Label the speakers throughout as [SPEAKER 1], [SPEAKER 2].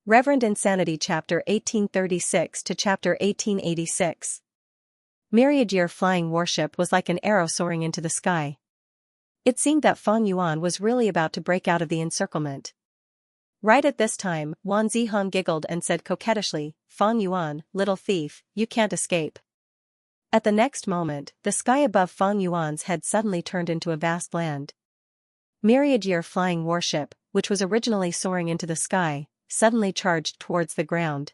[SPEAKER 1] Reverend Insanity Chapter 1836 to Chapter 1886. Myriad-year flying warship was like an arrow soaring into the sky. It seemed that Fang Yuan was really about to break out of the encirclement. Right at this time, Wan Zihong giggled and said coquettishly, "Fang Yuan, little thief, you can't escape." At the next moment, the sky above Fang Yuan's head suddenly turned into a vast land. Myriad-year flying warship, which was originally soaring into the sky, suddenly charged towards the ground.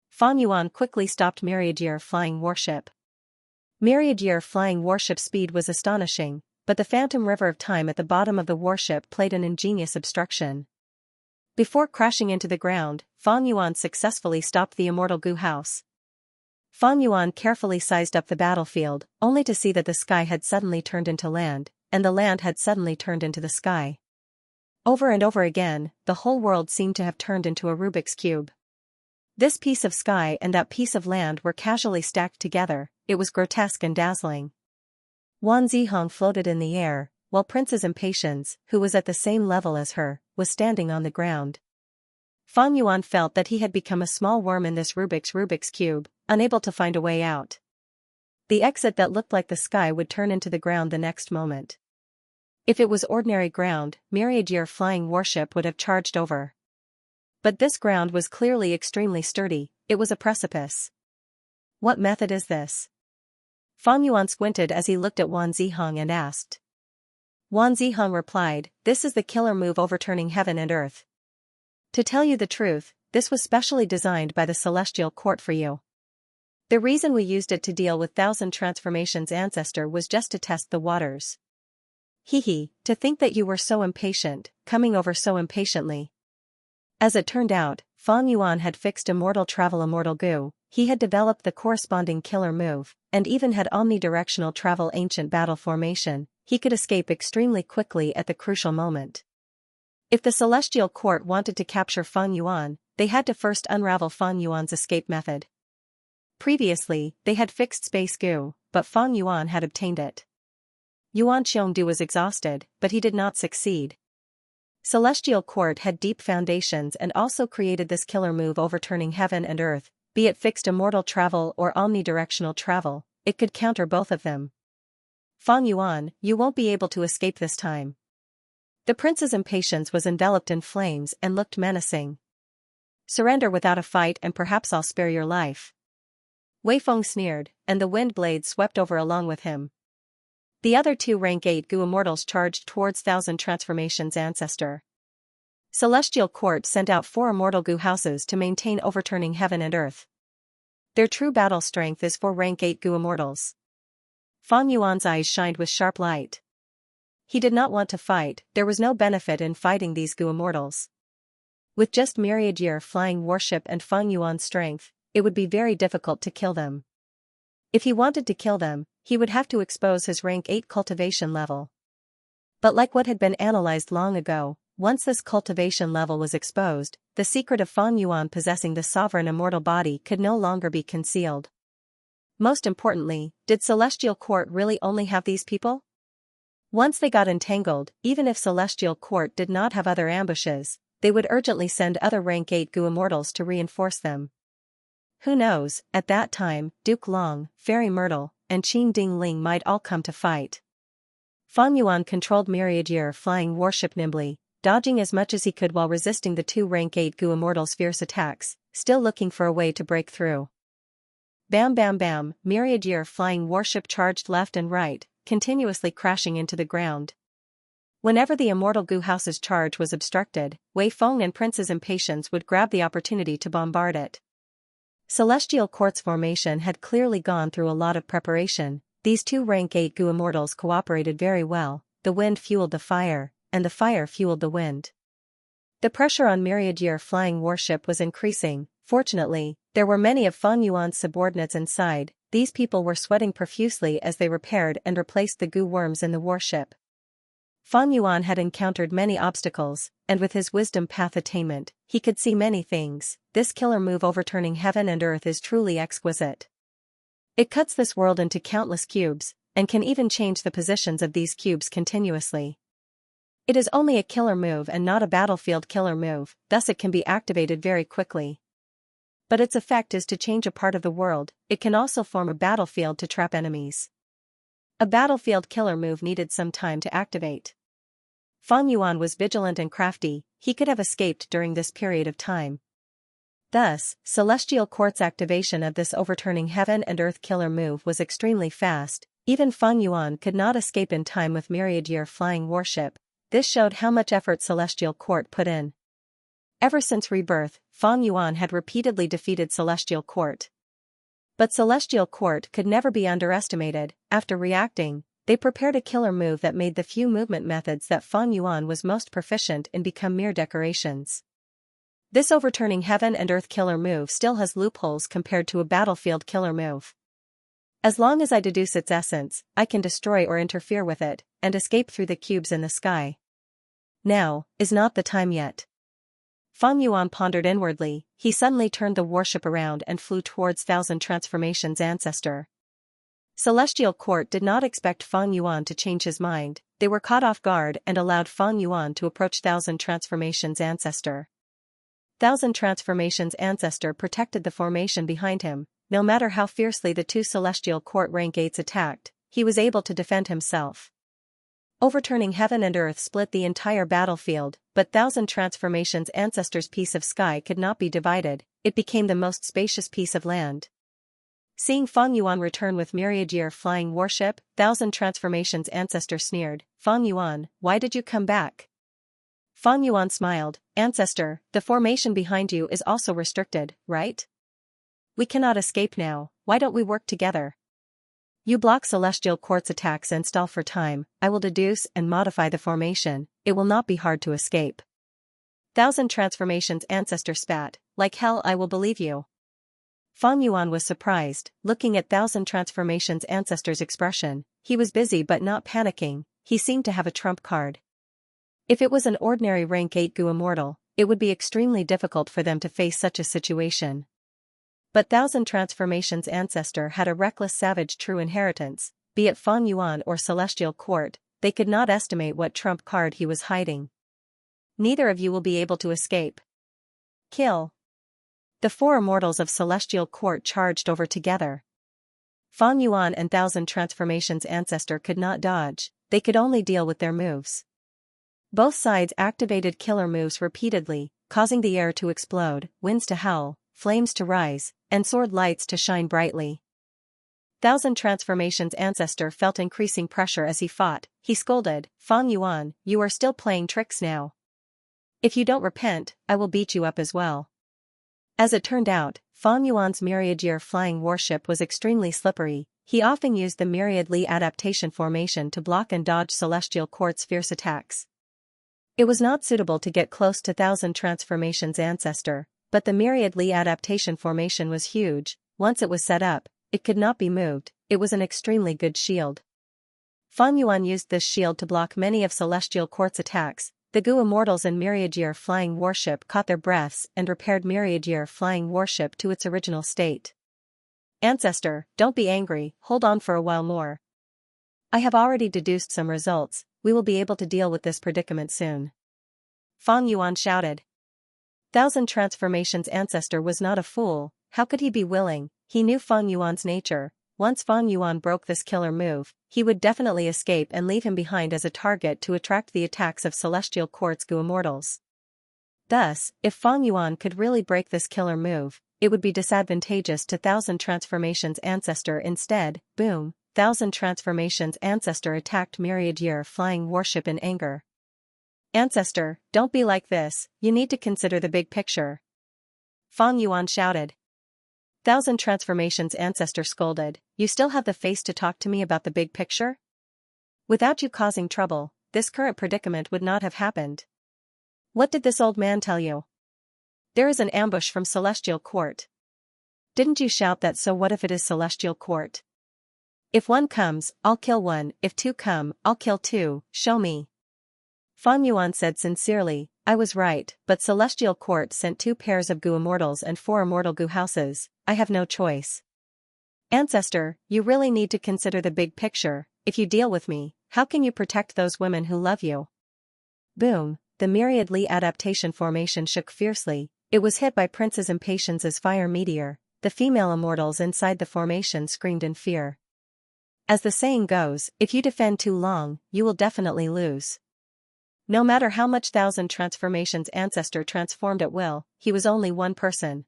[SPEAKER 1] Fang Yuan quickly stopped Myriad-year flying warship. Myriad-year flying warship speed was astonishing, but the phantom river of time at the bottom of the warship played an ingenious obstruction. Before crashing into the ground, Fang Yuan successfully stopped the immortal goo house. Fang Yuan carefully sized up the battlefield, only to see that the sky had suddenly turned into land, and the land had suddenly turned into the sky. Over and over again, the whole world seemed to have turned into a Rubik's Cube. This piece of sky and that piece of land were casually stacked together. It was grotesque and dazzling. Wan Zihong floated in the air, while Princess Impatience, who was at the same level as her, was standing on the ground. Fang Yuan felt that he had become a small worm in this Rubik's Cube, unable to find a way out. The exit that looked like the sky would turn into the ground the next moment. If it was ordinary ground, Myriad-year flying warship would have charged over. But this ground was clearly extremely sturdy. It was a precipice. What method is this? Fang Yuan squinted as he looked at Wan Zihong and asked. Wan Zihong replied, "This is the killer move overturning heaven and earth. To tell you the truth, this was specially designed by the celestial court for you. The reason we used it to deal with 1,000 transformations ancestor was just to test the waters. Hee, to think that you were so impatient, coming over so impatiently." As it turned out, Fang Yuan had fixed immortal travel immortal goo, he had developed the corresponding killer move, and even had omnidirectional travel ancient battle formation. He could escape extremely quickly at the crucial moment. If the celestial court wanted to capture Fang Yuan, they had to first unravel Fang Yuan's escape method. Previously, they had fixed space goo, but Fang Yuan had obtained it. Yuan Xiongdu was exhausted, but he did not succeed. Celestial Court had deep foundations and also created this killer move overturning heaven and earth, be it fixed immortal travel or omnidirectional travel, it could counter both of them. Fang Yuan, you won't be able to escape this time. The prince's impatience was enveloped in flames and looked menacing. Surrender without a fight and perhaps I'll spare your life. Wei Feng sneered, and the wind blades swept over along with him. The other two rank 8 goo immortals charged towards 1,000 transformations ancestor. Celestial Court sent out 4 immortal goo houses to maintain overturning heaven and earth. Their true battle strength is 4 rank 8 goo immortals. Fang Yuan's eyes shined with sharp light. He did not want to fight, there was no benefit in fighting these goo immortals. With just Myriad-year flying warship and Fang Yuan's strength, it would be very difficult to kill them. If he wanted to kill them, he would have to expose his rank 8 cultivation level. But like what had been analyzed long ago, once this cultivation level was exposed, the secret of Fang Yuan possessing the sovereign immortal body could no longer be concealed. Most importantly, did Celestial Court really only have these people? Once they got entangled, even if Celestial Court did not have other ambushes, they would urgently send other rank 8 goo immortals to reinforce them. Who knows, at that time, Duke Long, Fairy Myrtle, and Qing Ding Ling might all come to fight. Fang Yuan controlled Myriad-year flying warship nimbly, dodging as much as he could while resisting the 2 rank 8 goo immortals' fierce attacks, still looking for a way to break through. Bam bam bam, Myriad-year flying warship charged left and right, continuously crashing into the ground. Whenever the immortal goo house's charge was obstructed, Wei Feng and Princess Impatience would grab the opportunity to bombard it. Celestial Court's formation had clearly gone through a lot of preparation. These 2 rank 8 goo immortals cooperated very well, the wind fueled the fire, and the fire fueled the wind. The pressure on Myriad-year flying warship was increasing. Fortunately, there were many of Fang Yuan's subordinates inside. These people were sweating profusely as they repaired and replaced the goo worms in the warship. Fang Yuan had encountered many obstacles, and with his wisdom path attainment, he could see many things. This killer move overturning heaven and earth is truly exquisite. It cuts this world into countless cubes, and can even change the positions of these cubes continuously. It is only a killer move and not a battlefield killer move, thus it can be activated very quickly. But its effect is to change a part of the world. It can also form a battlefield to trap enemies. A battlefield killer move needed some time to activate. Fang Yuan was vigilant and crafty, he could have escaped during this period of time. Thus, Celestial Court's activation of this overturning heaven and earth killer move was extremely fast. Even Fang Yuan could not escape in time with Myriad-Year flying warship. This showed how much effort Celestial Court put in. Ever since rebirth, Fang Yuan had repeatedly defeated Celestial Court. But Celestial Court could never be underestimated. After reacting, they prepared a killer move that made the few movement methods that Fang Yuan was most proficient in become mere decorations. This overturning heaven and earth killer move still has loopholes compared to a battlefield killer move. As long as I deduce its essence, I can destroy or interfere with it, and escape through the cubes in the sky. Now, is not the time yet. Fang Yuan pondered inwardly. He suddenly turned the warship around and flew towards Thousand Transformations' ancestor. Celestial Court did not expect Fang Yuan to change his mind. They were caught off guard and allowed Fang Yuan to approach Thousand Transformations' ancestor. Thousand Transformations' ancestor protected the formation behind him. No matter how fiercely the two Celestial Court rank 8s attacked, he was able to defend himself. Overturning heaven and earth split the entire battlefield, but Thousand Transformations' ancestor's piece of sky could not be divided. It became the most spacious piece of land. Seeing Fang Yuan return with Myriad-Year flying warship, Thousand Transformations' ancestor sneered, "Fang Yuan, why did you come back?" Fang Yuan smiled, "Ancestor, the formation behind you is also restricted, right? We cannot escape now, why don't we work together? You block Celestial Court's attacks and stall for time, I will deduce and modify the formation, it will not be hard to escape." Thousand Transformations' ancestor spat, "Like hell I will believe you." Fang Yuan was surprised, looking at Thousand Transformations' ancestor's expression. He was busy but not panicking, he seemed to have a trump card. If it was an ordinary rank 8 Gu immortal, it would be extremely difficult for them to face such a situation. But Thousand Transformations' ancestor had a reckless savage true inheritance, be it Fang Yuan or Celestial Court, they could not estimate what trump card he was hiding. "Neither of you will be able to escape. Kill." The four immortals of Celestial Court charged over together. Fang Yuan and Thousand Transformations' ancestor could not dodge, they could only deal with their moves. Both sides activated killer moves repeatedly, causing the air to explode, winds to howl, flames to rise, and sword lights to shine brightly. Thousand Transformations' ancestor felt increasing pressure as he fought. He scolded, "Fang Yuan, you are still playing tricks now. If you don't repent, I will beat you up as well." As it turned out, Fang Yuan's Myriad-Year flying warship was extremely slippery. He often used the Myriad-Li adaptation formation to block and dodge Celestial Court's fierce attacks. It was not suitable to get close to Thousand Transformations' ancestor, but the Myriad-Li adaptation formation was huge. Once it was set up, it could not be moved. It was an extremely good shield. Fang Yuan used this shield to block many of Celestial Court's attacks. The Gu Immortals in Myriad-Year flying warship caught their breaths and repaired Myriad-Year flying warship to its original state. "Ancestor, don't be angry, hold on for a while more. I have already deduced some results, we will be able to deal with this predicament soon." Fang Yuan shouted. Thousand Transformations' ancestor was not a fool, how could he be willing? He knew Fang Yuan's nature. Once Fang Yuan broke this killer move, he would definitely escape and leave him behind as a target to attract the attacks of Celestial Court's Gu Immortals. Thus, if Fang Yuan could really break this killer move, it would be disadvantageous to Thousand Transformations' ancestor instead. Boom, Thousand Transformations' ancestor attacked Myriad-Year flying warship in anger. "Ancestor, don't be like this, you need to consider the big picture." Fang Yuan shouted. Thousand Transformations' ancestor scolded, "You still have the face to talk to me about the big picture? Without you causing trouble, this current predicament would not have happened. What did this old man tell you? There is an ambush from Celestial Court. Didn't you shout that? So what if it is Celestial Court? If one comes, I'll kill one, if two come, I'll kill two, show me." Fang Yuan said sincerely, "I was right, but Celestial Court sent 2 pairs of Gu Immortals and 4 immortal Gu houses, I have no choice. Ancestor, you really need to consider the big picture. If you deal with me, how can you protect those women who love you? Boom, the myriad Li adaptation formation shook fiercely. It was hit by Prince's Impatience's fire meteor. The female immortals inside the formation screamed in fear. As the saying goes, if you defend too long, you will definitely lose. No matter how much Thousand Transformations Ancestor transformed at will, he was only one person.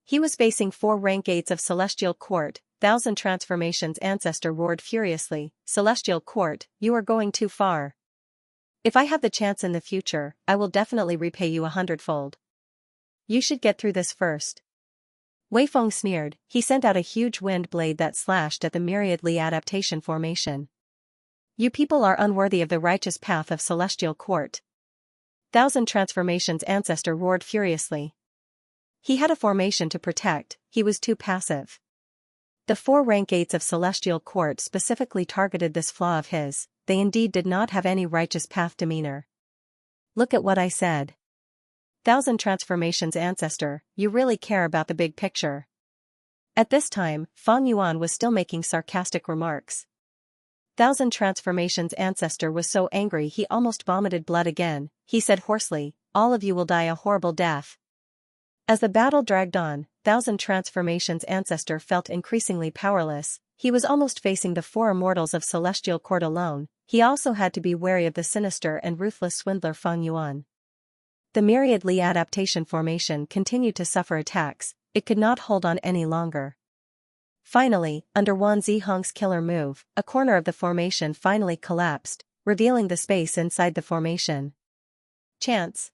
[SPEAKER 1] He was facing 4 rank 8s of Celestial Court. Thousand Transformations Ancestor roared furiously, "Celestial Court, you are going too far. If I have the chance in the future, I will definitely repay you 100-fold. You should get through this first." Wei Feng sneered. He sent out a huge wind blade that slashed at the myriad Li adaptation formation. "You people are unworthy of the righteous path of Celestial Court." Thousand Transformations Ancestor roared furiously. He had a formation to protect, he was too passive. The 4 rank 8s of Celestial Court specifically targeted this flaw of his. They indeed did not have any righteous path demeanor. "Look at what I said. Thousand Transformations Ancestor, you really care about the big picture." At this time, Fang Yuan was still making sarcastic remarks. Thousand Transformations Ancestor was so angry he almost vomited blood again. He said hoarsely, "All of you will die a horrible death." As the battle dragged on, Thousand Transformations Ancestor felt increasingly powerless. He was almost facing the 4 immortals of Celestial Court alone. He also had to be wary of the sinister and ruthless swindler Fang Yuan. The myriad Li adaptation formation continued to suffer attacks. It could not hold on any longer. Finally, under Wan Zihong's killer move, a corner of the formation finally collapsed, revealing the space inside the formation. Chance.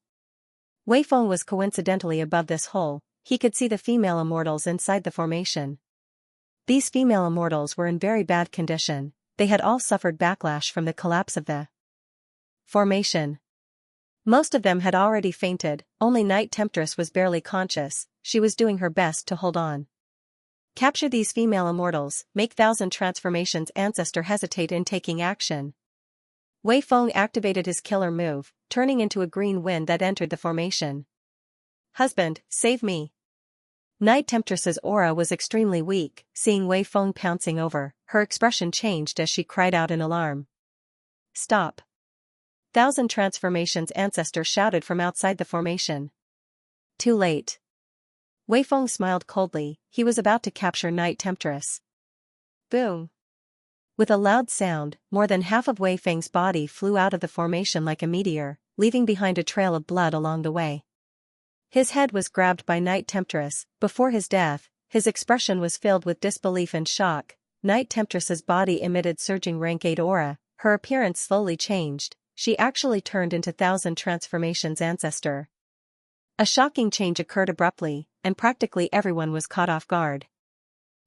[SPEAKER 1] Wei Feng was coincidentally above this hole. He could see the female immortals inside the formation. These female immortals were in very bad condition. They had all suffered backlash from the collapse of the formation. Most of them had already fainted. Only Night Temptress was barely conscious. She was doing her best to hold on. "Capture these female immortals, make Thousand Transformations Ancestor hesitate in taking action." Wei Feng activated his killer move, turning into a green wind that entered the formation. "Husband, save me." Night Temptress's aura was extremely weak. Seeing Wei Feng pouncing over, her expression changed as she cried out in alarm. "Stop." Thousand Transformations Ancestor shouted from outside the formation. Too late. Wei Feng smiled coldly. He was about to capture Night Temptress. Boom. With a loud sound, more than half of Wei Feng's body flew out of the formation like a meteor, leaving behind a trail of blood along the way. His head was grabbed by Night Temptress. Before his death, his expression was filled with disbelief and shock. Night Temptress's body emitted surging rank 8 aura. Her appearance slowly changed. She actually turned into Thousand Transformations Ancestor. A shocking change occurred abruptly, and practically everyone was caught off guard.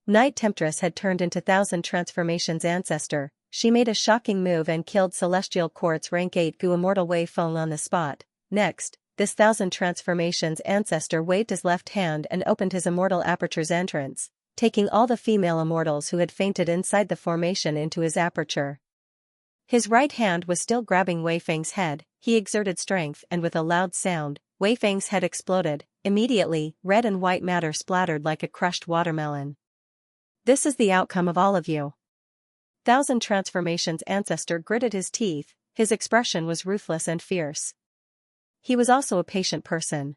[SPEAKER 1] Night Temptress had turned into Thousand Transformations Ancestor. She made a shocking move and killed Celestial Court's rank 8 Gu Immortal Wei Feng on the spot. Next, this Thousand Transformations Ancestor waved his left hand and opened his Immortal Aperture's entrance, taking all the female immortals who had fainted inside the formation into his aperture. His right hand was still grabbing Wei Feng's head. He exerted strength and with a loud sound, Wei Feng's head exploded. Immediately, red and white matter splattered like a crushed watermelon. "This is the outcome of all of you." Thousand Transformations Ancestor gritted his teeth. His expression was ruthless and fierce. He was also a patient person.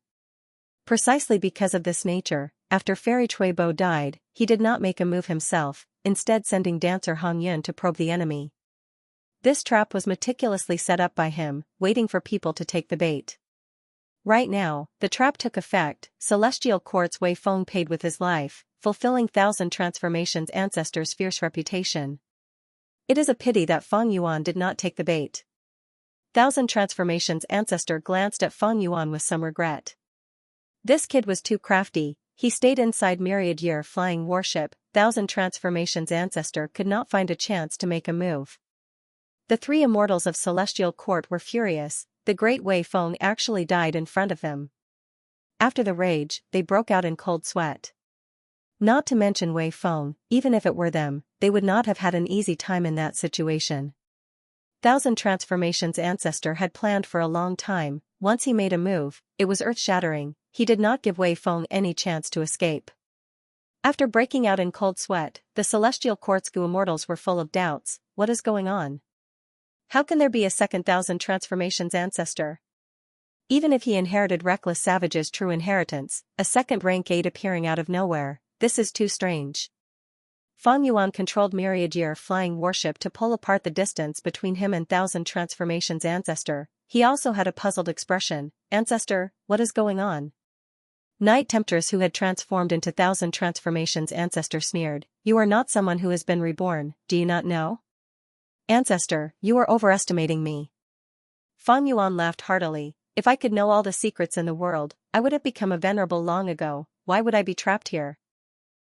[SPEAKER 1] Precisely because of this nature, after Fairy Chuibo died, he did not make a move himself, instead sending dancer Hong Yun to probe the enemy. This trap was meticulously set up by him, waiting for people to take the bait. Right now, the trap took effect. Celestial Court's Wei Feng paid with his life, fulfilling Thousand Transformations Ancestor's fierce reputation. It is a pity that Fang Yuan did not take the bait. Thousand Transformations Ancestor glanced at Fang Yuan with some regret. This kid was too crafty. He stayed inside Myriad Year flying warship. Thousand Transformations Ancestor could not find a chance to make a move. The 3 immortals of Celestial Court were furious. The great Wei Feng actually died in front of them. After the rage, they broke out in cold sweat. Not to mention Wei Feng, even if it were them, they would not have had an easy time in that situation. Thousand Transformations Ancestor had planned for a long time. Once he made a move, it was earth-shattering. He did not give Wei Feng any chance to escape. After breaking out in cold sweat, the Celestial Court's Gu immortals were full of doubts. What is going on? How can there be a second Thousand Transformations ancestor? Even if he inherited Reckless Savage's true inheritance, a second rank 8 appearing out of nowhere, this is too strange. Fang Yuan controlled Myriad Year flying warship to pull apart the distance between him and Thousand Transformations ancestor. He also had a puzzled expression. Ancestor, what is going on? Night Temptress, who had transformed into Thousand Transformations ancestor, sneered. You are not someone who has been reborn, do you not know? Ancestor, you are overestimating me. Fang Yuan laughed heartily. If I could know all the secrets in the world, I would have become a venerable long ago. Why would I be trapped here?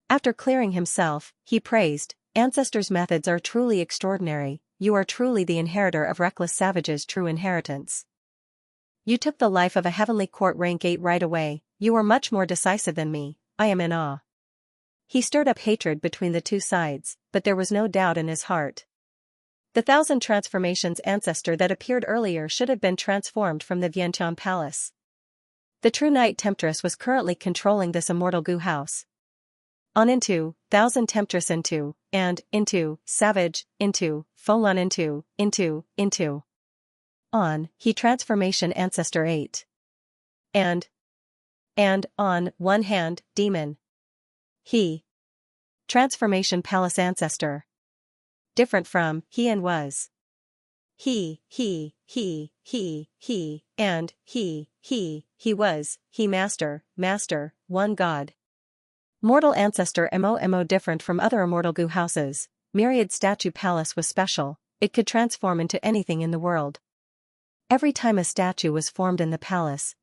[SPEAKER 1] After clearing himself, he praised, Ancestor's methods are truly extraordinary. You are truly the inheritor of Reckless Savage's true inheritance. You took the life of a heavenly court rank 8 right away. You are much more decisive than me. I am in awe. He stirred up hatred between the two sides, but there was no doubt in his heart. The Thousand Transformations ancestor that appeared earlier should have been transformed from the Vientiane Palace. The true Night Temptress was currently controlling this immortal goo house. On into, Thousand Temptress into, and, into, Savage, into, Folun into. On, he Transformation Ancestor 8. And, on, one hand, Demon. He. Transformation Palace Ancestor. Different from, he and was. He was, he master, one god. Mortal ancestor mo different from other immortal goo houses. Myriad Statue Palace was special, it could transform into anything in the world. Every time a statue was formed in the palace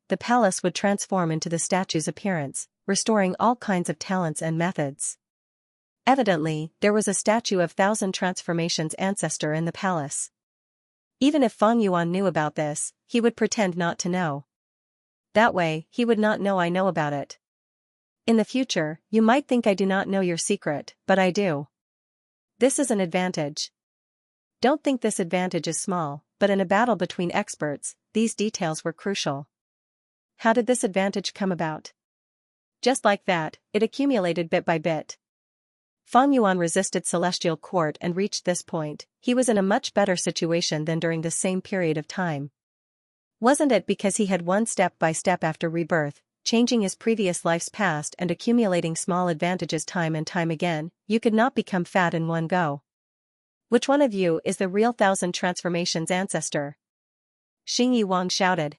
[SPEAKER 1] would transform into the statue's appearance, restoring all kinds of talents and methods. Evidently, there was a statue of Thousand Transformations ancestor in the palace. Even if Fang Yuan knew about this, he would pretend not to know. That way, he would not know I know about it. In the future, you might think I do not know your secret, but I do. This is an advantage. Don't think this advantage is small, but in a battle between experts, these details were crucial. How did this advantage come about? Just like that, it accumulated bit by bit. Fang Yuan resisted Celestial Court and reached this point. He was in a much better situation than during the same period of time. Wasn't it because he had won step by step after rebirth, changing his previous life's past and accumulating small advantages time and time again? You could not become fat in one go. Which one of you is the real Thousand Transformations ancestor? Xing Wang shouted.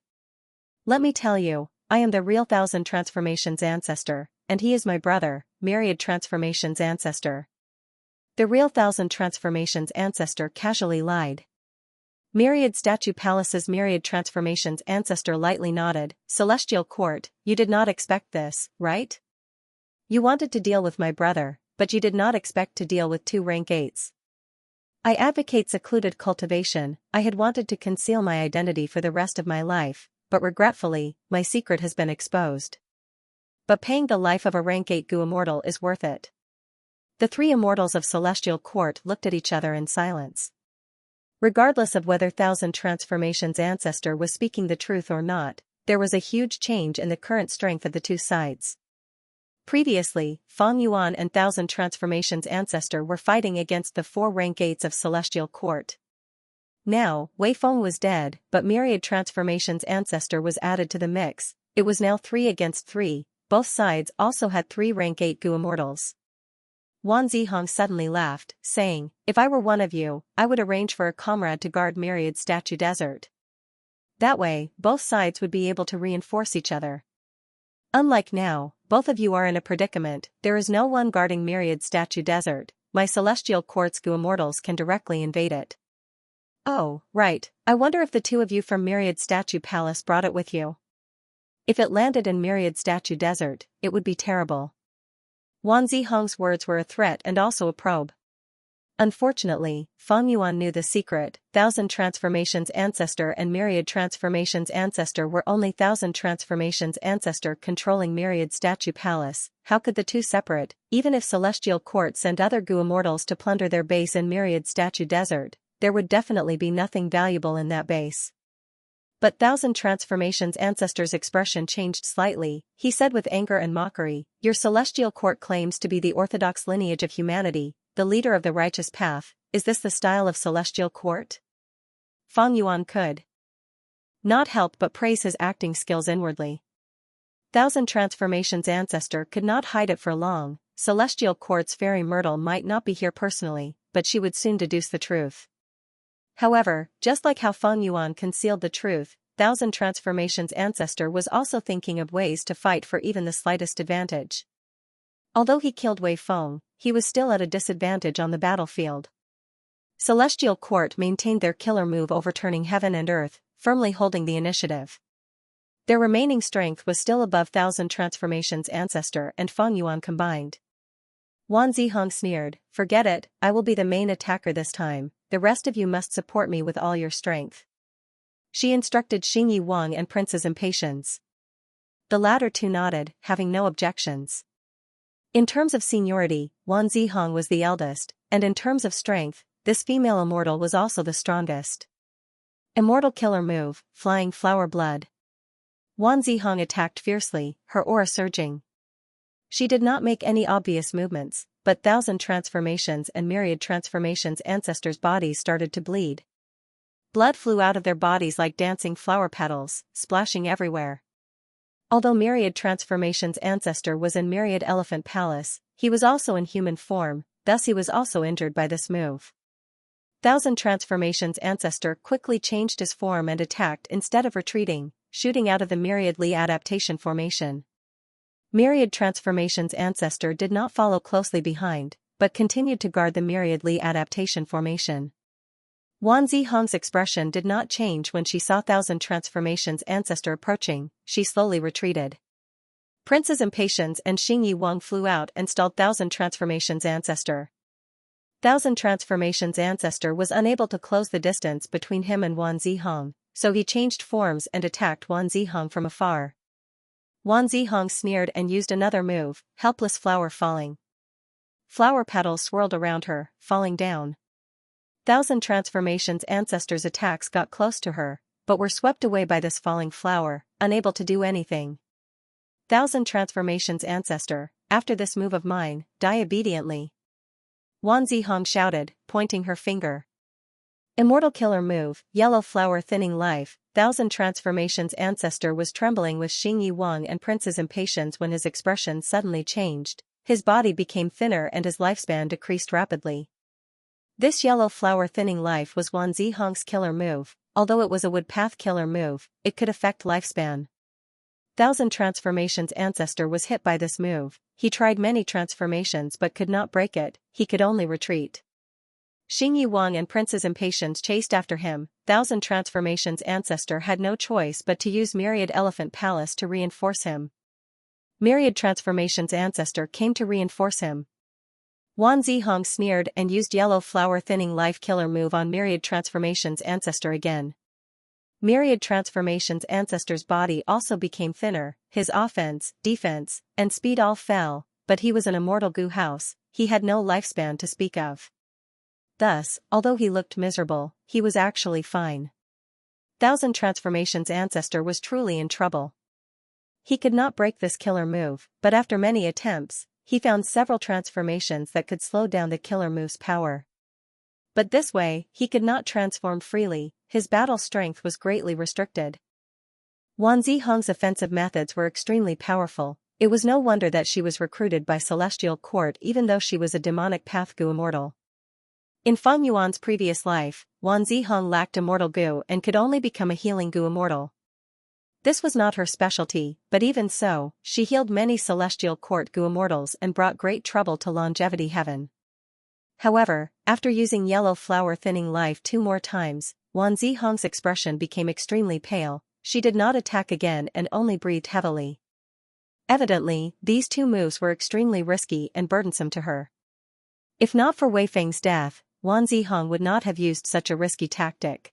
[SPEAKER 1] Let me tell you, I am the real Thousand Transformations ancestor, and he is my brother, Myriad Transformations ancestor. The real Thousand Transformations ancestor casually lied. Myriad Statue Palace's Myriad Transformations ancestor lightly nodded. Celestial Court, you did not expect this, right? You wanted to deal with my brother, but you did not expect to deal with 2 rank 8s. I advocate secluded cultivation. I had wanted to conceal my identity for the rest of my life, but regretfully, my secret has been exposed. But paying the life of a rank 8 goo immortal is worth it. The 3 immortals of Celestial Court looked at each other in silence. Regardless of whether Thousand Transformations ancestor was speaking the truth or not, there was a huge change in the current strength of the two sides. Previously, Fang Yuan and Thousand Transformations ancestor were fighting against the 4 rank 8s of Celestial Court. Now, Wei Feng was dead, but Myriad Transformations ancestor was added to the mix. It was now 3 against 3, both sides also had 3 rank 8 goo immortals. Wan Zihong suddenly laughed, saying, if I were one of you, I would arrange for a comrade to guard Myriad Statue Desert. That way, both sides would be able to reinforce each other. Unlike now, both of you are in a predicament. There is no one guarding Myriad Statue Desert. My Celestial Court's goo immortals can directly invade it. Oh, right, I wonder if the 2 of you from Myriad Statue Palace brought it with you. If it landed in Myriad Statue Desert, it would be terrible. Wan Zihong's words were a threat and also a probe. Unfortunately, Fang Yuan knew the secret. Thousand Transformations ancestor and Myriad Transformations ancestor were only Thousand Transformations ancestor controlling Myriad Statue Palace. How could the 2 separate? Even if Celestial Court sent other goo immortals to plunder their base in Myriad Statue Desert, there would definitely be nothing valuable in that base. But Thousand Transformations ancestor's expression changed slightly. He said with anger and mockery, your Celestial Court claims to be the orthodox lineage of humanity, the leader of the righteous path. Is this the style of Celestial Court? Fang Yuan could not help but praise his acting skills inwardly. Thousand Transformations' ancestor could not hide it for long. Celestial Court's Fairy Myrtle might not be here personally, but she would soon deduce the truth. However, just like how Fang Yuan concealed the truth, Thousand Transformations' ancestor was also thinking of ways to fight for even the slightest advantage. Although he killed Wei Feng, he was still at a disadvantage on the battlefield. Celestial Court maintained their killer move, overturning heaven and earth, firmly holding the initiative. Their remaining strength was still above Thousand Transformations' ancestor and Fang Yuan combined. Wan Zihong sneered, "Forget it, I will be the main attacker this time, the rest of you must support me with all your strength." She instructed Xingyi Wang and Princess Impatience. The latter two nodded, having no objections. In terms of seniority, Wan Zihong was the eldest, and in terms of strength, this female immortal was also the strongest. Immortal killer move, Flying Flower Blood. Wan Zihong attacked fiercely, her aura surging. She did not make any obvious movements, but Thousand Transformations and Myriad Transformations' ancestors' bodies started to bleed. Blood flew out of their bodies like dancing flower petals, splashing everywhere. Although Myriad Transformations' ancestor was in Myriad Elephant Palace, he was also in human form, thus he was also injured by this move. Thousand Transformations' ancestor quickly changed his form and attacked instead of retreating, shooting out of the Myriad Li adaptation formation. Myriad Transformations' ancestor did not follow closely behind, but continued to guard the Myriad Li adaptation formation. Wan Zihong's expression did not change when she saw Thousand Transformations' ancestor approaching. She slowly retreated. Princess Impatience and Xingyi Wang flew out and stalled Thousand Transformations' ancestor. Thousand Transformations' ancestor was unable to close the distance between him and Wan Zihong, so he changed forms and attacked Wan Zihong from afar. Wan Zihong sneered and used another move, Helpless Flower Falling. Flower petals swirled around her, falling down. Thousand Transformations' ancestors' attacks got close to her, but were swept away by this falling flower, unable to do anything. Thousand Transformations' ancestor, after this move of mine, die obediently. Wan Zihong shouted, pointing her finger. Immortal killer move, Yellow Flower Thinning Life. Thousand Transformations' ancestor was trembling with Xingyi Wang and Princess Impatience when his expression suddenly changed. His body became thinner and his lifespan decreased rapidly. This Yellow Flower Thinning Life was Wan Zihong's killer move. Although it was a woodpath killer move, it could affect lifespan. Thousand Transformations' ancestor was hit by this move. He tried many transformations but could not break it, he could only retreat. Xingyi Wang and Princess Impatience chased after him. Thousand Transformations' ancestor had no choice but to use Myriad Elephant Palace to reinforce him. Myriad Transformations' ancestor came to reinforce him. Wan Zihong sneered and used Yellow Flower Thinning Life killer move on Myriad Transformations' ancestor again. Myriad Transformations' ancestor's body also became thinner, his offense, defense, and speed all fell, but he was an immortal goo house, he had no lifespan to speak of. Thus, although he looked miserable, he was actually fine. Thousand Transformations' ancestor was truly in trouble. He could not break this killer move, but after many attempts, he found several transformations that could slow down the killer move's power. But this way, he could not transform freely, his battle strength was greatly restricted. Wan Zihong's offensive methods were extremely powerful. It was no wonder that she was recruited by Celestial Court even though she was a demonic path goo immortal. In Fang Yuan's previous life, Wan Zihong lacked immortal goo and could only become a healing goo immortal. This was not her specialty, but even so, she healed many Celestial Court goo immortals and brought great trouble to Longevity Heaven. However, after using Yellow Flower Thinning Life 2 more times, Wan Zihong's expression became extremely pale. She did not attack again and only breathed heavily. Evidently, these 2 moves were extremely risky and burdensome to her. If not for Wei Feng's death, Wan Zihong would not have used such a risky tactic.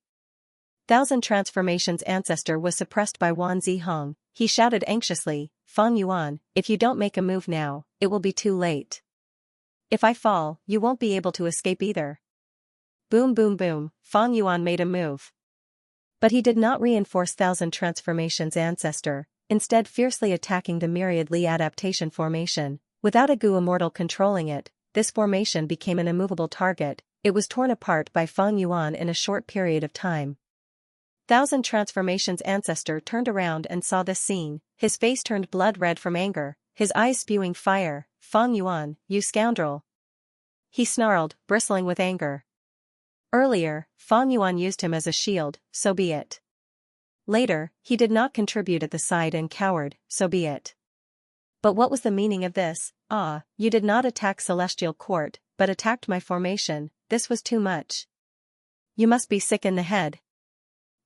[SPEAKER 1] Thousand Transformations' ancestor was suppressed by Wan Zihong. He shouted anxiously, "Fang Yuan, if you don't make a move now, it will be too late. If I fall, you won't be able to escape either." Boom boom boom, Fang Yuan made a move. But he did not reinforce Thousand Transformations' ancestor, instead fiercely attacking the Myriad Li adaptation formation. Without a goo immortal controlling it, this formation became an immovable target. It was torn apart by Fang Yuan in a short period of time. Thousand Transformations' ancestor turned around and saw this scene, his face turned blood red from anger, his eyes spewing fire. Fang Yuan, you scoundrel! He snarled, bristling with anger. Earlier, Fang Yuan used him as a shield, so be it. Later, he did not contribute at the side and cowered, so be it. But what was the meaning of this? Ah, you did not attack Celestial Court, but attacked my formation. This was too much. You must be sick in the head.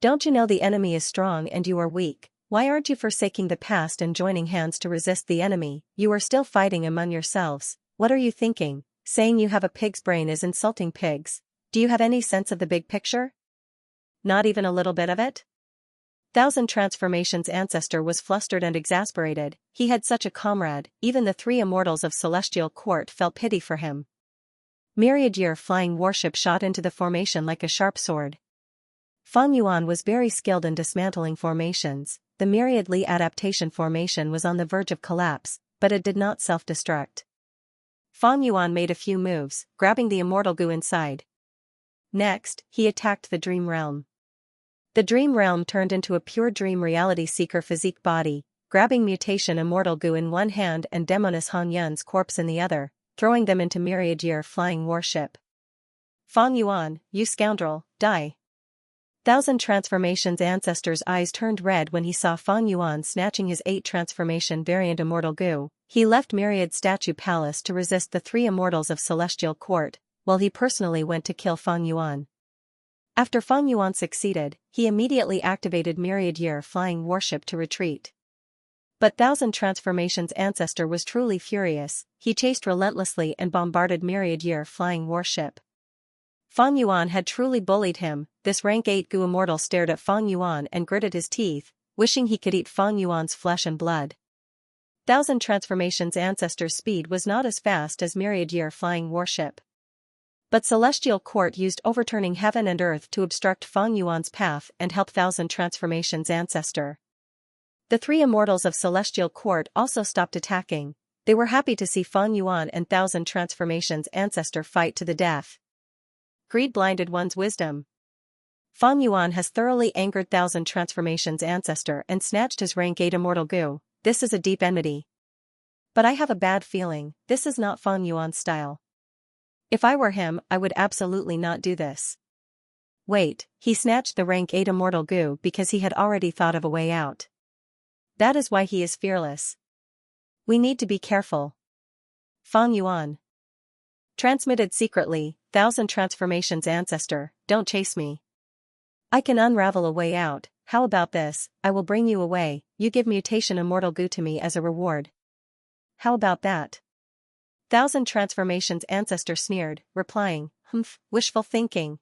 [SPEAKER 1] Don't you know the enemy is strong and you are weak? Why aren't you forsaking the past and joining hands to resist the enemy? You are still fighting among yourselves. What are you thinking? Saying you have a pig's brain is insulting pigs. Do you have any sense of the big picture? Not even a little bit of it? Thousand Transformations' ancestor was flustered and exasperated. He had such a comrade, even the three immortals of Celestial Court felt pity for him. Myriad Year flying warship shot into the formation like a sharp sword. Fang Yuan was very skilled in dismantling formations. The Myriad Li adaptation formation was on the verge of collapse, but it did not self-destruct. Fang Yuan made a few moves, grabbing the immortal goo inside. Next, he attacked the Dream Realm. The Dream Realm turned into a pure dream reality seeker physique body, grabbing mutation immortal goo in one hand and Demoness Han Yun's corpse in the other, throwing them into Myriad Year flying warship. Fang Yuan, you scoundrel, die! Thousand Transformations' ancestor's eyes turned red when he saw Fang Yuan snatching his 8 transformation variant immortal goo. He left Myriad Statue Palace to resist the 3 immortals of Celestial Court, while he personally went to kill Fang Yuan. After Fang Yuan succeeded, he immediately activated Myriad Year flying warship to retreat. But Thousand Transformations' ancestor was truly furious. He chased relentlessly and bombarded Myriad Year flying warship. Fang Yuan had truly bullied him. This rank 8 goo immortal stared at Fang Yuan and gritted his teeth, wishing he could eat Fang Yuan's flesh and blood. Thousand Transformations' ancestor's speed was not as fast as Myriad Year flying warship. But Celestial Court used overturning heaven and earth to obstruct Fang Yuan's path and help Thousand Transformations' ancestor. The 3 immortals of Celestial Court also stopped attacking. They were happy to see Fang Yuan and Thousand Transformations' ancestor fight to the death. Greed blinded one's wisdom. Fang Yuan has thoroughly angered Thousand Transformations' ancestor and snatched his rank 8 immortal goo. This is a deep enmity. But I have a bad feeling, this is not Fang Yuan's style. If I were him, I would absolutely not do this. Wait, he snatched the rank 8 immortal goo because he had already thought of a way out. That is why he is fearless. We need to be careful. Fang Yuan. Transmitted secretly, Thousand Transformations' ancestor, don't chase me. I can unravel a way out. How about this? I will bring you away. You give mutation immortal goo to me as a reward. How about that? Thousand Transformations' ancestor sneered, replying, wishful thinking.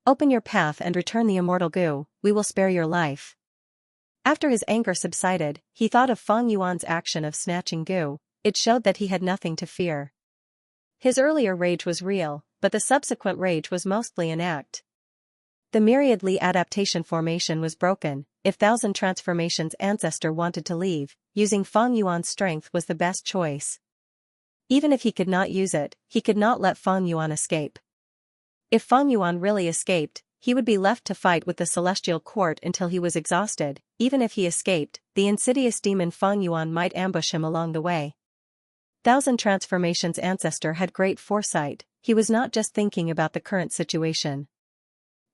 [SPEAKER 1] Open your path and return the immortal goo, we will spare your life. After his anger subsided, he thought of Fang Yuan's action of snatching goo. It showed that he had nothing to fear. His earlier rage was real, but the subsequent rage was mostly an act. The Myriad Li adaptation formation was broken. If Thousand Transformations' ancestor wanted to leave, using Fang Yuan's strength was the best choice. Even if he could not use it, he could not let Fang Yuan escape. If Fang Yuan really escaped, he would be left to fight with the Celestial Court until he was exhausted. Even if he escaped, the insidious demon Fang Yuan might ambush him along the way. Thousand Transformations' ancestor had great foresight. He was not just thinking about the current situation.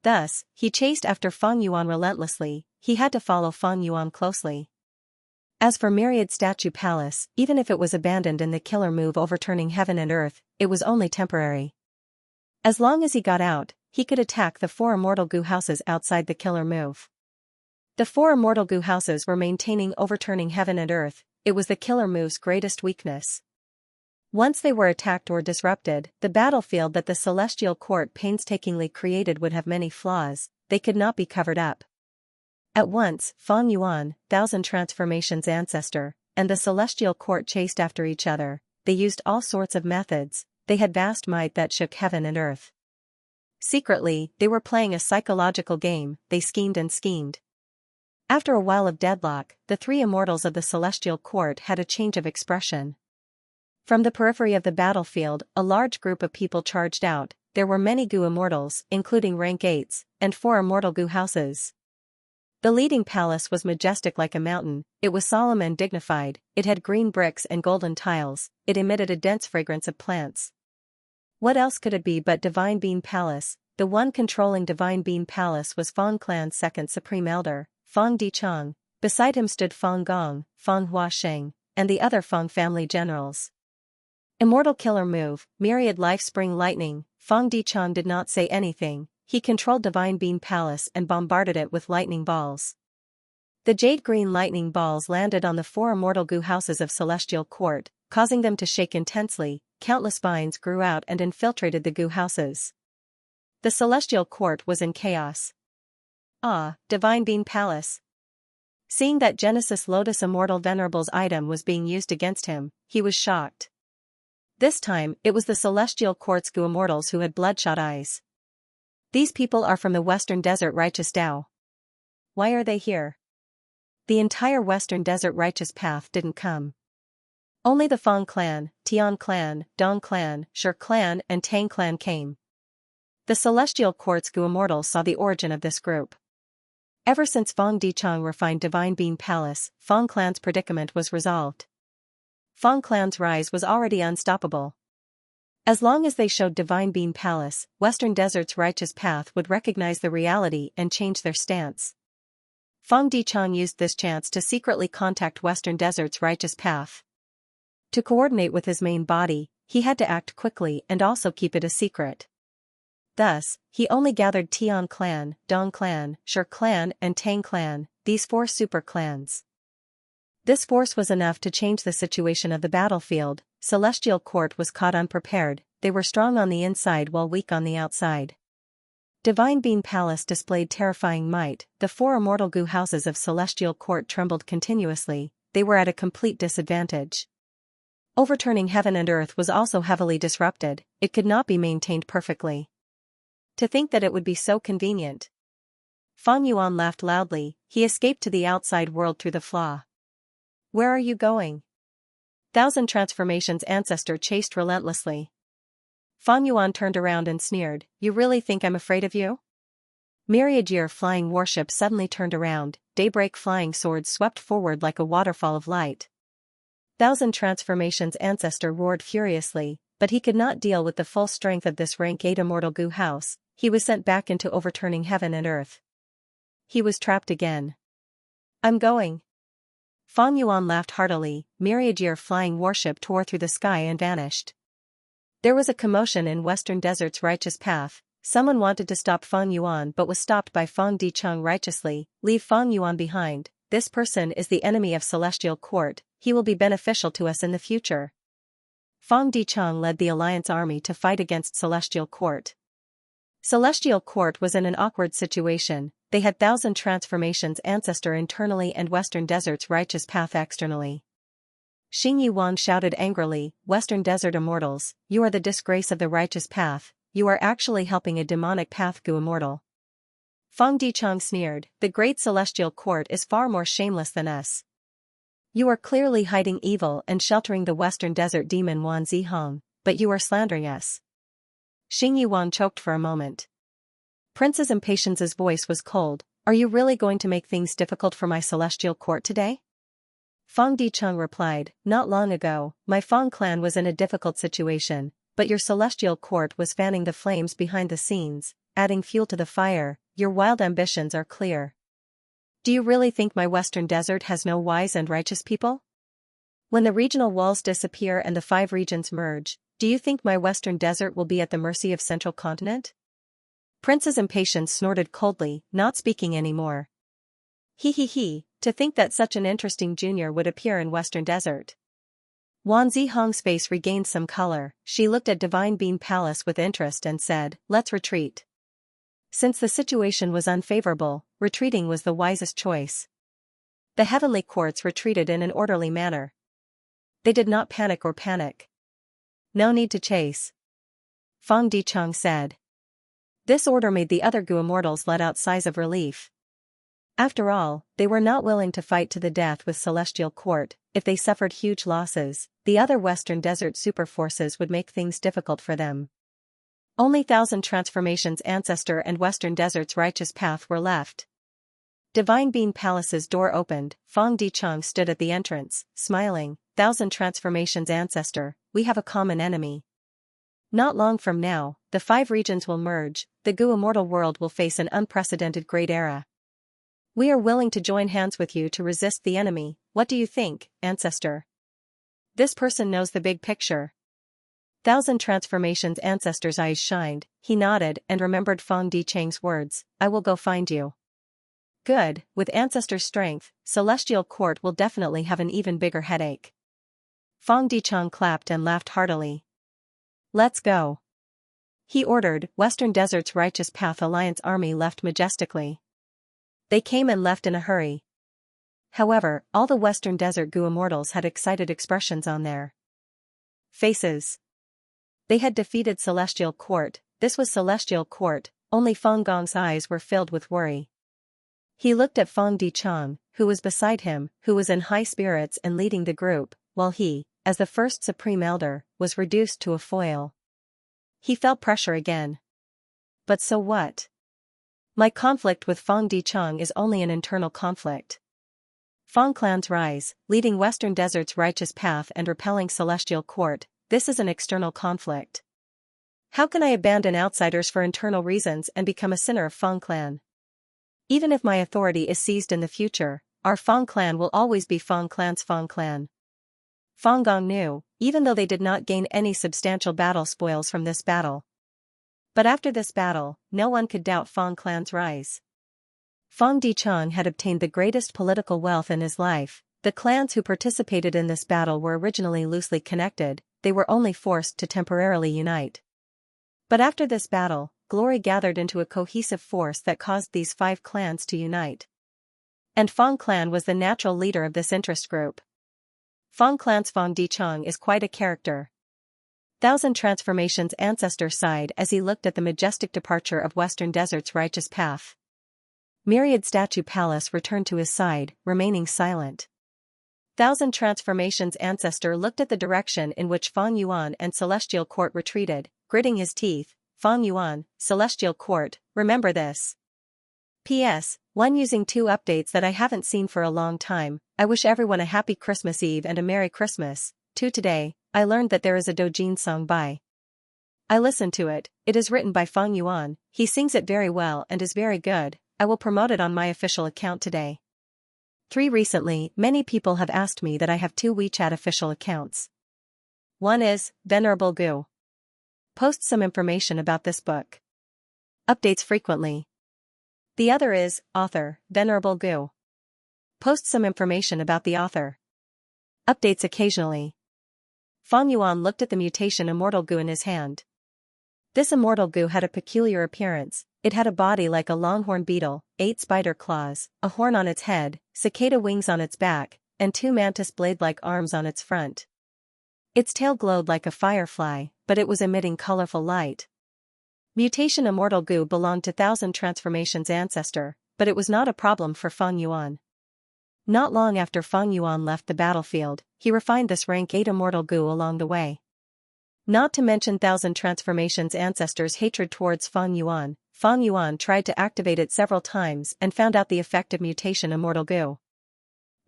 [SPEAKER 1] Thus, he chased after Fang Yuan relentlessly. He had to follow Fang Yuan closely. As for Myriad Statue Palace, even if it was abandoned in the killer move overturning heaven and earth, it was only temporary. As long as he got out, he could attack the 4 immortal goo houses outside the killer move. The 4 immortal goo houses were maintaining overturning heaven and earth. It was the killer move's greatest weakness. Once they were attacked or disrupted, the battlefield that the Celestial Court painstakingly created would have many flaws. They could not be covered up. At once, Fang Yuan, Thousand Transformations' ancestor, and the Celestial Court chased after each other. They used all sorts of methods. They had vast might that shook heaven and earth. Secretly, they were playing a psychological game. They schemed and schemed. After a while of deadlock, the 3 immortals of the Celestial Court had a change of expression. From the periphery of the battlefield, a large group of people charged out. There were many goo immortals, including rank 8s, and 4 immortal goo houses. The leading palace was majestic like a mountain, it was solemn and dignified, it had green bricks and golden tiles, it emitted a dense fragrance of plants. What else could it be but Divine Being Palace? The one controlling Divine Being Palace was Fong Clan's second supreme elder, Fong Dichang. Beside him stood Fong Gong, Fong Huasheng, and the other Fong family generals. Immortal Killer Move, Myriad Life Spring Lightning. Fong Dichang did not say anything, he controlled Divine Being Palace and bombarded it with lightning balls. The jade green lightning balls landed on the 4 immortal goo houses of Celestial Court, causing them to shake intensely. Countless vines grew out and infiltrated the goo houses. The Celestial Court was in chaos. Ah, Divine Being Palace. Seeing that Genesis Lotus Immortal Venerable's item was being used against him, he was shocked. This time, it was the Celestial Court's goo immortals who had bloodshot eyes. These people are from the Western Desert Righteous Tao. Why are they here? The entire Western Desert Righteous Path didn't come. Only the Fong clan, Tian clan, Dong clan, Shi clan and Tang clan came. The Celestial Court's goo immortals saw the origin of this group. Ever since Fong Dichang refined Divine Being Palace, Fong clan's predicament was resolved. Fong clan's rise was already unstoppable. As long as they showed Divine Being Palace, Western Desert's righteous path would recognize the reality and change their stance. Fong Dichang used this chance to secretly contact Western Desert's righteous path. To coordinate with his main body, he had to act quickly and also keep it a secret. Thus, he only gathered Tian clan, Dong clan, Shi clan and Tang clan, these 4 super clans. This force was enough to change the situation of the battlefield. Celestial Court was caught unprepared, they were strong on the inside while weak on the outside. Divine Being Palace displayed terrifying might, the 4 immortal goo houses of Celestial Court trembled continuously, they were at a complete disadvantage. Overturning heaven and earth was also heavily disrupted, it could not be maintained perfectly. To think that it would be so convenient. Fong Yuan laughed loudly, he escaped to the outside world through the flaw. Where are you going? Thousand Transformations ancestor chased relentlessly. Fong Yuan turned around and sneered, you really think I'm afraid of you? Myriad Year Flying Warship suddenly turned around, Daybreak Flying Swords swept forward like a waterfall of light. Thousand Transformations ancestor roared furiously, but he could not deal with the full strength of this rank 8 immortal goo house, he was sent back into overturning heaven and earth. He was trapped again. I'm going. Fong Yuan laughed heartily, Myriad Year Flying Warship tore through the sky and vanished. There was a commotion in Western Desert's righteous path, someone wanted to stop Fong Yuan but was stopped by Fong Dichang righteously, leave Fong Yuan behind, this person is the enemy of Celestial Court, he will be beneficial to us in the future. Fong Dichang led the Alliance army to fight against Celestial Court. Celestial Court was in an awkward situation, they had Thousand Transformations ancestor internally and Western Desert's righteous path externally. Xing Yuan shouted angrily, Western Desert Immortals, you are the disgrace of the righteous path, you are actually helping a demonic path goo immortal. Fong Dichang sneered, the great Celestial Court is far more shameless than us. You are clearly hiding evil and sheltering the Western Desert demon Wan Zihong, but you are slandering us. Xing Yuan choked for a moment. Princess Impatience's voice was cold, are you really going to make things difficult for my Celestial Court today? Fong Dichang replied, not long ago, my Fong clan was in a difficult situation, but your Celestial Court was fanning the flames behind the scenes, adding fuel to the fire, your wild ambitions are clear. Do you really think my Western Desert has no wise and righteous people? When the regional walls disappear and the 5 regions merge, do you think my Western Desert will be at the mercy of Central Continent? Princess Impatience snorted coldly, not speaking anymore. He, to think that such an interesting junior would appear in Western Desert. Wan Zihong's face regained some color, she looked at Divine Being Palace with interest and said, let's retreat. Since the situation was unfavorable, retreating was the wisest choice. The heavenly courts retreated in an orderly manner. They did not panic. No need to chase. Fong Dichang said. This order made the other goo immortals let out sighs of relief. After all, they were not willing to fight to the death with Celestial Court, if they suffered huge losses, the other Western Desert super forces would make things difficult for them. Only Thousand Transformations ancestor and Western Desert's righteous path were left. Divine Bean Palace's door opened. Fong Dichang stood at the entrance, smiling. Thousand Transformations ancestor, we have a common enemy. Not long from now, the 5 regions will merge, the Gu immortal world will face an unprecedented great era. We are willing to join hands with you to resist the enemy. What do you think, ancestor? This person knows the big picture. Thousand Transformations ancestor's eyes shined. He nodded and remembered Fong Dichang's words, I will go find you. Good, with ancestor strength, Celestial Court will definitely have an even bigger headache. Fong Dichang clapped and laughed heartily. Let's go. He ordered. Western Desert's Righteous Path Alliance army left majestically. They came and left in a hurry. However, all the Western Desert Gu immortals had excited expressions on their faces. They had defeated Celestial Court. This was Celestial Court. Only Fong Gong's eyes were filled with worry. He looked at Fong Dichang, who was beside him, who was in high spirits and leading the group, while he, as the first Supreme Elder, was reduced to a foil. He felt pressure again. But so what? My conflict with Fong Dichang is only an internal conflict. Fong clans rise, leading Western Desert's Righteous Path and repelling Celestial Court. This is an external conflict. How can I abandon outsiders for internal reasons and become a sinner of Fong clan? Even if my authority is seized in the future, our Fong clan will always be Fong clan's Fong clan. Fong Gong knew, even though they did not gain any substantial battle spoils from this battle. But after this battle, no one could doubt Fong clan's rise. Fong Dichang had obtained the greatest political wealth in his life. The clans who participated in this battle were originally loosely connected, they were only forced to temporarily unite. But after this battle, glory gathered into a cohesive force that caused these 5 clans to unite. And Fong clan was the natural leader of this interest group. Fong clan's Fong Dichang is quite a character. Thousand Transformations ancestor sighed as he looked at the majestic departure of Western Desert's Righteous Path. Myriad Statue Palace returned to his side, remaining silent. Thousand Transformations ancestor looked at the direction in which Fong Yuan and Celestial Court retreated, gritting his teeth. Fong Yuan, Celestial Court, remember this. P.S. 1 using 2 updates that I haven't seen for a long time. I wish everyone a happy Christmas Eve and a Merry Christmas. 2 Today, I learned that there is a Dojin song by. I listened to it. It is written by Fong Yuan. He sings it very well and is very good. I will promote it on my official account today. 3 Recently, many people have asked me that I have 2 WeChat official accounts. One is Venerable Gu. Posts some information about this book. Updates frequently. The other is Author, Venerable Gu. Posts some information about the author. Updates occasionally. Fong Yuan looked at the mutation Immortal Gu in his hand. This Immortal Gu had a peculiar appearance. It had a body like a longhorn beetle, 8 spider claws, a horn on its head, cicada wings on its back, and 2 mantis blade-like arms on its front. Its tail glowed like a firefly, but it was emitting colorful light. Mutation Immortal Gu belonged to Thousand Transformations ancestor, but it was not a problem for Fong Yuan. Not long after Fong Yuan left the battlefield, he refined this rank 8 Immortal Gu along the way. Not to mention Thousand Transformations ancestor's hatred towards Fong Yuan tried to activate it several times and found out the effect of Mutation Immortal Gu.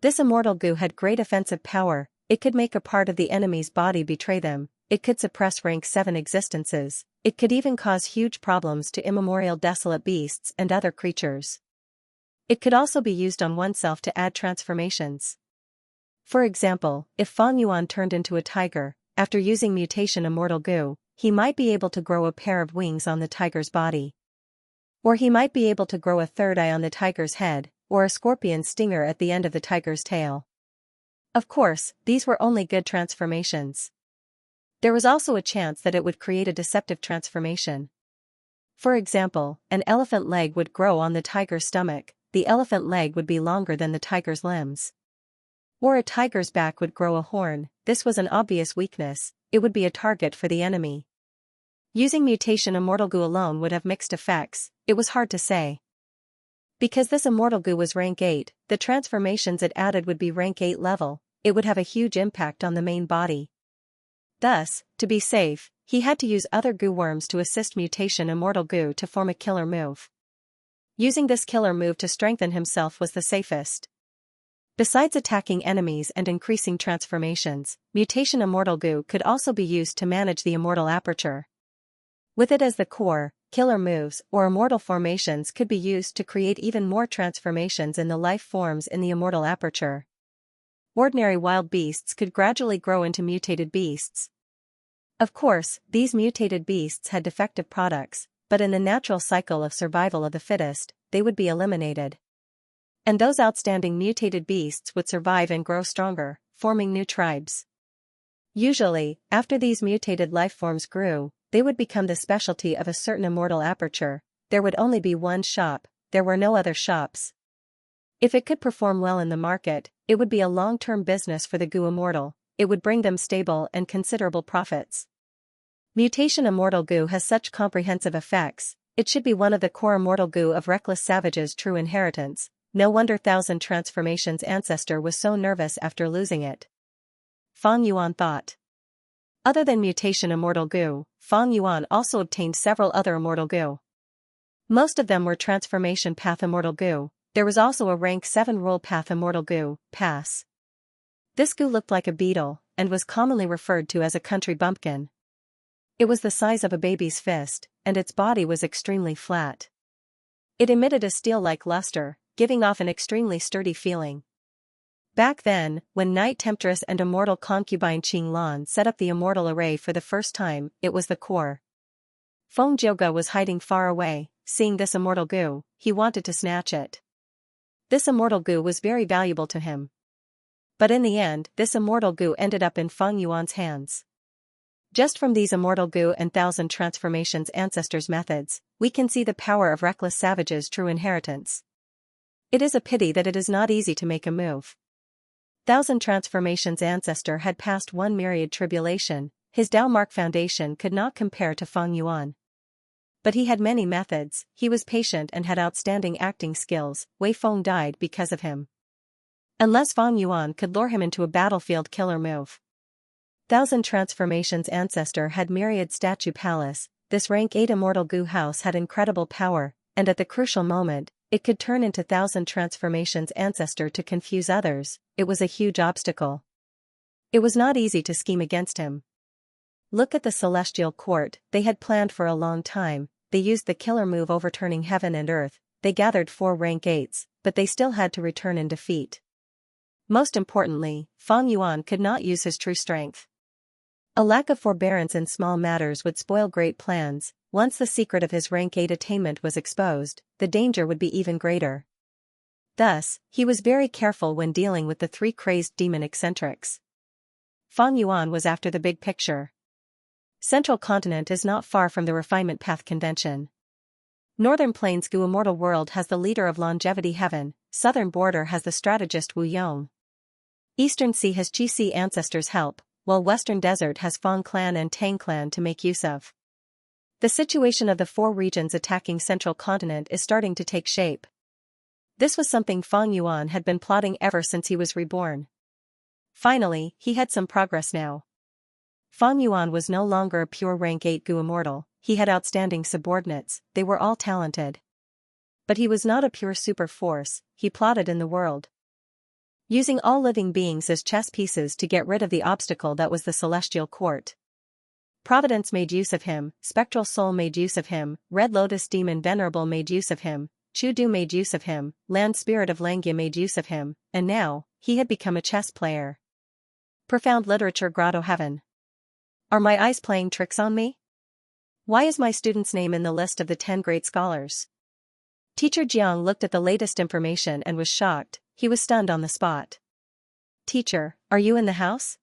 [SPEAKER 1] This Immortal Gu had great offensive power. It could make a part of the enemy's body betray them, it could suppress rank 7 existences, it could even cause huge problems to immemorial desolate beasts and other creatures. It could also be used on oneself to add transformations. For example, if Fong Yuan turned into a tiger, after using Mutation Immortal Gu, he might be able to grow a pair of wings on the tiger's body. Or he might be able to grow a 3rd eye on the tiger's head, or a scorpion stinger at the end of the tiger's tail. Of course, these were only good transformations. There was also a chance that it would create a deceptive transformation. For example, an elephant leg would grow on the tiger's stomach, the elephant leg would be longer than the tiger's limbs. Or a tiger's back would grow a horn. This was an obvious weakness, it would be a target for the enemy. Using Mutation Immortal Gu alone would have mixed effects, it was hard to say. Because this Immortal Gu was rank 8, the transformations it added would be rank 8 level, it would have a huge impact on the main body. Thus, to be safe, he had to use other Gu worms to assist Mutation Immortal Gu to form a killer move. Using this killer move to strengthen himself was the safest. Besides attacking enemies and increasing transformations, mutation immortal goo could also be used to manage the immortal aperture. With it as the core, killer moves or immortal formations could be used to create even more transformations in the life forms in the immortal aperture. Ordinary wild beasts could gradually grow into mutated beasts. Of course, these mutated beasts had defective products, but in the natural cycle of survival of the fittest, they would be eliminated. And those outstanding mutated beasts would survive and grow stronger, forming new tribes. Usually, after these mutated lifeforms grew, they would become the specialty of a certain immortal aperture. There would only be one shop, there were no other shops. If it could perform well in the market, it would be a long-term business for the goo immortal, it would bring them stable and considerable profits. Mutation immortal goo has such comprehensive effects, it should be one of the core immortal goo of reckless savages' true inheritance. No wonder Thousand Transformations' ancestor was so nervous after losing it. Fang Yuan thought. Other than mutation immortal goo, Fang Yuan also obtained several other immortal goo. Most of them were transformation path immortal goo. There was also a rank 7 rule path immortal goo, pass. This goo looked like a beetle, and was commonly referred to as a country bumpkin. It was the size of a baby's fist, and its body was extremely flat. It emitted a steel-like luster, giving off an extremely sturdy feeling. Back then, when Night Temptress and immortal concubine Qing Lan set up the immortal array for the first time, it was the core. Feng Jiuge was hiding far away. Seeing this immortal goo, he wanted to snatch it. This immortal goo was very valuable to him. But in the end, this immortal goo ended up in Feng Yuan's hands. Just from these immortal goo and Thousand Transformations ancestors' methods, we can see the power of reckless savages' true inheritance. It is a pity that it is not easy to make a move. Thousand Transformations' ancestor had passed one myriad tribulation, his Tao Mark foundation could not compare to Feng Yuan. But he had many methods, he was patient and had outstanding acting skills. Wei Feng died because of him. Unless Feng Yuan could lure him into a battlefield killer move. Thousand Transformations' ancestor had myriad statue palace, this rank 8 immortal goo house had incredible power, and at the crucial moment, it could turn into Thousand Transformations' ancestor to confuse others. It was a huge obstacle. It was not easy to scheme against him. Look at the celestial court, they had planned for a long time, they used the killer move overturning heaven and earth, they gathered 4 rank 8s, but they still had to return in defeat. Most importantly, Feng Yuan could not use his true strength. A lack of forbearance in small matters would spoil great plans. Once the secret of his rank 8 attainment was exposed, the danger would be even greater. Thus, he was very careful when dealing with the 3 crazed demon eccentrics. Feng Yuan was after the big picture. Central Continent is not far from the refinement path convention. Northern Plains Goo Immortal World has the leader of longevity heaven, Southern Border has the strategist Wu Yong. Eastern Sea has Qi Si ancestors' help, while Western Desert has Fang Clan and Tang Clan to make use of. The situation of the 4 regions attacking Central Continent is starting to take shape. This was something Feng Yuan had been plotting ever since he was reborn. Finally, he had some progress now. Feng Yuan was no longer a pure rank 8 goo immortal, he had outstanding subordinates, they were all talented. But he was not a pure super force, he plotted in the world. Using all living beings as chess pieces to get rid of the obstacle that was the celestial court. Providence made use of him, Spectral Soul made use of him, Red Lotus Demon Venerable made use of him, Chu Du made use of him, Land Spirit of Langia made use of him, and now, he had become a chess player. Profound Literature Grotto Heaven. Are my eyes playing tricks on me? Why is my student's name in the list of the 10 great scholars? Teacher Jiang looked at the latest information and was shocked, he was stunned on the spot. Teacher, are you in the house?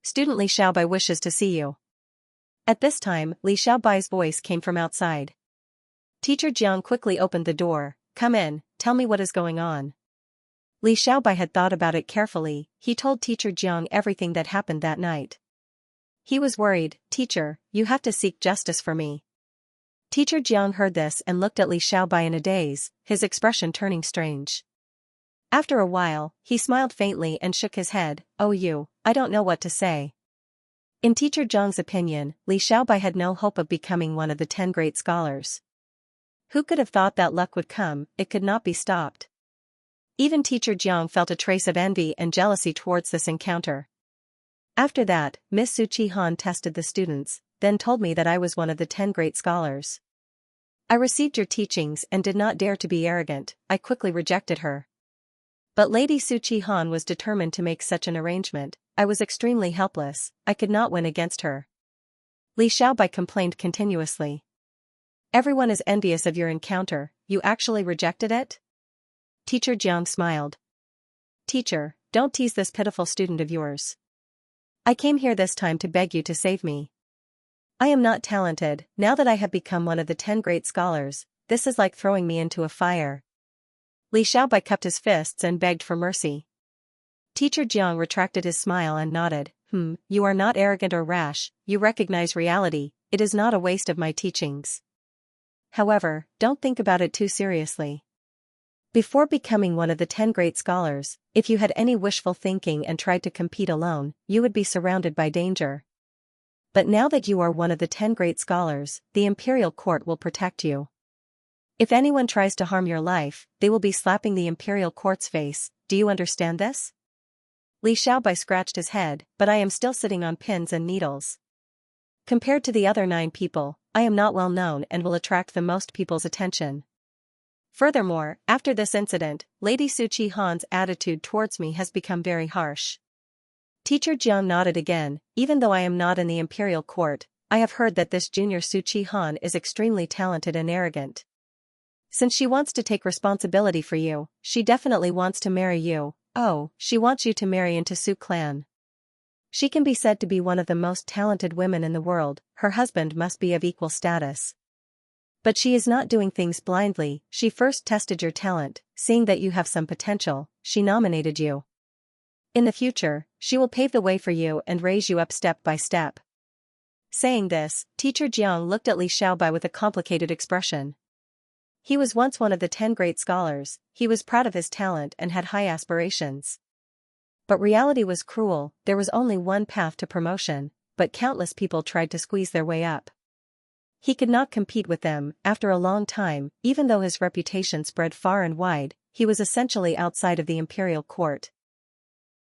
[SPEAKER 1] Student Li Xiaobai wishes to see you. At this time, Li Xiaobai's voice came from outside. Teacher Jiang quickly opened the door. Come in, tell me what is going on. Li Xiaobai had thought about it carefully, he told Teacher Jiang everything that happened that night. He was worried, Teacher, you have to seek justice for me. Teacher Jiang heard this and looked at Li Xiaobai in a daze, his expression turning strange. After a while, he smiled faintly and shook his head. Oh, I don't know what to say. In Teacher Jiang's opinion, Li Xiaobai had no hope of becoming one of the 10 great scholars. Who could have thought that luck would come? It could not be stopped. Even teacher Jiang felt a trace of envy and jealousy towards this encounter. After that, Miss Su Chi-han tested the students, then told me that I was one of the 10 great scholars. I received your teachings and did not dare to be arrogant. I quickly rejected her. But Lady Su Chi-han was determined to make such an arrangement. I was extremely helpless. I could not win against her. Li Xiaobai complained continuously. Everyone is envious of your encounter. You actually rejected it? Teacher Jiang smiled. Teacher, don't tease this pitiful student of yours. I came here this time to beg you to save me. I am not talented. Now that I have become one of the 10 great scholars, this is like throwing me into a fire. Li Xiaobai cupped his fists and begged for mercy. Teacher Jiang retracted his smile and nodded. You are not arrogant or rash, you recognize reality, it is not a waste of my teachings. However, don't think about it too seriously. Before becoming one of the 10 great scholars, if you had any wishful thinking and tried to compete alone, you would be surrounded by danger. But now that you are one of the 10 great scholars, the imperial court will protect you. If anyone tries to harm your life, they will be slapping the imperial court's face. Do you understand this? Li Xiaobai scratched his head, but I am still sitting on pins and needles. Compared to the other 9 people, I am not well known and will attract the most people's attention. Furthermore, after this incident, Lady Su Chi-han's attitude towards me has become very harsh. Teacher Jiang nodded again. Even though I am not in the imperial court, I have heard that this junior Su Chi-han is extremely talented and arrogant. Since she wants to take responsibility for you, she definitely wants to marry you. Oh, she wants you to marry into Su clan. She can be said to be one of the most talented women in the world. Her husband must be of equal status. But she is not doing things blindly. She first tested your talent, seeing that you have some potential, she nominated you. In the future, she will pave the way for you and raise you up step by step. Saying this, Teacher Jiang looked at Li Xiaobai with a complicated expression. He was once one of the 10 great scholars, he was proud of his talent and had high aspirations. But reality was cruel. There was only one path to promotion, but countless people tried to squeeze their way up. He could not compete with them. After a long time, even though his reputation spread far and wide, he was essentially outside of the imperial court.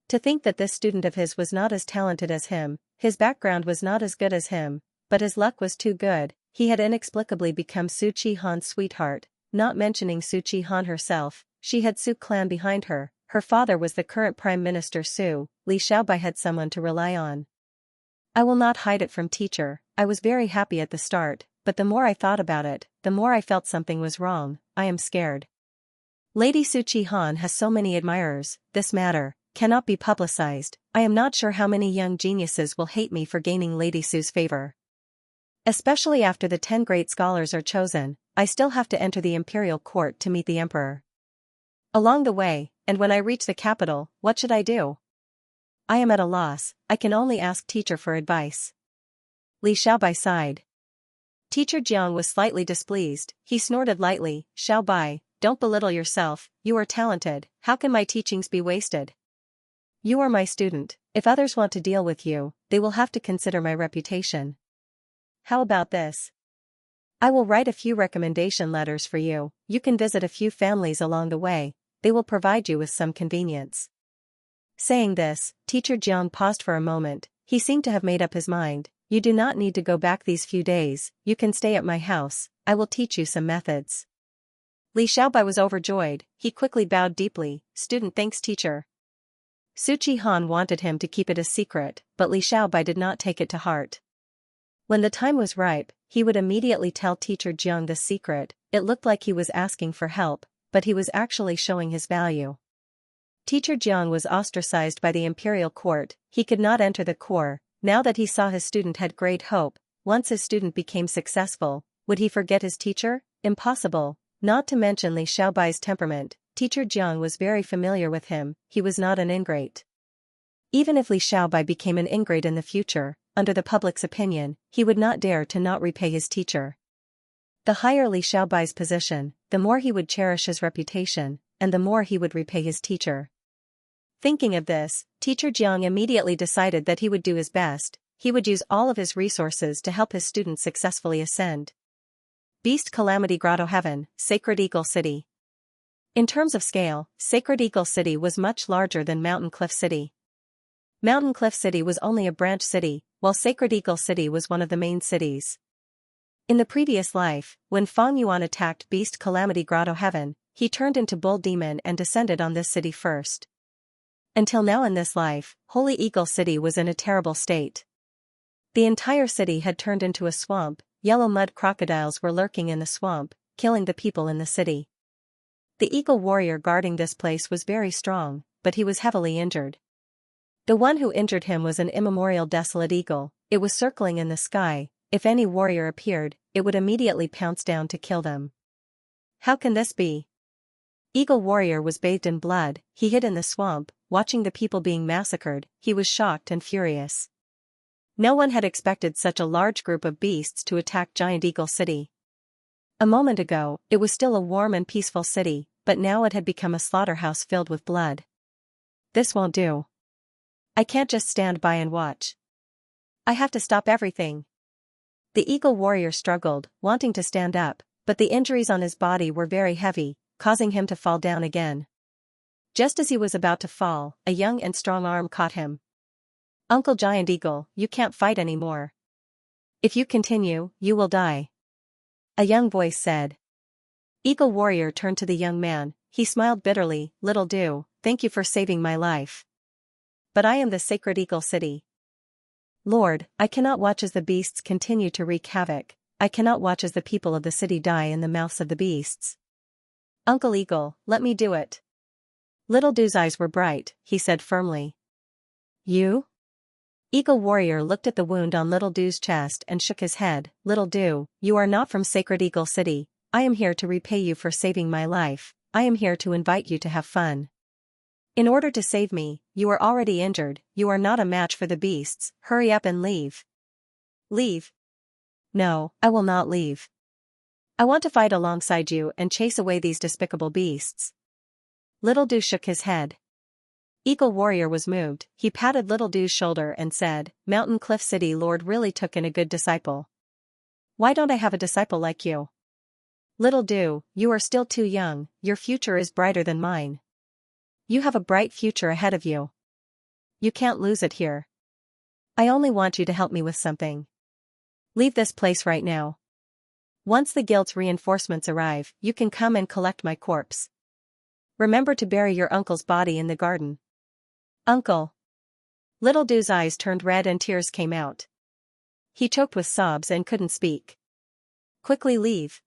[SPEAKER 1] To think that this student of his was not as talented as him, his background was not as good as him, but his luck was too good. He had inexplicably become Su Chi-han's sweetheart. Not mentioning Su Chi-han herself, she had Su clan behind her. Her father was the current Prime Minister Su. Li Xiaobai had someone to rely on. I will not hide it from teacher, I was very happy at the start, but the more I thought about it, the more I felt something was wrong. I am scared. Lady Su Chi-han has so many admirers, this matter cannot be publicized. I am not sure how many young geniuses will hate me for gaining Lady Su's favor. Especially after the 10 great scholars are chosen, I still have to enter the imperial court to meet the emperor. Along the way, and when I reach the capital, what should I do? I am at a loss. I can only ask teacher for advice. Li Xiaobai sighed. Teacher Jiang was slightly displeased. He snorted lightly. Xiaobai, don't belittle yourself, you are talented, how can my teachings be wasted? You are my student, if others want to deal with you, they will have to consider my reputation. How about this? I will write a few recommendation letters for you. You can visit a few families along the way, they will provide you with some convenience. Saying this, Teacher Jiang paused for a moment. He seemed to have made up his mind. You do not need to go back these few days, you can stay at my house, I will teach you some methods. Li Xiaobai was overjoyed. He quickly bowed deeply. Student thanks teacher. Su Chi-han wanted him to keep it a secret, but Li Xiaobai did not take it to heart. When the time was ripe, he would immediately tell teacher Jiang the secret. It looked like he was asking for help, but he was actually showing his value. Teacher Jiang was ostracized by the imperial court. He could not enter the corps. Now that he saw his student had great hope, once his student became successful, would he forget his teacher? Impossible. Not to mention Li Xiaobai's temperament, teacher Jiang was very familiar with him, he was not an ingrate. Even if Li Xiaobai became an ingrate in the future, under the public's opinion, he would not dare to not repay his teacher. The higher Li Xiaobai's position, the more he would cherish his reputation, and the more he would repay his teacher. Thinking of this, teacher Jiang immediately decided that he would do his best, he would use all of his resources to help his student successfully ascend. Beast Calamity Grotto Heaven, Sacred Eagle City. In terms of scale, Sacred Eagle City was much larger than Mountain Cliff City. Mountain Cliff City was only a branch city, while Sacred Eagle City was one of the main cities. In the previous life, when Fang Yuan attacked Beast Calamity Grotto Heaven, he turned into Bull Demon and descended on this city first. Until now in this life, Holy Eagle City was in a terrible state. The entire city had turned into a swamp, yellow mud crocodiles were lurking in the swamp, killing the people in the city. The eagle warrior guarding this place was very strong, but he was heavily injured. The one who injured him was an immemorial desolate eagle. It was circling in the sky. If any warrior appeared, it would immediately pounce down to kill them. How can this be? Eagle warrior was bathed in blood. He hid in the swamp, watching the people being massacred. He was shocked and furious. No one had expected such a large group of beasts to attack Giant Eagle City. A moment ago, it was still a warm and peaceful city, but now it had become a slaughterhouse filled with blood. This won't do. I can't just stand by and watch. I have to stop everything. The eagle warrior struggled, wanting to stand up, but the injuries on his body were very heavy, causing him to fall down again. Just as he was about to fall, a young and strong arm caught him. Uncle Giant Eagle, you can't fight anymore. If you continue, you will die. A young voice said. Eagle warrior turned to the young man. He smiled bitterly. Little do, thank you for saving my life. But I am the Sacred Eagle City. Lord, I cannot watch as the beasts continue to wreak havoc. I cannot watch as the people of the city die in the mouths of the beasts. Uncle Eagle, let me do it. Little Do's eyes were bright. He said firmly. You? Eagle warrior looked at the wound on Little Do's chest and shook his head. Little Do, you are not from Sacred Eagle City. I am here to repay you for saving my life. I am here to invite you to have fun. In order to save me, you are already injured. You are not a match for the beasts. Hurry up and leave. Leave? No, I will not leave. I want to fight alongside you and chase away these despicable beasts. Little Do shook his head. Eagle warrior was moved. He patted Little Do's shoulder and said, Mountain Cliff City Lord really took in a good disciple. Why don't I have a disciple like you? Little Do, you are still too young. Your future is brighter than mine. You have a bright future ahead of you. You can't lose it here. I only want you to help me with something. Leave this place right now. Once the guild's reinforcements arrive, you can come and collect my corpse. Remember to bury your uncle's body in the garden. Uncle. Little Do's eyes turned red and tears came out. He choked with sobs and couldn't speak. Quickly leave.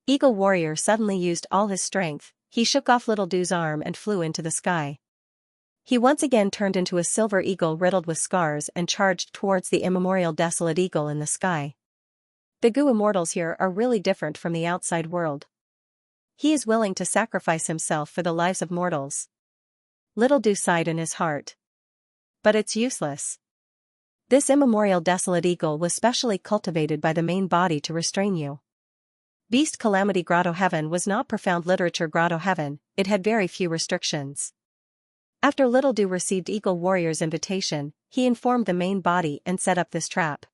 [SPEAKER 1] Eagle warrior suddenly used all his strength. He shook off Little Do's arm and flew into the sky. He once again turned into a silver eagle riddled with scars and charged towards the immemorial desolate eagle in the sky. The Gu immortals here are really different from the outside world. He is willing to sacrifice himself for the lives of mortals. Little Do sighed in his heart. But it's useless. This immemorial desolate eagle was specially cultivated by the main body to restrain you. Beast Calamity Grotto Heaven was not profound literature Grotto Heaven, it had very few restrictions. After Little Do received Eagle Warrior's invitation, he informed the main body and set up this trap.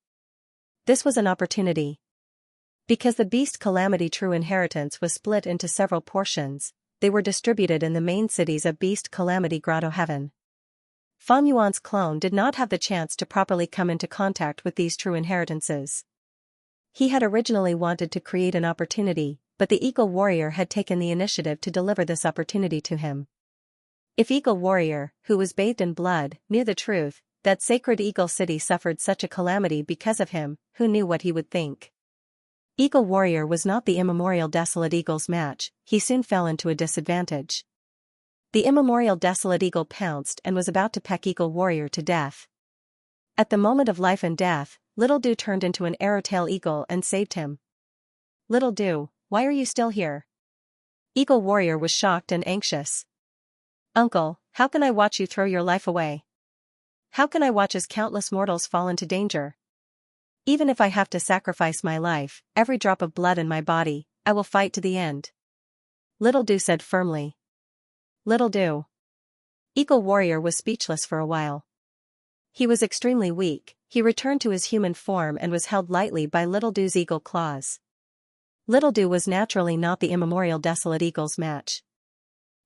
[SPEAKER 1] This was an opportunity. Because the Beast Calamity true inheritance was split into several portions, they were distributed in the main cities of Beast Calamity Grotto Heaven. Fang Yuan's clone did not have the chance to properly come into contact with these true inheritances. He had originally wanted to create an opportunity, but the Eagle Warrior had taken the initiative to deliver this opportunity to him. If Eagle Warrior, who was bathed in blood, knew the truth, that Sacred Eagle City suffered such a calamity because of him, who knew what he would think? Eagle Warrior was not the immemorial desolate eagle's match. He soon fell into a disadvantage. The immemorial desolate eagle pounced and was about to peck Eagle Warrior to death. At the moment of life and death, Little Do turned into an arrowtail eagle and saved him. Little Do, why are you still here? Eagle Warrior was shocked and anxious. Uncle, how can I watch you throw your life away? How can I watch as countless mortals fall into danger? Even if I have to sacrifice my life, every drop of blood in my body, I will fight to the end. Little Do said firmly. Little Do. Eagle Warrior was speechless for a while. He was extremely weak. He returned to his human form and was held lightly by Little Do's eagle claws. Little Do was naturally not the immemorial Desolate Eagle's match.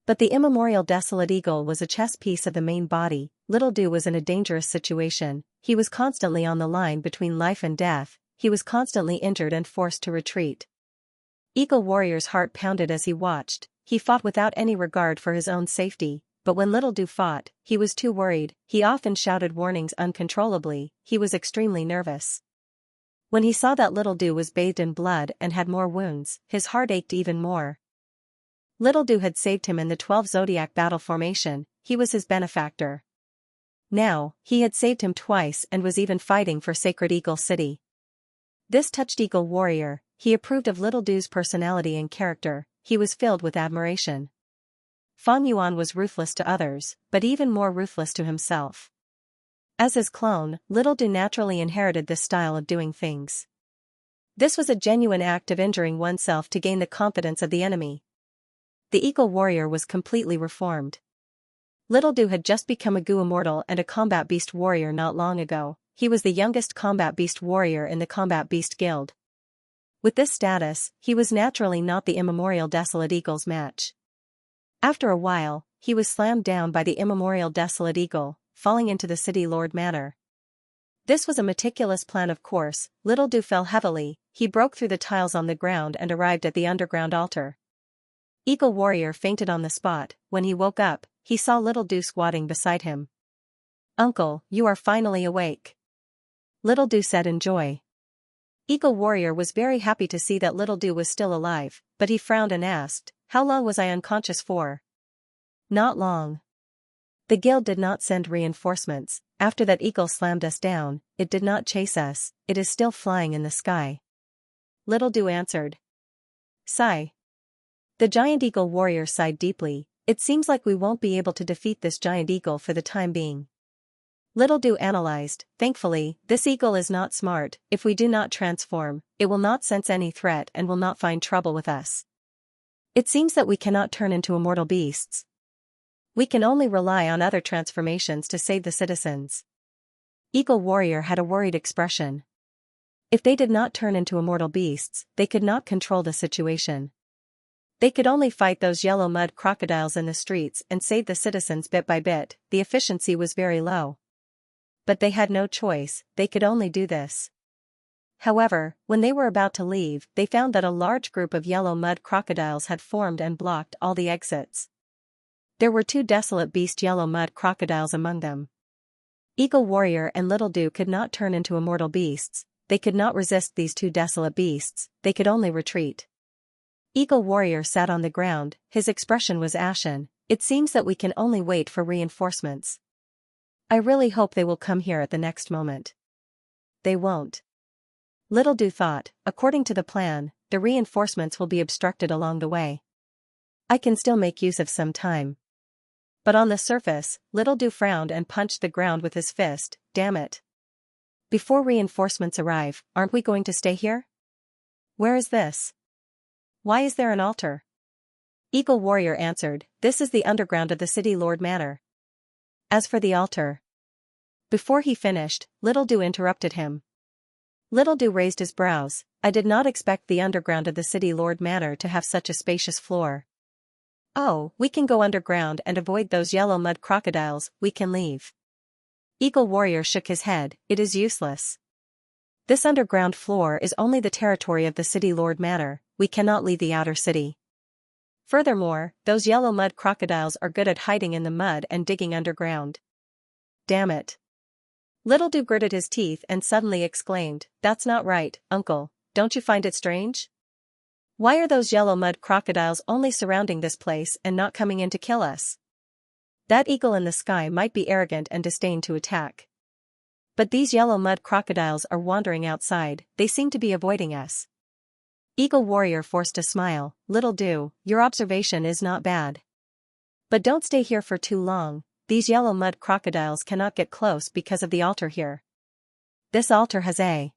[SPEAKER 1] But the immemorial Desolate Eagle was a chess piece of the main body. Little Do was in a dangerous situation. He was constantly on the line between life and death. He was constantly injured and forced to retreat. Eagle Warrior's heart pounded as he watched. He fought without any regard for his own safety, but when Little Do fought, he was too worried. He often shouted warnings uncontrollably. He was extremely nervous. When he saw that Little Do was bathed in blood and had more wounds, his heart ached even more. Little Do had saved him in the 12 Zodiac battle formation. He was his benefactor. Now, he had saved him twice and was even fighting for Sacred Eagle City. This touched Eagle Warrior. He approved of Little Do's personality and character. He was filled with admiration. Fang Yuan was ruthless to others, but even more ruthless to himself. As his clone, Little Do naturally inherited this style of doing things. This was a genuine act of injuring oneself to gain the confidence of the enemy. The Eagle Warrior was completely reformed. Little Do had just become a Gu Immortal and a Combat Beast Warrior not long ago. He was the youngest Combat Beast Warrior in the Combat Beast Guild. With this status, he was naturally not the immemorial Desolate Eagle's match. After a while, he was slammed down by the immemorial Desolate Eagle, falling into the City Lord Manor. This was a meticulous plan, of course. Little Do fell heavily. He broke through the tiles on the ground and arrived at the underground altar. Eagle Warrior fainted on the spot. When he woke up, he saw Little Do squatting beside him. "Uncle, you are finally awake," Little Do said in joy. Eagle Warrior was very happy to see that Little Do was still alive, but he frowned and asked, "How long was I unconscious for?" "Not long. The guild did not send reinforcements. After that eagle slammed us down, it did not chase us. It is still flying in the sky," Little Do answered. Sigh. The giant Eagle Warrior sighed deeply. "It seems like we won't be able to defeat this giant eagle for the time being." Little Do analyzed. "Thankfully, this eagle is not smart. If we do not transform, it will not sense any threat and will not find trouble with us. It seems that we cannot turn into immortal beasts. We can only rely on other transformations to save the citizens." Eagle Warrior had a worried expression. If they did not turn into immortal beasts, they could not control the situation. They could only fight those yellow mud crocodiles in the streets and save the citizens bit by bit. The efficiency was very low. But they had no choice, they could only do this. However, when they were about to leave, they found that a large group of yellow mud crocodiles had formed and blocked all the exits. There were 2 desolate beast yellow mud crocodiles among them. Eagle Warrior and Little Do could not turn into immortal beasts. They could not resist these 2 desolate beasts, they could only retreat. Eagle Warrior sat on the ground, his expression was ashen. "It seems that we can only wait for reinforcements. I really hope they will come here at the next moment." "They won't," Little Do thought. "According to the plan, the reinforcements will be obstructed along the way. I can still make use of some time." But on the surface, Little Do frowned and punched the ground with his fist. "Damn it. Before reinforcements arrive, aren't we going to stay here? Where is this? Why is there an altar?" Eagle Warrior answered, "This is the underground of the City Lord Manor. As for the altar..." Before he finished, Little Do interrupted him. Little Do raised his brows. "I did not expect the underground of the City Lord Manor to have such a spacious floor." "Oh, we can go underground and avoid those yellow mud crocodiles. We can leave." Eagle Warrior shook his head. "It is useless. This underground floor is only the territory of the City Lord Manor. We cannot leave the outer city. Furthermore, those yellow mud crocodiles are good at hiding in the mud and digging underground." "Damn it." Little Do gritted his teeth and suddenly exclaimed, "That's not right, Uncle. Don't you find it strange? Why are those yellow mud crocodiles only surrounding this place and not coming in to kill us? That eagle in the sky might be arrogant and disdain to attack. But these yellow mud crocodiles are wandering outside. They seem to be avoiding us." Eagle Warrior forced a smile. "Little Do, your observation is not bad. But don't stay here for too long. These yellow mud crocodiles cannot get close because of the altar here. This altar has a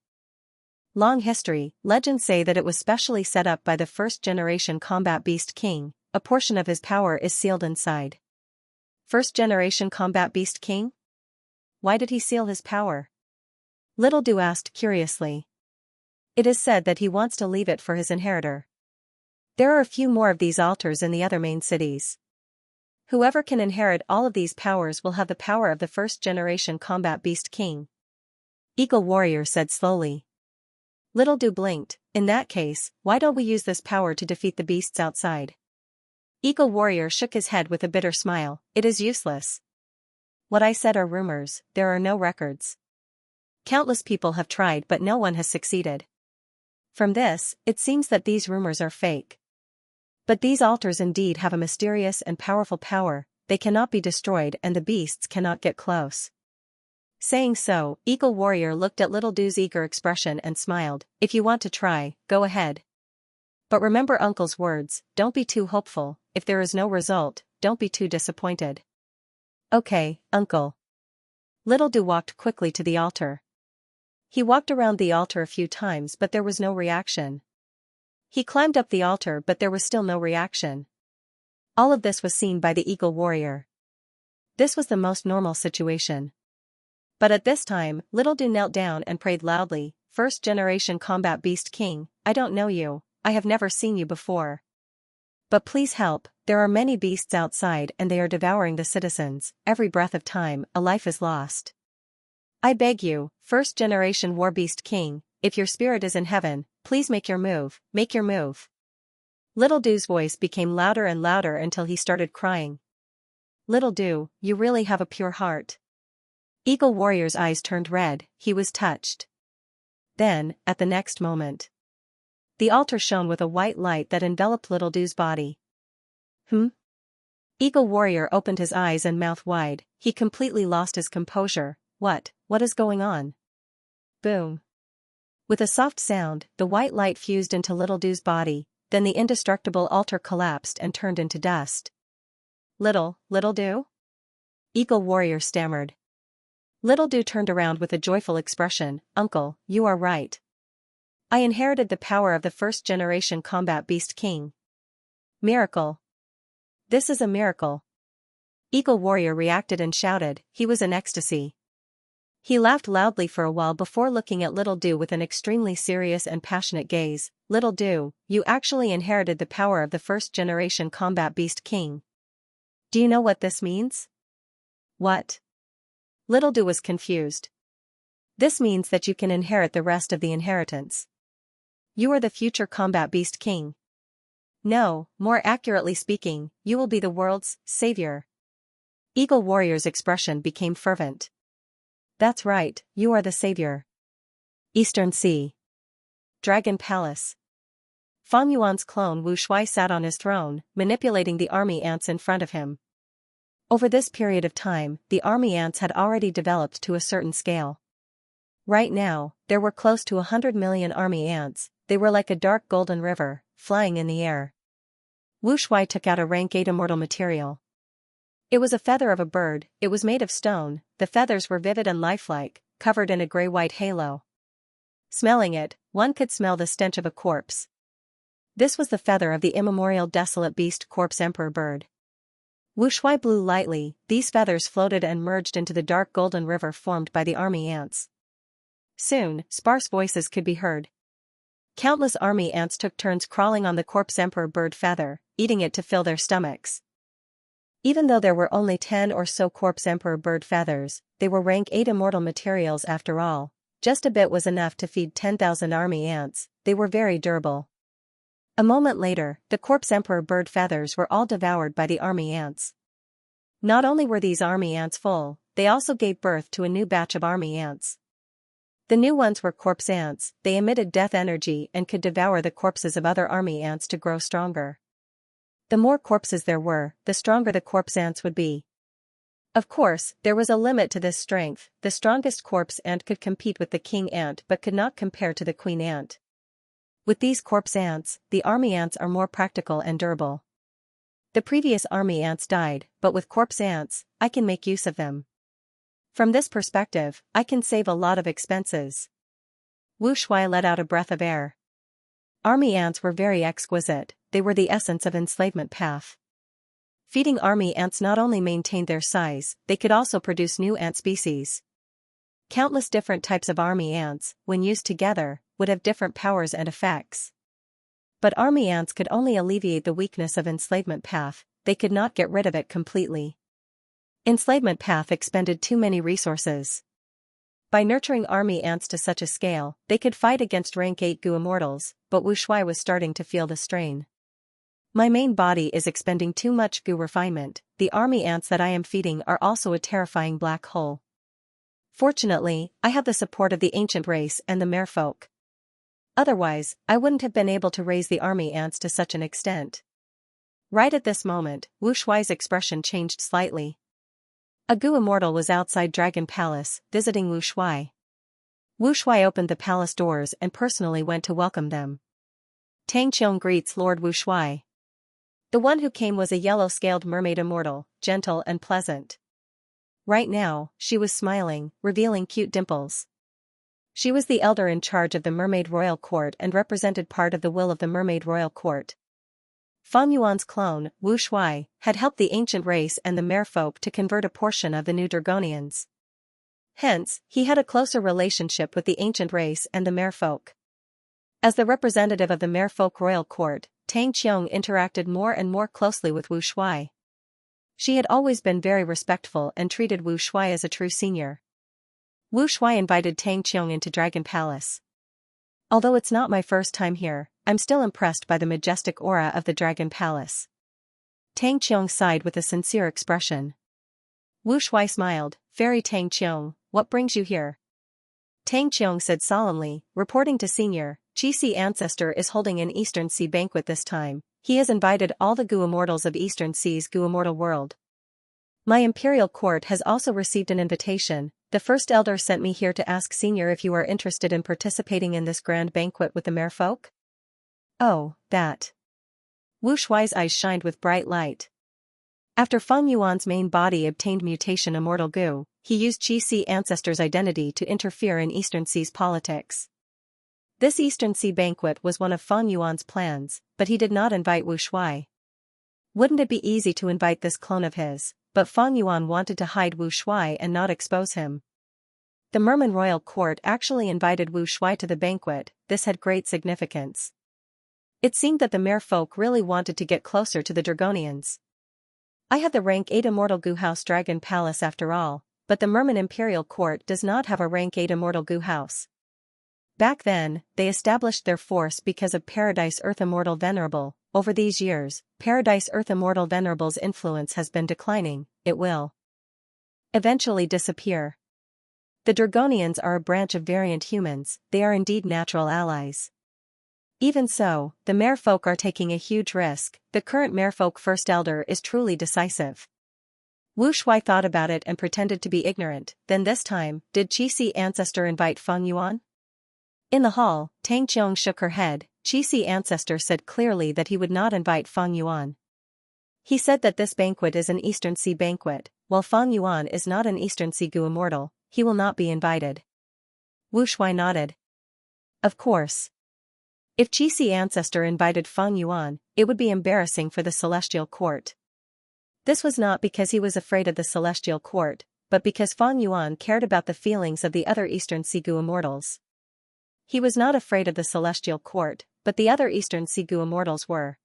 [SPEAKER 1] long history. Legends say that it was specially set up by the first-generation Combat Beast King. A portion of his power is sealed inside." First-generation Combat Beast King? Why did he seal his power? Little Do asked curiously. It is said that he wants to leave it for his inheritor. There are a few more of these altars in the other main cities. Whoever can inherit all of these powers will have the power of the first-generation combat beast king. Eagle Warrior said slowly. Little Do blinked. In that case, why don't we use this power to defeat the beasts outside? Eagle Warrior shook his head with a bitter smile. It is useless. What I said are rumors, there are no records. Countless people have tried but no one has succeeded. From this, it seems that these rumors are fake. But these altars indeed have a mysterious and powerful power, they cannot be destroyed and the beasts cannot get close. Saying so, Eagle Warrior looked at Little Do's eager expression and smiled. If you want to try, go ahead. But remember Uncle's words, don't be too hopeful, if there is no result, don't be too disappointed. Okay, Uncle. Little Do walked quickly to the altar. He walked around the altar a few times but there was no reaction. He climbed up the altar but there was still no reaction. All of this was seen by the Eagle Warrior. This was the most normal situation. But at this time, Little Do knelt down and prayed loudly, First-generation combat beast king, I don't know you, I have never seen you before. But please help, there are many beasts outside and they are devouring the citizens, every breath of time, a life is lost. I beg you, first-generation war beast king, if your spirit is in heaven, please make your move, make your move. Little Do's voice became louder and louder until he started crying. Little Do, you really have a pure heart. Eagle Warrior's eyes turned red, he was touched. Then, at the next moment, the altar shone with a white light that enveloped Little Do's body. Eagle Warrior opened his eyes and mouth wide, he completely lost his composure. What is going on? Boom. With a soft sound, the white light fused into Little Do's body, then the indestructible altar collapsed and turned into dust. Little Do? Eagle Warrior stammered. Little Do turned around with a joyful expression, Uncle, you are right. I inherited the power of the first-generation combat beast king. Miracle. This is a miracle. Eagle Warrior reacted and shouted, he was in ecstasy. He laughed loudly for a while before looking at Little Do with an extremely serious and passionate gaze. Little Do, you actually inherited the power of the first-generation combat beast king. Do you know what this means? What? Little Do was confused. This means that you can inherit the rest of the inheritance. You are the future combat beast king. No, more accurately speaking, you will be the world's savior. Eagle Warrior's expression became fervent. That's right, you are the savior. Eastern Sea. Dragon Palace. Fang Yuan's clone Wu Shui sat on his throne, manipulating the army ants in front of him. Over this period of time, the army ants had already developed to a certain scale. Right now, there were close to 100 million army ants, they were like a dark golden river, flying in the air. Wu Shui took out a rank 8 immortal material. It was a feather of a bird, it was made of stone, the feathers were vivid and lifelike, covered in a gray-white halo. Smelling it, one could smell the stench of a corpse. This was the feather of the immemorial desolate beast corpse emperor bird. Wu Shui blew lightly, these feathers floated and merged into the dark golden river formed by the army ants. Soon, sparse voices could be heard. Countless army ants took turns crawling on the corpse emperor bird feather, eating it to fill their stomachs. Even though there were only 10 or so corpse emperor bird feathers, they were rank 8 immortal materials after all. Just a bit was enough to feed 10,000 army ants, they were very durable. A moment later, the corpse emperor bird feathers were all devoured by the army ants. Not only were these army ants full, they also gave birth to a new batch of army ants. The new ones were corpse ants, they emitted death energy and could devour the corpses of other army ants to grow stronger. The more corpses there were, the stronger the corpse ants would be. Of course, there was a limit to this strength, the strongest corpse ant could compete with the king ant but could not compare to the queen ant. With these corpse ants, the army ants are more practical and durable. The previous army ants died, but with corpse ants, I can make use of them. From this perspective, I can save a lot of expenses. Wu Shui let out a breath of air. Army ants were very exquisite, they were the essence of enslavement path. Feeding army ants not only maintained their size, they could also produce new ant species. Countless different types of army ants, when used together, would have different powers and effects. But army ants could only alleviate the weakness of enslavement path, they could not get rid of it completely. Enslavement path expended too many resources. By nurturing army ants to such a scale, they could fight against rank 8 goo immortals, but Wu Shuai was starting to feel the strain. My main body is expending too much goo refinement, the army ants that I am feeding are also a terrifying black hole. Fortunately, I have the support of the ancient race and the merfolk. Otherwise, I wouldn't have been able to raise the army ants to such an extent. Right at this moment, Wu Shuai's expression changed slightly. A goo immortal was outside Dragon Palace, visiting Wu Shuai. Wu Shuai opened the palace doors and personally went to welcome them. Tang Qiong greets Lord Wu Shuai. The one who came was a yellow-scaled mermaid immortal, gentle and pleasant. Right now, she was smiling, revealing cute dimples. She was the elder in charge of the Mermaid Royal Court and represented part of the will of the Mermaid Royal Court. Fang Yuan's clone, Wu Shuai, had helped the ancient race and the merfolk to convert a portion of the new Dragonians. Hence, he had a closer relationship with the ancient race and the merfolk. As the representative of the merfolk royal court, Tang Qiong interacted more and more closely with Wu Shuai. She had always been very respectful and treated Wu Shuai as a true senior. Wu Shuai invited Tang Qiong into Dragon Palace. Although it's not my first time here, I'm still impressed by the majestic aura of the Dragon Palace. Tang Qiong sighed with a sincere expression. Wu Shuai smiled, Fairy Tang Qiong, what brings you here? Tang Qiong said solemnly, reporting to Senior, Qixi Ancestor is holding an Eastern Sea banquet this time. He has invited all the goo immortals of Eastern Sea's goo immortal world. My imperial court has also received an invitation. The first elder sent me here to ask Senior if you are interested in participating in this grand banquet with the merfolk. Oh, that. Wu Shuai's eyes shined with bright light. After Feng Yuan's main body obtained mutation immortal goo, he used Qixi Ancestor's identity to interfere in Eastern Sea's politics. This Eastern Sea banquet was one of Feng Yuan's plans, but he did not invite Wu Shuai. Wouldn't it be easy to invite this clone of his, but Feng Yuan wanted to hide Wu Shuai and not expose him. The Merman Royal Court actually invited Wu Shuai to the banquet, this had great significance. It seemed that the merfolk really wanted to get closer to the Dragonians. I have the rank 8 Immortal Goo House Dragon Palace after all, but the Merman Imperial Court does not have a rank 8 Immortal Goo House. Back then, they established their force because of Paradise Earth Immortal Venerable. Over these years, Paradise Earth Immortal Venerable's influence has been declining, it will eventually disappear. The Dragonians are a branch of variant humans, they are indeed natural allies. Even so, the merfolk are taking a huge risk, the current merfolk First Elder is truly decisive. Wu Shuai thought about it and pretended to be ignorant, then this time, did Qixi Ancestor invite Feng Yuan? In the hall, Tang Qiong shook her head. Qixi Ancestor said clearly that he would not invite Feng Yuan. He said that this banquet is an Eastern Sea banquet, while Feng Yuan is not an Eastern Sea goo immortal, he will not be invited. Wu Shuai nodded. Of course. If Qixi Ancestor invited Feng Yuan, it would be embarrassing for the Celestial Court. This was not because he was afraid of the Celestial Court, but because Feng Yuan cared about the feelings of the other Eastern Sea goo immortals. He was not afraid of the Celestial Court, but the other Eastern Sea goo immortals were.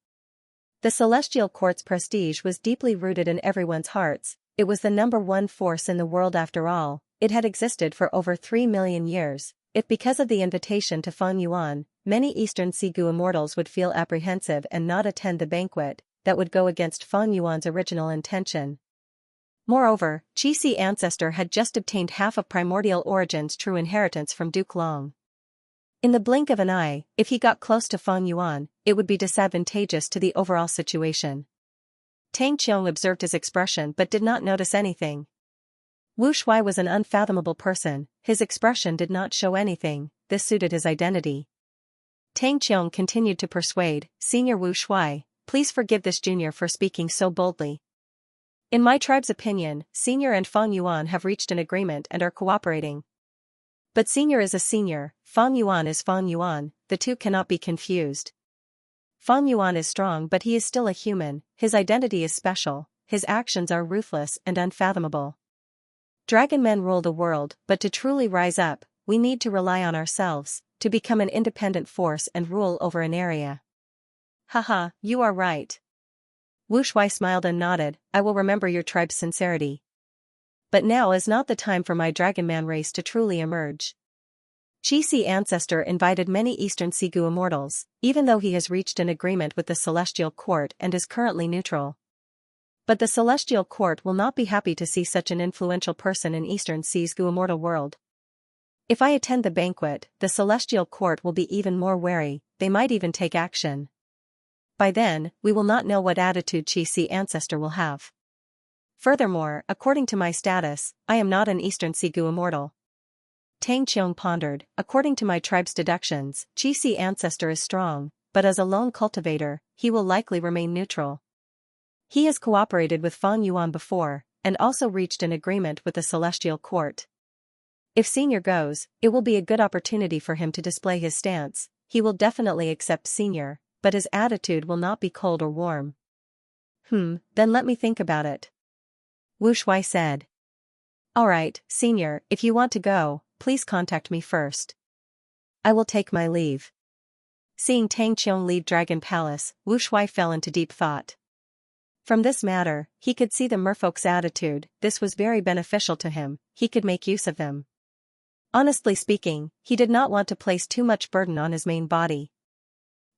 [SPEAKER 1] The Celestial Court's prestige was deeply rooted in everyone's hearts, it was the #1 force in the world after all, it had existed for over 3 million years. If because of the invitation to Feng Yuan, many Eastern Sea goo immortals would feel apprehensive and not attend the banquet, that would go against Feng Yuan's original intention. Moreover, Qixi Ancestor had just obtained half of Primordial Origin's true inheritance from Duke Long. In the blink of an eye, if he got close to Feng Yuan, it would be disadvantageous to the overall situation. Tang Qiong observed his expression but did not notice anything. Wu Shuai was an unfathomable person, his expression did not show anything, this suited his identity. Tang Qiong continued to persuade, Senior Wu Shuai, please forgive this junior for speaking so boldly. In my tribe's opinion, Senior and Feng Yuan have reached an agreement and are cooperating. But Senior is a senior, Feng Yuan is Feng Yuan, the two cannot be confused. Feng Yuan is strong but he is still a human, his identity is special, his actions are ruthless and unfathomable. Dragon men rule the world, but to truly rise up, we need to rely on ourselves, to become an independent force and rule over an area. Haha, you are right. Wu Shuai smiled and nodded, I will remember your tribe's sincerity. But now is not the time for my Dragon Man race to truly emerge. Qi ancestor invited many Eastern Sigu immortals, even though he has reached an agreement with the Celestial Court and is currently neutral. But the Celestial Court will not be happy to see such an influential person in Eastern Sigu immortal world. If I attend the banquet, the Celestial Court will be even more wary, they might even take action. By then, we will not know what attitude Qi ancestor will have. Furthermore, according to my status, I am not an Eastern Sigu immortal. Tang Qiong pondered, according to my tribe's deductions, Qi ancestor is strong, but as a lone cultivator, he will likely remain neutral. He has cooperated with Fang Yuan before, and also reached an agreement with the Celestial Court. If Senior goes, it will be a good opportunity for him to display his stance. He will definitely accept Senior, but his attitude will not be cold or warm. Then let me think about it. Wu Shuai said. Alright, Senior, if you want to go, please contact me first. I will take my leave. Seeing Tang Qiong leave Dragon Palace, Wu Shuai fell into deep thought. From this matter, he could see the merfolk's attitude, this was very beneficial to him, he could make use of them. Honestly speaking, he did not want to place too much burden on his main body.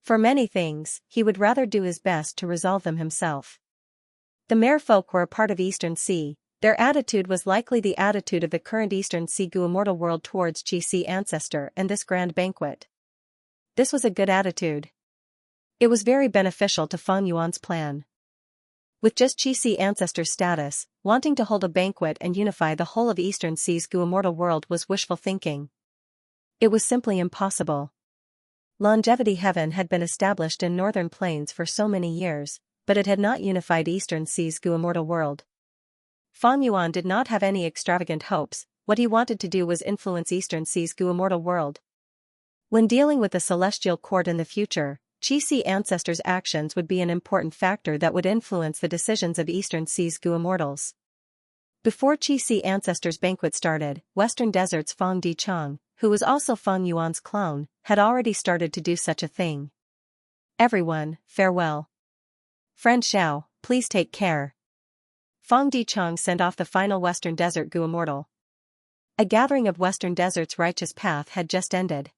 [SPEAKER 1] For many things, he would rather do his best to resolve them himself. The merfolk were a part of Eastern Sea. Their attitude was likely the attitude of the current Eastern Sigu immortal world towards Qi ancestor and this grand banquet. This was a good attitude. It was very beneficial to Fang Yuan's plan. With just Qi ancestor's status, wanting to hold a banquet and unify the whole of Eastern Sigu immortal world was wishful thinking. It was simply impossible. Longevity Heaven had been established in Northern Plains for so many years, but it had not unified Eastern Sigu immortal world. Fang Yuan did not have any extravagant hopes, what he wanted to do was influence Eastern Sigu immortal world. When dealing with the Celestial Court in the future, Qi ancestors' actions would be an important factor that would influence the decisions of Eastern Sigu immortals. Before Qi ancestors' banquet started, Western Desert's Fang Dichang, who was also Fang Yuan's clone, had already started to do such a thing. Everyone, farewell. Friend Xiao, please take care. Fang Dichang sent off the final Western Desert Gu immortal. A gathering of Western Desert's righteous path had just ended.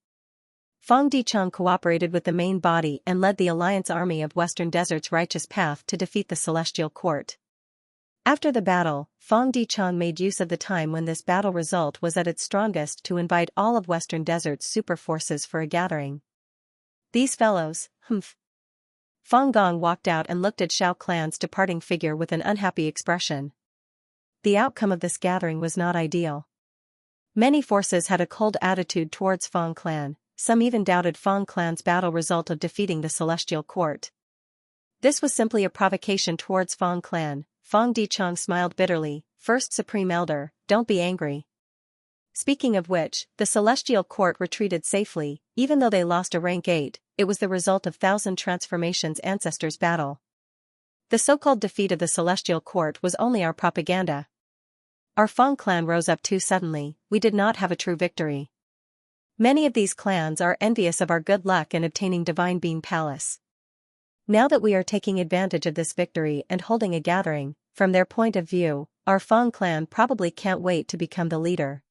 [SPEAKER 1] Fang Dichang cooperated with the main body and led the alliance army of Western Desert's righteous path to defeat the Celestial Court. After the battle, Fang Dichang made use of the time when this battle result was at its strongest to invite all of Western Desert's super forces for a gathering. These fellows, Fang Gong walked out and looked at Xiao Clan's departing figure with an unhappy expression. The outcome of this gathering was not ideal. Many forces had a cold attitude towards Fang Clan, some even doubted Fang Clan's battle result of defeating the Celestial Court. This was simply a provocation towards Fang Clan. Fang Dichang smiled bitterly, First Supreme Elder, don't be angry. Speaking of which, the Celestial Court retreated safely, even though they lost a rank 8, it was the result of Thousand Transformations Ancestors battle. The so-called defeat of the Celestial Court was only our propaganda. Our Fang clan rose up too suddenly, we did not have a true victory. Many of these clans are envious of our good luck in obtaining Divine Being Palace. Now that we are taking advantage of this victory and holding a gathering, from their point of view, our Fang clan probably can't wait to become the leader.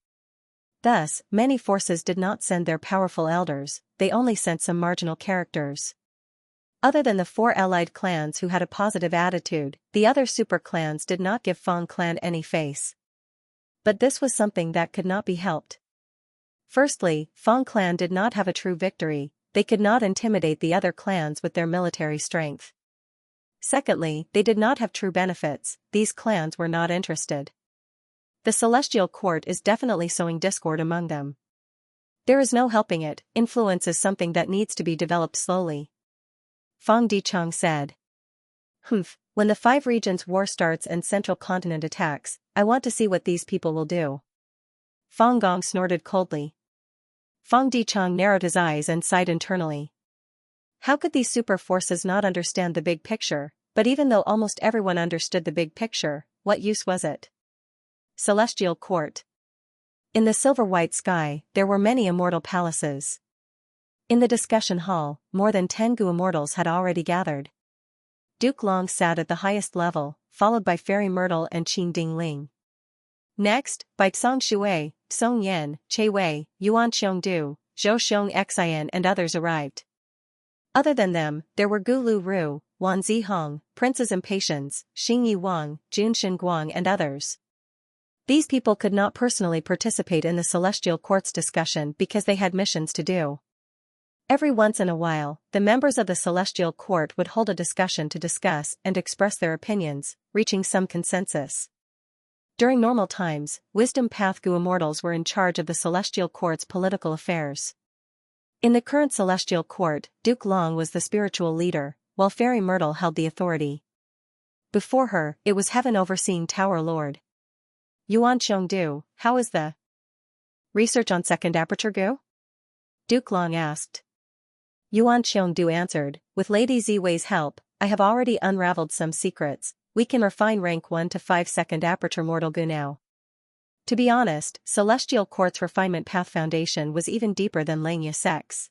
[SPEAKER 1] Thus, many forces did not send their powerful elders, they only sent some marginal characters. Other than the 4 allied clans who had a positive attitude, the other super clans did not give Fang clan any face. But this was something that could not be helped. Firstly, Fang clan did not have a true victory, they could not intimidate the other clans with their military strength. Secondly, they did not have true benefits, these clans were not interested. The Celestial Court is definitely sowing discord among them. There is no helping it, influence is something that needs to be developed slowly. Fang Dichang said. When the 5 regions war starts and Central Continent attacks, I want to see what these people will do. Fang Gong snorted coldly. Fang Dichang narrowed his eyes and sighed internally. How could these super forces not understand the big picture? But even though almost everyone understood the big picture, what use was it? Celestial Court. In the silver-white sky, there were many immortal palaces. In the discussion hall, more than 10 Gu immortals had already gathered. Duke Long sat at the highest level, followed by Fairy Myrtle and Qin Ding Ling. Next, by Tsang Shui, Song Yan, Che Wei, Yuan Xiongdu, Zhou Xiong Xian and others arrived. Other than them, there were Gu Lu Ru, Wan Zihong, Princes Impatience, Xing Yi Wang, Jun Xinguang and others. These people could not personally participate in the Celestial Court's discussion because they had missions to do. Every once in a while, the members of the Celestial Court would hold a discussion to discuss and express their opinions, reaching some consensus. During normal times, Wisdom Path Gu immortals were in charge of the Celestial Court's political affairs. In the current Celestial Court, Duke Long was the spiritual leader, while Fairy Myrtle held the authority. Before her, it was Heaven Overseeing Tower Lord. Yuan Xiongdu, how is the research on second aperture Gu? Duke Long asked. Yuan Xiongdu answered, with Lady Ziwei's help, I have already unraveled some secrets. We can refine rank 1 to 5 second aperture mortal Gu now. To be honest, Celestial Court's refinement path foundation was even deeper than Xianxia Sec's.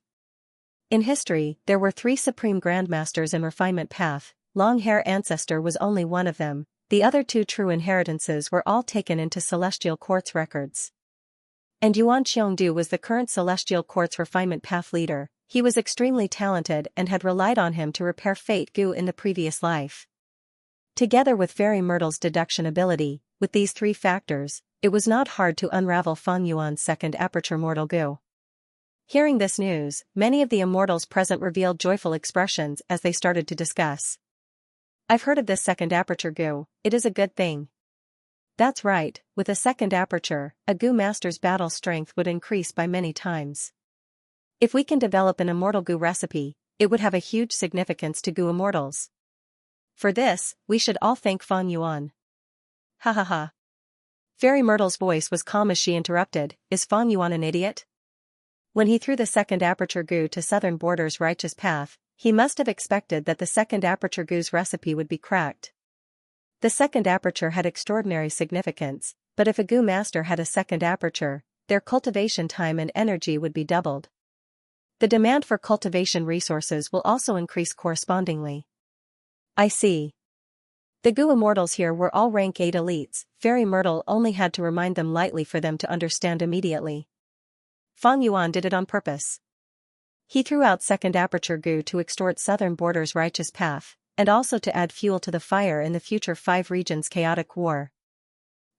[SPEAKER 1] In history, there were 3 supreme grandmasters in refinement path. Long Hair Ancestor was only one of them. The other 2 true inheritances were all taken into Celestial Court's records. And Yuan Xiongdu was the current Celestial Court's refinement path leader. He was extremely talented and had relied on him to repair Fate Gu in the previous life. Together with Fairy Myrtle's deduction ability, with these 3 factors, it was not hard to unravel Feng Yuan's second aperture mortal Gu. Hearing this news, many of the immortals present revealed joyful expressions as they started to discuss. I've heard of this second aperture Gu, it is a good thing. That's right, with a second aperture, a Gu master's battle strength would increase by many times. If we can develop an immortal Gu recipe, it would have a huge significance to Gu immortals. For this, we should all thank Feng Yuan. Ha ha ha. Fairy Myrtle's voice was calm as she interrupted, is Feng Yuan an idiot? When he threw the second aperture Gu to Southern Border's righteous path, he must have expected that the second aperture Gu's recipe would be cracked. The second aperture had extraordinary significance, but if a Gu master had a second aperture, their cultivation time and energy would be doubled. The demand for cultivation resources will also increase correspondingly. I see. The Gu immortals here were all rank 8 elites. Fairy Myrtle only had to remind them lightly for them to understand immediately. Feng Yuan did it on purpose. He threw out second aperture Gu to extort Southern Border's righteous path, and also to add fuel to the fire in the future 5 regions' chaotic war.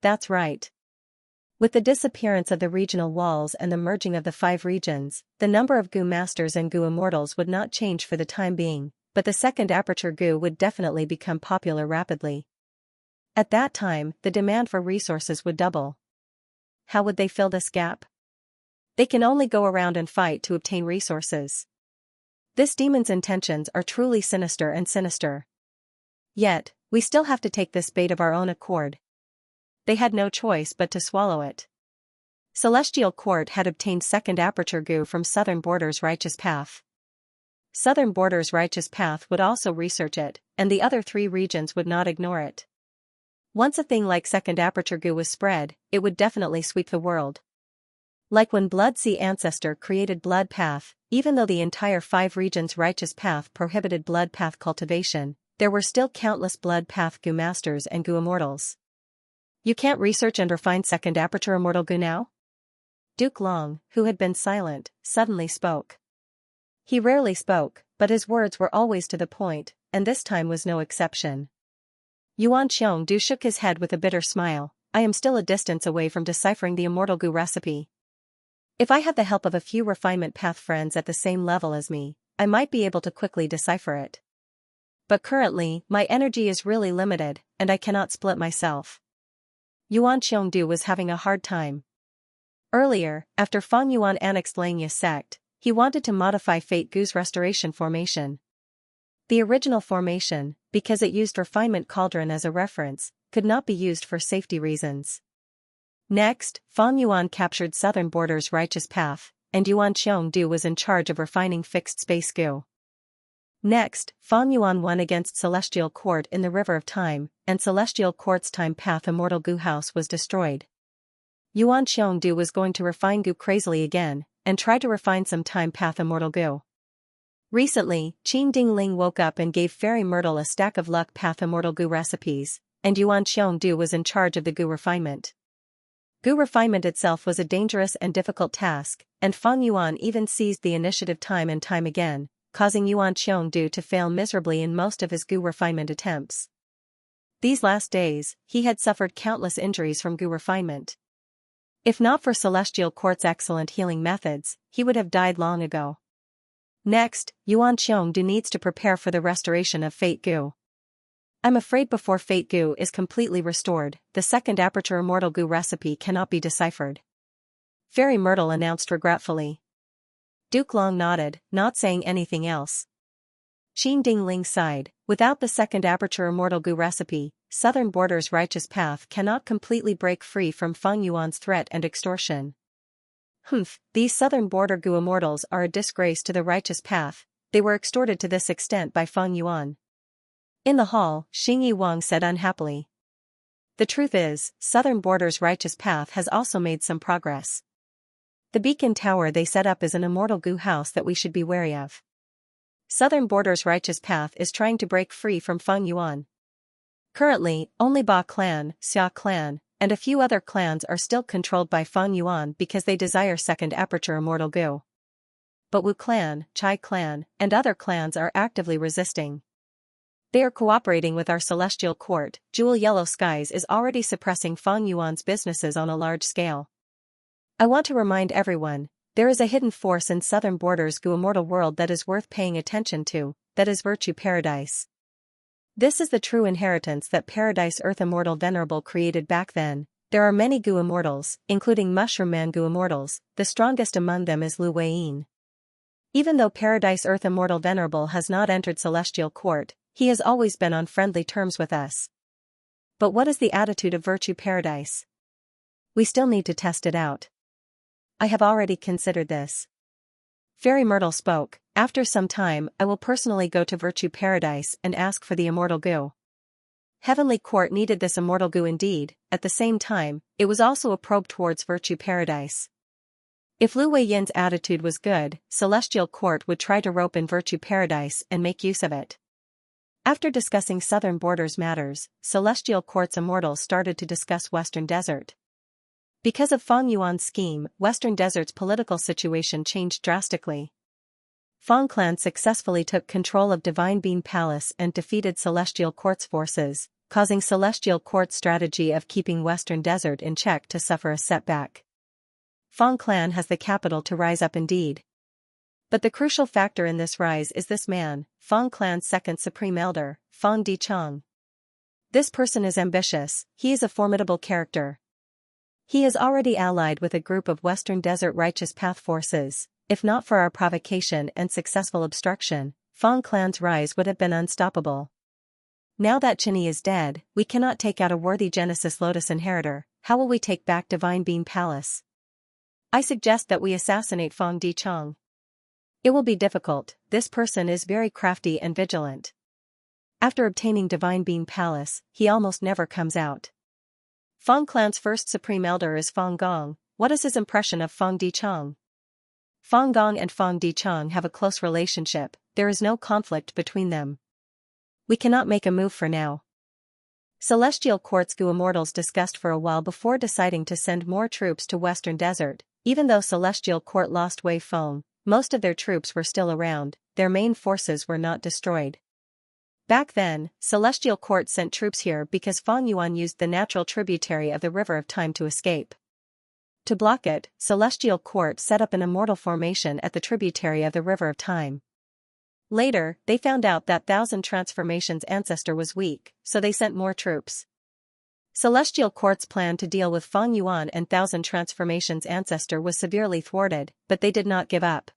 [SPEAKER 1] That's right. With the disappearance of the regional walls and the merging of the 5 regions, the number of Gu masters and Gu immortals would not change for the time being, but the second aperture Gu would definitely become popular rapidly. At that time, the demand for resources would double. How would they fill this gap? They can only go around and fight to obtain resources. This demon's intentions are truly sinister and sinister. Yet, we still have to take this bait of our own accord. They had no choice but to swallow it. Celestial Court had obtained second aperture Gu from Southern Border's righteous path. Southern Border's righteous path would also research it, and the other 3 regions would not ignore it. Once a thing like second aperture Gu was spread, it would definitely sweep the world. Like when Blood Sea Ancestor created Blood Path, even though the entire 5 regions' righteous path prohibited Blood Path cultivation, there were still countless Blood Path Gu masters and Gu immortals. You can't research and refine second aperture immortal Gu now? Duke Long, who had been silent, suddenly spoke. He rarely spoke, but his words were always to the point, and this time was no exception. Yuan Xiongdu shook his head with a bitter smile. I am still a distance away from deciphering the immortal Gu recipe. If I had the help of a few refinement path friends at the same level as me, I might be able to quickly decipher it. But currently, my energy is really limited, and I cannot split myself. Yuan Xiongdu was having a hard time. Earlier, after Feng Yuan annexed Xianxia sect, he wanted to modify Fate Gu's restoration formation. The original formation, because it used refinement cauldron as a reference, could not be used for safety reasons. Next, Feng Yuan captured Southern Border's righteous path, and Yuan Xiongdu was in charge of refining fixed space Gu. Next, Feng Yuan won against Celestial Court in the River of Time, and Celestial Court's time path immortal Gu house was destroyed. Yuan Xiongdu was going to refine Gu crazily again, and try to refine some time path immortal goo. Recently, Qin Dingling woke up and gave Fairy Myrtle a stack of luck path immortal goo recipes, and Yuan Xiongdu was in charge of the goo refinement. Goo refinement itself was a dangerous and difficult task, and Fang Yuan even seized the initiative time and time again, causing Yuan Xiongdu to fail miserably in most of his goo refinement attempts. These last days, he had suffered countless injuries from goo refinement. If not for Celestial Court's excellent healing methods, he would have died long ago. Next, Yuan Xiongdu needs to prepare for the restoration of Fate Goo. I'm afraid before Fate Goo is completely restored, the second aperture immortal goo recipe cannot be deciphered. Fairy Myrtle announced regretfully. Duke Long nodded, not saying anything else. Qin Dingling sighed. Without the second aperture immortal goo recipe, Southern Border's righteous path cannot completely break free from Fang Yuan's threat and extortion. These Southern Border goo immortals are a disgrace to the righteous path. They were extorted to this extent by Fang Yuan. In the hall, Xingyi Wang said unhappily. The truth is, Southern Border's righteous path has also made some progress. The beacon tower they set up is an immortal goo house that we should be wary of. Southern Border's righteous path is trying to break free from Fang Yuan. Currently, only Ba clan, Xia clan, and a few other clans are still controlled by Fang Yuan because they desire second aperture immortal goo. But Wu clan, Chai clan, and other clans are actively resisting. They are cooperating with our celestial court. Jewel Yellow Skies is already suppressing Fang Yuan's businesses on a large scale. I want to remind everyone, there is a hidden force in Southern Border's goo immortal world that is worth paying attention to, that is Virtue Paradise. This is the true inheritance that Paradise Earth Immortal Venerable created back then. There are many goo immortals, including Mushroom Man goo immortals. The strongest among them is Lu Weiyin. Even though Paradise Earth Immortal Venerable has not entered Celestial Court, he has always been on friendly terms with us. But what is the attitude of Virtue Paradise? We still need to test it out. I have already considered this. Fairy Myrtle spoke. After some time, I will personally go to Virtue Paradise and ask for the immortal goo. Heavenly Court needed this immortal goo indeed. At the same time, it was also a probe towards Virtue Paradise. If Lu Weiyin's attitude was good, Celestial Court would try to rope in Virtue Paradise and make use of it. After discussing Southern Border's matters, Celestial Court's immortals started to discuss Western Desert. Because of Fang Yuan's scheme, Western Desert's political situation changed drastically. Fang Clan successfully took control of Divine Bean Palace and defeated Celestial Court's forces, causing Celestial Court's strategy of keeping Western Desert in check to suffer a setback. Fang Clan has the capital to rise up indeed. But the crucial factor in this rise is this man, Fang Clan's second Supreme Elder, Fang Dichang. This person is ambitious. He is a formidable character. He is already allied with a group of Western Desert Righteous Path forces. If not for our provocation and successful obstruction, Fang Clan's rise would have been unstoppable. Now that Qinyi is dead, we cannot take out a worthy Genesis Lotus inheritor. How will we take back Divine Bean Palace? I suggest that we assassinate Fang Dichang. It will be difficult. This person is very crafty and vigilant. After obtaining Divine Bean Palace, he almost never comes out. Fang Clan's first Supreme Elder is Fang Gong. What is his impression of Fang Dichang? Fang Gong and Fang Dichang have a close relationship. There is no conflict between them. We cannot make a move for now. Celestial Court's goo immortals discussed for a while before deciding to send more troops to Western Desert. Even though Celestial Court lost Wei Feng, most of their troops were still around. Their main forces were not destroyed. Back then, Celestial Court sent troops here because Fang Yuan used the natural tributary of the River of Time to escape. To block it, Celestial Court set up an immortal formation at the tributary of the River of Time. Later, they found out that Thousand Transformations ancestor was weak, so they sent more troops. Celestial Court's plan to deal with Fang Yuan and Thousand Transformations ancestor was severely thwarted, but they did not give up.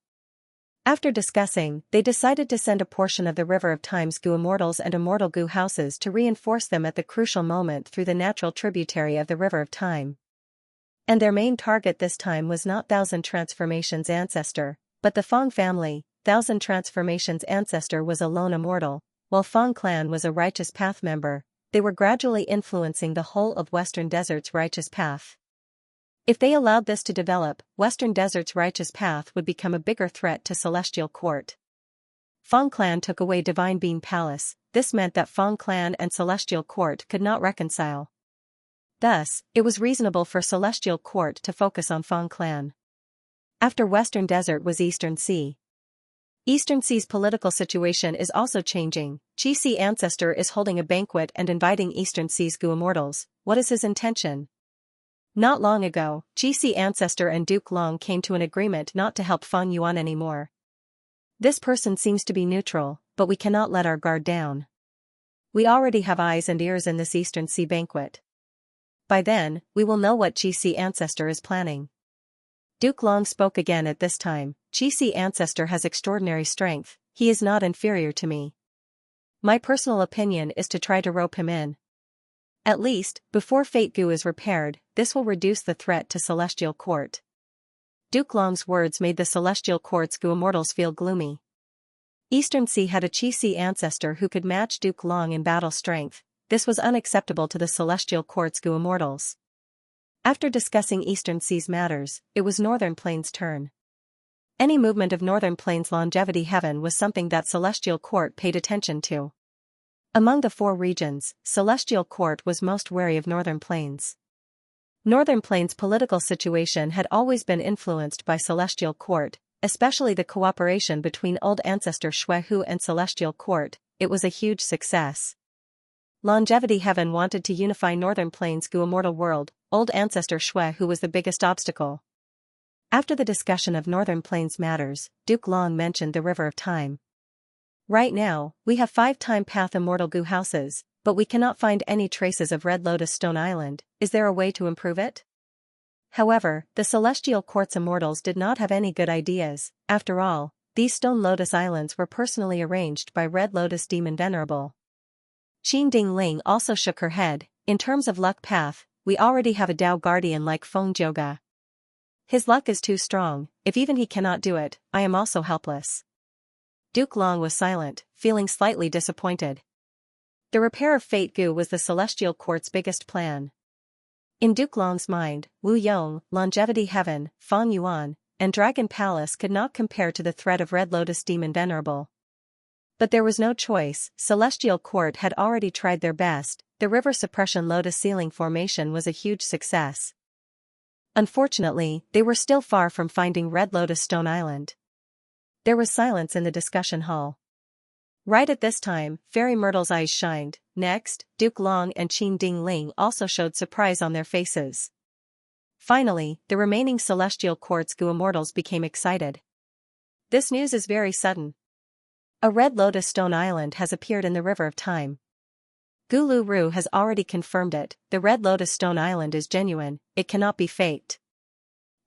[SPEAKER 1] After discussing, they decided to send a portion of the River of Time's goo immortals and immortal goo houses to reinforce them at the crucial moment through the natural tributary of the River of Time. And their main target this time was not Thousand Transformations ancestor, but the Fang family. Thousand Transformations ancestor was a lone immortal, while Fang Clan was a Righteous Path member. They were gradually influencing the whole of Western Desert's Righteous Path. If they allowed this to develop, Western Desert's righteous path would become a bigger threat to Celestial Court. Fong Clan took away Divine Being Palace. This meant that Fong Clan and Celestial Court could not reconcile. Thus, it was reasonable for Celestial Court to focus on Fong Clan. After Western Desert was Eastern Sea. Eastern Sea's political situation is also changing. Chi Si Ancestor is holding a banquet and inviting Eastern Sea's Gu Immortals. What is his intention? Not long ago, Chi Si Ancestor and Duke Long came to an agreement not to help Fang Yuan anymore. This person seems to be neutral, but we cannot let our guard down. We already have eyes and ears in this Eastern Sea banquet. By then, we will know what Chi Si Ancestor is planning. Duke Long spoke again at this time. Chi Si Ancestor has extraordinary strength, he is not inferior to me. My personal opinion is to try to rope him in. At least, before Fate Gu is repaired, this will reduce the threat to Celestial Court. Duke Long's words made the Celestial Court's Gu Immortals feel gloomy. Eastern Sea had a Chi Si Ancestor who could match Duke Long in battle strength. This was unacceptable to the Celestial Court's Gu Immortals. After discussing Eastern Sea's matters, it was Northern Plains' turn. Any movement of Northern Plains' longevity heaven was something that Celestial Court paid attention to. Among the 4 regions, Celestial Court was most wary of Northern Plains. Northern Plains' political situation had always been influenced by Celestial Court, especially the cooperation between Old Ancestor Xue Hu and Celestial Court. It was a huge success. Longevity Heaven wanted to unify Northern Plains' Gu Immortal world. Old Ancestor Xue Hu was the biggest obstacle. After the discussion of Northern Plains matters, Duke Long mentioned the River of Time. Right now, we have 5 Time Path Immortal Gu houses, but we cannot find any traces of Red Lotus Stone Island. Is there a way to improve it? However, the Celestial Court's Immortals did not have any good ideas. After all, these Stone Lotus Islands were personally arranged by Red Lotus Demon Venerable. Qin Ding Ling also shook her head. In terms of luck path, we already have a Dao Guardian like Feng Jioga. His luck is too strong. If even he cannot do it, I am also helpless. Duke Long was silent, feeling slightly disappointed. The repair of Fate Gu was the Celestial Court's biggest plan. In Duke Long's mind, Wu Yong, Longevity Heaven, Fang Yuan, and Dragon Palace could not compare to the threat of Red Lotus Demon Venerable. But there was no choice. Celestial Court had already tried their best. The River Suppression Lotus Ceiling formation was a huge success. Unfortunately, they were still far from finding Red Lotus Stone Island. There was silence in the discussion hall. Right at this time, Fairy Myrtle's eyes shined. Next, Duke Long and Qin Ding Ling also showed surprise on their faces. Finally, the remaining Celestial Court's Gu Immortals became excited. This news is very sudden. A Red Lotus Stone Island has appeared in the River of Time. Gu Lu Ru has already confirmed it. The Red Lotus Stone Island is genuine, it cannot be faked.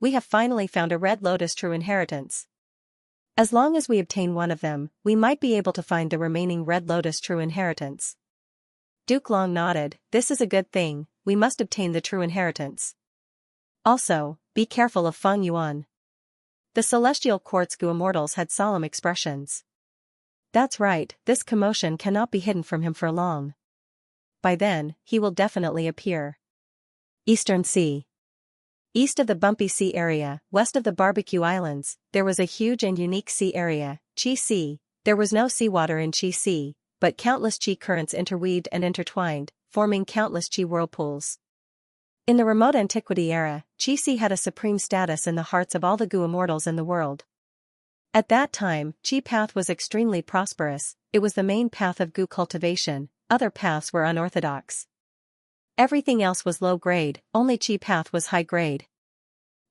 [SPEAKER 1] We have finally found a Red Lotus true inheritance. As long as we obtain one of them, we might be able to find the remaining Red Lotus true inheritance. Duke Long nodded. This is a good thing, we must obtain the true inheritance. Also, be careful of Fang Yuan. The Celestial Court's Gu Immortals had solemn expressions. That's right, this commotion cannot be hidden from him for long. By then, he will definitely appear. Eastern Sea. East of the Bumpy Sea area, west of the Barbecue Islands, there was a huge and unique sea area, Chi Sea. There was no seawater in Chi Sea, but countless Chi currents interweaved and intertwined, forming countless Chi whirlpools. In the remote antiquity era, Chi Sea had a supreme status in the hearts of all the Gu Immortals in the world. At that time, Chi Path was extremely prosperous. It was the main path of Gu cultivation. Other paths were unorthodox. Everything else was low grade, only Chi Path was high grade.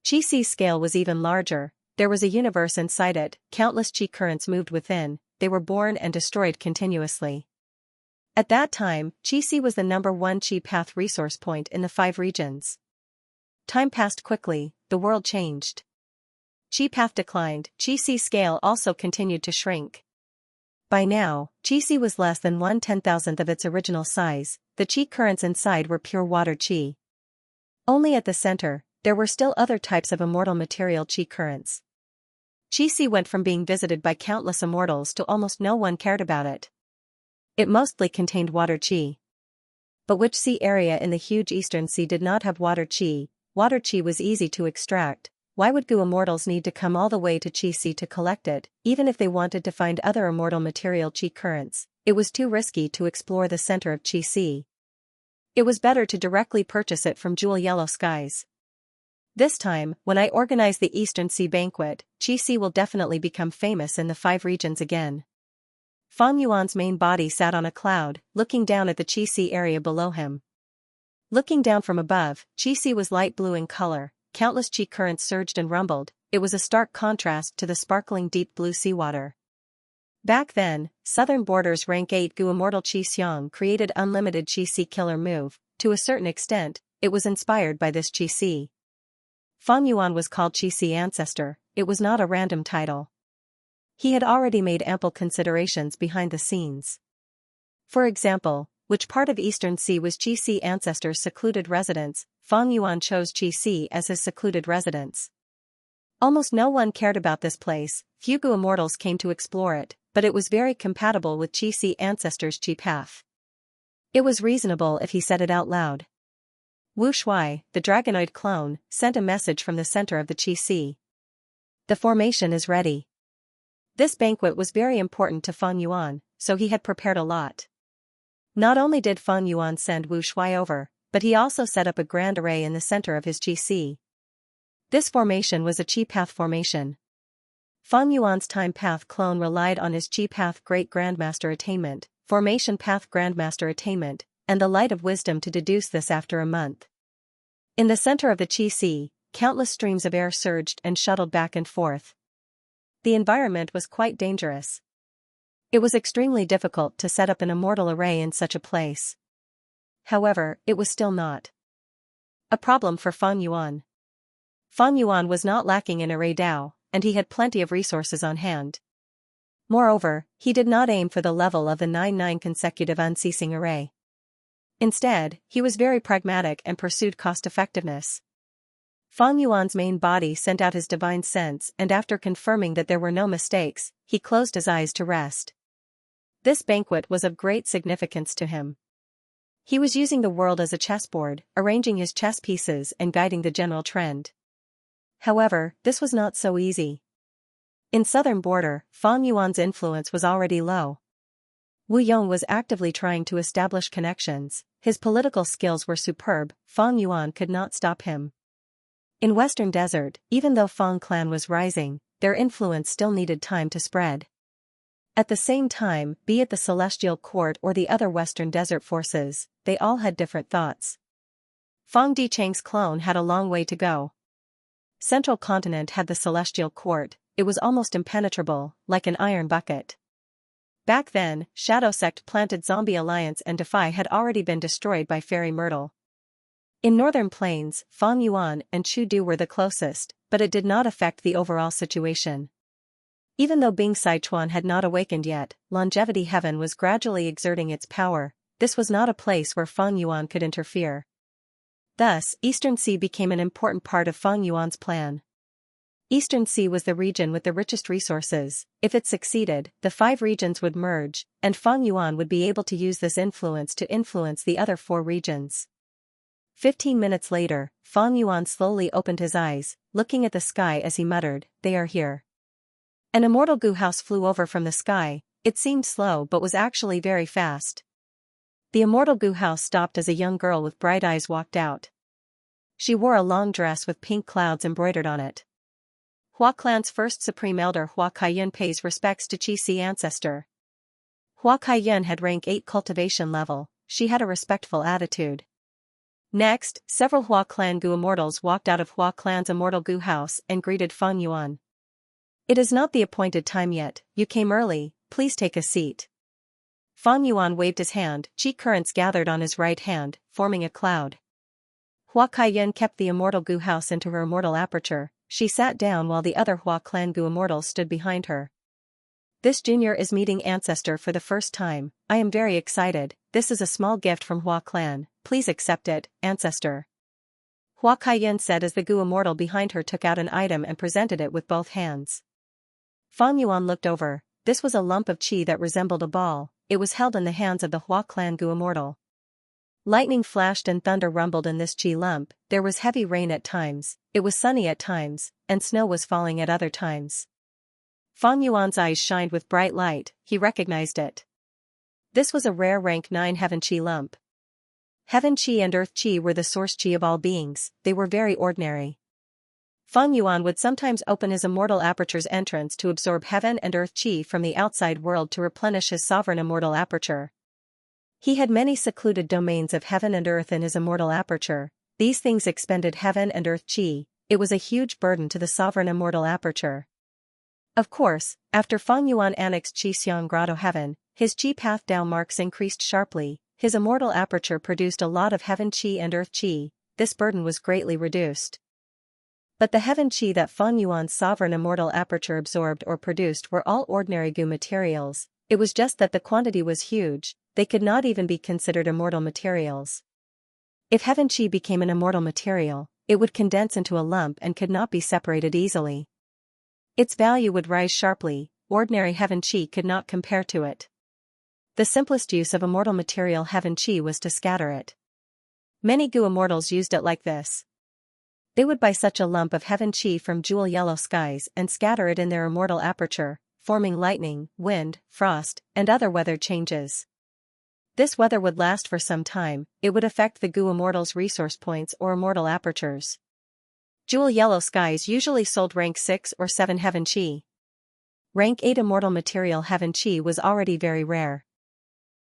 [SPEAKER 1] Chi Sea's scale was even larger. There was a universe inside it, countless Chi currents moved within, they were born and destroyed continuously. At that time, Chi Sea was the #1 Chi Path resource point in the 5 regions. Time passed quickly, the world changed. Chi Path declined, Chi Sea's scale also continued to shrink. By now, Chi Sea was less than 1/10,000th of its original size. The Chi currents inside were pure water Chi. Only at the center, there were still other types of immortal material Chi currents. Chi Sea went from being visited by countless immortals to almost no one cared about it. It mostly contained water Chi. But which sea area in the huge Eastern Sea did not have water Chi? water qi was easy to extract. Why would Gu immortals need to come all the way to Qi Si to collect it, even if they wanted to find other immortal material Qi currents? It was too risky to explore the center of Qi Si. It was better to directly purchase it from Jewel Yellow Skies. This time, when I organize the Eastern Sea Banquet, Qi Si will definitely become famous in the 5 regions again. Fang Yuan's main body sat on a cloud, looking down at the Qi Si area below him. Looking down from above, Qi Si was light blue in color. Countless Qi currents surged and rumbled. It was a stark contrast to the sparkling deep blue seawater. Back then, Southern Border's rank 8 Gu Immortal Qi Xiang created unlimited Qi Si killer move. To a certain extent, it was inspired by this Qi Si. Fang Yuan was called Qi Si Ancestor. It was not a random title. He had already made ample considerations behind the scenes. For example, which part of Eastern Sea was Qi Si Ancestor's secluded residence? Fang Yuan chose Qi Si as his secluded residence. Almost no one cared about this place. Few Gu immortals came to explore it, but it was very compatible with Qi Si Ancestor's Qi path. It was reasonable if he said it out loud. Wu Shui, the dragonoid clone, sent a message from the center of the Qi Si. The formation is ready. This banquet was very important to Fang Yuan, so he had prepared a lot. Not only did Fang Yuan send Wu Shui over, but he also set up a grand array in the center of his Qi Si. This formation was a Qi Path formation. Fang Yuan's Time Path clone relied on his Qi Path Great Grandmaster Attainment, Formation Path Grandmaster Attainment, and the Light of Wisdom to deduce this after a month. In the center of the Qi Si, countless streams of air surged and shuttled back and forth. The environment was quite dangerous. It was extremely difficult to set up an immortal array in such a place. However, it was still not a problem for Fang Yuan. Fang Yuan was not lacking in array Dao, and he had plenty of resources on hand. Moreover, he did not aim for the level of the 9-9 consecutive unceasing array. Instead, he was very pragmatic and pursued cost-effectiveness. Fang Yuan's main body sent out his divine sense, and after confirming that there were no mistakes, he closed his eyes to rest. This banquet was of great significance to him. He was using the world as a chessboard, arranging his chess pieces and guiding the general trend. However, this was not so easy. In Southern Border, Fang Yuan's influence was already low. Wu Yong was actively trying to establish connections. His political skills were superb. Fang Yuan could not stop him. In Western Desert, even though Fang clan was rising, their influence still needed time to spread. At the same time, be it the Celestial Court or the other Western Desert forces, they all had different thoughts. Fang Dichang's clone had a long way to go. Central Continent had the Celestial Court. It was almost impenetrable, like an iron bucket. Back then, Shadow Sect planted Zombie Alliance and Defy had already been destroyed by Fairy Myrtle. In Northern Plains, Fang Yuan and Chu Du were the closest, but it did not affect the overall situation. Even though Bing Sichuan had not awakened yet, Longevity Heaven was gradually exerting its power. This was not a place where Fang Yuan could interfere. Thus, Eastern Sea became an important part of Fang Yuan's plan. Eastern Sea was the region with the richest resources. If it succeeded, the 5 regions would merge, and Fang Yuan would be able to use this influence to influence the other 4 regions. 15 minutes later, Fang Yuan slowly opened his eyes, looking at the sky as he muttered, "They are here." An immortal Gu house flew over from the sky. It seemed slow but was actually very fast. The immortal Gu house stopped as a young girl with bright eyes walked out. She wore a long dress with pink clouds embroidered on it. Hua clan's first supreme elder Hua Kaiyun pays respects to Qi Si ancestor. Hua Kaiyun had rank 8 cultivation level. She had a respectful attitude. Next, several Hua clan Gu immortals walked out of Hua clan's immortal Gu house and greeted Fang Yuan. "It is not the appointed time yet, you came early, please take a seat." Fang Yuan waved his hand. Qi currents gathered on his right hand, forming a cloud. Hua Kaiyun kept the immortal Gu house into her immortal aperture. She sat down while the other Hua clan Gu immortals stood behind her. "This junior is meeting ancestor for the first time. I am very excited. This is a small gift from Hua clan. Please accept it, ancestor." Hua Kaiyun said as the Gu immortal behind her took out an item and presented it with both hands. Fang Yuan looked over. This was a lump of qi that resembled a ball. It was held in the hands of the Hua clan Gu immortal. Lightning flashed and thunder rumbled in this chi lump, there was heavy rain at times, it was sunny at times, and snow was falling at other times. Feng Yuan's eyes shined with bright light, he recognized it. This was a rare rank 9 heaven chi lump. Heaven chi and earth chi were the source chi of all beings, they were very ordinary. Feng Yuan would sometimes open his immortal aperture's entrance to absorb heaven and earth chi from the outside world to replenish his sovereign immortal aperture. He had many secluded domains of heaven and earth in his immortal aperture, these things expended heaven and earth chi, it was a huge burden to the sovereign immortal aperture. Of course, after Feng Yuan annexed Xiang Grotto Heaven, his chi path down marks increased sharply, his immortal aperture produced a lot of heaven chi and earth chi, this burden was greatly reduced. But the heaven chi that Feng Yuan's sovereign immortal aperture absorbed or produced were all ordinary goo materials, it was just that the quantity was huge, they could not even be considered immortal materials. If heaven chi became an immortal material, it would condense into a lump and could not be separated easily. Its value would rise sharply, ordinary heaven chi could not compare to it. The simplest use of immortal material heaven chi was to scatter it. Many goo immortals used it like this. They would buy such a lump of heaven chi from jewel yellow skies and scatter it in their immortal aperture, forming lightning, wind, frost, and other weather changes. This weather would last for some time, it would affect the goo immortal's resource points or immortal apertures. Jewel yellow skies usually sold rank 6 or 7 heaven chi. Rank 8 immortal material heaven chi was already very rare.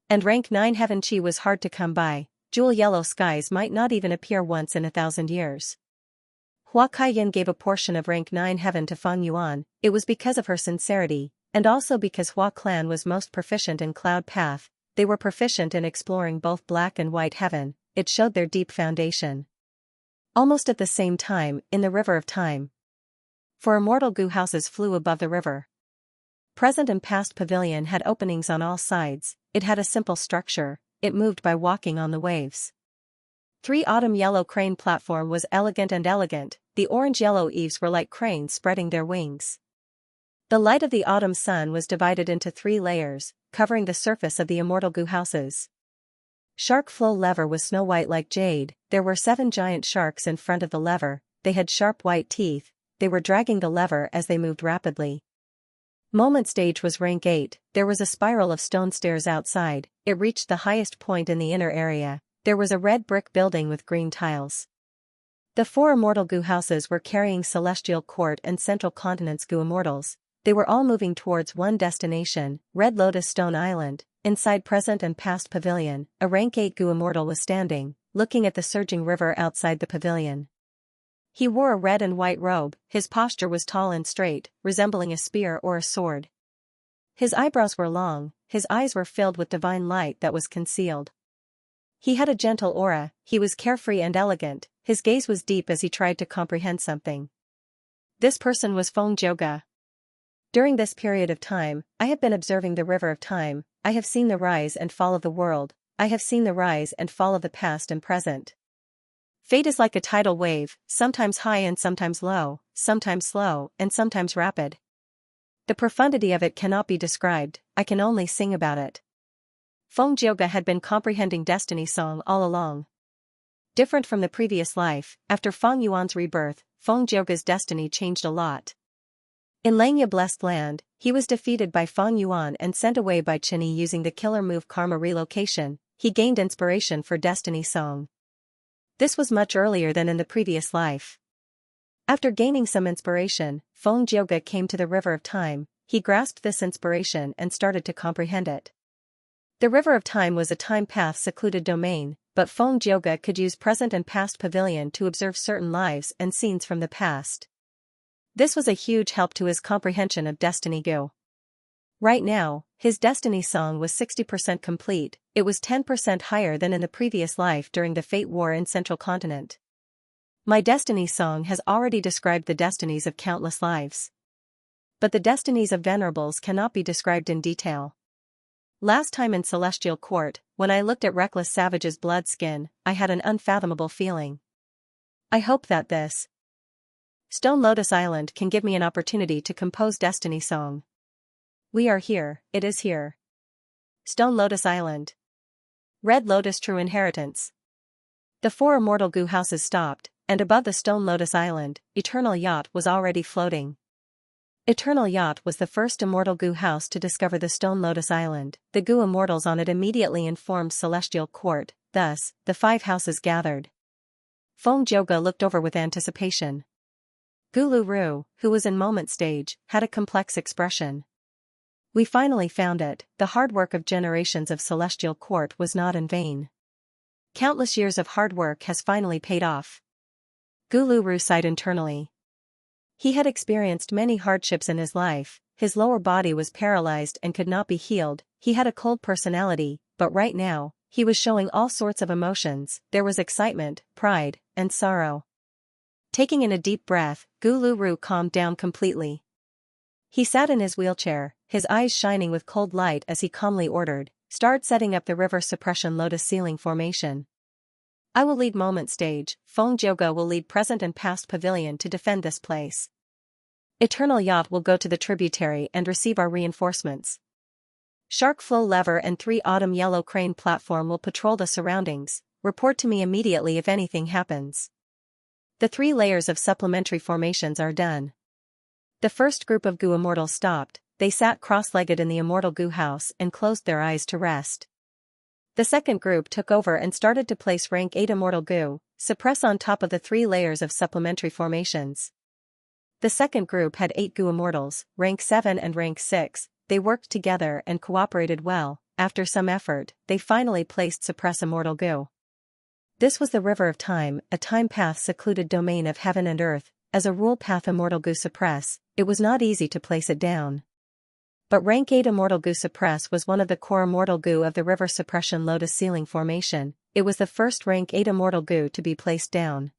[SPEAKER 1] And rank 9 heaven chi was hard to come by, jewel yellow skies might not even appear once in 1,000 years. Hua Kaiyan gave a portion of rank 9 heaven to Feng Yuan, it was because of her sincerity, and also because Hua clan was most proficient in cloud path, they were proficient in exploring both black and white heaven, it showed their deep foundation. Almost at the same time, in the river of time. For immortal goo houses flew above the river. Present and past pavilion had openings on all sides, it had a simple structure, it moved by walking on the waves. 3 autumn yellow crane platform was elegant and elegant, the orange-yellow eaves were like cranes spreading their wings. The light of the autumn sun was divided into 3 layers, covering the surface of the immortal goo houses. Shark flow lever was snow white like jade, there were 7 giant sharks in front of the lever, they had sharp white teeth, they were dragging the lever as they moved rapidly. Moment stage was rank 8, there was a spiral of stone stairs outside, it reached the highest point in the inner area, there was a red brick building with green tiles. The 4 immortal goo houses were carrying Celestial Court and Central Continent's goo immortals, they were all moving towards one destination, Red Lotus Stone Island. Inside present and past pavilion, a rank 8 goo immortal was standing, looking at the surging river outside the pavilion. He wore a red and white robe, his posture was tall and straight, resembling a spear or a sword. His eyebrows were long, his eyes were filled with divine light that was concealed. He had a gentle aura, he was carefree and elegant, his gaze was deep as he tried to comprehend something. This person was Feng Joga. During this period of time, I have been observing the river of time, I have seen the rise and fall of the world, I have seen the rise and fall of the past and present. Fate is like a tidal wave, sometimes high and sometimes low, sometimes slow and sometimes rapid. The profundity of it cannot be described, I can only sing about it. Feng Joga had been comprehending destiny song all along. Different from the previous life, after Feng Yuan's rebirth, Feng Joga's destiny changed a lot. In Langya Blessed Land, he was defeated by Feng Yuan and sent away by Chenyi using the killer move Karma Relocation, he gained inspiration for destiny song. This was much earlier than in the previous life. After gaining some inspiration, Feng Joga came to the river of time, he grasped this inspiration and started to comprehend it. The river of time was a time path secluded domain, but Feng Joga could use present and past pavilion to observe certain lives and scenes from the past. This was a huge help to his comprehension of destiny go. Right now, his destiny song was 60% complete, it was 10% higher than in the previous life during the Fate War in Central Continent. My destiny song has already described the destinies of countless lives. But the destinies of venerables cannot be described in detail. Last time in Celestial Court, when I looked at Reckless Savage's blood skin, I had an unfathomable feeling. I hope that this Stone Lotus Island can give me an opportunity to compose destiny song. We are here, it is here. Stone Lotus Island. Red Lotus True Inheritance. The 4 immortal goo houses stopped, and above the Stone Lotus Island, Eternal Yacht was already floating. Eternal Yacht was the first immortal goo house to discover the Stone Lotus Island. The goo immortals on it immediately informed Celestial Court, thus, the 5 houses gathered. Feng Zhouge looked over with anticipation. Gulu Ru, who was in moment stage, had a complex expression. We finally found it. The hard work of generations of Celestial Court was not in vain. Countless years of hard work has finally paid off. Gulu Ru sighed internally. He had experienced many hardships in his life. His lower body was paralyzed and could not be healed. He had a cold personality, but right now, he was showing all sorts of emotions. There was excitement, pride, and sorrow. Taking in a deep breath, Gulu Ru calmed down completely. He sat in his wheelchair, his eyes shining with cold light as he calmly ordered, "Start setting up the river suppression lotus ceiling formation. I will lead moment stage, Feng Zhouge will lead present and past pavilion to defend this place. Eternal Yacht will go to the tributary and receive our reinforcements. Shark Flow Lever and 3 Autumn Yellow Crane platform will patrol the surroundings. Report to me immediately if anything happens." The 3 layers of supplementary formations are done. The first group of goo immortals stopped. They sat cross-legged in the immortal goo house and closed their eyes to rest. The second group took over and started to place rank 8 immortal goo, suppress on top of the 3 layers of supplementary formations. The second group had 8 goo immortals, rank 7 and rank 6, they worked together and cooperated well. After some effort, they finally placed suppress immortal goo. This was the River of Time, a time path secluded domain of heaven and earth. As a rule path immortal goo suppress, it was not easy to place it down. But rank 8 immortal goo suppress was one of the core immortal goo of the river suppression lotus ceiling formation. It was the first rank 8 immortal goo to be placed down.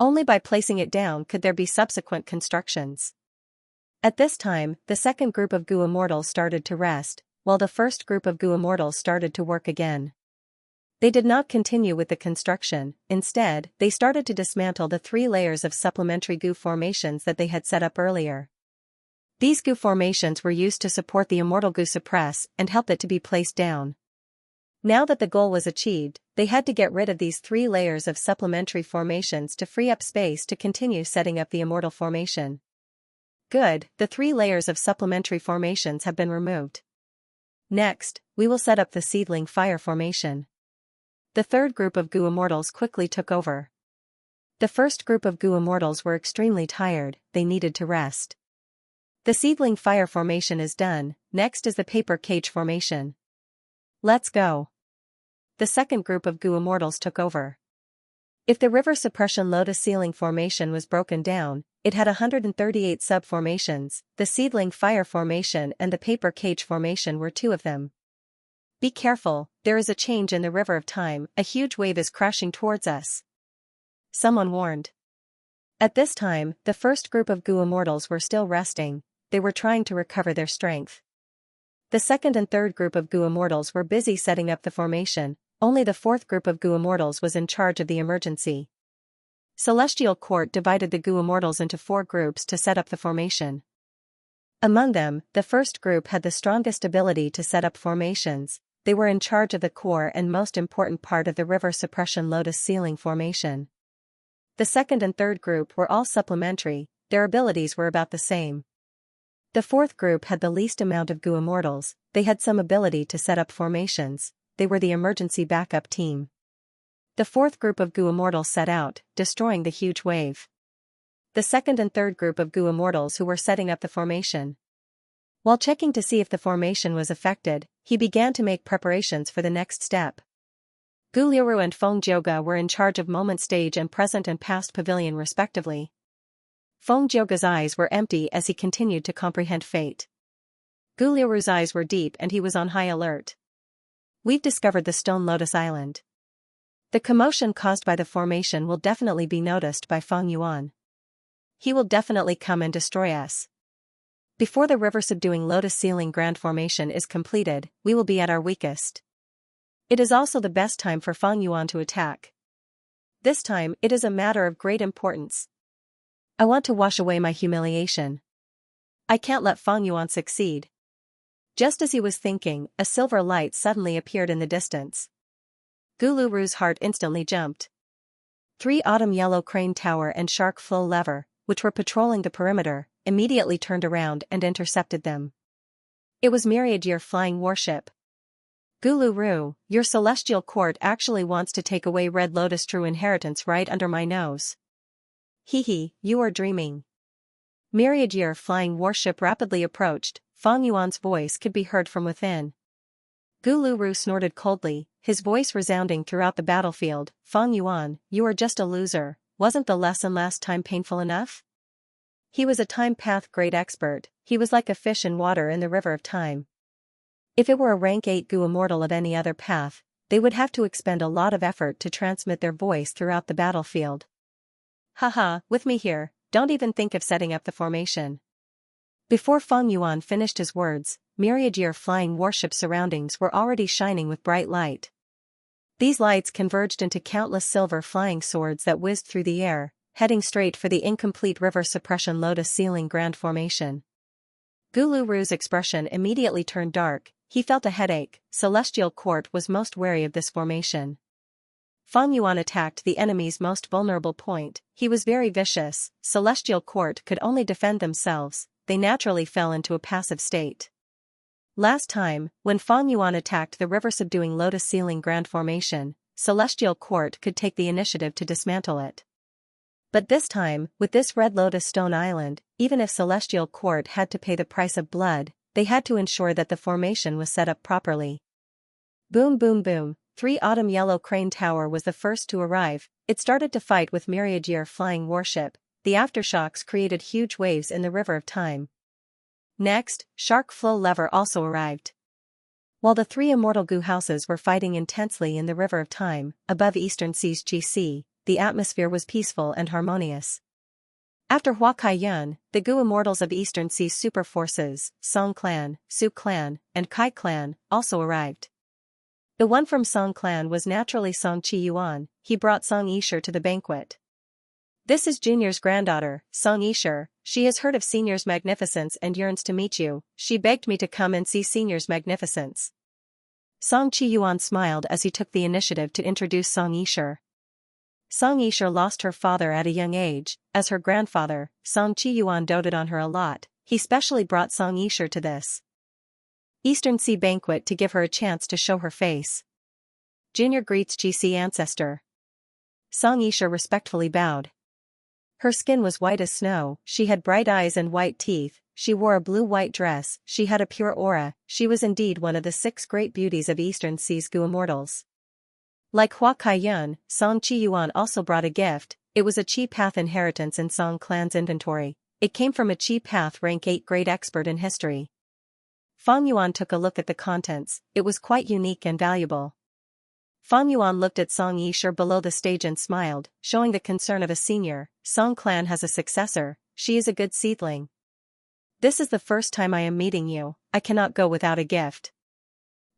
[SPEAKER 1] Only by placing it down could there be subsequent constructions. At this time, the second group of goo immortals started to rest, while the first group of goo immortals started to work again. They did not continue with the construction. Instead, they started to dismantle the 3 layers of supplementary goo formations that they had set up earlier. These goo formations were used to support the immortal goo suppress and help it to be placed down. Now that the goal was achieved, they had to get rid of these 3 layers of supplementary formations to free up space to continue setting up the immortal formation. Good, the 3 layers of supplementary formations have been removed. Next, we will set up the seedling fire formation. The third group of goo immortals quickly took over. The first group of goo immortals were extremely tired, they needed to rest. The seedling fire formation is done, next is the paper cage formation. Let's go. The second group of goo immortals took over. If the river suppression lotus ceiling formation was broken down, it had 138 sub-formations. The seedling fire formation and the paper cage formation were 2 of them. Be careful, there is a change in the River of Time, a huge wave is crashing towards us. Someone warned. At this time, the first group of goo immortals were still resting, they were trying to recover their strength. The second and third group of goo immortals were busy setting up the formation, only the fourth group of goo immortals was in charge of the emergency. Celestial Court divided the goo immortals into 4 groups to set up the formation. Among them, the first group had the strongest ability to set up formations. They were in charge of the core and most important part of the river suppression lotus ceiling formation. The second and third group were all supplementary, their abilities were about the same. The fourth group had the least amount of goo immortals, they had some ability to set up formations, they were the emergency backup team. The fourth group of goo immortals set out, destroying the huge wave. The second and third group of goo immortals who were setting up the formation. While checking to see if the formation was affected, he began to make preparations for the next step. Gu Liuru and Feng Zhouge were in charge of moment stage and present and past pavilion respectively. Feng Zhouge's eyes were empty as he continued to comprehend fate. Gu Liuru's eyes were deep and he was on high alert. We've discovered the Stone Lotus Island. The commotion caused by the formation will definitely be noticed by Feng Yuan. He will definitely come and destroy us. Before the river subduing lotus ceiling grand formation is completed, we will be at our weakest. It is also the best time for Feng Yuan to attack. This time, it is a matter of great importance. I want to wash away my humiliation. I can't let Feng Yuan succeed. Just as he was thinking, a silver light suddenly appeared in the distance. Guluru's heart instantly jumped. 3 Autumn Yellow Crane Tower and Shark Flow Lever, which were patrolling the perimeter, immediately turned around and intercepted them. It was Myriad Year flying warship. Guluru, your celestial court actually wants to take away Red Lotus true inheritance right under my nose. Hee, you are dreaming. Myriad Year flying warship rapidly approached. Fang Yuan's voice could be heard from within. Guluru snorted coldly, his voice resounding throughout the battlefield. Fang Yuan, you are just a loser. Wasn't the lesson last time painful enough? He was a time path great expert. He was like a fish in water in the river of time. If it were a rank 8 Gu immortal of any other path, they would have to expend a lot of effort to transmit their voice throughout the battlefield. Haha, with me here, don't even think of setting up the formation. Before Fang Yuan finished his words, Myriad Year flying warship surroundings were already shining with bright light. These lights converged into countless silver flying swords that whizzed through the air, heading straight for the incomplete river suppression lotus ceiling grand formation. Guluru's expression immediately turned dark. He felt a headache. Celestial Court was most wary of this formation. Fang Yuan attacked the enemy's most vulnerable point. He was very vicious. Celestial Court could only defend themselves. They naturally fell into a passive state. Last time, when Fang Yuan attacked the river-subduing lotus ceiling grand formation, Celestial Court could take the initiative to dismantle it. But this time, with this Red Lotus Stone Island, even if Celestial Court had to pay the price of blood, they had to ensure that the formation was set up properly. Boom boom boom, 3 Autumn Yellow Crane Tower was the first to arrive. It started to fight with Myriad Year flying warship. The aftershocks created huge waves in the river of time. Next, Shark Flow Lever also arrived. While the 3 immortal Gu houses were fighting intensely in the river of time, above Eastern Sea's GC, the atmosphere was peaceful and harmonious. After Hua Kai Yun, the Gu immortals of Eastern Sea's super forces, Song Clan, Su Clan, and Kai Clan, also arrived. The one from Song Clan was naturally Song Chi Yuan. He brought Song Yisher to the banquet. This is Junior's granddaughter, Song Yisher. She has heard of Senior's magnificence and yearns to meet you. She begged me to come and see Senior's magnificence. Song Chi Yuan smiled as he took the initiative to introduce Song Yisher. Song Yisher lost her father at a young age. As her grandfather, Song Chi Yuan doted on her a lot. He specially brought Song Yisher to this Eastern Sea banquet to give her a chance to show her face. Junior greets GC ancestor. Song Yisher respectfully bowed. Her skin was white as snow, she had bright eyes and white teeth, she wore a blue-white dress, she had a pure aura, she was indeed one of the 6 great beauties of Eastern Sea's Gu immortals. Like Hua Kai Yun, Song Chi Yuan also brought a gift. It was a Chi Path inheritance in Song Clan's inventory. It came from a Chi Path rank 8 great expert in history. Fang Yuan took a look at the contents. It was quite unique and valuable. Fang Yuan looked at Song Yisher below the stage and smiled, showing the concern of a senior. Song Clan has a successor. She is a good seedling. This is the first time I am meeting you. I cannot go without a gift.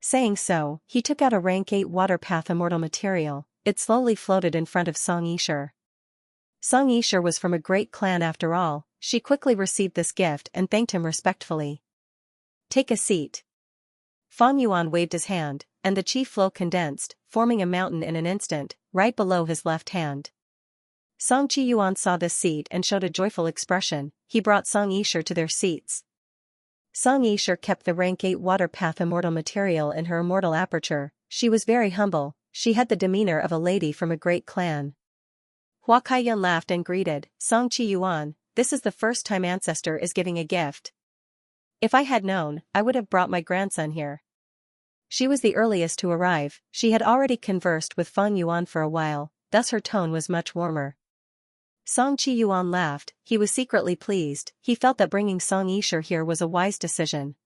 [SPEAKER 1] Saying so, he took out a rank 8 water path immortal material. It slowly floated in front of Song Yisher. Song Yisher was from a great clan after all. She quickly received this gift and thanked him respectfully. Take a seat. Fang Yuan waved his hand, and the chi flow condensed, forming a mountain in an instant, right below his left hand. Song Chi Yuan saw this seat and showed a joyful expression. He brought Song Yisher to their seats. Song Yisher kept the rank 8 water path immortal material in her immortal aperture. She was very humble. She had the demeanor of a lady from a great clan. Hua Kai Yun laughed and greeted, Song Chi Yuan, this is the first time ancestor is giving a gift. If I had known, I would have brought my grandson here. She was the earliest to arrive. She had already conversed with Fang Yuan for a while, thus her tone was much warmer. Song Chi Yuan laughed. He was secretly pleased. He felt that bringing Song Yisher here was a wise decision.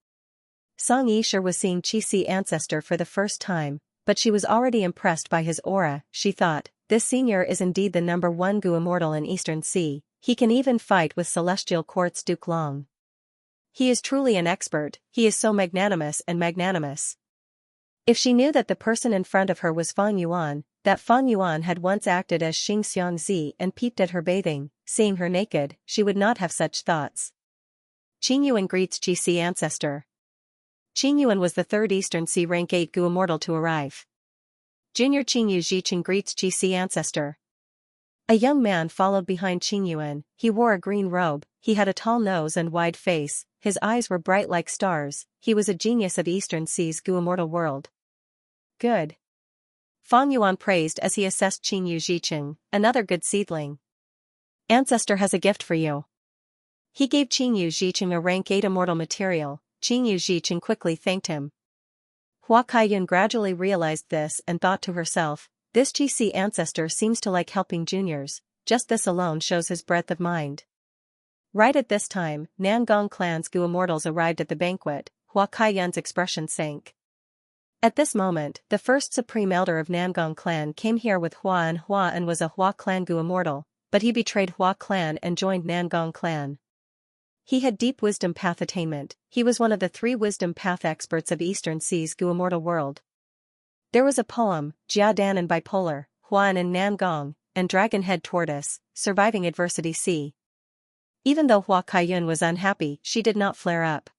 [SPEAKER 1] Song Yisher was seeing Chi Si ancestor for the first time, but she was already impressed by his aura. She thought, this senior is indeed the number 1 Gu immortal in Eastern Sea. He can even fight with Celestial Court's Duke Long. He is truly an expert. He is so magnanimous and magnanimous. If she knew that the person in front of her was Fang Yuan, that Fang Yuan had once acted as Xianxia and peeped at her bathing, seeing her naked, she would not have such thoughts. Qing Yuan greets Chi Si ancestor. Qing Yuan was the 3rd Eastern Sea rank 8 Gu immortal to arrive. Junior Qingyu Zhicheng greets Qixi ancestor. A young man followed behind Qingyuan. He wore a green robe, he had a tall nose and wide face, his eyes were bright like stars, he was a genius of Eastern Sea's Gu-immortal world. Good. Fang Yuan praised as he assessed Qingyu Zhicheng, another good seedling. Ancestor has a gift for you. He gave Qingyu Zhicheng a rank 8 immortal material. Qingyu Zhicheng quickly thanked him. Hua Kaiyun gradually realized this and thought to herself, this Qixi ancestor seems to like helping juniors, just this alone shows his breadth of mind. Right at this time, Nangong clan's Gu immortals arrived at the banquet. Hua Kaiyun's expression sank. At this moment, the first supreme elder of Nangong clan came here with Hua and was a Hua clan Gu immortal, but he betrayed Hua clan and joined Nangong clan. He had deep wisdom path attainment, he was one of the 3 wisdom path experts of Eastern Sea's Gu immortal world. There was a poem, Jia Dan and Bipolar, Huan and Nangong, and Dragon Head Tortoise, Surviving Adversity C. Even though Hua Kaiyun was unhappy, she did not flare up.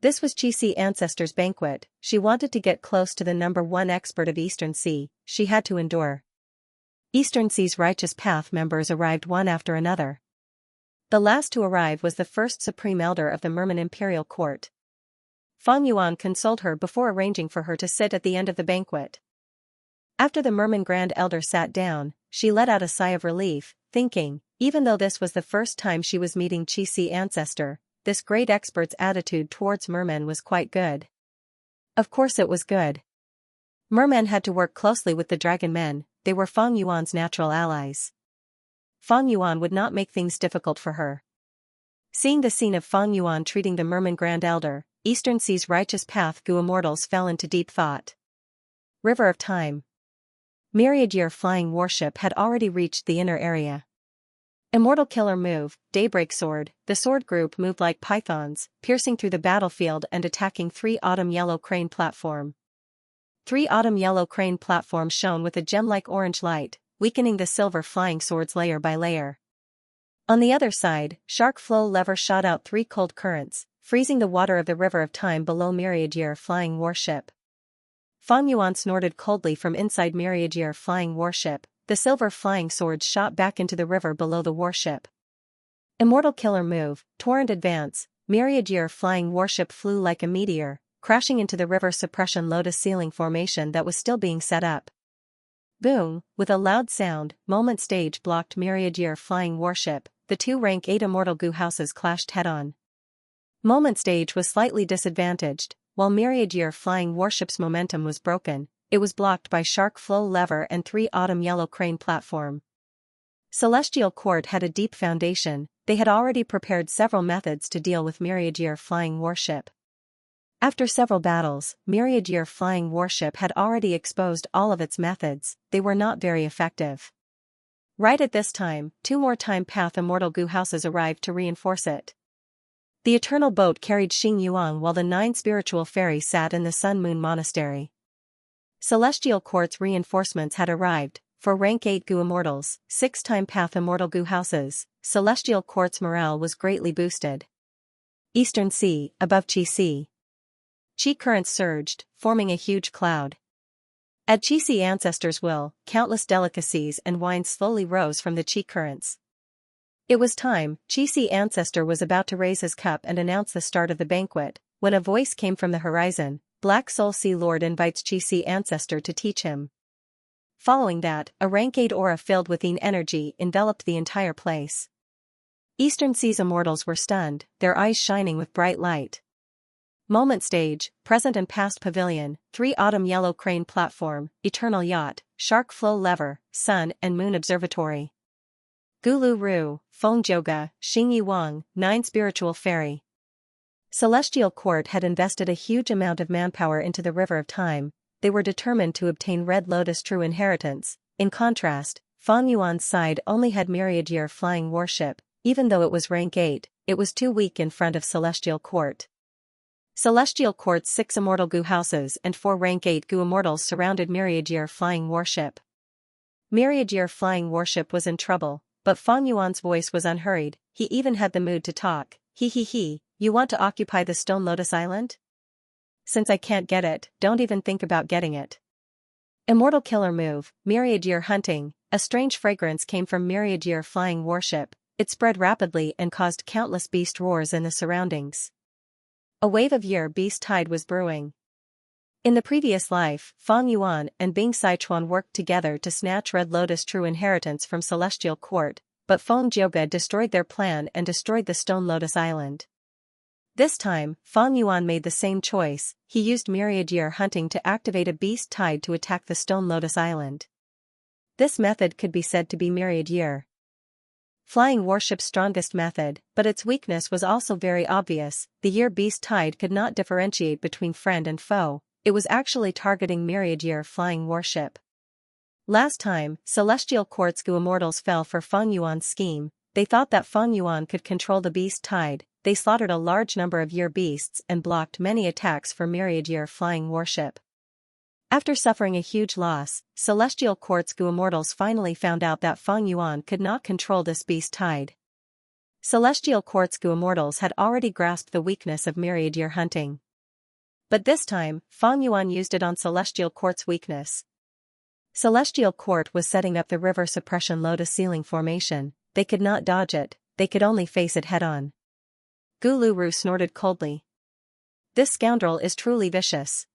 [SPEAKER 1] This was Qixi ancestor's banquet, she wanted to get close to the number 1 expert of Eastern Sea, she had to endure. Eastern Sea's Righteous Path members arrived one after another. The last to arrive was the first supreme elder of the Merman Imperial Court. Fang Yuan consoled her before arranging for her to sit at the end of the banquet. After the Merman Grand Elder sat down, she let out a sigh of relief, thinking, even though this was the first time she was meeting Qixi ancestor, this great expert's attitude towards mermen was quite good. Of course it was good. Mermen had to work closely with the dragon men, they were Fang Yuan's natural allies. Fang Yuan would not make things difficult for her. Seeing the scene of Fang Yuan treating the Merman Grand Elder, Eastern Sea's Righteous Path Gu immortals fell into deep thought. River of Time. Myriad Year flying warship had already reached the inner area. Immortal Killer Move, Daybreak Sword, the sword group moved like pythons, piercing through the battlefield and attacking 3 Autumn Yellow Crane platform. 3 Autumn Yellow Crane platforms shone with a gem-like orange light, weakening the silver flying swords layer by layer. On the other side, Shark Flow Lever shot out 3 cold currents, freezing the water of the River of Time below Myriad Year flying warship. Fang Yuan snorted coldly from inside Myriad Year flying warship, the silver flying swords shot back into the river below the warship. Immortal Killer Move, Torrent Advance, Myriad Year flying warship flew like a meteor, crashing into the river suppression lotus ceiling formation that was still being set up. Boom, with a loud sound, Moment Stage blocked Myriad Year flying warship, the 2 rank 8 immortal Gu houses clashed head-on. Moment Stage was slightly disadvantaged, while Myriad Year flying warship's momentum was broken, it was blocked by Shark Flow Lever and 3 Autumn Yellow Crane platform. Celestial Court had a deep foundation, they had already prepared several methods to deal with Myriad Year flying warship. After several battles, Myriad Year flying warship had already exposed all of its methods, they were not very effective. Right at this time, 2 more Time Path immortal Gu houses arrived to reinforce it. The Eternal Boat carried Xing Yuang while the 9 spiritual fairies sat in the Sun Moon Monastery. Celestial Court's reinforcements had arrived, for rank 8 Gu immortals, 6 Time Path immortal Gu houses, Celestial Court's morale was greatly boosted. Eastern Sea, above Qixi. Qi currents surged, forming a huge cloud. At Qixi ancestors' will, countless delicacies and wines slowly rose from the Qi currents. It was time, Qixi ancestor was about to raise his cup and announce the start of the banquet, when a voice came from the horizon, Black Soul Sea Lord invites Qixi ancestor to teach him. Following that, a rank 8 aura filled with Yin energy enveloped the entire place. Eastern Sea's immortals were stunned, their eyes shining with bright light. Moment Stage, Present and Past Pavilion, 3 Autumn Yellow Crane Platform, Eternal Yacht, Shark Flow Lever, Sun and Moon Observatory. Gulu Ru, Feng Joga, Xing Yuang, 9 Spiritual Fairy. Celestial Court had invested a huge amount of manpower into the River of Time, they were determined to obtain Red Lotus True Inheritance. In contrast, Fang Yuan's side only had Myriad Year flying warship, even though it was rank 8, it was too weak in front of Celestial Court. Celestial Court's 6 immortal Gu houses and 4 rank 8 Gu immortals surrounded Myriad Year flying warship. Myriad Year flying warship was in trouble, but Fang Yuan's voice was unhurried, he even had the mood to talk. He, you want to occupy the Stone Lotus Island? Since I can't get it, don't even think about getting it. Immortal killer move, myriad year hunting. A strange fragrance came from myriad year flying warship. It spread rapidly and caused countless beast roars in the surroundings. A wave of year beast tide was brewing. In the previous life, Fang Yuan and Bing Sichuan worked together to snatch Red Lotus' true inheritance from Celestial Court, but Feng Jiuge destroyed their plan and destroyed the Stone Lotus Island. This time, Fang Yuan made the same choice. He used myriad year hunting to activate a beast tide to attack the Stone Lotus Island. This method could be said to be myriad year flying warship's strongest method, but its weakness was also very obvious. The year beast tide could not differentiate between friend and foe. It was actually targeting myriad year flying warship. Last time, Celestial Court's Gu Immortals fell for Feng Yuan's scheme. They thought that Feng Yuan could control the beast tide. They slaughtered a large number of year beasts and blocked many attacks for myriad year flying warship. After suffering a huge loss, Celestial Court's Gu Immortals finally found out that Feng Yuan could not control this beast tide. Celestial Court's Gu Immortals had already grasped the weakness of myriad year hunting. But this time, Feng Yuan used it on Celestial Court's weakness. Celestial Court was setting up the river suppression lotus ceiling formation. They could not dodge it, they could only face it head-on. Gu Luru snorted coldly. This scoundrel is truly vicious.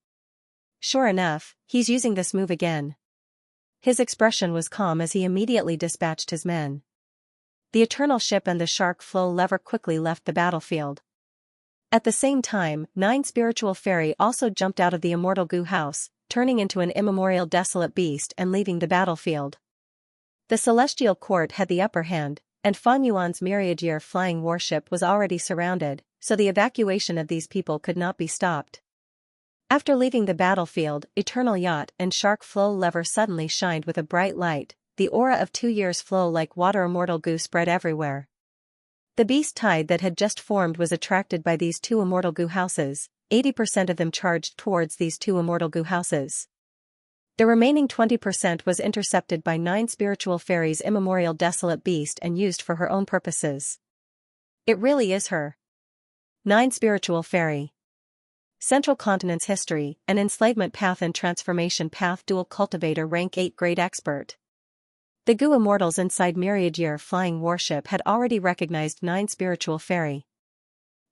[SPEAKER 1] Sure enough, he's using this move again. His expression was calm as he immediately dispatched his men. The Eternal Ship and the Shark Flow lever quickly left the battlefield. At the same time, 9 spiritual fairy also jumped out of the immortal Gu house, turning into an immemorial desolate beast and leaving the battlefield. The Celestial Court had the upper hand, and Feng Yuan's myriad year flying warship was already surrounded, so the evacuation of these people could not be stopped. After leaving the battlefield, Eternal Yacht and Shark Flow lever suddenly shined with a bright light. The aura of 2 years flow like water immortal Gu spread everywhere. The beast tide that had just formed was attracted by these 2 immortal Gu houses. 80% of them charged towards these 2 immortal Gu houses. The remaining 20% was intercepted by 9 spiritual fairies' immemorial desolate beast and used for her own purposes. It really is her. 9 spiritual fairy. Central Continent's history, an enslavement path and transformation path dual cultivator rank 8 grade expert. The Gu Immortals inside myriad year flying warship had already recognized 9 spiritual fairy.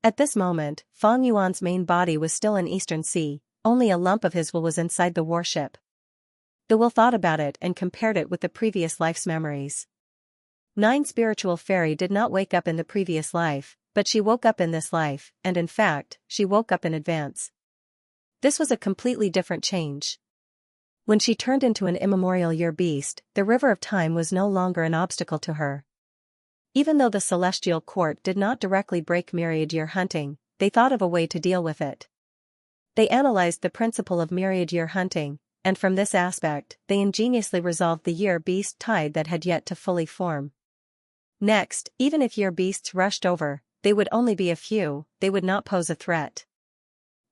[SPEAKER 1] At this moment, Feng Yuan's main body was still in Eastern Sea, only a lump of his will was inside the warship. The will thought about it and compared it with the previous life's memories. 9 spiritual fairy did not wake up in the previous life, but she woke up in this life, and in fact, she woke up in advance. This was a completely different change. When she turned into an immemorial year beast, the river of time was no longer an obstacle to her. Even though the Celestial Court did not directly break myriad year hunting, they thought of a way to deal with it. They analyzed the principle of myriad year hunting, and from this aspect, they ingeniously resolved the year beast tide that had yet to fully form. Next, even if year beasts rushed over, they would only be a few, they would not pose a threat.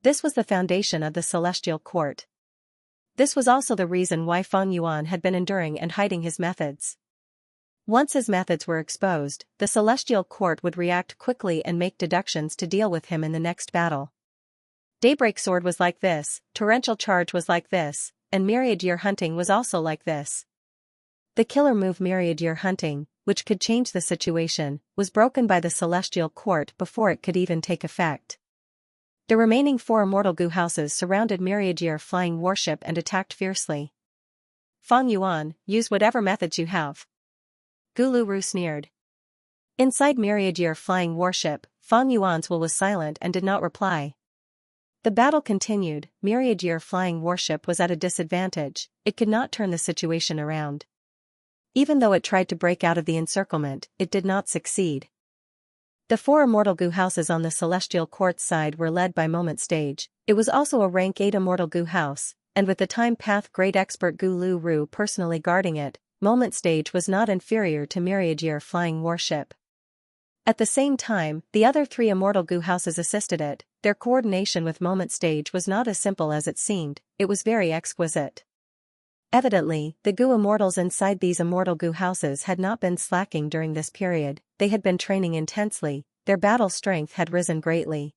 [SPEAKER 1] This was the foundation of the Celestial Court. This was also the reason why Feng Yuan had been enduring and hiding his methods. Once his methods were exposed, the Celestial Court would react quickly and make deductions to deal with him in the next battle. Daybreak Sword was like this, Torrential Charge was like this, and Myriad Year Hunting was also like this. The killer move Myriad Year Hunting, which could change the situation, was broken by the Celestial Court before it could even take effect. The remaining 4 immortal Gu houses surrounded Myriad Year flying warship and attacked fiercely. Feng Yuan, use whatever methods you have. Gu Luru sneered. Inside Myriad Year flying warship, Feng Yuan's will was silent and did not reply. The battle continued. Myriad Year flying warship was at a disadvantage, it could not turn the situation around. Even though it tried to break out of the encirclement, it did not succeed. The 4 immortal Gu houses on the Celestial Court side were led by Moment Stage. It was also a rank 8 immortal Gu house, and with the time path great expert Gu Luru personally guarding it, Moment Stage was not inferior to Myriad Year flying warship. At the same time, the other 3 immortal Gu houses assisted it. Their coordination with Moment Stage was not as simple as it seemed, it was very exquisite. Evidently, the Gu immortals inside these immortal Gu houses had not been slacking during this period, they had been training intensely, their battle strength had risen greatly.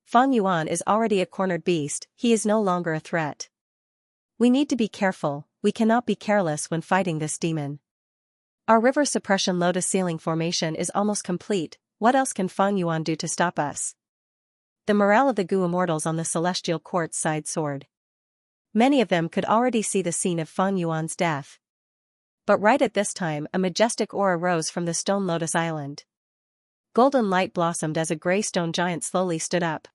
[SPEAKER 1] Feng Yuan is already a cornered beast, he is no longer a threat. We need to be careful, we cannot be careless when fighting this demon. Our river suppression lotus ceiling formation is almost complete, what else can Fang Yuan do to stop us? The morale of the Gu immortals on the celestial court's side soared. Many of them could already see the scene of Fang Yuan's death. But right at this time a majestic aura rose from the stone lotus island. Golden light blossomed as a gray stone giant slowly stood up.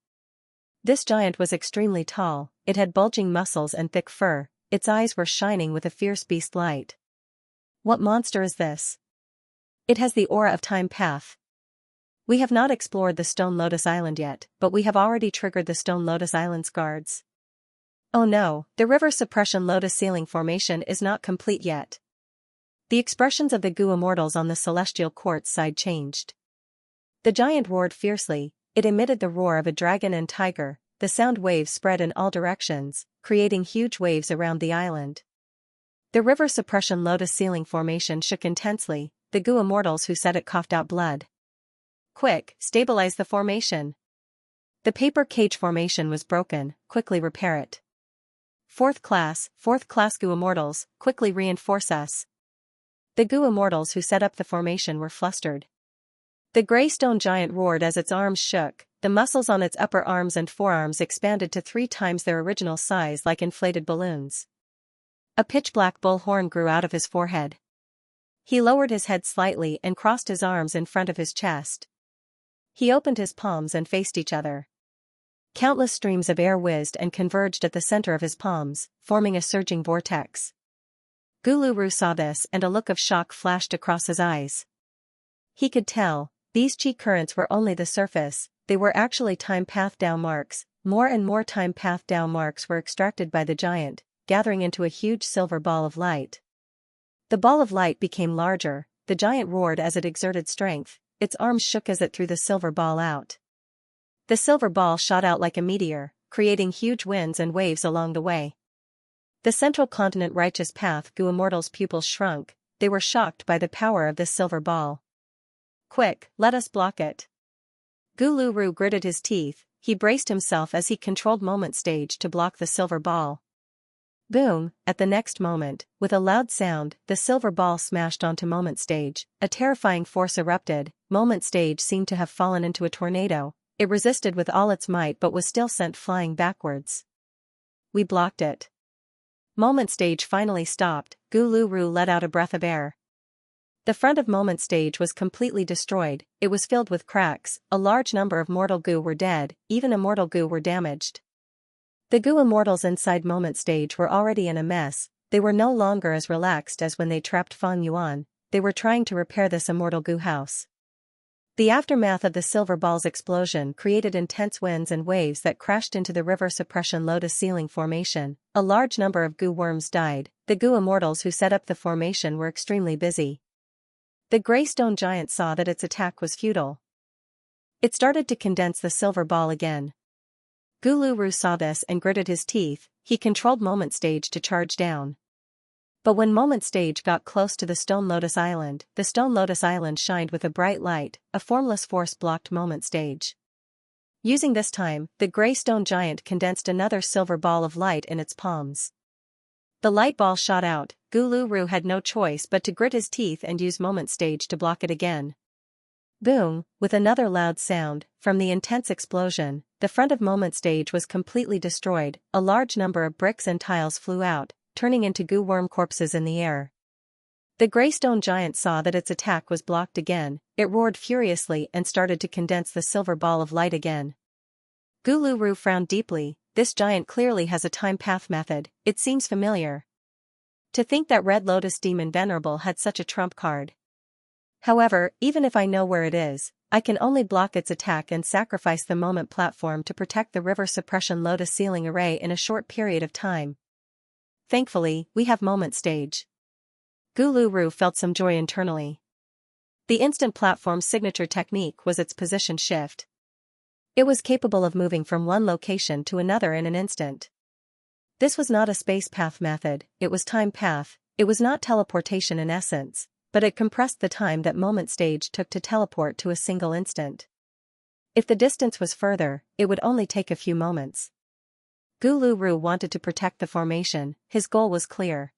[SPEAKER 1] This giant was extremely tall, it had bulging muscles and thick fur, its eyes were shining with a fierce beast light. What monster is this? It has the aura of Time Path. We have not explored the Stone Lotus Island yet, but we have already triggered the Stone Lotus Island's guards. Oh no, the river suppression lotus ceiling formation is not complete yet. The expressions of the Gu immortals on the celestial court's side changed. The giant roared fiercely, it emitted the roar of a dragon and tiger, the sound waves spread in all directions, creating huge waves around the island. The river suppression lotus ceiling formation shook intensely, the Gu immortals who said it coughed out blood. Quick, stabilize the formation. The paper cage formation was broken, quickly repair it. Fourth class Gu immortals, quickly reinforce us. The Gu immortals who set up the formation were flustered. The gray stone giant roared as its arms shook, the muscles on its upper arms and forearms expanded to 3 times their original size like inflated balloons. A pitch-black bull horn grew out of his forehead. He lowered his head slightly and crossed his arms in front of his chest. He opened his palms and faced each other. Countless streams of air whizzed and converged at the center of his palms, forming a surging vortex. Guluru saw this and a look of shock flashed across his eyes. He could tell, these chi currents were only the surface, they were actually time path Dao marks. More and more time path Dao marks were extracted by the giant, gathering into a huge silver ball of light. The ball of light became larger, the giant roared as it exerted strength, its arms shook as it threw the silver ball out. The silver ball shot out like a meteor, creating huge winds and waves along the way. The central continent righteous path Gu immortals' pupils shrunk, they were shocked by the power of this silver ball. Quick, let us block it. Guluru gritted his teeth, he braced himself as he controlled moment stage to block the silver ball. Boom, at the next moment, with a loud sound, the silver ball smashed onto moment stage, a terrifying force erupted, moment stage seemed to have fallen into a tornado, it resisted with all its might but was still sent flying backwards. We blocked it. Moment stage finally stopped, Guluru let out a breath of air. The front of moment stage was completely destroyed, it was filled with cracks, a large number of mortal Gu were dead, even immortal Gu were damaged. The Gu immortals inside moment stage were already in a mess, they were no longer as relaxed as when they trapped Fang Yuan, they were trying to repair this immortal Gu house. The aftermath of the silver ball's explosion created intense winds and waves that crashed into the river suppression lotus ceiling formation, a large number of Gu worms died, the Gu immortals who set up the formation were extremely busy. The gray stone giant saw that its attack was futile. It started to condense the silver ball again. Guluru saw this and gritted his teeth, he controlled moment stage to charge down. But when moment stage got close to the Stone Lotus Island, the Stone Lotus Island shined with a bright light, a formless force blocked moment stage. Using this time, the gray stone giant condensed another silver ball of light in its palms. The light ball shot out, Guluru had no choice but to grit his teeth and use moment stage to block it again. Boom, with another loud sound, from the intense explosion, the front of moment stage was completely destroyed, a large number of bricks and tiles flew out, turning into Gu worm corpses in the air. The gray stone giant saw that its attack was blocked again, it roared furiously and started to condense the silver ball of light again. Guluru frowned deeply, this giant clearly has a time path method, it seems familiar. To think that Red Lotus Demon Venerable had such a trump card. However, even if I know where it is, I can only block its attack and sacrifice the moment platform to protect the river suppression lotus ceiling array in a short period of time. Thankfully, we have moment stage. Guluru felt some joy internally. The instant platform's signature technique was its position shift. It was capable of moving from one location to another in an instant. This was not a space path method, it was time path, it was not teleportation in essence, but it compressed the time that moment stage took to teleport to a single instant. If the distance was further, it would only take a few moments. Gulu wanted to protect the formation, his goal was clear.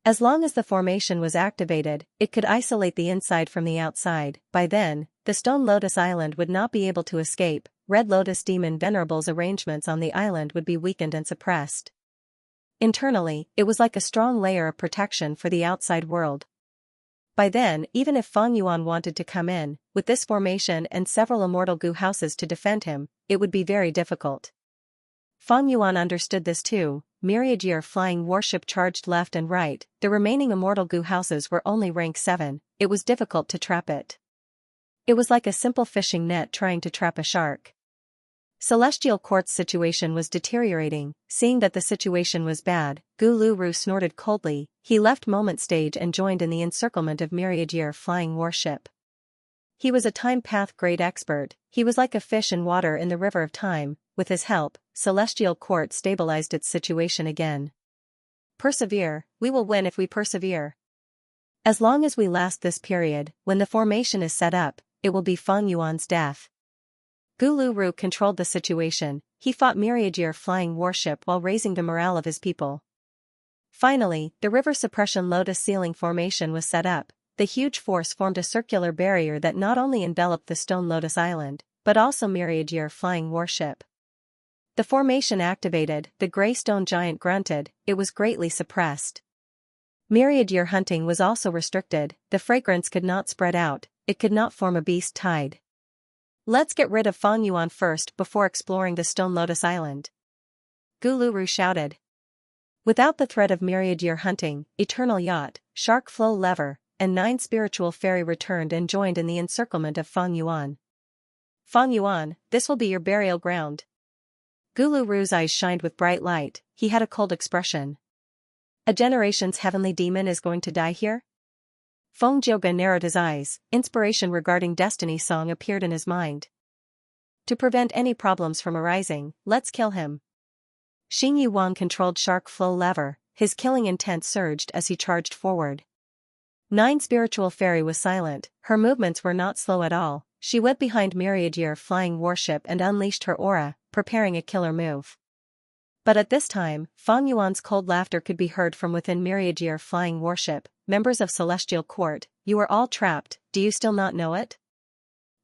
[SPEAKER 1] As long as the formation was activated, it could isolate the inside from the outside. By then, the Stone Lotus Island would not be able to escape. Red Lotus Demon Venerable's arrangements on the island would be weakened and suppressed. Internally, it was like a strong layer of protection for the outside world. By then, even if Fang Yuan wanted to come in, with this formation and several immortal goo houses to defend him, it would be very difficult. Fang Yuan understood this too. Myriad Year flying warship charged left and right. The remaining immortal goo houses were only rank 7, it was difficult to trap it. It was like a simple fishing net trying to trap a shark. Celestial Court's situation was deteriorating. Seeing that the situation was bad, Gulu snorted coldly. He left Moment Stage and joined in the encirclement of Myriad Year flying warship. He was a time path grade expert. He was like a fish in water in the river of time. With his help, Celestial Court stabilized its situation again. Persevere, we will win if we persevere. As long as we last this period, when the formation is set up, it will be Fang Yuan's death. Gulu controlled the situation. He fought Myriad Year flying warship while raising the morale of his people. Finally, the river suppression lotus ceiling formation was set up. The huge force formed a circular barrier that not only enveloped the Stone Lotus Island, but also Myriad Year flying warship. The formation activated, the gray stone giant grunted, it was greatly suppressed. Myriad Year hunting was also restricted, the fragrance could not spread out, it could not form a beast tide. Let's get rid of Fang Yuan first before exploring the Stone Lotus Island. Gulu shouted. Without the threat of Myriad Year hunting, Eternal Yacht, Shark Flow Lever, and 9 spiritual fairy returned and joined in the encirclement of Fang Yuan. Fang Yuan, this will be your burial ground. Gulu's eyes shined with bright light, he had a cold expression. A generation's heavenly demon is going to die here? Feng Jioga narrowed his eyes, inspiration regarding Destiny Song appeared in his mind. To prevent any problems from arising, let's kill him. Xing Yuan controlled Shark Flow Lever, his killing intent surged as he charged forward. 9 spiritual fairy was silent, her movements were not slow at all, she went behind Myriad Year flying warship and unleashed her aura, preparing a killer move. But at this time, Fang Yuan's cold laughter could be heard from within Myriad Year flying warship. Members of Celestial Court, you are all trapped, do you still not know it?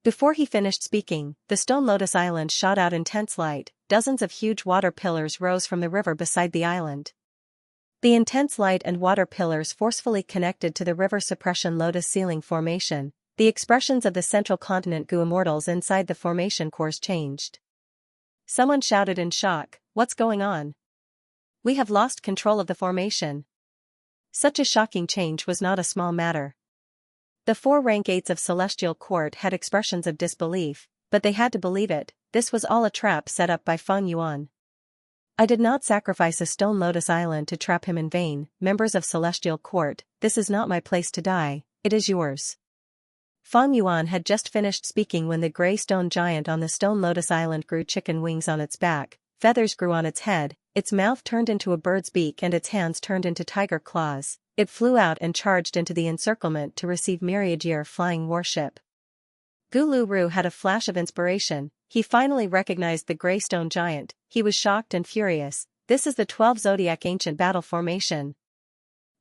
[SPEAKER 1] Before he finished speaking, the Stone Lotus Island shot out intense light, dozens of huge water pillars rose from the river beside the island. The intense light and water pillars forcefully connected to the river suppression lotus ceiling formation. The expressions of the central continent goo immortals inside the formation cores changed. Someone shouted in shock, what's going on? We have lost control of the formation. Such a shocking change was not a small matter. The 4 rank 8s of Celestial Court had expressions of disbelief, but they had to believe it, this was all a trap set up by Fang Yuan. I did not sacrifice a Stone Lotus Island to trap him in vain, members of Celestial Court, this is not my place to die, it is yours. Fang Yuan had just finished speaking when the gray stone giant on the Stone Lotus Island grew chicken wings on its back, feathers grew on its head, its mouth turned into a bird's beak and its hands turned into tiger claws. It flew out and charged into the encirclement to receive Myriad Year flying warship. Gulu had a flash of inspiration, he finally recognized the gray stone giant, he was shocked and furious, this is the 12 Zodiac Ancient Battle Formation.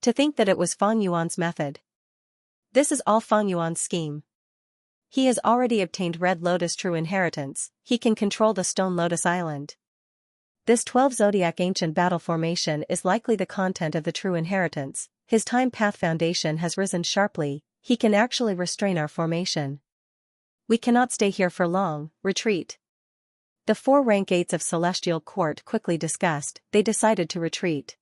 [SPEAKER 1] To think that it was Fang Yuan's method. This is all Fang Yuan's scheme. He has already obtained Red Lotus True Inheritance, he can control the Stone Lotus Island. This 12 Zodiac Ancient Battle Formation is likely the content of the True Inheritance, his Time Path Foundation has risen sharply, he can actually restrain our formation. We cannot stay here for long, retreat. The 4 rank 8s of Celestial Court quickly discussed, they decided to retreat.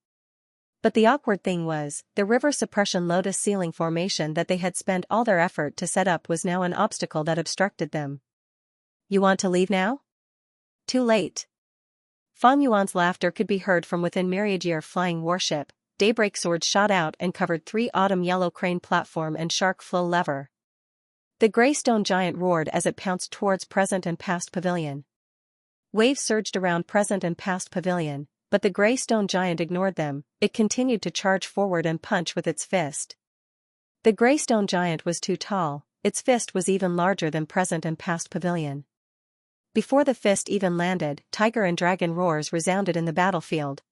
[SPEAKER 1] But the awkward thing was, the river suppression lotus ceiling formation that they had spent all their effort to set up was now an obstacle that obstructed them. You want to leave now? Too late. Fang Yuan's laughter could be heard from within Myriad Year flying warship, daybreak swords shot out and covered 3 autumn yellow crane platform and shark flow lever. The gray stone giant roared as it pounced towards present and past pavilion. Waves surged around present and past pavilion. But the gray stone giant ignored them, it continued to charge forward and punch with its fist. The gray stone giant was too tall, its fist was even larger than present and past pavilion. Before the fist even landed, tiger and dragon roars resounded in the battlefield.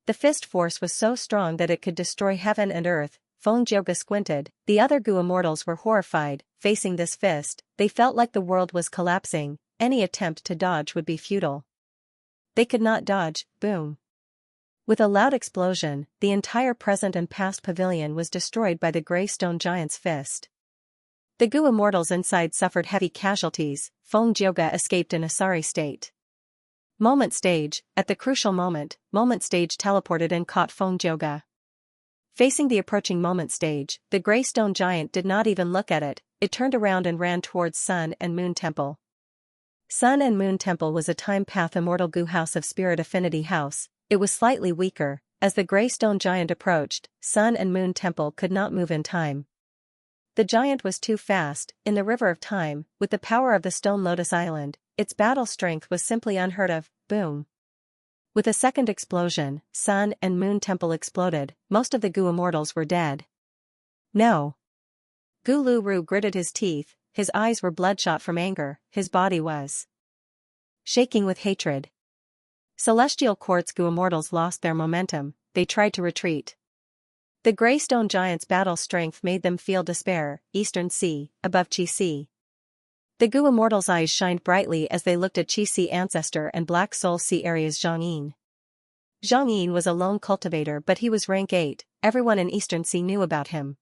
[SPEAKER 1] The fist force was so strong that it could destroy heaven and earth. Feng Jioge squinted. The other Gu immortals were horrified. Facing this fist, they felt like the world was collapsing. Any attempt to dodge would be futile. They could not dodge. Boom. With a loud explosion, the entire present and past pavilion was destroyed by the grey stone giant's fist. The Gu immortals inside suffered heavy casualties. Feng Jioge escaped in a sorry state. Moment Stage. At the crucial moment, Moment Stage teleported and caught Feng Jioge. Facing the approaching Moment Stage, the grey stone giant did not even look at it. It turned around and ran towards Sun and Moon Temple. Sun and Moon Temple was a time path immortal Gu house of spirit affinity house. It was slightly weaker. As the grey stone giant approached, Sun and Moon Temple could not move in time. The giant was too fast. In the river of time, with the power of the Stone Lotus Island, its battle strength was simply unheard of. Boom. With a second explosion, Sun and Moon Temple exploded. Most of the Gu immortals were dead. No. Gu Lu Ru gritted his teeth. His eyes were bloodshot from anger. His body was shaking with hatred. Celestial Quartz Gu immortals lost their momentum. They tried to retreat. The grey stone giant's battle strength made them feel despair. Eastern Sea, above Qi Sea. The Gu immortals' eyes shined brightly as they looked at Qi Sea Ancestor and Black Soul Sea Area's Zhang Yin. Zhang Yin was a lone cultivator, but he was rank 8. Everyone in Eastern Sea knew about him.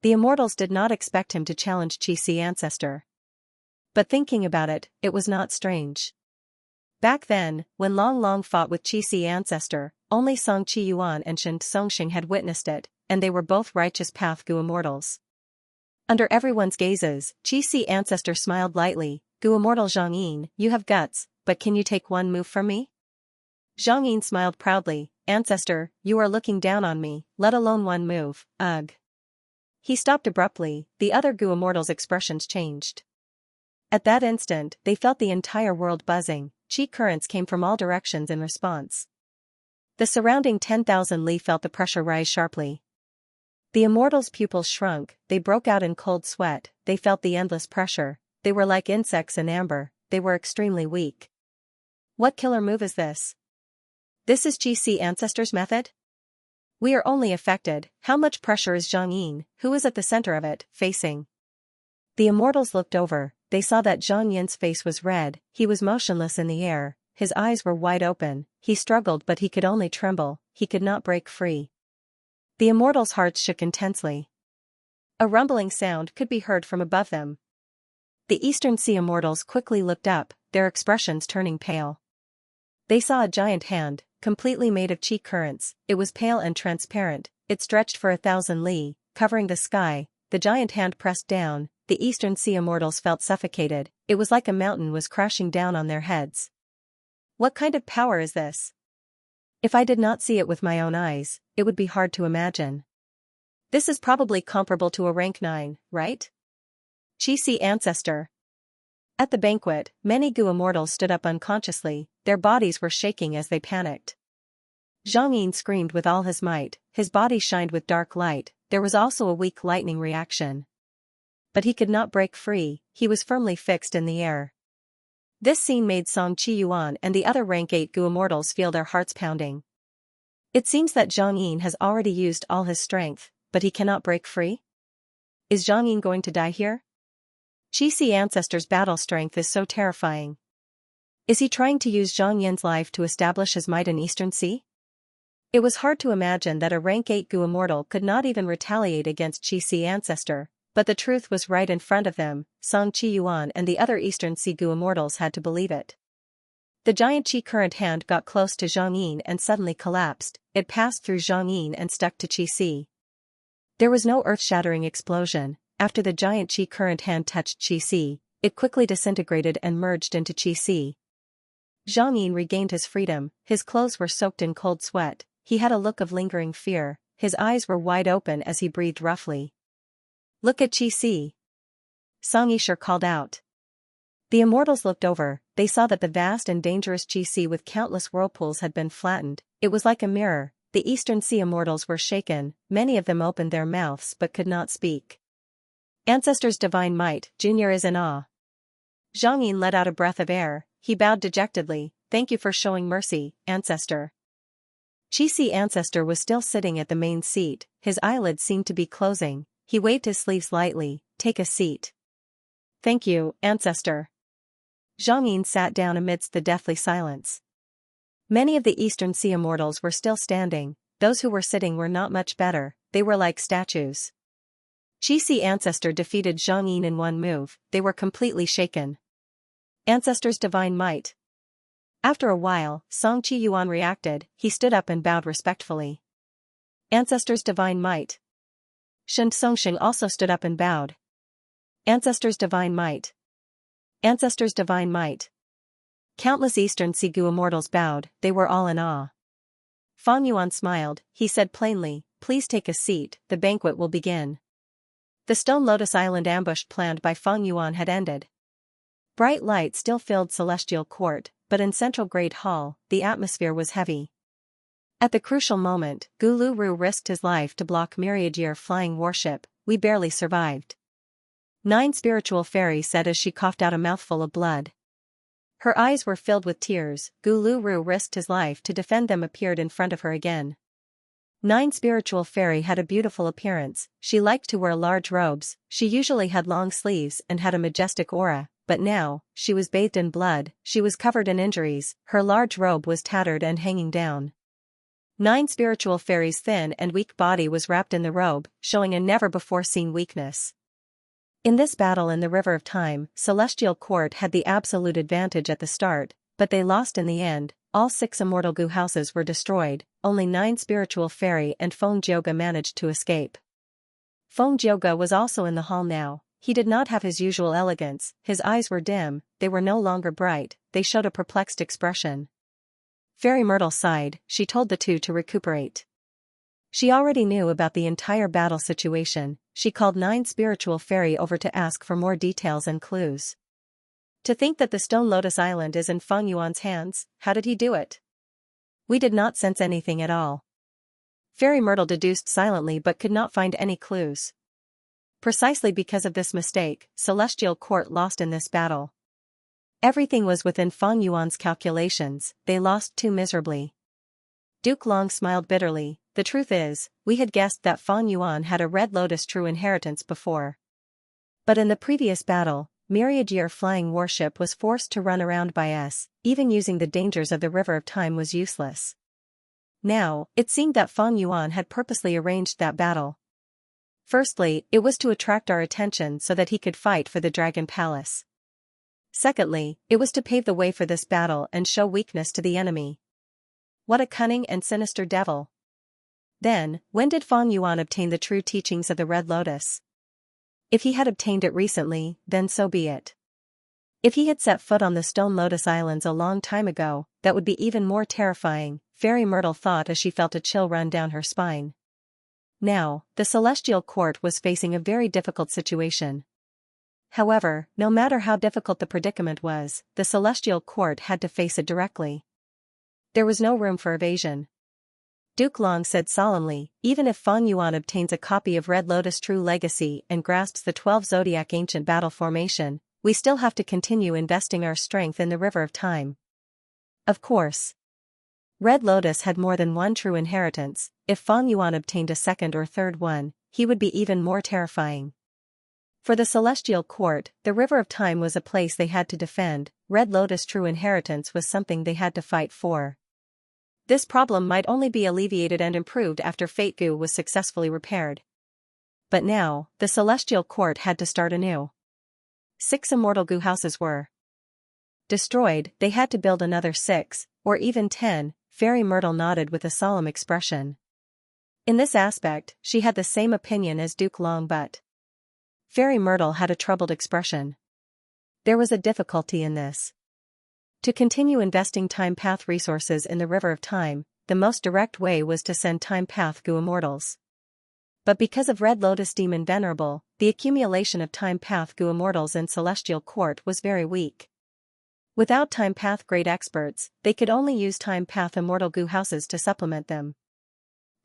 [SPEAKER 1] The immortals did not expect him to challenge Qi Sea Ancestor. But thinking about it, it was not strange. Back then, when Long Long fought with Qi Sea Ancestor, only Song Qi Yuan and Shen Songxing had witnessed it, and they were both righteous path Gu immortals. Under everyone's gazes, Qi Sea Ancestor smiled lightly. Gu immortal Zhang Yin, you have guts, but can you take one move from me? Zhang Yin smiled proudly. Ancestor, you are looking down on me, let alone one move. Ugh. He stopped abruptly. The other Gu immortals' expressions changed. At that instant, they felt the entire world buzzing. Qi currents came from all directions in response. The surrounding 10,000 li felt the pressure rise sharply. The immortals' pupils shrunk. They broke out in cold sweat. They felt the endless pressure. They were like insects in amber. They were extremely weak. What killer move is this? This is Qi Sea Ancestor's method? We are only affected. How much pressure is Zhang Yin, who is at the center of it, facing? The immortals looked over. They saw that Zhang Yin's face was red. He was motionless in the air. His eyes were wide open. He struggled, but he could only tremble. He could not break free. The immortals' hearts shook intensely. A rumbling sound could be heard from above them. The Eastern Sea immortals quickly looked up, their expressions turning pale. They saw a giant hand, completely made of qi currents. It was pale and transparent. It stretched for 1,000 li, covering the sky. The giant hand pressed down. The Eastern Sea immortals felt suffocated. It was like a mountain was crashing down on their heads. What kind of power is this? If I did not see it with my own eyes, it would be hard to imagine. This is probably comparable to a rank 9, right? Qi Sea Ancestor. At the banquet, many Gu immortals stood up unconsciously. Their bodies were shaking as they panicked. Zhang Yin screamed with all his might. His body shined with dark light. There was also a weak lightning reaction. But he could not break free. He was firmly fixed in the air. This scene made Song Qi Yuan and the other rank 8 Gu immortals feel their hearts pounding. It seems that Zhang Yin has already used all his strength, but he cannot break free? Is Zhang Yin going to die here? Qi Sea Ancestor's battle strength is so terrifying. Is he trying to use Zhang Yin's life to establish his might in Eastern Sea? It was hard to imagine that a rank 8 Gu immortal could not even retaliate against Qi Sea Ancestor, but the truth was right in front of them. Song Qi Yuan and the other Eastern Sea Gu immortals had to believe it. The giant Qi current hand got close to Zhang Yin and suddenly collapsed. It passed through Zhang Yin and stuck to Qi Sea. There was no earth-shattering explosion. After the giant Qi current hand touched Qi Sea, it quickly disintegrated and merged into Qi Sea. Zhang Yin regained his freedom. His clothes were soaked in cold sweat. He had a look of lingering fear. His eyes were wide open as he breathed roughly. Look at Qi Sea. Song Yishur called out. The immortals looked over. They saw that the vast and dangerous Qi Sea with countless whirlpools had been flattened. It was like a mirror. The Eastern Sea immortals were shaken. Many of them opened their mouths but could not speak. Ancestor's divine might. Junior is in awe. Zhang let out a breath of air. He bowed dejectedly. Thank you for showing mercy, ancestor. Qixi ancestor was still sitting at the main seat, his eyelids seemed to be closing. He waved his sleeves lightly. Take a seat. Thank you, ancestor. Zhang sat down amidst the deathly silence. Many of the Eastern Sea immortals were still standing. Those who were sitting were not much better, they were like statues. Qixi ancestor defeated Zhang in one move. They were completely shaken. Ancestor's divine might. After a while, Song Qiyuan reacted. He stood up and bowed respectfully. Ancestor's divine might. Shen Songsheng also stood up and bowed. Ancestor's divine might. Ancestor's divine might. Countless Eastern Sea immortals bowed. They were all in awe. Fang Yuan smiled. He said plainly, please take a seat, the banquet will begin. The Stone Lotus Island ambush planned by Fang Yuan had ended. Bright light still filled Celestial Court, but in Central Great Hall, the atmosphere was heavy. At the crucial moment, Gu Lu risked his life to block Myriad-Year flying warship. We barely survived. 9 Spiritual Fairy said as she coughed out a mouthful of blood. Her eyes were filled with tears. Gu Lu risked his life to defend them appeared in front of her again. 9 Spiritual Fairy had a beautiful appearance. She liked to wear large robes. She usually had long sleeves and had a majestic aura, but now, she was bathed in blood. She was covered in injuries. Her large robe was tattered and hanging down. 9 Spiritual Fairy's thin and weak body was wrapped in the robe, showing a never-before-seen weakness. In this battle in the River of Time, Celestial Court had the absolute advantage at the start, but they lost in the end. All 6 immortal Gu houses were destroyed. Only 9 Spiritual Fairy and Feng Jioge managed to escape. Feng Jioge was also in the hall now. He did not have his usual elegance. His eyes were dim, they were no longer bright, they showed a perplexed expression. Fairy Myrtle sighed. She told the two to recuperate. She already knew about the entire battle situation. She called 9 Spiritual Fairy over to ask for more details and clues. To think that the Stone Lotus Island is in Fang Yuan's hands, how did he do it? We did not sense anything at all. Fairy Myrtle deduced silently but could not find any clues. Precisely because of this mistake, Celestial Court lost in this battle. Everything was within Fang Yuan's calculations, they lost too miserably. Duke Long smiled bitterly. The truth is, we had guessed that Fang Yuan had a Red Lotus true inheritance before. But in the previous battle, Myriad-Year flying warship was forced to run around by us. Even using the dangers of the River of Time was useless. Now, it seemed that Fang Yuan had purposely arranged that battle. Firstly, it was to attract our attention so that he could fight for the Dragon Palace. Secondly, it was to pave the way for this battle and show weakness to the enemy. What a cunning and sinister devil. Then, when did Fang Yuan obtain the true teachings of the Red Lotus? If he had obtained it recently, then so be it. If he had set foot on the Stone Lotus Islands a long time ago, that would be even more terrifying, Fairy Myrtle thought as she felt a chill run down her spine. Now, the Celestial Court was facing a very difficult situation. However, no matter how difficult the predicament was, the Celestial Court had to face it directly. There was no room for evasion. Duke Long said solemnly, even if Fang Yuan obtains a copy of Red Lotus True Legacy and grasps the 12 Zodiac Ancient Battle Formation, we still have to continue investing our strength in the River of Time. Of course. Red Lotus had more than one true inheritance. If Fang Yuan obtained a second or third one, he would be even more terrifying. For the Celestial Court, the River of Time was a place they had to defend. Red Lotus True Inheritance was something they had to fight for. This problem might only be alleviated and improved after Fate Gu was successfully repaired. But now, the Celestial Court had to start anew. 6 immortal Gu houses were destroyed. They had to build another 6, or even 10, Fairy Myrtle nodded with a solemn expression. In this aspect, she had the same opinion as Duke Long, but Fairy Myrtle had a troubled expression. There was a difficulty in this. To continue investing Time Path resources in the River of Time, the most direct way was to send Time Path Gu Immortals. But because of Red Lotus Demon Venerable, the accumulation of Time Path Gu Immortals in Celestial Court was very weak. Without Time Path Great Experts, they could only use Time Path Immortal Gu houses to supplement them.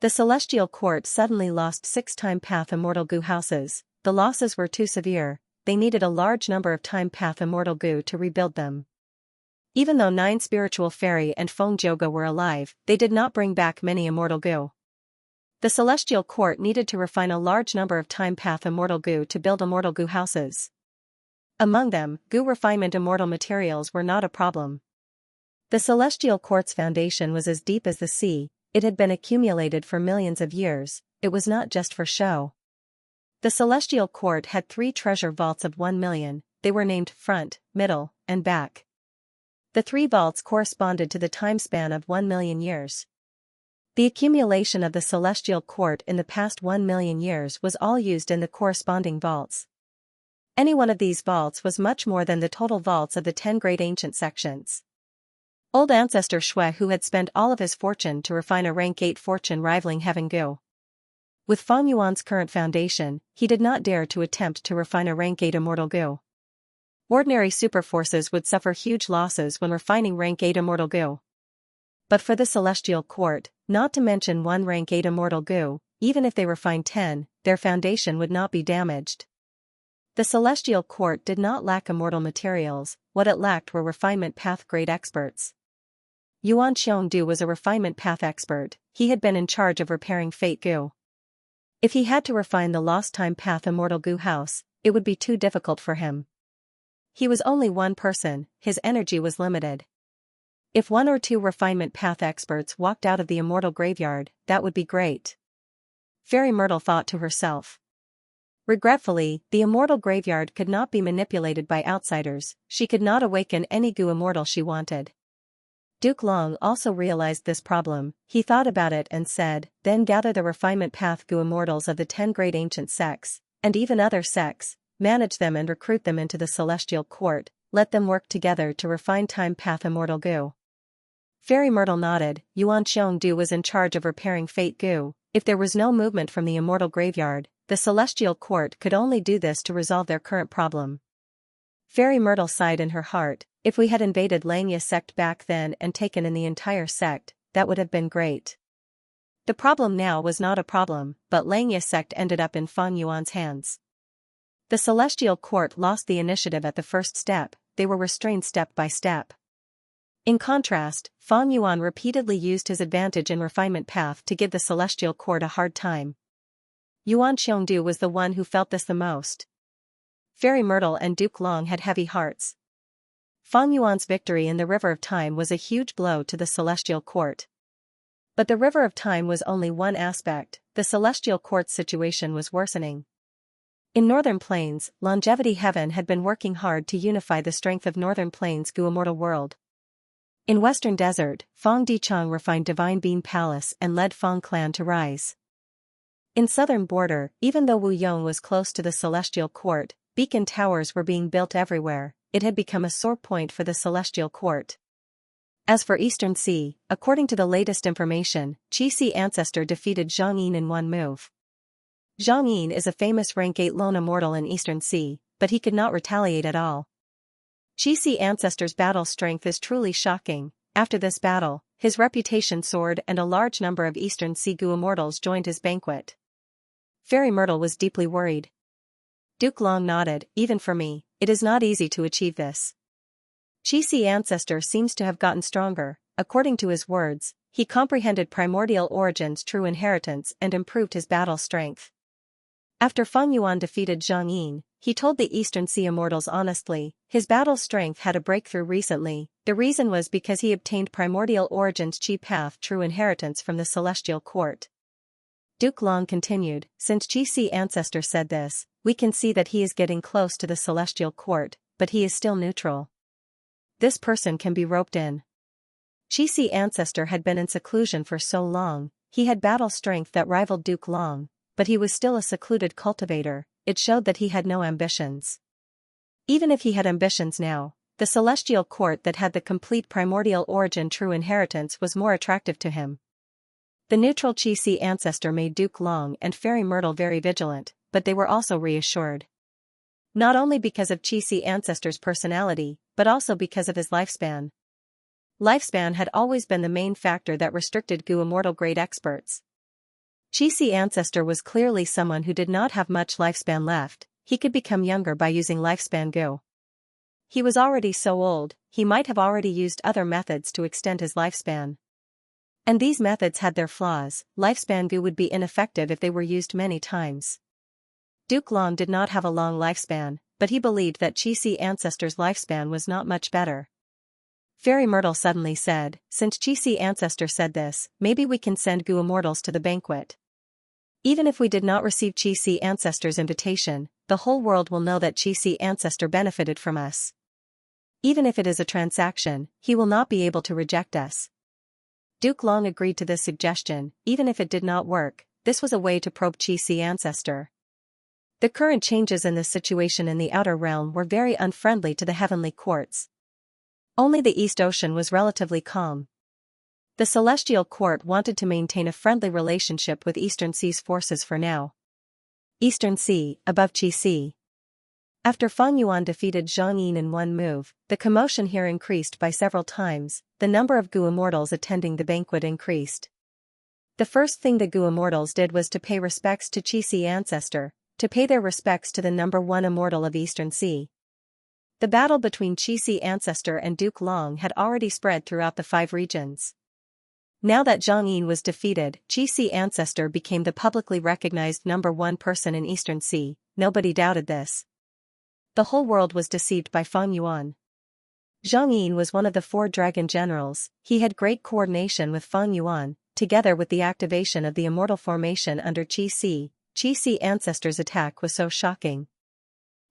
[SPEAKER 1] The Celestial Court suddenly lost 6 Time Path Immortal Gu houses. The losses were too severe, they needed a large number of time path immortal goo to rebuild them. Even though 9 spiritual fairy and Feng Joga were alive, they did not bring back many immortal goo. The celestial court needed to refine a large number of time path immortal goo to build immortal goo houses. Among them, goo refinement immortal materials were not a problem. The celestial court's foundation was as deep as the sea, it had been accumulated for millions of years, it was not just for show. The celestial court had 3 treasure vaults of 1 million, they were named front, middle, and back. The 3 vaults corresponded to the time span of 1 million years. The accumulation of the celestial court in the past 1 million years was all used in the corresponding vaults. Any one of these vaults was much more than the total vaults of the 10 great ancient sections. Old ancestor Shui who had spent all of his fortune to refine a rank 8 fortune rivaling heaven goo. With Feng Yuan's current foundation, he did not dare to attempt to refine a rank 8 immortal goo. Ordinary superforces would suffer huge losses when refining rank 8 immortal goo. But for the celestial court, not to mention 1 rank 8 immortal goo, even if they refined 10, their foundation would not be damaged. The celestial court did not lack immortal materials, what it lacked were refinement path grade experts. Yuan Xiongdu was a refinement path expert, he had been in charge of repairing fate goo. If he had to refine the lost time path immortal goo house, it would be too difficult for him. He was only one person, his energy was limited. If 1 or 2 refinement path experts walked out of the immortal graveyard, that would be great. Fairy Myrtle thought to herself. Regretfully, the immortal graveyard could not be manipulated by outsiders, she could not awaken any goo immortal she wanted. Duke Long also realized this problem, he thought about it and said, then gather the refinement path goo immortals of the 10 great ancient sects, and even other sects, manage them and recruit them into the celestial court, let them work together to refine time path immortal goo. Fairy Myrtle nodded, Yuan Xiongdu was in charge of repairing fate goo, if there was no movement from the immortal graveyard, the celestial court could only do this to resolve their current problem. Fairy Myrtle sighed in her heart, if we had invaded Xianxia sect back then and taken in the entire sect, that would have been great. The problem now was not a problem, but Xianxia sect ended up in Feng Yuan's hands. The celestial court lost the initiative at the first step, they were restrained step by step. In contrast, Feng Yuan repeatedly used his advantage in refinement path to give the celestial court a hard time. Yuan Xiongdu was the one who felt this the most. Fairy Myrtle and Duke Long had heavy hearts. Feng Yuan's victory in the River of Time was a huge blow to the celestial court. But the River of Time was only one aspect, the celestial court's situation was worsening. In Northern Plains, Longevity Heaven had been working hard to unify the strength of Northern Plains' goo immortal world. In Western Desert, Feng Dichang refined Divine Bean Palace and led Feng Clan to rise. In Southern Border, even though Wu Yong was close to the celestial court, beacon towers were being built everywhere, it had become a sore point for the celestial court. As for Eastern Sea, according to the latest information, Qixi Ancestor defeated Zhang Yin in one move. Zhang Yin is a famous rank 8 lone immortal in Eastern Sea, but he could not retaliate at all. Qixi Ancestor's battle strength is truly shocking. After this battle, his reputation soared and a large number of Eastern Sea goo immortals joined his banquet. Fairy Myrtle was deeply worried. Duke Long nodded, even for me, it is not easy to achieve this. Qixi Ancestor seems to have gotten stronger, according to his words, he comprehended primordial origin's true inheritance and improved his battle strength. After Feng Yuan defeated Zhang Yin, he told the Eastern Sea immortals honestly, his battle strength had a breakthrough recently, the reason was because he obtained primordial origin's chi path true inheritance from the celestial court. Duke Long continued, since Qixi Ancestor said this, we can see that he is getting close to the celestial court, but he is still neutral. This person can be roped in. Qixi Ancestor had been in seclusion for so long, he had battle strength that rivaled Duke Long, but he was still a secluded cultivator, it showed that he had no ambitions. Even if he had ambitions now, the celestial court that had the complete primordial origin true inheritance was more attractive to him. The neutral Qixi Ancestor made Duke Long and Fairy Myrtle very vigilant, but they were also reassured. Not only because of Qixi Ancestor's personality, but also because of his lifespan. Lifespan had always been the main factor that restricted goo immortal grade experts. Qixi Ancestor was clearly someone who did not have much lifespan left, he could become younger by using lifespan Gu. He was already so old, he might have already used other methods to extend his lifespan. And these methods had their flaws. Lifespan Gu would be ineffective if they were used many times. Duke Long did not have a long lifespan, but he believed that Qixi ancestor's lifespan was not much better. Fairy Myrtle suddenly said, "Since Qixi ancestor said this, maybe we can send Gu immortals to the banquet. Even if we did not receive Qixi ancestor's invitation, the whole world will know that Qixi ancestor benefited from us. Even if it is a transaction, he will not be able to reject us." Duke Long agreed to this suggestion. Even if it did not work, this was a way to probe Qixi ancestor. The current changes in this situation in the outer realm were very unfriendly to the heavenly courts. Only the East Ocean was relatively calm. The Celestial Court wanted to maintain a friendly relationship with Eastern Sea's forces for now. Eastern Sea, above Qixi. After Fang Yuan defeated Zhang Yin in one move, the commotion here increased by several times. The number of Gu immortals attending the banquet increased. The first thing the Gu immortals did was to pay respects to Qixi ancestor, to pay their respects to the number one immortal of Eastern Sea. The battle between Qixi ancestor and Duke Long had already spread throughout the 5 regions. Now that Zhang Yin was defeated, Qixi ancestor became the publicly recognized number one person in Eastern Sea. Nobody doubted this. The whole world was deceived by Fang Yuan. Zhang Yin was one of the 4 dragon generals. He had great coordination with Fang Yuan, together with the activation of the immortal formation under Qixi. Qixi ancestor's attack was so shocking.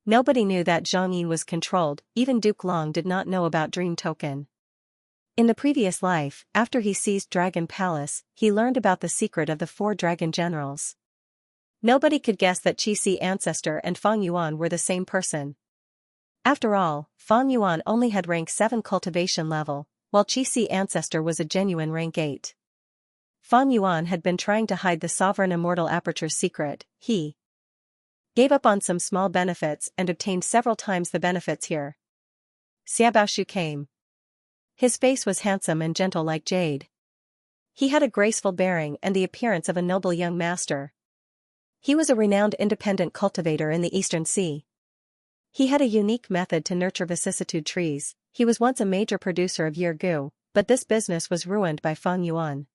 [SPEAKER 1] Nobody knew that Zhang Yin was controlled. Even Duke Long did not know about Dream Token. In the previous life, after he seized Dragon Palace, he learned about the secret of the 4 dragon generals. Nobody could guess that Qixi ancestor and Fang Yuan were the same person. After all, Fang Yuan only had rank 7 cultivation level, while Qixi ancestor was a genuine rank 8. Fang Yuan had been trying to hide the sovereign immortal aperture's secret. He gave up on some small benefits and obtained several times the benefits here. Xiabaoshu came. His face was handsome and gentle like jade. He had a graceful bearing and the appearance of a noble young master. He was a renowned independent cultivator in the Eastern Sea. He had a unique method to nurture vicissitude trees. He was once a major producer of Yergu, but this business was ruined by Fang Yuan.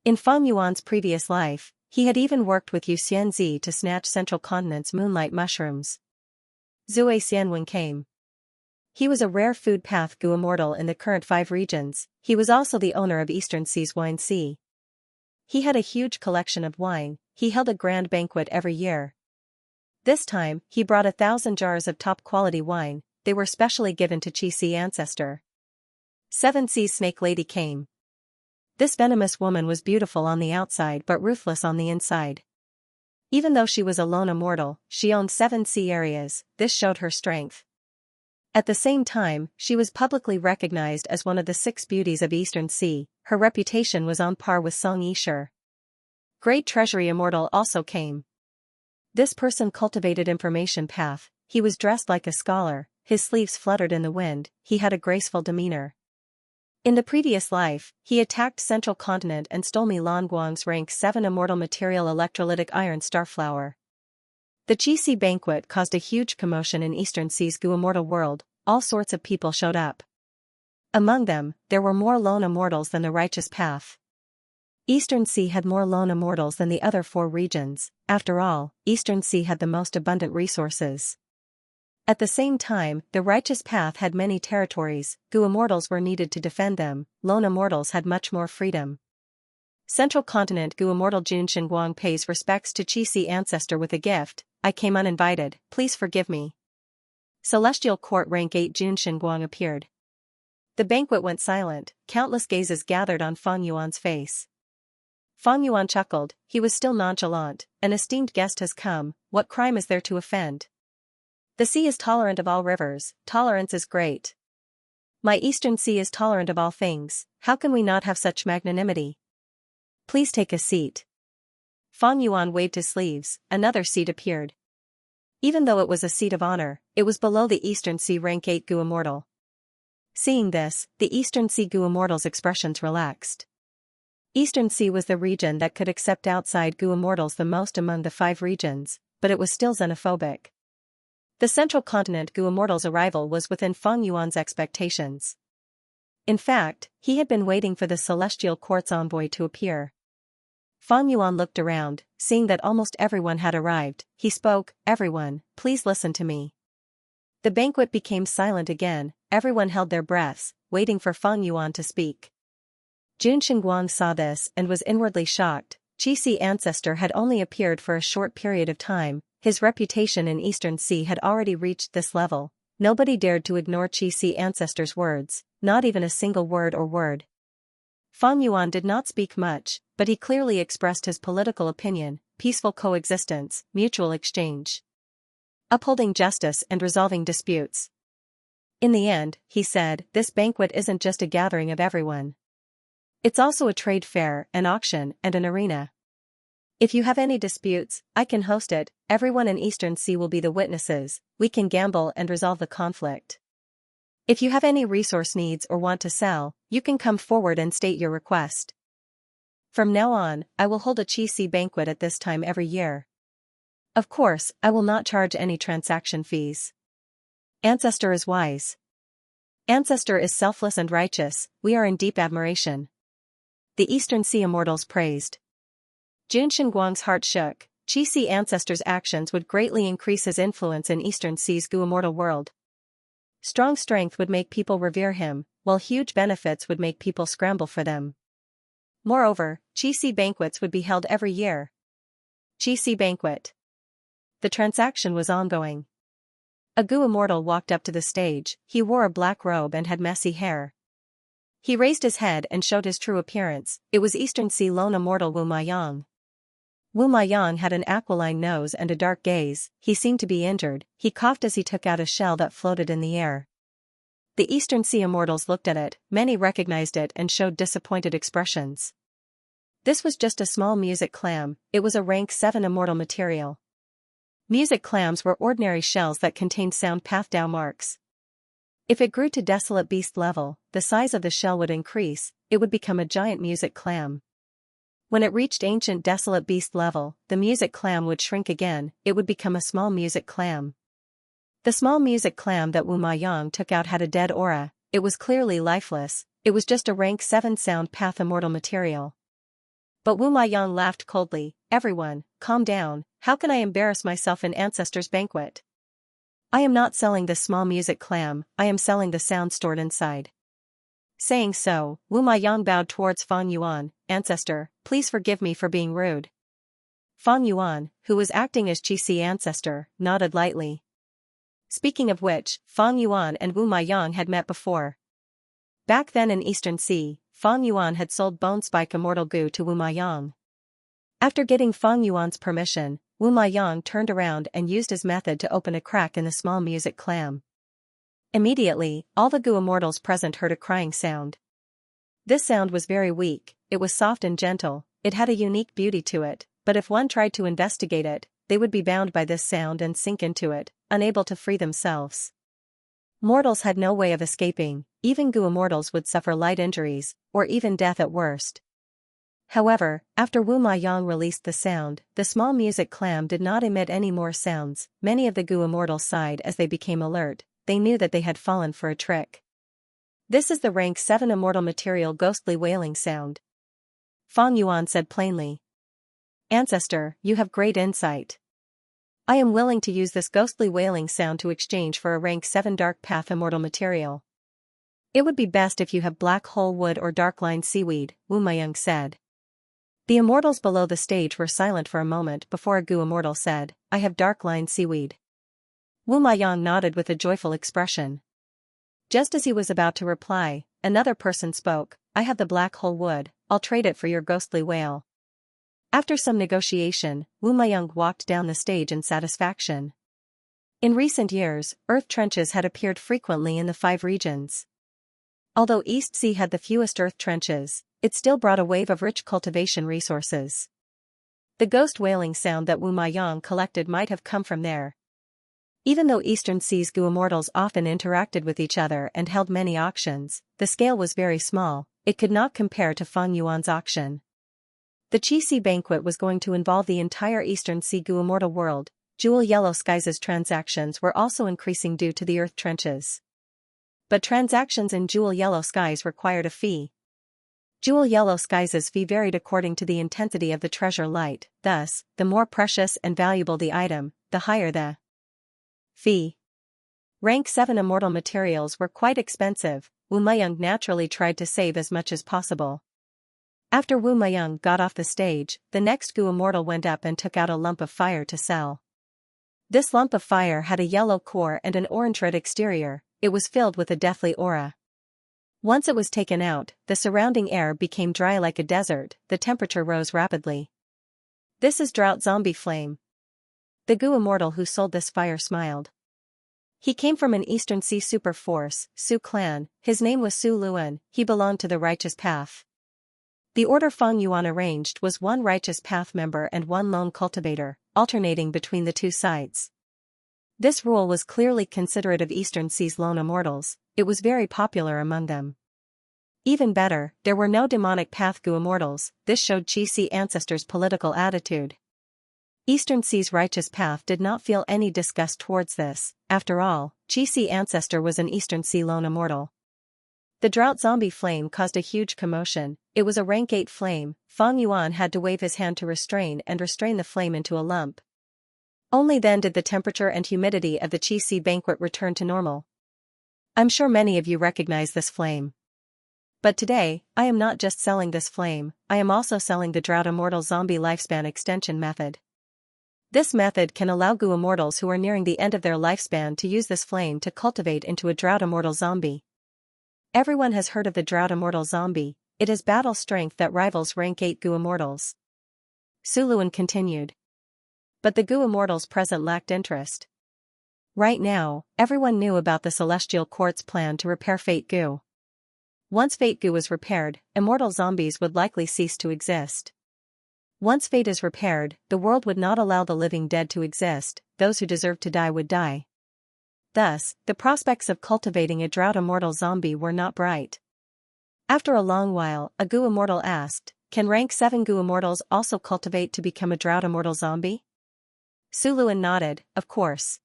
[SPEAKER 1] In Fang Yuan's previous life, he had even worked with Xianxia to snatch Central Continent's moonlight mushrooms. Zui Xianwen came. He was a rare food path Gu immortal in the current 5 regions. He was also the owner of Eastern Sea's Wine Sea. He had a huge collection of wine. He held a grand banquet every year. This time, he brought 1,000 jars of top-quality wine. They were specially given to Qixi ancestor. 7 Seas Snake Lady came. This venomous woman was beautiful on the outside but ruthless on the inside. Even though she was a lone immortal, she owned 7 sea areas. This showed her strength. At the same time, she was publicly recognized as one of the 6 beauties of Eastern Sea. Her reputation was on par with Song Yishur. Great Treasury Immortal also came. This person cultivated information path. He was dressed like a scholar, his sleeves fluttered in the wind, he had a graceful demeanor. In the previous life, he attacked Central Continent and stole Milan Guang's rank 7 immortal material electrolytic iron starflower. The Qixi banquet caused a huge commotion in Eastern Sea's Gu immortal world. All sorts of people showed up. Among them, there were more lone immortals than the righteous path. Eastern Sea had more lone immortals than the other 4 regions. After all, Eastern Sea had the most abundant resources. At the same time, the righteous path had many territories. Gu immortals were needed to defend them. Lone immortals had much more freedom. Central Continent Gu immortal Jun Xinguang pays respects to Qixi ancestor with a gift. I came uninvited, please forgive me. Celestial Court rank 8 Jun Xinguang appeared. The banquet went silent. Countless gazes gathered on Fang Yuan's face. Fang Yuan chuckled. He was still nonchalant. An esteemed guest has come. What crime is there to offend? The sea is tolerant of all rivers. Tolerance is great. My Eastern Sea is tolerant of all things. How can we not have such magnanimity? Please take a seat. Fang Yuan waved his sleeves. Another seat appeared. Even though it was a seat of honor, it was below the Eastern Sea rank 8 Gu immortal. Seeing this, the Eastern Sea Gu immortal's expressions relaxed. Eastern Sea was the region that could accept outside Gu immortals the most among the 5 regions, but it was still xenophobic. The central continent Gu Immortal's arrival was within Fang Yuan's expectations. In fact, he had been waiting for the celestial court's envoy to appear. Fang Yuan looked around, seeing that almost everyone had arrived. He spoke, "Everyone, please listen to me." The banquet became silent again, everyone held their breaths, waiting for Fang Yuan to speak. Jun Xingguang saw this and was inwardly shocked. Qixi ancestor had only appeared for a short period of time, his reputation in Eastern Sea had already reached this level. Nobody dared to ignore Qixi ancestor's words, not even a single word. Fang Yuan did not speak much, but he clearly expressed his political opinion: peaceful coexistence, mutual exchange, upholding justice and resolving disputes. In the end, he said, this banquet isn't just a gathering of everyone. It's also a trade fair, an auction, and an arena. If you have any disputes, I can host it, everyone in Eastern Sea will be the witnesses, we can gamble and resolve the conflict. If you have any resource needs or want to sell, you can come forward and state your request. From now on, I will hold a Qixi banquet at this time every year. Of course, I will not charge any transaction fees. Ancestor is wise. Ancestor is selfless and righteous, we are in deep admiration. The Eastern Sea Immortals praised. Jun Xingguang's heart shook. Qixi ancestor's actions would greatly increase his influence in Eastern Sea's Gu Immortal world. Strong strength would make people revere him, while huge benefits would make people scramble for them. Moreover, Qixi banquets would be held every year. Qixi banquet. The transaction was ongoing. A Gu Immortal walked up to the stage. He wore a black robe and had messy hair. He raised his head and showed his true appearance. It was Eastern Sea lone immortal Wu Maiyang. Wu Maiyang had an aquiline nose and a dark gaze. He seemed to be injured. He coughed as he took out a shell that floated in the air. The Eastern Sea Immortals looked at it, many recognized it and showed disappointed expressions. This was just a small music clam, it was a rank 7 immortal material. Music clams were ordinary shells that contained sound path Dao marks. If it grew to desolate beast level, the size of the shell would increase, it would become a giant music clam. When it reached ancient desolate beast level, the music clam would shrink again, it would become a small music clam. The small music clam that Wu Maiyang took out had a dead aura, it was clearly lifeless, it was just a rank 7 sound path immortal material. But Wu Maiyang laughed coldly, "Everyone, calm down, how can I embarrass myself in Ancestor's banquet? I am not selling this small music clam, I am selling the sound stored inside." Saying so, Wu Maiyang bowed towards Fang Yuan. "Ancestor, please forgive me for being rude." Fang Yuan, who was acting as Qixi ancestor, nodded lightly. Speaking of which, Fang Yuan and Wu Maiyang had met before. Back then in Eastern Sea, Fang Yuan had sold Bone Spike Immortal Gu to Wu Maiyang. After getting Fang Yuan's permission, Wu Maiyang turned around and used his method to open a crack in the small music clam. Immediately, all the Gu Immortals present heard a crying sound. This sound was very weak, it was soft and gentle, it had a unique beauty to it, but if one tried to investigate it, they would be bound by this sound and sink into it, unable to free themselves. Mortals had no way of escaping, even Gu Immortals would suffer light injuries, or even death at worst. However, after Wu Maiyang released the sound, the small music clam did not emit any more sounds. Many of the Gu Immortals sighed as they became alert, they knew that they had fallen for a trick. "This is the rank 7 immortal material ghostly wailing sound," Fang Yuan said plainly. "Ancestor, you have great insight. I am willing to use this ghostly wailing sound to exchange for a rank 7 dark path immortal material. It would be best if you have black hole wood or dark line seaweed," Wu Maiyang said. The immortals below the stage were silent for a moment before a Gu Immortal said, "I have dark line seaweed." Wu Maiyang nodded with a joyful expression. Just as he was about to reply, another person spoke, "I have the black hole wood, I'll trade it for your ghostly whale." After some negotiation, Wu Maiyang walked down the stage in satisfaction. In recent years, earth trenches had appeared frequently in the 5 regions. Although East Sea had the fewest earth trenches, it still brought a wave of rich cultivation resources. The ghost wailing sound that Wu Maiyang collected might have come from there. Even though Eastern Sea's Gu Immortals often interacted with each other and held many auctions, the scale was very small, it could not compare to Fang Yuan's auction. The Qixi banquet was going to involve the entire Eastern Sea Gu Immortal world, Jewel Yellow Skies' transactions were also increasing due to the earth trenches. But transactions in Jewel Yellow Skies required a fee. Jewel Yellow Skies' fee varied according to the intensity of the treasure light, thus, the more precious and valuable the item, the higher the fee. Rank 7 immortal materials were quite expensive. Wu Meiyang naturally tried to save as much as possible. After Wu Meiyang got off the stage, the next Gu immortal went up and took out a lump of fire to sell. This lump of fire had a yellow core and an orange-red exterior. It was filled with a deathly aura. Once it was taken out, the surrounding air became dry like a desert, the temperature rose rapidly. This is Drought Zombie Flame. The Gu immortal who sold this fire smiled. He came from an Eastern Sea super force, Su clan. His name was Su Luan. He belonged to the Righteous Path. The order Fang Yuan arranged was one Righteous Path member and one lone cultivator, alternating between the two sides. This rule was clearly considerate of Eastern Sea's lone immortals. It was very popular among them. Even better, there were no demonic path Gu immortals. This showed Qixi ancestors' political attitude. Eastern Sea's Righteous Path did not feel any disgust towards this. After all, Qixi ancestor was an Eastern Sea lone immortal. The Drought Zombie Flame caused a huge commotion. It was a rank 8 flame. Fang Yuan had to wave his hand to restrain the flame into a lump. Only then did the temperature and humidity of the Qixi banquet return to normal. I'm sure many of you recognize this flame. But today, I am not just selling this flame, I am also selling the Drought Immortal Zombie Lifespan Extension method. This method can allow Gu immortals who are nearing the end of their lifespan to use this flame to cultivate into a Drought Immortal Zombie. Everyone has heard of the Drought Immortal Zombie. It has battle strength that rivals rank 8 Gu immortals. Su Luan continued. But the Gu immortals present lacked interest. Right now, everyone knew about the Celestial Court's plan to repair Fate Gu. Once Fate Gu was repaired, immortal zombies would likely cease to exist. Once fate is repaired, the world would not allow the living dead to exist, those who deserved to die would die. Thus, the prospects of cultivating a Drought Immortal Zombie were not bright. After a long while, a Gu immortal asked, "Can rank 7 Gu immortals also cultivate to become a Drought Immortal Zombie?" Su Luan nodded, "Of course.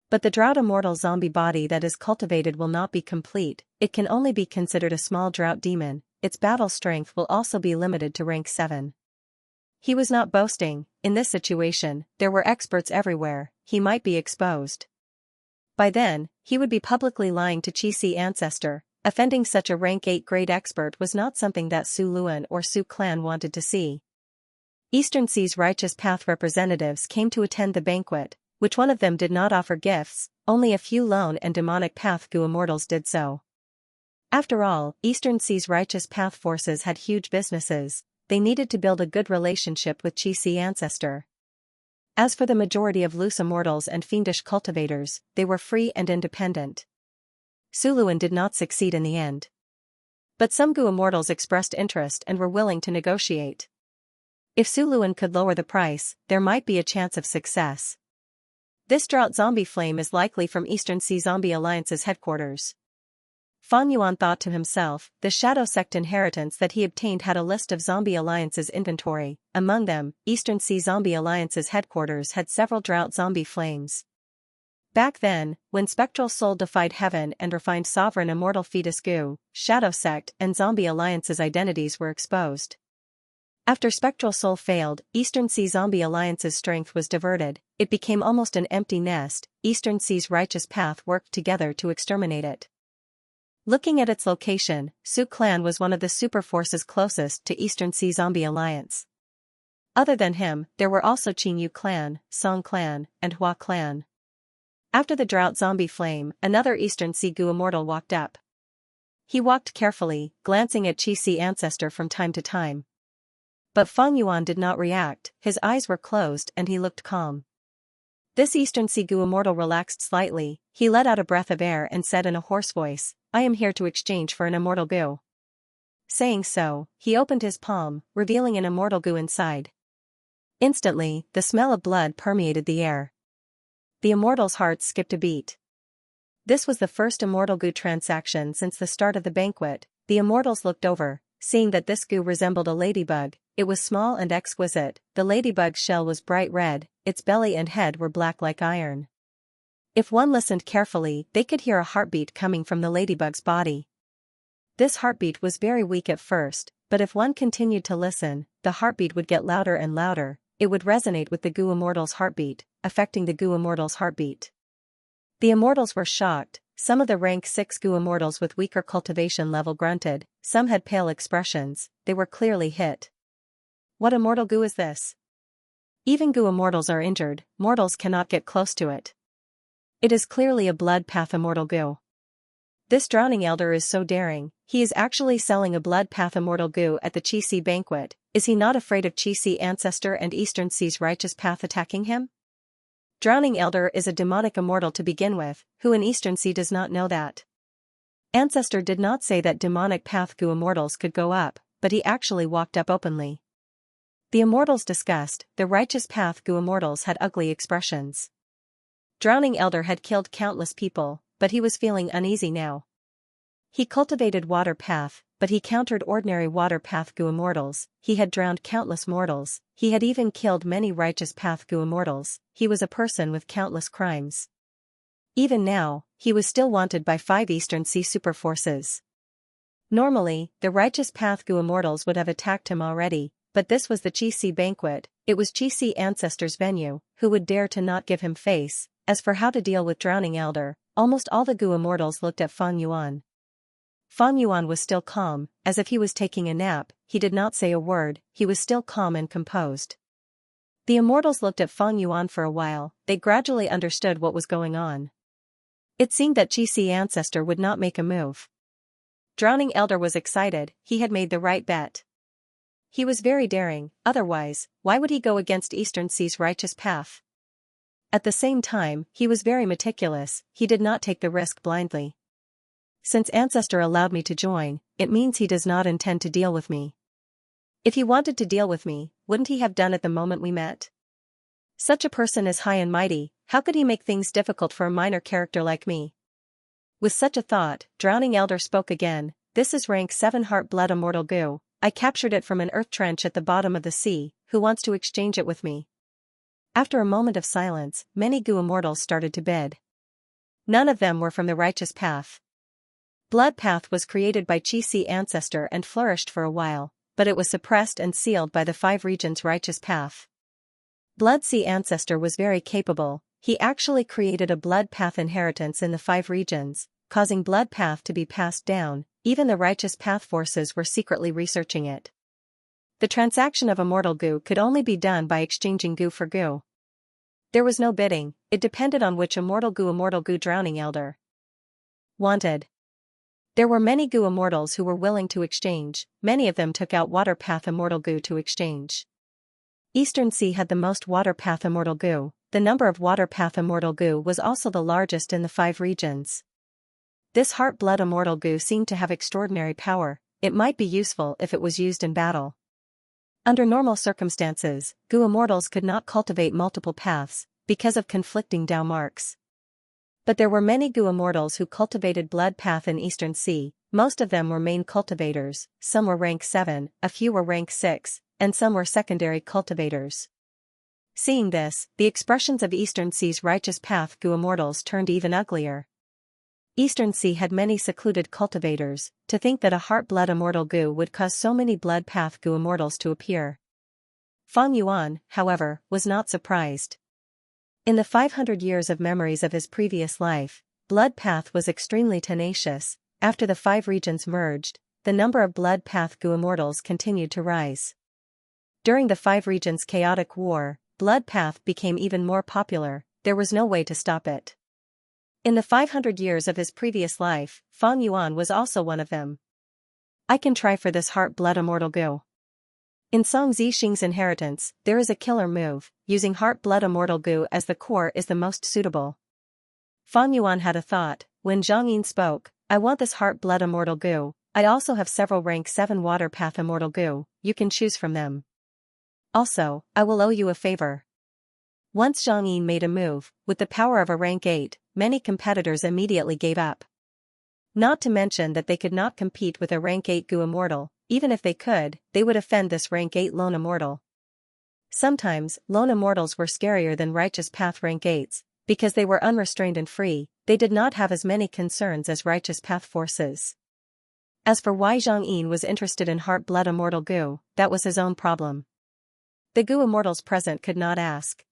[SPEAKER 1] But the Drought Immortal Zombie body that is cultivated will not be complete, it can only be considered a small drought demon, its battle strength will also be limited to rank 7. He was not boasting. In this situation, there were experts everywhere. He might be exposed. By then, he would be publicly lying to Qixi ancestor. Offending such a rank 8 grade expert was not something that Su Luan or Su clan wanted to see. Eastern Sea's Righteous Path representatives came to attend the banquet. Which one of them did not offer gifts? Only a few lone and demonic path Gu immortals did so. After all, Eastern Sea's Righteous Path forces had huge businesses. They needed to build a good relationship with Qixi ancestor. As for the majority of loose immortals and fiendish cultivators, they were free and independent. Su Luan did not succeed in the end. But some Gu immortals expressed interest and were willing to negotiate. If Su Luan could lower the price, there might be a chance of success. This Drought Zombie Flame is likely from Eastern Sea Zombie Alliance's headquarters. Fang Yuan thought to himself, the Shadow Sect inheritance that he obtained had a list of Zombie Alliance's inventory. Among them, Eastern Sea Zombie Alliance's headquarters had several Drought Zombie Flames. Back then, when Spectral Soul defied heaven and refined Sovereign Immortal Fetus Gu, Shadow Sect and Zombie Alliance's identities were exposed. After Spectral Soul failed, Eastern Sea Zombie Alliance's strength was diverted. It became almost an empty nest. Eastern Sea's Righteous Path worked together to exterminate it. Looking at its location, Su clan was one of the super forces closest to Eastern Sea Zombie Alliance. Other than him, there were also Qingyu clan, Song clan, and Hua clan. After the Drought Zombie Flame, another Eastern Sea Gu immortal walked up. He walked carefully, glancing at Qixi ancestor from time to time. But Fang Yuan did not react, his eyes were closed and he looked calm. This Eastern Sea Gu immortal relaxed slightly, he let out a breath of air and said in a hoarse voice, "I am here to exchange for an immortal Gu." Saying so, he opened his palm, revealing an immortal Gu inside. Instantly, the smell of blood permeated the air. The immortal's heart skipped a beat. This was the first immortal Gu transaction since the start of the banquet. The immortals looked over. seeing that this goo resembled a ladybug. It was small and exquisite. The ladybug's shell was bright red, its belly and head were black like iron. If one listened carefully, they could hear a heartbeat coming from the ladybug's body. This heartbeat was very weak at first, but if one continued to listen, the heartbeat would get louder and louder. It would resonate with the goo immortal's heartbeat, affecting the goo immortal's heartbeat. The immortals were shocked. Some of the rank 6 goo immortals with weaker cultivation level grunted, some had pale expressions, they were clearly hit. What immortal goo is this? Even goo immortals are injured, mortals cannot get close to it. It is clearly a blood path immortal goo. This drowning elder is so daring, he is actually selling a blood path immortal goo at the Qi banquet. Is he not afraid of Qi ancestor and Eastern Sea's righteous path attacking him? Drowning elder is a demonic immortal to begin with, who in Eastern Sea does not know that. Ancestor did not say that demonic path goo immortals could go up, but he actually walked up openly. The immortals discussed, the righteous path goo immortals had ugly expressions. Drowning elder had killed countless people, but he was feeling uneasy now. He cultivated water path, but he countered ordinary water path goo immortals. He had drowned countless mortals, he had even killed many righteous path goo immortals. He was a person with countless crimes. Even now, he was still wanted by 5 Eastern Sea superforces. Normally, the righteous path goo immortals would have attacked him already, but this was the Qi banquet. It was Qi ancestors' venue, who would dare to not give him face. As for how to deal with drowning elder, almost all the goo immortals looked at Fang Yuan. Fang Yuan was still calm, as if he was taking a nap. He did not say a word, he was still calm and composed. The immortals looked at Fang Yuan for a while, they gradually understood what was going on. It seemed that Qi ancestor would not make a move. Drowning elder was excited, he had made the right bet. He was very daring, otherwise, why would he go against Eastern Sea's righteous path? At the same time, he was very meticulous, he did not take the risk blindly. Since ancestor allowed me to join, it means he does not intend to deal with me. If he wanted to deal with me, wouldn't he have done it the moment we met? Such a person is high and mighty, how could he make things difficult for a minor character like me? With such a thought, drowning elder spoke again. This is rank 7 heart blood immortal goo. I captured it from an earth trench at the bottom of the sea. Who wants to exchange it with me? After a moment of silence, many goo immortals started to bid. None of them were from the righteous path. Blood path was created by Qi ancestor and flourished for a while, but it was suppressed and sealed by the 5 regions righteous path. Blood Sea ancestor was very capable, he actually created a blood path inheritance in the 5 regions, causing blood path to be passed down. Even the righteous path forces were secretly researching it. The transaction of immortal goo could only be done by exchanging goo for goo. There was no bidding, it depended on which immortal goo drowning elder wanted. There were many goo immortals who were willing to exchange, many of them took out water path immortal goo to exchange. Eastern Sea had the most water path immortal goo, the number of water path immortal goo was also the largest in the 5 regions. This heart blood immortal goo seemed to have extraordinary power, it might be useful if it was used in battle. Under normal circumstances, goo immortals could not cultivate multiple paths, because of conflicting Dao marks. But there were many goo immortals who cultivated blood path in Eastern Sea, most of them were main cultivators, some were rank 7, a few were rank 6, and some were secondary cultivators. Seeing this, the expressions of Eastern Sea's righteous path goo immortals turned even uglier. Eastern Sea had many secluded cultivators, to think that a heart blood immortal goo would cause so many blood path goo immortals to appear. Fang Yuan, however, was not surprised. In the 500 years of memories of his previous life, blood path was extremely tenacious. After the 5 regions merged, the number of blood path goo immortals continued to rise. During the 5 regions' chaotic war, blood path became even more popular, there was no way to stop it. In the 500 years of his previous life, Fang Yuan was also one of them. I can try for this heart blood immortal goo. In Song Zixing's inheritance, there is a killer move, using heart blood immortal goo as the core is the most suitable. Fang Yuan had a thought, when Zhang Yin spoke, I want this heart blood immortal goo, I also have several rank 7 water path immortal goo, you can choose from them. Also, I will owe you a favor. Once Zhang Yin made a move, with the power of a rank 8, many competitors immediately gave up. Not to mention that they could not compete with a rank 8 goo immortal, even if they could, they would offend this rank 8 lone immortal. Sometimes, lone immortals were scarier than righteous path rank 8s, because they were unrestrained and free, they did not have as many concerns as righteous path forces. As for why Zhang Yin was interested in heart-blood immortal goo, that was his own problem. The goo immortals present could not ask.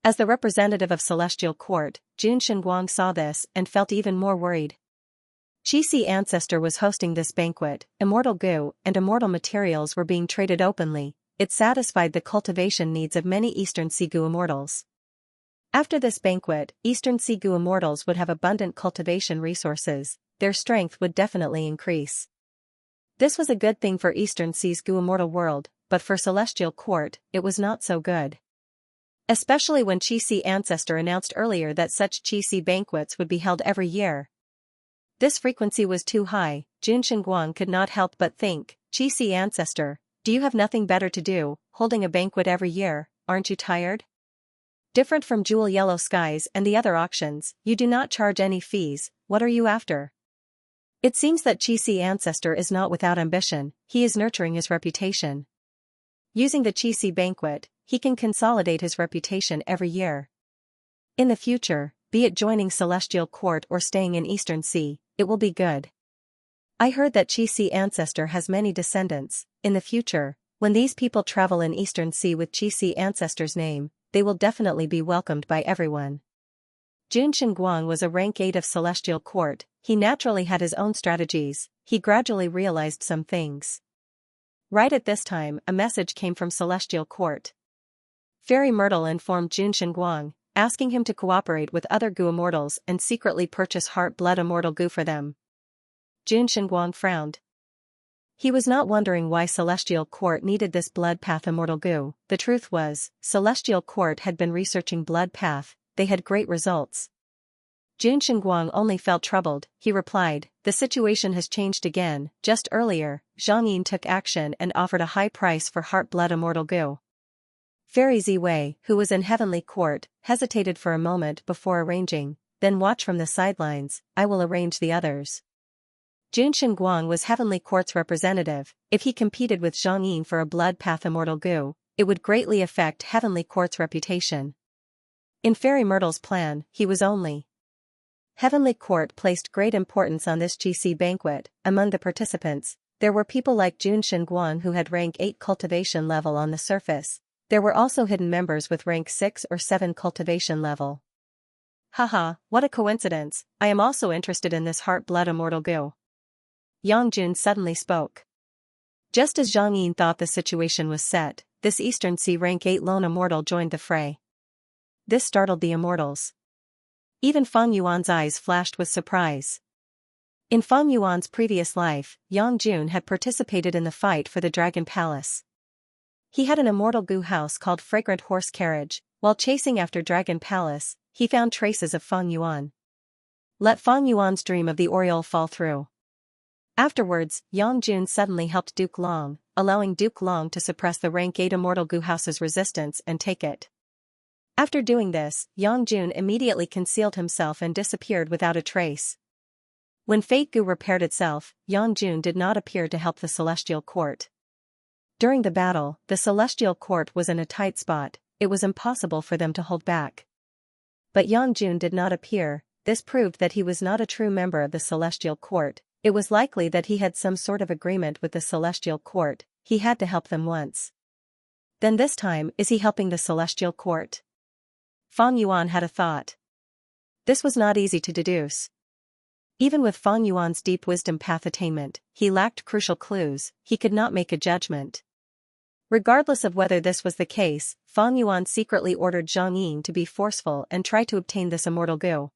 [SPEAKER 1] As the representative of Celestial Court, Jun Shenguang saw this and felt even more worried. Qixi Ancestor was hosting this banquet, immortal goo and immortal materials were being traded openly, it satisfied the cultivation needs of many Eastern Sea goo immortals. After this banquet, Eastern Sea goo immortals would have abundant cultivation resources, their strength would definitely increase. This was a good thing for Eastern Sea's goo immortal world, but for Celestial Court, it was not so good. Especially when Qixi Ancestor announced earlier that such Qixi banquets would be held every year. This frequency was too high, Jun Shenguang could not help but think, Qixi Ancestor, do you have nothing better to do, holding a banquet every year, aren't you tired? Different from Jewel Yellow Skies and the other auctions, you do not charge any fees, what are you after? It seems that Qixi Ancestor is not without ambition, he is nurturing his reputation. Using the Qixi banquet, he can consolidate his reputation every year. In the future, be it joining Celestial Court or staying in Eastern Sea, it will be good. I heard that Qixi Ancestor has many descendants. In the future, when these people travel in Eastern Sea with Qixi Ancestor's name, they will definitely be welcomed by everyone. Jun Shenguang was a rank 8 of Celestial Court, he naturally had his own strategies, he gradually realized some things. Right at this time, a message came from Celestial Court. Fairy Myrtle informed Jun Shenguang, asking him to cooperate with other goo immortals and secretly purchase heart-blood immortal goo for them. Jun Shenguang frowned. He was not wondering why Celestial Court needed this blood path immortal goo. The truth was, Celestial Court had been researching blood path, they had great results. Jun Shenguang only felt troubled, he replied, the situation has changed again, just earlier, Zhang Yin took action and offered a high price for heart-blood immortal goo. Fairy Ziwei, who was in Heavenly Court, hesitated for a moment before arranging, then watch from the sidelines, I will arrange the others. Jun Shenguang was Heavenly Court's representative, if he competed with Zhang Yin for a blood path immortal goo, it would greatly affect Heavenly Court's reputation. In Fairy Myrtle's plan, he was only. Heavenly Court placed great importance on this Qixi banquet. Among the participants, there were people like Jun Shenguang who had rank 8 cultivation level on the surface. There were also hidden members with rank 6 or 7 cultivation level. Haha, what a coincidence, I am also interested in this heart-blood immortal goo. Yang Jun suddenly spoke. Just as Zhang Yin thought the situation was set, this Eastern Sea rank 8 lone immortal joined the fray. This startled the immortals. Even Fang Yuan's eyes flashed with surprise. In Fang Yuan's previous life, Yang Jun had participated in the fight for the Dragon Palace. He had an immortal goo house called Fragrant Horse Carriage. While chasing after Dragon Palace, he found traces of Fang Yuan. Let Fang Yuan's dream of the Oriole fall through. Afterwards, Yang Jun suddenly helped Duke Long, allowing Duke Long to suppress the rank 8 immortal goo house's resistance and take it. After doing this, Yang Jun immediately concealed himself and disappeared without a trace. When Fate Goo repaired itself, Yang Jun did not appear to help the Celestial Court. During the battle, the Celestial Court was in a tight spot, it was impossible for them to hold back. But Yang Jun did not appear, this proved that he was not a true member of the Celestial Court, it was likely that he had some sort of agreement with the Celestial Court, he had to help them once. Then this time, is he helping the Celestial Court? Fang Yuan had a thought. This was not easy to deduce. Even with Fang Yuan's deep wisdom path attainment, he lacked crucial clues, he could not make a judgment. Regardless of whether this was the case, Fang Yuan secretly ordered Zhang Yin to be forceful and try to obtain this immortal goo.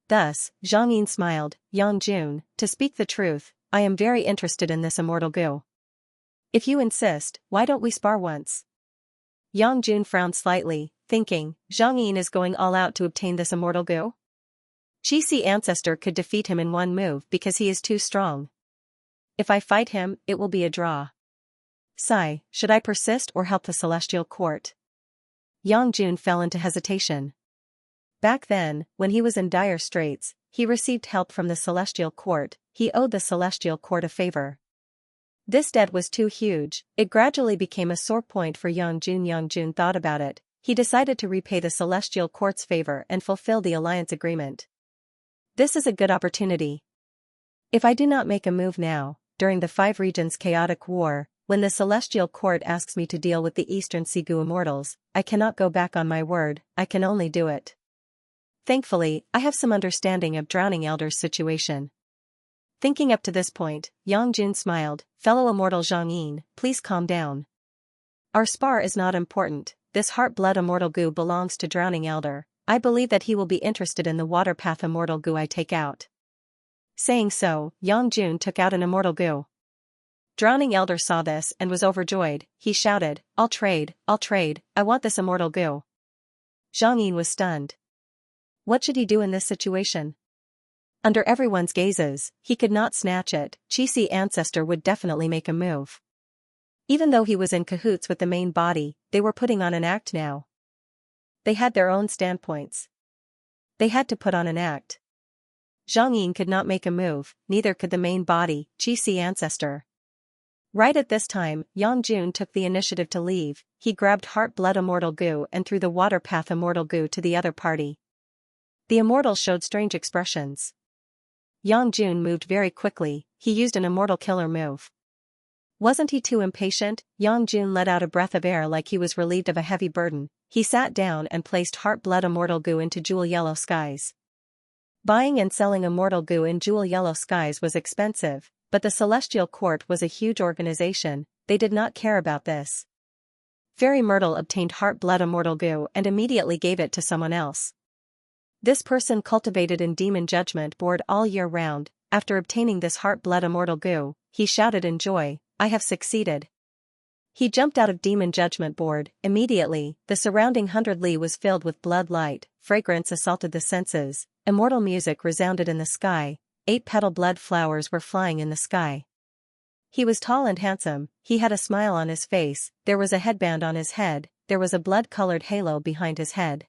[SPEAKER 1] Thus, Zhang Yin smiled, Yang Jun, to speak the truth, I am very interested in this immortal goo. If you insist, why don't we spar once? Yang Jun frowned slightly, thinking, Zhang Yin is going all out to obtain this immortal goo? Qixi Ancestor could defeat him in one move because he is too strong. If I fight him, it will be a draw. Sigh, should I persist or help the Celestial Court? Yang Jun fell into hesitation. Back then, when he was in dire straits, he received help from the Celestial Court, he owed the Celestial Court a favor. This debt was too huge. It gradually became a sore point for Yang Jun. Yang Jun thought about it. He decided to repay the Celestial Court's favor and fulfill the alliance agreement. This is a good opportunity. If I do not make a move now, during the Five Regions' chaotic war, when the Celestial Court asks me to deal with the Eastern Sigu immortals, I cannot go back on my word, I can only do it. Thankfully, I have some understanding of Drowning Elder's situation. Thinking up to this point, Yang Jun smiled. Fellow immortal Zhang Yin, please calm down. Our spar is not important. This heart-blood immortal goo belongs to Drowning Elder. I believe that he will be interested in the water path immortal goo I take out. Saying so, Yang Jun took out an immortal goo. Drowning Elder saw this and was overjoyed. He shouted, I'll trade, I want this immortal goo. Zhang Yin was stunned. What should he do in this situation? Under everyone's gazes, he could not snatch it. Xianxia would definitely make a move. Even though he was in cahoots with the main body, they were putting on an act now. They had their own standpoints. They had to put on an act. Zhang Yin could not make a move, neither could the main body, Xianxia. Right at this time, Yang Jun took the initiative to leave. He grabbed Heart-Blood Immortal Goo and threw the Water Path Immortal Goo to the other party. The immortals showed strange expressions. Yang Jun moved very quickly. He used an immortal killer move. Wasn't he too impatient? Yang Jun let out a breath of air like he was relieved of a heavy burden. He sat down and placed Heart-Blood Immortal Goo into Jewel Yellow Skies. Buying and selling immortal goo in Jewel Yellow Skies was expensive, but the Celestial Court was a huge organization. They did not care about this. Fairy Myrtle obtained Heart-Blood Immortal Goo and immediately gave it to someone else. This person cultivated in Demon Judgment Board all year round. After obtaining this Heart-Blood Immortal Goo, he shouted in joy, I have succeeded. He jumped out of Demon Judgment Board. Immediately, the surrounding 100 li was filled with blood light. Fragrance assaulted the senses. Immortal music resounded in the sky. 8-petal blood flowers were flying in the sky. He was tall and handsome. He had a smile on his face. There was a headband on his head. There was a blood-colored halo behind his head.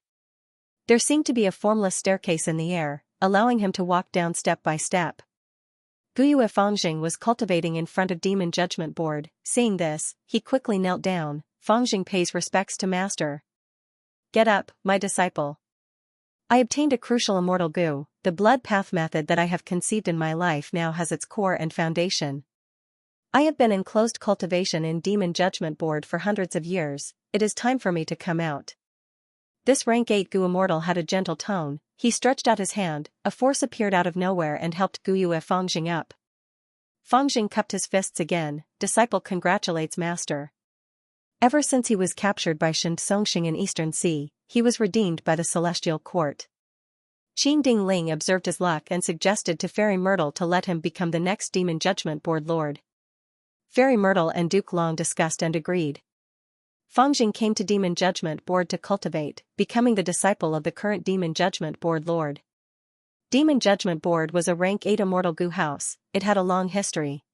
[SPEAKER 1] There seemed to be a formless staircase in the air, allowing him to walk down step by step. Guyue Fangjing was cultivating in front of Demon Judgment Board. Seeing this, he quickly knelt down. Fangjing pays respects to Master. Get up, my disciple. I obtained a crucial immortal goo. The blood path method that I have conceived in my life now has its core and foundation. I have been in closed cultivation in Demon Judgment Board for hundreds of years. It is time for me to come out. This rank 8 goo immortal had a gentle tone. He stretched out his hand. A force appeared out of nowhere and helped Guyue Fangjing up. Fangjing cupped his fists again. Disciple congratulates Master. Ever since he was captured by Xianxia in Eastern Sea, he was redeemed by the Celestial Court. Qing Ding Ling observed his luck and suggested to Fairy Myrtle to let him become the next Demon Judgment Board Lord. Fairy Myrtle and Duke Long discussed and agreed. Fangjing came to Demon Judgment Board to cultivate, becoming the disciple of the current Demon Judgment Board Lord. Demon Judgment Board was a rank 8 immortal goo house. It had a long history.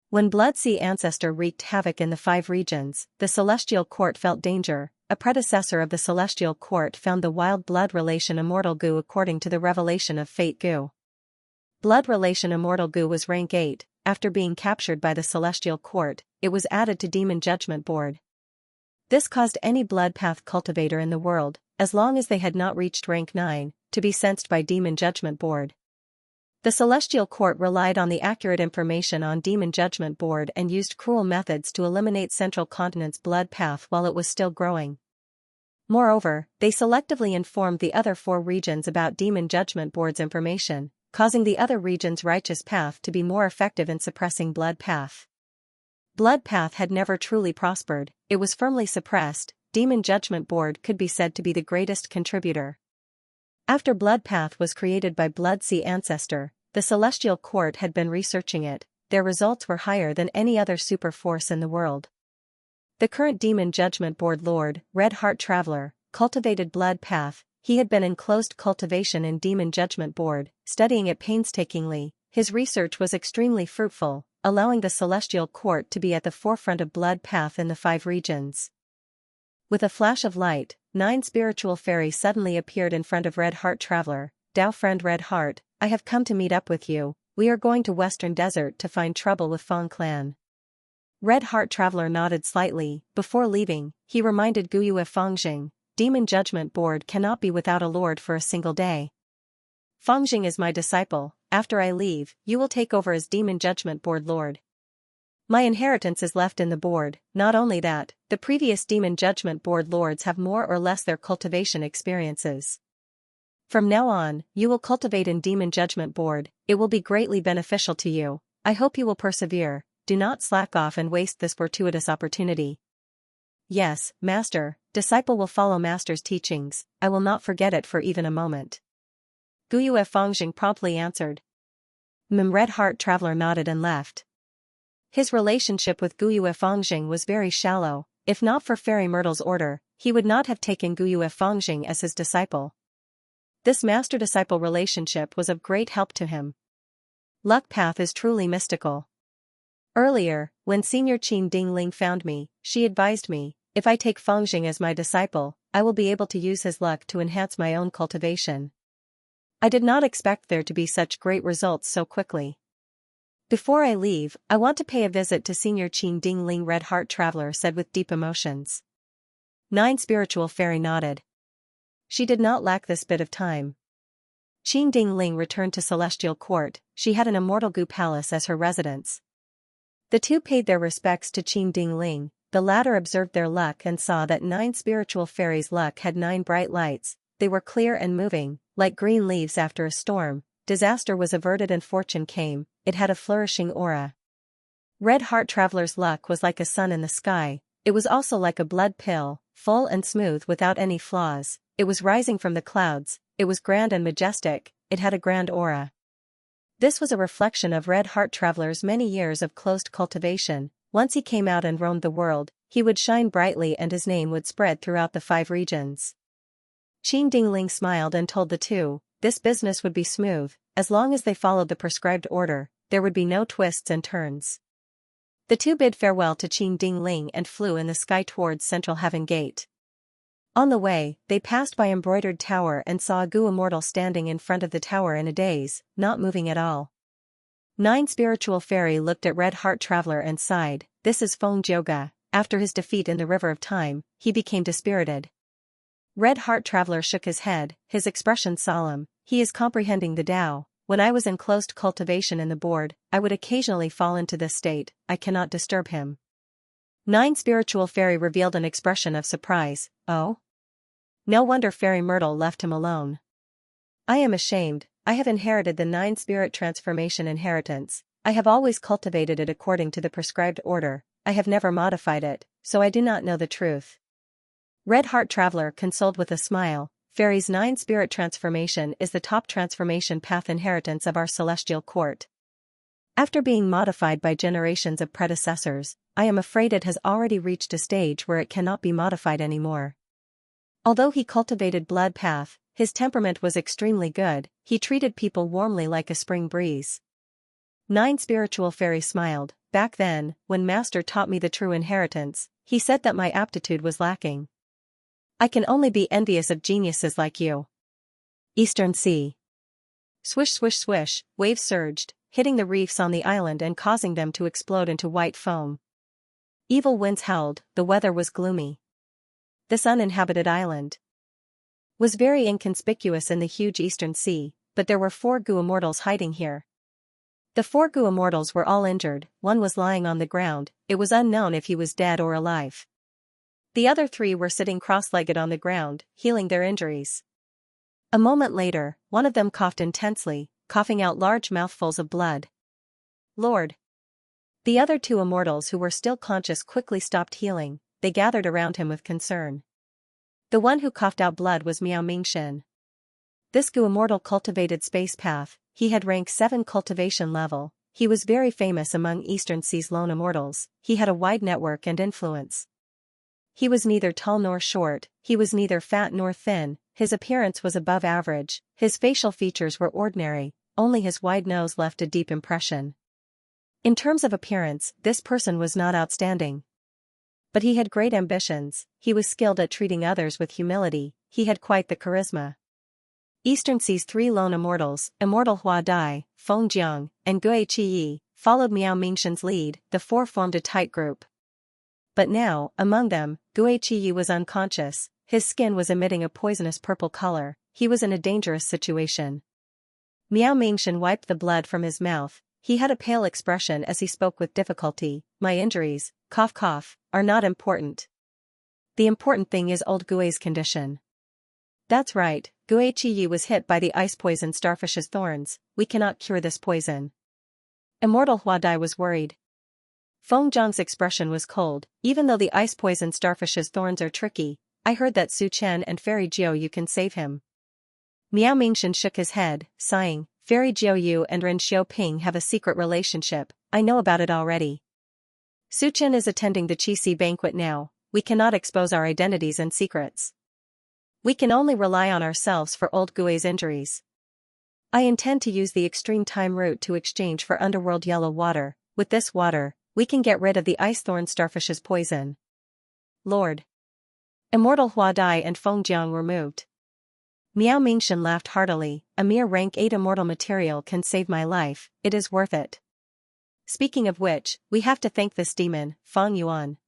[SPEAKER 1] When Blood Sea Ancestor wreaked havoc in the 5 regions, the Celestial Court felt danger. A predecessor of the Celestial Court found the wild blood relation immortal goo according to the revelation of Fate Goo. Blood relation immortal goo was rank 8. After being captured by the Celestial Court, it was added to Demon Judgment Board. This caused any blood path cultivator in the world, as long as they had not reached rank 9, to be censed by Demon Judgment Board. The Celestial Court relied on the accurate information on Demon Judgment Board and used cruel methods to eliminate Central Continent's blood path while it was still growing. Moreover, they selectively informed the other 4 regions about Demon Judgment Board's information, causing the other regions' righteous path to be more effective in suppressing blood path. Blood path had never truly prospered. It was firmly suppressed. Demon Judgment Board could be said to be the greatest contributor. After Blood Path was created by Blood Sea Ancestor, the Celestial Court had been researching it. Their results were higher than any other super force in the world. The current Demon Judgment Board Lord, Red Heart Traveler, cultivated Blood Path. He had been in closed cultivation in Demon Judgment Board, studying it painstakingly. His research was extremely fruitful, allowing the Celestial Court to be at the forefront of blood path in the 5 regions. With a flash of light, 9 spiritual fairies suddenly appeared in front of Red Heart Traveler. Dao friend Red Heart, I have come to meet up with you. We are going to Western Desert to find trouble with Fang Clan. Red Heart Traveler nodded slightly. Before leaving, he reminded Guyue Fengjing, Demon Judgment Board cannot be without a lord for a single day. Fengjing is my disciple. After I leave, you will take over as Demon Judgment Board Lord. My inheritance is left in the board. Not only that, the previous Demon Judgment Board Lords have more or less their cultivation experiences. From now on, you will cultivate in Demon Judgment Board. It will be greatly beneficial to you. I hope you will persevere. Do not slack off and waste this fortuitous opportunity. Yes, Master. Disciple will follow Master's teachings. I will not forget it for even a moment. Guyue Fengjing promptly answered. Red Heart Traveler nodded and left. His relationship with Guyue Fengjing was very shallow. If not for Fairy Myrtle's order, he would not have taken Guyue Fengjing as his disciple. This master-disciple relationship was of great help to him. Luck path is truly mystical. Earlier, when Senior Qin Dingling found me, she advised me, if I take Fengjing as my disciple, I will be able to use his luck to enhance my own cultivation. I did not expect there to be such great results so quickly. Before I leave, I want to pay a visit to Senior Qin Dingling. Red Heart Traveler said with deep emotions. 9 Spiritual Fairy nodded. She did not lack this bit of time. Qin Dingling returned to Celestial Court. She had an Immortal Gu Palace as her residence. The two paid their respects to Qin Dingling. The latter observed their luck and saw that 9 Spiritual Fairies' luck had 9 bright lights. They were clear and moving, like green leaves after a storm. Disaster was averted and fortune came. It had a flourishing aura. Red Heart Traveler's luck was like a sun in the sky. It was also like a blood pill, full and smooth without any flaws. It was rising from the clouds. It was grand and majestic. It had a grand aura. This was a reflection of Red Heart Traveler's many years of closed cultivation. Once he came out and roamed the world, he would shine brightly and his name would spread throughout the 5 regions. Qin Dingling smiled and told the two, this business would be smooth. As long as they followed the prescribed order, there would be no twists and turns. The two bid farewell to Qin Dingling and flew in the sky towards Central Heaven Gate. On the way, they passed by Embroidered Tower and saw a Gu Immortal standing in front of the tower in a daze, not moving at all. 9 Spiritual Fairy looked at Red Heart Traveler and sighed. This is Feng Jioga. After his defeat in the River of Time, he became dispirited. Red Heart Traveler shook his head, his expression solemn. He is comprehending the Tao. When I was in closed cultivation in the board, I would occasionally fall into this state. I cannot disturb him. 9 Spiritual Fairy revealed an expression of surprise. Oh? No wonder Fairy Myrtle left him alone. I am ashamed. I have inherited the 9 Spirit Transformation inheritance. I have always cultivated it according to the prescribed order. I have never modified it, so I do not know the truth. Red Heart Traveler consoled with a smile. Fairy's 9 Spirit Transformation is the top transformation path inheritance of our Celestial Court. After being modified by generations of predecessors, I am afraid it has already reached a stage where it cannot be modified anymore. Although he cultivated Blood Path, his temperament was extremely good. He treated people warmly like a spring breeze. 9 Spiritual Fairy smiled. Back then, when Master taught me the true inheritance, he said that my aptitude was lacking. I can only be envious of geniuses like you. Eastern Sea. Swish swish swish, waves surged, hitting the reefs on the island and causing them to explode into white foam. Evil winds howled, the weather was gloomy. This uninhabited island was very inconspicuous in the huge Eastern Sea, but there were 4 Gu Immortals hiding here. The 4 Gu Immortals were all injured. One was lying on the ground. It was unknown if he was dead or alive. The other 3 were sitting cross-legged on the ground, healing their injuries. A moment later, one of them coughed intensely, coughing out large mouthfuls of blood. Lord! The other 2 immortals who were still conscious quickly stopped healing. They gathered around him with concern. The one who coughed out blood was Miao Mingxin. This Gu Immortal cultivated Space Path. He had rank 7 cultivation level. He was very famous among Eastern Sea's lone immortals. He had a wide network and influence. He was neither tall nor short, he was neither fat nor thin, his appearance was above average, his facial features were ordinary, only his wide nose left a deep impression. In terms of appearance, this person was not outstanding. But he had great ambitions, he was skilled at treating others with humility, he had quite the charisma. Eastern Sea's 3 lone immortals, Immortal Hua Dai, Feng Jiang, and Gui Qiyi, followed Miao Mingshen's lead. The four formed a tight group. But now, among them, Gui Qiyi was unconscious, his skin was emitting a poisonous purple color, he was in a dangerous situation. Miao Mingshen wiped the blood from his mouth, he had a pale expression as he spoke with difficulty. My injuries, cough cough, are not important. The important thing is old Gui's condition. That's right, Gui Qiyi was hit by the ice poison starfish's thorns, we cannot cure this poison. Immortal Huadai was worried. Feng Zhang's expression was cold. Even though the ice poison starfish's thorns are tricky, I heard that Su Chen and Fairy Jiu can save him. Miao Mingshen shook his head, sighing. Fairy Jiu and Ren Xiaoping have a secret relationship, I know about it already. Su Chen is attending the Qixi banquet now, we cannot expose our identities and secrets. We can only rely on ourselves for old Gui's injuries. I intend to use the extreme time route to exchange for underworld yellow water. With this water, we can get rid of the ice thorn starfish's poison. Lord. Immortal Huadai and Feng Jiang were moved. Miao Mingshen laughed heartily, a mere rank 8 immortal material can save my life, it is worth it. Speaking of which, we have to thank this demon, Fang Yuan.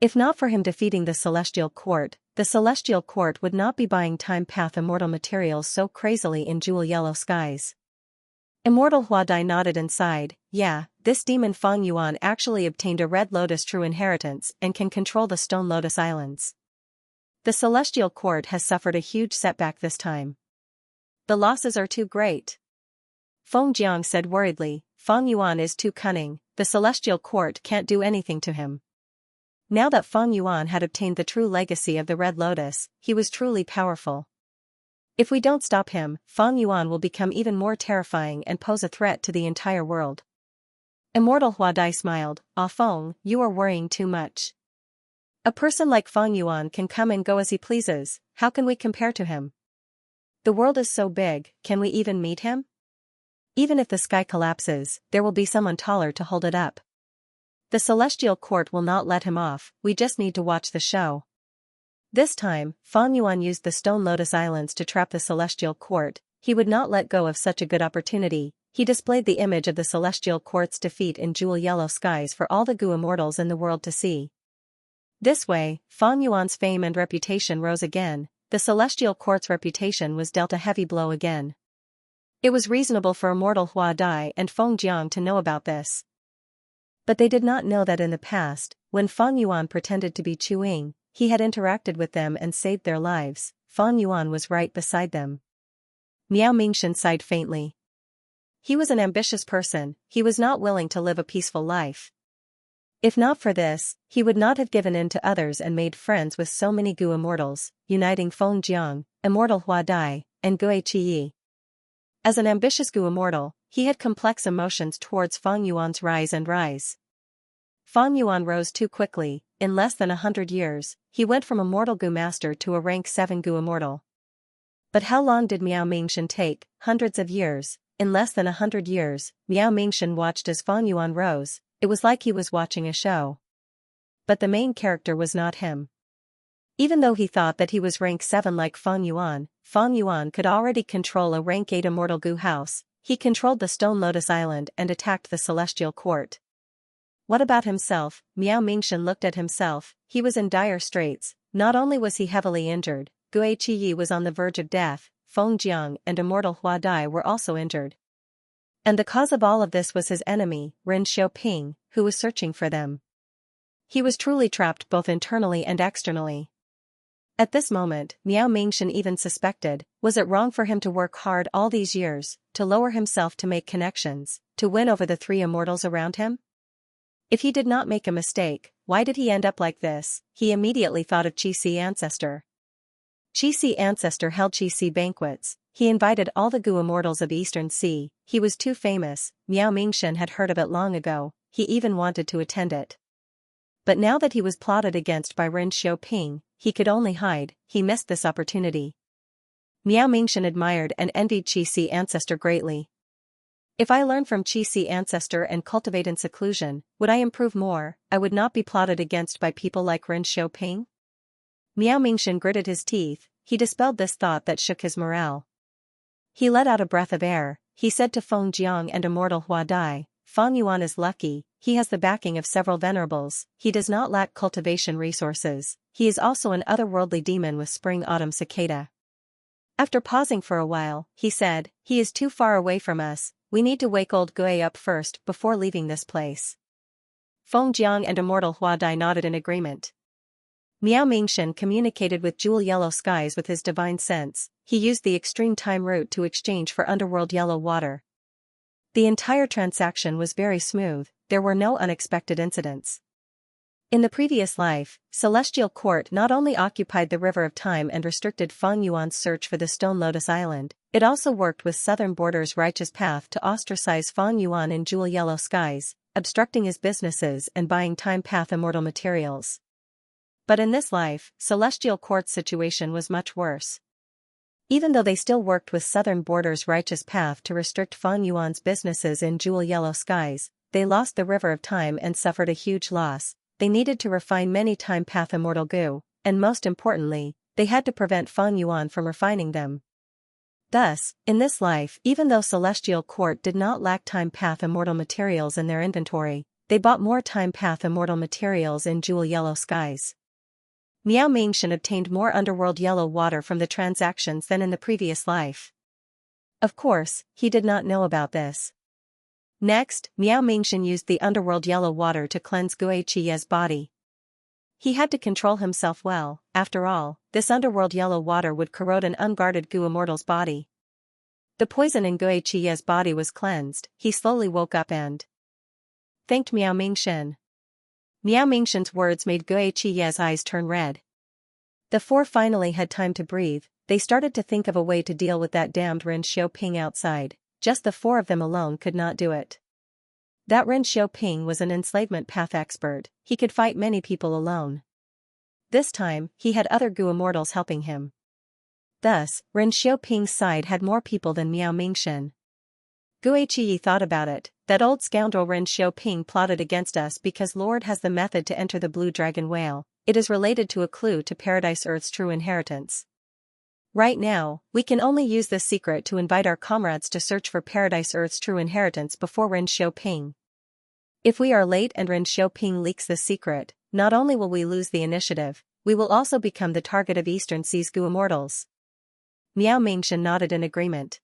[SPEAKER 1] If not for him defeating the Celestial Court would not be buying time path immortal materials so crazily in jewel yellow skies. Immortal Huadai nodded and sighed, yeah, this demon Fang Yuan actually obtained a Red Lotus true inheritance and can control the Stone Lotus Islands. The Celestial Court has suffered a huge setback this time. The losses are too great. Feng Jiang said worriedly, Fang Yuan is too cunning, the Celestial Court can't do anything to him. Now that Fang Yuan had obtained the true legacy of the Red Lotus, he was truly powerful. If we don't stop him, Fang Yuan will become even more terrifying and pose a threat to the entire world. Immortal Huadai smiled, Ah Feng, you are worrying too much. A person like Fang Yuan can come and go as he pleases, how can we compare to him? The world is so big, can we even meet him? Even if the sky collapses, there will be someone taller to hold it up. The Celestial Court will not let him off, we just need to watch the show. This time, Fang Yuan used the Stone Lotus Islands to trap the Celestial Court, he would not let go of such a good opportunity, he displayed the image of the Celestial Court's defeat in jewel yellow skies for all the Gu immortals in the world to see. This way, Fang Yuan's fame and reputation rose again, the Celestial Court's reputation was dealt a heavy blow again. It was reasonable for Immortal Huadai and Feng Jiang to know about this. But they did not know that in the past, when Fang Yuan pretended to be Chu Ying, he had interacted with them and saved their lives. Fang Yuan was right beside them. Miao Mingshen sighed faintly. He was an ambitious person, he was not willing to live a peaceful life. If not for this, he would not have given in to others and made friends with so many Gu immortals, uniting Feng Jiang, Immortal Huadai, and Gui Qiyi. As an ambitious Gu immortal, he had complex emotions towards Fang Yuan's rise. Fang Yuan rose too quickly, in less than 100 years, he went from Immortal Gu Master to a rank 7 Gu immortal. But how long did Miao Mingshen take? Hundreds of years. In less than 100 years, Miao Mingshen watched as Fang Yuan rose, it was like he was watching a show. But the main character was not him. Even though he thought that he was rank 7 like Fang Yuan could already control a rank 8 immortal Gu house, he controlled the Stone Lotus Island and attacked the Celestial Court. What about himself? Miao Mingshen looked at himself, he was in dire straits, not only was he heavily injured, Gui Qiyi was on the verge of death, Feng Jiang and Immortal Huadai were also injured. And the cause of all of this was his enemy, Ren Xiaoping, who was searching for them. He was truly trapped both internally and externally. At this moment, Miao Mingshen even suspected, was it wrong for him to work hard all these years, to lower himself to make connections, to win over the 3 immortals around him? If he did not make a mistake, why did he end up like this? He immediately thought of Qixi Ancestor. Qixi Ancestor held Qixi banquets, he invited all the Gu immortals of Eastern Sea, he was too famous, Miao Mingshen had heard of it long ago, he even wanted to attend it. But now that he was plotted against by Ren Xiaoping, he could only hide, he missed this opportunity. Miao Mingshen admired and envied Qixi Ancestor greatly. If I learn from Qixi Ancestor and cultivate in seclusion, would I improve more? I would not be plotted against by people like Ren Xiaoping? Miao Mingshen gritted his teeth, he dispelled this thought that shook his morale. He let out a breath of air, he said to Feng Jiang and Immortal Huadai, Fang Yuan is lucky, he has the backing of several venerables, he does not lack cultivation resources, he is also an otherworldly demon with spring-autumn cicada. After pausing for a while, he said, he is too far away from us, we need to wake old Gui up first before leaving this place. Feng Jiang and Immortal Hua Dai nodded in agreement. Miao Mingshan communicated with Jewel Yellow Skies with his divine sense, he used the extreme time route to exchange for underworld yellow water. The entire transaction was very smooth, there were no unexpected incidents. In the previous life, Celestial Court not only occupied the River of Time and restricted Fang Yuan's search for the Stone Lotus Island, it also worked with Southern Border's righteous path to ostracize Fang Yuan in Jewel Yellow Skies, obstructing his businesses and buying Time Path immortal materials. But in this life, Celestial Court's situation was much worse. Even though they still worked with Southern Border's righteous path to restrict Fang Yuan's businesses in Jewel Yellow Skies, they lost the River of Time and suffered a huge loss. They needed to refine many Time Path immortal goo, and most importantly, they had to prevent Fang Yuan from refining them. Thus, in this life, even though Celestial Court did not lack Time Path immortal materials in their inventory, they bought more Time Path immortal materials in Jewel Yellow Skies. Miao Mingshan obtained more underworld yellow water from the transactions than in the previous life. Of course, he did not know about this. Next, Miao Mingshan used the underworld yellow water to cleanse Gui Chiye's body. He had to control himself well, after all, this underworld yellow water would corrode an unguarded Gu immortal's body. The poison in Gui Chiye's body was cleansed, he slowly woke up and thanked Miao Mingshan. Miao Mingshan's words made Gui Chiye's eyes turn red. The four finally had time to breathe, they started to think of a way to deal with that damned Ren Xiaoping outside, just the four of them alone could not do it. That Ren Xiaoping was an enslavement path expert, he could fight many people alone. This time, he had other Gu immortals helping him. Thus, Ren Xiaoping's side had more people than Miao Mingshan. Gui Chiyi thought about it, that old scoundrel Ren Xiaoping plotted against us because Lord has the method to enter the Blue Dragon Whale, it is related to a clue to Paradise Earth's true inheritance. Right now, we can only use this secret to invite our comrades to search for Paradise Earth's true inheritance before Ren Xiaoping. If we are late and Ren Xiaoping leaks this secret, not only will we lose the initiative, we will also become the target of Eastern Sea's Gu immortals. Miao Mingshan nodded in agreement.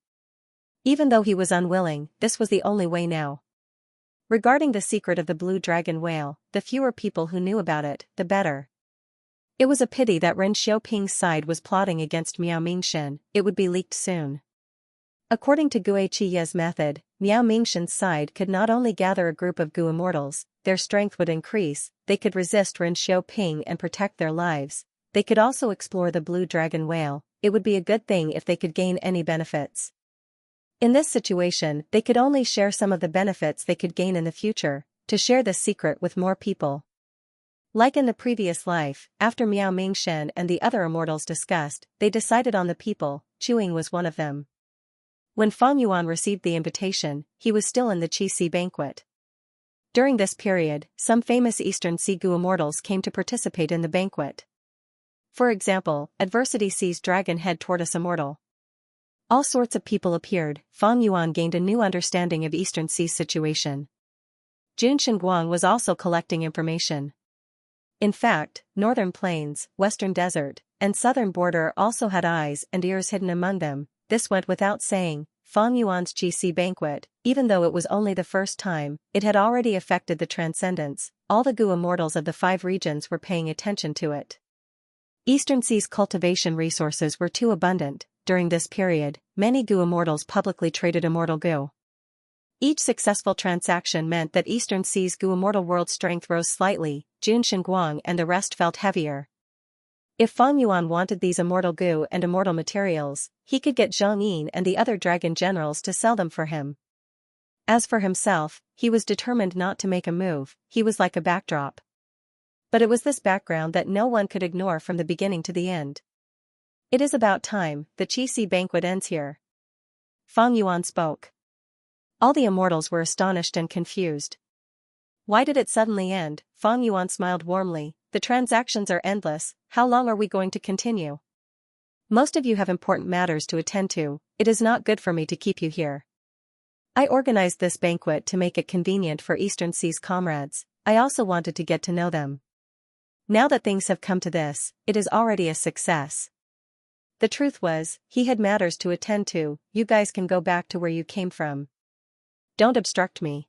[SPEAKER 1] Even though he was unwilling, this was the only way now. Regarding the secret of the Blue Dragon Whale, the fewer people who knew about it, the better. It was a pity that Ren Xiaoping's side was plotting against Miao Mingshan, it would be leaked soon. According to Gui Chiye's method, Miao Mingshan's side could not only gather a group of Gu immortals, their strength would increase, they could resist Ren Xiaoping and protect their lives, they could also explore the Blue Dragon Whale, it would be a good thing if they could gain any benefits. In this situation, they could only share some of the benefits they could gain in the future, to share this secret with more people. Like in the previous life, after Miao Mingshan and the other immortals discussed, they decided on the people, Chuing was one of them. When Fang Yuan received the invitation, he was still in the Qi Si banquet. During this period, some famous Eastern Sea Gu immortals came to participate in the banquet. For example, Adversity Sea's Dragon Head Tortoise immortal. All sorts of people appeared, Fang Yuan gained a new understanding of Eastern Sea's situation. Jun Shenguang was also collecting information. In fact, Northern Plains, Western Desert, and Southern Border also had eyes and ears hidden among them, this went without saying, Fang Yuan's GC banquet, even though it was only the first time, it had already affected the transcendence, all the Gu immortals of the 5 regions were paying attention to it. Eastern Sea's cultivation resources were too abundant. During this period, many Gu immortals publicly traded immortal Gu. Each successful transaction meant that Eastern Sea's Gu immortal world strength rose slightly, Jun Shenguang and the rest felt heavier. If Fang Yuan wanted these immortal Gu and immortal materials, he could get Zhang Yin and the other dragon generals to sell them for him. As for himself, he was determined not to make a move, he was like a backdrop. But it was this background that no one could ignore from the beginning to the end. It is about time, the Qi Si banquet ends here. Fang Yuan spoke. All the immortals were astonished and confused. Why did it suddenly end? Fang Yuan smiled warmly, the transactions are endless, how long are we going to continue? Most of you have important matters to attend to, it is not good for me to keep you here. I organized this banquet to make it convenient for Eastern Sea's comrades. I also wanted to get to know them. Now that things have come to this, it is already a success. The truth was, he had matters to attend to. You guys can go back to where you came from. Don't obstruct me.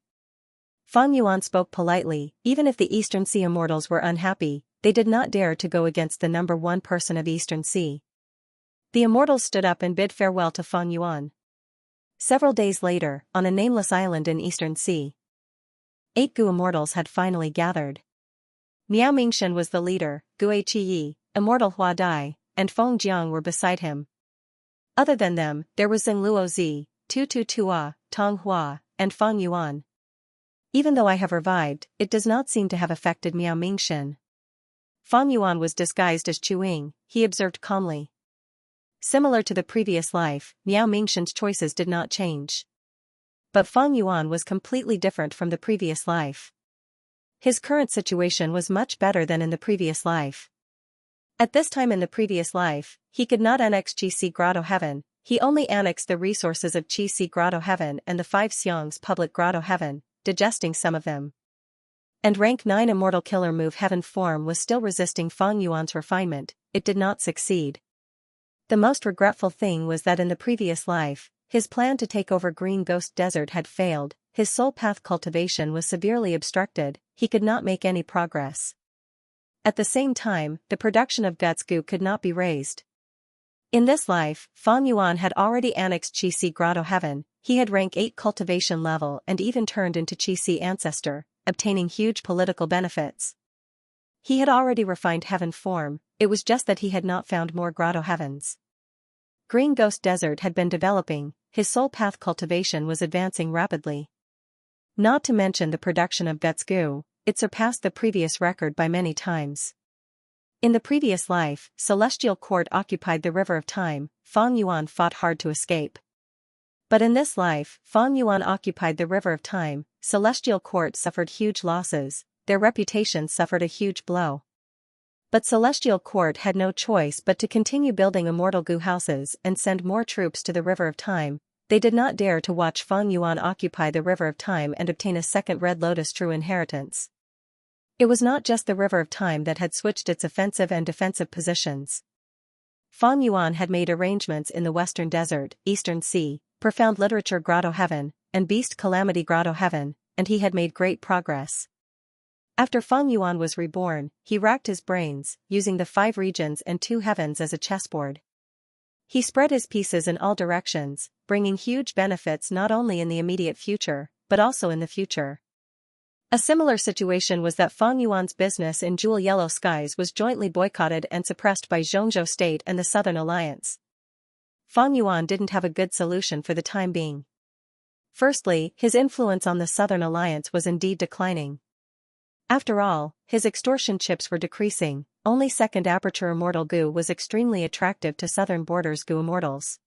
[SPEAKER 1] Fang Yuan spoke politely. Even if the Eastern Sea immortals were unhappy, they did not dare to go against the number one person of Eastern Sea. The immortals stood up and bid farewell to Fang Yuan. Several days later, on a nameless island in Eastern Sea, 8 Gu immortals had finally gathered. Miao Mingshen was the leader, Gu Qiyi, Immortal Hua Dai, and Feng Jiang were beside him. Other than them, there was Zheng Luo Zi, Tu Tu Tua, Tong Hua, and Fang Yuan. Even though I have revived, it does not seem to have affected Miao Mingshen. Fang Yuan was disguised as Chu Ying, he observed calmly. Similar to the previous life, Miao Mingshen's choices did not change. But Fang Yuan was completely different from the previous life. His current situation was much better than in the previous life. At this time in the previous life, he could not annex Qi Grotto Heaven, he only annexed the resources of Qi Grotto Heaven and the 5 Xiangs public Grotto Heaven, digesting some of them. And rank 9 Immortal Killer Move Heaven form was still resisting Fang Yuan's refinement, it did not succeed. The most regretful thing was that in the previous life, his plan to take over Green Ghost Desert had failed, his soul path cultivation was severely obstructed, he could not make any progress. At the same time, the production of Guts Gu could not be raised. In this life, Fang Yuan had already annexed Qi Grotto Heaven, he had rank 8 cultivation level and even turned into Qi ancestor, obtaining huge political benefits. He had already refined heaven form, it was just that he had not found more Grotto Heavens. Green Ghost Desert had been developing, his soul path cultivation was advancing rapidly. Not to mention the production of Guts Gu, it surpassed the previous record by many times. In the previous life, Celestial Court occupied the River of Time, Fang Yuan fought hard to escape. But in this life, Fang Yuan occupied the River of Time, Celestial Court suffered huge losses, their reputation suffered a huge blow. But Celestial Court had no choice but to continue building immortal Gu houses and send more troops to the River of Time. They did not dare to watch Fang Yuan occupy the River of Time and obtain a second Red Lotus true inheritance. It was not just the River of Time that had switched its offensive and defensive positions. Fang Yuan had made arrangements in the Western Desert, Eastern Sea, Profound Literature Grotto Heaven, and Beast Calamity Grotto Heaven, and he had made great progress. After Fang Yuan was reborn, he racked his brains, using the 5 regions and 2 heavens as a chessboard. He spread his pieces in all directions, bringing huge benefits not only in the immediate future, but also in the future. A similar situation was that Fang Yuan's business in Jewel Yellow Skies was jointly boycotted and suppressed by Zhongzhou State and the Southern Alliance. Fang Yuan didn't have a good solution for the time being. Firstly, his influence on the Southern Alliance was indeed declining. After all, his extortion chips were decreasing, only second aperture Immortal Gu was extremely attractive to Southern Borders Gu Immortals.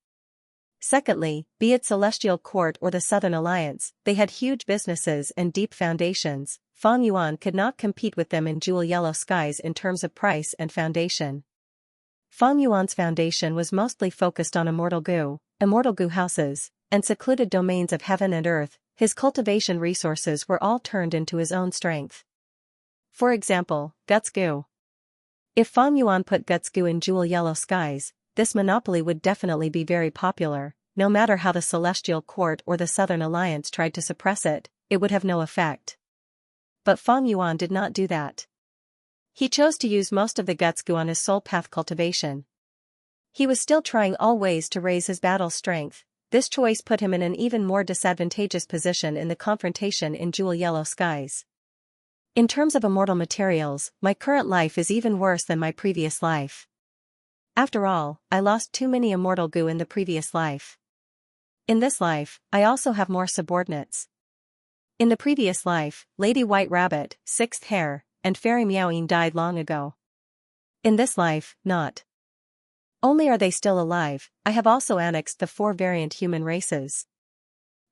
[SPEAKER 1] Secondly, be it Celestial Court or the Southern Alliance, they had huge businesses and deep foundations, Fang Yuan could not compete with them in Jewel Yellow Skies in terms of price and foundation. Fang Yuan's foundation was mostly focused on Immortal Gu houses, and secluded domains of heaven and earth, his cultivation resources were all turned into his own strength. For example, Guts Gu. If Fang Yuan put Guts Gu in Jewel Yellow Skies, this monopoly would definitely be very popular, no matter how the Celestial Court or the Southern Alliance tried to suppress it, it would have no effect. But Fang Yuan did not do that. He chose to use most of the Guts Gu on his soul path cultivation. He was still trying all ways to raise his battle strength, this choice put him in an even more disadvantageous position in the confrontation in Jewel Yellow Skies. In terms of immortal materials, my current life is even worse than my previous life. After all, I lost too many Immortal Gu in the previous life. In this life, I also have more subordinates. In the previous life, Lady White Rabbit, Sixth Hare, and Fairy Meowing died long ago. In this life, not only are they still alive, I have also annexed the 4 variant human races.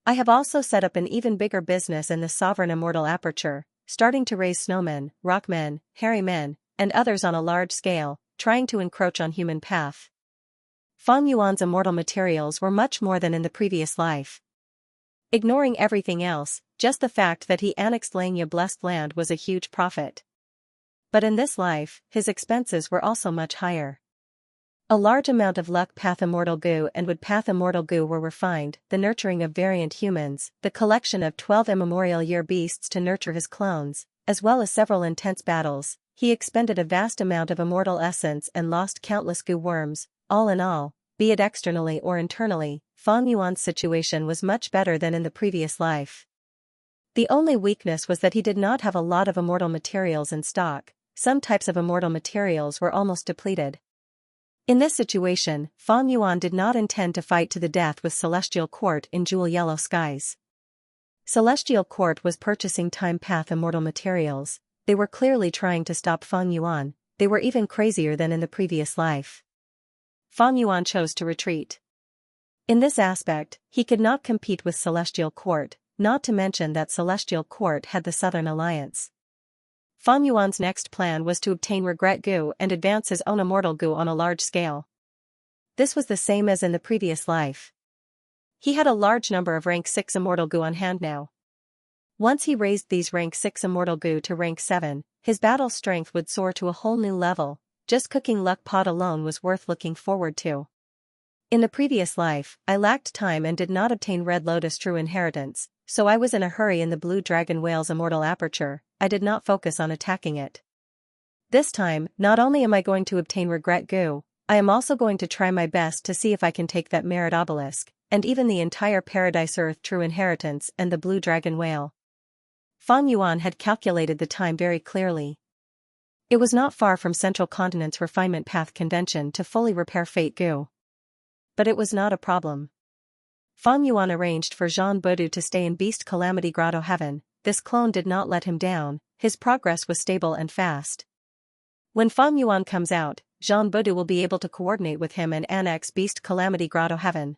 [SPEAKER 1] I have also set up an even bigger business in the Sovereign Immortal Aperture, starting to raise snowmen, rockmen, hairy men, and others on a large scale, trying to encroach on human path. Fang Yuan's immortal materials were much more than in the previous life. Ignoring everything else, just the fact that he annexed Xianxia blessed land was a huge profit. But in this life, his expenses were also much higher. A large amount of luck path immortal goo and wood path immortal goo were refined, the nurturing of variant humans, the collection of 12 immemorial year beasts to nurture his clones, as well as several intense battles. He expended a vast amount of immortal essence and lost countless goo worms. All in all, be it externally or internally, Fang Yuan's situation was much better than in the previous life. The only weakness was that he did not have a lot of immortal materials in stock. Some types of immortal materials were almost depleted. In this situation, Fang Yuan did not intend to fight to the death with Celestial Court in Jewel Yellow Skies. Celestial Court was purchasing time path immortal materials. They were clearly trying to stop Fang Yuan. They were even crazier than in the previous life. Fang Yuan chose to retreat. In this aspect, he could not compete with Celestial Court, not to mention that Celestial Court had the Southern Alliance. Fang Yuan's next plan was to obtain Regret Goo and advance his own Immortal Goo on a large scale. This was the same as in the previous life. He had a large number of rank 6 Immortal Goo on hand now. Once he raised these rank 6 Immortal Goo to rank 7, his battle strength would soar to a whole new level. Just cooking luck pot alone was worth looking forward to. In the previous life, I lacked time and did not obtain Red Lotus True Inheritance, so I was in a hurry in the Blue Dragon Whale's Immortal Aperture. I did not focus on attacking it. This time, not only am I going to obtain Regret Goo, I am also going to try my best to see if I can take that Merit Obelisk, and even the entire Paradise Earth True Inheritance and the Blue Dragon Whale. Fang Yuan had calculated the time very clearly. It was not far from Central Continent's Refinement Path Convention to fully repair Fate Goo. But it was not a problem. Fang Yuan arranged for Zhang Budu to stay in Beast Calamity Grotto Heaven. This clone did not let him down, his progress was stable and fast. When Fang Yuan comes out, Zhang Budu will be able to coordinate with him and annex Beast Calamity Grotto Heaven.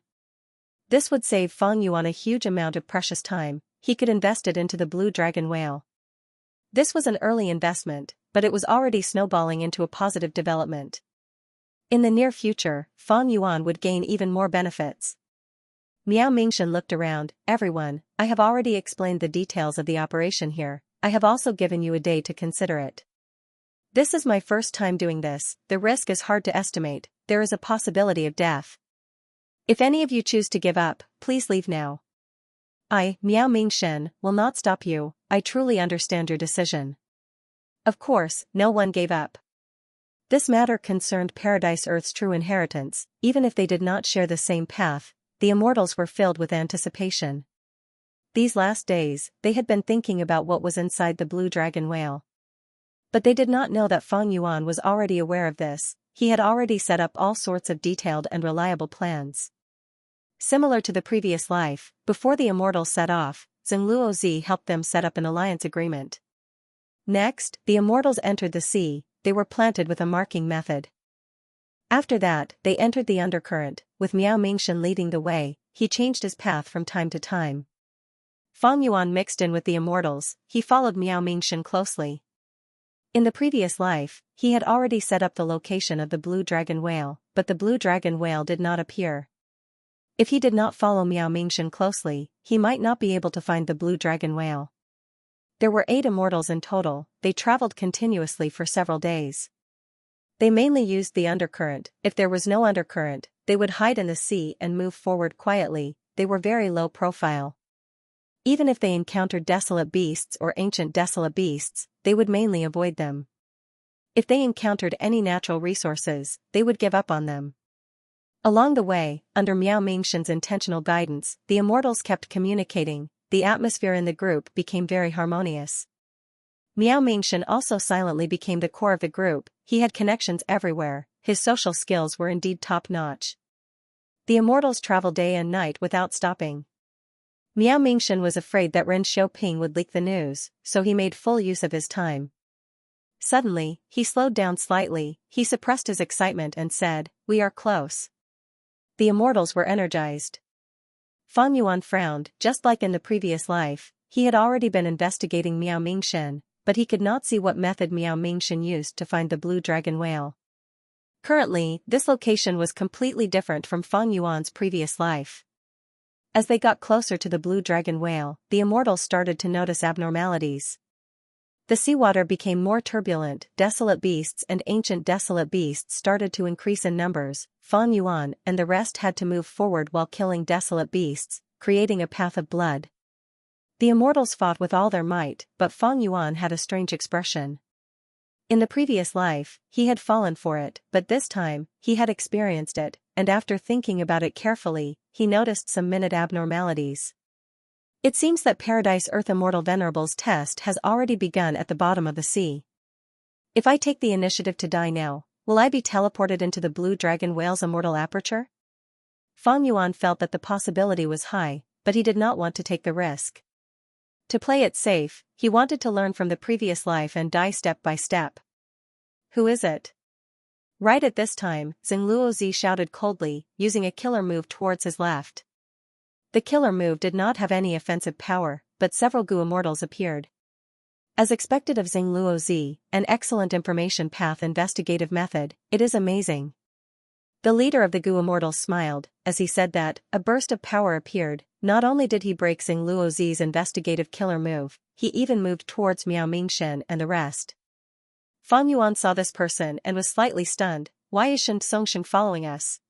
[SPEAKER 1] This would save Fang Yuan a huge amount of precious time. He could invest it into the Blue Dragon Whale. This was an early investment, but it was already snowballing into a positive development. In the near future, Fang Yuan would gain even more benefits. Miao Mingshan looked around. Everyone, I have already explained the details of the operation here. I have also given you a day to consider it. This is my first time doing this. The risk is hard to estimate. There is a possibility of death. If any of you choose to give up, please leave now. I, Miao Mingshan, will not stop you. I truly understand your decision. Of course, no one gave up. This matter concerned Paradise Earth's true inheritance. Even if they did not share the same path, the immortals were filled with anticipation. These last days, they had been thinking about what was inside the Blue Dragon Whale. But they did not know that Fang Yuan was already aware of this. He had already set up all sorts of detailed and reliable plans. Similar to the previous life, before the immortals set off, Zhengluo Zi helped them set up an alliance agreement. Next, the immortals entered the sea. They were planted with a marking method. After that, they entered the undercurrent, with Miao Mingshan leading the way. He changed his path from time to time. Fang Yuan mixed in with the immortals. He followed Miao Mingshan closely. In the previous life, he had already set up the location of the Blue Dragon Whale, but the Blue Dragon Whale did not appear. If he did not follow Miao Mingshan closely, he might not be able to find the Blue Dragon Whale. There were 8 immortals in total. They traveled continuously for several days. They mainly used the undercurrent. If there was no undercurrent, they would hide in the sea and move forward quietly. They were very low profile. Even if they encountered desolate beasts or ancient desolate beasts, they would mainly avoid them. If they encountered any natural resources, they would give up on them. Along the way, under Miao Mingshan's intentional guidance, the immortals kept communicating. The atmosphere in the group became very harmonious. Miao Mingshan also silently became the core of the group. He had connections everywhere. His social skills were indeed top-notch. The immortals traveled day and night without stopping. Miao Mingshan was afraid that Ren Xiaoping would leak the news, so he made full use of his time. Suddenly, he slowed down slightly. He suppressed his excitement and said, "We are close." The immortals were energized. Fang Yuan frowned. Just like in the previous life, he had already been investigating Miao Mingshan, but he could not see what method Miao Mingshan used to find the Blue Dragon Whale. Currently, this location was completely different from Fang Yuan's previous life. As they got closer to the blue dragon whale, the immortals started to notice abnormalities. The seawater became more turbulent, desolate beasts and ancient desolate beasts started to increase in numbers. Feng Yuan and the rest had to move forward while killing desolate beasts, creating a path of blood. The immortals fought with all their might, but Feng Yuan had a strange expression. In the previous life, he had fallen for it, but this time, he had experienced it, and after thinking about it carefully, he noticed some minute abnormalities. It seems that Paradise Earth Immortal Venerable's test has already begun at the bottom of the sea. If I take the initiative to die now, will I be teleported into the blue dragon whale's immortal aperture? Feng Yuan felt that the possibility was high, but he did not want to take the risk. To play it safe, he wanted to learn from the previous life and die step by step. Who is it? Right at this time, Xingluozi shouted coldly, using a killer move towards his left. The killer move did not have any offensive power, but several Gu immortals appeared. As expected of Xingluozi, an excellent information path investigative method, it is amazing. The leader of the Gu immortals smiled, as he said that, a burst of power appeared. Not only did he break Xingluozi's investigative killer move, he even moved towards Miao Mingshen and the rest. Feng Yuan saw this person and was slightly stunned. Why is Shen Songsheng following us?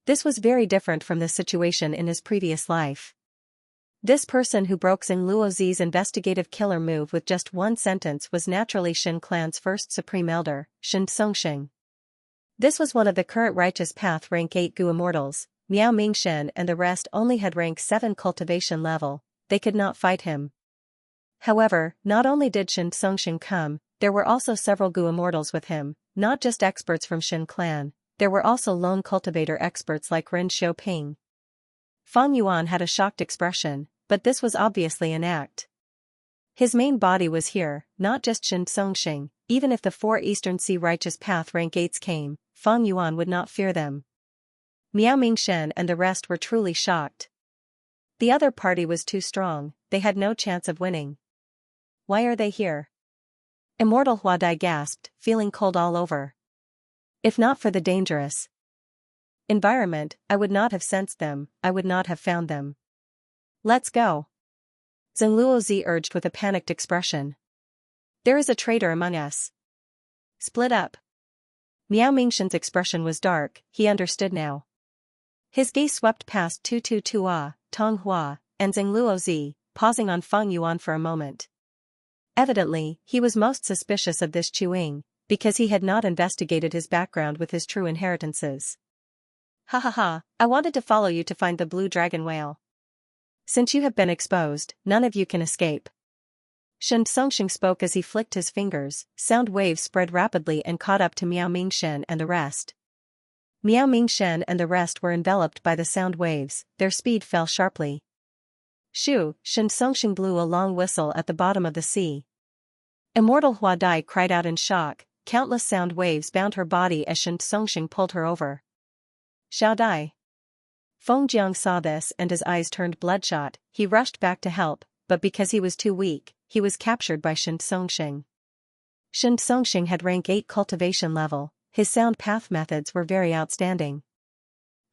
[SPEAKER 1] This was very different from the situation in his previous life. This person who broke Xingluozi's investigative killer move with just one sentence was naturally Shen clan's first supreme elder, Shen Songsheng. This was one of the current righteous path rank 8 Gu immortals. Miao Mingshen and the rest only had rank 7 cultivation level, they could not fight him. However, not only did Shen Songsheng come, there were also several Gu immortals with him, not just experts from Shen clan, there were also lone cultivator experts like Ren Xiaoping. Feng Yuan had a shocked expression, but this was obviously an act. His main body was here, not just Shen Songsheng. Even if the 4 Eastern Sea Righteous Path rank 8s came, Feng Yuan would not fear them. Miao Mingshen and the rest were truly shocked. The other party was too strong, they had no chance of winning. Why are they here? Immortal Huadai gasped, feeling cold all over. If not for the dangerous environment, I would not have sensed them, I would not have found them. Let's go. Xingluozi urged with a panicked expression. There is a traitor among us. Split up. Miao Mingshen's expression was dark, he understood now. His gaze swept past Tu Tua, Tong Hua, and Xingluozi, pausing on Feng Yuan for a moment. Evidently, he was most suspicious of this Chuing, because he had not investigated his background with his true inheritances. Ha ha ha, I wanted to follow you to find the blue dragon whale. Since you have been exposed, none of you can escape. Shen Songsheng spoke as he flicked his fingers, sound waves spread rapidly and caught up to Miao Mingshen and the rest. Miao Mingshen and the rest were enveloped by the sound waves, their speed fell sharply. Shoo, Shen Songsheng blew a long whistle at the bottom of the sea. Immortal Huadai cried out in shock, countless sound waves bound her body as Shen Songsheng pulled her over. Xiao Dai. Feng Jiang saw this and his eyes turned bloodshot, he rushed back to help, but because he was too weak, he was captured by Shen Songsheng. Shen Songsheng had rank 8 cultivation level, his sound path methods were very outstanding.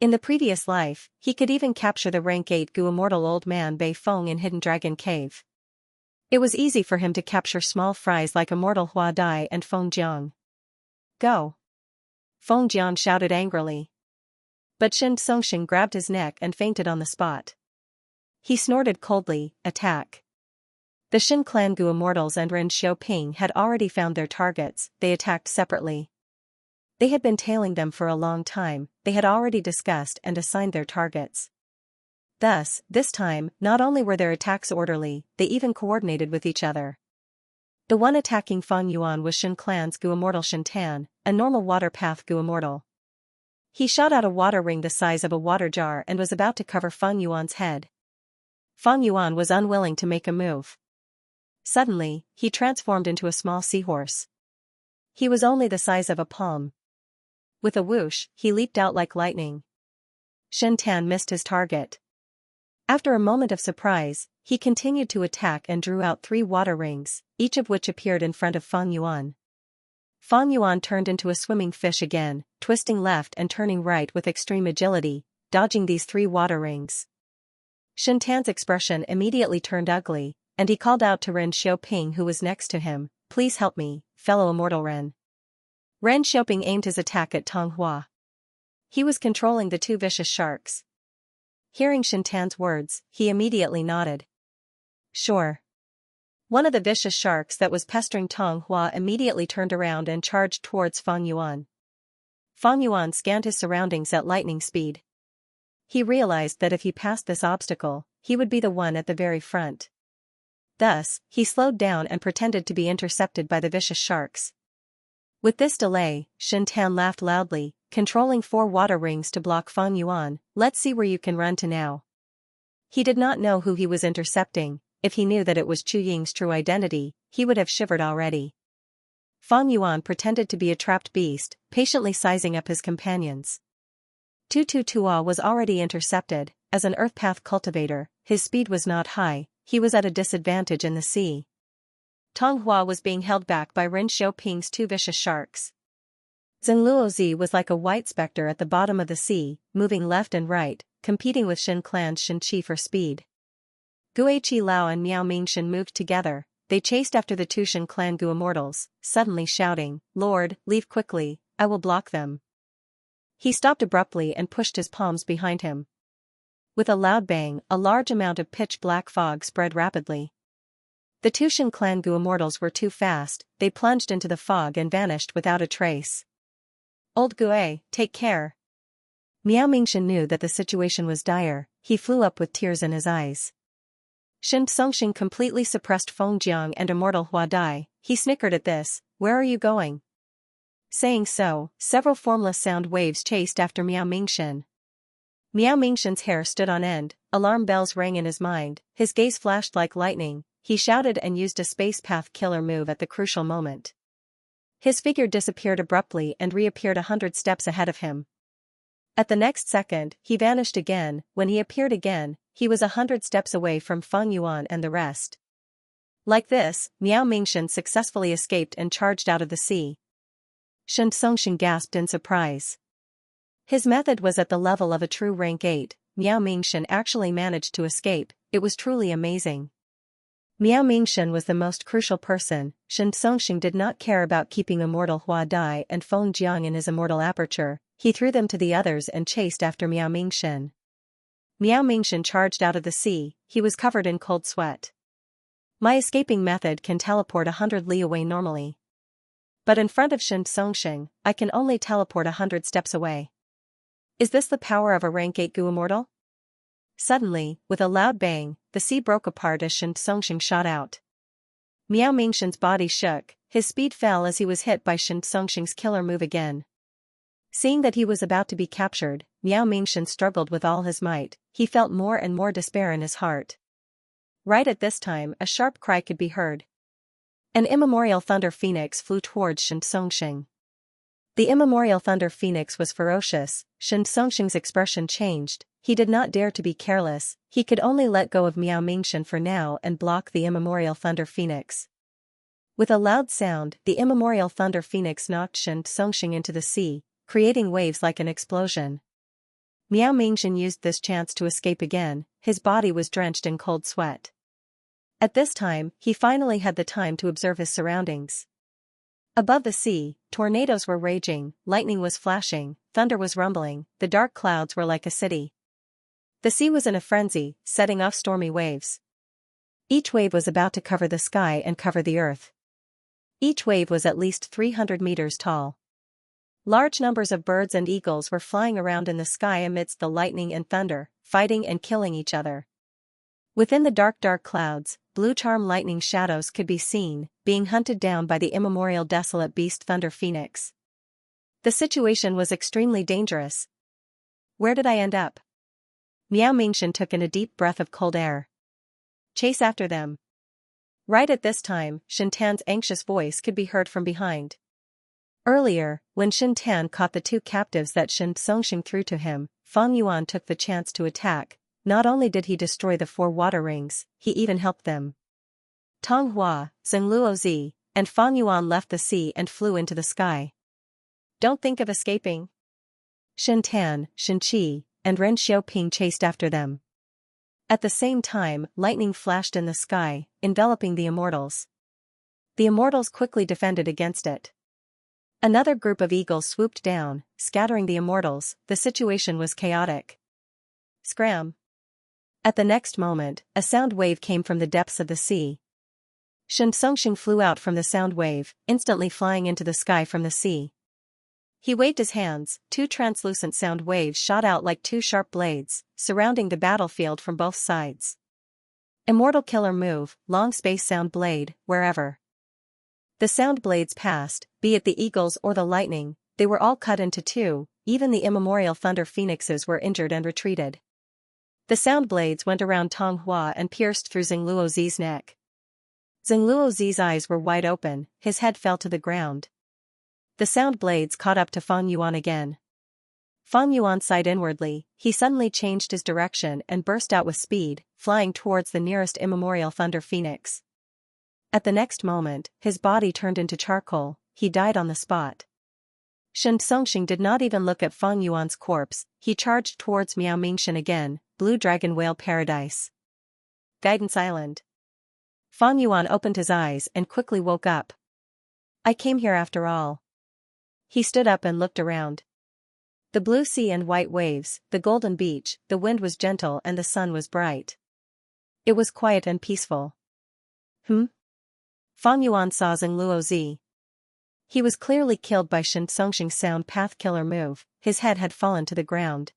[SPEAKER 1] In the previous life, he could even capture the rank 8 Gu immortal old man Bei Feng in Hidden Dragon Cave. It was easy for him to capture small fries like Immortal Huadai and Feng Jiang. Go! Feng Jiang shouted angrily. But Shen Songsheng grabbed his neck and fainted on the spot. He snorted coldly, attack. The Shen clan Gu immortals and Ren Xiaoping had already found their targets, they attacked separately. They had been tailing them for a long time, they had already discussed and assigned their targets. Thus, this time, not only were their attacks orderly, they even coordinated with each other. The one attacking Feng Yuan was Shen clan's Gu immortal Shen Tan, a normal water path Gu immortal. He shot out a water ring the size of a water jar and was about to cover Feng Yuan's head. Feng Yuan was unwilling to make a move. Suddenly, he transformed into a small seahorse. He was only the size of a palm. With a whoosh, he leaped out like lightning. Shen Tan missed his target. After a moment of surprise, he continued to attack and drew out 3 water rings, each of which appeared in front of Feng Yuan. Feng Yuan turned into a swimming fish again, twisting left and turning right with extreme agility, dodging these 3 water rings. Shen Tan's expression immediately turned ugly, and he called out to Ren Xiaoping who was next to him, "Please help me, fellow immortal Ren." Ren Xiaoping aimed his attack at Tong Hua. He was controlling the two vicious sharks. Hearing Shen Tan's words, he immediately nodded. Sure. One of the vicious sharks that was pestering Tong Hua immediately turned around and charged towards Fang Yuan. Fang Yuan scanned his surroundings at lightning speed. He realized that if he passed this obstacle, he would be the one at the very front. Thus, he slowed down and pretended to be intercepted by the vicious sharks. With this delay, Shen Tan laughed loudly, controlling 4 water rings to block Fang Yuan. "Let's see where you can run to now." He did not know who he was intercepting. If he knew that it was Chu Ying's true identity, he would have shivered already. Fang Yuan pretended to be a trapped beast, patiently sizing up his companions. Tua was already intercepted. As an earth path cultivator, his speed was not high, he was at a disadvantage in the sea. Tong Hua was being held back by Ren Xiaoping's 2 vicious sharks. Zhengluozi was like a white specter at the bottom of the sea, moving left and right, competing with Shen Clan's Shen Qi for speed. Guiqi Lao and Miao Mingshan moved together. They chased after the 2 Shen Clan Gu immortals, suddenly shouting, "Lord, leave quickly, I will block them." He stopped abruptly and pushed his palms behind him. With a loud bang, a large amount of pitch-black fog spread rapidly. The 2 Shen Clan Gu immortals were too fast, they plunged into the fog and vanished without a trace. "Old Gue, take care." Miao Mingshan knew that the situation was dire, he flew up with tears in his eyes. Shen Songxing completely suppressed Feng Jiang and immortal Hua Dai. He snickered at this. "Where are you going?" Saying so, several formless sound waves chased after Miao Mingshan. Miao Mingshan's hair stood on end, alarm bells rang in his mind, his gaze flashed like lightning. He shouted and used a space path killer move at the crucial moment. His figure disappeared abruptly and reappeared 100 steps ahead of him. At the next second, he vanished again. When he appeared again, he was 100 steps away from Feng Yuan and the rest. Like this, Miao Mingshan successfully escaped and charged out of the sea. Shen Songxing gasped in surprise. His method was at the level of a true rank 8, Miao Mingshan actually managed to escape. It was truly amazing. Miao Mingshan was the most crucial person. Shen Songxing did not care about keeping immortal Hua Dai and Feng Jiang in his immortal aperture. He threw them to the others and chased after Miao Mingshan. Miao Mingshan charged out of the sea, he was covered in cold sweat. My escaping method can teleport 100 li away normally. But in front of Shen Songxing, I can only teleport 100 steps away. Is this the power of a rank 8 Gu immortal? Suddenly, with a loud bang, the sea broke apart as Shen Songxing shot out. Miao Mingshan's body shook, his speed fell as he was hit by Shen Songxing's killer move again. Seeing that he was about to be captured, Miao Mingshan struggled with all his might, he felt more and more despair in his heart. Right at this time, a sharp cry could be heard. An immemorial thunder phoenix flew towards Shen Songxing. The immemorial thunder phoenix was ferocious. Shen Songxing's expression changed. He did not dare to be careless, he could only let go of Miao Mingshan for now and block the immemorial thunder phoenix. With a loud sound, the immemorial thunder phoenix knocked Shen Songxing into the sea, creating waves like an explosion. Miao Mingshan used this chance to escape again, his body was drenched in cold sweat. At this time, he finally had the time to observe his surroundings. Above the sea, tornadoes were raging, lightning was flashing, thunder was rumbling, the dark clouds were like a city. The sea was in a frenzy, setting off stormy waves. Each wave was about to cover the sky and cover the earth. Each wave was at least 300 meters tall. Large numbers of birds and eagles were flying around in the sky amidst the lightning and thunder, fighting and killing each other. Within the dark clouds, blue charm lightning shadows could be seen, being hunted down by the immemorial desolate beast Thunder Phoenix. The situation was extremely dangerous. Where did I end up? Miao Mingshan took in a deep breath of cold air. Chase after them. Right at this time, Shen Tan's anxious voice could be heard from behind. Earlier, when Shen Tan caught the 2 captives that Shen Songxing threw to him, Feng Yuan took the chance to attack. Not only did he destroy the 4 water rings, he even helped them. Tong Hua, Zhengluozi, and Feng Yuan left the sea and flew into the sky. Don't think of escaping. Shen Tan, Shen Qi, and Ren Xiaoping chased after them. At the same time, lightning flashed in the sky, enveloping the immortals. The immortals quickly defended against it. Another group of eagles swooped down, scattering the immortals. The situation was chaotic. Scram! At the next moment, a sound wave came from the depths of the sea. Xianxia flew out from the sound wave, instantly flying into the sky from the sea. He waved his hands, two translucent sound waves shot out like two sharp blades, surrounding the battlefield from both sides. Immortal killer move, long space sound blade, wherever the sound blades passed, be it the eagles or the lightning, they were all cut into two. Even the immemorial thunder phoenixes were injured and retreated. The sound blades went around Tong Hua and pierced through Xingluozi's neck. Xingluozi's eyes were wide open, his head fell to the ground. The sound blades caught up to Fang Yuan again. Fang Yuan sighed inwardly. He suddenly changed his direction and burst out with speed, flying towards the nearest immemorial thunder phoenix. At the next moment, his body turned into charcoal. He died on the spot. Xianxia did not even look at Fang Yuan's corpse. He charged towards Miao Mingshan again. Blue Dragon Whale Paradise. Guidance Island. Fang Yuan opened his eyes and quickly woke up. I came here after all. He stood up and looked around. The blue sea and white waves, the golden beach, the wind was gentle and the sun was bright. It was quiet and peaceful. Fang Yuan saw Xingluozi. He was clearly killed by Xianxia's sound path killer move. His head had fallen to the ground.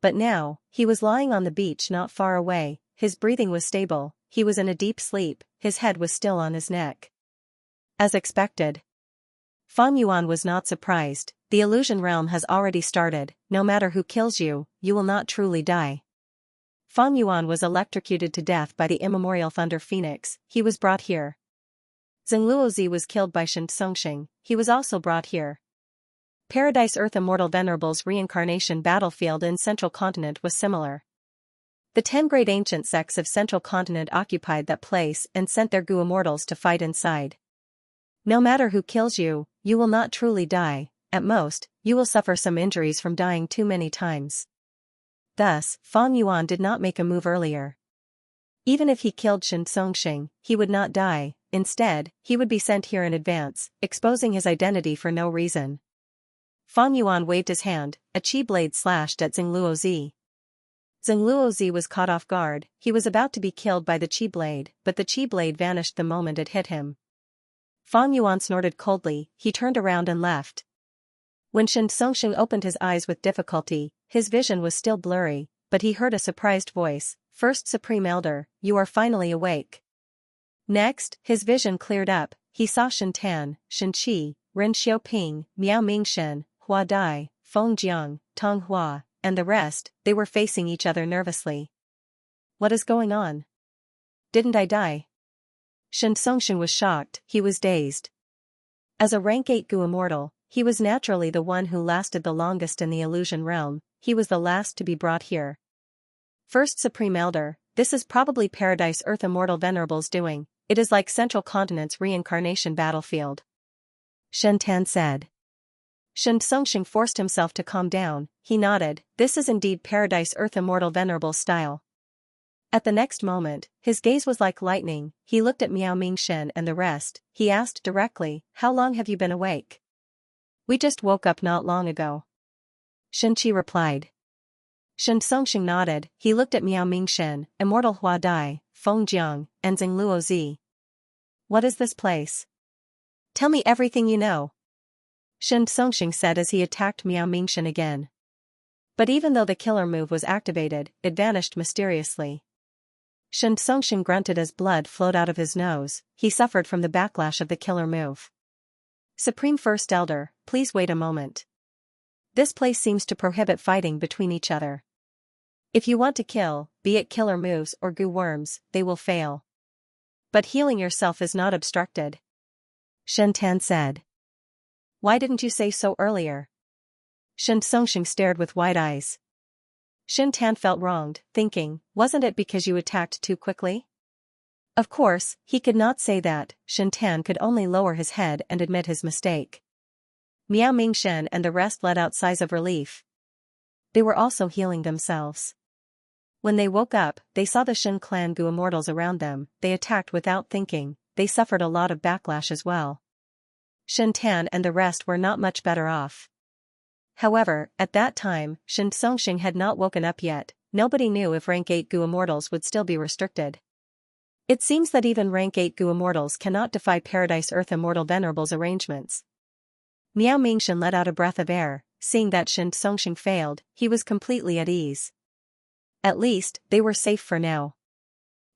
[SPEAKER 1] But now, he was lying on the beach not far away. His breathing was stable, he was in a deep sleep, his head was still on his neck. As expected. Fang Yuan was not surprised. The illusion realm has already started. No matter who kills you, you will not truly die. Fang Yuan was electrocuted to death by the immemorial thunder phoenix. He was brought here. Xingluozi was killed by Xianxia. He was also brought here. Paradise Earth Immortal Venerable's reincarnation battlefield in Central Continent was similar. The 10 great ancient sects of Central Continent occupied that place and sent their Gu immortals to fight inside. No matter who kills you, you will not truly die. At most, you will suffer some injuries from dying too many times. Thus, Fang Yuan did not make a move earlier. Even if he killed Xianxia, he would not die. Instead, he would be sent here in advance, exposing his identity for no reason. Fang Yuan waved his hand, a chi blade slashed at Xingluozi. Xingluozi was caught off guard. He was about to be killed by the chi blade, but the chi blade vanished the moment it hit him. Fang Yuan snorted coldly. He turned around and left. When Xianxia opened his eyes with difficulty, his vision was still blurry, but he heard a surprised voice. First Supreme Elder, you are finally awake. Next, his vision cleared up. He saw Shen Tan, Shen Qi, Ren Xiaoping, Miao Mingshan, Hua Dai, Feng Jiang, Tong Hua, and the rest. They were facing each other nervously. What is going on? Didn't I die? Xianxia was shocked. He was dazed. As a rank 8 Gu immortal, he was naturally the one who lasted the longest in the illusion realm. He was the last to be brought here. First Supreme Elder, this is probably Paradise Earth Immortal Venerable's doing. It is like Central Continent's reincarnation battlefield. Shen Tan said. Xianxia forced himself to calm down. He nodded. This is indeed Paradise Earth Immortal Venerable's style. At the next moment, his gaze was like lightning. He looked at Miao Mingshan and the rest. He asked directly, how long have you been awake? We just woke up not long ago. Shen Qi replied. Xianxia nodded. He looked at Miao Mingshan, Immortal Hua Dai, Feng Jiang, and Xingluozi. What is this place? Tell me everything you know. Xianxia said as he attacked Miao Mingshan again. But even though the killer move was activated, it vanished mysteriously. Xianxia grunted as blood flowed out of his nose. He suffered from the backlash of the killer move. Supreme First Elder, please wait a moment. This place seems to prohibit fighting between each other. If you want to kill, be it killer moves or Gu worms, they will fail. But healing yourself is not obstructed. Shen Tan said. Why didn't you say so earlier? Xianxia stared with wide eyes. Shen Tan felt wronged, thinking, wasn't it because you attacked too quickly? Of course, he could not say that. Shen Tan could only lower his head and admit his mistake. Miao Mingshan and the rest let out sighs of relief. They were also healing themselves. When they woke up, they saw the Shen clan Gu immortals around them. They attacked without thinking. They suffered a lot of backlash as well. Shen Tan and the rest were not much better off. However, at that time, Shen Songxing had not woken up yet. Nobody knew if rank 8 Gu immortals would still be restricted. It seems that even rank 8 Gu immortals cannot defy Paradise Earth Immortal Venerable's arrangements. Miao Mingshan let out a breath of air. Seeing that Shen Songxing failed, he was completely at ease. At least, they were safe for now.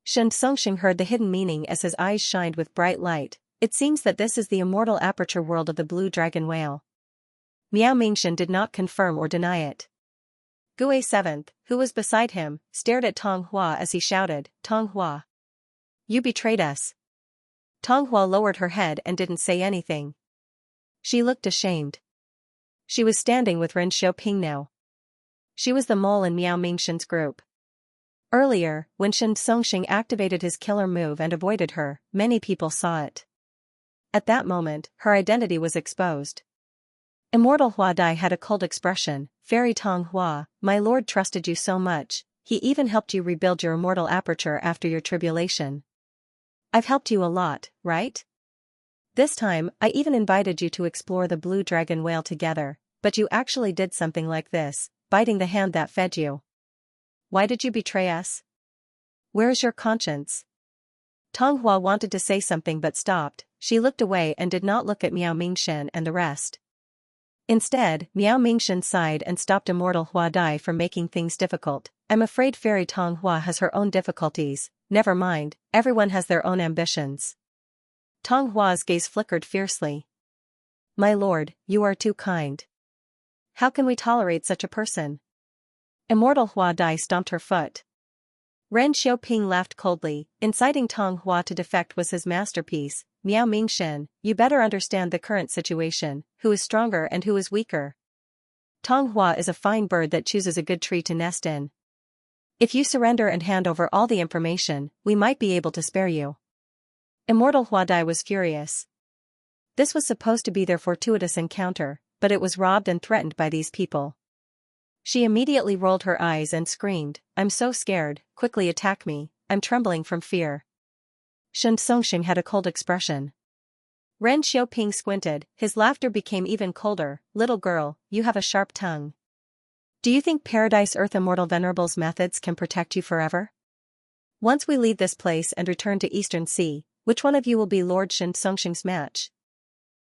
[SPEAKER 1] Shen Songxing heard the hidden meaning as his eyes shined with bright light. It seems that this is the immortal aperture world of the blue dragon whale. Miao Mingshan did not confirm or deny it. Gue 7th, who was beside him, stared at Tong Hua as he shouted, "Tong Hua! You betrayed us." Tong Hua lowered her head and didn't say anything. She looked ashamed. She was standing with Ren Xiaoping now. She was the mole in Miao Mingshan's group. Earlier, when Shen Songxing activated his killer move and avoided her, many people saw it. At that moment, her identity was exposed. Immortal Hua Dai had a cold expression. "Fairy Tong Hua, my lord trusted you so much, he even helped you rebuild your immortal aperture after your tribulation. I've helped you a lot, right? This time, I even invited you to explore the blue dragon whale together, but you actually did something like this, biting the hand that fed you. Why did you betray us? Where is your conscience?" Tong Hua wanted to say something but stopped. She looked away and did not look at Miao Mingshan and the rest. Instead, Miao Mingshan sighed and stopped Immortal Hua Dai from making things difficult. "I'm afraid Fairy Tong Hua has her own difficulties. Never mind, everyone has their own ambitions." Tong Hua's gaze flickered fiercely. "My lord, you are too kind. How can we tolerate such a person?" Immortal Hua Dai stomped her foot. Ren Xiaoping laughed coldly. Inciting Tong Hua to defect was his masterpiece. "Miao Mingshan, you better understand the current situation, who is stronger and who is weaker. Tong Hua is a fine bird that chooses a good tree to nest in. If you surrender and hand over all the information, we might be able to spare you." Immortal Hua Dai was furious. This was supposed to be their fortuitous encounter, but it was robbed and threatened by these people. She immediately rolled her eyes and screamed, "I'm so scared, quickly attack me, I'm trembling from fear." Shen Songxing had a cold expression. Ren Xiaoping squinted, his laughter became even colder. "Little girl, you have a sharp tongue. Do you think Paradise Earth Immortal Venerable's methods can protect you forever? Once we leave this place and return to Eastern Sea, which one of you will be Lord Shen Songxing's match?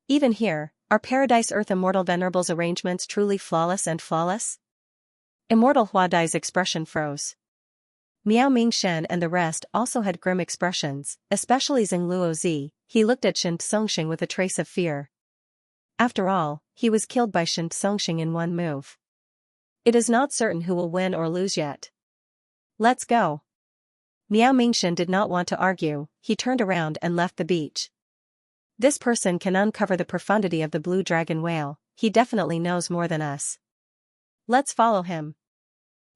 [SPEAKER 1] Even here, are Paradise Earth Immortal Venerable's arrangements truly flawless and flawless?" Immortal Hua Dai's expression froze. Miao Mingshan and the rest also had grim expressions, especially Xing Luozi. He looked at Shen Songxing with a trace of fear. After all, he was killed by Shen Songxing in one move. It is not certain who will win or lose yet. "Let's go." Miao Mingshan did not want to argue. He turned around and left the beach. This person can uncover the profundity of the blue dragon whale. He definitely knows more than us. "Let's follow him,"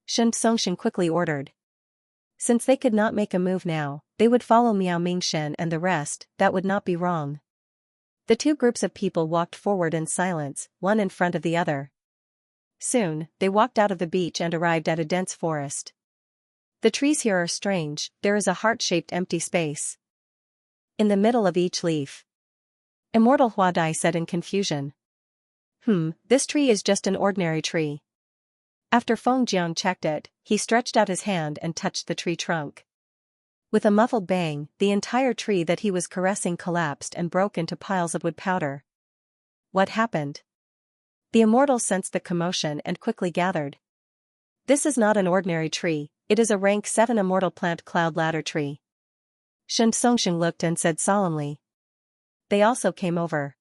[SPEAKER 1] Shen Songxing quickly ordered. Since they could not make a move now, they would follow Miao Mingshan and the rest. That would not be wrong. The two groups of people walked forward in silence, one in front of the other. Soon, they walked out of the beach and arrived at a dense forest. The trees here are strange. There is a heart-shaped empty space in the middle of each leaf. Immortal Hua Dai said in confusion. This tree is just an ordinary tree." After Feng Jiang checked it, he stretched out his hand and touched the tree trunk. With a muffled bang, the entire tree that he was caressing collapsed and broke into piles of wood powder. What happened? The immortals sensed the commotion and quickly gathered. "This is not an ordinary tree, it is a rank 7 immortal plant cloud ladder tree." Shen Songxing looked and said solemnly. They also came over.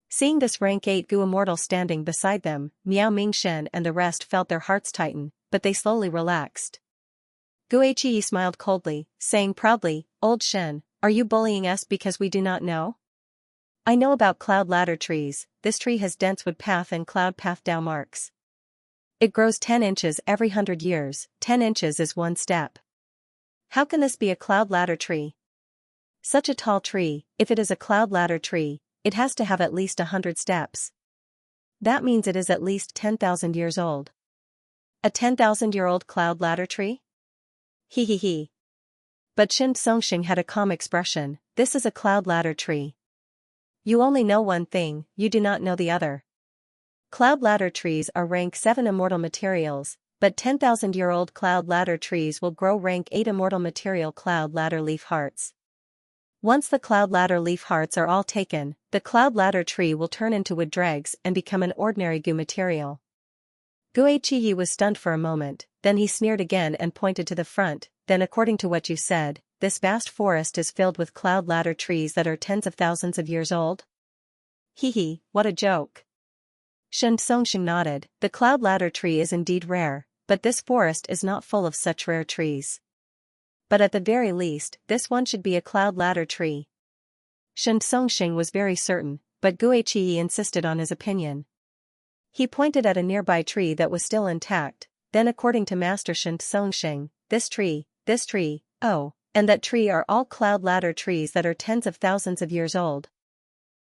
[SPEAKER 1] Seeing this rank 8 Gu immortal standing beside them, Miao Mingshan and the rest felt their hearts tighten, but they slowly relaxed. Gue Qi smiled coldly, saying proudly, "Old Shen, are you bullying us because we do not know? I know about cloud ladder trees. This tree has dense wood path and cloud path down marks. It grows 10 inches every 100 years, 10 inches is one step. How can this be a cloud ladder tree? Such a tall tree, if it is a cloud ladder tree, it has to have at least 100 steps. That means it is at least 10,000 years old. A 10,000-year-old cloud ladder tree? He he he. But Xianxia had a calm expression. This is a cloud ladder tree. You only know one thing, you do not know the other. Cloud ladder trees are rank 7 immortal materials, but 10,000-year-old cloud ladder trees will grow rank 8 immortal material cloud ladder leaf hearts. Once the cloud ladder leaf hearts are all taken, the cloud ladder tree will turn into wood dregs and become an ordinary goo material. Guiqiyi was stunned for a moment, then he sneered again and pointed to the front. Then according to what you said, this vast forest is filled with cloud ladder trees that are tens of thousands of years old? Hee, what a joke. Xianxia nodded. The cloud ladder tree is indeed rare, but this forest is not full of such rare trees. But at the very least, this one should be a cloud ladder tree. Xianxia was very certain, but Guiqiyi insisted on his opinion. He pointed at a nearby tree that was still intact. Then according to Master Xianxia, this tree, oh, and that tree are all cloud ladder trees that are tens of thousands of years old.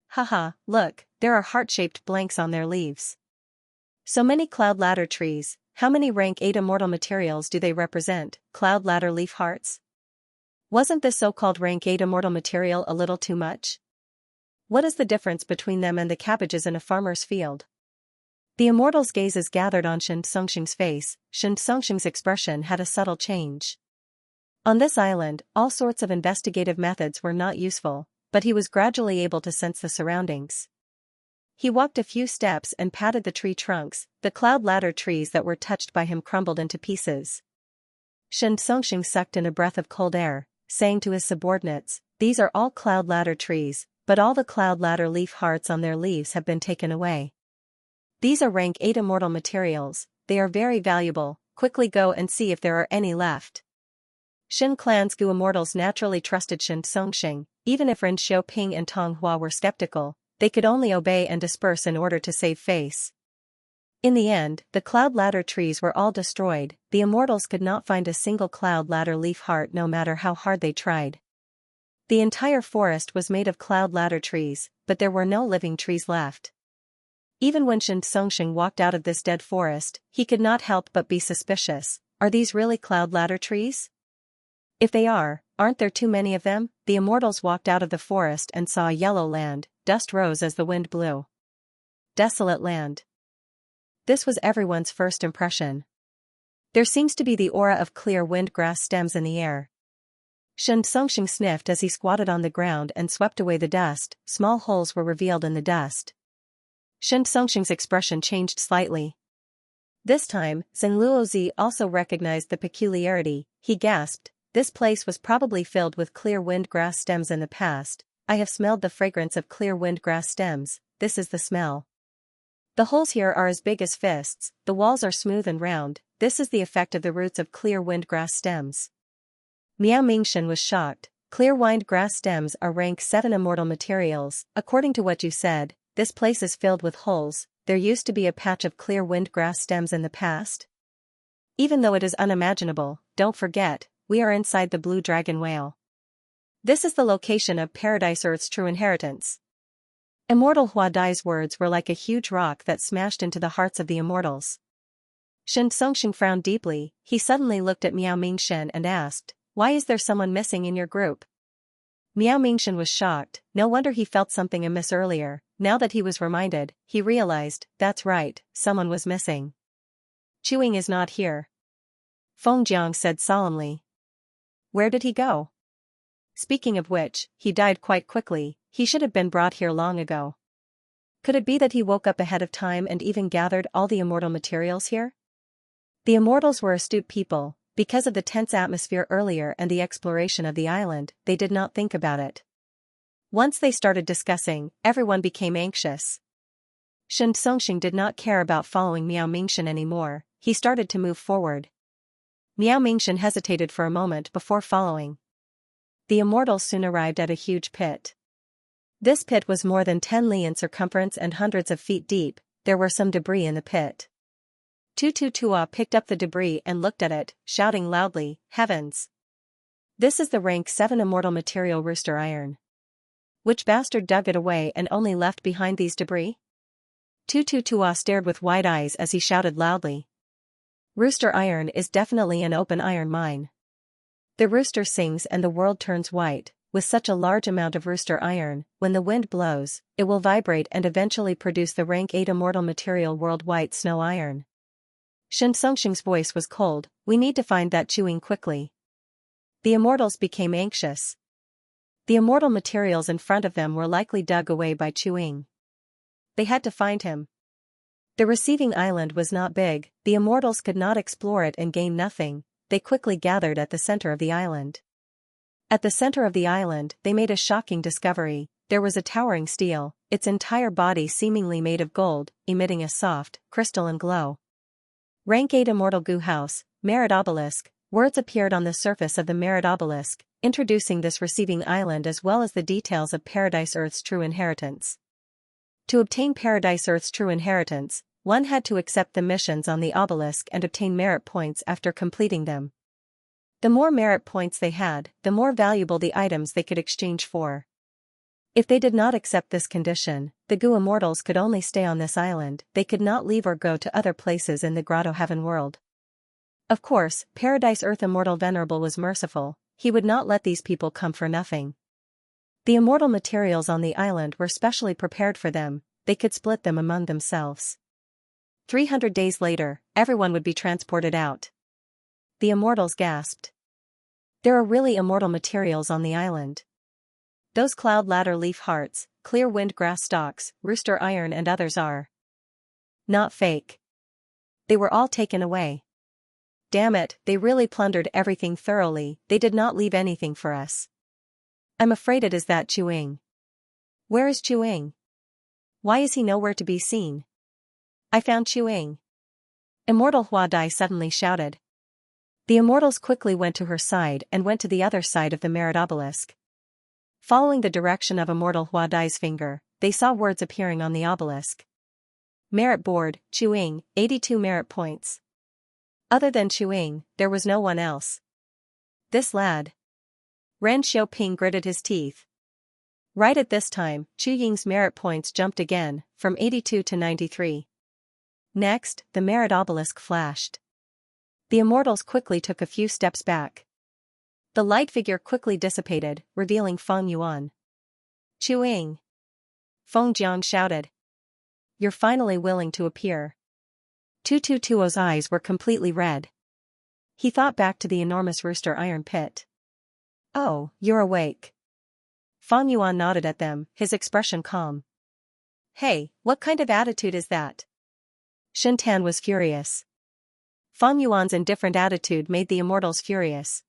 [SPEAKER 1] Haha, look, there are heart-shaped blanks on their leaves. So many cloud ladder trees, how many rank 8 immortal materials do they represent, cloud ladder leaf hearts? Wasn't this so-called rank 8 immortal material a little too much? What is the difference between them and the cabbages in a farmer's field? The immortal's gazes gathered on Xianxia's face. Xianxia's expression had a subtle change. On this island, all sorts of investigative methods were not useful, but he was gradually able to sense the surroundings. He walked a few steps and patted the tree trunks. The cloud ladder trees that were touched by him crumbled into pieces. Xianxia sucked in a breath of cold air, saying to his subordinates, "These are all cloud ladder trees, but all the cloud ladder leaf hearts on their leaves have been taken away. These are rank 8 immortal materials, they are very valuable, quickly go and see if there are any left." Xin Clan's Gu immortals naturally trusted Xianxia, even if Ren Xiaoping and Tong Hua were skeptical, they could only obey and disperse in order to save face. In the end, the cloud ladder trees were all destroyed. The immortals could not find a single cloud ladder leaf heart no matter how hard they tried. The entire forest was made of cloud ladder trees, but there were no living trees left. Even when Xianxia walked out of this dead forest, he could not help but be suspicious. Are these really cloud ladder trees? If they are, aren't there too many of them? The immortals walked out of the forest and saw a yellow land. Dust rose as the wind blew. Desolate land. This was everyone's first impression. There seems to be the aura of clear wind grass stems in the air. Xianxia sniffed as he squatted on the ground and swept away the dust. Small holes were revealed in the dust. Xianxia's expression changed slightly. This time, Zhengluozi also recognized the peculiarity. He gasped, "This place was probably filled with clear wind grass stems in the past. I have smelled the fragrance of clear wind grass stems. This is the smell. The holes here are as big as fists, the walls are smooth and round. This is the effect of the roots of clear wind grass stems." Miao Mingxian was shocked. Clear wind grass stems are rank 7 immortal materials. According to what you said, this place is filled with holes. There used to be a patch of clear wind grass stems in the past? Even though it is unimaginable, don't forget, we are inside the blue dragon whale. This is the location of Paradise Earth's true inheritance. Immortal Hua Dai's words were like a huge rock that smashed into the hearts of the immortals. Xianxia frowned deeply. He suddenly looked at Miao Mingxian and asked, "Why is there someone missing in your group?" Miao Mingxian was shocked. No wonder he felt something amiss earlier. Now that he was reminded, he realized, that's right, someone was missing. Chuing is not here. Feng Jiang said solemnly. Where did he go? Speaking of which, he died quite quickly. He should have been brought here long ago. Could it be that he woke up ahead of time and even gathered all the immortal materials here? The immortals were astute people. Because of the tense atmosphere earlier and the exploration of the island, they did not think about it. Once they started discussing, everyone became anxious. Xianxia did not care about following Miao Mingxian anymore. He started to move forward. Miao Mingxian hesitated for a moment before following. The immortals soon arrived at a huge pit. This pit was more than 10 li in circumference and hundreds of feet deep. There were some debris in the pit. Tutua picked up the debris and looked at it, shouting loudly, "Heavens! This is the rank 7 immortal material rooster iron. Which bastard dug it away and only left behind these debris?" Tutua stared with wide eyes as he shouted loudly. Rooster iron is definitely an open iron mine. The rooster sings and the world turns white. With such a large amount of rooster iron, when the wind blows, it will vibrate and eventually produce the rank 8 immortal material world white snow iron. Xianxia's voice was cold. We need to find that Chuing quickly. The immortals became anxious. The immortal materials in front of them were likely dug away by Chuing. They had to find him. The receiving island was not big, the immortals could not explore it and gain nothing. They quickly gathered at the center of the island. At the center of the island, they made a shocking discovery. There was a towering stele, its entire body seemingly made of gold, emitting a soft, crystalline glow. Rank 8 Immortal Goo House, Merit Obelisk. Words appeared on the surface of the Merit Obelisk, introducing this receiving island as well as the details of Paradise Earth's true inheritance. To obtain Paradise Earth's true inheritance, one had to accept the missions on the obelisk and obtain merit points after completing them. The more merit points they had, the more valuable the items they could exchange for. If they did not accept this condition, the Goo Immortals could only stay on this island, they could not leave or go to other places in the Grotto Heaven world. Of course, Paradise Earth Immortal Venerable was merciful, he would not let these people come for nothing. The immortal materials on the island were specially prepared for them, they could split them among themselves. 300 days later, everyone would be transported out. The immortals gasped. There are really immortal materials on the island. Those cloud ladder leaf hearts, clear wind grass stalks, rooster iron and others are not fake. They were all taken away. Damn it, they really plundered everything thoroughly, they did not leave anything for us. I'm afraid it is that Chuing. Where is Chuing? Why is he nowhere to be seen? I found Chuing. Immortal Hua Dai suddenly shouted. The immortals quickly went to her side and went to the other side of the Merit Obelisk. Following the direction of Immortal Hua Dai's finger, they saw words appearing on the obelisk. Merit Board, Chuing, 82 merit points. Other than Chuing, there was no one else. This lad. Ren Xiaoping gritted his teeth. Right at this time, Chu Ying's merit points jumped again, from 82 to 93. Next, the merit obelisk flashed. The immortals quickly took a few steps back. The light figure quickly dissipated, revealing Feng Yuan. Chuing! Feng Jian shouted. You're finally willing to appear. 222's eyes were completely red. He thought back to the enormous rooster iron pit. Oh, you're awake. Feng Yuan nodded at them, his expression calm. Hey, what kind of attitude is that? Shen Tan was furious. Feng Yuan's indifferent attitude made the immortals furious.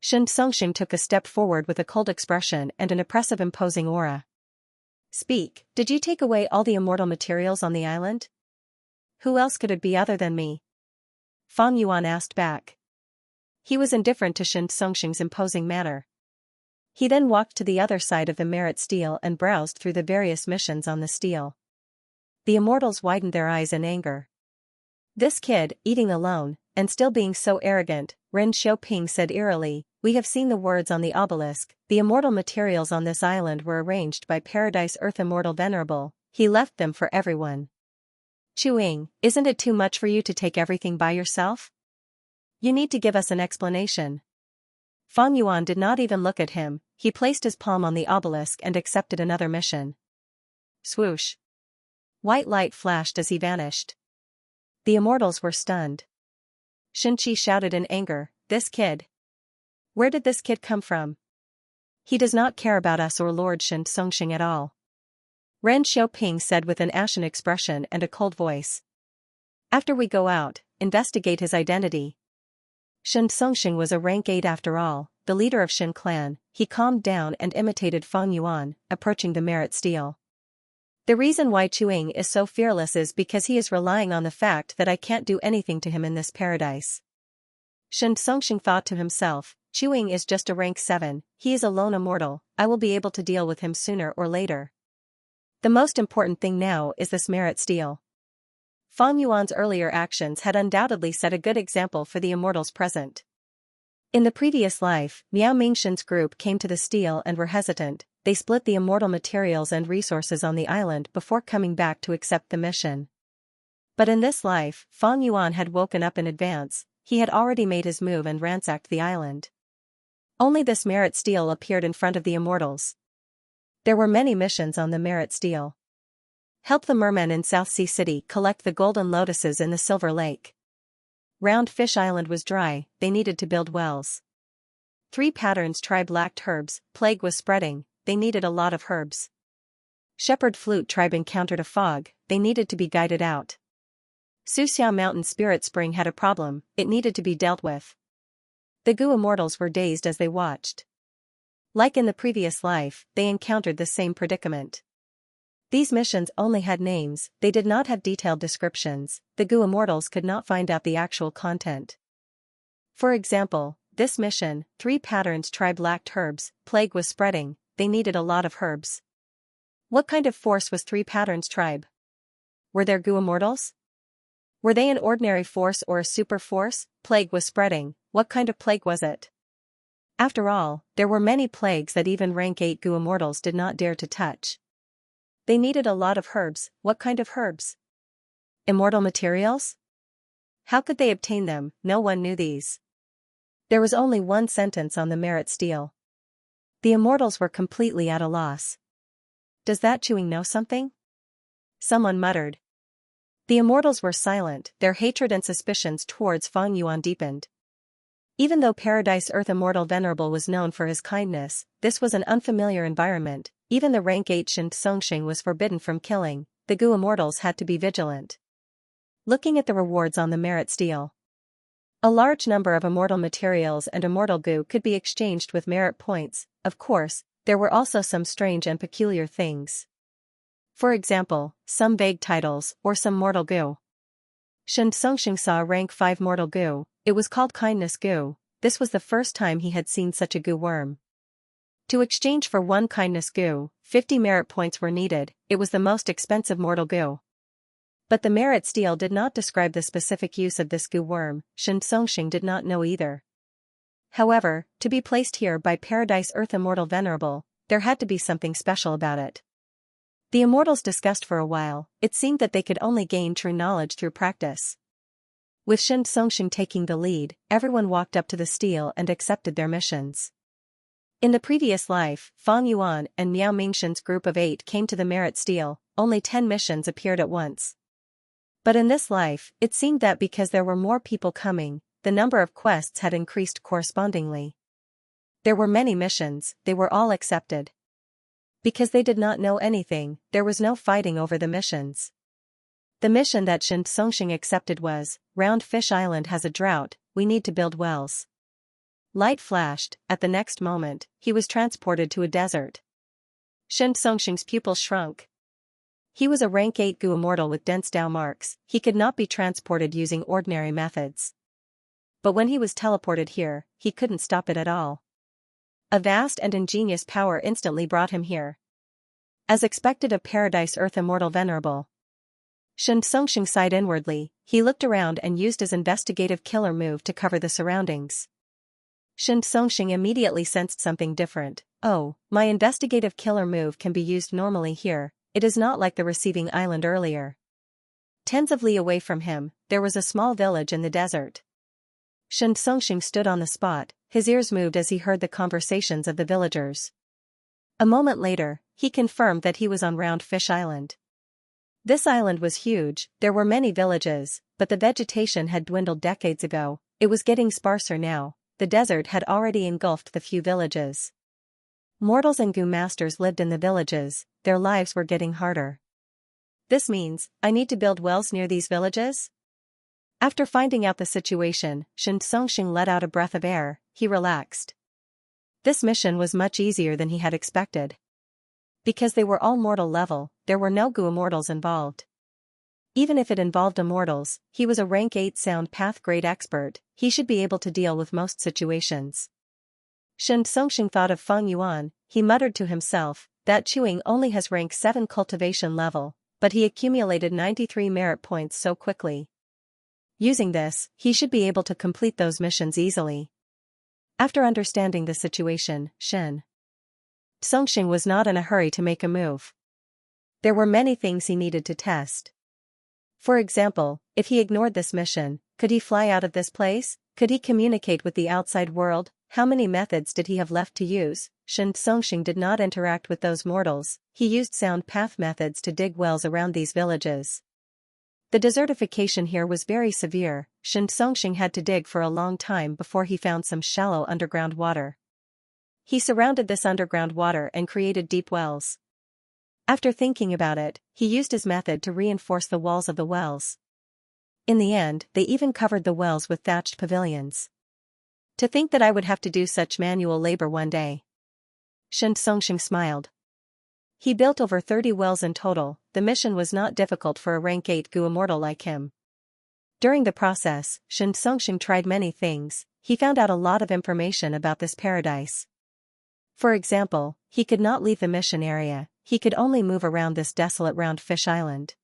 [SPEAKER 1] Xianxia took a step forward with a cold expression and an oppressive imposing aura. Speak, did you take away all the immortal materials on the island? Who else could it be other than me? Feng Yuan asked back. He was indifferent to Xianxia's imposing manner. He then walked to the other side of the merit stele and browsed through the various missions on the stele. The immortals widened their eyes in anger. This kid, eating alone, and still being so arrogant, Ren Xiaoping said eerily, we have seen the words on the obelisk, the immortal materials on this island were arranged by Paradise Earth Immortal Venerable, he left them for everyone. Chuing, isn't it too much for you to take everything by yourself? You need to give us an explanation. Feng Yuan did not even look at him, he placed his palm on the obelisk and accepted another mission. Swoosh. White light flashed as he vanished. The immortals were stunned. Shinchi shouted in anger, this kid. Where did this kid come from? He does not care about us or Lord Xianxia at all. Ren Xiaoping said with an ashen expression and a cold voice. After we go out, investigate his identity. Xianxia was a rank 8 after all, the leader of Xin clan, he calmed down and imitated Feng Yuan, approaching the merit stele. The reason why Chuing is so fearless is because he is relying on the fact that I can't do anything to him in this paradise. Xianxia thought to himself, Chuing is just a rank 7, he is a lone immortal, I will be able to deal with him sooner or later. The most important thing now is this merit stele. Feng Yuan's earlier actions had undoubtedly set a good example for the immortals present. In the previous life, Miao Mingshen's group came to the stele and were hesitant, they split the immortal materials and resources on the island before coming back to accept the mission. But in this life, Feng Yuan had woken up in advance, he had already made his move and ransacked the island. Only this merit stele appeared in front of the immortals. There were many missions on the merit stele. Help the mermen in South Sea City collect the golden lotuses in the Silver Lake. Round Fish Island was dry, they needed to build wells. 3 Patterns tribe lacked herbs, plague was spreading, they needed a lot of herbs. Shepherd Flute tribe encountered a fog, they needed to be guided out. Xianxia Mountain Spirit Spring had a problem, it needed to be dealt with. The Gu immortals were dazed as they watched. Like in the previous life, they encountered the same predicament. These missions only had names, they did not have detailed descriptions, the Gu immortals could not find out the actual content. For example, this mission, 3 Patterns tribe lacked herbs, plague was spreading, they needed a lot of herbs. What kind of force was 3 Patterns tribe? Were there Gu immortals? Were they an ordinary force or a super force? Plague was spreading, what kind of plague was it? After all, there were many plagues that even rank 8 Gu immortals did not dare to touch. They needed a lot of herbs, what kind of herbs? Immortal materials? How could they obtain them? No one knew these. There was only one sentence on the merit stele. The immortals were completely at a loss. Does that chewing know something? Someone muttered. The immortals were silent, their hatred and suspicions towards Fang Yuan deepened. Even though Paradise Earth Immortal Venerable was known for his kindness, this was an unfamiliar environment, even the rank 8 Xianxia was forbidden from killing, the Gu immortals had to be vigilant. Looking at the rewards on the merit stele. A large number of immortal materials and immortal Gu could be exchanged with merit points, of course, there were also some strange and peculiar things. For example, some vague titles, or some mortal Gu. Xianxia saw a rank 5 mortal Gu, it was called Kindness Gu, this was the first time he had seen such a Gu worm. To exchange for 1 Kindness Gu, 50 merit points were needed, it was the most expensive mortal Gu. But the merit stele did not describe the specific use of this Gu worm, Xianxia did not know either. However, to be placed here by Paradise Earth Immortal Venerable, there had to be something special about it. The immortals discussed for a while, it seemed that they could only gain true knowledge through practice. With Xianxia taking the lead, everyone walked up to the stele and accepted their missions. In the previous life, Fang Yuan and Miao Mingxin's group of 8 came to the merit stele, only 10 missions appeared at once. But in this life, it seemed that because there were more people coming, the number of quests had increased correspondingly. There were many missions, they were all accepted. Because they did not know anything, there was no fighting over the missions. The mission that Xianxia accepted was, Round Fish Island has a drought, we need to build wells. Light flashed, at the next moment, he was transported to a desert. Xianxia's pupils shrunk. He was a rank 8 Gu immortal with dense Dao marks, he could not be transported using ordinary methods. But when he was teleported here, he couldn't stop it at all. A vast and ingenious power instantly brought him here. As expected of Paradise Earth Immortal Venerable. Xianxia sighed inwardly, he looked around and used his investigative killer move to cover the surroundings. Xianxia immediately sensed something different. Oh, my investigative killer move can be used normally here, it is not like the receiving island earlier. Tens of li away from him, there was a small village in the desert. Xianxia stood on the spot, his ears moved as he heard the conversations of the villagers. A moment later, he confirmed that he was on Round Fish Island. This island was huge, there were many villages, but the vegetation had dwindled decades ago, it was getting sparser now, the desert had already engulfed the few villages. Mortals and Gu masters lived in the villages, their lives were getting harder. This means, I need to build wells near these villages? After finding out the situation, Xianxia let out a breath of air, he relaxed. This mission was much easier than he had expected. Because they were all mortal level, there were no Gu immortals involved. Even if it involved immortals, he was a rank 8 sound path grade expert, he should be able to deal with most situations. Xianxia thought of Fang Yuan, he muttered to himself, that chewing only has rank 7 cultivation level, but he accumulated 93 merit points so quickly. Using this, he should be able to complete those missions easily. After understanding the situation, Xianxia was not in a hurry to make a move. There were many things he needed to test. For example, if he ignored this mission, could he fly out of this place? Could he communicate with the outside world? How many methods did he have left to use? Xianxia did not interact with those mortals, he used sound path methods to dig wells around these villages. The desertification here was very severe, Xianxia had to dig for a long time before he found some shallow underground water. He surrounded this underground water and created deep wells. After thinking about it, he used his method to reinforce the walls of the wells. In the end, they even covered the wells with thatched pavilions. To think that I would have to do such manual labor one day. Xianxia smiled. He built over 30 wells in total. The mission was not difficult for a rank 8 Gu immortal like him. During the process, Xianxia tried many things. He found out a lot of information about this paradise. For example, he could not leave the mission area, he could only move around this desolate round fish island.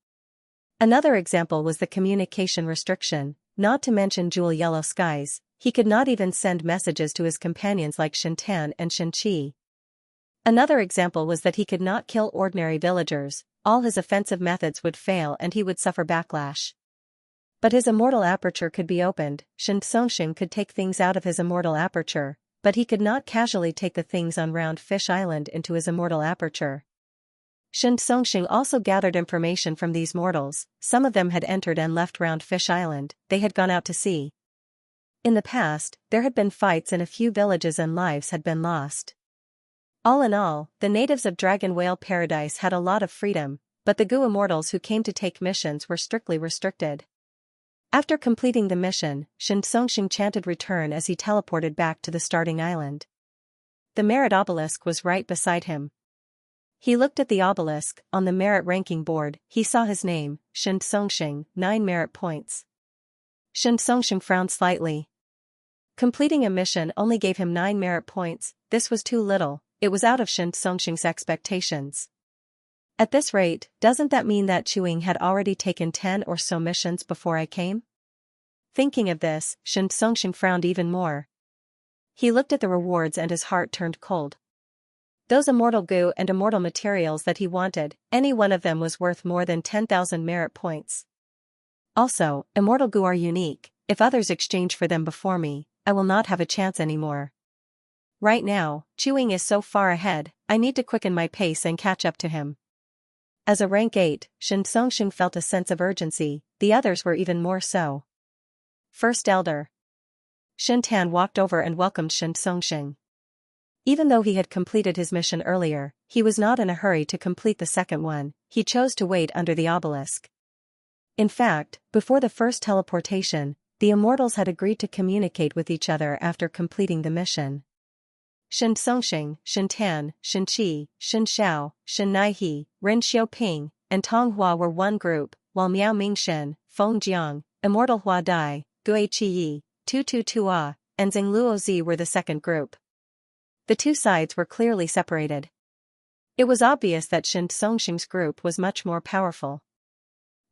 [SPEAKER 1] Another example was the communication restriction, not to mention jewel yellow skies, he could not even send messages to his companions like Xiantan and Xianqi. Another example was that he could not kill ordinary villagers, all his offensive methods would fail and he would suffer backlash. But his immortal aperture could be opened, Xianxia could take things out of his immortal aperture, but he could not casually take the things on Round Fish Island into his immortal aperture. Xianxia also gathered information from these mortals, some of them had entered and left Round Fish Island, they had gone out to sea. In the past, there had been fights and a few villages and lives had been lost. All in all, the natives of Dragon Whale Paradise had a lot of freedom, but the Gu immortals who came to take missions were strictly restricted. After completing the mission, Xianxia chanted return as he teleported back to the starting island. The merit obelisk was right beside him. He looked at the obelisk, on the merit ranking board, he saw his name, Xianxia, 9 merit points. Xianxia frowned slightly. Completing a mission only gave him 9 merit points, this was too little, it was out of Xianxia's expectations. At this rate, doesn't that mean that Chuing had already taken 10 or so missions before I came? Thinking of this, Xianxia frowned even more. He looked at the rewards and his heart turned cold. Those immortal Gu and immortal materials that he wanted, any one of them was worth more than 10,000 merit points. Also, immortal Gu are unique, if others exchange for them before me, I will not have a chance anymore. Right now, Chuing is so far ahead, I need to quicken my pace and catch up to him. As a rank 8, Xianxia felt a sense of urgency, the others were even more so. First Elder. Xiantan walked over and welcomed Xianxia. Even though he had completed his mission earlier, he was not in a hurry to complete the second one, he chose to wait under the obelisk. In fact, before the first teleportation, the immortals had agreed to communicate with each other after completing the mission. Xianxia, Xiantan, Xianqi, Xianxiao, Xiannaihe, Ren Xiaoping, and Tonghua were one group, while Miao Mingshen, Feng Jiang, Immortal Hua Dai, Gui Qiyi, Tu Tua, and Zhengluo Zi were the second group. The two sides were clearly separated. It was obvious that Xianxia's group was much more powerful.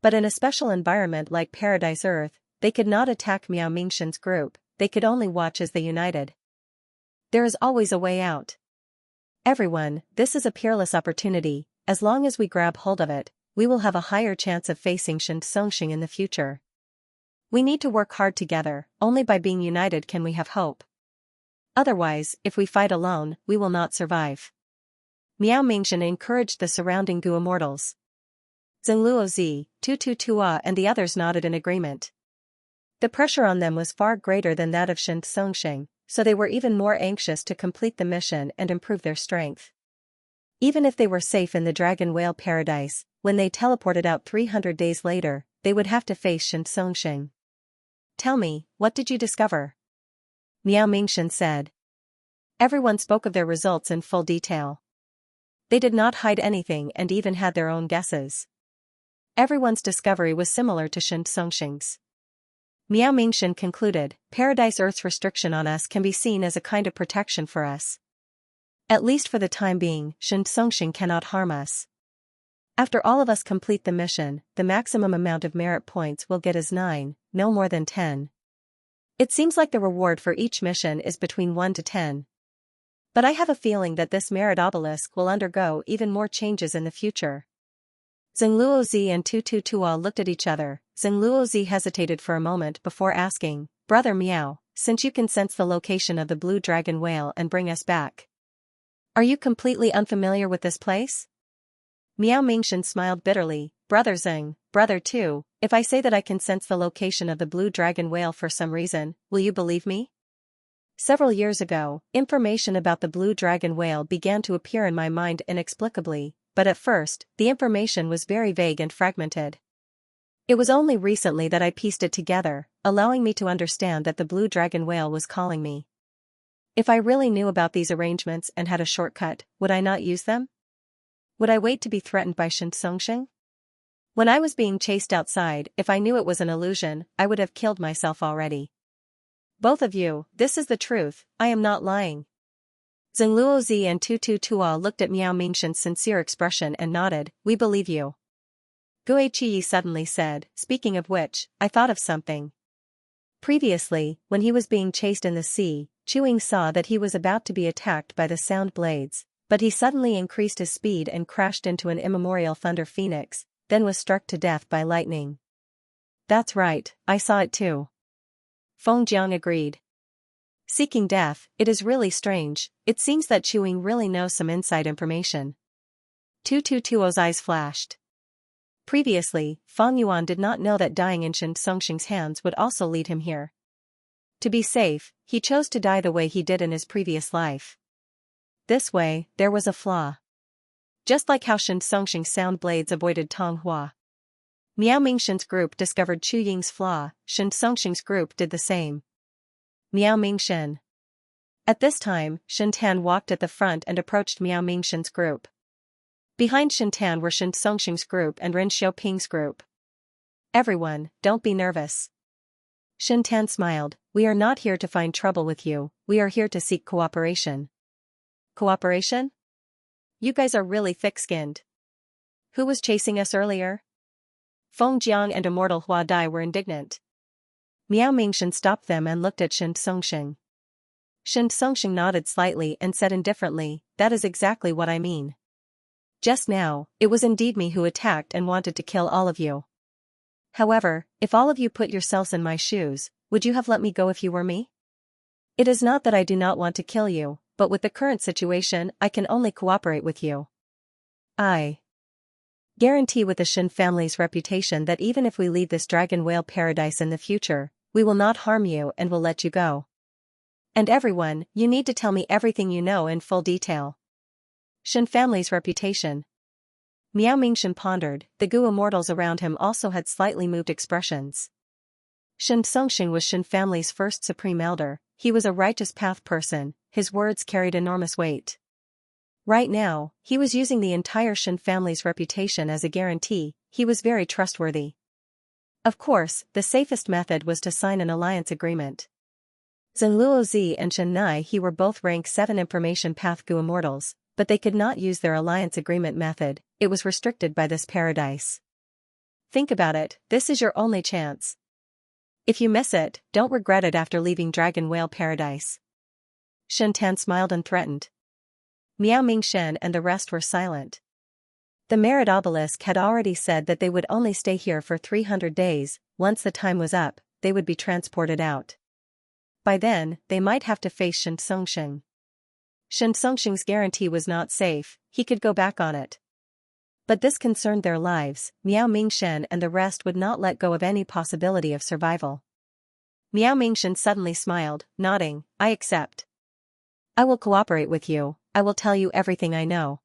[SPEAKER 1] But in a special environment like Paradise Earth, they could not attack Miao Mingshen's group, they could only watch as they united. There is always a way out. Everyone, this is a peerless opportunity, as long as we grab hold of it, we will have a higher chance of facing Xianxia in the future. We need to work hard together, only by being united can we have hope. Otherwise, if we fight alone, we will not survive. Miao Mingshen encouraged the surrounding Gu immortals. Zhengluo Zi, Tu Tua and the others nodded in agreement. The pressure on them was far greater than that of Xianxia, so they were even more anxious to complete the mission and improve their strength. Even if they were safe in the Dragon Whale Paradise, when they teleported out 300 days later, they would have to face Xianxia. Tell me, what did you discover? Miao Mingshen said. Everyone spoke of their results in full detail. They did not hide anything and even had their own guesses. Everyone's discovery was similar to Xianxia's. Miao Mingshen concluded, Paradise Earth's restriction on us can be seen as a kind of protection for us. At least for the time being, Xianxia cannot harm us. After all of us complete the mission, the maximum amount of merit points we'll get is 9, no more than 10. It seems like the reward for each mission is between 1 to 10. But I have a feeling that this merit obelisk will undergo even more changes in the future. Zhengluo Zi and Tu Tua looked at each other. Zhengluo Zi hesitated for a moment before asking, Brother Miao, since you can sense the location of the blue dragon whale and bring us back. Are you completely unfamiliar with this place? Miao Mingshan smiled bitterly. Brother Zeng, brother too, if I say that I can sense the location of the blue dragon whale for some reason, will you believe me? Several years ago, information about the blue dragon whale began to appear in my mind inexplicably, but at first, the information was very vague and fragmented. It was only recently that I pieced it together, allowing me to understand that the blue dragon whale was calling me. If I really knew about these arrangements and had a shortcut, would I not use them? Would I wait to be threatened by Xianxia? When I was being chased outside, if I knew it was an illusion, I would have killed myself already. Both of you, this is the truth, I am not lying. Zeng Luozi and Tu Tua looked at Miao Mingshan's sincere expression and nodded, we believe you. Gue Qi suddenly said, speaking of which, I thought of something. Previously, when he was being chased in the sea, Chuing saw that he was about to be attacked by the sound blades, but he suddenly increased his speed and crashed into an immemorial thunder phoenix, then was struck to death by lightning. That's right, I saw it too. Feng Jiang agreed. Seeking death, it is really strange, it seems that Chuing really knows some inside information. Tuo's eyes flashed. Previously, Fang Yuan did not know that dying in Xianxing's hands would also lead him here. To be safe, he chose to die the way he did in his previous life. This way, there was a flaw. Just like how Xianxing's sound blades avoided Tong Hua. Miao Mingshan's group discovered Chu Ying's flaw, Xianxing's group did the same. Miao Mingshan. At this time, Shintan walked at the front and approached Miao Mingshan's group. Behind Shintan were Xianxing's group and Ren Xiaoping's group. Everyone, don't be nervous. Shintan smiled, we are not here to find trouble with you, we are here to seek cooperation. Cooperation? You guys are really thick-skinned. Who was chasing us earlier? Feng Jiang and Immortal Hua Dai were indignant. Miao Mingshan stopped them and looked at Xianxing. Xianxing nodded slightly and said indifferently, that is exactly what I mean. Just now, it was indeed me who attacked and wanted to kill all of you. However, if all of you put yourselves in my shoes, would you have let me go if you were me? It is not that I do not want to kill you, but with the current situation, I can only cooperate with you. I guarantee with the Shin family's reputation that even if we leave this dragon whale paradise in the future, we will not harm you and will let you go. And everyone, you need to tell me everything you know in full detail. Shin family's reputation. Miao Mingshan pondered, the Gu immortals around him also had slightly moved expressions. Xianxing was Shin family's first supreme elder, he was a righteous path person, his words carried enormous weight. Right now, he was using the entire Shin family's reputation as a guarantee, he was very trustworthy. Of course, the safest method was to sign an alliance agreement. Zeng Luozi and Shen Nai he were both rank 7 information path Gu immortals, but they could not use their alliance agreement method, it was restricted by this paradise. Think about it, this is your only chance. If you miss it, don't regret it after leaving Dragon Whale Paradise. Shintan smiled and threatened. Miao Mingshan and the rest were silent. The Merit Obelisk had already said that they would only stay here for 300 days, once the time was up, they would be transported out. By then, they might have to face Xianxing. Xianxing's guarantee was not safe, he could go back on it. But this concerned their lives, Miao Mingshan and the rest would not let go of any possibility of survival. Miao Mingshan suddenly smiled, nodding, I accept. I will cooperate with you, I will tell you everything I know.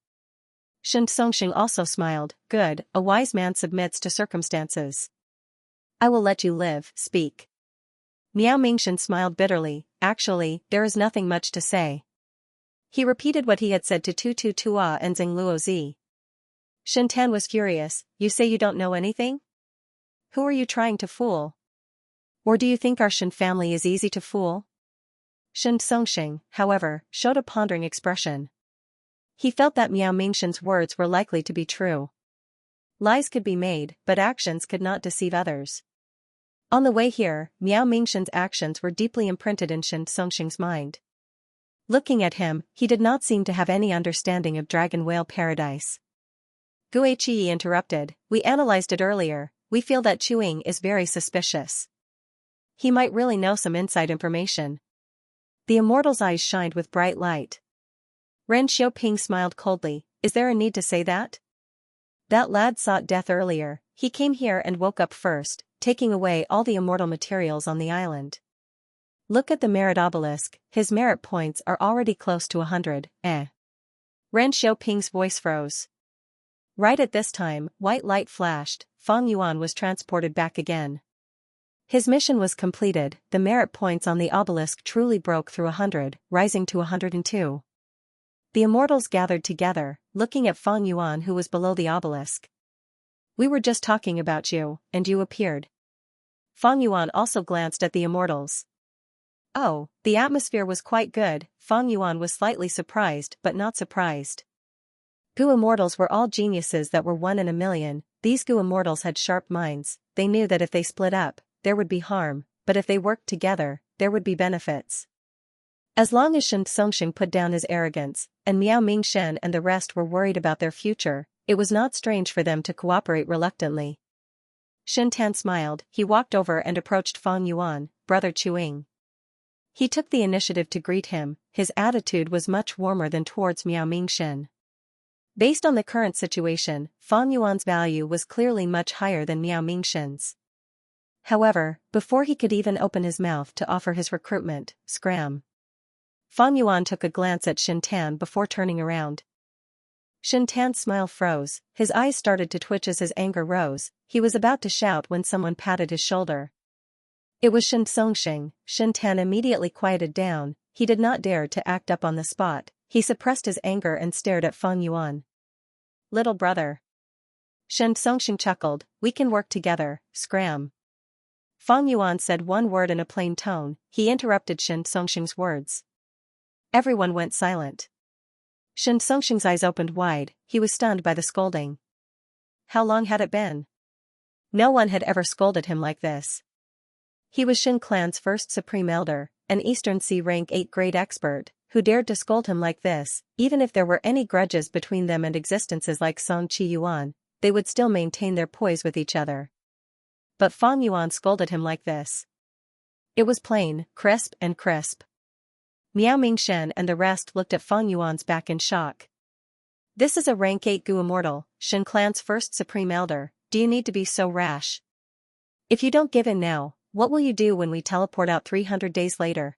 [SPEAKER 1] Xianxing also smiled, good, a wise man submits to circumstances. I will let you live, speak. Miao Mingshan smiled bitterly, actually, there is nothing much to say. He repeated what he had said to Tu Tua and Zeng Luozi. Shintan was furious, you say you don't know anything? Who are you trying to fool? Or do you think our Shin family is easy to fool? Xianxing, however, showed a pondering expression. He felt that Miao Mingshan's words were likely to be true. Lies could be made, but actions could not deceive others. On the way here, Miao Mingshan's actions were deeply imprinted in Xianxing's mind. Looking at him, he did not seem to have any understanding of Dragon Whale Paradise. Gue Qi interrupted, we analyzed it earlier, we feel that Chuing is very suspicious. He might really know some inside information. The immortal's eyes shined with bright light. Ren Xiaoping smiled coldly. Is there a need to say that? That lad sought death earlier. He came here and woke up first, taking away all the immortal materials on the island. Look at the merit obelisk, his merit points are already close to 100, Ren Xiaoping's voice froze. Right at this time, white light flashed, Fang Yuan was transported back again. His mission was completed, the merit points on the obelisk truly broke through 100, rising to 102. The immortals gathered together, looking at Fang Yuan who was below the obelisk. We were just talking about you, and you appeared. Fang Yuan also glanced at the immortals. Oh, the atmosphere was quite good. Fang Yuan was slightly surprised but not surprised. Gu immortals were all geniuses that were one in a million. These Gu immortals had sharp minds. They knew that if they split up, there would be harm, but if they worked together, there would be benefits. As long as Shen Songxing put down his arrogance, and Miao Mingshen and the rest were worried about their future, it was not strange for them to cooperate reluctantly. Shen Tan smiled. He walked over and approached Fang Yuan, brother Chuing. He took the initiative to greet him. His attitude was much warmer than towards Miao Mingshen. Based on the current situation, Fang Yuan's value was clearly much higher than Miao Mingshen's. However, before he could even open his mouth to offer his recruitment, scram. Fang Yuan took a glance at Shen Tan before turning around. Shen Tan's smile froze, his eyes started to twitch as his anger rose. He was about to shout when someone patted his shoulder. It was Shen Songxing. Shen Tan immediately quieted down. He did not dare to act up on the spot. He suppressed his anger and stared at Fang Yuan. Little brother. Shen Songxing chuckled. We can work together, scram. Fang Yuan said one word in a plain tone. He interrupted Shen Songxing's words. Everyone went silent. Shen Songxing's eyes opened wide. He was stunned by the scolding. How long had it been? No one had ever scolded him like this. He was Shen clan's first supreme elder, an Eastern Sea rank 8 grade expert, who dared to scold him like this. Even if there were any grudges between them and existences like Song Qi Yuan, they would still maintain their poise with each other. But Fang Yuan scolded him like this. It was plain, crisp. Miao Mingshen and the rest looked at Fang Yuan's back in shock. This is a rank 8 Gu immortal, Shen clan's first supreme elder. Do you need to be so rash? If you don't give in now, what will you do when we teleport out 300 days later?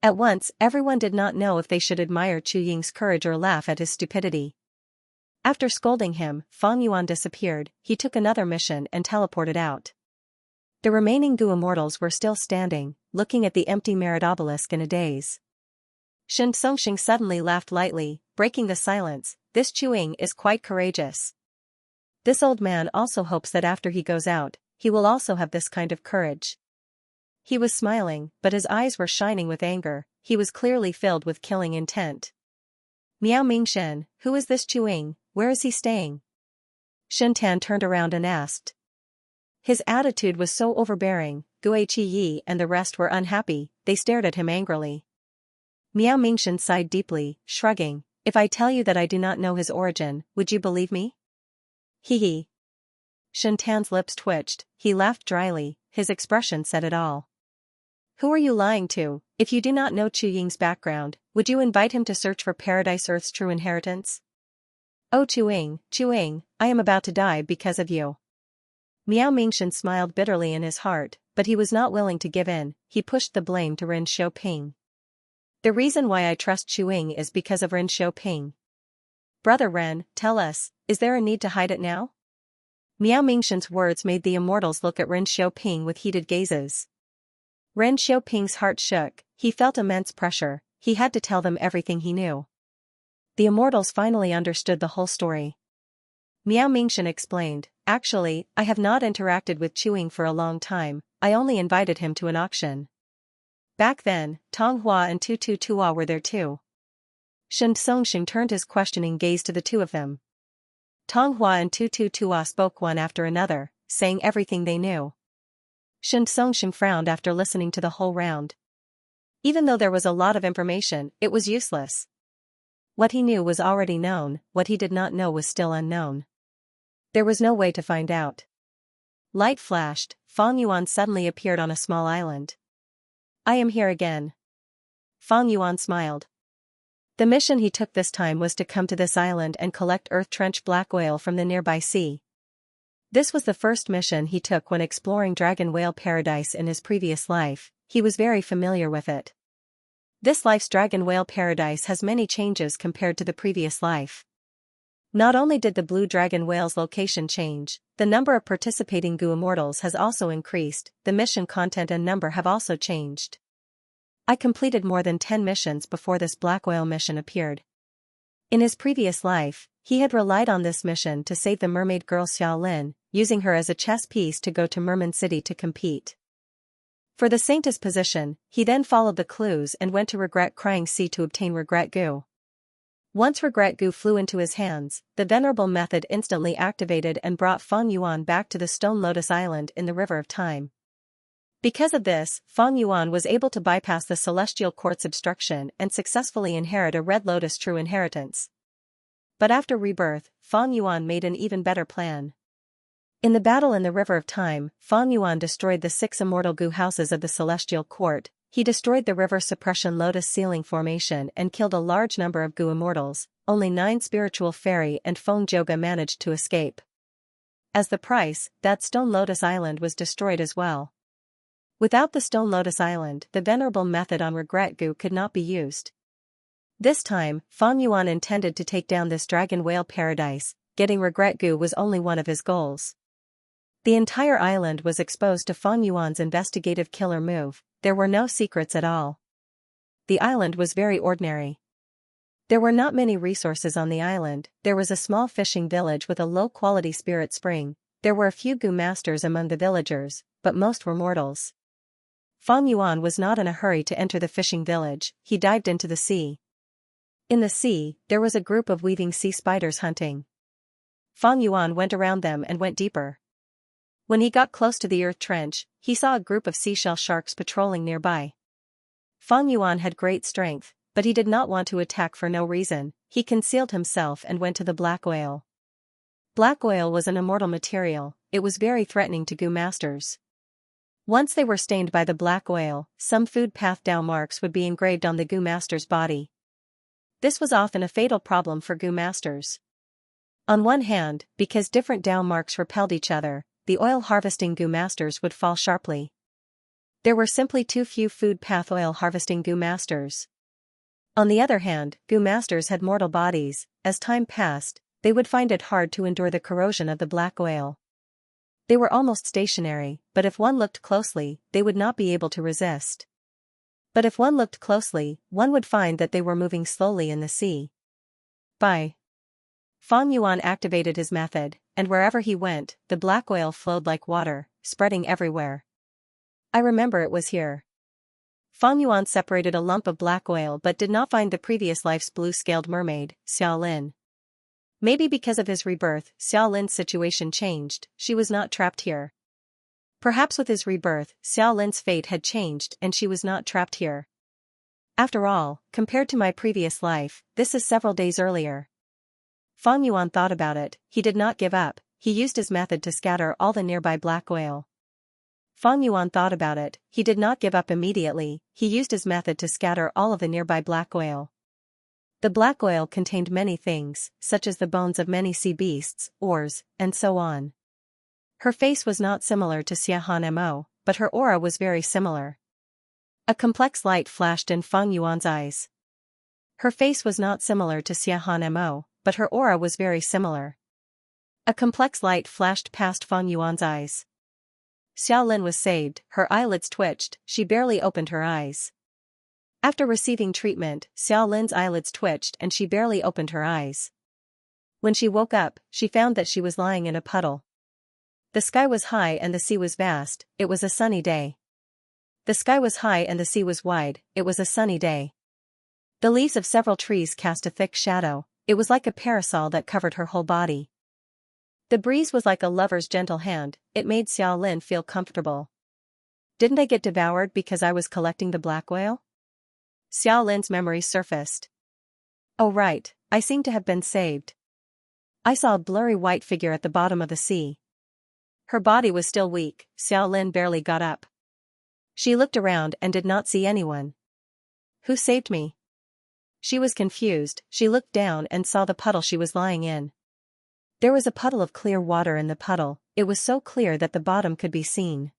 [SPEAKER 1] At once, everyone did not know if they should admire Chu Ying's courage or laugh at his stupidity. After scolding him, Fang Yuan disappeared. He took another mission and teleported out. The remaining Gu immortals were still standing, looking at the empty merit obelisk in a daze. Shen Songxing suddenly laughed lightly, breaking the silence. This Chuing is quite courageous. This old man also hopes that after he goes out, he will also have this kind of courage. He was smiling, but his eyes were shining with anger. He was clearly filled with killing intent. Miao Mingshen, who is this Chuing? Where is he staying? Shen Tan turned around and asked. His attitude was so overbearing. Gue Yi and the rest were unhappy. They stared at him angrily. Miao Mingshen sighed deeply, shrugging. If I tell you that I do not know his origin, would you believe me? Hee. Shen Tan's lips twitched. He laughed dryly. His expression said it all. Who are you lying to? If you do not know Chu Ying's background, would you invite him to search for Paradise Earth's true inheritance? Oh Chuing, I am about to die because of you. Miao Mingshen smiled bitterly in his heart, but he was not willing to give in. He pushed the blame to Ren Xiaoping. The reason why I trust Chuing is because of Ren Xiaoping. Brother Ren, tell us, is there a need to hide it now? Miao Mingshen's words made the immortals look at Ren Xiaoping with heated gazes. Ren Xiaoping's heart shook. He felt immense pressure. He had to tell them everything he knew. The immortals finally understood the whole story. Miao Mingshen explained, actually, I have not interacted with Chuing for a long time. I only invited him to an auction. Back then, Tong Hua and Tu Tu Tua were there too. Shen Songxing turned his questioning gaze to the two of them. Tong Hua and Tu Tu Tua spoke one after another, saying everything they knew. Shen Songxing frowned after listening to the whole round. Even though there was a lot of information, it was useless. What he knew was already known, what he did not know was still unknown. There was no way to find out. Light flashed, Fang Yuan suddenly appeared on a small island. I am here again. Fang Yuan smiled. The mission he took this time was to come to this island and collect earth trench black oil from the nearby sea. This was the first mission he took when exploring Dragon Whale Paradise in his previous life. He was very familiar with it. This life's Dragon Whale Paradise has many changes compared to the previous life. Not only did the blue dragon whale's location change, the number of participating goo immortals has also increased, the mission content and number have also changed. I completed more than 10 missions before this black oil mission appeared. In his previous life, he had relied on this mission to save the mermaid girl Xiaolin, using her as a chess piece to go to Merman City to compete. For the Saintess position, he then followed the clues and went to Regret Crying Sea to obtain Regret Goo. Once Regret Goo flew into his hands, the Venerable Method instantly activated and brought Fang Yuan back to the Stone Lotus Island in the River of Time. Because of this, Fang Yuan was able to bypass the Celestial Court's obstruction and successfully inherit a Red Lotus true inheritance. But after rebirth, Fang Yuan made an even better plan. In the battle in the River of Time, Fang Yuan destroyed the 6 immortal goo houses of the Celestial Court. He destroyed the River Suppression Lotus Ceiling Formation and killed a large number of goo immortals. Only 9 spiritual fairy and Feng Joga managed to escape. As the price, that Stone Lotus Island was destroyed as well. Without the Stone Lotus Island, the Venerable Method on Regret Goo could not be used. This time, Fang Yuan intended to take down this Dragon Whale Paradise. Getting Regret Goo was only one of his goals. The entire island was exposed to Fang Yuan's investigative killer move. There were no secrets at all. The island was very ordinary. There were not many resources on the island. There was a small fishing village with a low-quality spirit spring. There were a few goo masters among the villagers, but most were mortals. Fang Yuan was not in a hurry to enter the fishing village. He dived into the sea. In the sea, there was a group of weaving sea spiders hunting. Fang Yuan went around them and went deeper. When he got close to the earth trench, he saw a group of seashell sharks patrolling nearby. Fang Yuan had great strength, but he did not want to attack for no reason. He concealed himself and went to the black oil. Black oil was an immortal material. It was very threatening to goo masters. Once they were stained by the black oil, some food path Dao marks would be engraved on the goo master's body. This was often a fatal problem for goo masters. On one hand, because different Dao marks repelled each other, the oil harvesting goo masters would fall sharply. There were simply too few food path oil harvesting goo masters. On the other hand, goo masters had mortal bodies. As time passed, they would find it hard to endure the corrosion of the black oil. They were almost stationary, but if one looked closely, they would not be able to resist. But if one looked closely, one would find that they were moving slowly in the sea. Fang Yuan activated his method, and wherever he went, the black oil flowed like water, spreading everywhere. I remember it was here. Fang Yuan separated a lump of black oil but did not find the previous life's blue-scaled mermaid, Xiaolin. Maybe because of his rebirth, Xiaolin's situation changed. She was not trapped here. Perhaps with his rebirth, Xiaolin's fate had changed and she was not trapped here. After all, compared to my previous life, this is several days earlier. Fang Yuan thought about it. He did not give up. He used his method to scatter all the nearby black oil. Fang Yuan thought about it. He did not give up immediately. He used his method to scatter all of the nearby black oil. The black oil contained many things, such as the bones of many sea beasts, ores, and so on. Her face was not similar to Xiahan Mo, but her aura was very similar. A complex light flashed in Fang Yuan's eyes. Her face was not similar to Xiahan Mo, but her aura was very similar. A complex light flashed past Fang Yuan's eyes. Xiaolin was saved. Her eyelids twitched. She barely opened her eyes. After receiving treatment, Xiaolin's eyelids twitched and she barely opened her eyes. When she woke up, she found that she was lying in a puddle. The sky was high and the sea was vast. It was a sunny day. The sky was high and the sea was wide. It was a sunny day. The leaves of several trees cast a thick shadow. It was like a parasol that covered her whole body. The breeze was like a lover's gentle hand. It made Xiaolin feel comfortable. Didn't I get devoured because I was collecting the black oil? Xiaolin's memory surfaced. Oh right, I seem to have been saved. I saw a blurry white figure at the bottom of the sea. Her body was still weak, Xiao Lin barely got up. She looked around and did not see anyone. Who saved me? She was confused. She looked down and saw the puddle she was lying in. There was a puddle of clear water in the puddle. It was so clear that the bottom could be seen.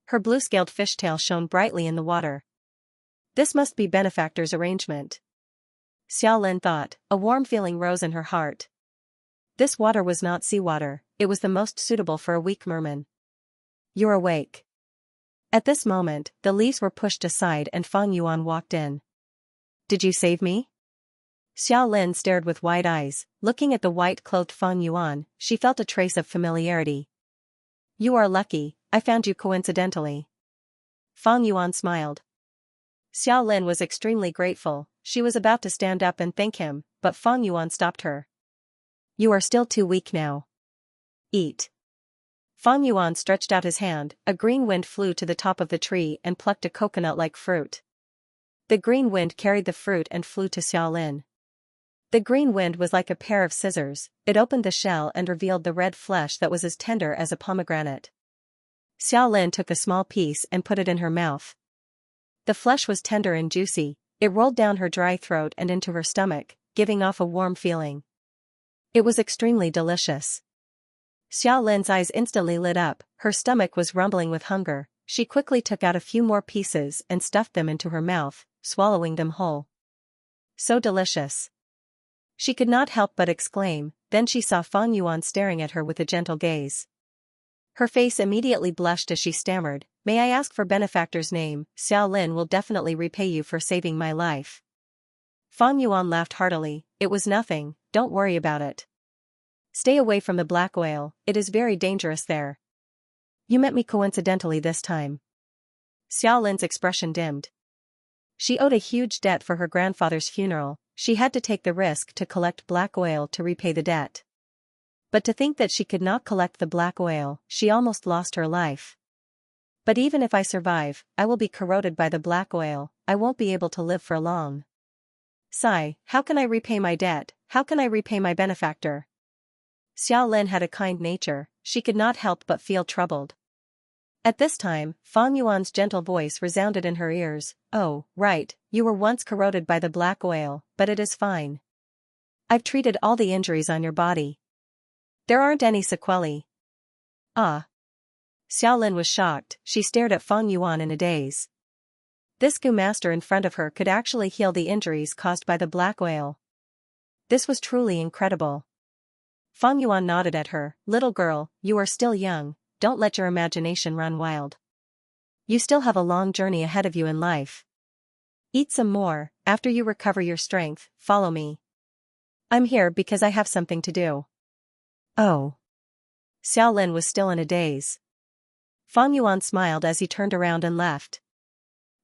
[SPEAKER 1] Her blue-scaled fishtail shone brightly in the water. This must be benefactor's arrangement. Xiao Lin thought. A warm feeling rose in her heart. This water was not seawater, it was the most suitable for a weak merman. You're awake. At this moment, the leaves were pushed aside and Fang Yuan walked in. Did you save me? Xiao Lin stared with wide eyes. Looking at the white-clothed Fang Yuan, she felt a trace of familiarity. You are lucky, I found you coincidentally. Fang Yuan smiled. Xiao Lin was extremely grateful. She was about to stand up and thank him, but Fang Yuan stopped her. You are still too weak now. Eat. Fang Yuan stretched out his hand. A green wind flew to the top of the tree and plucked a coconut-like fruit. The green wind carried the fruit and flew to Xiao Lin. The green wind was like a pair of scissors. It opened the shell and revealed the red flesh that was as tender as a pomegranate. Xiao Lin took a small piece and put it in her mouth. The flesh was tender and juicy. It rolled down her dry throat and into her stomach, giving off a warm feeling. It was extremely delicious. Xiao Lin's eyes instantly lit up. Her stomach was rumbling with hunger. She quickly took out a few more pieces and stuffed them into her mouth, swallowing them whole. So delicious. She could not help but exclaim. Then she saw Fang Yuan staring at her with a gentle gaze. Her face immediately blushed as she stammered, "May I ask for benefactor's name? Xiao Lin will definitely repay you for saving my life." Fang Yuan laughed heartily. "It was nothing, don't worry about it. Stay away from the black oil, it is very dangerous there." You met me coincidentally this time. Xiao Lin's expression dimmed. She owed a huge debt for her grandfather's funeral. She had to take the risk to collect black oil to repay the debt. But to think that she could not collect the black oil, she almost lost her life. But even if I survive, I will be corroded by the black oil, I won't be able to live for long. Sigh, how can I repay my debt, how can I repay my benefactor? Xiao Lin had a kind nature, she could not help but feel troubled. At this time, Fang Yuan's gentle voice resounded in her ears. "Oh, right, you were once corroded by the black oil, but it is fine. I've treated all the injuries on your body. There aren't any sequelae." Ah. Xiao Lin was shocked, she stared at Fang Yuan in a daze. This Gu master in front of her could actually heal the injuries caused by the black oil. This was truly incredible. Fang Yuan nodded at her. "Little girl, you are still young, don't let your imagination run wild. You still have a long journey ahead of you in life. Eat some more, after you recover your strength, follow me. I'm here because I have something to do." Oh. Xiao Lin was still in a daze. Fang Yuan smiled as he turned around and left.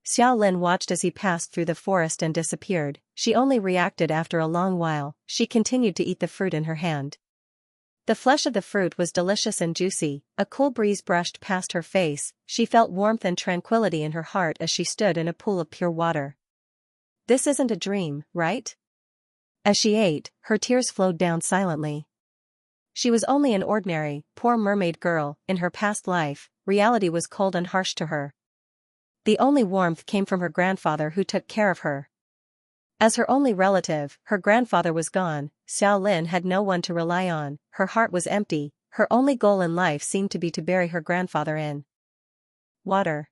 [SPEAKER 1] Xiao Lin watched as he passed through the forest and disappeared. She only reacted after a long while. She continued to eat the fruit in her hand. The flesh of the fruit was delicious and juicy. A cool breeze brushed past her face. She felt warmth and tranquility in her heart as she stood in a pool of pure water. This isn't a dream, right? As she ate, her tears flowed down silently. She was only an ordinary, poor mermaid girl. In her past life, reality was cold and harsh to her. The only warmth came from her grandfather who took care of her. As her only relative, her grandfather was gone. Xiao Lin had no one to rely on, her heart was empty, her only goal in life seemed to be to bury her grandfather in water.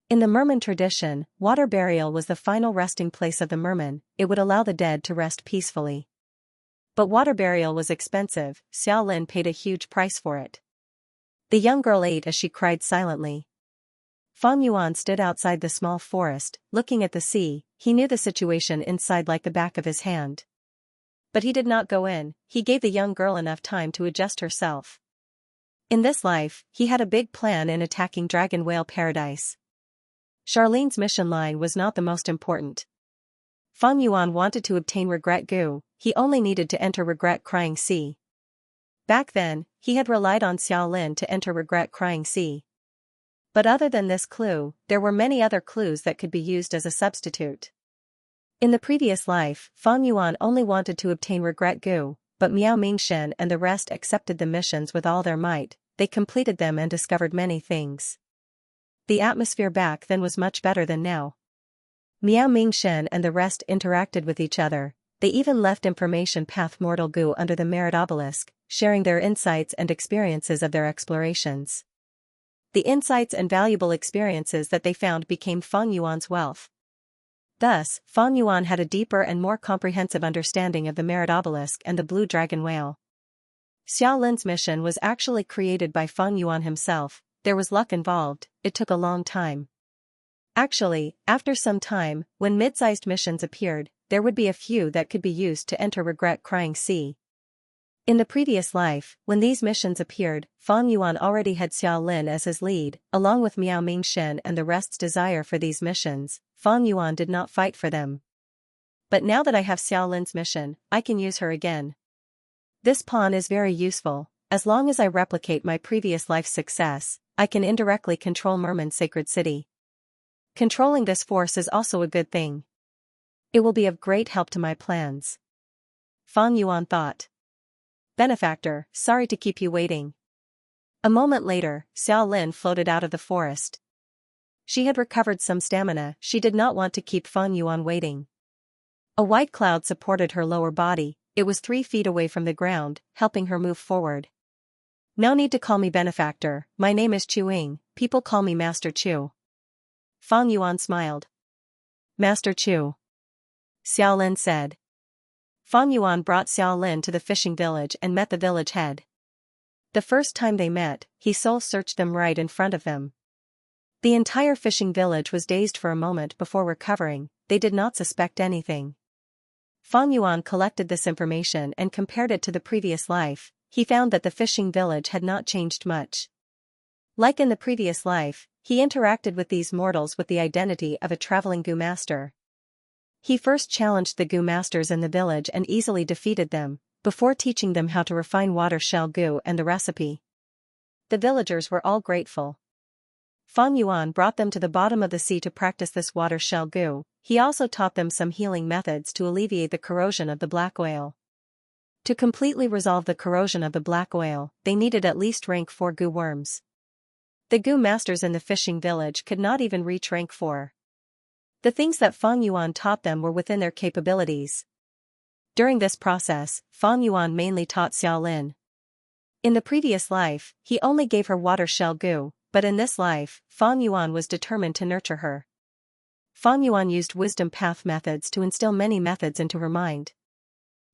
[SPEAKER 1] In the merman tradition, water burial was the final resting place of the merman, it would allow the dead to rest peacefully. But water burial was expensive, Xiao Lin paid a huge price for it. The young girl ate as she cried silently. Fang Yuan stood outside the small forest, looking at the sea. He knew the situation inside like the back of his hand. But he did not go in, he gave the young girl enough time to adjust herself. In this life, he had a big plan in attacking Dragon Whale Paradise. Charlene's mission line was not the most important. Fang Yuan wanted to obtain Regret Gu, he only needed to enter Regret Crying Sea. Back then, he had relied on Xiao Lin to enter Regret Crying Sea. But other than this clue, there were many other clues that could be used as a substitute. In the previous life, Fang Yuan only wanted to obtain Regret Gu, but Miao Mingshen and the rest accepted the missions with all their might. they completed them and discovered many things. The atmosphere back then was much better than now. Miao Mingchen and the rest interacted with each other. They even left information path Mortal Gu under the Merit Obelisk, sharing their insights and experiences of their explorations. The insights and valuable experiences that they found became Fang Yuan's wealth. Thus, Fang Yuan had a deeper and more comprehensive understanding of the Merit Obelisk and the Blue Dragon Whale. Xiao Lin's mission was actually created by Fang Yuan himself. There was luck involved, it took a long time. Actually, after some time, when mid-sized missions appeared, there would be a few that could be used to enter Regret Crying Sea. In the previous life, when these missions appeared, Fang Yuan already had Xiao Lin as his lead, along with Miao Mingchen and the rest's desire for these missions. Fang Yuan did not fight for them. But now that I have Xiao Lin's mission, I can use her again. This pawn is very useful. As long as I replicate my previous life's success, I can indirectly control Merman's sacred city. Controlling this force is also a good thing. It will be of great help to my plans. Fang Yuan thought. Benefactor, sorry to keep you waiting. A moment later, Xiao Lin floated out of the forest. She had recovered some stamina. She did not want to keep Fang Yuan waiting. A white cloud supported her lower body. It was 3 feet away from the ground, helping her move forward. No need to call me benefactor, my name is Chu Ying, people call me Master Chu. Fang Yuan smiled. Master Chu. Xiao Lin said. Fang Yuan brought Xiao Lin to the fishing village and met the village head. The first time they met, he soul-searched them right in front of them. The entire fishing village was dazed for a moment before recovering. They did not suspect anything. Fang Yuan collected this information and compared it to the previous life. He found that the fishing village had not changed much. Like in the previous life, he interacted with these mortals with the identity of a traveling Gu master. He first challenged the Gu masters in the village and easily defeated them, before teaching them how to refine water shell Gu and the recipe. The villagers were all grateful. Fang Yuan brought them to the bottom of the sea to practice this water shell Gu. He also taught them some healing methods to alleviate the corrosion of the black oil. To completely resolve the corrosion of the black oil, they needed at least rank 4 Gu worms. The Gu masters in the fishing village could not even reach rank 4. The things that Fang Yuan taught them were within their capabilities. During this process, Fang Yuan mainly taught Xiao Lin. In the previous life, he only gave her water shell Gu, but in this life, Fang Yuan was determined to nurture her. Fang Yuan used wisdom path methods to instill many methods into her mind.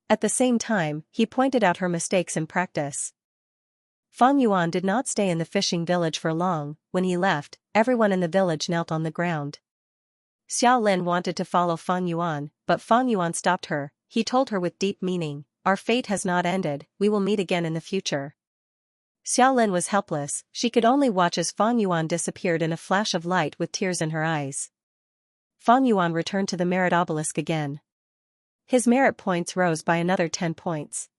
[SPEAKER 1] At the same time, he pointed out her mistakes in practice. Fang Yuan did not stay in the fishing village for long. When he left, everyone in the village knelt on the ground. Xiao Lin wanted to follow Fang Yuan, but Fang Yuan stopped her. He told her with deep meaning, "Our fate has not ended, we will meet again in the future." Xiao Lin was helpless. She could only watch as Fang Yuan disappeared in a flash of light with tears in her eyes. Fang Yuan returned to the Merit Obelisk again. His merit points rose by another 10 points.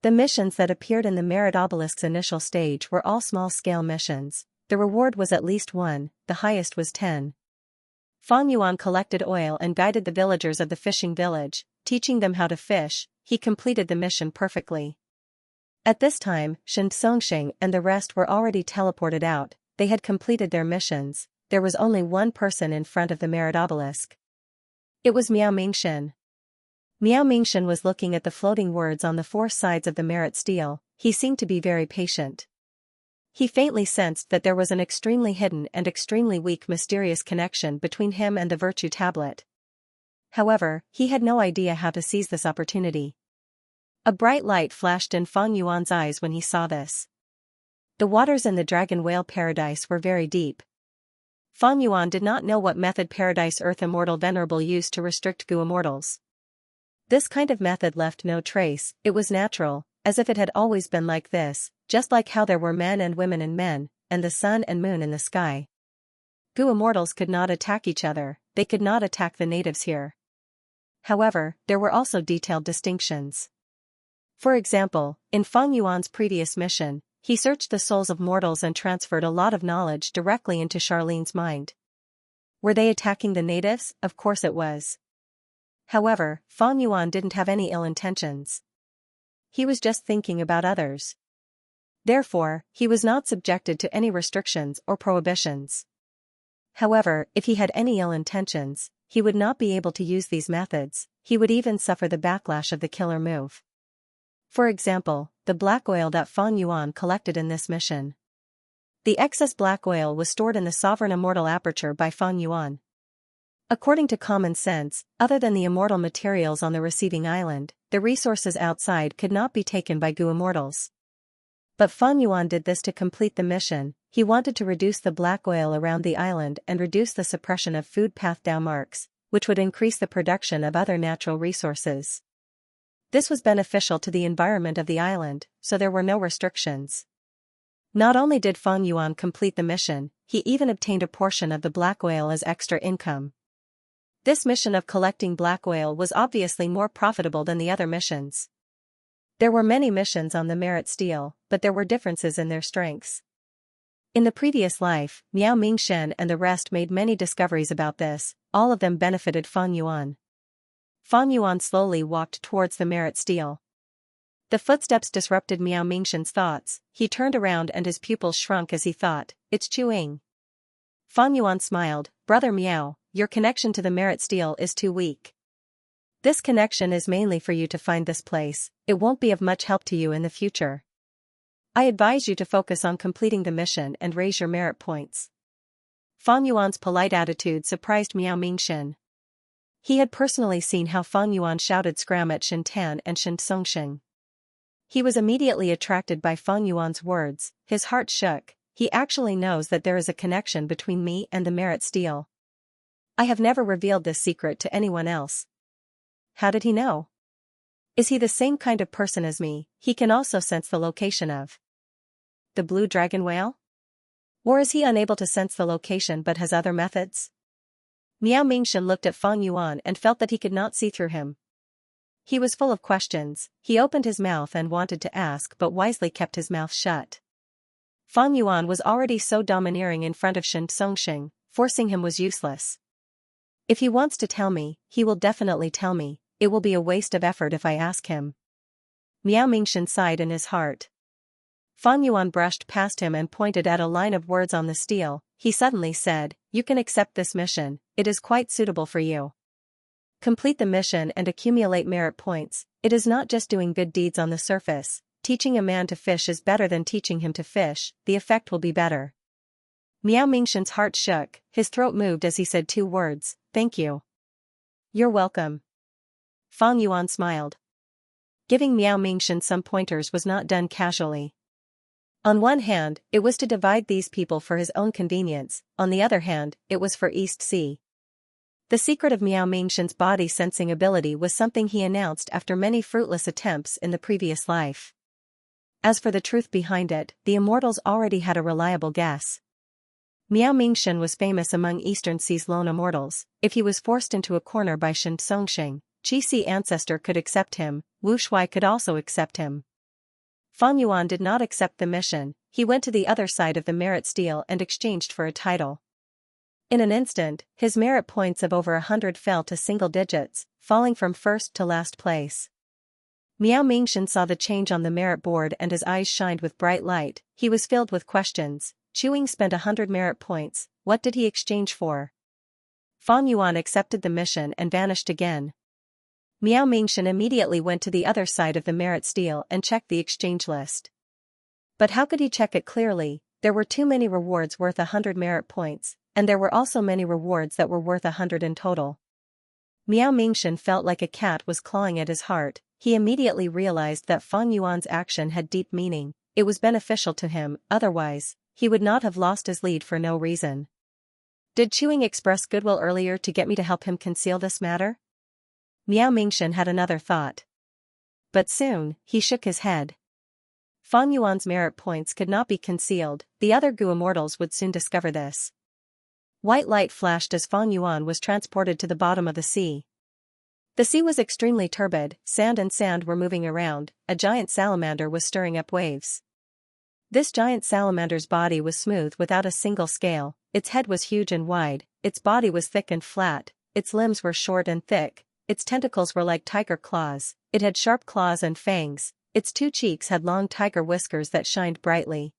[SPEAKER 1] The missions that appeared in the Merit Obelisk's initial stage were all small-scale missions. The reward was at least 1, the highest was 10. Fang Yuan collected oil and guided the villagers of the fishing village, teaching them how to fish. He completed the mission perfectly. At this time, Xianxia and the rest were already teleported out. They had completed their missions. There was only one person in front of the Merit Obelisk. It was Miao Mingchen. Miao Mingchen was looking at the floating words on the 4 sides of the merit stele. He seemed to be very patient. He faintly sensed that there was an extremely hidden and extremely weak mysterious connection between him and the virtue tablet. However, he had no idea how to seize this opportunity. A bright light flashed in Fang Yuan's eyes when he saw this. The waters in the Dragon Whale Paradise were very deep. Fang Yuan did not know what method Paradise Earth Immortal Venerable used to restrict Gu immortals. This kind of method left no trace. It was natural, as if it had always been like this, just like how there were men and women in men, and the sun and moon in the sky. Gu immortals could not attack each other, they could not attack the natives here. However, there were also detailed distinctions. For example, in Fang Yuan's previous mission, he searched the souls of mortals and transferred a lot of knowledge directly into Charlene's mind. Were they attacking the natives? Of course it was. However, Fang Yuan didn't have any ill intentions. He was just thinking about others. Therefore, he was not subjected to any restrictions or prohibitions. However, if he had any ill intentions, he would not be able to use these methods. He would even suffer the backlash of the killer move. For example, the black oil that Fan Yuan collected in this mission. The excess black oil was stored in the sovereign immortal aperture by Fan Yuan. According to common sense, other than the immortal materials on the receiving island, the resources outside could not be taken by Gu immortals. But Fan Yuan did this to complete the mission. He wanted to reduce the black oil around the island and reduce the suppression of food path Dao marks, which would increase the production of other natural resources. This was beneficial to the environment of the island, so there were no restrictions. Not only did Fan Yuan complete the mission, he even obtained a portion of the black oil as extra income. This mission of collecting black oil was obviously more profitable than the other missions. There were many missions on the merit stele, but there were differences in their strengths. In the previous life, Miao Mingshen and the rest made many discoveries about this. All of them benefited Fan Yuan. Fan Yuan slowly walked towards the merit stele. The footsteps disrupted Miao Mingshen's thoughts. He turned around and his pupils shrunk as he thought, "It's Chuing." Fan Yuan smiled, "Brother Miao, your connection to the merit stele is too weak. This connection is mainly for you to find this place. It won't be of much help to you in the future. I advise you to focus on completing the mission and raise your merit points." Fan Yuan's polite attitude surprised Miao Mingshen. He had personally seen how Fan Yuan shouted scram at Shen Tan and Shen Songsheng. He was immediately attracted by Fan Yuan's words. His heart shook. He actually knows that there is a connection between me and the merit stele. I have never revealed this secret to anyone else. How did he know? Is he the same kind of person as me? He can also sense the location of the blue dragon whale? Or is he unable to sense the location but has other methods? Miao Mingshen looked at Fan Yuan and felt that he could not see through him. He was full of questions. He opened his mouth and wanted to ask but wisely kept his mouth shut. Fan Yuan was already so domineering in front of Shen Songsheng, forcing him was useless. If he wants to tell me, he will definitely tell me. It will be a waste of effort if I ask him. Miao Mingshen sighed in his heart. Fan Yuan brushed past him and pointed at a line of words on the stele. He suddenly said, "You can accept this mission, it is quite suitable for you. Complete the mission and accumulate merit points. It is not just doing good deeds on the surface. Teaching a man to fish is better than teaching him to fish, the effect will be better." Miao Mingshen's heart shook, his throat moved as he said two words, "Thank you." "You're welcome." Fan Yuan smiled. Giving Miao Mingshen some pointers was not done casually. On one hand, it was to divide these people for his own convenience, on the other hand, it was for East Sea. The secret of Miao Mingshen's body sensing ability was something he announced after many fruitless attempts in the previous life. As for the truth behind it, the immortals already had a reliable guess. Miao Mingshen was famous among Eastern Sea's lone immortals. If he was forced into a corner by Shen Songsheng, Qi ancestor could accept him, Wu Shuai could also accept him. Fan Yuan did not accept the mission. He went to the other side of the merit stele and exchanged for a title. In an instant, his merit points of over 100 fell to single digits, falling from first to last place. Miao Mingshen saw the change on the merit board and his eyes shined with bright light. He was filled with questions. Chuing spent 100 merit points. What did he exchange for? Fan Yuan accepted the mission and vanished again. Miao Mingshen immediately went to the other side of the merit stele and checked the exchange list. But how could he check it clearly? There were too many rewards worth 100 merit points, and there were also many rewards that were worth 100 in total. Miao Mingshen felt like a cat was clawing at his heart. He immediately realized that Fan Yuan's action had deep meaning. It was beneficial to him, otherwise, he would not have lost his lead for no reason. Did Chuing express goodwill earlier to get me to help him conceal this matter? Miao Mingshen had another thought. But soon, he shook his head. Fan Yuan's merit points could not be concealed, the other Gu immortals would soon discover this. White light flashed as Fan Yuan was transported to the bottom of the sea. The sea was extremely turbid, sand were moving around, a giant salamander was stirring up waves. This giant salamander's body was smooth without a single scale, its head was huge and wide, its body was thick and flat, its limbs were short and thick, its tentacles were like tiger claws, it had sharp claws and fangs, Its two cheeks had long tiger whiskers that shined brightly.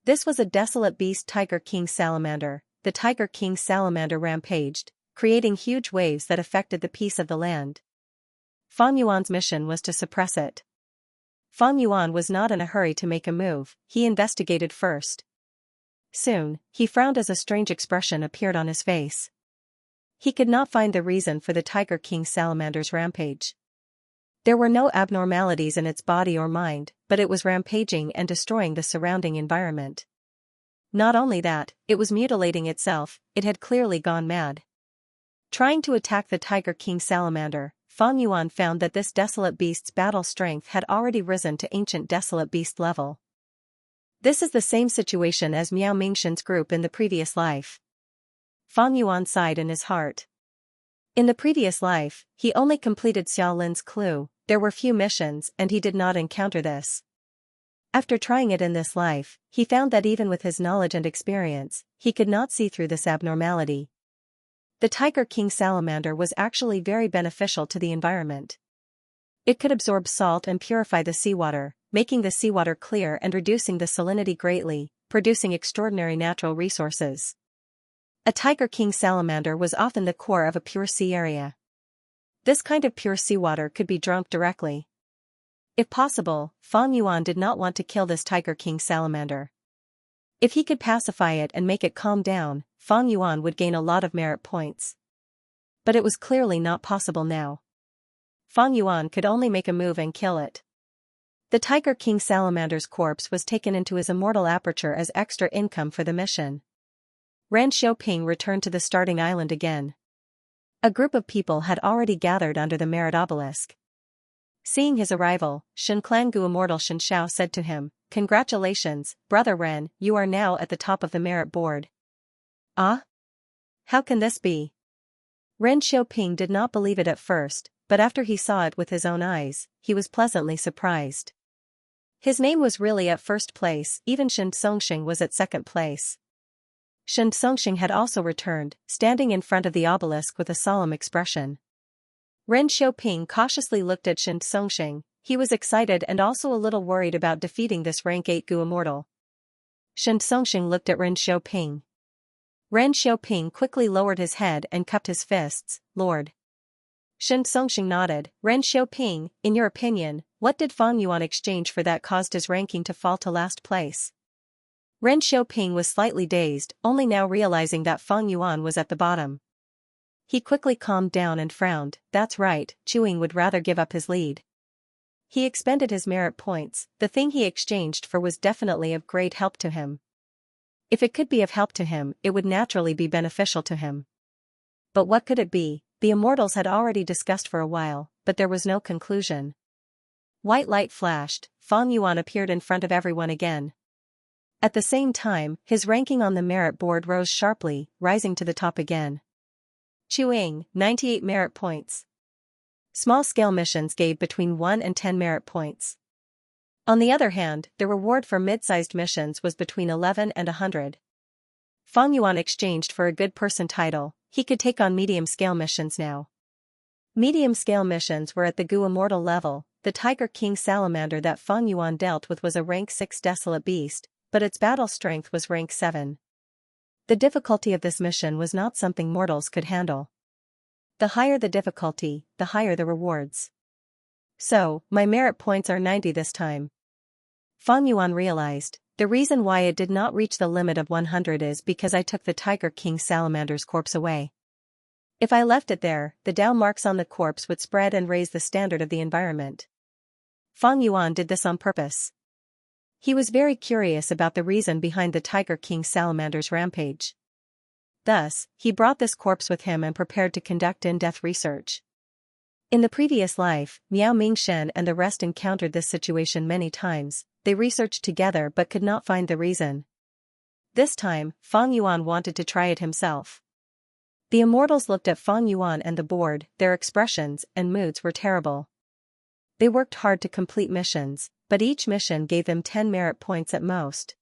[SPEAKER 1] This was a desolate beast Tiger King salamander. The Tiger King salamander rampaged, creating huge waves that affected the peace of the land. Fang Yuan's mission was to suppress it. Fang Yuan was not in a hurry to make a move, he investigated first. Soon, he frowned as a strange expression appeared on his face. He could not find the reason for the Tiger King salamander's rampage. There were no abnormalities in its body or mind, but it was rampaging and destroying the surrounding environment. Not only that, it was mutilating itself, it had clearly gone mad. Trying to attack the Tiger King salamander, Fang Yuan found that this desolate beast's battle strength had already risen to ancient desolate beast level. This is the same situation as Miao Mingshen's group in the previous life. Fang Yuan sighed in his heart. In the previous life, he only completed Xiao Lin's clue. There were few missions and he did not encounter this. After trying it in this life, he found that even with his knowledge and experience, he could not see through this abnormality. The Tiger King salamander was actually very beneficial to the environment. It could absorb salt and purify the seawater, making the seawater clear and reducing the salinity greatly, producing extraordinary natural resources. A Tiger King salamander was often the core of a pure sea area. This kind of pure seawater could be drunk directly. If possible, Fang Yuan did not want to kill this Tiger King salamander. If he could pacify it and make it calm down, Fang Yuan would gain a lot of merit points. But it was clearly not possible now. Fang Yuan could only make a move and kill it. The Tiger King salamander's corpse was taken into his immortal aperture as extra income for the mission. Ren Xiaoping returned to the starting island again. A group of people had already gathered under the merit obelisk. Seeing his arrival, Shenklangu immortal Xianxia said to him, "Congratulations, Brother Ren, you are now at the top of the merit board." "Ah? How can this be?" Ren Xiaoping did not believe it at first, but after he saw it with his own eyes, he was pleasantly surprised. His name was really at first place, even Shen Songxing was at second place. Shen Songxing had also returned, standing in front of the obelisk with a solemn expression. Ren Xiaoping cautiously looked at Shen Songxing. He was excited and also a little worried about defeating this rank 8 Gu immortal. Shen Songxing looked at Ren Xiaoping. Ren Xiaoping quickly lowered his head and cupped his fists. "Lord." Shen Songxing nodded. "Ren Xiaoping, in your opinion, what did Fang Yuan exchange for that caused his ranking to fall to last place?" Ren Xiaoping was slightly dazed, only now realizing that Fang Yuan was at the bottom. He quickly calmed down and frowned. That's right, Chuing would rather give up his lead. He expended his merit points. The thing he exchanged for was definitely of great help to him. If it could be of help to him, it would naturally be beneficial to him. But what could it be? The immortals had already discussed for a while, but there was no conclusion. White light flashed. Fang Yuan appeared in front of everyone again. At the same time, his ranking on the merit board rose sharply, rising to the top again. Chuing, 98 merit points. Small-scale missions gave between 1 and 10 merit points. On the other hand, the reward for mid-sized missions was between 11 and 100. Fang Yuan exchanged for a good person title. He could take on medium-scale missions now. Medium-scale missions were at the Gu immortal level. The Tiger King salamander that Fang Yuan dealt with was a rank 6 desolate beast, but its battle strength was rank 7. The difficulty of this mission was not something mortals could handle. The higher the difficulty, the higher the rewards. So, my merit points are 90 this time. Fang Yuan realized, the reason why it did not reach the limit of 100 is because I took the Tiger King salamander's corpse away. If I left it there, the Dao marks on the corpse would spread and raise the standard of the environment. Fang Yuan did this on purpose. He was very curious about the reason behind the Tiger King salamander's rampage. Thus, he brought this corpse with him and prepared to conduct in-depth research. In the previous life, Miao Mingshen and the rest encountered this situation many times. They researched together but could not find the reason. This time, Fang Yuan wanted to try it himself. The immortals looked at Fang Yuan and the board. Their expressions and moods were terrible. They worked hard to complete missions, but each mission gave them 10 merit points at most.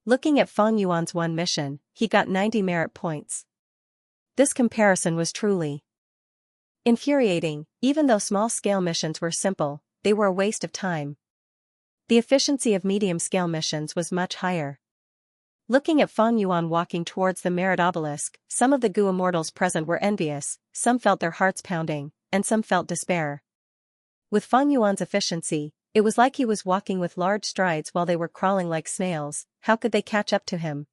[SPEAKER 1] Looking at Fang Yuan's one mission, he got 90 merit points. This comparison was truly infuriating. Even though small-scale missions were simple, they were a waste of time. The efficiency of medium-scale missions was much higher. Looking at Fang Yuan walking towards the Merit Obelisk, some of the Gu immortals present were envious, some felt their hearts pounding, and some felt despair. With Fang Yuan's efficiency, it was like he was walking with large strides while they were crawling like snails. How could they catch up to him?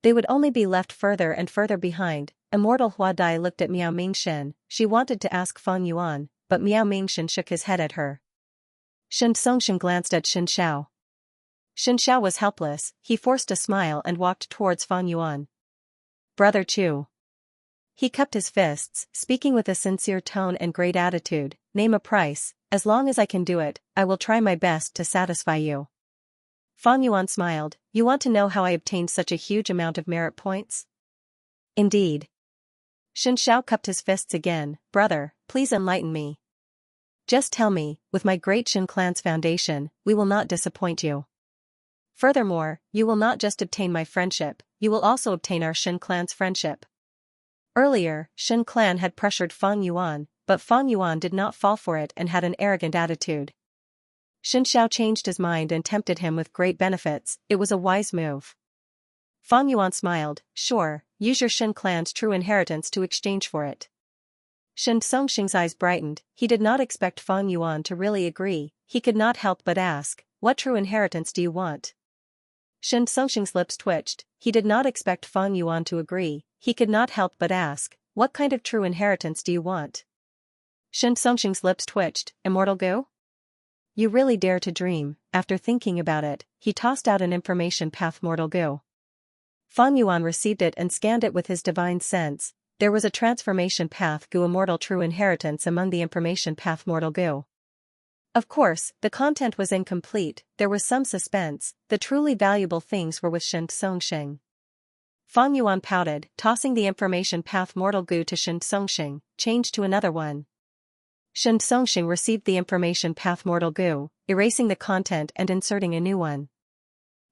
[SPEAKER 1] They would only be left further and further behind. Immortal Hua Dai looked at Miao Mingxin. She wanted to ask Fang Yuan, but Miao Mingxin shook his head at her. Shen Songxin glanced at Shen Xiao. Shen Xiao was helpless. He forced a smile and walked towards Fang Yuan. Brother Chu. He cupped his fists, speaking with a sincere tone and great attitude. Name a price. As long as I can do it, I will try my best to satisfy you. Fang Yuan smiled. You want to know how I obtained such a huge amount of merit points? Indeed. Shen Xiao cupped his fists again. Brother, please enlighten me. Just tell me, with my great Shen clan's foundation, we will not disappoint you. Furthermore, you will not just obtain my friendship, you will also obtain our Shen clan's friendship. Earlier, Shen clan had pressured Fang Yuan, but Fang Yuan did not fall for it and had an arrogant attitude. Shen Xiao changed his mind and tempted him with great benefits. It was a wise move. Fang Yuan smiled. Sure, use your Shen clan's true inheritance to exchange for it. Shen Songxing's eyes brightened. He did not expect Fang Yuan to really agree. He could not help but ask, what true inheritance do you want? Shen Songxing's lips twitched. He did not expect Fang Yuan to agree. He could not help but ask, what kind of true inheritance do you want? Shen Songxing's lips twitched. Immortal Gu? You really dare to dream. After thinking about it, he tossed out an information path. Mortal Gu. Fang Yuan received it and scanned it with his divine sense. There was a transformation path Gu immortal true inheritance among the information path Mortal Gu. Of course, the content was incomplete. There was some suspense. The truly valuable things were with Shen Songxing. Fang Yuan pouted, tossing the information path Mortal Gu to Shen Songxing, changed to another one. Shen Songxing received the information path Mortal Gu, erasing the content and inserting a new one.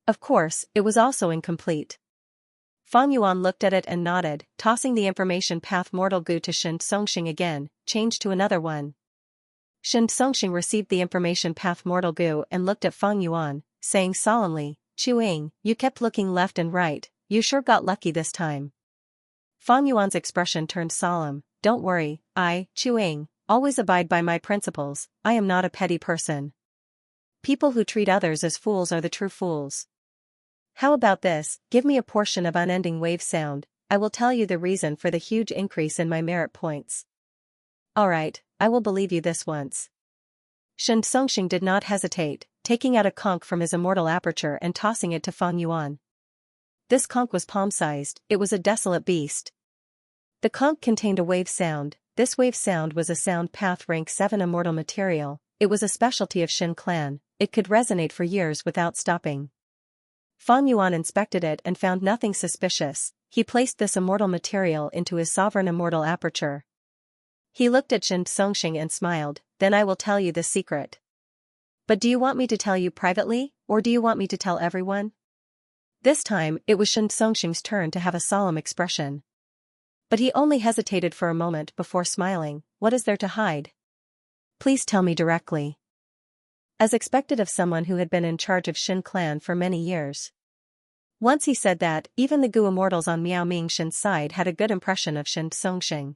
[SPEAKER 1] Of course, it was also incomplete. Fang Yuan looked at it and nodded, tossing the information path Mortal Gu to Shen Songxing again, changed to another one. Shen Songxing received the information path Mortal Gu and looked at Fang Yuan, saying solemnly, Chuing, you kept looking left and right, you sure got lucky this time. Fang Yuan's expression turned solemn. Don't worry, I, Chuing, always abide by my principles. I am not a petty person. People who treat others as fools are the true fools. How about this? Give me a portion of unending wave sound. I will tell you the reason for the huge increase in my merit points. Alright, I will believe you this once. Shen Songxing did not hesitate, taking out a conch from his immortal aperture and tossing it to Fang Yuan. This conch was palm-sized. It was a desolate beast. The conch contained a wave sound. This wave sound was a sound path rank 7 immortal material. It was a specialty of Shen clan. It could resonate for years without stopping. Fang Yuan inspected it and found nothing suspicious. He placed this immortal material into his sovereign immortal aperture. He looked at Shen Songxing and smiled. Then I will tell you the secret. But do you want me to tell you privately, or do you want me to tell everyone? This time, it was Shen Songxing's turn to have a solemn expression. But he only hesitated for a moment before smiling. What is there to hide? Please tell me directly. As expected of someone who had been in charge of Shen clan for many years. Once he said that, even the Gu immortals on Miao Mingxin's side had a good impression of Shen Songxing.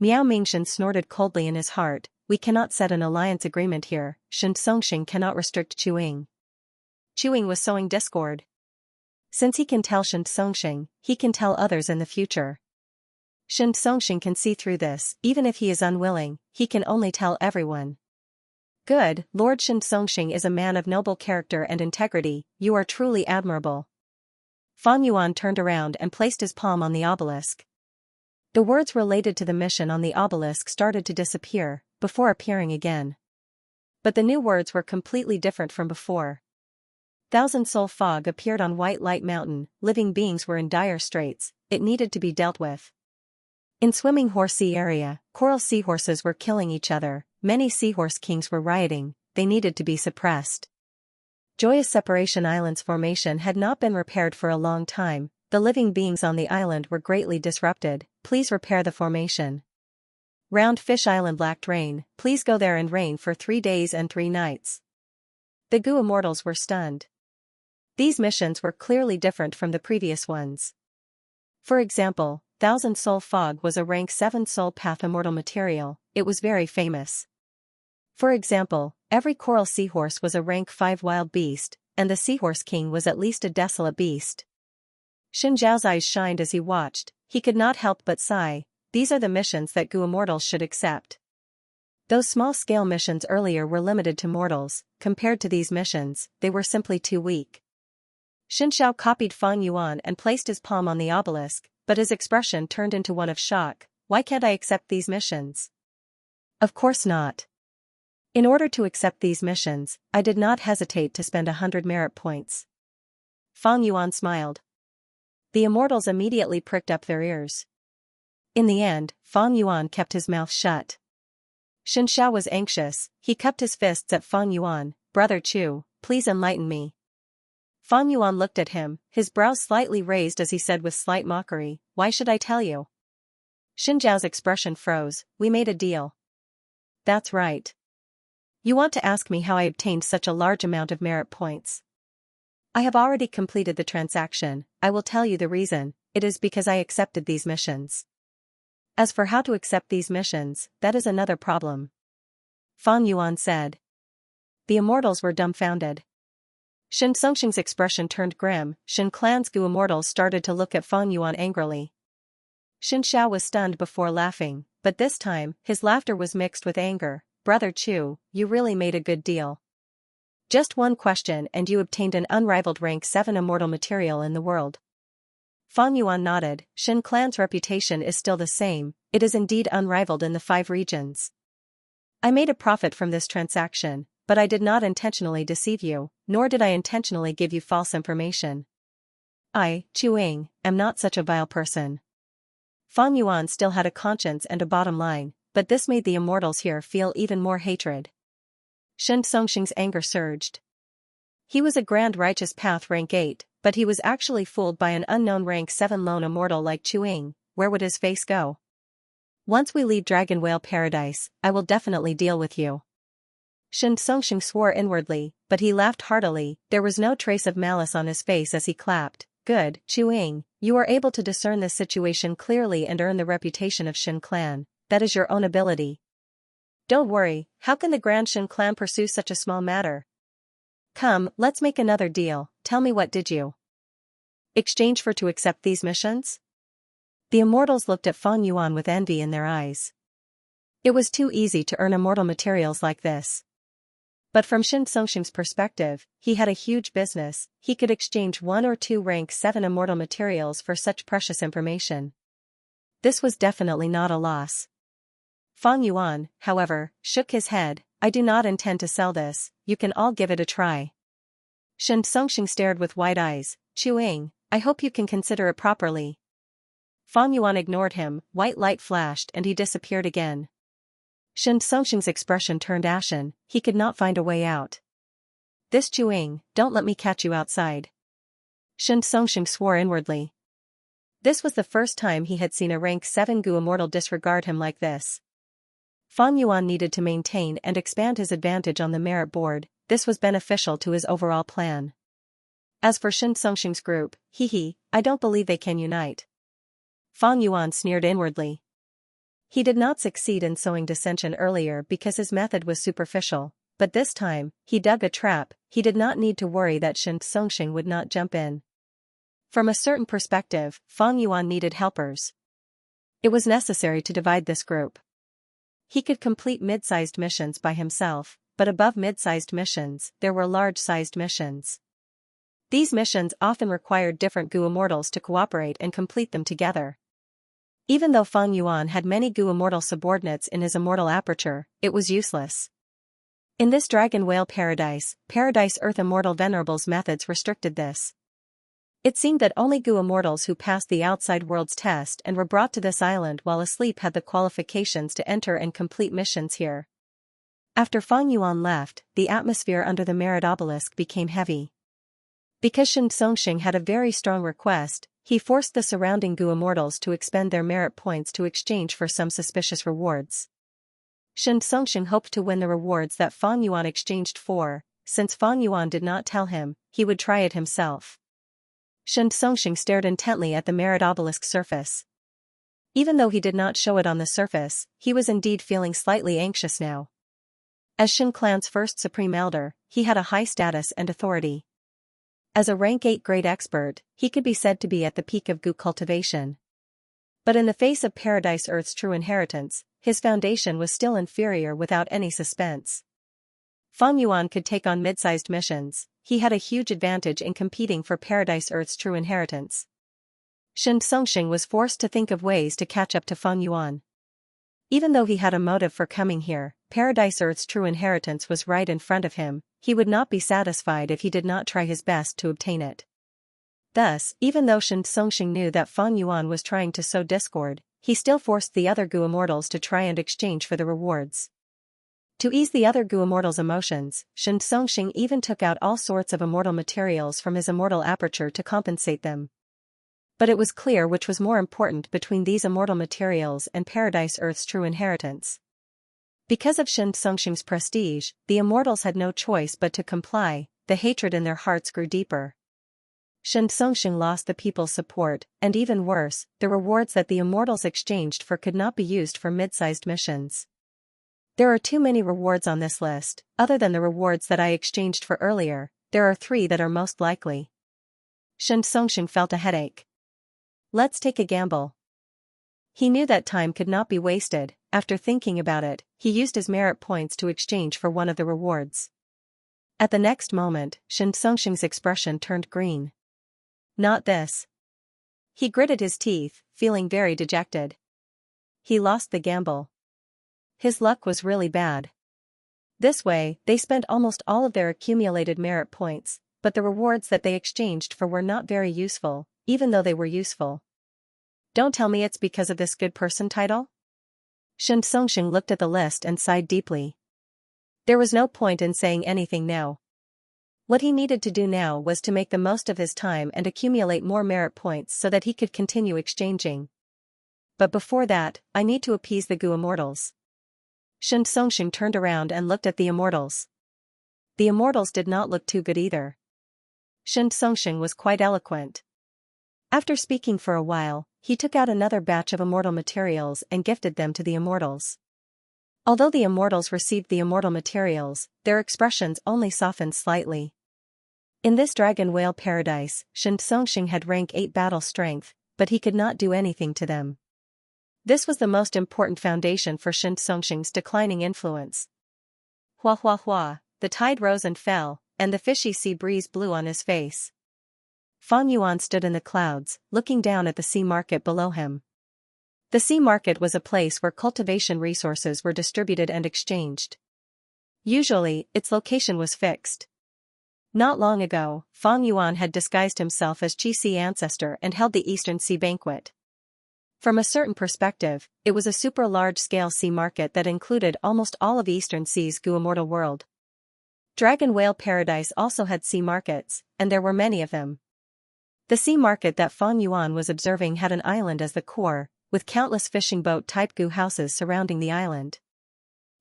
[SPEAKER 1] Miao Mingxin snorted coldly in his heart. We cannot set an alliance agreement here. Shen Songxing cannot restrict Chuing. Chuing was sowing discord. Since he can tell Shen Songxing, he can tell others in the future. Shen Songxing can see through this. Even if he is unwilling, he can only tell everyone. Good, Lord Shen Songxing is a man of noble character and integrity. You are truly admirable. Fang Yuan turned around and placed his palm on the obelisk. The words related to the mission on the obelisk started to disappear, before appearing again. But the new words were completely different from before. Thousand Soul Fog appeared on White Light Mountain. Living beings were in dire straits. It needed to be dealt with. In Swimming Horse Sea area, coral seahorses were killing each other. Many seahorse kings were rioting. They needed to be suppressed. Joyous Separation Island's formation had not been repaired for a long time. The living beings on the island were greatly disrupted. Please repair the formation. Round Fish Island lacked rain, please go there and rain for 3 days and 3 nights. The Gu Immortals were stunned. These missions were clearly different from the previous ones. For example, Thousand Soul Fog was a rank 7 Soul Path immortal material, it was very famous. For example, every coral seahorse was a rank 5 wild beast, and the Seahorse King was at least a desolate beast. Xin Zhao's eyes shined as he watched, he could not help but sigh, these are the missions that Gu Immortals should accept. Those small-scale missions earlier were limited to mortals, compared to these missions, they were simply too weak. Xin Zhao copied Fang Yuan and placed his palm on the obelisk, but his expression turned into one of shock, why can't I accept these missions? Of course not. In order to accept these missions, I did not hesitate to spend 100 merit points. Fang Yuan smiled. The immortals immediately pricked up their ears. In the end, Fang Yuan kept his mouth shut. Xin Zhao was anxious, he cupped his fists at Fang Yuan, Brother Chu, please enlighten me. Fang Yuan looked at him, his brows slightly raised as he said with slight mockery, why should I tell you? Xin Zhao's expression froze, we made a deal. That's right. You want to ask me how I obtained such a large amount of merit points. I have already completed the transaction, I will tell you the reason, it is because I accepted these missions. As for how to accept these missions, that is another problem. Fang Yuan said. The immortals were dumbfounded. Shen Songxing's expression turned grim, Shen Clan's Gu immortals started to look at Fang Yuan angrily. Xin Zhao was stunned before laughing, but this time, his laughter was mixed with anger. Brother Chu, you really made a good deal. Just one question and you obtained an unrivaled rank 7 immortal material in the world. Fang Yuan nodded, Shen Clan's reputation is still the same, it is indeed unrivaled in the 5 regions. I made a profit from this transaction, but I did not intentionally deceive you, nor did I intentionally give you false information. I, Chu Ying, am not such a vile person. Fang Yuan still had a conscience and a bottom line, but this made the immortals here feel even more hatred. Shen Songxing's anger surged. He was a grand righteous path rank 8, but he was actually fooled by an unknown rank 7 lone immortal like Chu Ying, where would his face go? Once we leave Dragon Whale Paradise, I will definitely deal with you. Shen Songxing swore inwardly, but he laughed heartily, there was no trace of malice on his face as he clapped. Good, Chu Ying, you are able to discern this situation clearly and earn the reputation of Shen Clan. That is your own ability. Don't worry, how can the Grand Shen Clan pursue such a small matter? Come, let's make another deal, tell me what did you exchange for to accept these missions? The immortals looked at Fang Yuan with envy in their eyes. It was too easy to earn immortal materials like this. But from Shen Songxing's perspective, he had a huge business, he could exchange 1 or 2 rank 7 immortal materials for such precious information. This was definitely not a loss. Fang Yuan, however, shook his head, I do not intend to sell this, you can all give it a try. Shen Songxing stared with wide eyes, Chu Ying, I hope you can consider it properly. Fang Yuan ignored him, white light flashed and he disappeared again. Shen Songxing's expression turned ashen, he could not find a way out. This Chu Ying, don't let me catch you outside. Shen Songxing swore inwardly. This was the first time he had seen a rank 7 Gu immortal disregard him like this. Fang Yuan needed to maintain and expand his advantage on the merit board, this was beneficial to his overall plan. As for Shen Songxing's group, I don't believe they can unite. Fang Yuan sneered inwardly. He did not succeed in sowing dissension earlier because his method was superficial, but this time, he dug a trap, he did not need to worry that Shen Songxing would not jump in. From a certain perspective, Fang Yuan needed helpers. It was necessary to divide this group. He could complete mid-sized missions by himself, but above mid-sized missions, there were large-sized missions. These missions often required different Gu immortals to cooperate and complete them together. Even though Fang Yuan had many Gu immortal subordinates in his immortal aperture, it was useless. In this Dragon Whale Paradise, Paradise Earth Immortal Venerables methods restricted this. It seemed that only Gu immortals who passed the outside world's test and were brought to this island while asleep had the qualifications to enter and complete missions here. After Fang Yuan left, the atmosphere under the merit obelisk became heavy. Because Shen Songxing had a very strong request, He forced the surrounding Gu immortals to expend their merit points to exchange for some suspicious rewards. Xianxia hoped to win the rewards that Fang Yuan exchanged for. Since Fang Yuan did not tell him, he would try it himself. Xianxia stared intently at the merit obelisk surface. Even though he did not show it on the surface, he was indeed feeling slightly anxious now. As Shin Clan's first Supreme Elder, he had a high status and authority. As a rank 8 grade expert, he could be said to be at the peak of Gu cultivation. But in the face of Paradise Earth's true inheritance, his foundation was still inferior without any suspense. Fang Yuan could take on mid-sized missions. He had a huge advantage in competing for Paradise Earth's true inheritance. Xianxia was forced to think of ways to catch up to Fang Yuan. Even though he had a motive for coming here, Paradise Earth's true inheritance was right in front of him. He would not be satisfied if he did not try his best to obtain it. Thus, even though Xianxia knew that Fang Yuan was trying to sow discord, he still forced the other Gu immortals to try and exchange for the rewards. To ease the other Gu immortals' emotions, Xianxia even took out all sorts of immortal materials from his immortal aperture to compensate them. But it was clear which was more important between these immortal materials and Paradise Earth's true inheritance. Because of Xianxia's prestige, the immortals had no choice but to comply. The hatred in their hearts grew deeper. Xianxia lost the people's support, and even worse, the rewards that the immortals exchanged for could not be used for mid-sized missions. There are too many rewards on this list. Other than the rewards that I exchanged for earlier, there are 3 that are most likely. Xianxia felt a headache. Let's take a gamble. He knew that time could not be wasted. After thinking about it, he used his merit points to exchange for one of the rewards. At the next moment, Xianxia's expression turned green. Not this. He gritted his teeth, feeling very dejected. He lost the gamble. His luck was really bad. This way, they spent almost all of their accumulated merit points, but the rewards that they exchanged for were not very useful, even though they were useful. Don't tell me it's because of this good person title? Xianxia looked at the list and sighed deeply. There was no point in saying anything now. What he needed to do now was to make the most of his time and accumulate more merit points so that he could continue exchanging. But before that, I need to appease the Gu immortals. Xianxia turned around and looked at the immortals. The immortals did not look too good either. Xianxia was quite eloquent. After speaking for a while, he took out another batch of immortal materials and gifted them to the immortals. Although the immortals received the immortal materials, their expressions only softened slightly. In this dragon whale paradise, Xianxia had rank 8 battle strength, but he could not do anything to them. This was the most important foundation for Xianxia's declining influence. Hua hua hua, the tide rose and fell, and the fishy sea breeze blew on his face. Fang Yuan stood in the clouds, looking down at the sea market below him. The sea market was a place where cultivation resources were distributed and exchanged. Usually, its location was fixed. Not long ago, Fang Yuan had disguised himself as Qi ancestor and held the Eastern Sea Banquet. From a certain perspective, it was a super large-scale sea market that included almost all of Eastern Sea's Gu immortal world. Dragon Whale Paradise also had sea markets, and there were many of them. The sea market that Fang Yuan was observing had an island as the core, with countless fishing boat-type Gu houses surrounding the island.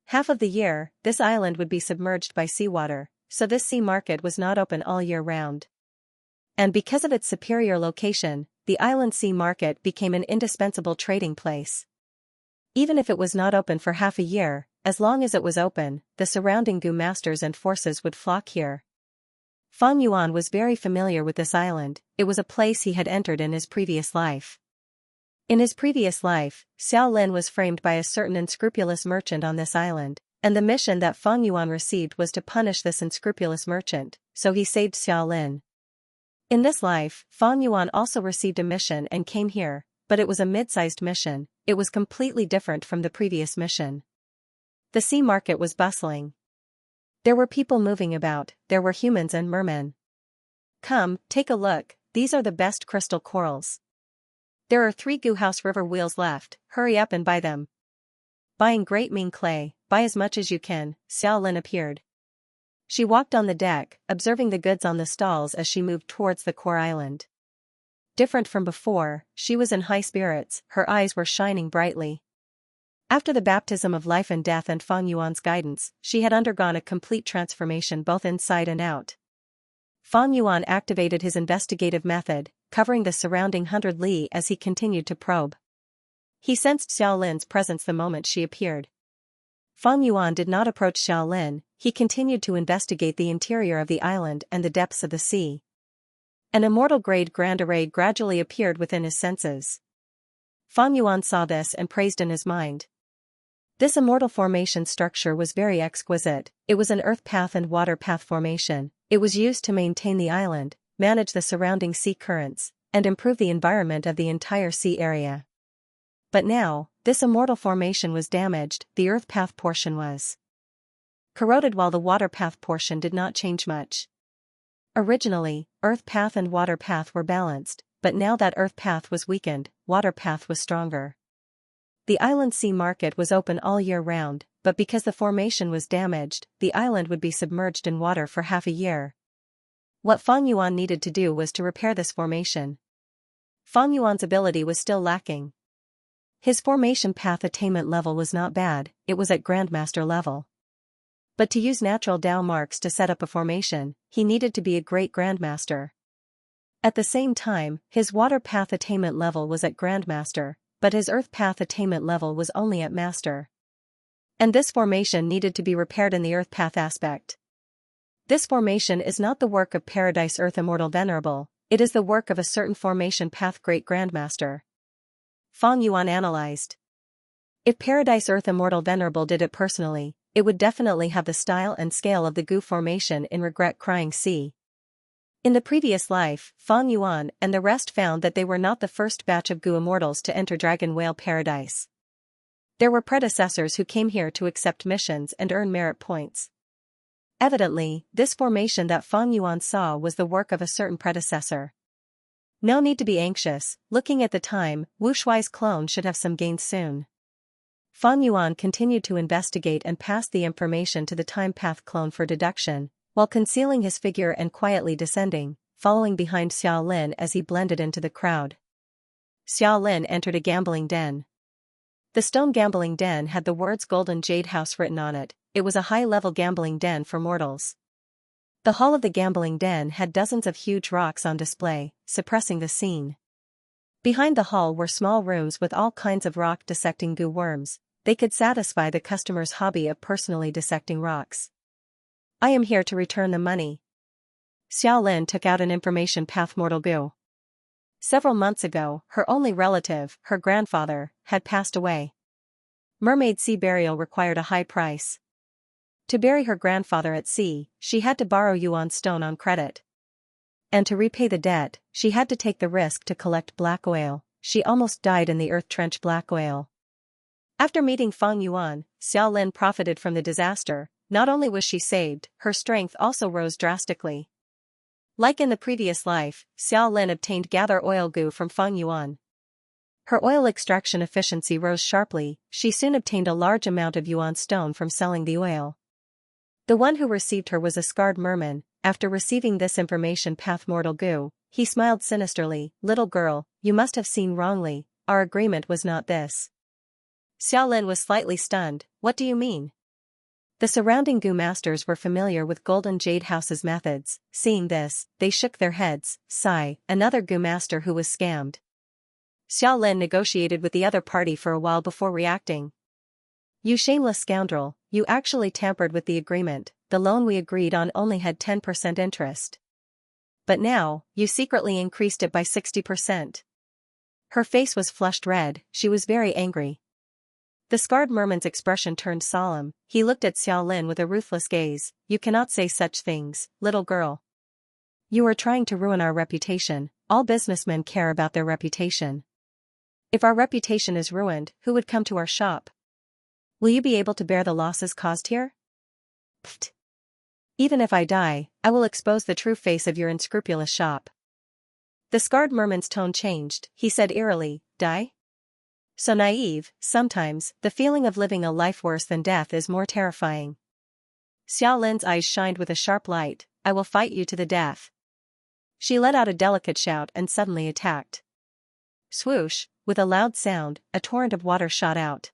[SPEAKER 1] Half of the year, this island would be submerged by seawater, so this sea market was not open all year round. And because of its superior location, the island sea market became an indispensable trading place. Even if it was not open for half a year, as long as it was open, the surrounding Gu masters and forces would flock here. Fang Yuan was very familiar with this island. It was a place he had entered in his previous life. In his previous life, Xiao Lin was framed by a certain unscrupulous merchant on this island, and the mission that Fang Yuan received was to punish this unscrupulous merchant, so he saved Xiao Lin. In this life, Fang Yuan also received a mission and came here, but it was a mid-sized mission. It was completely different from the previous mission. The sea market was bustling. There were people moving about, there were humans and mermen. Come, take a look, these are the best crystal corals. There are 3 Gu House river wheels left, hurry up and buy them. Buying great mean clay, buy as much as you can. Xiao Lin appeared. She walked on the deck, observing the goods on the stalls as she moved towards the core island. Different from before, she was in high spirits, her eyes were shining brightly. After the baptism of life and death and Fang Yuan's guidance, she had undergone a complete transformation both inside and out. Fang Yuan activated his investigative method, covering the surrounding 100 li as he continued to probe. He sensed Xiao Lin's presence the moment she appeared. Fang Yuan did not approach Xiao Lin, he continued to investigate the interior of the island and the depths of the sea. An immortal-grade grand array gradually appeared within his senses. Fang Yuan saw this and praised in his mind. This immortal formation structure was very exquisite. It was an earth path and water path formation. It was used to maintain the island, manage the surrounding sea currents, and improve the environment of the entire sea area. But now, this immortal formation was damaged. The earth path portion was corroded while the water path portion did not change much. Originally, earth path and water path were balanced, but now that earth path was weakened, water path was stronger. The island sea market was open all year round, but because the formation was damaged, the island would be submerged in water for half a year. What Fang Yuan needed to do was to repair this formation. Fang Yuan's ability was still lacking. His formation path attainment level was not bad, it was at Grandmaster level. But to use natural Dao marks to set up a formation, he needed to be a great Grandmaster. At the same time, his water path attainment level was at Grandmaster, but his earth path attainment level was only at Master. And this formation needed to be repaired in the earth path aspect. This formation is not the work of Paradise Earth Immortal Venerable, it is the work of a certain formation path Great Grandmaster. Fang Yuan analyzed. If Paradise Earth Immortal Venerable did it personally, it would definitely have the style and scale of the Gu formation in Regret Crying Sea. In the previous life, Fang Yuan and the rest found that they were not the first batch of Gu immortals to enter Dragon Whale Paradise. There were predecessors who came here to accept missions and earn merit points. Evidently, this formation that Fang Yuan saw was the work of a certain predecessor. No need to be anxious, looking at the time, Wu Shuai's clone should have some gains soon. Fang Yuan continued to investigate and passed the information to the time path clone for deduction, while concealing his figure and quietly descending, following behind Xiao Lin as he blended into the crowd. Xiao Lin entered a gambling den. The stone gambling den had the words Golden Jade House written on it. It was a high-level gambling den for mortals. The hall of the gambling den had dozens of huge rocks on display, suppressing the scene. Behind the hall were small rooms with all kinds of rock-dissecting Gu worms. They could satisfy the customer's hobby of personally dissecting rocks. I am here to return the money. Xiao Lin took out an information path mortal Gu. Several months ago, her only relative, her grandfather, had passed away. Mermaid sea burial required a high price. To bury her grandfather at sea, she had to borrow yuan stone on credit. And to repay the debt, she had to take the risk to collect black oil. She almost died in the earth trench black oil. After meeting Fang Yuan, Xiao Lin profited from the disaster. Not only was she saved, her strength also rose drastically. Like in the previous life, Xiao Lin obtained gather oil Gu from Fang Yuan. Her oil extraction efficiency rose sharply. She soon obtained a large amount of yuan stone from selling the oil. The one who received her was a scarred merman. After receiving this information path mortal Gu, he smiled sinisterly. Little girl, you must have seen wrongly, our agreement was not this. Xiao Lin was slightly stunned. What do you mean? The surrounding Gu masters were familiar with Golden Jade House's methods. Seeing this, they shook their heads. Sigh, another Gu master who was scammed. Xiao Lin negotiated with the other party for a while before reacting. You shameless scoundrel, you actually tampered with the agreement. The loan we agreed on only had 10% interest. But now, you secretly increased it by 60%. Her face was flushed red, she was very angry. The scarred merman's expression turned solemn. He looked at Xiao Lin with a ruthless gaze. You cannot say such things, little girl. You are trying to ruin our reputation. All businessmen care about their reputation. If our reputation is ruined, who would come to our shop? Will you be able to bear the losses caused here? Pfft. Even if I die, I will expose the true face of your unscrupulous shop. The scarred merman's tone changed. He said eerily, die? So naive. Sometimes, the feeling of living a life worse than death is more terrifying. Xiao Lin's eyes shined with a sharp light. I will fight you to the death. She let out a delicate shout and suddenly attacked. Swoosh, with a loud sound, a torrent of water shot out.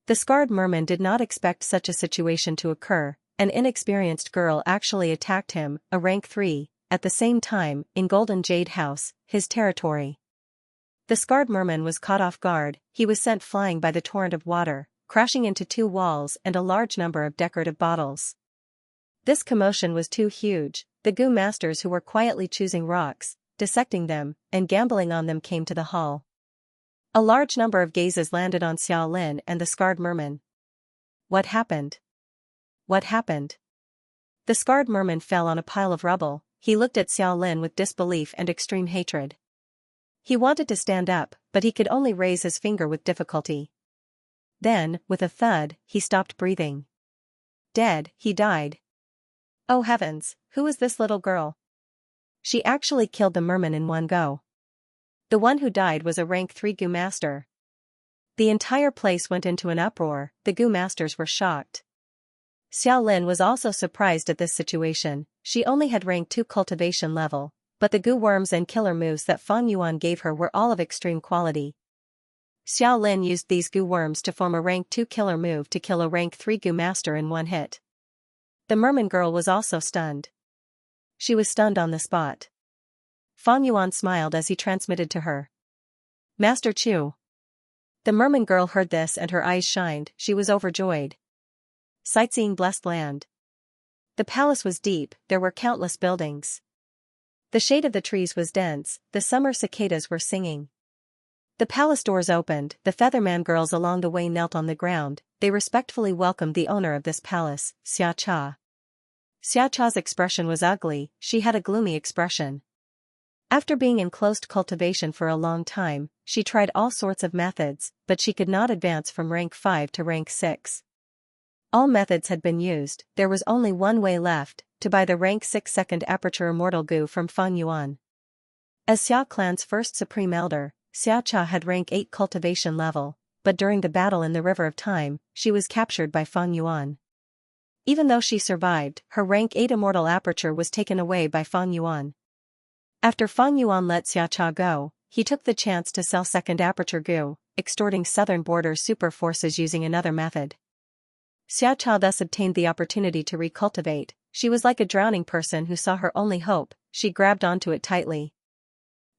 [SPEAKER 1] The scarred merman did not expect such a situation to occur. An inexperienced girl actually attacked him, a rank 3, at the same time, in Golden Jade House, his territory. The scarred merman was caught off guard. He was sent flying by the torrent of water, crashing into 2 walls and a large number of decorative bottles. This commotion was too huge. The goo masters who were quietly choosing rocks, dissecting them, and gambling on them came to the hall. A large number of gazes landed on Xiaolin and the scarred merman. What happened? What happened? The scarred merman fell on a pile of rubble. He looked at Xiaolin with disbelief and extreme hatred. He wanted to stand up, but he could only raise his finger with difficulty. Then, with a thud, he stopped breathing. Dead, he died. Oh heavens, who is this little girl? She actually killed the merman in one go. The one who died was a rank 3 goo master. The entire place went into an uproar. The goo masters were shocked. Xiaolin was also surprised at this situation. She only had rank 2 cultivation level, but the goo worms and killer moves that Fang Yuan gave her were all of extreme quality. Xiaolin used these goo worms to form a rank 2 killer move to kill a rank 3 goo master in one hit. The merman girl was also stunned. She was stunned on the spot. Fang Yuan smiled as he transmitted to her. Master Chu. The merman girl heard this and her eyes shined. She was overjoyed. Sightseeing blessed land. The palace was deep, there were countless buildings. The shade of the trees was dense, the summer cicadas were singing. The palace doors opened, the Featherman girls along the way knelt on the ground, they respectfully welcomed the owner of this palace, Xianxia. Xiaocha's expression was ugly, she had a gloomy expression. After being in closed cultivation for a long time, she tried all sorts of methods, but she could not advance from rank 5 to rank 6. All methods had been used, there was only one way left, to buy the rank 6 second aperture immortal goo from Fang Yuan. As Xia clan's first supreme elder, Xiaocha had rank 8 cultivation level, but during the battle in the River of Time, she was captured by Fang Yuan. Even though she survived, her rank 8 immortal aperture was taken away by Fang Yuan. After Fang Yuan let Xiaocha go, he took the chance to sell second aperture goo, extorting southern border super forces using another method. Xiaocha thus obtained the opportunity to recultivate. She was like a drowning person who saw her only hope, she grabbed onto it tightly.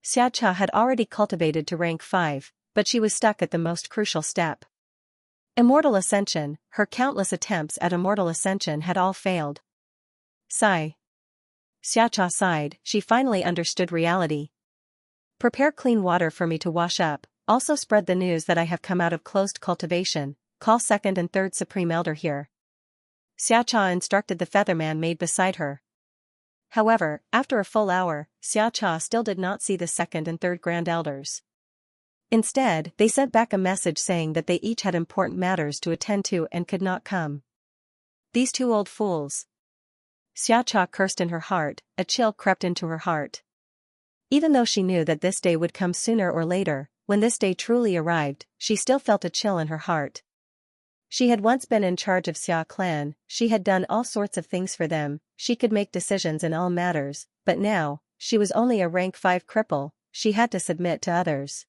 [SPEAKER 1] Xiaocha had already cultivated to rank 5, but she was stuck at the most crucial step. Immortal Ascension, her countless attempts at immortal ascension had all failed. Sigh. Xiaocha sighed, she finally understood reality. Prepare clean water for me to wash up, also spread the news that I have come out of closed cultivation, call second and third supreme elder here. Xiaocha instructed the Featherman maid beside her. However, after a full hour, Xiaocha still did not see the second and third grand elders. Instead, they sent back a message saying that they each had important matters to attend to and could not come. These 2 old fools. Xiaocha cursed in her heart, a chill crept into her heart. Even though she knew that this day would come sooner or later, when this day truly arrived, she still felt a chill in her heart. She had once been in charge of Xia clan, she had done all sorts of things for them, she could make decisions in all matters, but now, she was only a rank 5 cripple, she had to submit to others.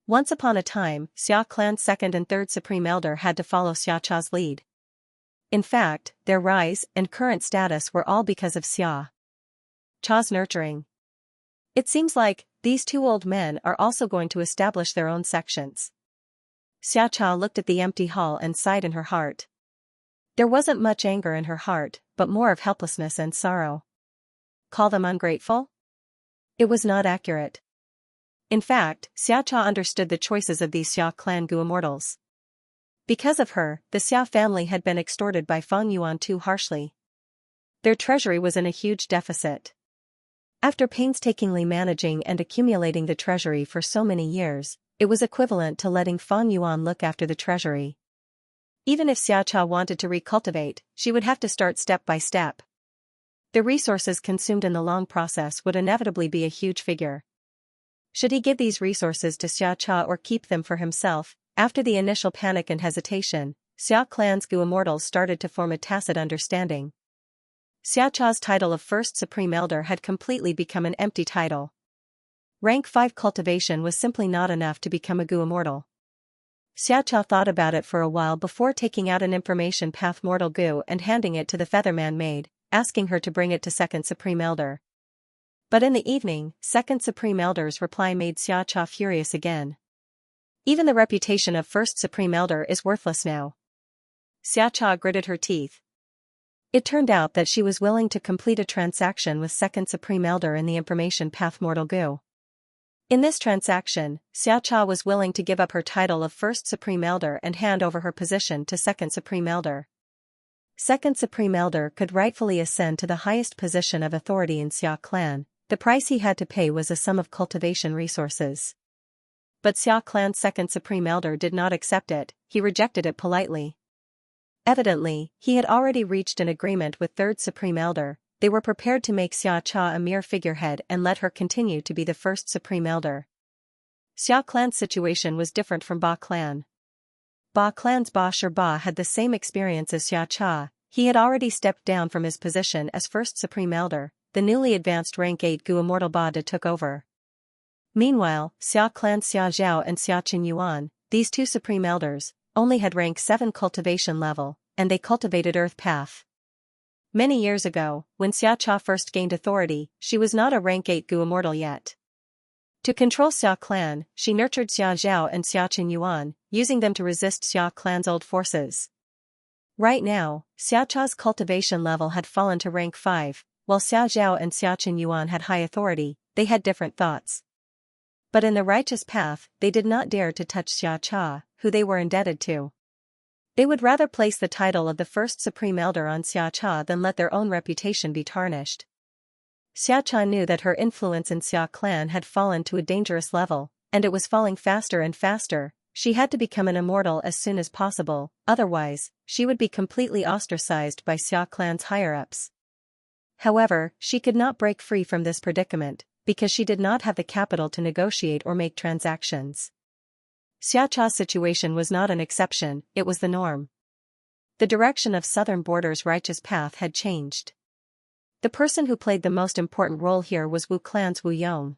[SPEAKER 1] Once upon a time, Xia clan's second and third supreme elder had to follow Xiaocha's lead. In fact, their rise and current status were all because of Xia Cha's nurturing. It seems like, these 2 old men are also going to establish their own sections. Xiaocha looked at the empty hall and sighed in her heart. There wasn't much anger in her heart, but more of helplessness and sorrow. Call them ungrateful? It was not accurate. In fact, Xiaocha understood the choices of these Xia clan goo immortals. Because of her, the Xia family had been extorted by Fang Yuan too harshly. Their treasury was in a huge deficit. After painstakingly managing and accumulating the treasury for so many years, it was equivalent to letting Fang Yuan look after the treasury. Even if Xiaocha wanted to recultivate, she would have to start step by step. The resources consumed in the long process would inevitably be a huge figure. Should he give these resources to Xiaocha or keep them for himself? After the initial panic and hesitation, Xia clan's goo immortals started to form a tacit understanding. Xiacha's title of First Supreme Elder had completely become an empty title. Rank 5 cultivation was simply not enough to become a Gu immortal. Xiacha thought about it for a while before taking out an information path mortal Gu and handing it to the Featherman maid, asking her to bring it to Second Supreme Elder. But in the evening, Second Supreme Elder's reply made Xiacha furious again. Even the reputation of First Supreme Elder is worthless now. Xiacha gritted her teeth. It turned out that she was willing to complete a transaction with Second Supreme Elder in the information path mortal Gu. In this transaction, Xiacha was willing to give up her title of First Supreme Elder and hand over her position to Second Supreme Elder. Second Supreme Elder could rightfully ascend to the highest position of authority in Xia clan. The price he had to pay was a sum of cultivation resources. But Xia clan's Second Supreme Elder did not accept it, he rejected it politely. Evidently, he had already reached an agreement with Third Supreme Elder. They were prepared to make Xiacha a mere figurehead and let her continue to be the First Supreme Elder. Xia clan's situation was different from Ba clan. Ba clan's Ba Shirba had the same experience as Xiacha. He had already stepped down from his position as First Supreme Elder. The newly advanced rank 8 Gu immortal Ba De took over. Meanwhile, Xia clan's Xia Zhao and Xia Qin Yuan, these two Supreme Elders, only had rank 7 cultivation level, and they cultivated Earth Path. Many years ago, when Xiacha first gained authority, she was not a rank 8 Gu immortal yet. To control Xia clan, she nurtured Xia Zhao and Xia Qin Yuan, using them to resist Xia clan's old forces. Right now, Xiacha's cultivation level had fallen to rank 5, while Xia Zhao and Xia Qin Yuan had high authority. They had different thoughts. But in the righteous path, they did not dare to touch Xiacha, who they were indebted to. They would rather place the title of the First Supreme Elder on Xiacha than let their own reputation be tarnished. Xiacha knew that her influence in Xia clan had fallen to a dangerous level, and it was falling faster and faster. She had to become an immortal as soon as possible, otherwise, she would be completely ostracized by Xia clan's higher-ups. However, she could not break free from this predicament, because she did not have the capital to negotiate or make transactions. Xiacha's situation was not an exception, it was the norm. The direction of Southern Border's righteous path had changed. The person who played the most important role here was Wu clan's Wu Yong.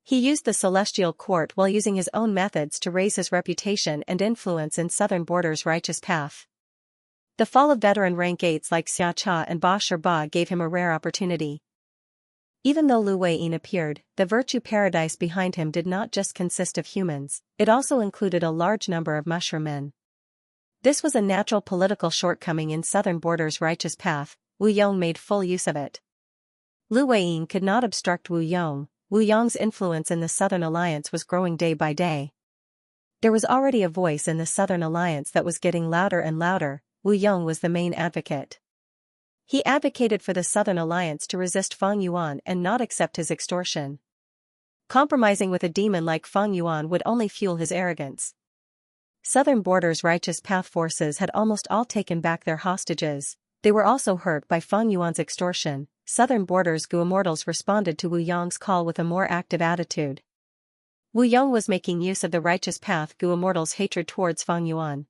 [SPEAKER 1] He used the Celestial Court while using his own methods to raise his reputation and influence in Southern Border's righteous path. The fall of veteran rank 8s like Xiacha and Ba Shirba gave him a rare opportunity. Even though Lu Weiyin appeared, the virtue paradise behind him did not just consist of humans, it also included a large number of mushroom men. This was a natural political shortcoming in Southern Border's righteous path. Wu Yong made full use of it. Lu Weiyin could not obstruct Wu Yong. Wu Yong's influence in the Southern Alliance was growing day by day. There was already a voice in the Southern Alliance that was getting louder and louder. Wu Yong was the main advocate. He advocated for the Southern Alliance to resist Fang Yuan and not accept his extortion. Compromising with a demon like Fang Yuan would only fuel his arrogance. Southern Border's righteous path forces had almost all taken back their hostages. They were also hurt by Fang Yuan's extortion. Southern Border's Gu immortals responded to Wu Yong's call with a more active attitude. Wu Yong was making use of the righteous path Gu immortals' hatred towards Fang Yuan.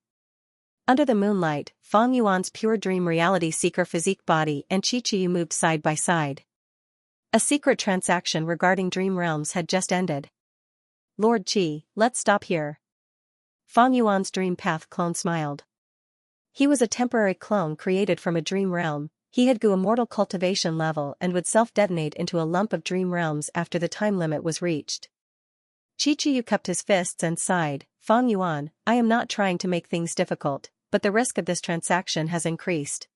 [SPEAKER 1] Under the moonlight, Fang Yuan's pure dream reality seeker physique body and Qi Qiyu moved side by side. A secret transaction regarding dream realms had just ended. Lord Qi, let's stop here. Fang Yuan's dream path clone smiled. He was a temporary clone created from a dream realm. He had Gu immortal cultivation level and would self-detonate into a lump of dream realms after the time limit was reached. Qi Qiyu cupped his fists and sighed. Fang Yuan, I am not trying to make things difficult, but the risk of this transaction has increased.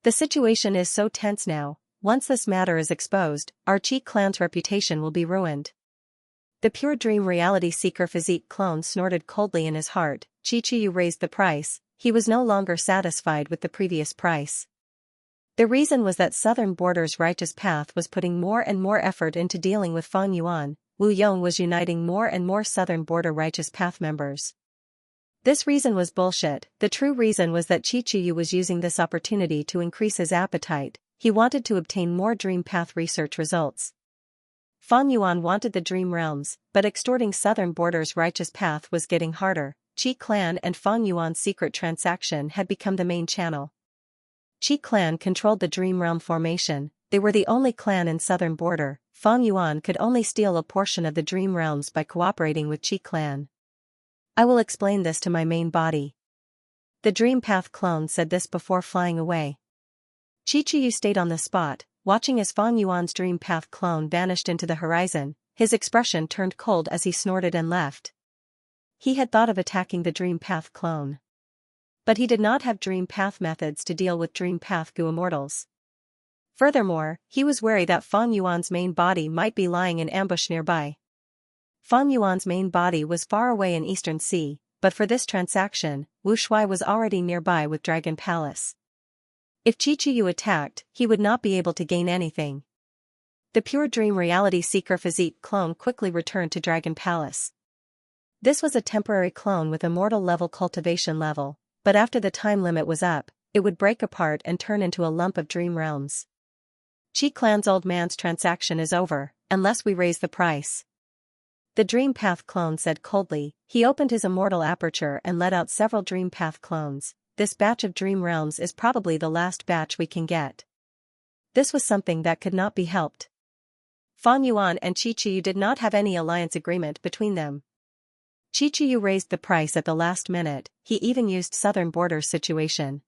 [SPEAKER 1] The situation is so tense now. Once this matter is exposed, our Qi clan's reputation will be ruined. The pure dream reality seeker physique clone snorted coldly in his heart. Qi Qiyu raised the price. He was no longer satisfied with the previous price. The reason was that Southern Border's righteous path was putting more and more effort into dealing with Fang Yuan. Wu Yong was uniting more and more Southern Border righteous path members. This reason was bullshit. The true reason was that Qi Qiyu was using this opportunity to increase his appetite. He wanted to obtain more dream path research results. Fang Yuan wanted the dream realms, but extorting Southern Border's righteous path was getting harder. Qi clan and Fang Yuan's secret transaction had become the main channel. Qi clan controlled the Dream Realm formation. They were the only clan in southern border. Fang Yuan could only steal a portion of the Dream Realms by cooperating with Qi clan. I will explain this to my main body. The Dream Path clone said this before flying away. Qiqiu stayed on the spot, watching as Fang Yuan's Dream Path clone vanished into the horizon. His expression turned cold as he snorted and left. He had thought of attacking the Dream Path clone. But he did not have Dream Path methods to deal with Dream Path Gu immortals. Furthermore, he was wary that Fang Yuan's main body might be lying in ambush nearby. Fang Yuan's main body was far away in Eastern Sea, but for this transaction, Wu Shuai was already nearby with Dragon Palace. If Qiqiu attacked, he would not be able to gain anything. The pure dream reality seeker physique clone quickly returned to Dragon Palace. This was a temporary clone with immortal level cultivation level, but after the time limit was up, it would break apart and turn into a lump of dream realms. Qi clan's old man's transaction is over, unless we raise the price. The Dream Path clone said coldly. He opened his immortal aperture and let out several Dream Path clones. This batch of dream realms is probably the last batch we can get. This was something that could not be helped. Fang Yuan and Qiqiu did not have any alliance agreement between them. Qiqiu raised the price at the last minute. He even used southern border situation.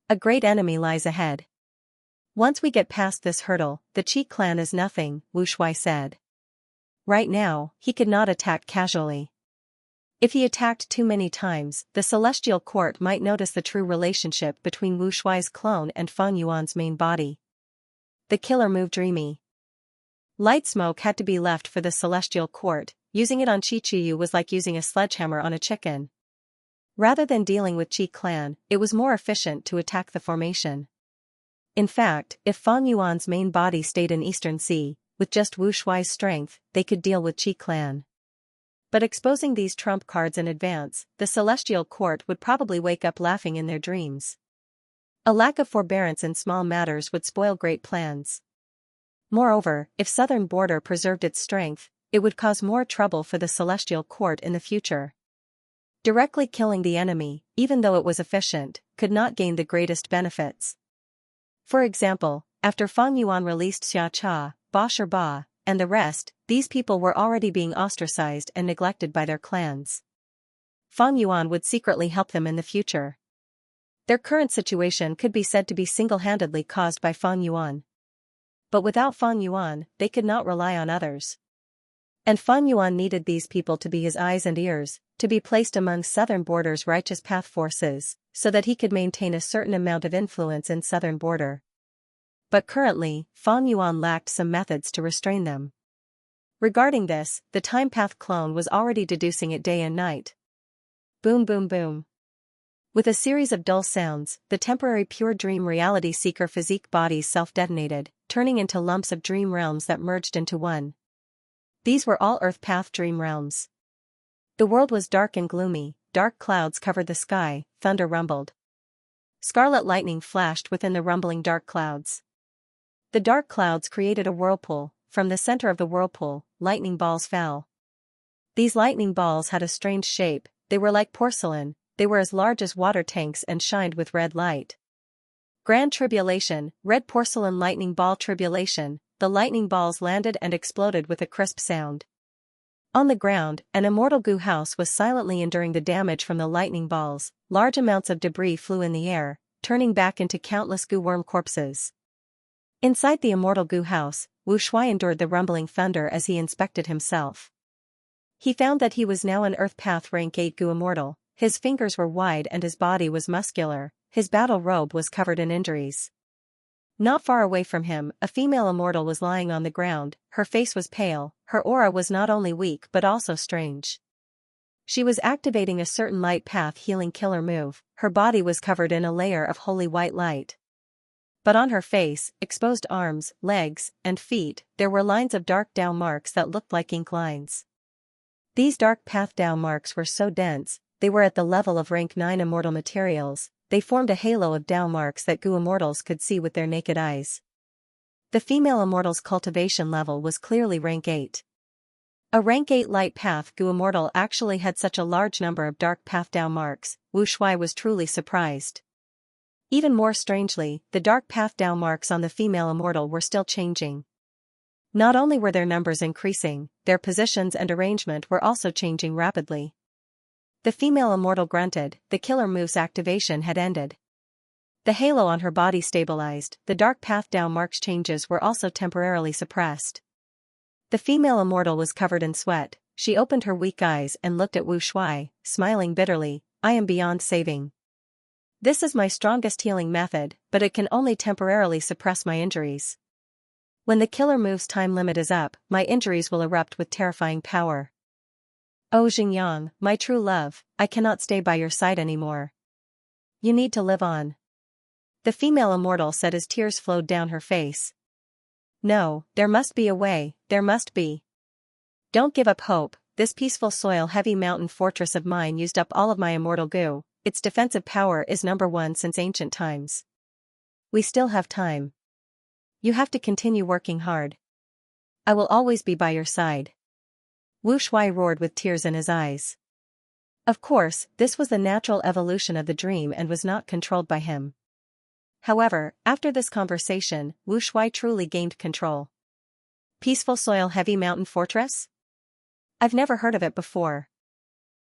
[SPEAKER 1] A great enemy lies ahead. Once we get past this hurdle, the Qi clan is nothing, Wu Shuai said. Right now, he could not attack casually. If he attacked too many times, the Celestial Court might notice the true relationship between Wu Shuai's clone and Fang Yuan's main body. The killer moved dreamy. Light smoke had to be left for the Celestial Court. Using it on Qiqiu was like using a sledgehammer on a chicken. Rather than dealing with Qi clan, it was more efficient to attack the formation. In fact, if Fang Yuan's main body stayed in Eastern Sea, with just Wu Shuai's strength, they could deal with Qi clan. But exposing these trump cards in advance, the Celestial Court would probably wake up laughing in their dreams. A lack of forbearance in small matters would spoil great plans. Moreover, if southern border preserved its strength, it would cause more trouble for the Celestial Court in the future. Directly killing the enemy, even though it was efficient, could not gain the greatest benefits. For example, after Fang Yuan released Xianxia, Ba Ba, and the rest, these people were already being ostracized and neglected by their clans. Fang Yuan would secretly help them in the future. Their current situation could be said to be single-handedly caused by Fang Yuan. But without Fang Yuan, they could not rely on others. And Fang Yuan needed these people to be his eyes and ears, to be placed among southern border's righteous path forces, so that he could maintain a certain amount of influence in southern border. But currently, Fang Yuan lacked some methods to restrain them. Regarding this, the Time Path clone was already deducing it day and night. Boom boom boom. With a series of dull sounds, the temporary pure dream reality seeker physique bodies self-detonated, turning into lumps of dream realms that merged into one. These were all Earth Path dream realms. The world was dark and gloomy, dark clouds covered the sky, thunder rumbled. Scarlet lightning flashed within the rumbling dark clouds. The dark clouds created a whirlpool. From the center of the whirlpool, lightning balls fell. These lightning balls had a strange shape. They were like porcelain. They were as large as water tanks and shined with red light. Grand Tribulation, Red Porcelain Lightning Ball Tribulation. The lightning balls landed and exploded with a crisp sound. On the ground, an immortal goo house was silently enduring the damage from the lightning balls. Large amounts of debris flew in the air, turning back into countless goo worm corpses. Inside the immortal goo house, Wu Shuai endured the rumbling thunder as he inspected himself. He found that he was now an Earth Path Rank 8 goo immortal. His fingers were wide and his body was muscular. His battle robe was covered in injuries. Not far away from him, a female immortal was lying on the ground. Her face was pale. Her aura was not only weak but also strange. She was activating a certain light path healing killer move. Her body was covered in a layer of holy white light. But on her face, exposed arms, legs, and feet, there were lines of dark Dao marks that looked like ink lines. These dark path Dao marks were so dense, they were at the level of rank 9 immortal materials. They formed a halo of Dao marks that goo immortals could see with their naked eyes. The female immortal's cultivation level was clearly rank 8. A rank 8 light path goo immortal actually had such a large number of dark path Dao marks. Wu Shuai was truly surprised. Even more strangely, the dark path down marks on the female immortal were still changing. Not only were their numbers increasing, their positions and arrangement were also changing rapidly. The female immortal grunted, the killer move's activation had ended. The halo on her body stabilized, the dark path down marks changes were also temporarily suppressed. The female immortal was covered in sweat. She opened her weak eyes and looked at Wu Shuai, smiling bitterly. I am beyond saving. This is my strongest healing method, but it can only temporarily suppress my injuries. When the killer move's time limit is up, my injuries will erupt with terrifying power. Oh Xingyang, my true love, I cannot stay by your side anymore. You need to live on. The female immortal said as tears flowed down her face. No, there must be a way, there must be. Don't give up hope. This peaceful soil heavy mountain fortress of mine used up all of my immortal goo. Its defensive power is #1 since ancient times. We still have time. You have to continue working hard. I will always be by your side. Wu Shuai roared with tears in his eyes. Of course, this was the natural evolution of the dream and was not controlled by him. However, after this conversation, Wu Shuai truly gained control. Peaceful soil heavy mountain fortress? I've never heard of it before.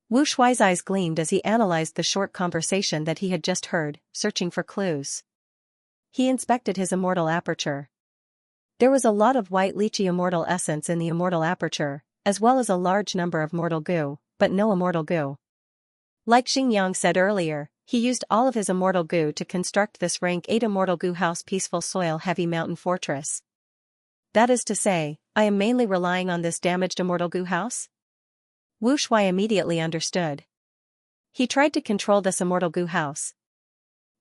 [SPEAKER 1] Wu Shuai's eyes gleamed as he analyzed the short conversation that he had just heard, searching for clues. He inspected his immortal aperture. There was a lot of white lychee immortal essence in the immortal aperture, as well as a large number of mortal goo, but no immortal goo. Like Xingyang said earlier, he used all of his immortal goo to construct this rank 8 immortal goo house peaceful soil heavy mountain fortress. That is to say, I am mainly relying on this damaged immortal goo house? Wu Shuai immediately understood. He tried to control this immortal goo house.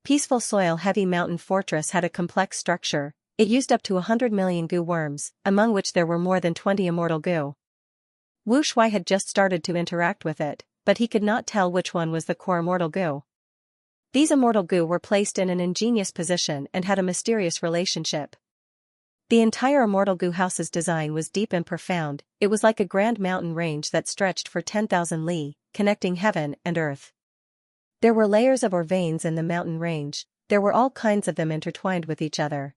[SPEAKER 1] Peaceful soil heavy mountain fortress had a complex structure. It used up to 100 million goo worms, among which there were more than 20 immortal goo. Wu Shuai had just started to interact with it, but he could not tell which one was the core immortal goo. These immortal goo were placed in an ingenious position and had a mysterious relationship. The entire immortal goo house's design was deep and profound. It was like a grand mountain range that stretched for 10,000 li, connecting heaven and earth. There were layers of or veins in the mountain range. There were all kinds of them intertwined with each other.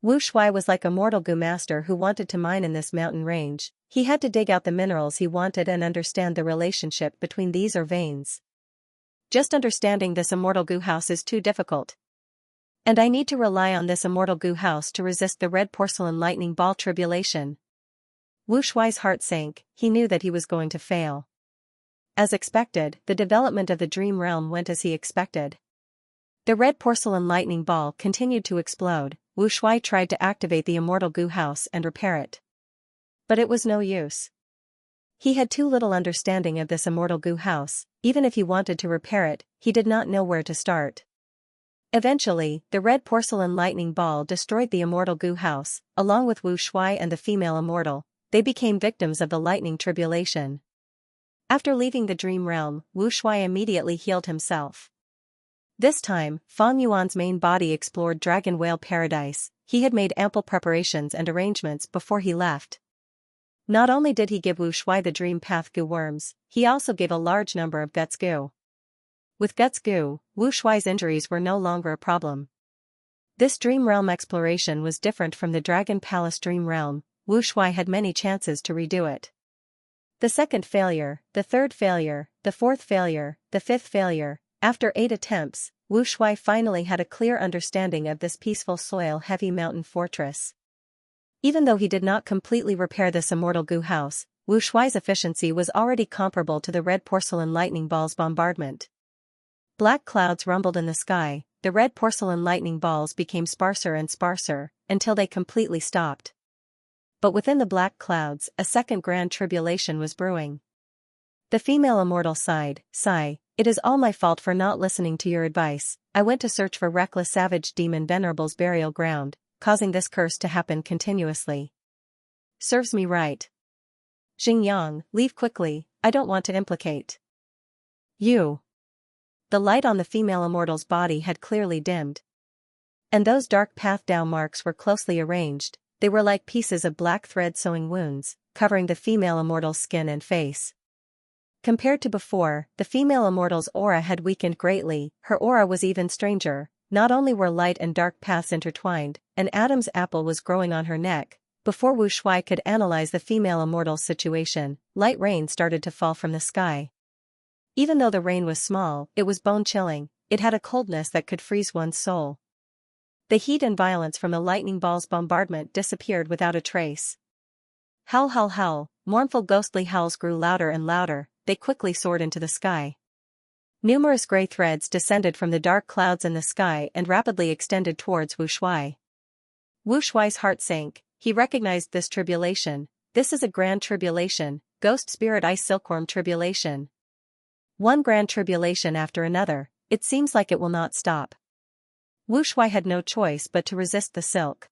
[SPEAKER 1] Wu Shuai was like a mortal goo master who wanted to mine in this mountain range. He had to dig out the minerals he wanted and understand the relationship between these or veins. Just understanding this immortal goo house is too difficult. And I need to rely on this immortal goo house to resist the red porcelain lightning ball tribulation. Wu Shuai's heart sank. He knew that he was going to fail. As expected, the development of the dream realm went as he expected. The red porcelain lightning ball continued to explode. Wu Shuai tried to activate the immortal goo house and repair it. But it was no use. He had too little understanding of this immortal goo house. Even if he wanted to repair it, he did not know where to start. Eventually, the red porcelain lightning ball destroyed the immortal goo house, along with Wu Shuai and the female immortal. They became victims of the lightning tribulation. After leaving the dream realm, Wu Shuai immediately healed himself. This time, Fang Yuan's main body explored Dragon Whale Paradise. He had made ample preparations and arrangements before he left. Not only did he give Wu Shuai the dream path goo worms, he also gave a large number of guts goo. With guts goo, Wu Shuai's injuries were no longer a problem. This dream realm exploration was different from the Dragon Palace dream realm. Wu Shuai had many chances to redo it. The second failure, the third failure, the fourth failure, the fifth failure. After 8 attempts, Wu Shuai finally had a clear understanding of this peaceful soil heavy mountain fortress. Even though he did not completely repair this immortal goo house, Wu Shuai's efficiency was already comparable to the red porcelain lightning ball's bombardment. Black clouds rumbled in the sky. The red porcelain lightning balls became sparser and sparser, until they completely stopped. But within the black clouds, a second grand tribulation was brewing. The female immortal sighed. It is all my fault for not listening to your advice. I went to search for reckless savage demon Venerable's burial ground, causing this curse to happen continuously. Serves me right. Xingyang, leave quickly, I don't want to implicate you. The light on the female immortal's body had clearly dimmed. And those dark path down marks were closely arranged. They were like pieces of black thread sewing wounds, covering the female immortal's skin and face. Compared to before, the female immortal's aura had weakened greatly. Her aura was even stranger. not only were light and dark paths intertwined, an Adam's apple was growing on her neck. Before Wu Shuai could analyze the female immortal's situation, light rain started to fall from the sky. Even though the rain was small, it was bone-chilling. It had a coldness that could freeze one's soul. The heat and violence from the lightning ball's bombardment disappeared without a trace. Howl, howl, howl, mournful ghostly howls grew louder and louder, they quickly soared into the sky. Numerous gray threads descended from the dark clouds in the sky and rapidly extended towards Wu Shuai. Wu Shuai's heart sank. He recognized this tribulation. This is a grand tribulation, ghost spirit ice silkworm tribulation. One grand tribulation after another, it seems like it will not stop. Wu Shuai had no choice but to resist the silk.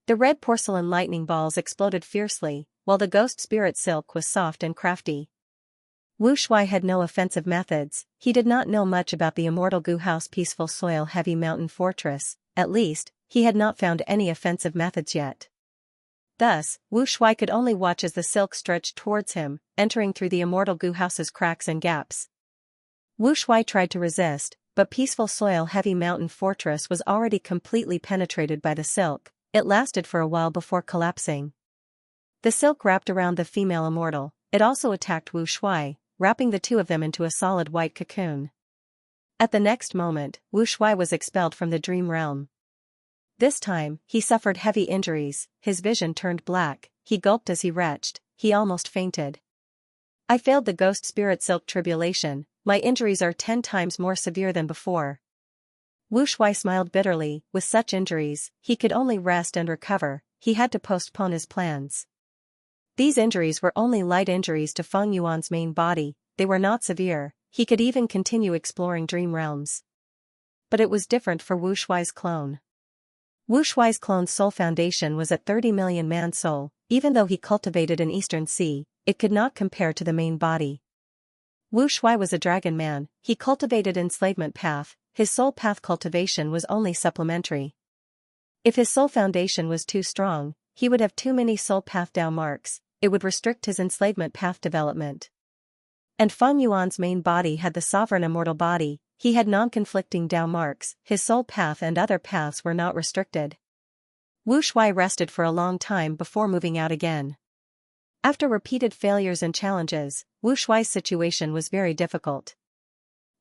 [SPEAKER 1] The red porcelain lightning balls exploded fiercely, while the ghost spirit silk was soft and crafty. Wu Shuai had no offensive methods. He did not know much about the immortal Gu House peaceful soil heavy mountain fortress, at least, he had not found any offensive methods yet. Thus, Wu Shuai could only watch as the silk stretched towards him, entering through the immortal Gu House's cracks and gaps. Wu Shuai tried to resist, but peaceful soil heavy mountain fortress was already completely penetrated by the silk. It lasted for a while before collapsing. The silk wrapped around the female immortal. It also attacked Wu Shuai, wrapping the two of them into a solid white cocoon. At the next moment, Wu Shuai was expelled from the dream realm. This time, he suffered heavy injuries, his vision turned black, he gulped as he retched, he almost fainted. I failed the ghost spirit silk tribulation, my injuries are 10 times more severe than before. Wu Shuai smiled bitterly, with such injuries, he could only rest and recover, he had to postpone his plans. These injuries were only light injuries to Feng Yuan's main body, they were not severe, he could even continue exploring dream realms. But it was different for Wu Shuai's clone. Wu Shuai's clone's soul foundation was at 30 million man soul, even though he cultivated an eastern sea, it could not compare to the main body. Wu Shuai was a dragon man, he cultivated enslavement path, his soul path cultivation was only supplementary. If his soul foundation was too strong, he would have too many soul path Dao marks, it would restrict his enslavement path development. And Feng Yuan's main body had the sovereign immortal body, he had non-conflicting Dao marks, his soul path and other paths were not restricted. Wu Shuai rested for a long time before moving out again. After repeated failures and challenges, Wu Shuai's situation was very difficult.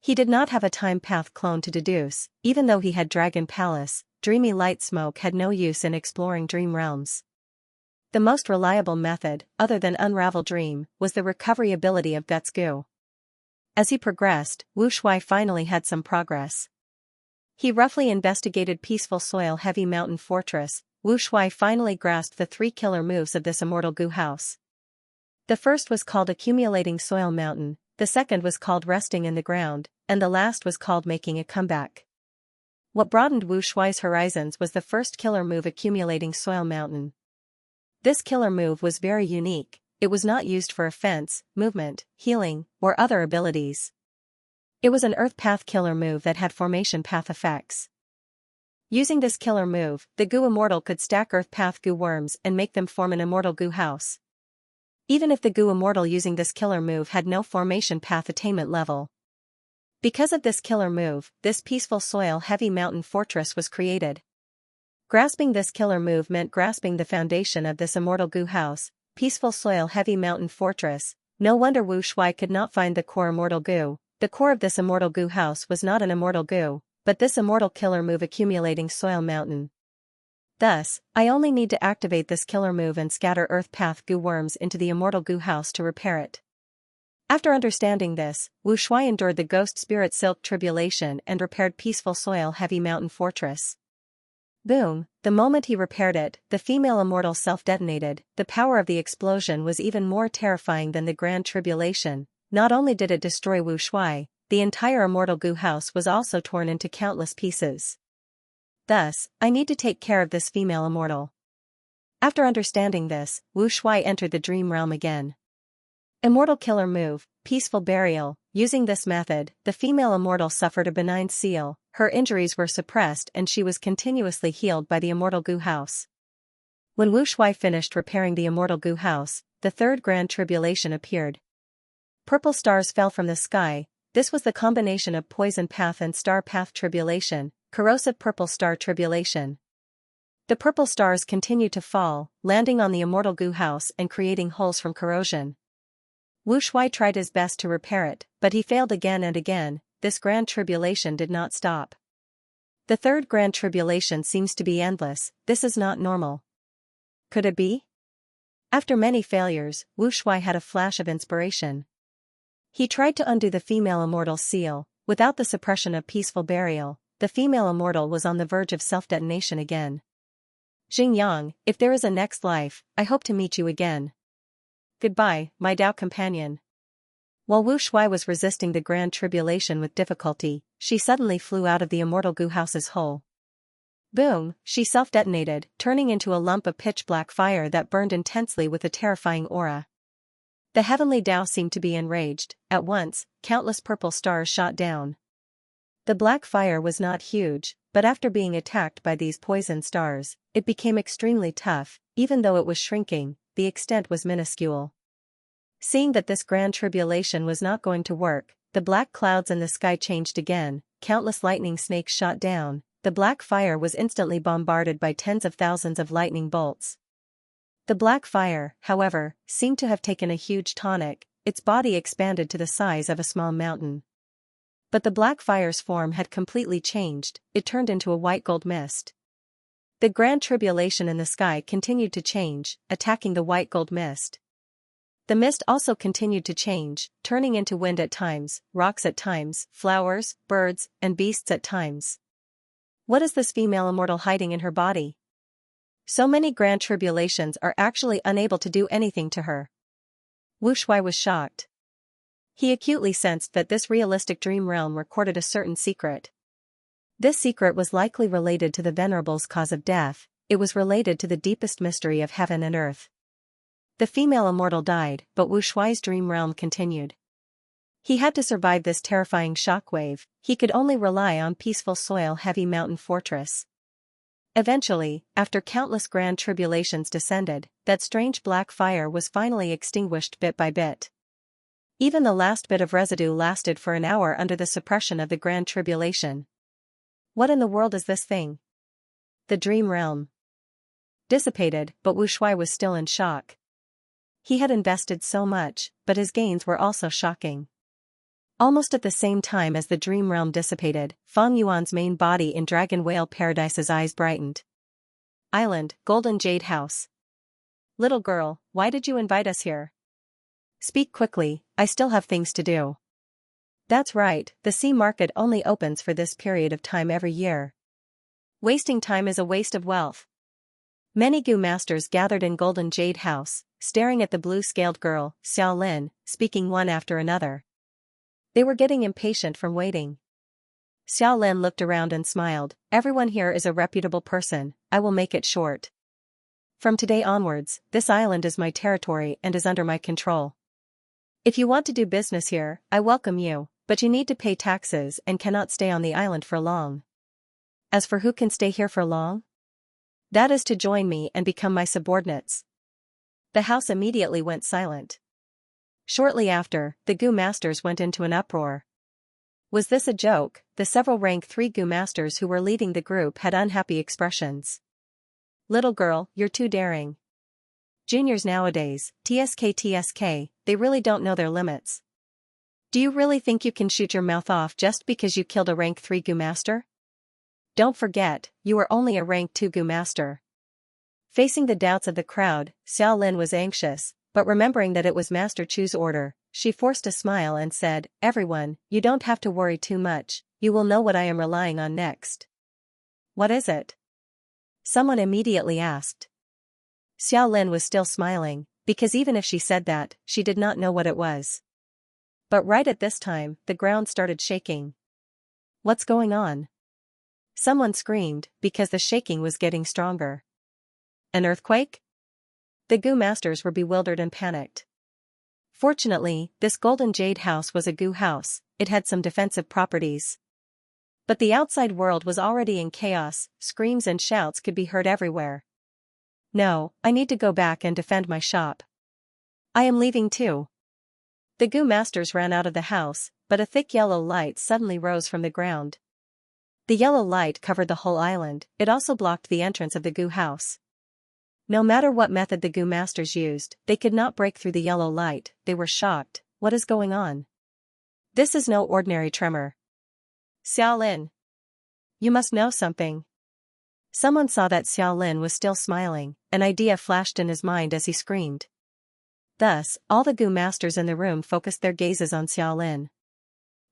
[SPEAKER 1] He did not have a time path clone to deduce, even though he had Dragon Palace, dreamy light smoke had no use in exploring dream realms. The most reliable method, other than Unravel Dream, was the recovery ability of Guts Gu. As he progressed, Wu Shuai finally had some progress. He roughly investigated peaceful soil heavy mountain fortress. Wu Shuai finally grasped the 3 killer moves of this immortal Gu House. The first was called Accumulating Soil Mountain, the second was called Resting in the Ground, and the last was called Making a Comeback. What broadened Wu Shuai's horizons was the first killer move Accumulating Soil Mountain. This killer move was very unique, it was not used for offense, movement, healing, or other abilities. It was an Earth Path killer move that had Formation Path effects. Using this killer move, the Gu Immortal could stack Earth Path Gu worms and make them form an immortal Gu House. Even if the Gu Immortal using this killer move had no Formation Path attainment level. Because of this killer move, this peaceful soil heavy mountain fortress was created. Grasping this killer move meant grasping the foundation of this immortal Gu House, peaceful soil heavy mountain fortress. No wonder Wu Shuai could not find the core immortal Gu. The core of this immortal Gu House was not an immortal Gu, but this immortal killer move Accumulating Soil Mountain. Thus, I only need to activate this killer move and scatter Earth Path Gu worms into the immortal Gu House to repair it. After understanding this, Wu Shuai endured the Ghost Spirit Silk Tribulation and repaired peaceful soil heavy mountain fortress. Boom, the moment he repaired it, the female immortal self-detonated. The power of the explosion was even more terrifying than the Grand Tribulation. Not only did it destroy Wu Shuai, the entire immortal Gu House was also torn into countless pieces. Thus, I need to take care of this female immortal. After understanding this, Wu Shuai entered the dream realm again. Immortal killer move, peaceful burial. Using this method, the female immortal suffered a benign seal, her injuries were suppressed and she was continuously healed by the immortal Gu House. When Wu Shuai finished repairing the immortal Gu House, the third Grand Tribulation appeared. Purple stars fell from the sky. This was the combination of Poison Path and Star Path Tribulation, corrosive purple star tribulation. The purple stars continued to fall, landing on the immortal goo house and creating holes from corrosion. Wu Shuai tried his best to repair it, but he failed again and again. This grand tribulation did not stop. The third grand tribulation seems to be endless. This is not normal. Could it be? After many failures, Wu Shuai had a flash of inspiration. He tried to undo the female immortal's seal. Without the suppression of peaceful burial, the female immortal was on the verge of self-detonation again. Xingyang, if there is a next life, I hope to meet you again. Goodbye, my Dao companion. While Wu Shuai was resisting the grand tribulation with difficulty, she suddenly flew out of the immortal goo house's hole. Boom, she self-detonated, turning into a lump of pitch-black fire that burned intensely with a terrifying aura. The heavenly Dao seemed to be enraged. At once, countless purple stars shot down. The black fire was not huge, but after being attacked by these poison stars, it became extremely tough. Even though it was shrinking, the extent was minuscule. Seeing that this grand tribulation was not going to work, the black clouds in the sky changed again, countless lightning snakes shot down. The black fire was instantly bombarded by tens of thousands of lightning bolts. The black fire, however, seemed to have taken a huge tonic. Its body expanded to the size of a small mountain. But the black fire's form had completely changed. It turned into a white gold mist. The grand tribulation in the sky continued to change, attacking the white gold mist. The mist also continued to change, turning into wind at times, rocks at times, flowers, birds, and beasts at times. What is this female immortal hiding in her body? So many grand tribulations are actually unable to do anything to her. Wu Shuai was shocked. He acutely sensed that this realistic dream realm recorded a certain secret. This secret was likely related to the Venerable's cause of death. It was related to the deepest mystery of heaven and earth. The female immortal died, but Wu Shuai's dream realm continued. He had to survive this terrifying shockwave. He could only rely on peaceful soil-heavy mountain fortress. Eventually, after countless grand tribulations descended, that strange black fire was finally extinguished bit by bit. Even the last bit of residue lasted for an hour under the suppression of the grand tribulation. What in the world is this thing? The dream realm dissipated, but Wu Shuai was still in shock. He had invested so much, but his gains were also shocking. Almost at the same time as the dream realm dissipated, Fang Yuan's main body in Dragon Whale Paradise's eyes brightened. Island, Golden Jade House. Little girl, why did you invite us here? Speak quickly, I still have things to do. That's right, the sea market only opens for this period of time every year. Wasting time is a waste of wealth. Many Gu masters gathered in Golden Jade House, staring at the blue-scaled girl, Xiao Lin, speaking one after another. They were getting impatient from waiting. Xiao Lin looked around and smiled. Everyone here is a reputable person, I will make it short. From today onwards, this island is my territory and is under my control. If you want to do business here, I welcome you, but you need to pay taxes and cannot stay on the island for long. As for who can stay here for long? That is to join me and become my subordinates. The house immediately went silent. Shortly after, the Gu masters went into an uproar. Was this a joke? The several rank 3 Gu masters who were leading the group had unhappy expressions. Little girl, you're too daring. Juniors nowadays, TSK, they really don't know their limits. Do you really think you can shoot your mouth off just because you killed a rank 3 Gu master? Don't forget, you are only a rank 2 Gu master. Facing the doubts of the crowd, Xiao Lin was anxious. But remembering that it was Master Chu's order, she forced a smile and said, everyone, you don't have to worry too much, you will know what I am relying on next. What is it? Someone immediately asked. Xiao Lin was still smiling, because even if she said that, she did not know what it was. But right at this time, the ground started shaking. What's going on? Someone screamed, because the shaking was getting stronger. An earthquake? The Gu masters were bewildered and panicked. Fortunately, this Golden Jade House was a Gu house, it had some defensive properties. But the outside world was already in chaos, screams and shouts could be heard everywhere. No, I need to go back and defend my shop. I am leaving too. The Gu masters ran out of the house, but a thick yellow light suddenly rose from the ground. The yellow light covered the whole island, it also blocked the entrance of the goo house. No matter what method the goo masters used, they could not break through the yellow light. They were shocked. What is going on? This is no ordinary tremor. Xiaolin. You must know something. Someone saw that Xiaolin was still smiling. An idea flashed in his mind as he screamed. Thus, all the goo masters in the room focused their gazes on Xiaolin.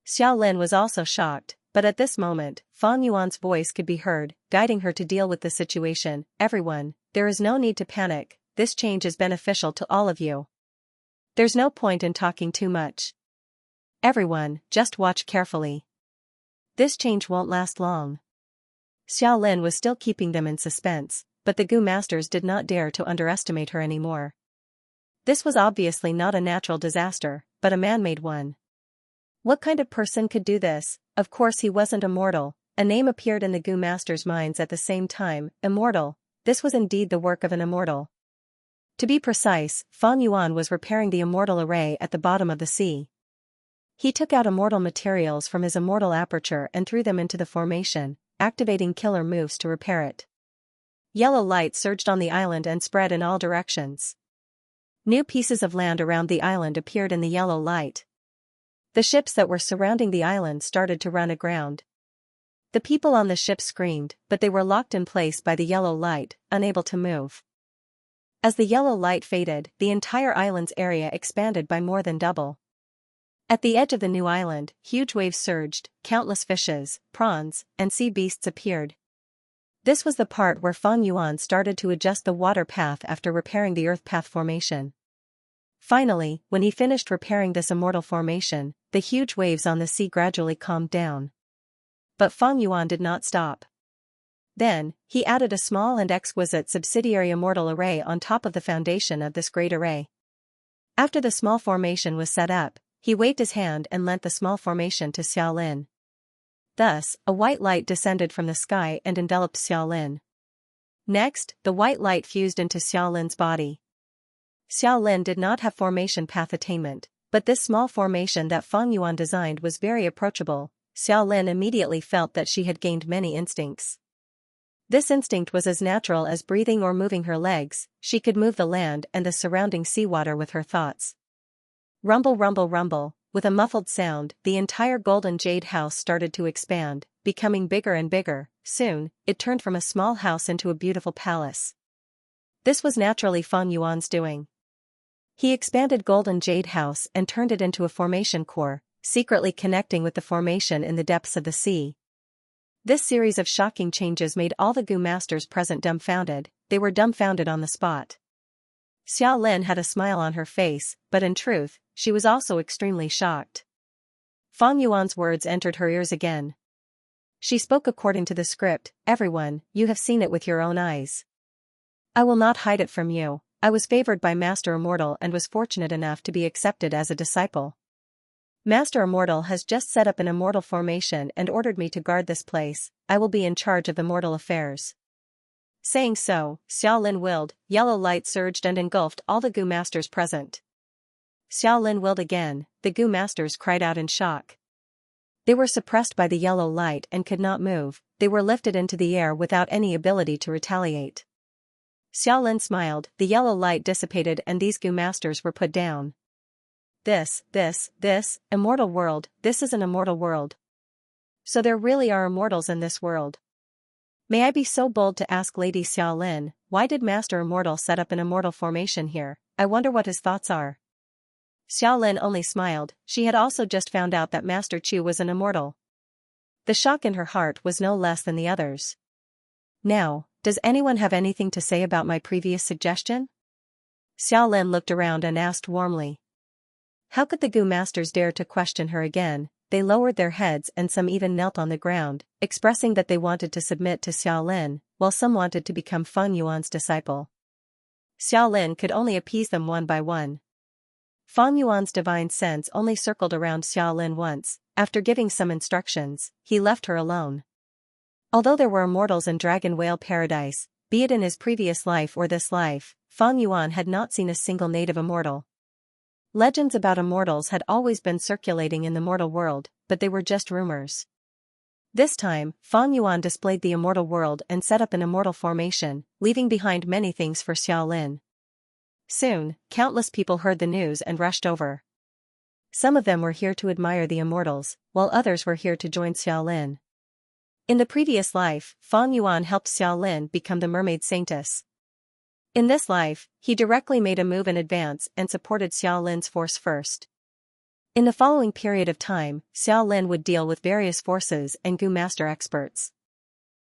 [SPEAKER 1] Xiaolin was also shocked, but at this moment, Fan Yuan's voice could be heard, guiding her to deal with the situation. Everyone, there is no need to panic, this change is beneficial to all of you. There's no point in talking too much. Everyone, just watch carefully. This change won't last long. Xiaolin was still keeping them in suspense, but the goo masters did not dare to underestimate her anymore. This was obviously not a natural disaster, but a man-made one. What kind of person could do this? Of course he wasn't immortal. A name appeared in the goo masters' minds at the same time. Immortal. This was indeed the work of an immortal. To be precise, Fan Yuan was repairing the immortal array at the bottom of the sea. He took out immortal materials from his immortal aperture and threw them into the formation, activating killer moves to repair it. Yellow light surged on the island and spread in all directions. New pieces of land around the island appeared in the yellow light. The ships that were surrounding the island started to run aground. The people on the ships screamed, but they were locked in place by the yellow light, unable to move. As the yellow light faded, the entire island's area expanded by more than double. At the edge of the new island, huge waves surged, countless fishes, prawns, and sea beasts appeared. This was the part where Fan Yuan started to adjust the water path after repairing the earth path formation. Finally, when he finished repairing this immortal formation, the huge waves on the sea gradually calmed down. But Fan Yuan did not stop. Then, he added a small and exquisite subsidiary immortal array on top of the foundation of this great array. After the small formation was set up, he waved his hand and lent the small formation to Xiaolin. Thus, a white light descended from the sky and enveloped Xiaolin. Next, the white light fused into Xiaolin's body. Xiaolin did not have formation path attainment, but this small formation that Fan Yuan designed was very approachable. Xiaolin immediately felt that she had gained many instincts. This instinct was as natural as breathing or moving her legs. She could move the land and the surrounding seawater with her thoughts. Rumble, rumble, rumble. With a muffled sound, the entire golden jade house started to expand, becoming bigger and bigger. Soon, it turned from a small house into a beautiful palace. This was naturally Fan Yuan's doing. He expanded golden jade house and turned it into a formation core, secretly connecting with the formation in the depths of the sea. This series of shocking changes made all the goo masters present dumbfounded. They were dumbfounded on the spot. Xiaolin had a smile on her face, but in truth, she was also extremely shocked. Fan Yuan's words entered her ears again. She spoke according to the script. Everyone, you have seen it with your own eyes. I will not hide it from you. I was favored by Master Immortal and was fortunate enough to be accepted as a disciple. Master Immortal has just set up an immortal formation and ordered me to guard this place. I will be in charge of the mortal affairs. Saying so, Xiaolin willed, yellow light surged and engulfed all the goo masters present. Xiaolin willed again, the goo masters cried out in shock. They were suppressed by the yellow light and could not move. They were lifted into the air without any ability to retaliate. Xiaolin smiled, the yellow light dissipated and these goo masters were put down. This, immortal world, this is an immortal world. So there really are immortals in this world. May I be so bold to ask Lady Xiaolin, why did Master Immortal set up an immortal formation here? I wonder what his thoughts are. Xiaolin only smiled, she had also just found out that Master Chu was an immortal. The shock in her heart was no less than the others. Now, does anyone have anything to say about my previous suggestion? Xiaolin looked around and asked warmly. How could the goo masters dare to question her again? They lowered their heads and some even knelt on the ground, expressing that they wanted to submit to Xiaolin, while some wanted to become Fan Yuan's disciple. Xiaolin could only appease them one by one. Fan Yuan's divine sense only circled around Xiaolin once. After giving some instructions, he left her alone. Although there were immortals in Dragon Whale Paradise, be it in his previous life or this life, Fan Yuan had not seen a single native immortal. Legends about immortals had always been circulating in the mortal world, but they were just rumors. This time, Fang Yuan displayed the immortal world and set up an immortal formation, leaving behind many things for Xiaolin. Soon, countless people heard the news and rushed over. Some of them were here to admire the immortals, while others were here to join Xiaolin. In the previous life, Fang Yuan helped Xiaolin become the mermaid saintess. In this life, he directly made a move in advance and supported Xiaolin's force first. In the following period of time, Xiaolin would deal with various forces and Gu master experts.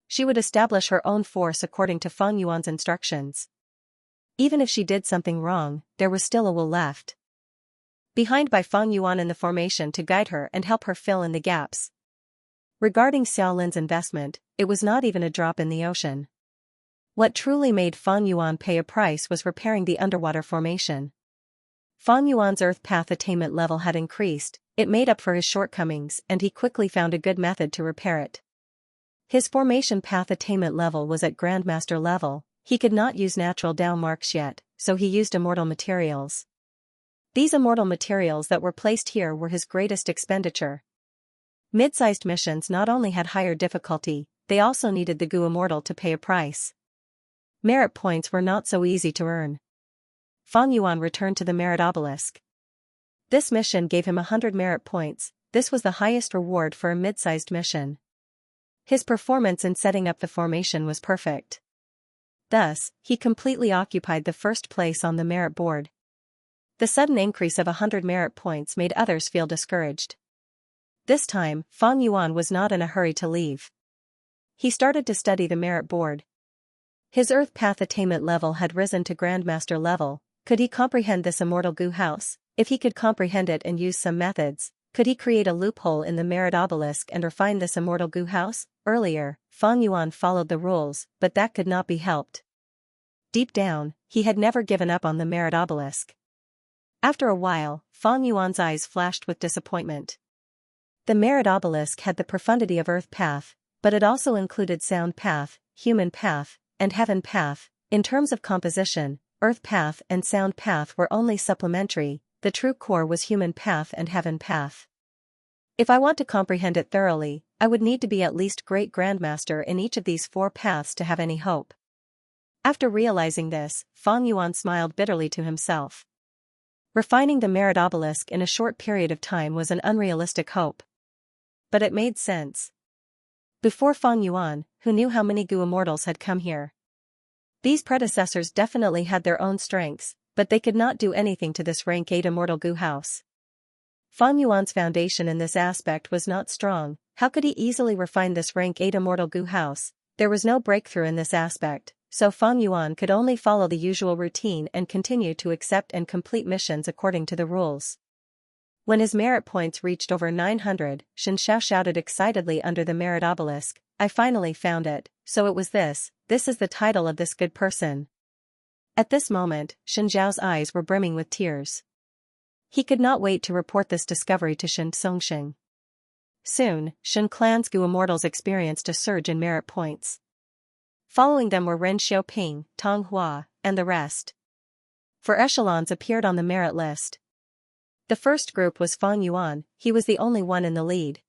[SPEAKER 1] She would establish her own force according to Fang Yuan's instructions. Even if she did something wrong, there was still a will left behind by Fang Yuan in the formation to guide her and help her fill in the gaps. Regarding Xiaolin's investment, it was not even a drop in the ocean. What truly made Fang Yuan pay a price was repairing the underwater formation. Fang Yuan's earth path attainment level had increased, it made up for his shortcomings and he quickly found a good method to repair it. His formation path attainment level was at Grandmaster level, he could not use natural Dao marks yet, so he used immortal materials. These immortal materials that were placed here were his greatest expenditure. Mid-sized missions not only had higher difficulty, they also needed the Gu immortal to pay a price. Merit points were not so easy to earn. Fang Yuan returned to the merit obelisk. This mission gave him 100 merit points, this was the highest reward for a mid-sized mission. His performance in setting up the formation was perfect. Thus, he completely occupied the first place on the merit board. The sudden increase of 100 merit points made others feel discouraged. This time, Fang Yuan was not in a hurry to leave. He started to study the merit board. His earth path attainment level had risen to Grandmaster level. Could he comprehend this immortal Gu house? If he could comprehend it and use some methods, could he create a loophole in the merit obelisk and refine this immortal Gu house? Earlier, Fang Yuan followed the rules, but that could not be helped. Deep down, he had never given up on the merit obelisk. After a while, Fang Yuan's eyes flashed with disappointment. The merit obelisk had the profundity of earth path, but it also included sound path, human path, and heaven path. In terms of composition, earth path and sound path were only supplementary, the true core was human path and heaven path. If I want to comprehend it thoroughly, I would need to be at least great grandmaster in each of these 4 paths to have any hope. After realizing this, Fang Yuan smiled bitterly to himself. Refining the merit obelisk in a short period of time was an unrealistic hope. But it made sense. Before Fang Yuan, who knew how many Gu immortals had come here? These predecessors definitely had their own strengths, but they could not do anything to this rank 8 immortal Gu house. Fang Yuan's foundation in this aspect was not strong. How could he easily refine this rank 8 immortal Gu house? There was no breakthrough in this aspect, so Fang Yuan could only follow the usual routine and continue to accept and complete missions according to the rules. When his merit points reached over 900, Xianxia shouted excitedly under the merit obelisk, "I finally found it, so it was this is the title of this good person." At this moment, Xianxiao's eyes were brimming with tears. He could not wait to report this discovery to Xianxia. Soon, Shen Clan's Gu immortals experienced a surge in merit points. Following them were Ren Xiaoping, Tong Hua, and the rest. 4 echelons appeared on the merit list. The first group was Fang Yuan, he was the only one in the lead.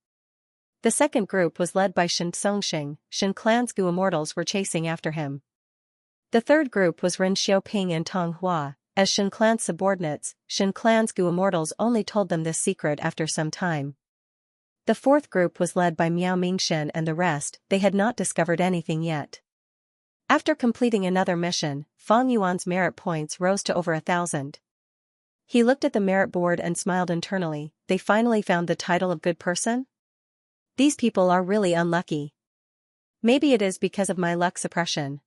[SPEAKER 1] The second group was led by Xianxia, Shen Clan's Gu immortals were chasing after him. The third group was Ren Xiaoping and Tong Hua. As Shen Clan's subordinates, Shen Clan's Gu immortals only told them this secret after some time. The fourth group was led by Miao Mingshen and the rest, they had not discovered anything yet. After completing another mission, Fang Yuan's merit points rose to over 1,000. He looked at the merit board and smiled internally, they finally found the title of good person? These people are really unlucky. Maybe it is because of my luck suppression.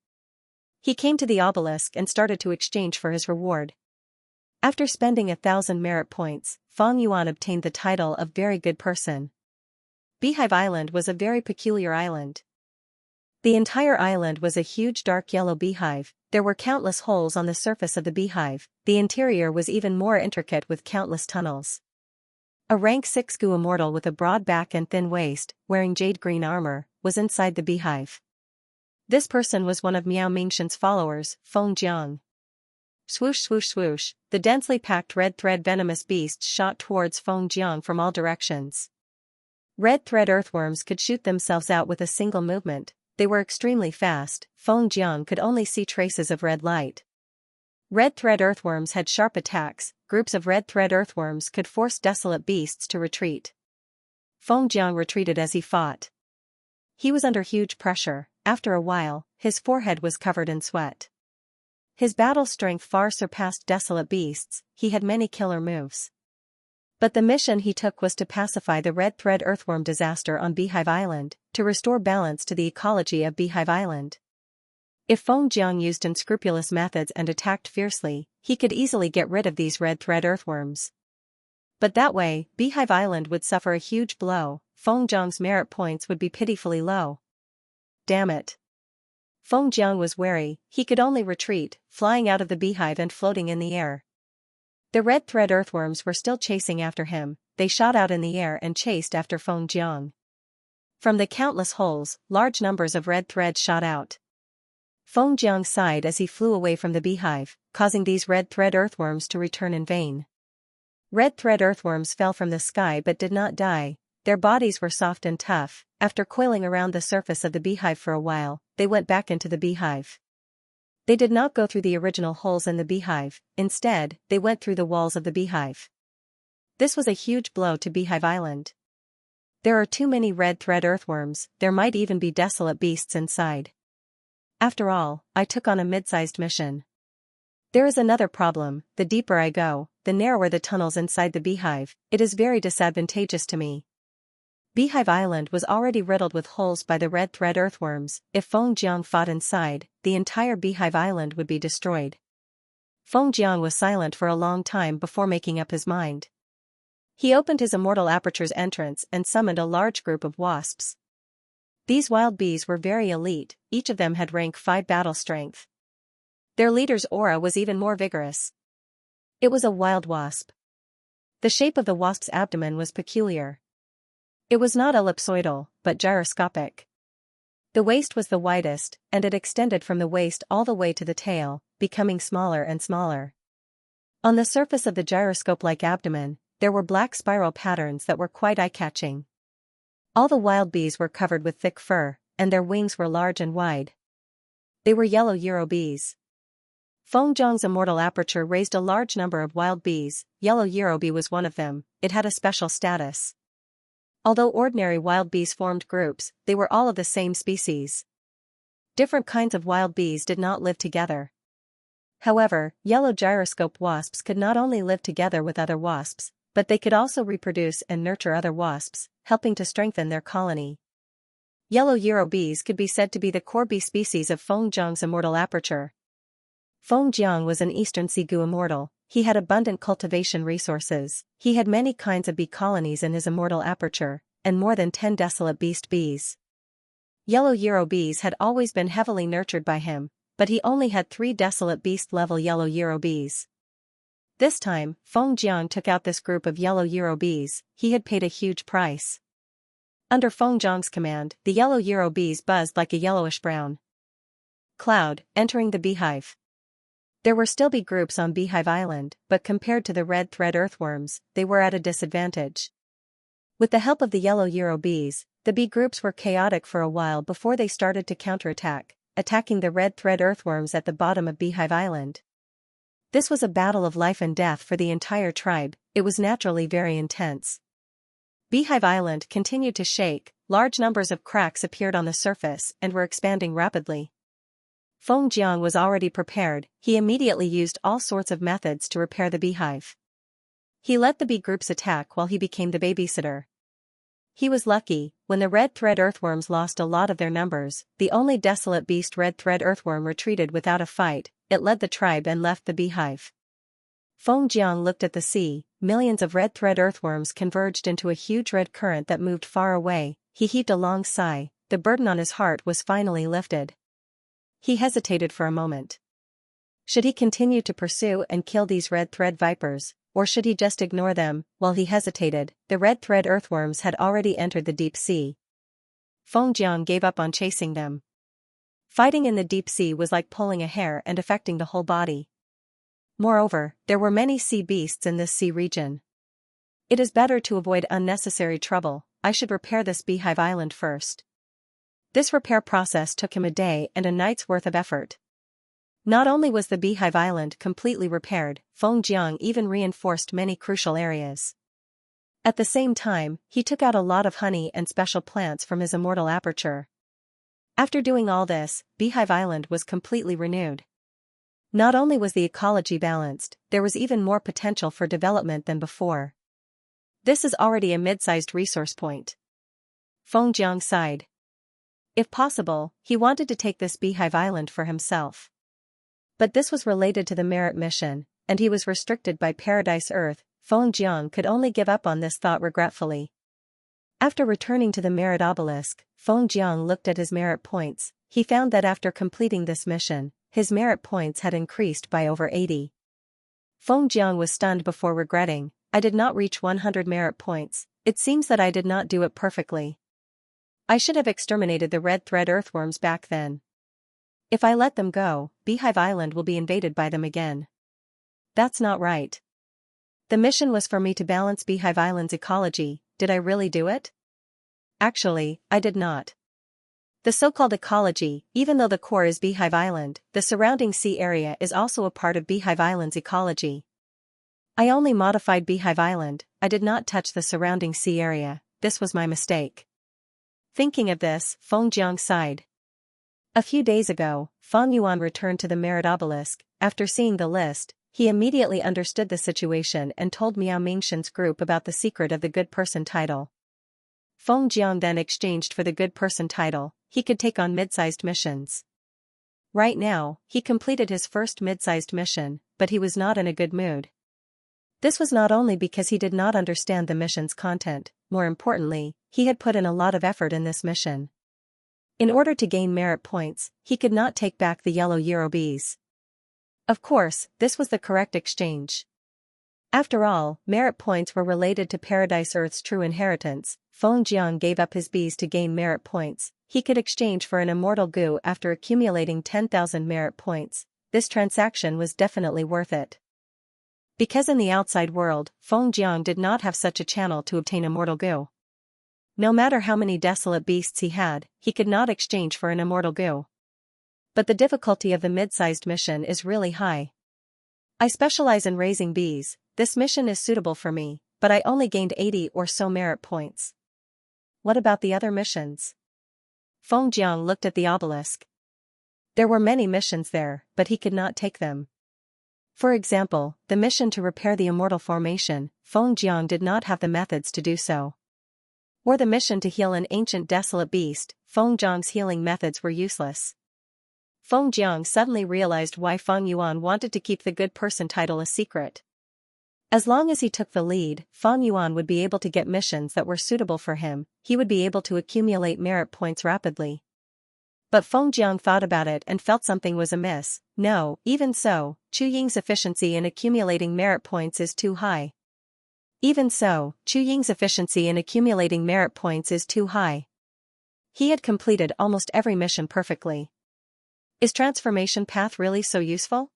[SPEAKER 1] He came to the obelisk and started to exchange for his reward. After spending 1,000 merit points, Fang Yuan obtained the title of very good person. Beehive Island was a very peculiar island. The entire island was a huge dark yellow beehive, there were countless holes on the surface of the beehive, the interior was even more intricate with countless tunnels. A rank 6 Gu immortal with a broad back and thin waist, wearing jade green armor, was inside the beehive. This person was one of Miao Mingshen's followers, Feng Jiang. Swoosh swoosh swoosh, the densely packed red thread venomous beasts shot towards Feng Jiang from all directions. Red thread earthworms could shoot themselves out with a single movement. They were extremely fast. Feng Jiang could only see traces of red light. Red thread earthworms had sharp attacks. Groups of red thread earthworms could force desolate beasts to retreat. Feng Jiang retreated as he fought. He was under huge pressure. After a while, his forehead was covered in sweat. His battle strength far surpassed desolate beasts. He had many killer moves. But the mission he took was to pacify the red thread earthworm disaster on Beehive Island, to restore balance to the ecology of Beehive Island. If Feng Jiang used unscrupulous methods and attacked fiercely, he could easily get rid of these red thread earthworms. But that way, Beehive Island would suffer a huge blow. Feng Jiang's merit points would be pitifully low. Damn it. Feng Jiang was wary. He could only retreat, flying out of the beehive and floating in the air. The red thread earthworms were still chasing after him. They shot out in the air and chased after Feng Jiang. From the countless holes, large numbers of red threads shot out. Feng Jiang sighed as he flew away from the beehive, causing these red thread earthworms to return in vain. Red thread earthworms fell from the sky but did not die. Their bodies were soft and tough. After coiling around the surface of the beehive for a while, they went back into the beehive. They did not go through the original holes in the beehive. Instead, they went through the walls of the beehive. This was a huge blow to Beehive Island. There are too many red thread earthworms. There might even be desolate beasts inside. After all, I took on a mid-sized mission. There is another problem. The deeper I go, the narrower the tunnels inside the beehive. It is very disadvantageous to me. Beehive Island was already riddled with holes by the red thread earthworms. If Feng Jiang fought inside, the entire Beehive Island would be destroyed. Feng Jiang was silent for a long time before making up his mind. He opened his immortal aperture's entrance and summoned a large group of wasps. These wild bees were very elite. Each of them had rank 5 battle strength. Their leader's aura was even more vigorous. It was a wild wasp. The shape of the wasp's abdomen was peculiar. It was not ellipsoidal, but gyroscopic. The waist was the widest, and it extended from the waist all the way to the tail, becoming smaller and smaller. On the surface of the gyroscope-like abdomen, there were black spiral patterns that were quite eye-catching. All the wild bees were covered with thick fur, and their wings were large and wide. They were yellow Euro bees. Feng Jiang's immortal aperture raised a large number of wild bees. Yellow Euro bee was one of them. It had a special status. Although ordinary wild bees formed groups, they were all of the same species. Different kinds of wild bees did not live together. However, yellow gyroscope wasps could not only live together with other wasps, but they could also reproduce and nurture other wasps, helping to strengthen their colony. Yellow Euro bees could be said to be the core bee species of Feng Jiang's immortal aperture. Feng Jiang was an Eastern Sigu immortal. He had abundant cultivation resources. He had many kinds of bee colonies in his immortal aperture, and more than 10 desolate beast bees. Yellow Euro bees had always been heavily nurtured by him, but he only had 3 desolate beast-level yellow Euro bees. This time, Feng Jiang took out this group of yellow Euro bees. He had paid a huge price. Under Feng Jiang's command, the yellow Euro bees buzzed like a yellowish-brown cloud, entering the beehive. There were still bee groups on Beehive Island, but compared to the red thread earthworms, they were at a disadvantage. With the help of the yellow Euro bees, the bee groups were chaotic for a while before they started to counterattack, attacking the red thread earthworms at the bottom of Beehive Island. This was a battle of life and death for the entire tribe. It was naturally very intense. Beehive Island continued to shake. Large numbers of cracks appeared on the surface and were expanding rapidly. Feng Jiang was already prepared. He immediately used all sorts of methods to repair the beehive. He let the bee groups attack while he became the babysitter. He was lucky. When the red thread earthworms lost a lot of their numbers, the only desolate beast red thread earthworm retreated without a fight. It led the tribe and left the beehive. Feng Jiang looked at the sea. Millions of red thread earthworms converged into a huge red current that moved far away. He heaved a long sigh. The burden on his heart was finally lifted. He hesitated for a moment. Should he continue to pursue and kill these red thread vipers, or should he just ignore them? While he hesitated, the red thread earthworms had already entered the deep sea. Feng Jiang gave up on chasing them. Fighting in the deep sea was like pulling a hair and affecting the whole body. Moreover, there were many sea beasts in this sea region. It is better to avoid unnecessary trouble. I should repair this beehive island first. This repair process took him a day and a night's worth of effort. Not only was the beehive island completely repaired, Feng Jiang even reinforced many crucial areas. At the same time, he took out a lot of honey and special plants from his immortal aperture. After doing all this, Beehive Island was completely renewed. Not only was the ecology balanced, there was even more potential for development than before. This is already a mid-sized resource point. Feng Jiang sighed. If possible, he wanted to take this Beehive Island for himself. But this was related to the merit mission, and he was restricted by Paradise Earth. Feng Jiang could only give up on this thought regretfully. After returning to the merit obelisk, Feng Jiang looked at his merit points. He found that after completing this mission, his merit points had increased by over 80. Feng Jiang was stunned before regretting, I did not reach 100 merit points, it seems that I did not do it perfectly. I should have exterminated the red thread earthworms back then. If I let them go, Beehive Island will be invaded by them again. That's not right. The mission was for me to balance Beehive Island's ecology. Did I really do it? Actually, I did not. The so-called ecology, even though the core is Beehive Island, the surrounding sea area is also a part of Beehive Island's ecology. I only modified Beehive Island, I did not touch the surrounding sea area. This was my mistake. Thinking of this, Feng Jiang sighed. A few days ago, Fang Yuan returned to the merit obelisk. After seeing the list, he immediately understood the situation and told Miao Mingshen's group about the secret of the good person title. Feng Jiang then exchanged for the good person title. He could take on mid-sized missions. Right now, he completed his first mid-sized mission, but he was not in a good mood. This was not only because he did not understand the mission's content, more importantly, he had put in a lot of effort in this mission. In order to gain merit points, he could not take back the yellow Euro bees. Of course, this was the correct exchange. After all, merit points were related to Paradise Earth's true inheritance. Feng Jiang gave up his bees to gain merit points. He could exchange for an immortal goo after accumulating 10,000 merit points. This transaction was definitely worth it. Because in the outside world, Feng Jiang did not have such a channel to obtain immortal goo. No matter how many desolate beasts he had, he could not exchange for an immortal goo. But the difficulty of the mid-sized mission is really high. I specialize in raising bees. This mission is suitable for me, but I only gained 80 or so merit points. What about the other missions? Feng Jiang looked at the obelisk. There were many missions there, but he could not take them. For example, the mission to repair the immortal formation, Feng Jiang did not have the methods to do so. Or the mission to heal an ancient desolate beast, Feng Jiang's healing methods were useless. Feng Jiang suddenly realized why Feng Yuan wanted to keep the good person title a secret. As long as he took the lead, Feng Yuan would be able to get missions that were suitable for him. He would be able to accumulate merit points rapidly. But Feng Jiang thought about it and felt something was amiss. No, even so, Chu Ying's efficiency in accumulating merit points is too high. Even so, Chu Ying's efficiency in accumulating merit points is too high. He had completed almost every mission perfectly. Is transformation path really so useful?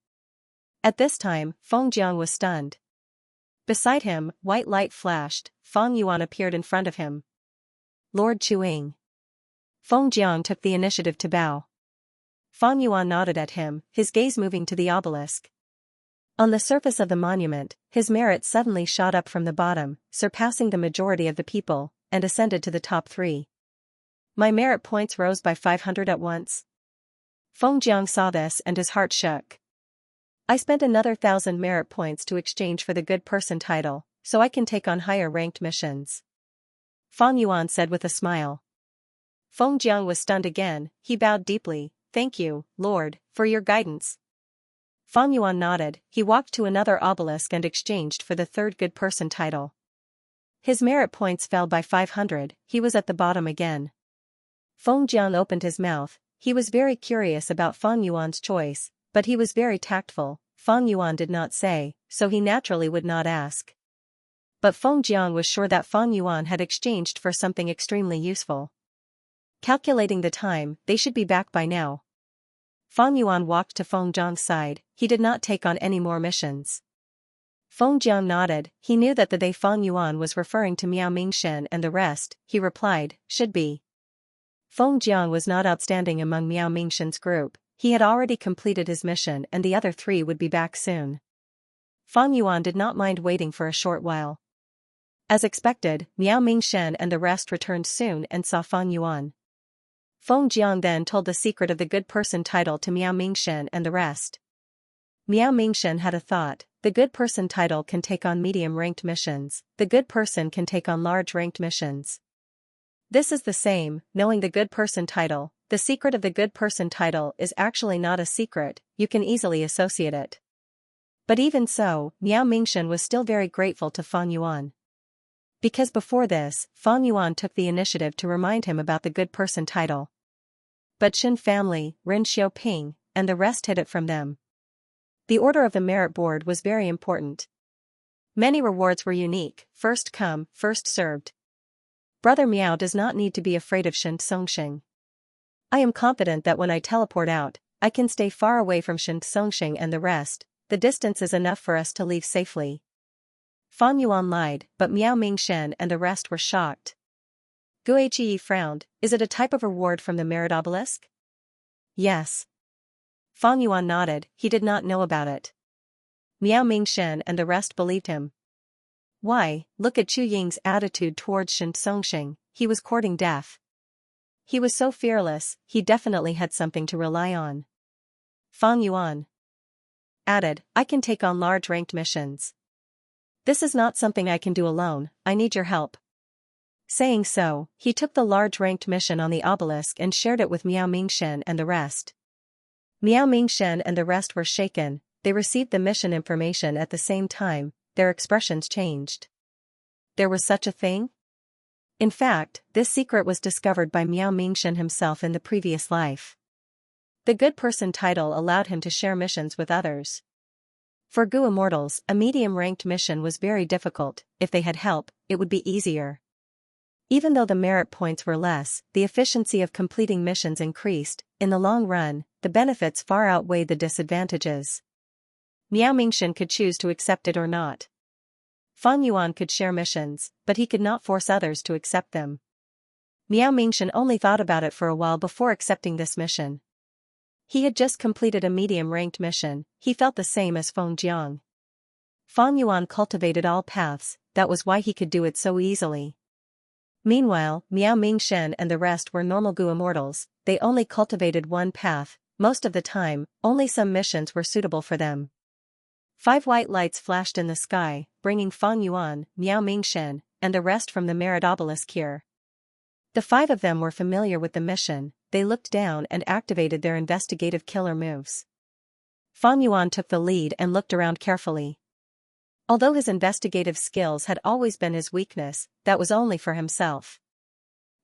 [SPEAKER 1] At this time, Feng Jiang was stunned. Beside him, white light flashed. Feng Yuan appeared in front of him. Lord Chuing. Feng Jiang took the initiative to bow. Feng Yuan nodded at him, his gaze moving to the obelisk. On the surface of the monument, his merit suddenly shot up from the bottom, surpassing the majority of the people, and ascended to the top 3. My merit points rose by 500 at once. Feng Jiang saw this and his heart shook. I spent another 1,000 merit points to exchange for the good person title, so I can take on higher ranked missions. Feng Yuan said with a smile. Feng Jiang was stunned again. He bowed deeply. Thank you, Lord, for your guidance. Feng Yuan nodded. He walked to another obelisk and exchanged for the third good person title. His merit points fell by 500. He was at the bottom again. Feng Jiang opened his mouth. He was very curious about Feng Yuan's choice, but he was very tactful. Feng Yuan did not say, so he naturally would not ask. But Feng Jiang was sure that Feng Yuan had exchanged for something extremely useful. Calculating the time, they should be back by now. Feng Yuan walked to Feng Jiang's side. He did not take on any more missions. Feng Jiang nodded. He knew that the they Fang Yuan was referring to Miao Mingshen and the rest. He replied, should be. Feng Jiang was not outstanding among Miao Mingshen's group. He had already completed his mission and the other three would be back soon. Fang Yuan did not mind waiting for a short while. As expected, Miao Mingshen and the rest returned soon and saw Fang Yuan. Feng Jiang then told the secret of the good person title to Miao Mingshen and the rest. Miao Mingshen had a thought. The good person title can take on medium-ranked missions. The good person can take on large-ranked missions. This is the same, knowing the good person title. The secret of the good person title is actually not a secret, you can easily associate it. But even so, Miao Mingshen was still very grateful to Fang Yuan. Because before this, Fang Yuan took the initiative to remind him about the good person title. But Shen family, Ren Xiaoping, and the rest hid it from them. The order of the merit board was very important. Many rewards were unique, first come, first served. Brother Miao does not need to be afraid of Shen Songxing. I am confident that when I teleport out, I can stay far away from Shen Songxing and the rest. The distance is enough for us to leave safely. Fang Yuan lied, but Miao Mingshen and the rest were shocked. Guiyi frowned. Is it a type of reward from the merit obelisk? Yes. Fang Yuan nodded. He did not know about it. Miao Mingshen and the rest believed him. Why, look at Chu Ying's attitude towards Shen Songxing. He was courting death. He was so fearless, he definitely had something to rely on. Fang Yuan added, I can take on large-ranked missions. This is not something I can do alone, I need your help. Saying so, he took the large-ranked mission on the obelisk and shared it with Miao Mingshen and the rest. Miao Mingshen and the rest were shaken. They received the mission information at the same time, their expressions changed. There was such a thing? In fact, this secret was discovered by Miao Mingshen himself in the previous life. The good person title allowed him to share missions with others. For Gu Immortals, a medium-ranked mission was very difficult. If they had help, it would be easier. Even though the merit points were less, the efficiency of completing missions increased. In the long run, the benefits far outweighed the disadvantages. Miao Mingshen could choose to accept it or not. Fang Yuan could share missions, but he could not force others to accept them. Miao Mingshen only thought about it for a while before accepting this mission. He had just completed a medium-ranked mission. He felt the same as Feng Jiang. Fang Yuan cultivated all paths, that was why he could do it so easily. Meanwhile, Miao Mingshen and the rest were normal Gu Immortals. They only cultivated one path. Most of the time, only some missions were suitable for them. 5 white lights flashed in the sky, bringing Fang Yuan, Miao Mingshen, and the rest from the merit obelisk here. The 5 of them were familiar with the mission. They looked down and activated their investigative killer moves. Fang Yuan took the lead and looked around carefully. Although his investigative skills had always been his weakness, that was only for himself.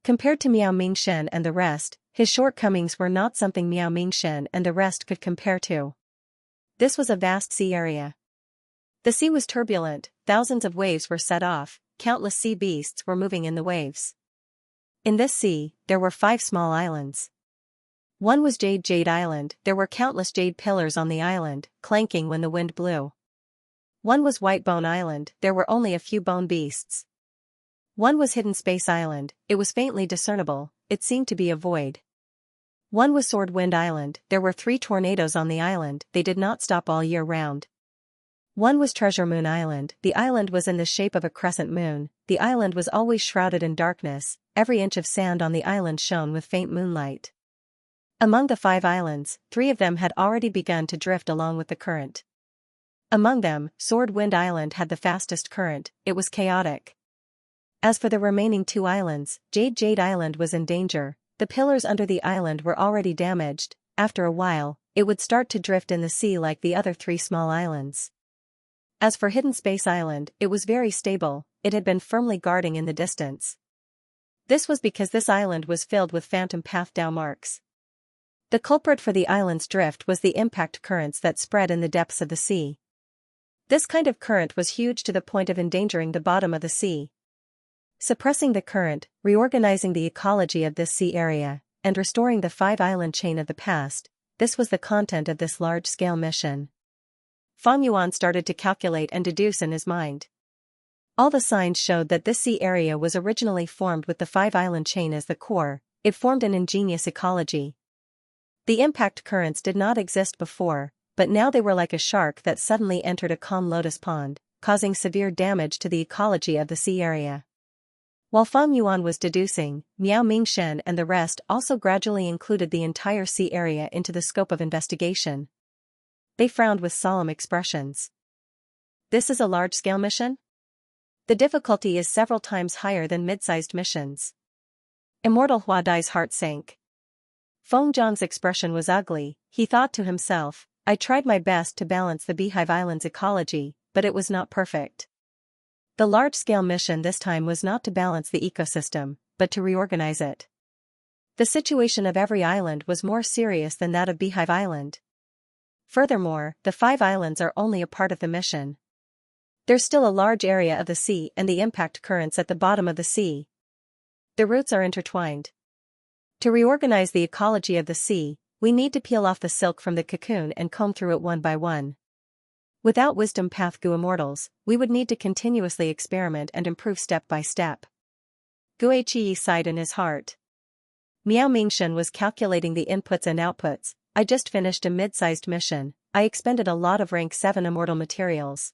[SPEAKER 1] Compared to Miao Mingshen and the rest, his shortcomings were not something Miao Mingshen and the rest could compare to. This was a vast sea area. The sea was turbulent, thousands of waves were set off, countless sea beasts were moving in the waves. In this sea, there were 5 small islands. One was Jade Island. There were countless jade pillars on the island, clanking when the wind blew. One was White Bone Island. There were only a few bone beasts. One was Hidden Space Island. It was faintly discernible, it seemed to be a void. One was Sword Wind Island. There were 3 tornadoes on the island. They did not stop all year round. One was Treasure Moon Island. The island was in the shape of a crescent moon. The island was always shrouded in darkness. Every inch of sand on the island shone with faint moonlight. Among the 5 islands, 3 of them had already begun to drift along with the current. Among them, Sword Wind Island had the fastest current. It was chaotic. As for the remaining 2 islands, Jade Island was in danger. The pillars under the island were already damaged. After a while, it would start to drift in the sea like the other 3 small islands. As for Hidden Space Island, it was very stable. It had been firmly guarding in the distance. This was because this island was filled with phantom path Dao marks. The culprit for the island's drift was the impact currents that spread in the depths of the sea. This kind of current was huge to the point of endangering the bottom of the sea. Suppressing the current, reorganizing the ecology of this sea area, and restoring the 5-island chain of the past, this was the content of this large-scale mission. Fang Yuan started to calculate and deduce in his mind. All the signs showed that this sea area was originally formed with the five-island chain as the core. It formed an ingenious ecology. The impact currents did not exist before, but now they were like a shark that suddenly entered a calm lotus pond, causing severe damage to the ecology of the sea area. While Fang Yuan was deducing, Miao Mingshen and the rest also gradually included the entire sea area into the scope of investigation. They frowned with solemn expressions. This is a large-scale mission? The difficulty is several times higher than mid-sized missions. Immortal Hua Dai's heart sank. Feng Zhang's expression was ugly. He thought to himself, I tried my best to balance the Beehive Island's ecology, but it was not perfect. The large-scale mission this time was not to balance the ecosystem, but to reorganize it. The situation of every island was more serious than that of Beehive Island. Furthermore, the 5 islands are only a part of the mission. There's still a large area of the sea and the impact currents at the bottom of the sea. The roots are intertwined. To reorganize the ecology of the sea, we need to peel off the silk from the cocoon and comb through it one by one. Without wisdom path Gu immortals, we would need to continuously experiment and improve step by step. Gu Qi sighed in his heart. Miao Mingshen was calculating the inputs and outputs. I just finished a mid-sized mission. I expended a lot of rank 7 immortal materials.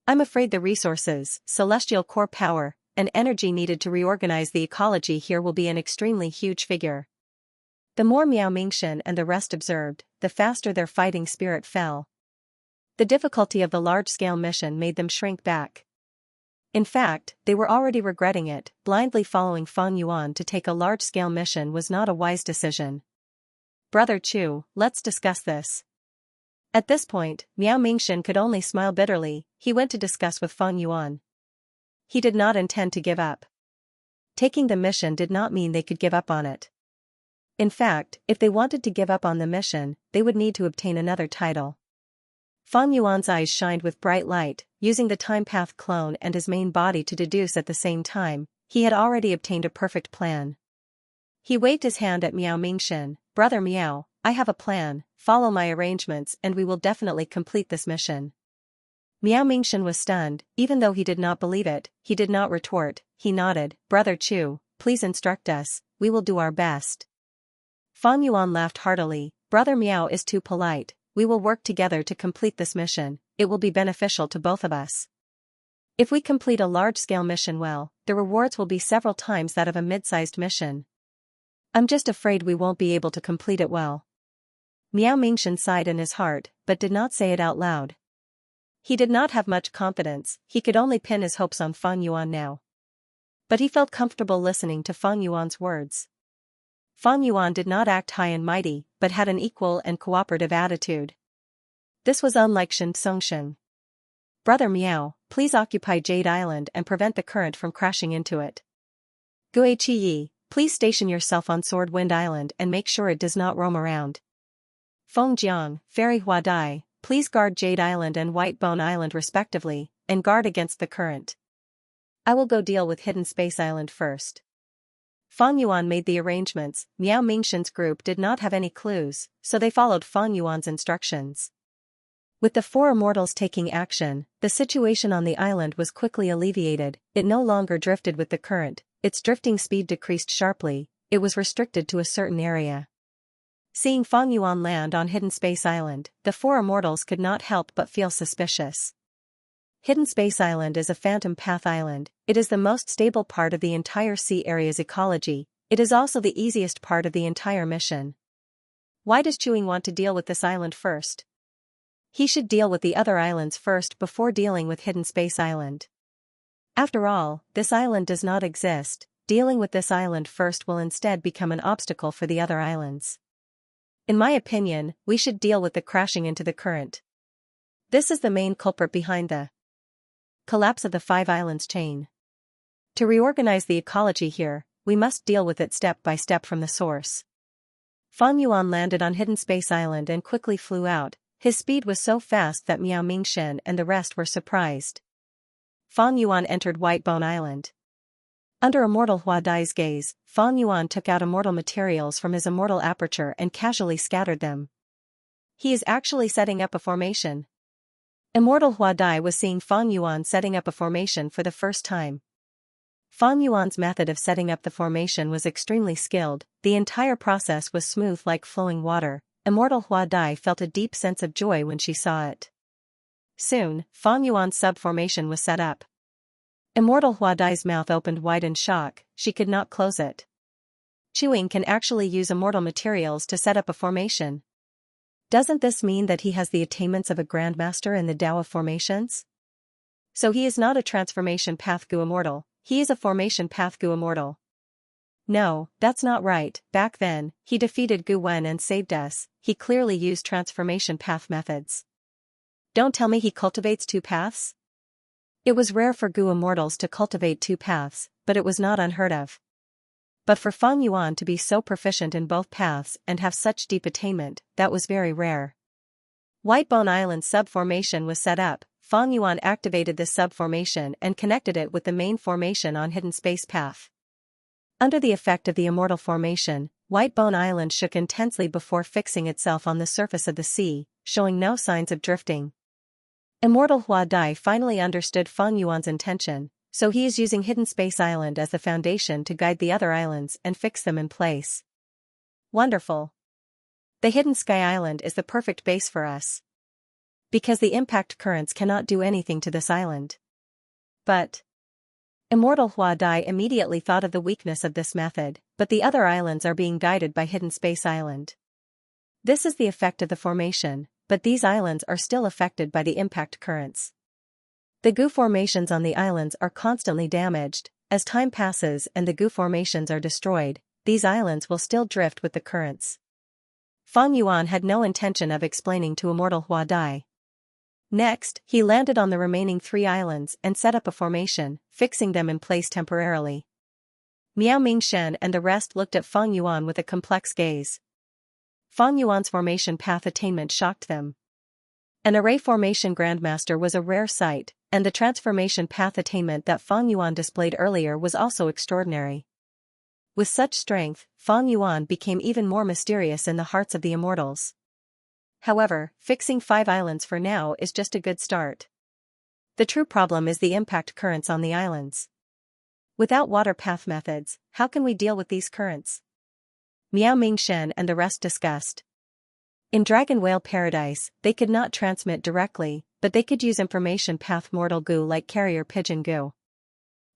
[SPEAKER 1] I'm afraid the resources, celestial core power, and energy needed to reorganize the ecology here will be an extremely huge figure. The more Miao Mingshen and the rest observed, the faster their fighting spirit fell. The difficulty of the large-scale mission made them shrink back. In fact, they were already regretting it. Blindly following Fang Yuan to take a large-scale mission was not a wise decision. Brother Chu, let's discuss this. At this point, Miao Mingshen could only smile bitterly. He went to discuss with Fang Yuan. He did not intend to give up. Taking the mission did not mean they could give up on it. In fact, if they wanted to give up on the mission, they would need to obtain another title. Fang Yuan's eyes shined with bright light. Using the time path clone and his main body to deduce at the same time, he had already obtained a perfect plan. He waved his hand at Miao Mingshen. Brother Miao, I have a plan. Follow my arrangements and we will definitely complete this mission. Miao Mingshen was stunned. Even though he did not believe it, he did not retort. He nodded. Brother Chu, please instruct us. We will do our best. Fang Yuan laughed heartily. Brother Miao is too polite. We will work together to complete this mission. It will be beneficial to both of us. If we complete a large-scale mission well, the rewards will be several times that of a mid-sized mission. I'm just afraid we won't be able to complete it well. Miao Mingshen sighed in his heart, but did not say it out loud. He did not have much confidence. He could only pin his hopes on Fang Yuan now. But he felt comfortable listening to Fang Yuan's words. Fang Yuan did not act high and mighty, but had an equal and cooperative attitude. This was unlike Xianxia. Brother Miao, please occupy Jade Island and prevent the current from crashing into it. Gu Qi, please station yourself on Sword Wind Island and make sure it does not roam around. Feng Jiang, Fairy Hua Dai, please guard Jade Island and White Bone Island respectively, and guard against the current. I will go deal with Hidden Space Island first. Fang Yuan made the arrangements. Miao Mingshen's group did not have any clues, so they followed Fang Yuan's instructions. With the 4 immortals taking action, the situation on the island was quickly alleviated. It no longer drifted with the current, its drifting speed decreased sharply, it was restricted to a certain area. Seeing Fang Yuan land on Hidden Space Island, the 4 immortals could not help but feel suspicious. Hidden Space Island is a phantom path island. It is the most stable part of the entire sea area's ecology. It is also the easiest part of the entire mission. Why does Chewing want to deal with this island first? He should deal with the other islands first before dealing with Hidden Space Island. After all, this island does not exist. Dealing with this island first will instead become an obstacle for the other islands. In my opinion, we should deal with the crashing into the current. This is the main culprit behind the collapse of the 5 islands chain. To reorganize the ecology here, we must deal with it step by step from the source. Fang Yuan landed on Hidden Space Island and quickly flew out. His speed was so fast that Miao Mingshen and the rest were surprised. Fang Yuan entered White Bone Island. Under Immortal Hua Dai's gaze, Fang Yuan took out immortal materials from his immortal aperture and casually scattered them. He is actually setting up a formation. Immortal Hua Dai was seeing Fang Yuan setting up a formation for the first time. Fang Yuan's method of setting up the formation was extremely skilled, the entire process was smooth like flowing water. Immortal Hua Dai felt a deep sense of joy when she saw it. Soon, Fang Yuan's sub-formation was set up. Immortal Hua Dai's mouth opened wide in shock, she could not close it. Chewing can actually use immortal materials to set up a formation. Doesn't this mean that he has the attainments of a grandmaster in the Tao of formations? So he is not a transformation path Gu immortal, he is a formation path Gu immortal. No, that's not right. Back then, he defeated Gu Wen and saved us, he clearly used transformation path methods. Don't tell me he cultivates two paths? It was rare for Gu immortals to cultivate two paths, but it was not unheard of. But for Fang Yuan to be so proficient in both paths and have such deep attainment, that was very rare. White Bone Island sub-formation was set up, Fang Yuan activated this sub-formation and connected it with the main formation on Hidden Space Path. Under the effect of the immortal formation, White Bone Island shook intensely before fixing itself on the surface of the sea, showing no signs of drifting. Immortal Hua Dai finally understood Fang Yuan's intention, so he is using Hidden Space Island as the foundation to guide the other islands and fix them in place. Wonderful. The Hidden Sky Island is the perfect base for us. Because the impact currents cannot do anything to this island. But Immortal Hua Dai immediately thought of the weakness of this method, but the other islands are being guided by Hidden Space Island. This is the effect of the formation, but these islands are still affected by the impact currents. The Gu formations on the islands are constantly damaged. As time passes and the Gu formations are destroyed, these islands will still drift with the currents. Fang Yuan had no intention of explaining to Immortal Hua Dai. Next, he landed on the remaining 3 islands and set up a formation, fixing them in place temporarily. Miao Mingshen and the rest looked at Fang Yuan with a complex gaze. Fang Yuan's formation path attainment shocked them. An array formation grandmaster was a rare sight, and the transformation path attainment that Fang Yuan displayed earlier was also extraordinary. With such strength, Fang Yuan became even more mysterious in the hearts of the immortals. However, fixing 5 islands for now is just a good start. The true problem is the impact currents on the islands. Without water path methods, how can we deal with these currents? Miao Mingshen and the rest discussed. In Dragon Whale Paradise, they could not transmit directly, but they could use information path mortal Gu like carrier pigeon Gu.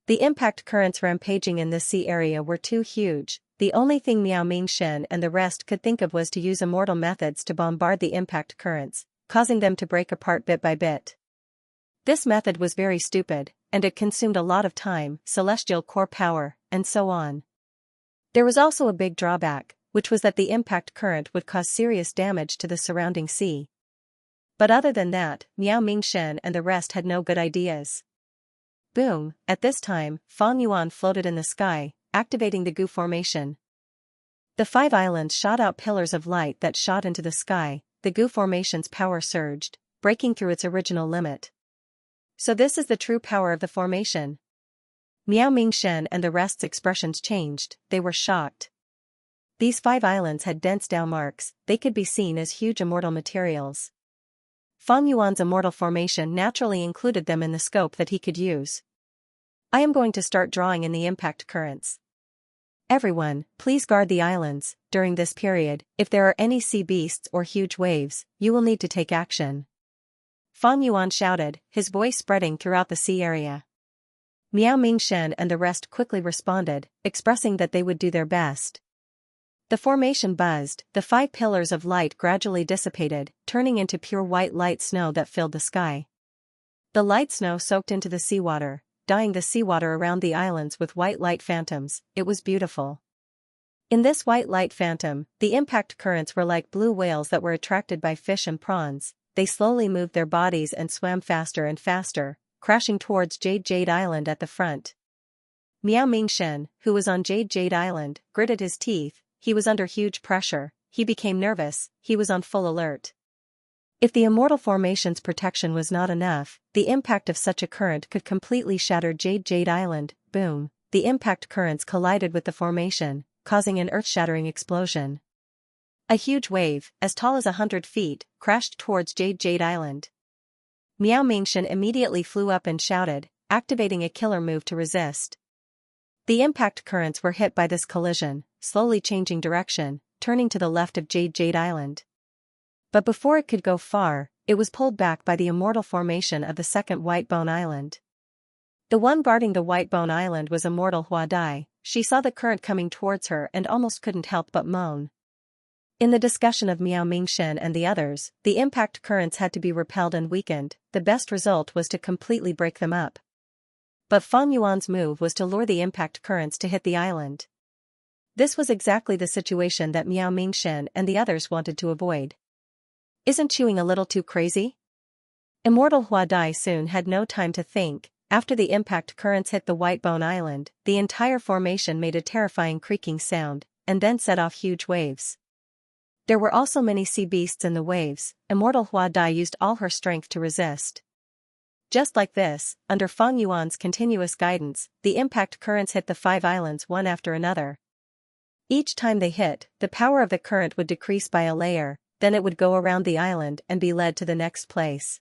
[SPEAKER 1] The impact currents rampaging in this sea area were too huge. The only thing Miao Mingshen and the rest could think of was to use immortal methods to bombard the impact currents, causing them to break apart bit by bit. This method was very stupid, and it consumed a lot of time, celestial core power, and so on. There was also a big drawback, which was that the impact current would cause serious damage to the surrounding sea. But other than that, Miao Mingshen and the rest had no good ideas. Boom, at this time, Fang Yuan floated in the sky, activating the Gu formation. The 5 islands shot out pillars of light that shot into the sky, the Gu formation's power surged, breaking through its original limit. So this is the true power of the formation. Miao Mingshen and the rest's expressions changed, they were shocked. These 5 islands had dense Tao marks, they could be seen as huge immortal materials. Fang Yuan's immortal formation naturally included them in the scope that he could use. I am going to start drawing in the impact currents. Everyone, please guard the islands. During this period, if there are any sea beasts or huge waves, you will need to take action. Fang Yuan shouted, his voice spreading throughout the sea area. Miao Mingshen and the rest quickly responded, expressing that they would do their best. The formation buzzed, the 5 pillars of light gradually dissipated, turning into pure white light snow that filled the sky. The light snow soaked into the seawater, dyeing the seawater around the islands with white light phantoms. It was beautiful. In this white light phantom, the impact currents were like blue whales that were attracted by fish and prawns. They slowly moved their bodies and swam faster and faster, crashing towards Jade Island at the front. Miao Mingshen, who was on Jade Island, gritted his teeth. He was under huge pressure, he became nervous, he was on full alert. If the immortal formation's protection was not enough, the impact of such a current could completely shatter Jade Island. Boom, the impact currents collided with the formation, causing an earth-shattering explosion. A huge wave, as tall as 100 feet, crashed towards Jade Island. Miao Mingxian immediately flew up and shouted, activating a killer move to resist. The impact currents were hit by this collision, slowly changing direction, turning to the left of Jade Island. But before it could go far, it was pulled back by the immortal formation of the second White Bone Island. The one guarding the White Bone Island was immortal Hua Dai. She saw the current coming towards her and almost couldn't help but moan. In the discussion of Miao Mingxian and the others, the impact currents had to be repelled and weakened. The best result was to completely break them up. But Fang Yuan's move was to lure the impact currents to hit the island. This was exactly the situation that Miao Mingxian and the others wanted to avoid. Isn't chewing a little too crazy? Immortal Hua Dai soon had no time to think. After the impact currents hit the White Bone Island, the entire formation made a terrifying creaking sound, and then set off huge waves. There were also many sea beasts in the waves. Immortal Hua Dai used all her strength to resist. Just like this, under Fang Yuan's continuous guidance, the impact currents hit the 5 islands one after another. Each time they hit, the power of the current would decrease by a layer, then it would go around the island and be led to the next place.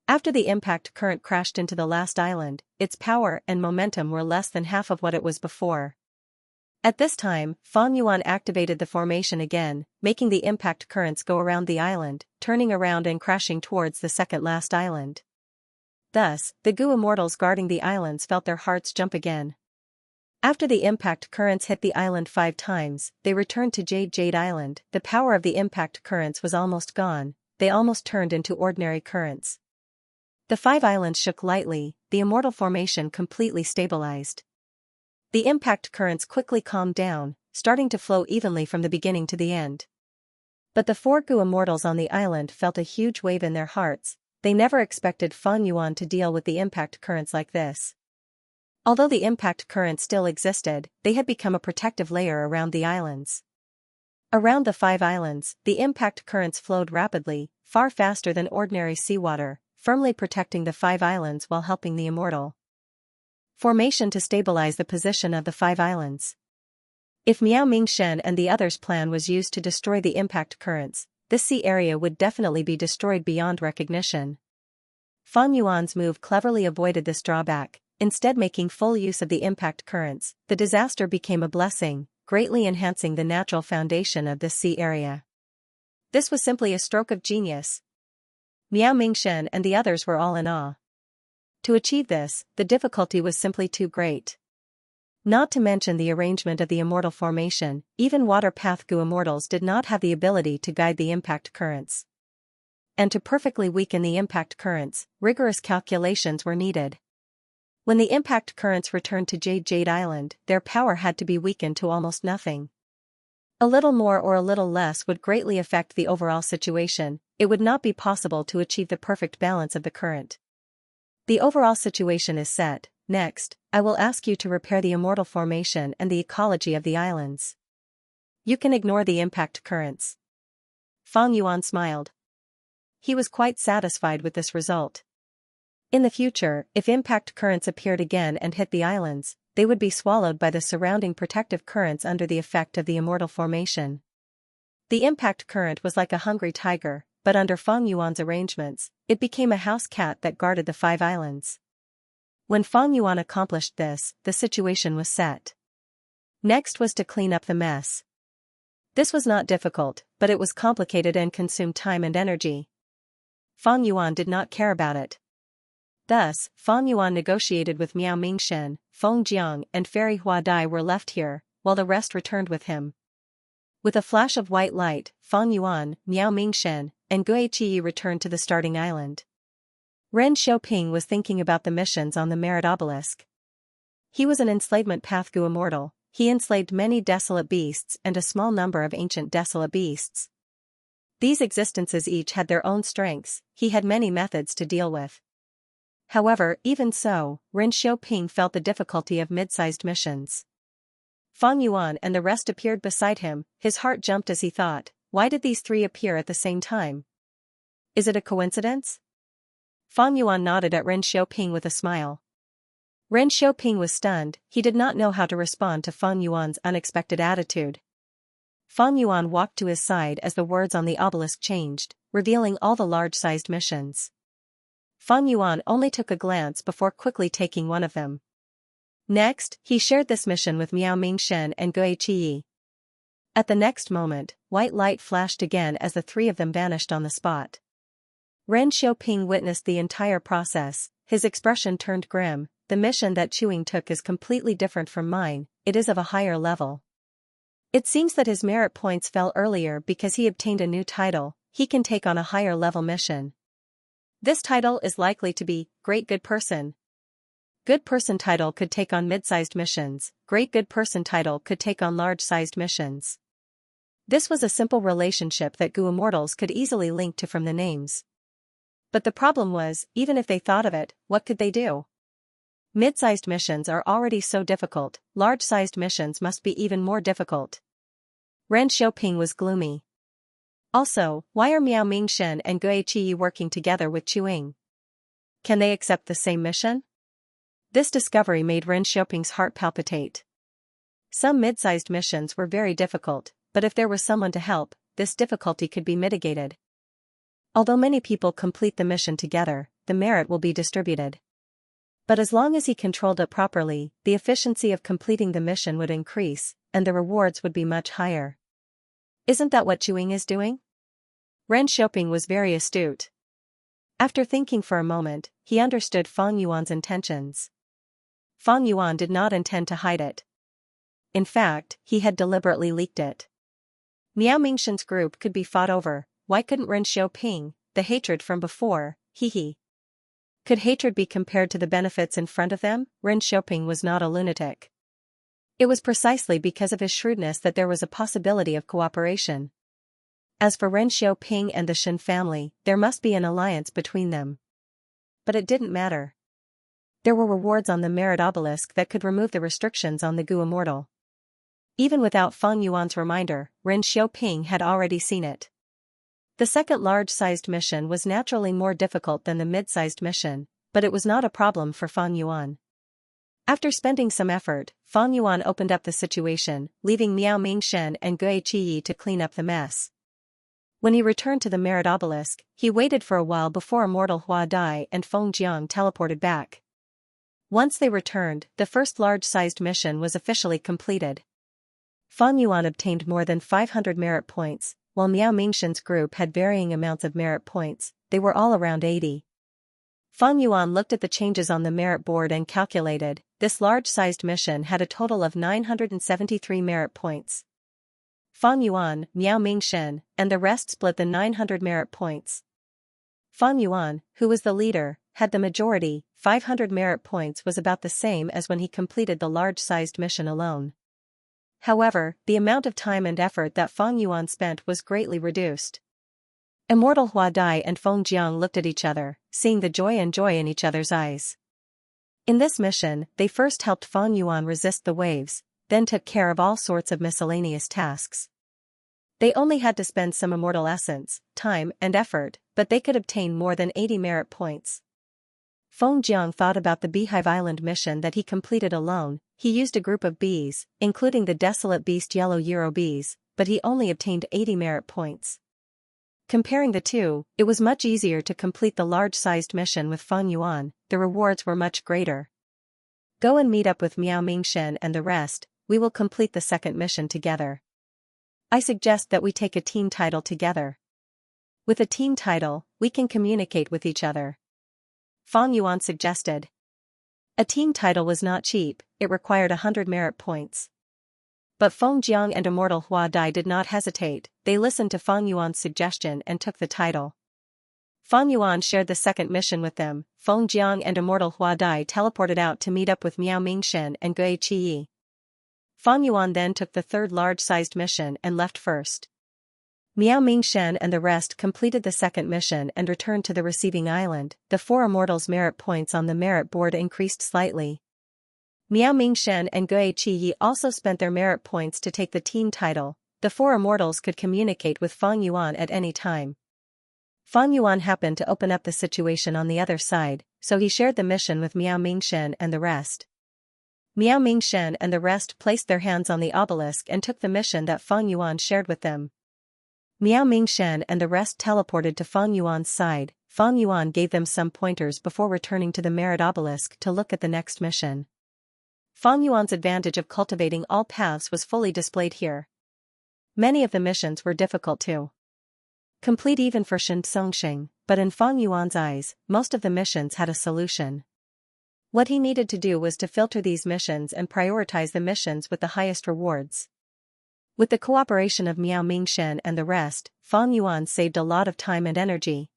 [SPEAKER 1] After the impact current crashed into the last island, its power and momentum were less than half of what it was before. At this time, Fang Yuan activated the formation again, making the impact currents go around the island, turning around and crashing towards the second last island. Thus, the Gu immortals guarding the islands felt their hearts jump again. After the impact currents hit the island 5 times, they returned to Jade Island. The power of the impact currents was almost gone, they almost turned into ordinary currents. The 5 islands shook lightly, the immortal formation completely stabilized. The impact currents quickly calmed down, starting to flow evenly from the beginning to the end. But the 4 Gu immortals on the island felt a huge wave in their hearts. They never expected Fang Yuan to deal with the impact currents like this. Although the impact currents still existed, they had become a protective layer around the islands. Around the 5 islands, the impact currents flowed rapidly, far faster than ordinary seawater, firmly protecting the 5 islands while helping the immortal formation to stabilize the position of the 5 islands. If Miao Mingxian and the others' plan was used to destroy the impact currents, this sea area would definitely be destroyed beyond recognition. Fang Yuan's move cleverly avoided this drawback, instead making full use of the impact currents. The disaster became a blessing, greatly enhancing the natural foundation of this sea area. This was simply a stroke of genius. Miao Mingxian and the others were all in awe. To achieve this, the difficulty was simply too great. Not to mention the arrangement of the immortal formation, even water path Gu immortals did not have the ability to guide the impact currents. And to perfectly weaken the impact currents, rigorous calculations were needed. When the impact currents returned to Jade Island, their power had to be weakened to almost nothing. A little more or a little less would greatly affect the overall situation. It would not be possible to achieve the perfect balance of the current. The overall situation is set. Next, I will ask you to repair the immortal formation and the ecology of the islands. You can ignore the impact currents. Fang Yuan smiled. He was quite satisfied with this result. In the future, if impact currents appeared again and hit the islands, they would be swallowed by the surrounding protective currents under the effect of the immortal formation. The impact current was like a hungry tiger, but under Fang Yuan's arrangements, it became a house cat that guarded the 5 islands. When Fang Yuan accomplished this, the situation was set. Next was to clean up the mess. This was not difficult, but it was complicated and consumed time and energy. Fang Yuan did not care about it. Thus, Fang Yuan negotiated with Miao Mingxian, Feng Jiang and Fairy Hua Dai were left here, while the rest returned with him. With a flash of white light, Fang Yuan, Miao Mingxian, and Gui Qi returned to the starting island. Ren Xiaoping was thinking about the missions on the Merit Obelisk. He was an enslavement path Gu immortal. He enslaved many desolate beasts and a small number of ancient desolate beasts. These existences each had their own strengths. He had many methods to deal with. However, even so, Ren Xiaoping felt the difficulty of mid-sized missions. Fang Yuan and the rest appeared beside him. His heart jumped as he thought, why did these 3 appear at the same time? Is it a coincidence? Fang Yuan nodded at Ren Xiaoping with a smile. Ren Xiaoping was stunned. He did not know how to respond to Fang Yuan's unexpected attitude. Fang Yuan walked to his side as the words on the obelisk changed, revealing all the large-sized missions. Fang Yuan only took a glance before quickly taking one of them. Next, he shared this mission with Miao Mingshen and Gui Qiyi. At the next moment, white light flashed again as the three of them vanished on the spot. Ren Xiaoping witnessed the entire process, his expression turned grim. The mission that Chuing took is completely different from mine, it is of a higher level. It seems that his merit points fell earlier because he obtained a new title, he can take on a higher level mission. This title is likely to be Great Good Person. Good Person title could take on mid-sized missions, Great Good Person title could take on large-sized missions. This was a simple relationship that Gu immortals could easily link to from the names. But the problem was, even if they thought of it, what could they do? Mid-sized missions are already so difficult, large-sized missions must be even more difficult. Ren Xiaoping was gloomy. Also, why are Miao Mingshen and Gui Qiyi working together with Chuing? Can they accept the same mission? This discovery made Ren Xiaoping's heart palpitate. Some mid-sized missions were very difficult, but if there was someone to help, this difficulty could be mitigated. Although many people complete the mission together, the merit will be distributed. But as long as he controlled it properly, the efficiency of completing the mission would increase, and the rewards would be much higher. Isn't that what Chuing is doing? Ren Xiaoping was very astute. After thinking for a moment, he understood Fang Yuan's intentions. Fang Yuan did not intend to hide it. In fact, he had deliberately leaked it. Miao Mingshen's group could be fought over, why couldn't Ren Xiaoping, the hatred from before, hee. Could hatred be compared to the benefits in front of them? Ren Xiaoping was not a lunatic. It was precisely because of his shrewdness that there was a possibility of cooperation. As for Ren Xiaoping and the Shen family, there must be an alliance between them. But it didn't matter. There were rewards on the merit obelisk that could remove the restrictions on the Gu immortal. Even without Fang Yuan's reminder, Ren Xiaoping had already seen it. The second large-sized mission was naturally more difficult than the mid-sized mission, but it was not a problem for Fang Yuan. After spending some effort, Fang Yuan opened up the situation, leaving Miao Mingshen and Gui Qiyi to clean up the mess. When he returned to the merit obelisk, he waited for a while before Immortal Hua Dai and Feng Jiang teleported back. Once they returned, the first large-sized mission was officially completed. Fang Yuan obtained more than 500 merit points, while Miao Mingshen's group had varying amounts of merit points, they were all around 80. Fang Yuan looked at the changes on the merit board and calculated, this large-sized mission had a total of 973 merit points. Fang Yuan, Miao Mingshen, and the rest split the 900 merit points. Fang Yuan, who was the leader, had the majority, 500 merit points was about the same as when he completed the large-sized mission alone. However, the amount of time and effort that Fang Yuan spent was greatly reduced. Immortal Hua Dai and Feng Jiang looked at each other, seeing the joy in each other's eyes. In this mission, they first helped Fang Yuan resist the waves, then took care of all sorts of miscellaneous tasks. They only had to spend some immortal essence, time, and effort, but they could obtain more than 80 merit points. Feng Jiang thought about the Beehive Island mission that he completed alone. He used a group of bees, including the desolate beast yellow Euro bees, but he only obtained 80 merit points. Comparing the two, it was much easier to complete the large-sized mission with Feng Yuan, the rewards were much greater. Go and meet up with Miao Mingshen and the rest, we will complete the second mission together. I suggest that we take a team title together. With a team title, we can communicate with each other. Feng Yuan suggested. A team title was not cheap, it required 100 merit points. But Feng Jiang and Immortal Hua Dai did not hesitate, they listened to Feng Yuan's suggestion and took the title. Feng Yuan shared the second mission with them, Feng Jiang and Immortal Hua Dai teleported out to meet up with Miao Mingshen and Gui Qiyi. Feng Yuan then took the third large-sized mission and left first. Miao Mingshen and the rest completed the second mission and returned to the receiving island. The four immortals' merit points on the merit board increased slightly. Miao Mingshen and Gui Qiyi also spent their merit points to take the team title. The four immortals could communicate with Feng Yuan at any time. Feng Yuan happened to open up the situation on the other side, so he shared the mission with Miao Mingshen and the rest. Miao Mingshen and the rest placed their hands on the obelisk and took the mission that Feng Yuan shared with them. Miao Mingshen and the rest teleported to Feng Yuan's side. Fang Yuan gave them some pointers before returning to the Merit Obelisk to look at the next mission. Fang Yuan's advantage of cultivating all paths was fully displayed here. Many of the missions were difficult to complete even for Xianxia, but in Fang Yuan's eyes, most of the missions had a solution. What he needed to do was to filter these missions and prioritize the missions with the highest rewards. With the cooperation of Miao Mingshen and the rest, Fang Yuan saved a lot of time and energy.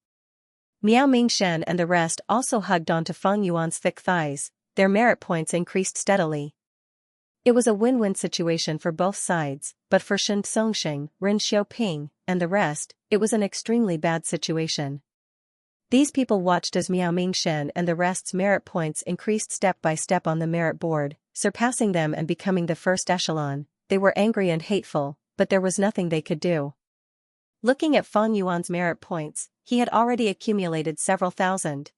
[SPEAKER 1] Miao Mingshen and the rest also hugged onto Fang Yuan's thick thighs. Their merit points increased steadily. It was a win-win situation for both sides, but for Xianxia, Ren Xiaoping, and the rest, it was an extremely bad situation. These people watched as Miao Mingshen and the rest's merit points increased step by step on the merit board, surpassing them and becoming the first echelon. They were angry and hateful, but there was nothing they could do. Looking at Fang Yuan's merit points, he had already accumulated several thousand.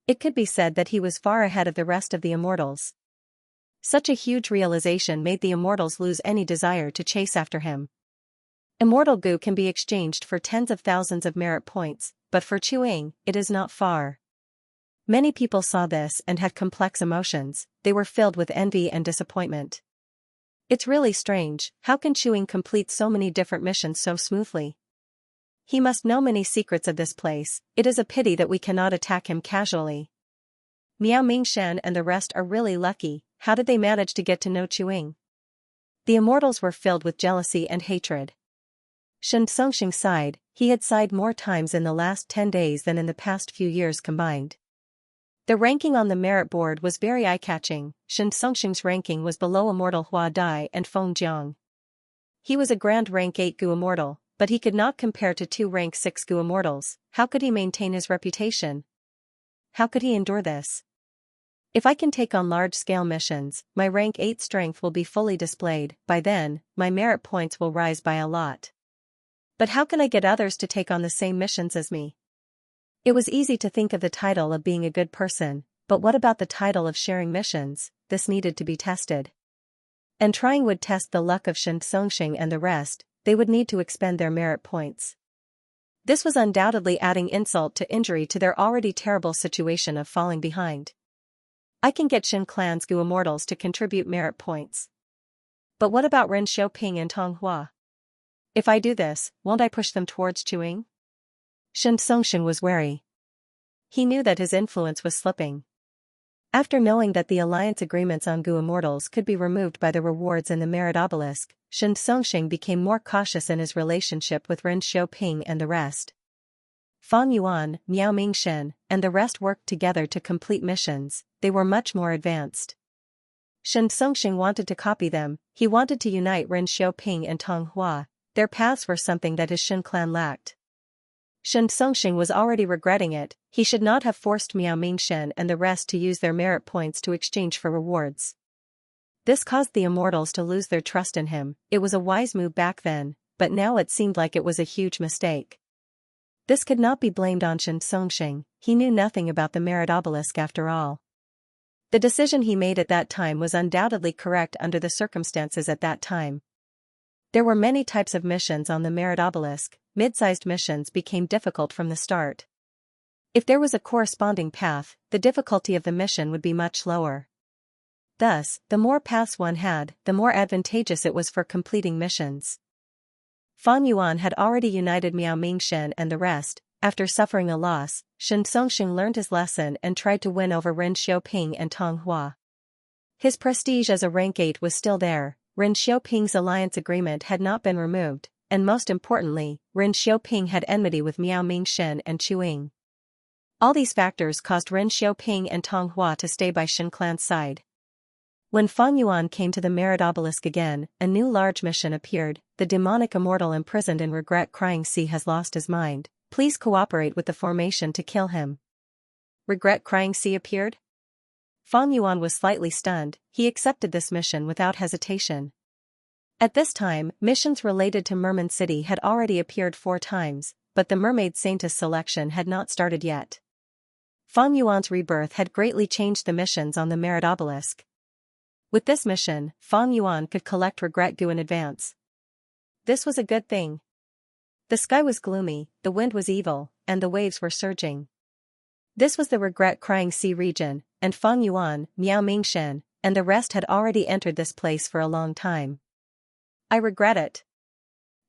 [SPEAKER 1] It could be said that he was far ahead of the rest of the immortals. Such a huge realization made the immortals lose any desire to chase after him. Immortal goo can be exchanged for tens of thousands of merit points, but for chewing, it is not far. Many people saw this and had complex emotions. They were filled with envy and disappointment. It's really strange, how can chewing complete so many different missions so smoothly? He must know many secrets of this place. It is a pity that we cannot attack him casually. Miao Mingshen and the rest are really lucky. How did they manage to get to know chewing? The immortals were filled with jealousy and hatred. Xianxia sighed. He had sighed more times in the last 10 days than in the past few years combined. The ranking on the merit board was very eye-catching. Xianxia's ranking was below Immortal Hua Dai and Feng Jiang. He was a grand rank 8 Gu Immortal, but he could not compare to 2 rank 6 Gu Immortals. How could he maintain his reputation? How could he endure this? If I can take on large-scale missions, my rank 8 strength will be fully displayed. By then, my merit points will rise by a lot. But how can I get others to take on the same missions as me? It was easy to think of the title of being a good person, but what about the title of sharing missions? This needed to be tested. And trying would test the luck of Xianxia and the rest. They would need to expend their merit points. This was undoubtedly adding insult to injury to their already terrible situation of falling behind. I can get Xin Clan's Gu Immortals to contribute merit points. But what about Ren Xiaoping and Tong Hua? If I do this, won't I push them towards chewing? Xianxia was wary. He knew that his influence was slipping. After knowing that the alliance agreements on Gu Immortals could be removed by the rewards in the Merit Obelisk, Xianxia became more cautious in his relationship with Ren Xiaoping and the rest. Fang Yuan, Miao Mingshen, and the rest worked together to complete missions. They were much more advanced. Xianxia wanted to copy them. He wanted to unite Ren Xiaoping and Tong Hua. Their paths were something that his Xin clan lacked. Xianxia was already regretting it. He should not have forced Miao Mingshen and the rest to use their merit points to exchange for rewards. This caused the immortals to lose their trust in him. It was a wise move back then, but now it seemed like it was a huge mistake. This could not be blamed on Xianxia. He knew nothing about the Merit Obelisk after all. The decision he made at that time was undoubtedly correct under the circumstances at that time. There were many types of missions on the Merit Obelisk. Mid-sized missions became difficult from the start. If there was a corresponding path, the difficulty of the mission would be much lower. Thus, the more paths one had, the more advantageous it was for completing missions. Fang Yuan had already united Miao Mingshen and the rest. After suffering a loss, Xianxia learned his lesson and tried to win over Ren Xiaoping and Tong Hua. His prestige as a rank 8 was still there. Ren Xiaoping's alliance agreement had not been removed, and most importantly, Ren Xiaoping had enmity with Miao Mingshen and Chewing. All these factors caused Ren Xiaoping and Tong Hua to stay by Xin Clan's side. When Fang Yuan came to the Merit Obelisk again, a new large mission appeared. The demonic immortal imprisoned in regret crying sea has lost his mind. Please cooperate with the formation to kill him. Regret crying sea appeared? Fang Yuan was slightly stunned. He accepted this mission without hesitation. At this time, missions related to Merman City had already appeared 4 times, but the Mermaid Saintess selection had not started yet. Fang Yuan's rebirth had greatly changed the missions on the Merit Obelisk. With this mission, Fang Yuan could collect regret goo in advance. This was a good thing. The sky was gloomy, the wind was evil, and the waves were surging. This was the regret-crying sea region, and Fang Yuan, Miao Mingshen, and the rest had already entered this place for a long time. I regret it.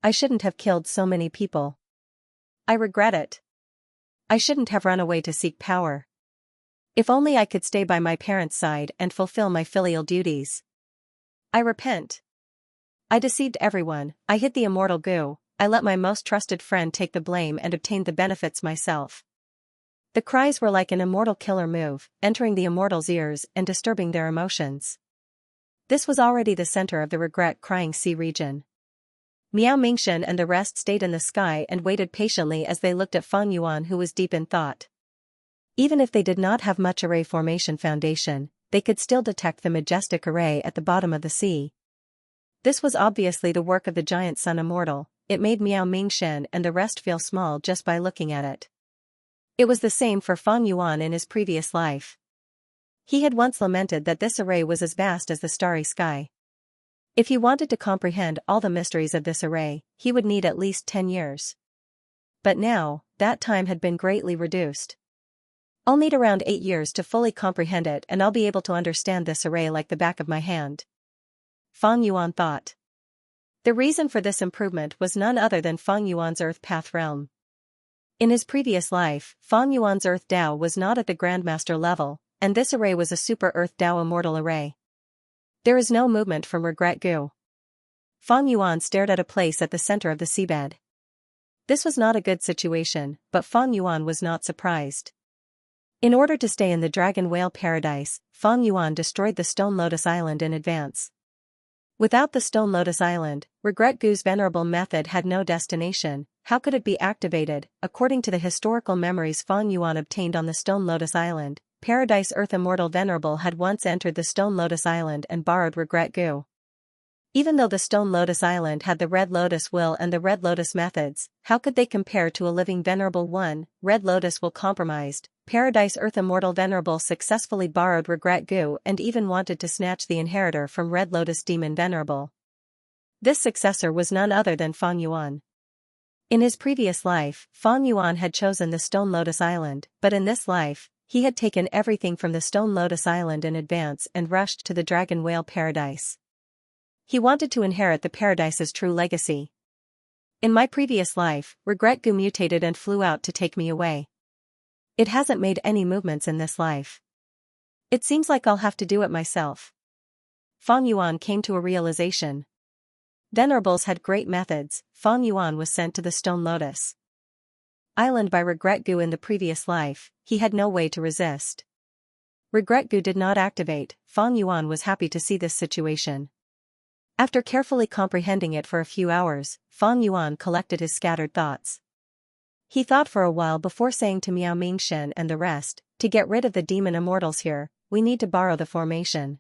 [SPEAKER 1] I shouldn't have killed so many people. I regret it. I shouldn't have run away to seek power. If only I could stay by my parents' side and fulfill my filial duties. I repent. I deceived everyone, I hid the immortal goo, I let my most trusted friend take the blame and obtained the benefits myself. The cries were like an immortal killer move, entering the immortals' ears and disturbing their emotions. This was already the center of the regret-crying sea region. Miao Mingshen and the rest stayed in the sky and waited patiently as they looked at Fang Yuan, who was deep in thought. Even if they did not have much array formation foundation, they could still detect the majestic array at the bottom of the sea. This was obviously the work of the giant sun immortal. It made Miao Mingshen and the rest feel small just by looking at it. It was the same for Fang Yuan in his previous life. He had once lamented that this array was as vast as the starry sky. If he wanted to comprehend all the mysteries of this array, he would need at least 10 years. But now, that time had been greatly reduced. I'll need around 8 years to fully comprehend it, and I'll be able to understand this array like the back of my hand. Fang Yuan thought. The reason for this improvement was none other than Fang Yuan's Earth Path realm. In his previous life, Fang Yuan's Earth Dao was not at the Grandmaster level, and this array was a Super Earth Dao Immortal array. There is no movement from regret goo. Fang Yuan stared at a place at the center of the seabed. This was not a good situation, but Fang Yuan was not surprised. In order to stay in the Dragon Whale Paradise, Fang Yuan destroyed the Stone Lotus Island in advance. Without the Stone Lotus Island, Regret Goo's venerable method had no destination. How could it be activated? According to the historical memories Fang Yuan obtained on the Stone Lotus Island, Paradise Earth Immortal Venerable had once entered the Stone Lotus Island and borrowed Regret Goo. Even though the Stone Lotus Island had the Red Lotus Will and the Red Lotus methods, how could they compare to a living Venerable One? Red Lotus Will compromised. Paradise Earth Immortal Venerable successfully borrowed Regret Goo and even wanted to snatch the inheritor from Red Lotus Demon Venerable. This successor was none other than Fang Yuan. In his previous life, Fang Yuan had chosen the Stone Lotus Island, but in this life, he had taken everything from the Stone Lotus Island in advance and rushed to the Dragon Whale Paradise. He wanted to inherit the Paradise's true legacy. In my previous life, Regret Goo mutated and flew out to take me away. It hasn't made any movements in this life. It seems like I'll have to do it myself. Fang Yuan came to a realization. Venerables had great methods. Fang Yuan was sent to the Stone Lotus Island by Regret Goo in the previous life. He had no way to resist. Regret Goo did not activate. Fang Yuan was happy to see this situation. After carefully comprehending it for a few hours, Fang Yuan collected his scattered thoughts. He thought for a while before saying to Miao Mingshen and the rest, to get rid of the demon immortals here, we need to borrow the formation.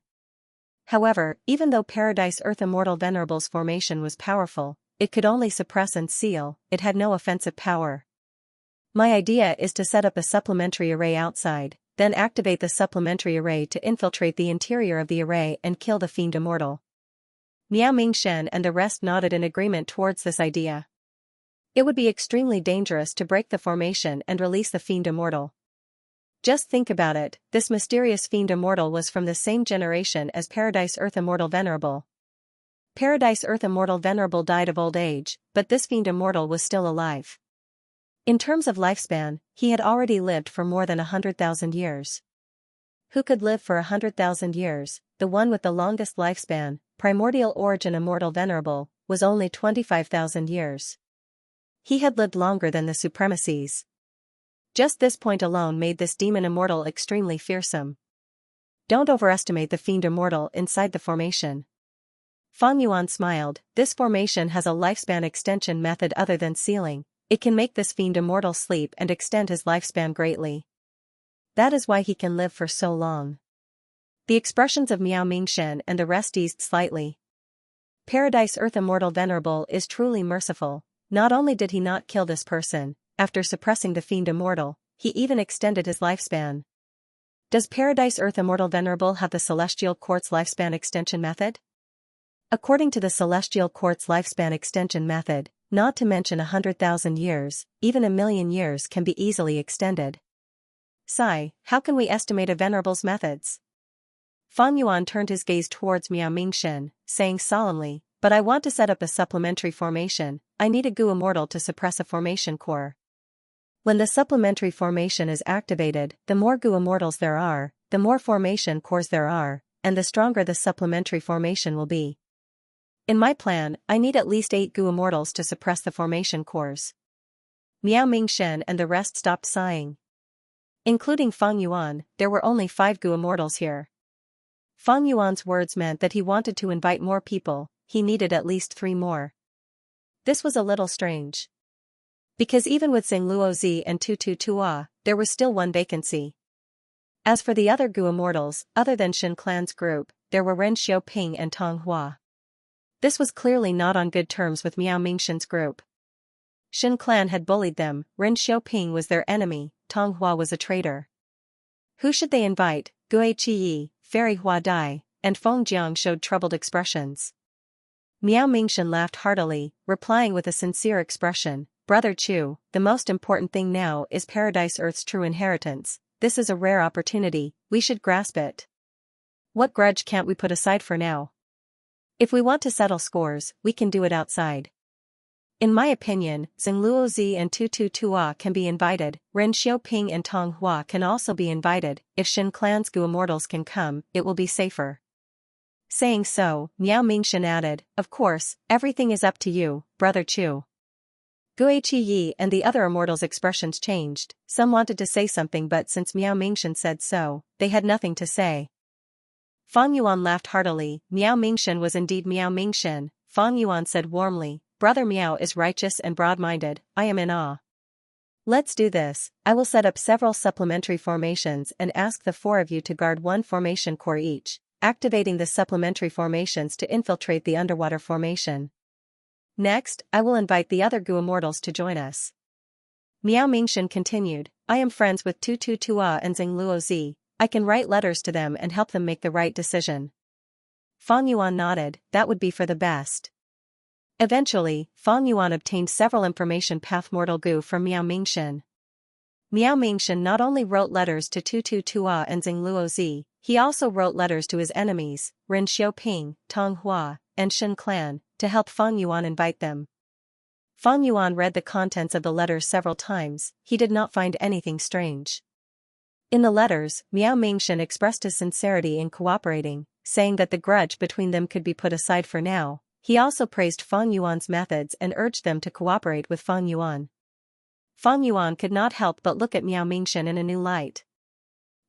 [SPEAKER 1] However, even though Paradise Earth Immortal Venerable's formation was powerful, it could only suppress and seal, it had no offensive power. My idea is to set up a supplementary array outside, then activate the supplementary array to infiltrate the interior of the array and kill the Fiend Immortal. Miao Mingshen and the rest nodded in agreement towards this idea. It would be extremely dangerous to break the formation and release the Fiend Immortal. Just think about it, this mysterious Fiend Immortal was from the same generation as Paradise Earth Immortal Venerable. Paradise Earth Immortal Venerable died of old age, but this Fiend Immortal was still alive. In terms of lifespan, he had already lived for more than 100,000 years. Who could live for 100,000 years? The one with the longest lifespan, Primordial Origin Immortal Venerable, was only 25,000 years. He had lived longer than the Supremacies. Just this point alone made this demon immortal extremely fearsome. Don't overestimate the Fiend Immortal inside the formation. Fang Yuan smiled. This formation has a lifespan extension method other than sealing. It can make this Fiend Immortal sleep and extend his lifespan greatly. That is why he can live for so long. The expressions of Miao Mingshen and the rest eased slightly. Paradise Earth Immortal Venerable is truly merciful. Not only did he not kill this person, after suppressing the Fiend Immortal, he even extended his lifespan. Does Paradise Earth Immortal Venerable have the Celestial Quartz lifespan extension method? According to the Celestial Quartz lifespan extension method, not to mention 100,000 years, even 1,000,000 years can be easily extended. Sigh, how can we estimate a venerable's methods? Fang Yuan turned his gaze towards Miao Mingxin, saying solemnly, but I want to set up a supplementary formation. I need a Gu immortal to suppress a formation core. When the supplementary formation is activated, the more Gu immortals there are, the more formation cores there are, and the stronger the supplementary formation will be. In my plan, I need at least 8 Gu immortals to suppress the formation cores. Miao Mingxin and the rest stopped sighing. Including Fang Yuan, there were only 5 Gu immortals here. Fang Yuan's words meant that he wanted to invite more people, he needed at least 3 more. This was a little strange. Because even with Xing Luozi and Tutu Tua, there was still 1 vacancy. As for the other Gu immortals, other than Shen Clan's group, there were Ren Xiaoping and Tong Hua. This was clearly not on good terms with Miao Mingxin's group. Shen Clan had bullied them, Ren Xiaoping was their enemy, Tong Hua was a traitor. Who should they invite? Gue Qiyi, Fairy Hua Dai, and Feng Jiang showed troubled expressions. Miao Mingxin laughed heartily, replying with a sincere expression, Brother Chu, the most important thing now is Paradise Earth's true inheritance. This is a rare opportunity, we should grasp it. What grudge can't we put aside for now? If we want to settle scores, we can do it outside. In my opinion, Xing Luozi and Tutu Tua can be invited, Ren Xiaoping and Tong Hua can also be invited. If Shen Clan's Gu immortals can come, it will be safer. Saying so, Miao Mingxin added, of course, everything is up to you, Brother Chu. Gue Qiyi and the other immortals' expressions changed, some wanted to say something but since Miao Mingxin said so, they had nothing to say. Fang Yuan laughed heartily, Miao Mingxin was indeed Miao Mingxin. Fang Yuan said warmly, Brother Miao is righteous and broad-minded, I am in awe. Let's do this, I will set up several supplementary formations and ask the 4 of you to guard 1 formation core each, activating the supplementary formations to infiltrate the underwater formation. Next, I will invite the other Gu immortals to join us. Miao Mingxin continued, I am friends with Tutu Tua and Xing Luozi, I can write letters to them and help them make the right decision. Fang Yuan nodded, that would be for the best. Eventually, Fang Yuan obtained several information path mortal Gu from Miao Mingxin. Miao Mingxin not only wrote letters to Tutu Tua and Xing Luozi, he also wrote letters to his enemies, Ren Xiaoping, Tong Hua, and Shen Clan, to help Fang Yuan invite them. Fang Yuan read the contents of the letters several times, he did not find anything strange. In the letters, Miao Mingxin expressed his sincerity in cooperating, saying that the grudge between them could be put aside for now. He also praised Fang Yuan's methods and urged them to cooperate with Fang Yuan. Fang Yuan could not help but look at Miao Mingxin in a new light.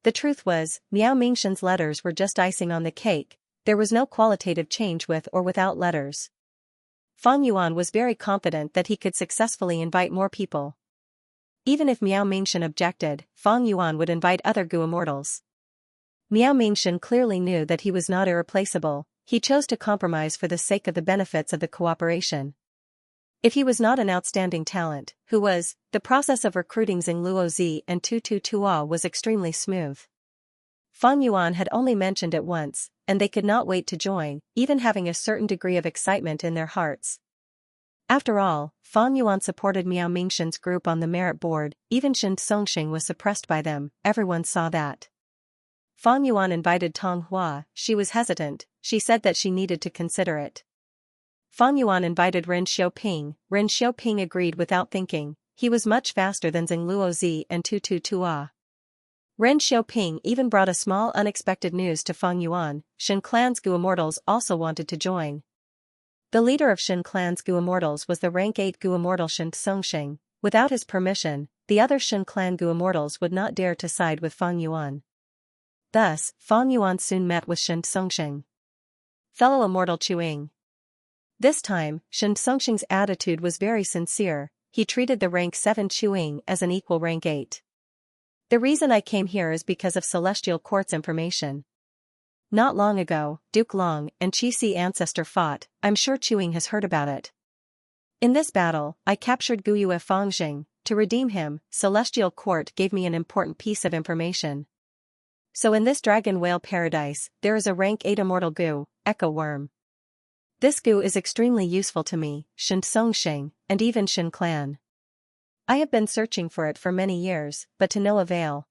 [SPEAKER 1] The truth was, Miao Mingxin's letters were just icing on the cake, there was no qualitative change with or without letters. Fang Yuan was very confident that he could successfully invite more people. Even if Miao Mingxin objected, Fang Yuan would invite other Gu immortals. Miao Mingxin clearly knew that he was not irreplaceable, he chose to compromise for the sake of the benefits of the cooperation. If he was not an outstanding talent, who was? The process of recruiting Xing Luozi and Tutu Tua was extremely smooth. Fang Yuan had only mentioned it once, and they could not wait to join, even having a certain degree of excitement in their hearts. After all, Fang Yuan supported Miao Mingxin's group on the merit board, even Shen Songxing was suppressed by them, everyone saw that. Fang Yuan invited Tong Hua, she was hesitant, she said that she needed to consider it. Fang Yuan invited Ren Xiaoping agreed without thinking, he was much faster than Xing Luozi and Tutu Tua. Ren Xiaoping even brought a small unexpected news to Fang Yuan, Shen Clan's Gu immortals also wanted to join. The leader of Shen Clan's Gu immortals was the rank 8 Gu immortal Shen Songxing, without his permission, the other Shen Clan Gu immortals would not dare to side with Fang Yuan. Thus, Fang Yuan soon met with Shen Songxing. Fellow immortal Chuing. This time, Shen Songxing's attitude was very sincere, he treated the rank 7 Chuing as an equal rank 8. The reason I came here is because of Celestial Court's information. Not long ago, Duke Long and Qi Si ancestor fought, I'm sure Chuing has heard about it. In this battle, I captured Guyue Fangjing, to redeem him, Celestial Court gave me an important piece of information. So in this dragon whale paradise, there is a rank 8 immortal Gu, Echo Worm. This goo is extremely useful to me, Xianxia, and even Xin clan. I have been searching for it for many years, but to no avail.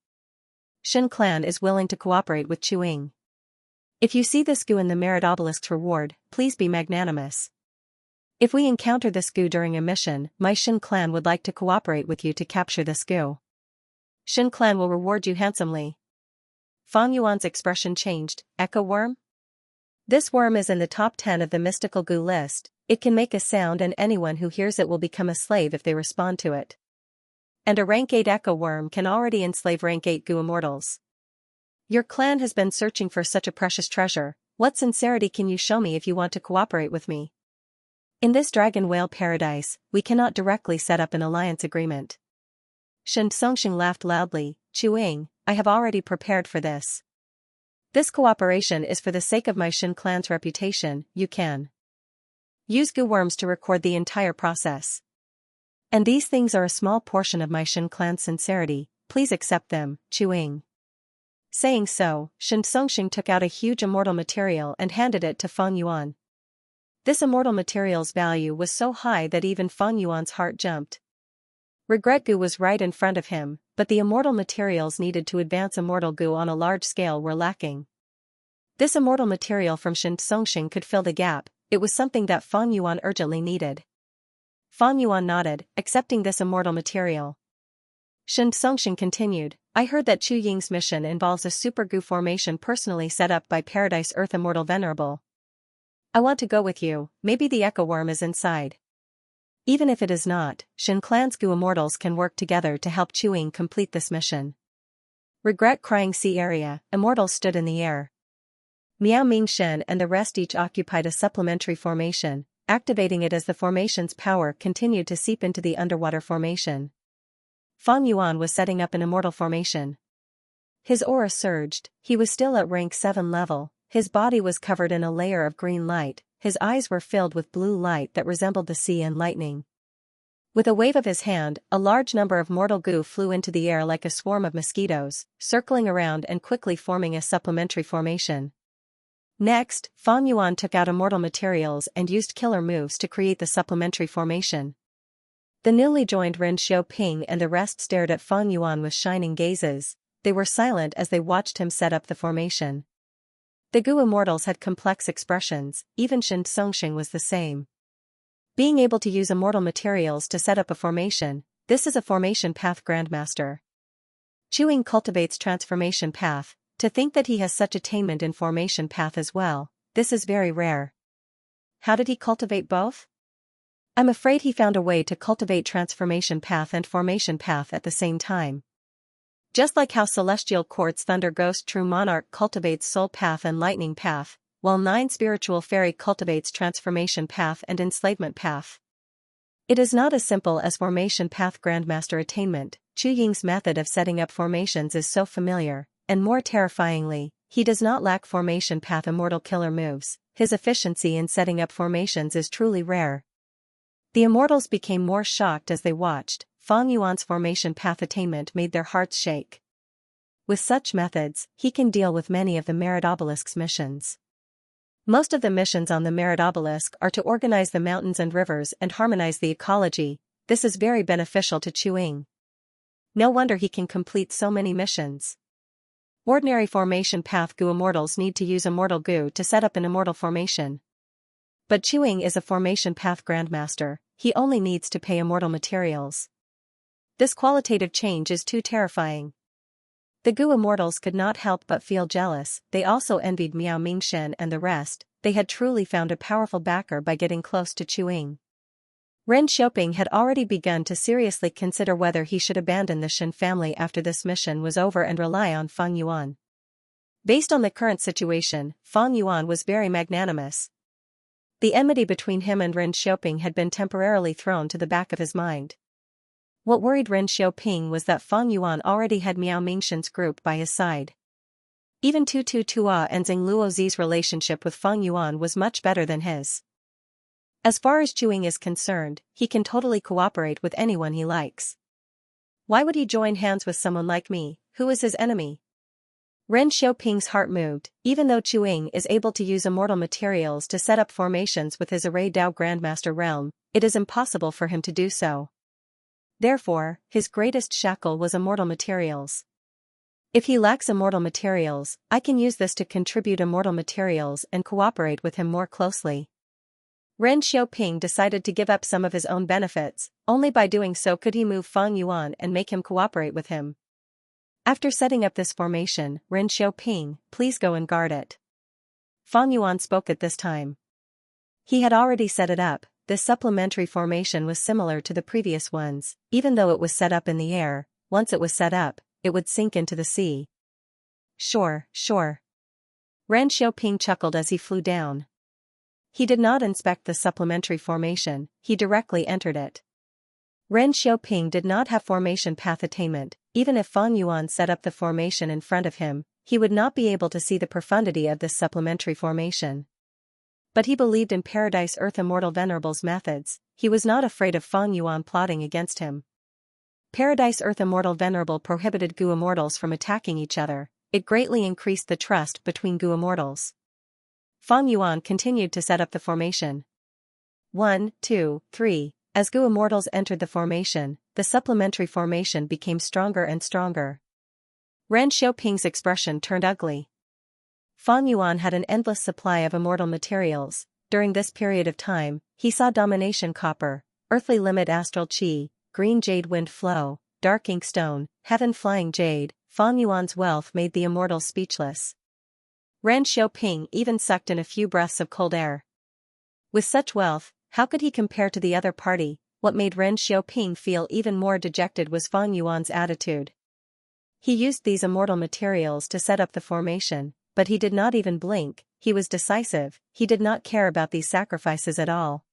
[SPEAKER 1] Xin clan is willing to cooperate with Chuing. If you see this goo in the merit obelisk's reward, please be magnanimous. If we encounter this goo during a mission, my Xin clan would like to cooperate with you to capture this goo. Xin clan will reward you handsomely. Fang Yuan's expression changed. Echo worm? This worm is in the top 10 of the mystical goo list. It can make a sound and anyone who hears it will become a slave if they respond to it. And a rank 8 echo worm can already enslave rank 8 goo immortals. Your clan has been searching for such a precious treasure. What sincerity can you show me if you want to cooperate with me? In this dragon whale paradise, we cannot directly set up an alliance agreement. Xianxia laughed loudly. Chuing, I have already prepared for this. This cooperation is for the sake of my Xin clan's reputation. You can use goo worms to record the entire process. And these things are a small portion of my Xin clan's sincerity, please accept them, Chuing. Saying so, Xianxia took out a huge immortal material and handed it to Fang Yuan. This immortal material's value was so high that even Fang Yuan's heart jumped. Regret goo was right in front of him, but the immortal materials needed to advance immortal goo on a large scale were lacking. This immortal material from Xianxia could fill the gap. It was something that Fang Yuan urgently needed. Fang Yuan nodded, accepting this immortal material. Xianxia continued, I heard that Chu Ying's mission involves a super goo formation personally set up by Paradise Earth Immortal Venerable. I want to go with you, maybe the echo worm is inside. Even if it is not, Xin clan's goo immortals can work together to help Chuing complete this mission. Regret crying sea area, immortals stood in the air. Miao Mingshen and the rest each occupied a supplementary formation, activating it as the formation's power continued to seep into the underwater formation. Fang Yuan was setting up an immortal formation. His aura surged, he was still at rank 7 level, his body was covered in a layer of green light, his eyes were filled with blue light that resembled the sea and lightning. With a wave of his hand, a large number of mortal goo flew into the air like a swarm of mosquitoes, circling around and quickly forming a supplementary formation. Next, Fang Yuan took out immortal materials and used killer moves to create the supplementary formation. The newly joined Ren Xiaoping and the rest stared at Fang Yuan with shining gazes. They were silent as they watched him set up the formation. The goo immortals had complex expressions, even Xianxia was the same. Being able to use immortal materials to set up a formation, this is a formation path grandmaster. Chuing cultivates transformation path, to think that he has such attainment in formation path as well, this is very rare. How did he cultivate both? I'm afraid he found a way to cultivate transformation path and formation path at the same time. Just like how Celestial Quartz Thunder Ghost True Monarch cultivates Soul Path and Lightning Path, while 9 Spiritual Fairy cultivates Transformation Path and Enslavement Path. It is not as simple as Formation Path Grandmaster attainment. Chu Ying's method of setting up formations is so familiar, and more terrifyingly, he does not lack Formation Path immortal killer moves. His efficiency in setting up formations is truly rare. The immortals became more shocked as they watched. Fang Yuan's formation path attainment made their hearts shake. With such methods, he can deal with many of the Merit Obelisk's missions. Most of the missions on the Merit Obelisk are to organize the mountains and rivers and harmonize the ecology. This is very beneficial to Chuing. No wonder he can complete so many missions. Ordinary formation path goo immortals need to use immortal goo to set up an immortal formation. But Chuing is a formation path grandmaster, he only needs to pay immortal materials. This qualitative change is too terrifying. The goo immortals could not help but feel jealous, they also envied Miao Mingshen and the rest, they had truly found a powerful backer by getting close to Chuing. Ren Xiaoping had already begun to seriously consider whether he should abandon the Xin family after this mission was over and rely on Fang Yuan. Based on the current situation, Fang Yuan was very magnanimous. The enmity between him and Ren Xiaoping had been temporarily thrown to the back of his mind. What worried Ren Xiaoping was that Fang Yuan already had Miao Mingshen's group by his side. Even Tu Tu Tua and Zheng Luozi's relationship with Fang Yuan was much better than his. As far as Chuing is concerned, he can totally cooperate with anyone he likes. Why would he join hands with someone like me, who is his enemy? Ren Xiaoping's heart moved. Even though Chuing is able to use immortal materials to set up formations with his Array Dao Grandmaster realm, it is impossible for him to do so. Therefore, his greatest shackle was immortal materials. If he lacks immortal materials, I can use this to contribute immortal materials and cooperate with him more closely. Ren Xiaoping decided to give up some of his own benefits. Only by doing so could he move Fang Yuan and make him cooperate with him. After setting up this formation, Ren Xiaoping, please go and guard it. Fang Yuan spoke at this time. He had already set it up. This supplementary formation was similar to the previous ones. Even though it was set up in the air, once it was set up, it would sink into the sea. Sure. Ren Xiaoping chuckled as he flew down. He did not inspect the supplementary formation, he directly entered it. Ren Xiaoping did not have formation path attainment. Even if Fang Yuan set up the formation in front of him, he would not be able to see the profundity of this supplementary formation. But he believed in Paradise Earth Immortal Venerable's methods. He was not afraid of Fang Yuan plotting against him. Paradise Earth Immortal Venerable prohibited Gu Immortals from attacking each other. It greatly increased the trust between Gu Immortals. Fang Yuan continued to set up the formation. 1, 2, 3. As Gu Immortals entered the formation, the supplementary formation became stronger and stronger. Ren Xiaoping's expression turned ugly. Fang Yuan had an endless supply of immortal materials. During this period of time, he saw Domination Copper, Earthly Limit Astral Qi, Green Jade Wind Flow, Dark Ink Stone, Heaven Flying Jade. Fang Yuan's wealth made the immortals speechless. Ren Xiaoping even sucked in a few breaths of cold air. With such wealth, how could he compare to the other party? What made Ren Xiaoping feel even more dejected was Fang Yuan's attitude. He used these immortal materials to set up the formation, but he did not even blink. He was decisive. He did not care about these sacrifices at all.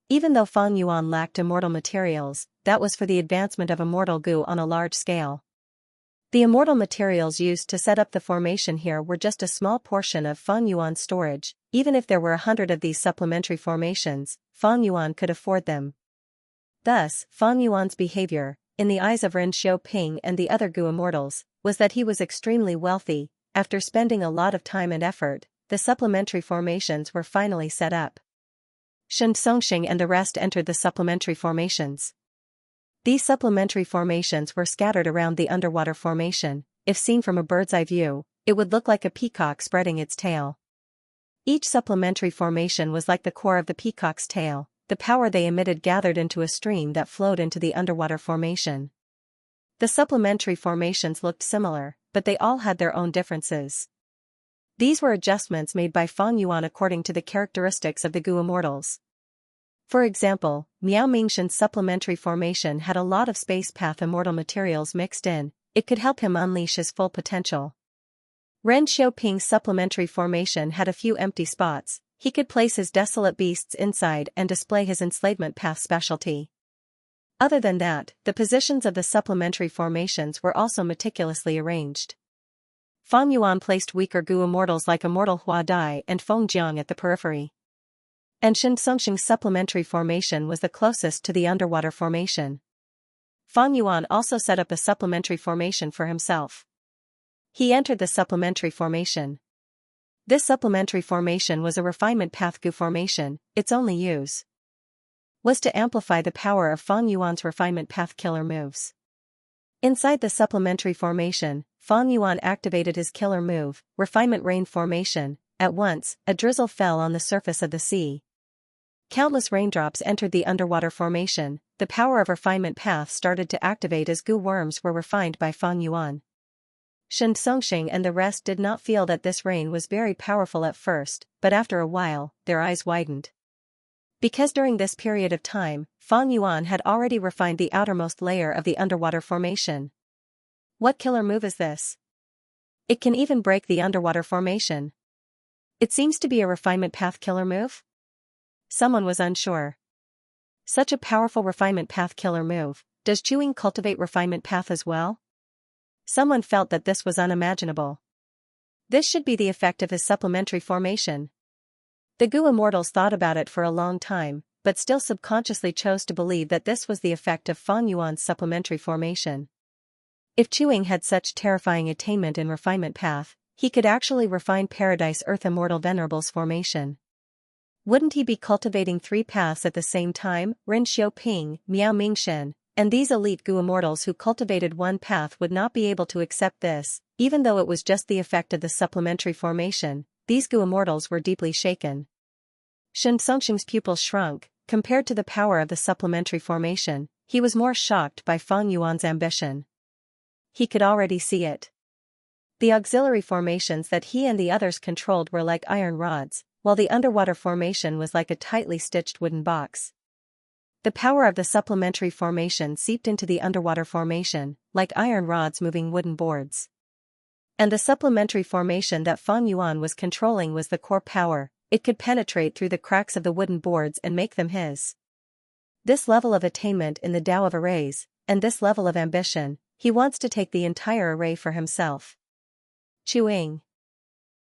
[SPEAKER 1] Even though Fang Yuan lacked immortal materials, that was for the advancement of immortal Gu on a large scale. The immortal materials used to set up the formation here were just a small portion of Fang Yuan's storage. Even if there were 100 of these supplementary formations, Fang Yuan could afford them. Thus, Fang Yuan's behavior, in the eyes of Ren Xiaoping and the other Gu Immortals, was that he was extremely wealthy. After spending a lot of time and effort, the supplementary formations were finally set up. Xianxia and the rest entered the supplementary formations. These supplementary formations were scattered around the underwater formation. If seen from a bird's eye view, it would look like a peacock spreading its tail. Each supplementary formation was like the core of the peacock's tail. The power they emitted gathered into a stream that flowed into the underwater formation. The supplementary formations looked similar, but they all had their own differences. These were adjustments made by Fang Yuan according to the characteristics of the Gu Immortals. For example, Miao Mingshan's supplementary formation had a lot of space path immortal materials mixed in. It could help him unleash his full potential. Ren Xiaoping's supplementary formation had a few empty spots. He could place his desolate beasts inside and display his enslavement path specialty. Other than that, the positions of the supplementary formations were also meticulously arranged. Fang Yuan placed weaker Gu Immortals like Immortal Hua Dai and Feng Jiang at the periphery. And Xianxia's supplementary formation was the closest to the underwater formation. Fang Yuan also set up a supplementary formation for himself. He entered the supplementary formation. This supplementary formation was a refinement path Gu formation. Its only use was to amplify the power of Fang Yuan's refinement path killer moves. Inside the supplementary formation, Fang Yuan activated his killer move, Refinement Rain Formation. At once, a drizzle fell on the surface of the sea. Countless raindrops entered the underwater formation. The power of refinement path started to activate as Gu worms were refined by Fang Yuan. Xianxia and the rest did not feel that this rain was very powerful at first, but after a while, their eyes widened. Because during this period of time, Fang Yuan had already refined the outermost layer of the underwater formation. What killer move is this? It can even break the underwater formation. It seems to be a refinement path killer move? Someone was unsure. Such a powerful refinement path killer move, does Chuing cultivate refinement path as well? Someone felt that this was unimaginable. This should be the effect of his supplementary formation. The Gu Immortals thought about it for a long time, but still subconsciously chose to believe that this was the effect of Fang Yuan's supplementary formation. If Chuing had such terrifying attainment in refinement path, he could actually refine Paradise Earth Immortal Venerable's formation. Wouldn't he be cultivating 3 paths at the same time? Ren Xiaoping, Miao Mingshen, and these elite Gu immortals who cultivated one path would not be able to accept this, even though it was just the effect of the supplementary formation. These Gu immortals were deeply shaken. Shen Songxing's pupils shrunk. Compared to the power of the supplementary formation, he was more shocked by Fang Yuan's ambition. He could already see it. The auxiliary formations that he and the others controlled were like iron rods, while the underwater formation was like a tightly stitched wooden box. The power of the supplementary formation seeped into the underwater formation, like iron rods moving wooden boards. And the supplementary formation that Fang Yuan was controlling was the core power. It could penetrate through the cracks of the wooden boards and make them his. This level of attainment in the Tao of arrays, and this level of ambition, he wants to take the entire array for himself. Chuing.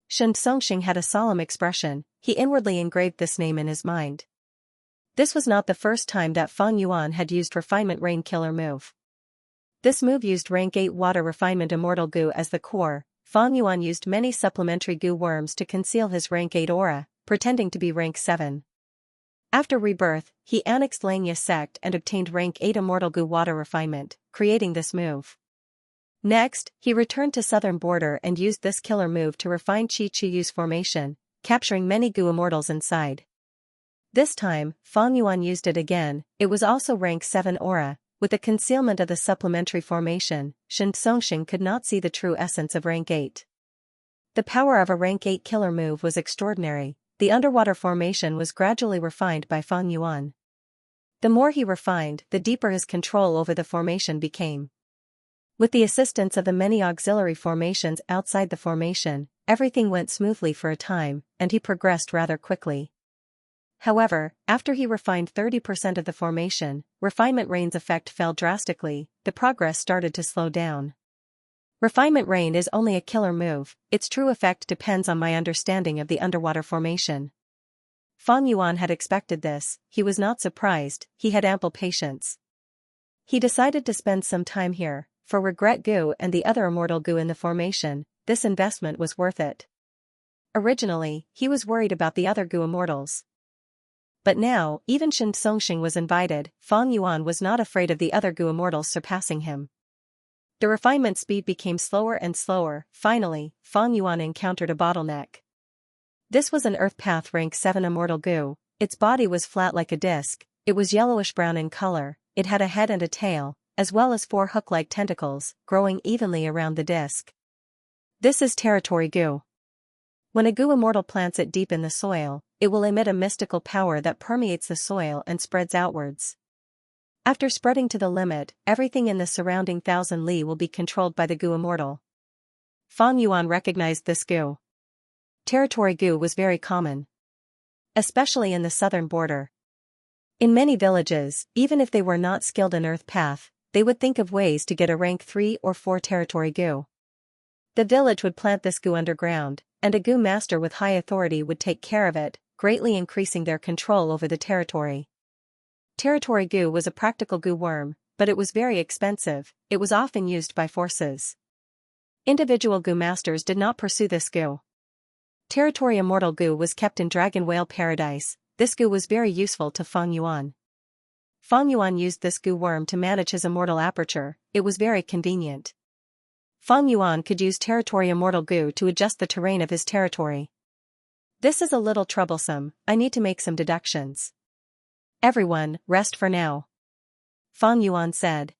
[SPEAKER 1] Shen Songxing had a solemn expression. He inwardly engraved this name in his mind. This was not the first time that Fang Yuan had used Refinement Rain Killer move. This move used Rank 8 Water Refinement Immortal Gu as the core. Fang Yuan used many supplementary Gu worms to conceal his Rank 8 aura, pretending to be Rank 7. After rebirth, he annexed Xianxia sect and obtained Rank 8 Immortal Gu Water Refinement, creating this move. Next, he returned to southern border and used this killer move to refine Qi Chuyu's formation, capturing many Gu immortals inside. This time, Fang Yuan used it again. It was also Rank 7 aura. With the concealment of the supplementary formation, Shen Songxing could not see the true essence of Rank 8. The power of a Rank 8 killer move was extraordinary. The underwater formation was gradually refined by Fang Yuan. The more he refined, the deeper his control over the formation became. With the assistance of the many auxiliary formations outside the formation, everything went smoothly for a time, and he progressed rather quickly. However, after he refined 30% of the formation, Refinement Rain's effect fell drastically. The progress started to slow down. Refinement Rain is only a killer move. Its true effect depends on my understanding of the underwater formation. Fang Yuan had expected this. He was not surprised. He had ample patience. He decided to spend some time here. For Regret Gu and the other immortal Gu in the formation, this investment was worth it. Originally, he was worried about the other Gu immortals. But now, even Shen Songxing was invited. Fang Yuan was not afraid of the other Gu immortals surpassing him. The refinement speed became slower and slower. Finally, Fang Yuan encountered a bottleneck. This was an Earth Path Rank 7 Immortal Gu. Its body was flat like a disc. It was yellowish-brown in color. It had a head and a tail, as well as 4 hook-like tentacles, growing evenly around the disc. This is Territory Gu. When a Gu immortal plants it deep in the soil, it will emit a mystical power that permeates the soil and spreads outwards. After spreading to the limit, everything in the surrounding 1,000 li will be controlled by the Gu immortal. Fang Yuan recognized this Gu. Territory Gu was very common, especially in the southern border. In many villages, even if they were not skilled in Earth Path, they would think of ways to get a rank 3 or 4 Territory Gu. The village would plant this Gu underground, and a Gu master with high authority would take care of it, greatly increasing their control over the territory. Territory Gu was a practical Gu worm, but it was very expensive. It was often used by forces. Individual Gu masters did not pursue this Gu. Territory Immortal Gu was kept in Dragon Whale Paradise. This Gu was very useful to Fang Yuan. Fang Yuan used this Gu worm to manage his immortal aperture. It was very convenient. Fang Yuan could use Territory Immortal Gu to adjust the terrain of his territory. This is a little troublesome. I need to make some deductions. Everyone, rest for now. Fang Yuan said.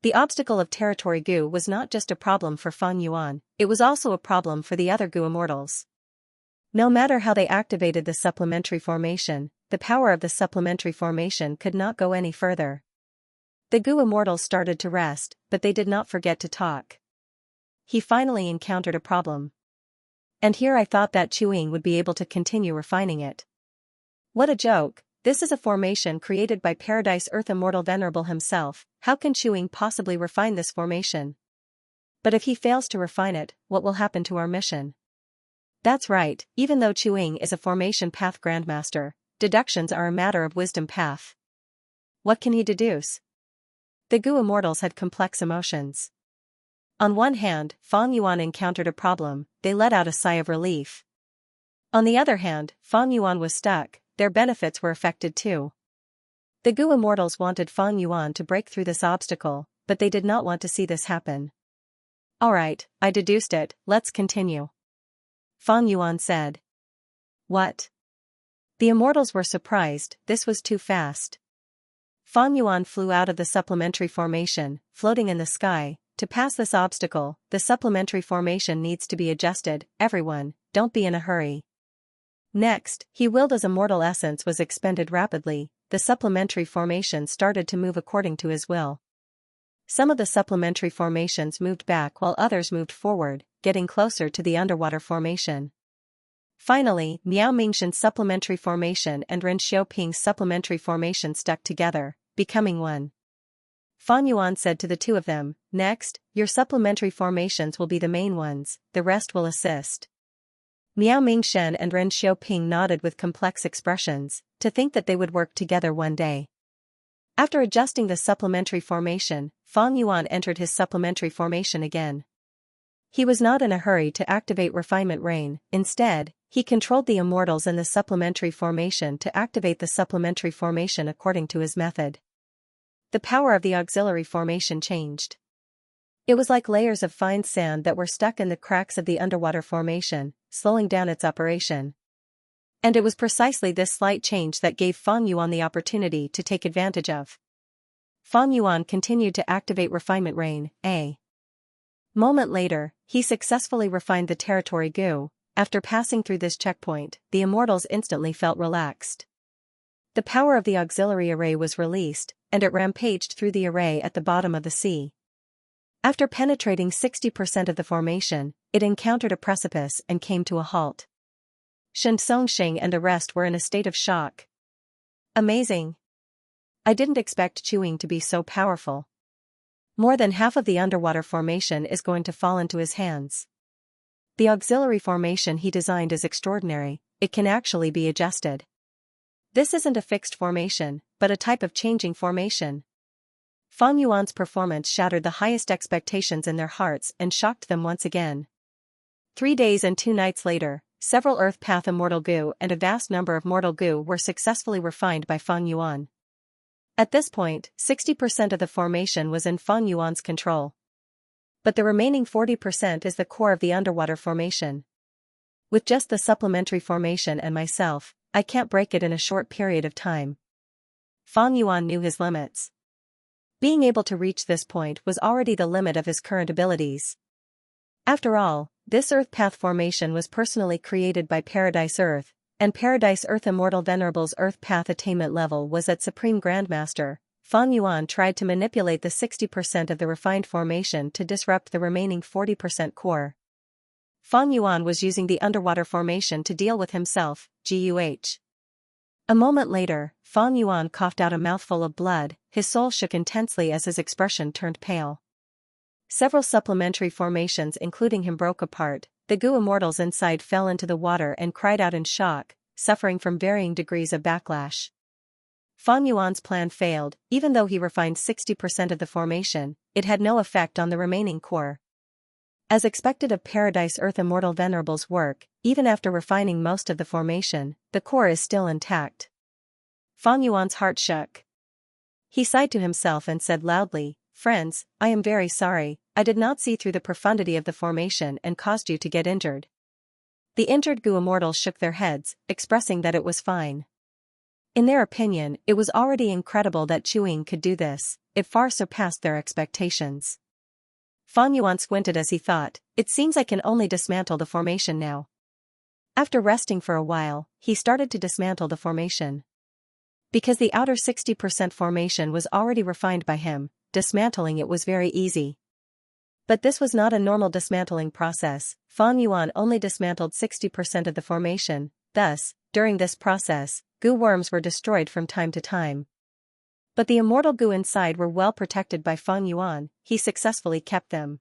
[SPEAKER 1] The obstacle of Territory Gu was not just a problem for Fang Yuan, it was also a problem for the other Gu immortals. No matter how they activated the supplementary formation, the power of the supplementary formation could not go any further. The Gu immortals started to rest, but they did not forget to talk. He finally encountered a problem. And here I thought that Chuing would be able to continue refining it. What a joke! This is a formation created by Paradise Earth Immortal Venerable himself. How can Chuing possibly refine this formation? But if he fails to refine it, what will happen to our mission? That's right, even though Chuing is a formation path grandmaster, deductions are a matter of wisdom path. What can he deduce? The Gu immortals had complex emotions. On one hand, Fang Yuan encountered a problem, they let out a sigh of relief. On the other hand, Fang Yuan was stuck, their benefits were affected too. The Gu immortals wanted Fang Yuan to break through this obstacle, but they did not want to see this happen. Alright, I deduced it, let's continue. Fang Yuan said. What? The immortals were surprised, this was too fast. Fang Yuan flew out of the supplementary formation, floating in the sky. To pass this obstacle, the supplementary formation needs to be adjusted, everyone, don't be in a hurry. Next, he willed as immortal essence was expended rapidly, the supplementary formation started to move according to his will. Some of the supplementary formations moved back while others moved forward, getting closer to the underwater formation. Finally, Miao Mingshan's supplementary formation and Ren Xiaoping's supplementary formation stuck together, becoming one. Fang Yuan said to the two of them, next, your supplementary formations will be the main ones, the rest will assist. Miao Mingshan and Ren Xiaoping nodded with complex expressions, to think that they would work together one day. After adjusting the supplementary formation, Fang Yuan entered his supplementary formation again. He was not in a hurry to activate Refinement Rain, instead, he controlled the immortals in the supplementary formation to activate the supplementary formation according to his method. The power of the auxiliary formation changed. It was like layers of fine sand that were stuck in the cracks of the underwater formation, slowing down its operation. And it was precisely this slight change that gave Fang Yuan the opportunity to take advantage of. Fang Yuan continued to activate Refinement Rain, a moment later, he successfully refined the territory Gu. After passing through this checkpoint, the immortals instantly felt relaxed. The power of the auxiliary array was released, and it rampaged through the array at the bottom of the sea. After penetrating 60% of the formation, it encountered a precipice and came to a halt. Shen Songxing and the rest were in a state of shock. Amazing! I didn't expect Chewing to be so powerful. More than half of the underwater formation is going to fall into his hands. The auxiliary formation he designed is extraordinary, it can actually be adjusted. This isn't a fixed formation, but a type of changing formation. Fang Yuan's performance shattered the highest expectations in their hearts and shocked them once again. 3 days and 2 nights later, several Earth Path Immortal Gu and a vast number of Mortal Gu were successfully refined by Fang Yuan. At this point, 60% of the formation was in Fang Yuan's control. But the remaining 40% is the core of the underwater formation. With just the supplementary formation and myself, I can't break it in a short period of time. Fang Yuan knew his limits. Being able to reach this point was already the limit of his current abilities. After all, this Earth Path formation was personally created by Paradise Earth, and Paradise Earth Immortal Venerable's Earth Path attainment level was at Supreme Grandmaster. Fang Yuan tried to manipulate the 60% of the refined formation to disrupt the remaining 40% core. Fang Yuan was using the underwater formation to deal with himself, GUH. A moment later, Fang Yuan coughed out a mouthful of blood, his soul shook intensely as his expression turned pale. Several supplementary formations including him broke apart, the Gu immortals inside fell into the water and cried out in shock, suffering from varying degrees of backlash. Fang Yuan's plan failed, even though he refined 60% of the formation, it had no effect on the remaining core. As expected of Paradise Earth Immortal Venerable's work, even after refining most of the formation, the core is still intact. Fang Yuan's heart shook. He sighed to himself and said loudly, "Friends, I am very sorry, I did not see through the profundity of the formation and caused you to get injured." The injured Gu immortals shook their heads, expressing that it was fine. In their opinion, it was already incredible that Chewing could do this, it far surpassed their expectations. Fang Yuan squinted as he thought, it seems I can only dismantle the formation now. After resting for a while, he started to dismantle the formation. Because the outer 60% formation was already refined by him, dismantling it was very easy. But this was not a normal dismantling process, Fang Yuan only dismantled 60% of the formation, thus, during this process, Gu worms were destroyed from time to time. But the immortal Gu inside were well protected by Fang Yuan, he successfully kept them.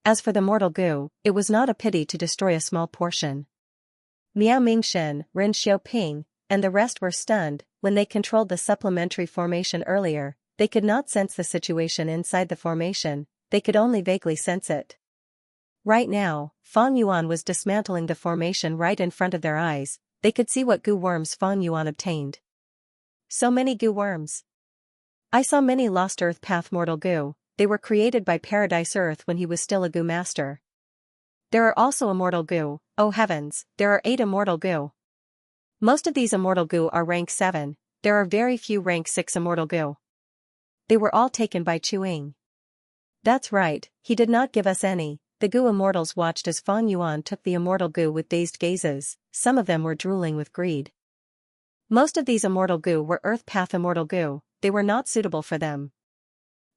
[SPEAKER 1] As for the mortal Gu, it was not a pity to destroy a small portion. Miao Mingshan, Ren Xiaoping, and the rest were stunned. When they controlled the supplementary formation earlier, they could not sense the situation inside the formation, they could only vaguely sense it. Right now, Fang Yuan was dismantling the formation right in front of their eyes. They could see what goo worms Fang Yuan obtained. So many goo worms. I saw many lost earth path mortal goo. They were created by Paradise Earth when he was still a goo master. There are also immortal goo. Oh heavens, there are 8 immortal goo. Most of these immortal goo are rank 7, there are very few rank 6 immortal goo. They were all taken by Chuing. That's right, he did not give us any. The goo immortals watched as Fang Yuan took the immortal goo with dazed gazes, some of them were drooling with greed. Most of these immortal goo were earth path immortal goo, they were not suitable for them.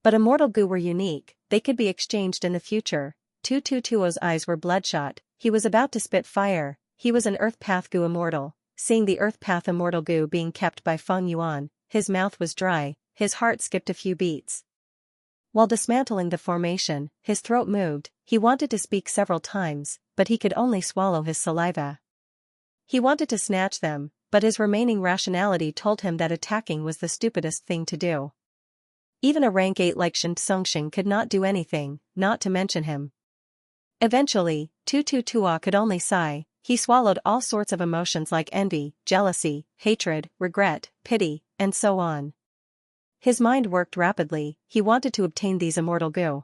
[SPEAKER 1] But immortal goo were unique, they could be exchanged in the future. 222's eyes were bloodshot, he was about to spit fire. He was an earth path goo immortal. Seeing the earth path immortal goo being kept by Fang Yuan, his mouth was dry, his heart skipped a few beats. While dismantling the formation, his throat moved, he wanted to speak several times, but he could only swallow his saliva. He wanted to snatch them, but his remaining rationality told him that attacking was the stupidest thing to do. Even a rank 8 like Xianxia could not do anything, not to mention him. Eventually, 222 could only sigh. He swallowed all sorts of emotions like envy, jealousy, hatred, regret, pity, and so on. His mind worked rapidly, he wanted to obtain these immortal goo.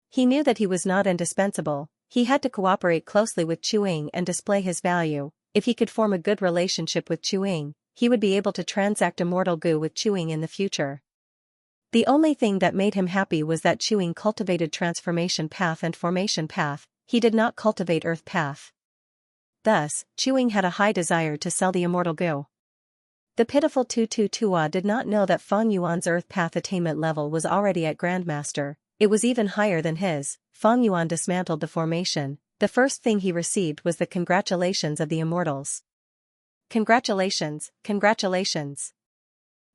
[SPEAKER 1] He knew that he was not indispensable, he had to cooperate closely with Chuing and display his value. If he could form a good relationship with Chuing, he would be able to transact immortal goo with Chuing in the future. The only thing that made him happy was that Chuing cultivated transformation path and formation path, he did not cultivate earth path. Thus, Chuing had a high desire to sell the immortal goo. The pitiful 222 did not know that Fang Yuan's earth path attainment level was already at Grandmaster, it was even higher than his. Fang Yuan dismantled the formation. The first thing he received was the congratulations of the immortals. Congratulations, congratulations.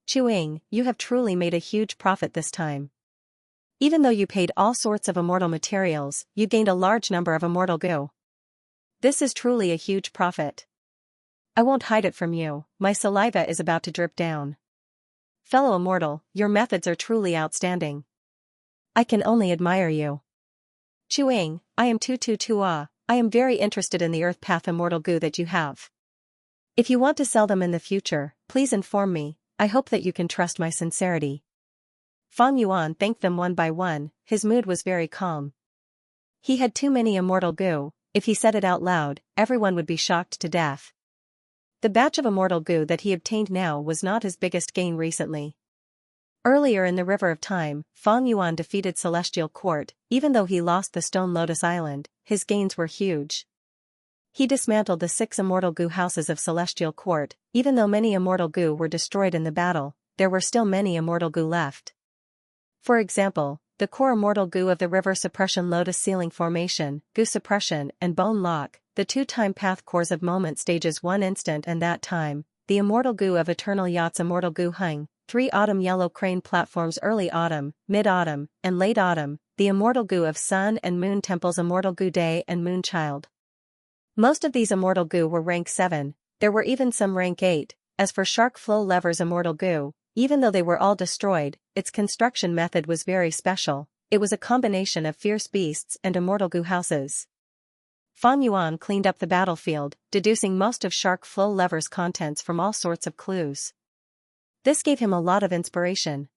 [SPEAKER 1] Chuing, you have truly made a huge profit this time. Even though you paid all sorts of immortal materials, you gained a large number of immortal goo. This is truly a huge profit. I won't hide it from you, my saliva is about to drip down. Fellow immortal, your methods are truly outstanding. I can only admire you. Chuing, I am 222 I am very interested in the earth path immortal goo that you have. If you want to sell them in the future, please inform me, I hope that you can trust my sincerity. Fang Yuan thanked them one by one, his mood was very calm. He had too many immortal goo, if he said it out loud, everyone would be shocked to death. The batch of immortal goo that he obtained now was not his biggest gain recently. Earlier in the River of Time, Fang Yuan defeated Celestial Court, even though he lost the Stone Lotus Island, his gains were huge. He dismantled the 6 immortal goo houses of Celestial Court, even though many immortal goo were destroyed in the battle, there were still many immortal goo left. For example, the core immortal goo of the River Suppression Lotus Ceiling Formation, Goo Suppression and Bone Lock, the 2 time path cores of Moment Stages 1 Instant and That Time, the immortal goo of Eternal Yachts immortal goo Hung, 3 Autumn Yellow Crane Platforms Early Autumn, Mid-Autumn, and Late Autumn, the immortal goo of Sun and Moon Temples immortal goo Day and Moon Child. Most of these immortal goo were rank 7, there were even some rank 8, as for Shark Flow Lever's immortal goo, even though they were all destroyed, its construction method was very special, it was a combination of fierce beasts and immortal goo houses. Fang Yuan cleaned up the battlefield, deducing most of Shark Flow Lever's contents from all sorts of clues. This gave him a lot of inspiration.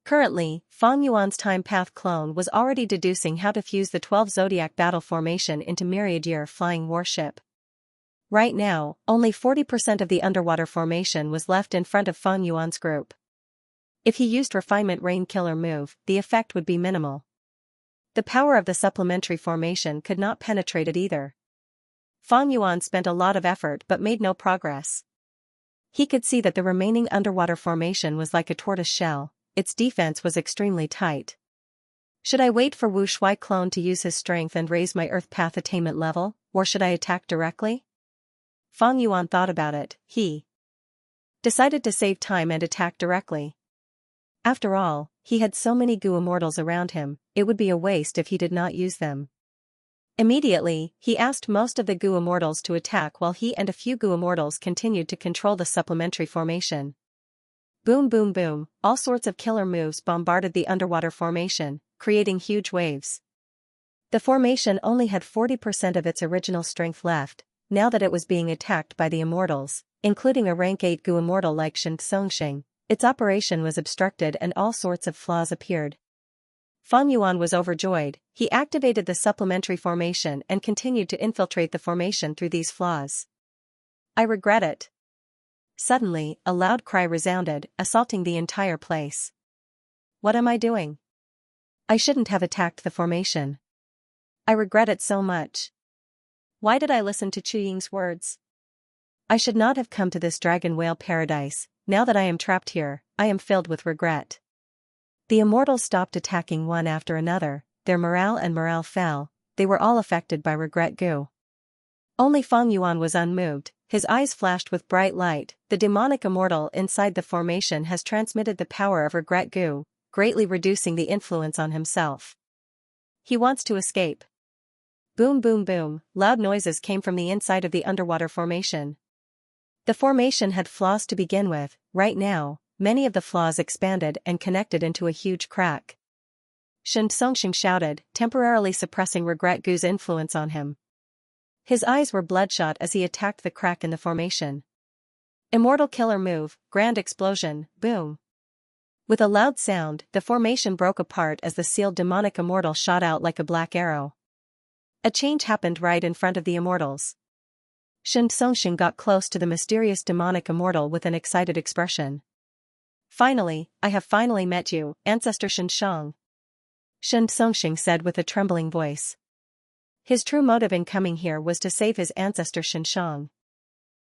[SPEAKER 1] Currently, Fang Yuan's time path clone was already deducing how to fuse the 12 Zodiac battle formation into Myriad Year flying warship. Right now, only 40% of the underwater formation was left in front of Fang Yuan's group. If he used Refinement Rain Killer move, the effect would be minimal. The power of the supplementary formation could not penetrate it either. Fang Yuan spent a lot of effort but made no progress. He could see that the remaining underwater formation was like a tortoise shell, its defense was extremely tight. Should I wait for Wu Shui clone to use his strength and raise my earth path attainment level, or should I attack directly? Fang Yuan thought about it, he decided to save time and attack directly. After all, he had so many goo immortals around him, it would be a waste if he did not use them. Immediately, he asked most of the goo immortals to attack while he and a few goo immortals continued to control the supplementary formation. Boom boom boom, all sorts of killer moves bombarded the underwater formation, creating huge waves. The formation only had 40% of its original strength left, now that it was being attacked by the immortals, including a rank 8 Gu immortal like Xianxia. Its operation was obstructed and all sorts of flaws appeared. Fang Yuan was overjoyed. He activated the supplementary formation and continued to infiltrate the formation through these flaws. I regret it. Suddenly, a loud cry resounded, assaulting the entire place. What am I doing? I shouldn't have attacked the formation. I regret it so much. Why did I listen to Chu Ying's words? I should not have come to this dragon whale paradise. Now that I am trapped here, I am filled with regret. The immortals stopped attacking one after another, their morale fell, they were all affected by regret Gu. Only Fang Yuan was unmoved, his eyes flashed with bright light. The demonic immortal inside the formation has transmitted the power of regret Gu, greatly reducing the influence on himself. He wants to escape. Boom boom boom, loud noises came from the inside of the underwater formation. The formation had flaws to begin with. Right now, many of the flaws expanded and connected into a huge crack. Xianxia shouted, temporarily suppressing regret Gu's influence on him. His eyes were bloodshot as he attacked the crack in the formation. Immortal killer move, grand explosion, boom. With a loud sound, the formation broke apart as the sealed demonic immortal shot out like a black arrow. A change happened right in front of the immortals. Xianxia got close to the mysterious demonic immortal with an excited expression. Finally, I have finally met you, Ancestor Xianxia. Xianxia said with a trembling voice. His true motive in coming here was to save his ancestor Xianxia.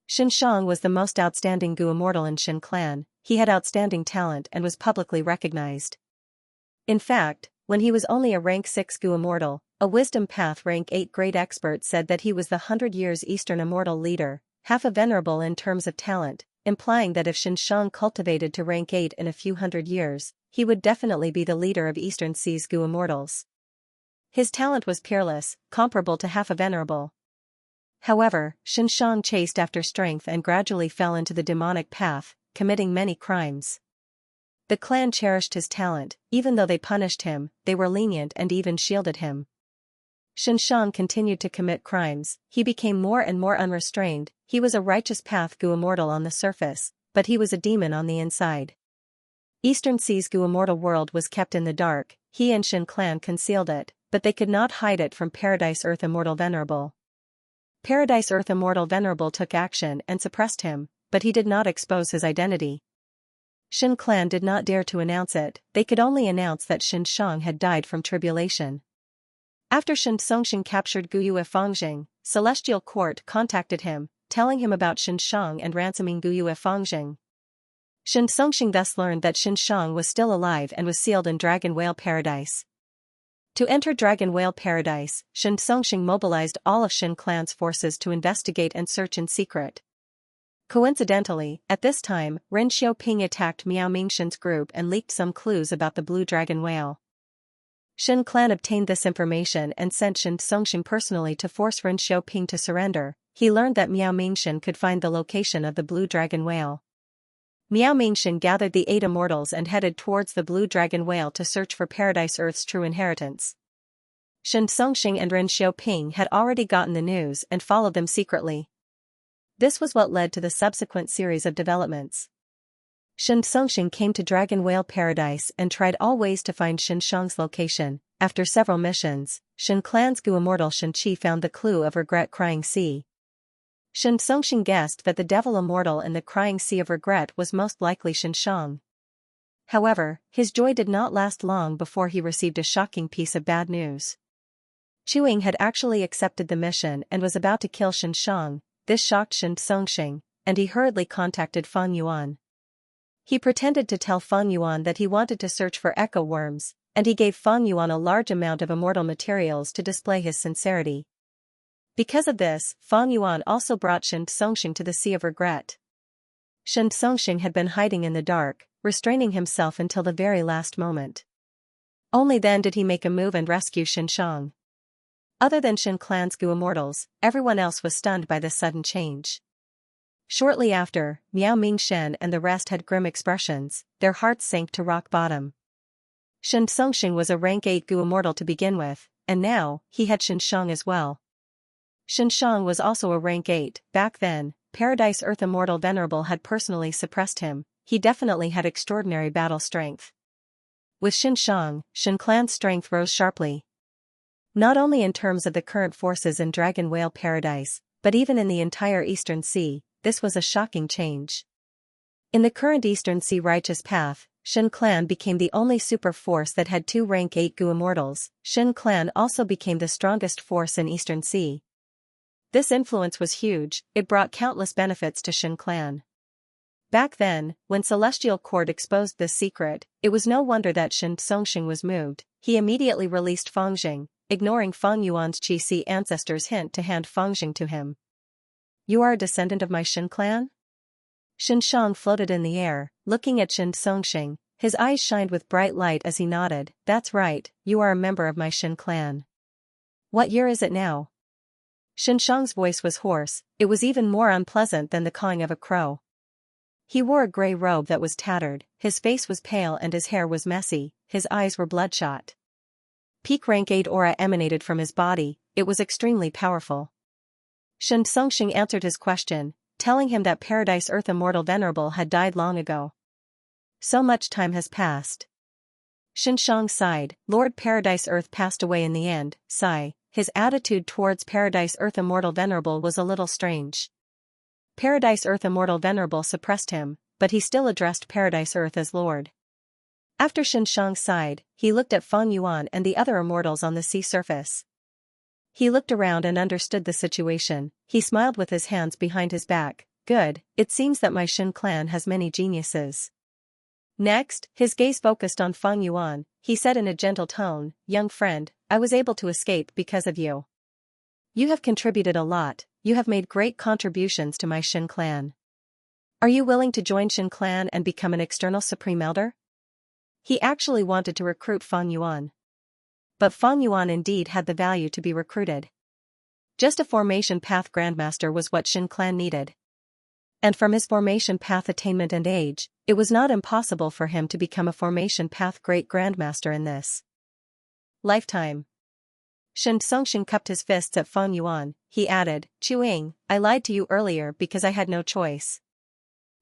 [SPEAKER 1] Xianxia was the most outstanding Gu immortal in Xin clan. He had outstanding talent and was publicly recognized. In fact, when he was only a rank 6 Gu immortal, a wisdom path rank 8 great expert said that he was the 100 years Eastern immortal leader, half a venerable in terms of talent, implying that if Xianxia cultivated to rank 8 in a few hundred years, he would definitely be the leader of Eastern Seas Gu immortals. His talent was peerless, comparable to half a venerable. However, Xianxia chased after strength and gradually fell into the demonic path, committing many crimes. The clan cherished his talent. Even though they punished him, they were lenient and even shielded him. Xianxia continued to commit crimes. He became more and more unrestrained. He was a righteous path Gu immortal on the surface, but he was a demon on the inside. Eastern Seas Gu immortal world was kept in the dark. He and Xin clan concealed it, but they could not hide it from Paradise Earth Immortal Venerable. Paradise Earth Immortal Venerable took action and suppressed him, but he did not expose his identity. Xin clan did not dare to announce it. They could only announce that Xianxia had died from tribulation. After Xianxia captured Guyue Fangjing, Celestial Court contacted him, telling him about Xianxia and ransoming Guyue Fangjing. Xianxia thus learned that Xianxia was still alive and was sealed in Dragon Whale Paradise. To enter Dragon Whale Paradise, Xianxia mobilized all of Xin clan's forces to investigate and search in secret. Coincidentally, at this time, Ren Xiaoping attacked Miao Mingxin's group and leaked some clues about the blue dragon whale. Xin clan obtained this information and sent Xianxia personally to force Ren Xiaoping to surrender. He learned that Miao Mingxin could find the location of the blue dragon whale. Miao Mingxin gathered the 8 immortals and headed towards the blue dragon whale to search for Paradise Earth's true inheritance. Xianxia and Ren Xiaoping had already gotten the news and followed them secretly. This was what led to the subsequent series of developments. Xianxia came to Dragon Whale Paradise and tried all ways to find Xianxia's location. After several missions, Xin clan's Gu immortal Xianqi found the clue of Regret Crying Sea. Xianxia guessed that the devil immortal in the Crying Sea of Regret was most likely Xianxia. However, his joy did not last long before he received a shocking piece of bad news. Chu Ying had actually accepted the mission and was about to kill Xianxia. This shocked Xianxia, and he hurriedly contacted Fang Yuan. He pretended to tell Fang Yuan that he wanted to search for echo worms, and he gave Fang Yuan a large amount of immortal materials to display his sincerity. Because of this, Fang Yuan also brought Xianxia to the Sea of Regret. Xianxia had been hiding in the dark, restraining himself until the very last moment. Only then did he make a move and rescue Xianxia. Other than Xin clan's Gu immortals, everyone else was stunned by this sudden change. Shortly after, Miao Mingxin and the rest had grim expressions, their hearts sank to rock bottom. Shen Songxing was a rank 8 Gu immortal to begin with, and now, he had Xianxia as well. Xianxia was also a rank 8, back then, Paradise Earth Immortal Venerable had personally suppressed him, he definitely had extraordinary battle strength. With Xianxia, Shen Clan's strength rose sharply. Not only in terms of the current forces in Dragon Whale Paradise, but even in the entire Eastern Sea, this was a shocking change. In the current Eastern Sea righteous path, Shen Clan became the only super force that had 2 rank 8 Gu immortals. Shen Clan also became the strongest force in Eastern Sea. This influence was huge, it brought countless benefits to Shen Clan. Back then, when Celestial Court exposed this secret, it was no wonder that Shen Songxing was moved. He immediately released Fangjing, ignoring Fang Yuan's Qi-Si ancestor's hint to hand Fangjing to him. You are a descendant of my Shen Clan? Xianxia floated in the air, looking at Shen Songxing, his eyes shined with bright light as he nodded. That's right, you are a member of my Shen Clan. What year is it now? Xianxia's voice was hoarse, it was even more unpleasant than the cawing of a crow. He wore a gray robe that was tattered, his face was pale and his hair was messy, his eyes were bloodshot. Peak rank 8 aura emanated from his body, it was extremely powerful. Shen Songxing answered his question, telling him that Paradise Earth Immortal Venerable had died long ago. So much time has passed. Xianxia sighed, Lord Paradise Earth passed away in the end, sigh, his attitude towards Paradise Earth Immortal Venerable was a little strange. Paradise Earth Immortal Venerable suppressed him, but he still addressed Paradise Earth as Lord. After Xianxia sighed, he looked at Fang Yuan and the other immortals on the sea surface. He looked around and understood the situation, he smiled with his hands behind his back, good, it seems that my Shen Clan has many geniuses. Next, his gaze focused on Fang Yuan, he said in a gentle tone, young friend, I was able to escape because of you. You have contributed a lot, you have made great contributions to my Shen Clan. Are you willing to join Shen Clan and become an external Supreme Elder? He actually wanted to recruit Fang Yuan. But Fang Yuan indeed had the value to be recruited. Just a formation path Grandmaster was what Shen Clan needed. And from his formation path attainment and age, it was not impossible for him to become a formation path Great Grandmaster in this lifetime. Shen Songxing cupped his fists at Fang Yuan, he added, Chuing, I lied to you earlier because I had no choice.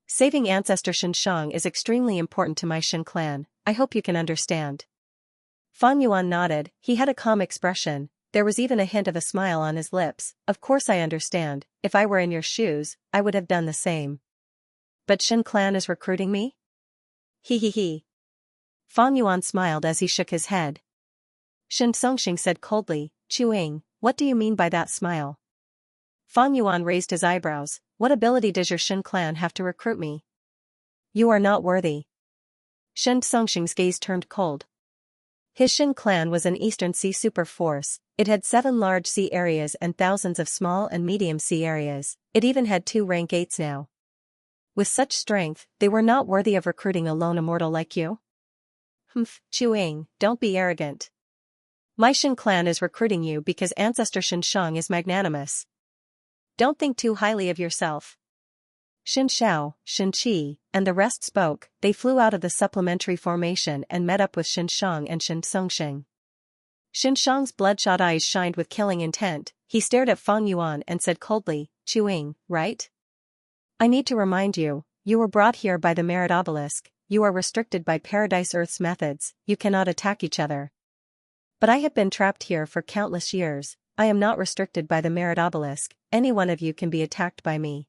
[SPEAKER 1] Saving Ancestor Xianxia is extremely important to my Shen Clan, I hope you can understand. Fang Yuan nodded, he had a calm expression, there was even a hint of a smile on his lips, of course I understand, if I were in your shoes, I would have done the same. But Shen Clan is recruiting me? He. Fang Yuan smiled as he shook his head. Shen Songxing said coldly, Chuing, what do you mean by that smile? Fang Yuan raised his eyebrows, what ability does your Shen Clan have to recruit me? You are not worthy. Shen Songxing's gaze turned cold. His Shen Clan was an Eastern Sea super force, it had 7 large sea areas and thousands of small and medium sea areas, it even had 2 rank 8s now. With such strength, they were not worthy of recruiting a lone immortal like you? Chuing, don't be arrogant. My Shen Clan is recruiting you because Ancestor Xianxia is magnanimous. Don't think too highly of yourself. Xin Xiao, Xin Qi, and the rest spoke, they flew out of the supplementary formation and met up with Xianxia and Shen Songxing. Xianxia's bloodshot eyes shined with killing intent, he stared at Fang Yuan and said coldly, Chuing, right? I need to remind you, you were brought here by the Merit Obelisk, you are restricted by Paradise Earth's methods, you cannot attack each other. But I have been trapped here for countless years, I am not restricted by the Merit Obelisk, any one of you can be attacked by me.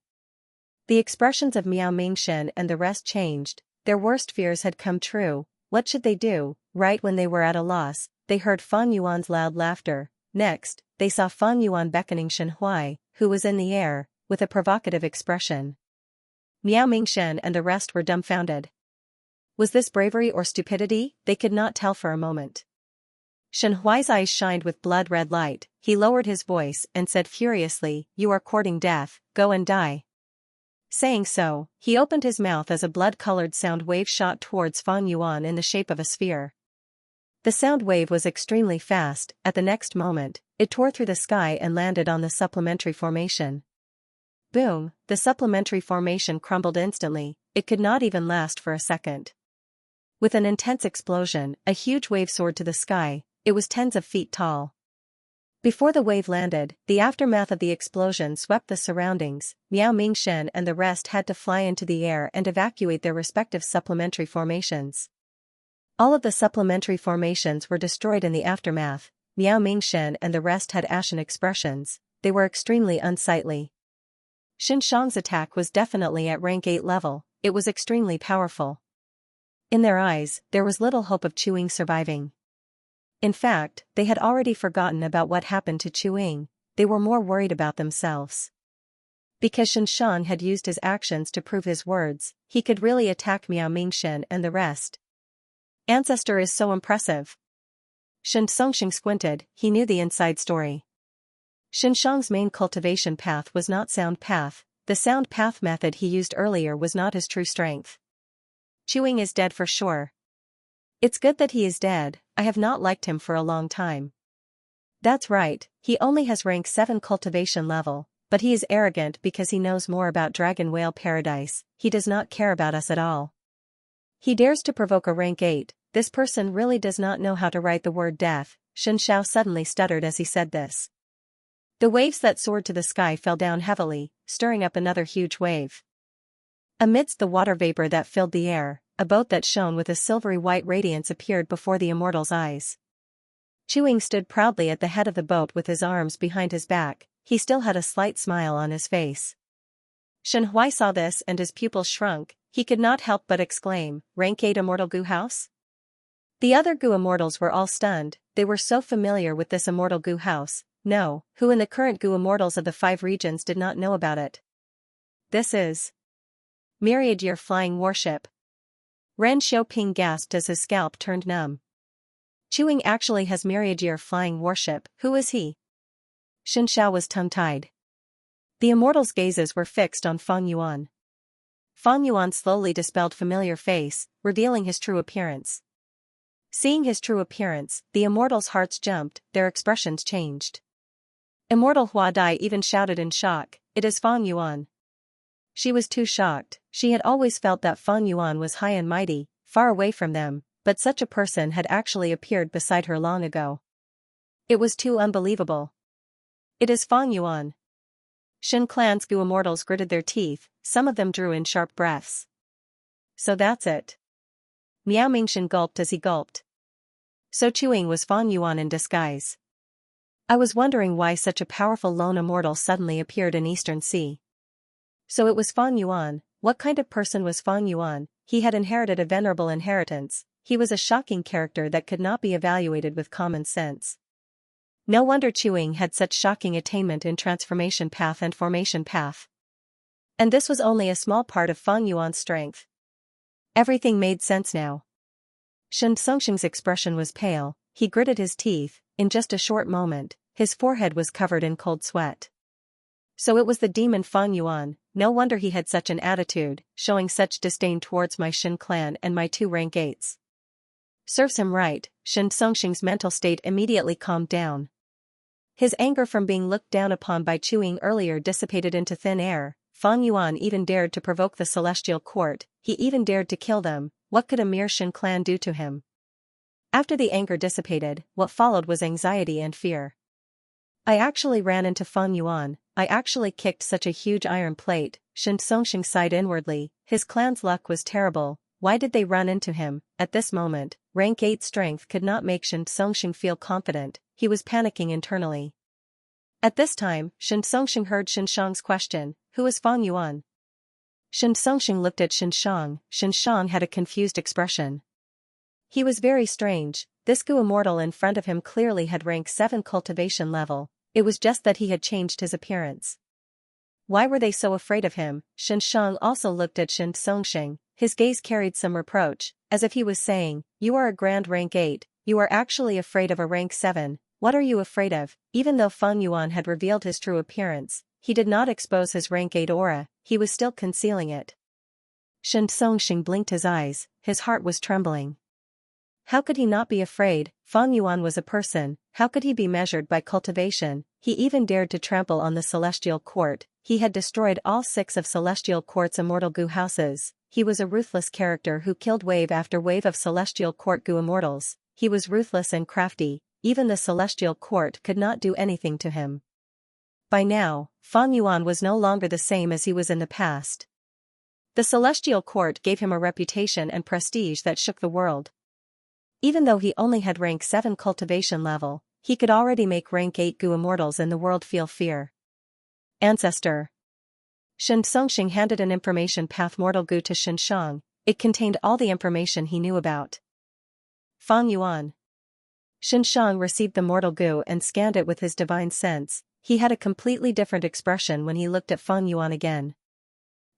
[SPEAKER 1] The expressions of Miao Mingshen and the rest changed, their worst fears had come true, what should they do? Right when they were at a loss, they heard Fang Yuan's loud laughter, next, they saw Fang Yuan beckoning Shen Huai, who was in the air, with a provocative expression. Miao Mingshen and the rest were dumbfounded. Was this bravery or stupidity? They could not tell for a moment. Shen Huai's eyes shined with blood-red light, he lowered his voice and said furiously, you are courting death, go and die. Saying so, he opened his mouth as a blood-colored sound wave shot towards Fang Yuan in the shape of a sphere. The sound wave was extremely fast, at the next moment, it tore through the sky and landed on the supplementary formation. Boom, the supplementary formation crumbled instantly, it could not even last for a second. With an intense explosion, a huge wave soared to the sky. It was tens of feet tall. Before the wave landed, the aftermath of the explosion swept the surroundings. Miao Mingshen and the rest had to fly into the air and evacuate their respective supplementary formations. All of the supplementary formations were destroyed in the aftermath. Miao Mingshen and the rest had ashen expressions. They were extremely unsightly. Xianxia's attack was definitely at rank 8 level. It was extremely powerful. In their eyes, there was little hope of Chuing surviving. In fact, they had already forgotten about what happened to Chuing. They were more worried about themselves. Because Xianxia had used his actions to prove his words, he could really attack Miao Mingshen and the rest. Ancestor is so impressive. Xianxia squinted, he knew the inside story. Xianxia's main cultivation path was not sound path. The sound path method he used earlier was not his true strength. Chuing is dead for sure. It's good that he is dead. I have not liked him for a long time. That's right, he only has rank 7 cultivation level, but he is arrogant because he knows more about Dragon Whale Paradise. He does not care about us at all. He dares to provoke a rank 8, this person really does not know how to write the word death. Xianxia suddenly stuttered as he said this. The waves that soared to the sky fell down heavily, stirring up another huge wave. Amidst the water vapor that filled the air, a boat that shone with a silvery white radiance appeared before the immortal's eyes. Chuing stood proudly at the head of the boat with his arms behind his back. He still had a slight smile on his face. Shen Hui saw this and his pupils shrunk. He could not help but exclaim, rank 8 immortal Gu house? The other Gu immortals were all stunned. They were so familiar with this immortal Gu house. No, who in the current Gu immortals of the 5 regions did not know about it? This is Myriad Year Flying Warship. Ren Xiaoping gasped as his scalp turned numb. Chuing actually has Myriad Year Flying Warship. Who is he? Xianxia was tongue-tied. The immortals' gazes were fixed on Fang Yuan. Fang Yuan slowly dispelled familiar face, revealing his true appearance. Seeing his true appearance, the immortals' hearts jumped, their expressions changed. Immortal Hua Dai even shouted in shock, "It is Fang Yuan." She was too shocked. She had always felt that Fang Yuan was high and mighty, far away from them, but such a person had actually appeared beside her long ago. It was too unbelievable. It is Fang Yuan. Shin Clan's Gu immortals gritted their teeth, some of them drew in sharp breaths. So that's it. Miao Mingshen gulped as he gulped. So Chuing was Fang Yuan in disguise. I was wondering why such a powerful lone immortal suddenly appeared in Eastern Sea. So it was Fang Yuan. What kind of person was Fang Yuan? He had inherited a venerable inheritance. He was a shocking character that could not be evaluated with common sense. No wonder Chuing had such shocking attainment in transformation path and formation path. And this was only a small part of Fang Yuan's strength. Everything made sense now. Shen Songxing's expression was pale, he gritted his teeth. In just a short moment, his forehead was covered in cold sweat. So it was the demon Fang Yuan. No wonder he had such an attitude, showing such disdain towards my Shen clan and my 2 rank 8s. Serves him right. Shen Songxing's mental state immediately calmed down. His anger from being looked down upon by Chuing earlier dissipated into thin air. Fang Yuan even dared to provoke the celestial court, he even dared to kill them. What could a mere Shen clan do to him? After the anger dissipated, what followed was anxiety and fear. I actually ran into Fang Yuan. I actually kicked such a huge iron plate. Shen Songxing sighed inwardly. His clan's luck was terrible. Why did they run into him? At this moment, rank 8 strength could not make Shen Songxing feel confident. He was panicking internally. At this time, Shen Songxing heard Xianxia's question, who is Fang Yuan? Shen Songxing looked at Xianxia. Xianxia had a confused expression. He was very strange. This Gu immortal in front of him clearly had rank 7 cultivation level. It was just that he had changed his appearance. Why were they so afraid of him? Xianxia also looked at Shen Songxing. His gaze carried some reproach, as if he was saying, you are a grand rank 8, you are actually afraid of a rank 7, what are you afraid of? Even though Fang Yuan had revealed his true appearance, he did not expose his rank 8 aura, he was still concealing it. Shen Songxing blinked his eyes, his heart was trembling. How could he not be afraid? Fang Yuan was a person, how could he be measured by cultivation? He even dared to trample on the celestial court. He had destroyed all 6 of celestial court's immortal Gu houses. he was a ruthless character who killed wave after wave of celestial court goo immortals. He was ruthless and crafty, even the celestial court could not do anything to him. By now, Fang Yuan was no longer the same as he was in the past. The celestial court gave him a reputation and prestige that shook the world. Even though he only had rank 7 cultivation level, he could already make rank 8 goo immortals in the world feel fear. Ancestor. Xianxia handed an information path mortal goo to Xianxia. It contained all the information he knew about Fang Yuan. Xianxia received the mortal goo and scanned it with his divine sense. He had a completely different expression when he looked at Fang Yuan again.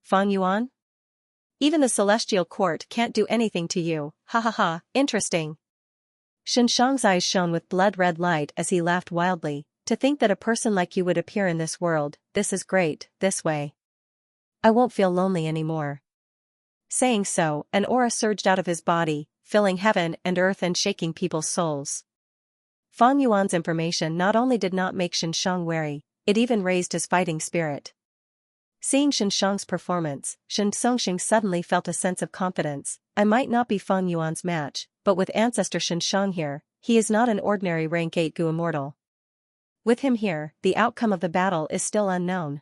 [SPEAKER 1] Fang Yuan? Even the celestial court can't do anything to you, ha ha ha, interesting. Xianxia's eyes shone with blood-red light as he laughed wildly. To think that a person like you would appear in this world, this is great, this way. I won't feel lonely anymore. Saying so, an aura surged out of his body, filling heaven and earth and shaking people's souls. Fang Yuan's information not only did not make Xianxia wary, it even raised his fighting spirit. Seeing Xianxia's performance, Xianxia suddenly felt a sense of confidence. I might not be Fang Yuan's match, but with Ancestor Xianxia here, he is not an ordinary rank 8 goo immortal. With him here, the outcome of the battle is still unknown.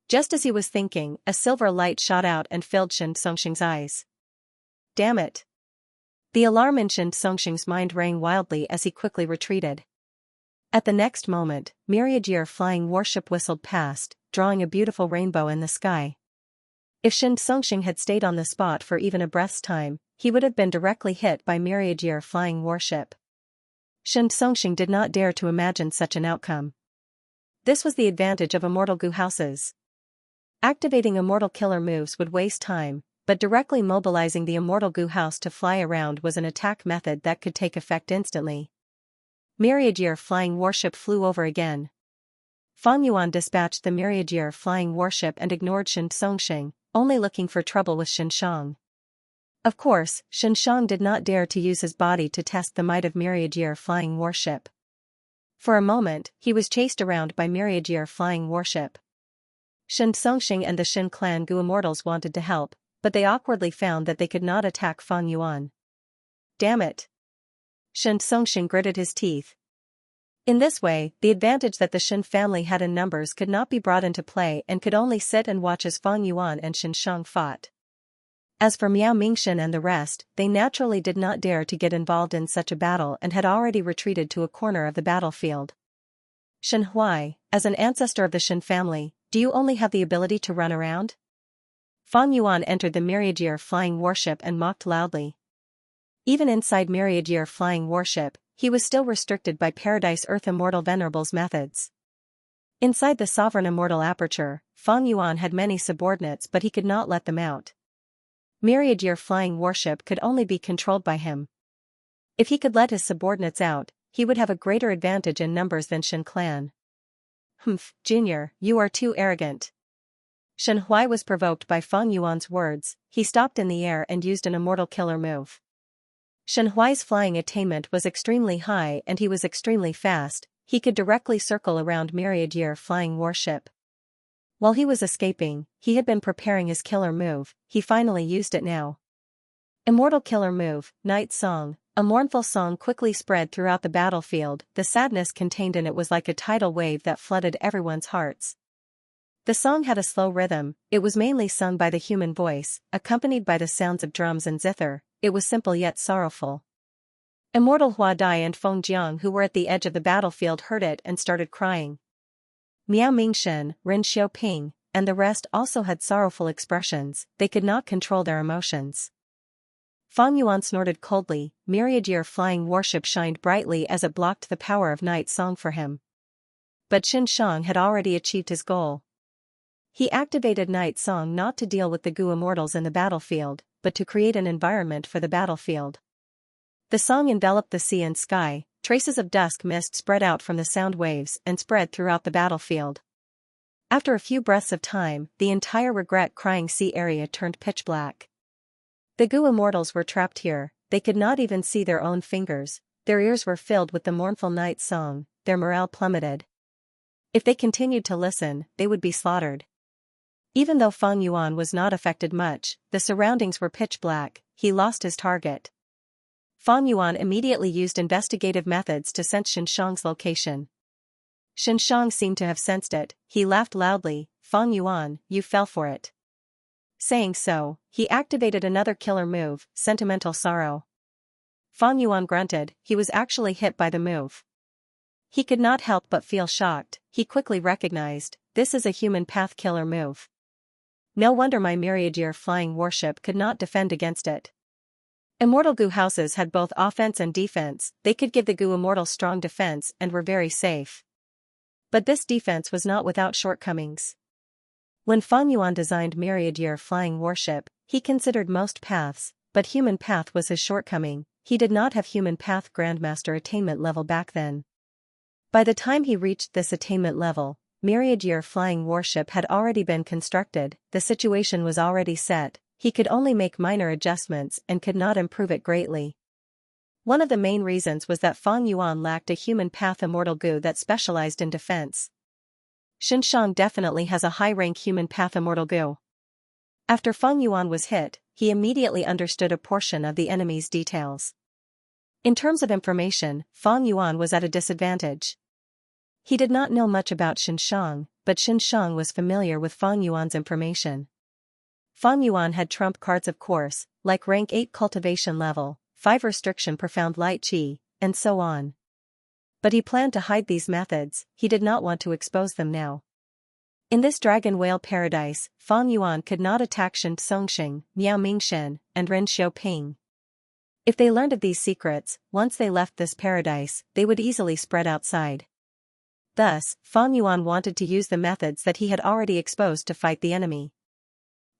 [SPEAKER 1] Just as he was thinking, a silver light shot out and filled Xianxia's eyes. Damn it! The alarm in Xianxia's mind rang wildly as he quickly retreated. At the next moment, myriad year flying warship whistled past, drawing a beautiful rainbow in the sky. If Xianxia had stayed on the spot for even a breath's time, he would have been directly hit by myriad year flying warship. Xianxia did not dare to imagine such an outcome. This was the advantage of immortal goo houses. Activating immortal killer moves would waste time, but directly mobilizing the immortal goo house to fly around was an attack method that could take effect instantly. Myriad year flying warship flew over again. Fang Yuan dispatched the myriad year flying warship and ignored Xianxia, only looking for trouble with Xianxia. Of course, Xianxia did not dare to use his body to test the might of myriad year flying warship. For a moment, he was chased around by myriad year flying warship. Xianxia and the Xin clan goo immortals wanted to help, but they awkwardly found that they could not attack Fang Yuan. Damn it! Xianxia gritted his teeth. In this way, the advantage that the Xin family had in numbers could not be brought into play and could only sit and watch as Fang Yuan and Xianxia fought. As for Miao Mingxin and the rest, they naturally did not dare to get involved in such a battle and had already retreated to a corner of the battlefield. Shen Huai, as an ancestor of the Xin family, do you only have the ability to run around? Fang Yuan entered the myriad year flying warship and mocked loudly. Even inside myriad year flying warship, he was still restricted by Paradise Earth Immortal Venerable's methods. Inside the Sovereign Immortal Aperture, Fang Yuan had many subordinates but he could not let them out. Myriad year flying warship could only be controlled by him. If he could let his subordinates out, he would have a greater advantage in numbers than Xin clan. Humph, Junior, you are too arrogant. Shen Huai was provoked by Fang Yuan's words. He stopped in the air and used an immortal killer move. Shen Huai's flying attainment was extremely high and he was extremely fast. He could directly circle around myriad year flying warship. While he was escaping, he had been preparing his killer move. He finally used it now. Immortal killer move, Night Song. A mournful song quickly spread throughout the battlefield. The sadness contained in it was like a tidal wave that flooded everyone's hearts. The song had a slow rhythm. It was mainly sung by the human voice, accompanied by the sounds of drums and zither. It was simple yet sorrowful. Immortal Hua Dai and Feng Jiang, who were at the edge of the battlefield, heard it and started crying. Miao Mingxin, Ren Xiaoping, and the rest also had sorrowful expressions. They could not control their emotions. Fang Yuan snorted coldly. Myriad year flying warship shined brightly as it blocked the power of Night Song for him. But Xianxia had already achieved his goal. He activated Night Song not to deal with the goo immortals in the battlefield, but to create an environment for the battlefield. The song enveloped the sea and sky. Traces of dusk mist spread out from the sound waves and spread throughout the battlefield. After a few breaths of time, the entire regret-crying sea area turned pitch black. The goo immortals were trapped here. They could not even see their own fingers. Their ears were filled with the mournful night song. Their morale plummeted. If they continued to listen, they would be slaughtered. Even though Fang Yuan was not affected much, the surroundings were pitch black, he lost his target. Fang Yuan immediately used investigative methods to sense Xianxia's location. Xianxia seemed to have sensed it, he laughed loudly, "Fang Yuan, you fell for it." Saying so, he activated another killer move, Sentimental Sorrow. Fang Yuan grunted, he was actually hit by the move. He could not help but feel shocked, he quickly recognized, this is a human path killer move. No wonder my Myriad-Year flying warship could not defend against it. Immortal Gu houses had both offense and defense, they could give the Gu immortal strong defense and were very safe. But this defense was not without shortcomings. When Fang Yuan designed Myriad-Year flying warship, he considered most paths, but human path was his shortcoming, he did not have human path Grandmaster attainment level back then. By the time he reached this attainment level, Myriad-Year flying warship had already been constructed, the situation was already set, he could only make minor adjustments and could not improve it greatly. One of the main reasons was that Fang Yuan lacked a human path immortal Gu that specialized in defense. Xianxia definitely has a high-rank human path immortal Gu. After Fang Yuan was hit, he immediately understood a portion of the enemy's details. In terms of information, Fang Yuan was at a disadvantage. He did not know much about Xianxia, but Xianxia was familiar with Fang Yuan's information. Fang Yuan had trump cards of course, like rank 8 cultivation level, 5 restriction profound light qi, and so on. But he planned to hide these methods, he did not want to expose them now. In this dragon whale paradise, Fang Yuan could not attack Shen Songxing, Miao Mingshen, and Ren Xiaoping. If they learned of these secrets, once they left this paradise, they would easily spread outside. Thus, Fang Yuan wanted to use the methods that he had already exposed to fight the enemy.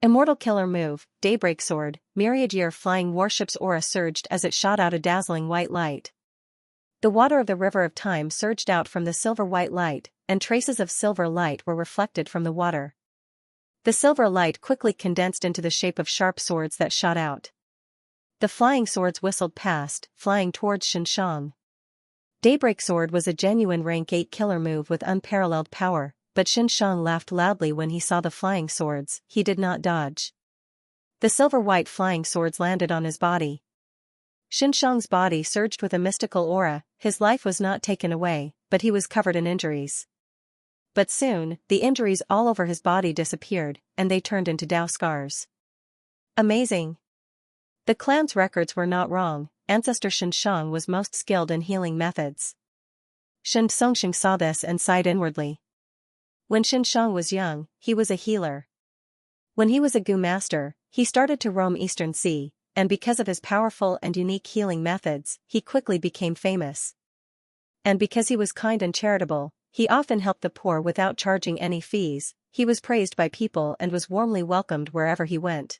[SPEAKER 1] Immortal Killer Move, Daybreak Sword, Myriad-Year flying warship's aura surged as it shot out a dazzling white light. The water of the River of Time surged out from the silver white light, and traces of silver light were reflected from the water. The silver light quickly condensed into the shape of sharp swords that shot out. The flying swords whistled past, flying towards Xianxia. Daybreak Sword was a genuine rank 8 killer move with unparalleled power, but Xianxia laughed loudly when he saw the flying swords, he did not dodge. The silver-white flying swords landed on his body. Xianxia's body surged with a mystical aura, his life was not taken away, but he was covered in injuries. But soon, the injuries all over his body disappeared, and they turned into Dao scars. Amazing! The clan's records were not wrong, Ancestor Xianxia was most skilled in healing methods. Shen Songxing saw this and sighed inwardly. When Xianxia was young, he was a healer. When he was a Gu master, he started to roam Eastern Sea, and because of his powerful and unique healing methods, he quickly became famous. And because he was kind and charitable, he often helped the poor without charging any fees, he was praised by people and was warmly welcomed wherever he went.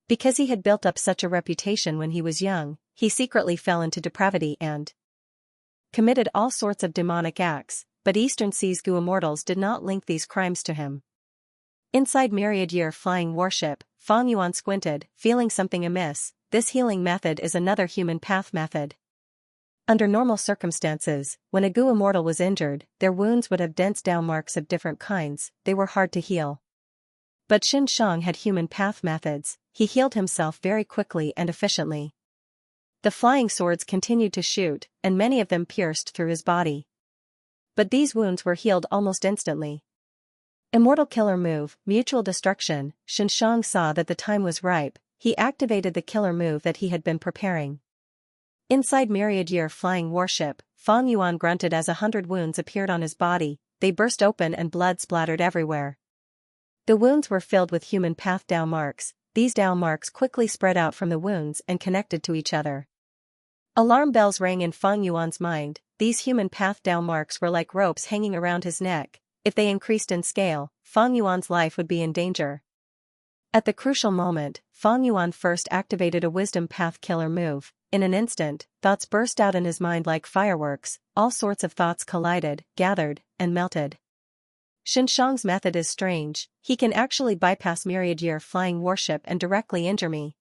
[SPEAKER 1] Because he had built up such a reputation when he was young, he secretly fell into depravity and committed all sorts of demonic acts, but Eastern Sea's Gu immortals did not link these crimes to him. Inside Myriad-Year flying warship, Fang Yuan squinted, feeling something amiss, this healing method is another human path method. Under normal circumstances, when a Gu immortal was injured, their wounds would have dense Dao marks of different kinds, they were hard to heal. But Xianxia had human path methods, he healed himself very quickly and efficiently. The flying swords continued to shoot, and many of them pierced through his body. But these wounds were healed almost instantly. Immortal Killer Move, Mutual Destruction, Xianxia saw that the time was ripe, he activated the killer move that he had been preparing. Inside Myriad-Year flying warship, Fang Yuan grunted as 100 wounds appeared on his body, they burst open and blood splattered everywhere. The wounds were filled with human path Dao marks, these Dao marks quickly spread out from the wounds and connected to each other. Alarm bells rang in Fang Yuan's mind, these human path Dao marks were like ropes hanging around his neck, if they increased in scale, Fang Yuan's life would be in danger. At the crucial moment, Fang Yuan first activated a wisdom path killer move, in an instant, thoughts burst out in his mind like fireworks, all sorts of thoughts collided, gathered, and melted. Xianxia's method is strange, he can actually bypass Myriad-Year flying warship and directly injure me.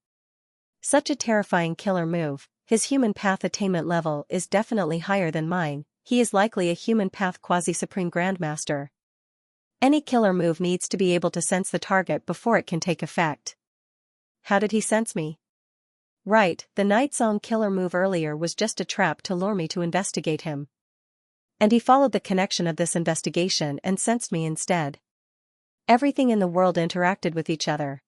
[SPEAKER 1] Such a terrifying killer move, his human path attainment level is definitely higher than mine, he is likely a human path quasi-supreme grandmaster. Any killer move needs to be able to sense the target before it can take effect. How did he sense me? Right, the Night Song killer move earlier was just a trap to lure me to investigate him. And he followed the connection of this investigation and sensed me instead. Everything in the world interacted with each other.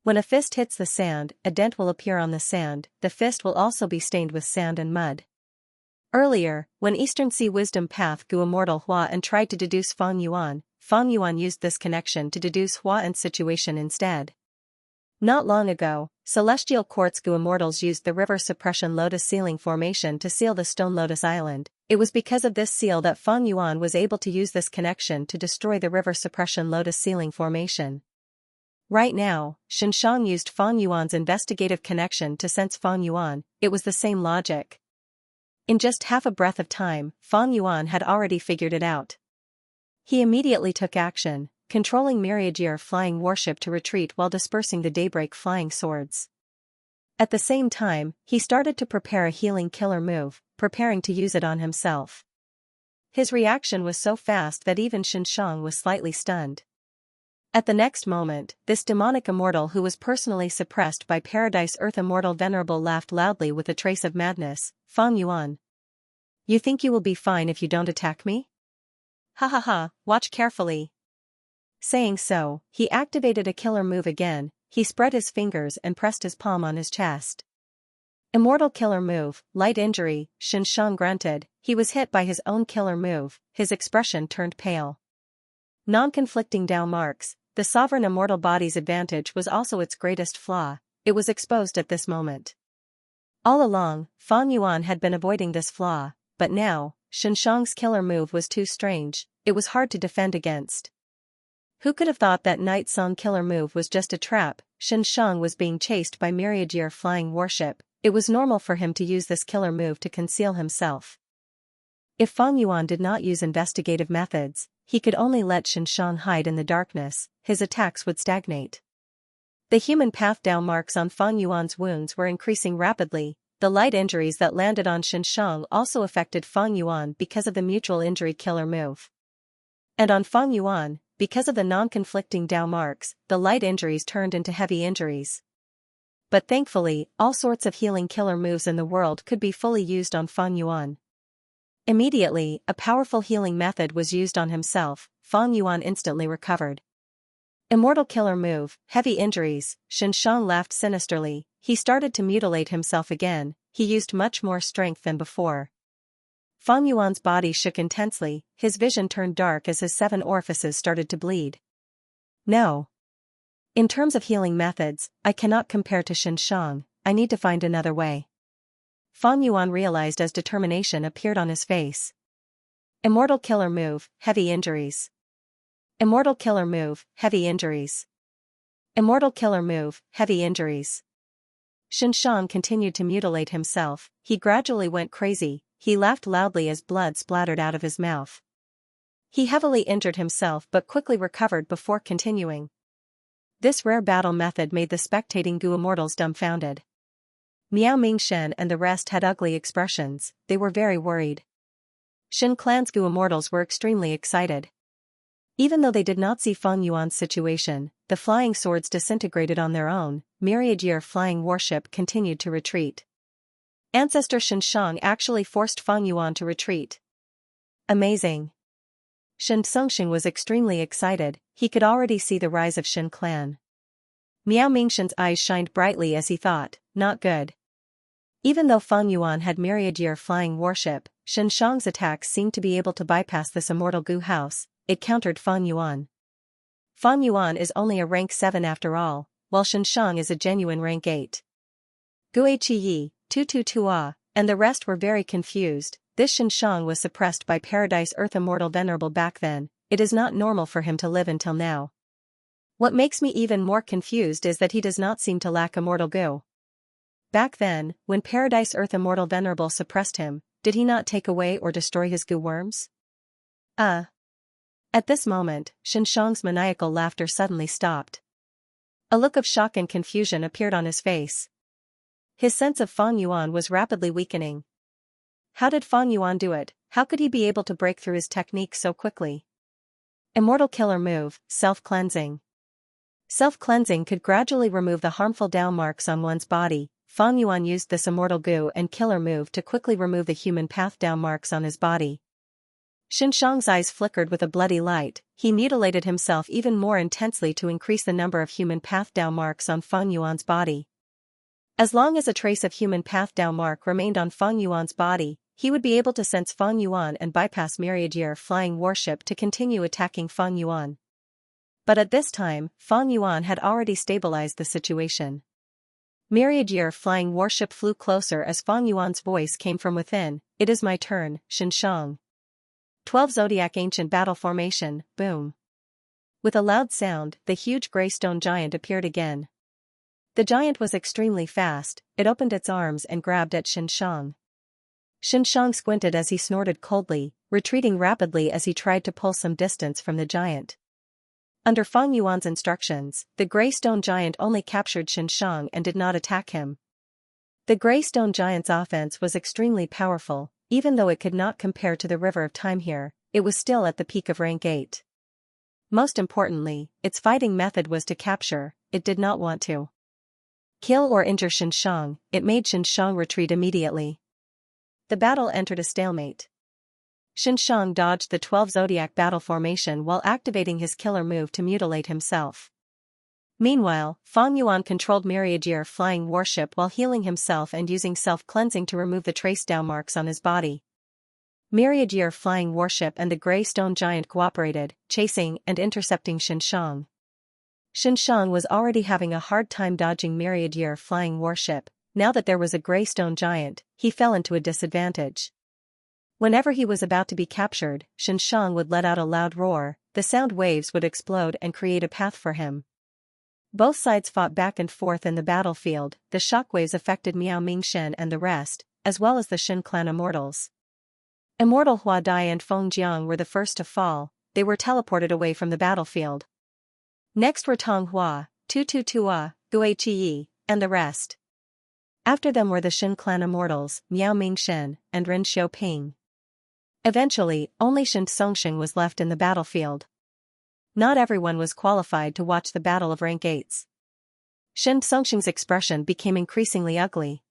[SPEAKER 1] When a fist hits the sand, a dent will appear on the sand, the fist will also be stained with sand and mud. Earlier, when Eastern Sea Wisdom Path Gu Immortal Hua and tried to deduce Fang Yuan used this connection to deduce Hua and situation instead. Not long ago, Celestial Quartz Gu Immortals used the River Suppression Lotus Sealing Formation to seal the Stone Lotus Island. It was because of this seal that Fang Yuan was able to use this connection to destroy the River Suppression Lotus Sealing Formation. Right now, Xianxia used Fang Yuan's investigative connection to sense Fang Yuan. It was the same logic. In just half a breath of time, Fang Yuan had already figured it out. He immediately took action, controlling Myriad flying warship to retreat while dispersing the Daybreak flying swords. At the same time, he started to prepare a healing killer move, preparing to use it on himself. His reaction was so fast that even Xianxia was slightly stunned. At the next moment, this demonic immortal who was personally suppressed by Paradise Earth Immortal Venerable laughed loudly with a trace of madness. Fang Yuan. You think you will be fine if you don't attack me? Ha ha ha, watch carefully. Saying so, he activated a killer move again. He spread his fingers and pressed his palm on his chest. Immortal killer move, light injury, Xianxia grunted. He was hit by his own killer move. His expression turned pale. Non-conflicting Dao marks. The sovereign immortal body's advantage was also its greatest flaw. It was exposed at this moment. All along, Fang Yuan had been avoiding this flaw, but now, Xianxia's killer move was too strange. It was hard to defend against. Who could have thought that Night Song killer move was just a trap? Xianxia was being chased by Myriad flying warship. It was normal for him to use this killer move to conceal himself. If Fang Yuan did not use investigative methods, he could only let Xianxia hide in the darkness. His attacks would stagnate. The human path Dao marks on Fang Yuan's wounds were increasing rapidly. The light injuries that landed on Xianxia also affected Fang Yuan because of the mutual injury killer move. And on Fang Yuan, because of the non-conflicting Dao marks, the light injuries turned into heavy injuries. But thankfully, all sorts of healing killer moves in the world could be fully used on Fang Yuan. Immediately, a powerful healing method was used on himself. Fang Yuan instantly recovered. Immortal killer move, heavy injuries. Xianxia laughed sinisterly. He started to mutilate himself again. He used much more strength than before. Fang Yuan's body shook intensely. His vision turned dark as his 7 orifices started to bleed. No. In terms of healing methods, I cannot compare to Xianxia. I need to find another way. Fang Yuan realized as determination appeared on his face. Immortal killer move, heavy injuries. Immortal killer move, heavy injuries. Immortal killer move, heavy injuries. Xianxia continued to mutilate himself. He gradually went crazy. He laughed loudly as blood splattered out of his mouth. He heavily injured himself but quickly recovered before continuing. This rare battle method made the spectating Gu immortals dumbfounded. Miao Mingshen and the rest had ugly expressions. They were very worried. Xin Clan's Gu immortals were extremely excited. Even though they did not see Fang Yuan's situation, the flying swords disintegrated on their own. Myriad flying warship continued to retreat. Ancestor Xianxia actually forced Fang Yuan to retreat. Amazing. Shen Songxing was extremely excited. He could already see the rise of Xin Clan. Miao Mingshen's eyes shined brightly as he thought, not good. Even though Fang Yuan had Myriad flying warship, Xianxia's attacks seemed to be able to bypass this immortal Gu house. It countered Fang Yuan. Fang Yuan is only a rank 7 after all, while Xianxia is a genuine rank 8. Gu Yi, 222 and the rest were very confused. This Xianxia was suppressed by Paradise Earth Immortal Venerable back then. It is not normal for him to live until now. What makes me even more confused is that he does not seem to lack immortal Gu. Back then, when Paradise Earth Immortal Venerable suppressed him, did he not take away or destroy his Gu worms? At this moment, Xianxia's maniacal laughter suddenly stopped. A look of shock and confusion appeared on his face. His sense of Fang Yuan was rapidly weakening. How did Fang Yuan do it? How could he be able to break through his technique so quickly? Immortal Killer Move, Self-Cleansing. Self-cleansing could gradually remove the harmful Dao marks on one's body. Fang Yuan used this immortal goo and killer move to quickly remove the human path Dao marks on his body. Xianxia's eyes flickered with a bloody light. He mutilated himself even more intensely to increase the number of human path Dao marks on Fang Yuan's body. As long as a trace of human path Dao mark remained on Fang Yuan's body, he would be able to sense Fang Yuan and bypass Myriad Year flying warship to continue attacking Fang Yuan. But at this time, Fang Yuan had already stabilized the situation. Myriad Year flying warship flew closer as Fang Yuan's voice came from within. It is my turn, Xianxia. 12 Zodiac Ancient Battle Formation, boom. With a loud sound, the huge gray stone giant appeared again. The giant was extremely fast. It opened its arms and grabbed at Xianxia. Xianxia squinted as he snorted coldly, retreating rapidly as he tried to pull some distance from the giant. Under Fang Yuan's instructions, the gray stone giant only captured Xianxia and did not attack him. The gray stone giant's offense was extremely powerful, even though it could not compare to the River of Time here, it was still at the peak of rank 8. Most importantly, its fighting method was to capture, it did not want to kill or injure Xianxia. It made Xianxia retreat immediately. The battle entered a stalemate. Xianxia dodged the 12 Zodiac battle formation while activating his killer move to mutilate himself. Meanwhile, Fang Yuan controlled Myriad Year flying warship while healing himself and using self-cleansing to remove the trace Dao marks on his body. Myriad Year flying warship and the gray stone giant cooperated, chasing and intercepting Xianxia. Xianxia was already having a hard time dodging Myriad Year flying warship. Now that there was a gray stone giant, he fell into a disadvantage. Whenever he was about to be captured, Xianxia would let out a loud roar, the sound waves would explode and create a path for him. Both sides fought back and forth in the battlefield. The shockwaves affected Miao Mingshen and the rest, as well as the Shin clan immortals. Immortal Hua Dai and Feng Jiang were the first to fall. They were teleported away from the battlefield. Next were Tong Hua, Tu Tu Tua, Gui Qi, and the rest. After them were the Shin clan immortals, Miao Mingshen, and Ren Xiaoping. Eventually, only Shin Songxing was left in the battlefield. Not everyone was qualified to watch the battle of rank 8s. Shin Songxing's expression became increasingly ugly.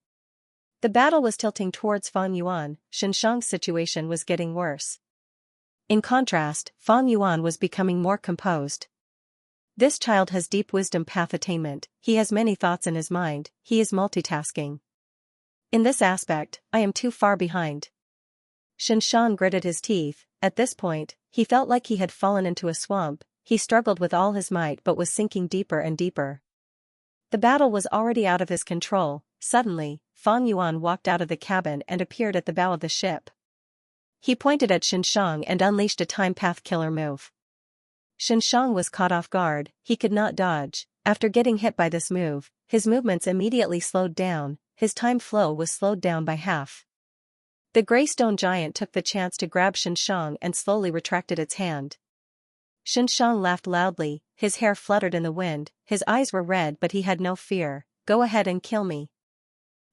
[SPEAKER 1] The battle was tilting towards Fang Yuan. Xianxia's situation was getting worse. In contrast, Fang Yuan was becoming more composed. This child has deep wisdom path attainment, he has many thoughts in his mind, he is multitasking. In this aspect, I am too far behind. Xianxia gritted his teeth. At this point, he felt like he had fallen into a swamp. He struggled with all his might but was sinking deeper and deeper. The battle was already out of his control. Suddenly, Fang Yuan walked out of the cabin and appeared at the bow of the ship. He pointed at Xianxia and unleashed a time path killer move. Xianxia was caught off guard, he could not dodge. After getting hit by this move, his movements immediately slowed down, his time flow was slowed down by half. The gray stone giant took the chance to grab Xianxia and slowly retracted its hand. Xianxia laughed loudly, his hair fluttered in the wind, his eyes were red but he had no fear. Go ahead and kill me.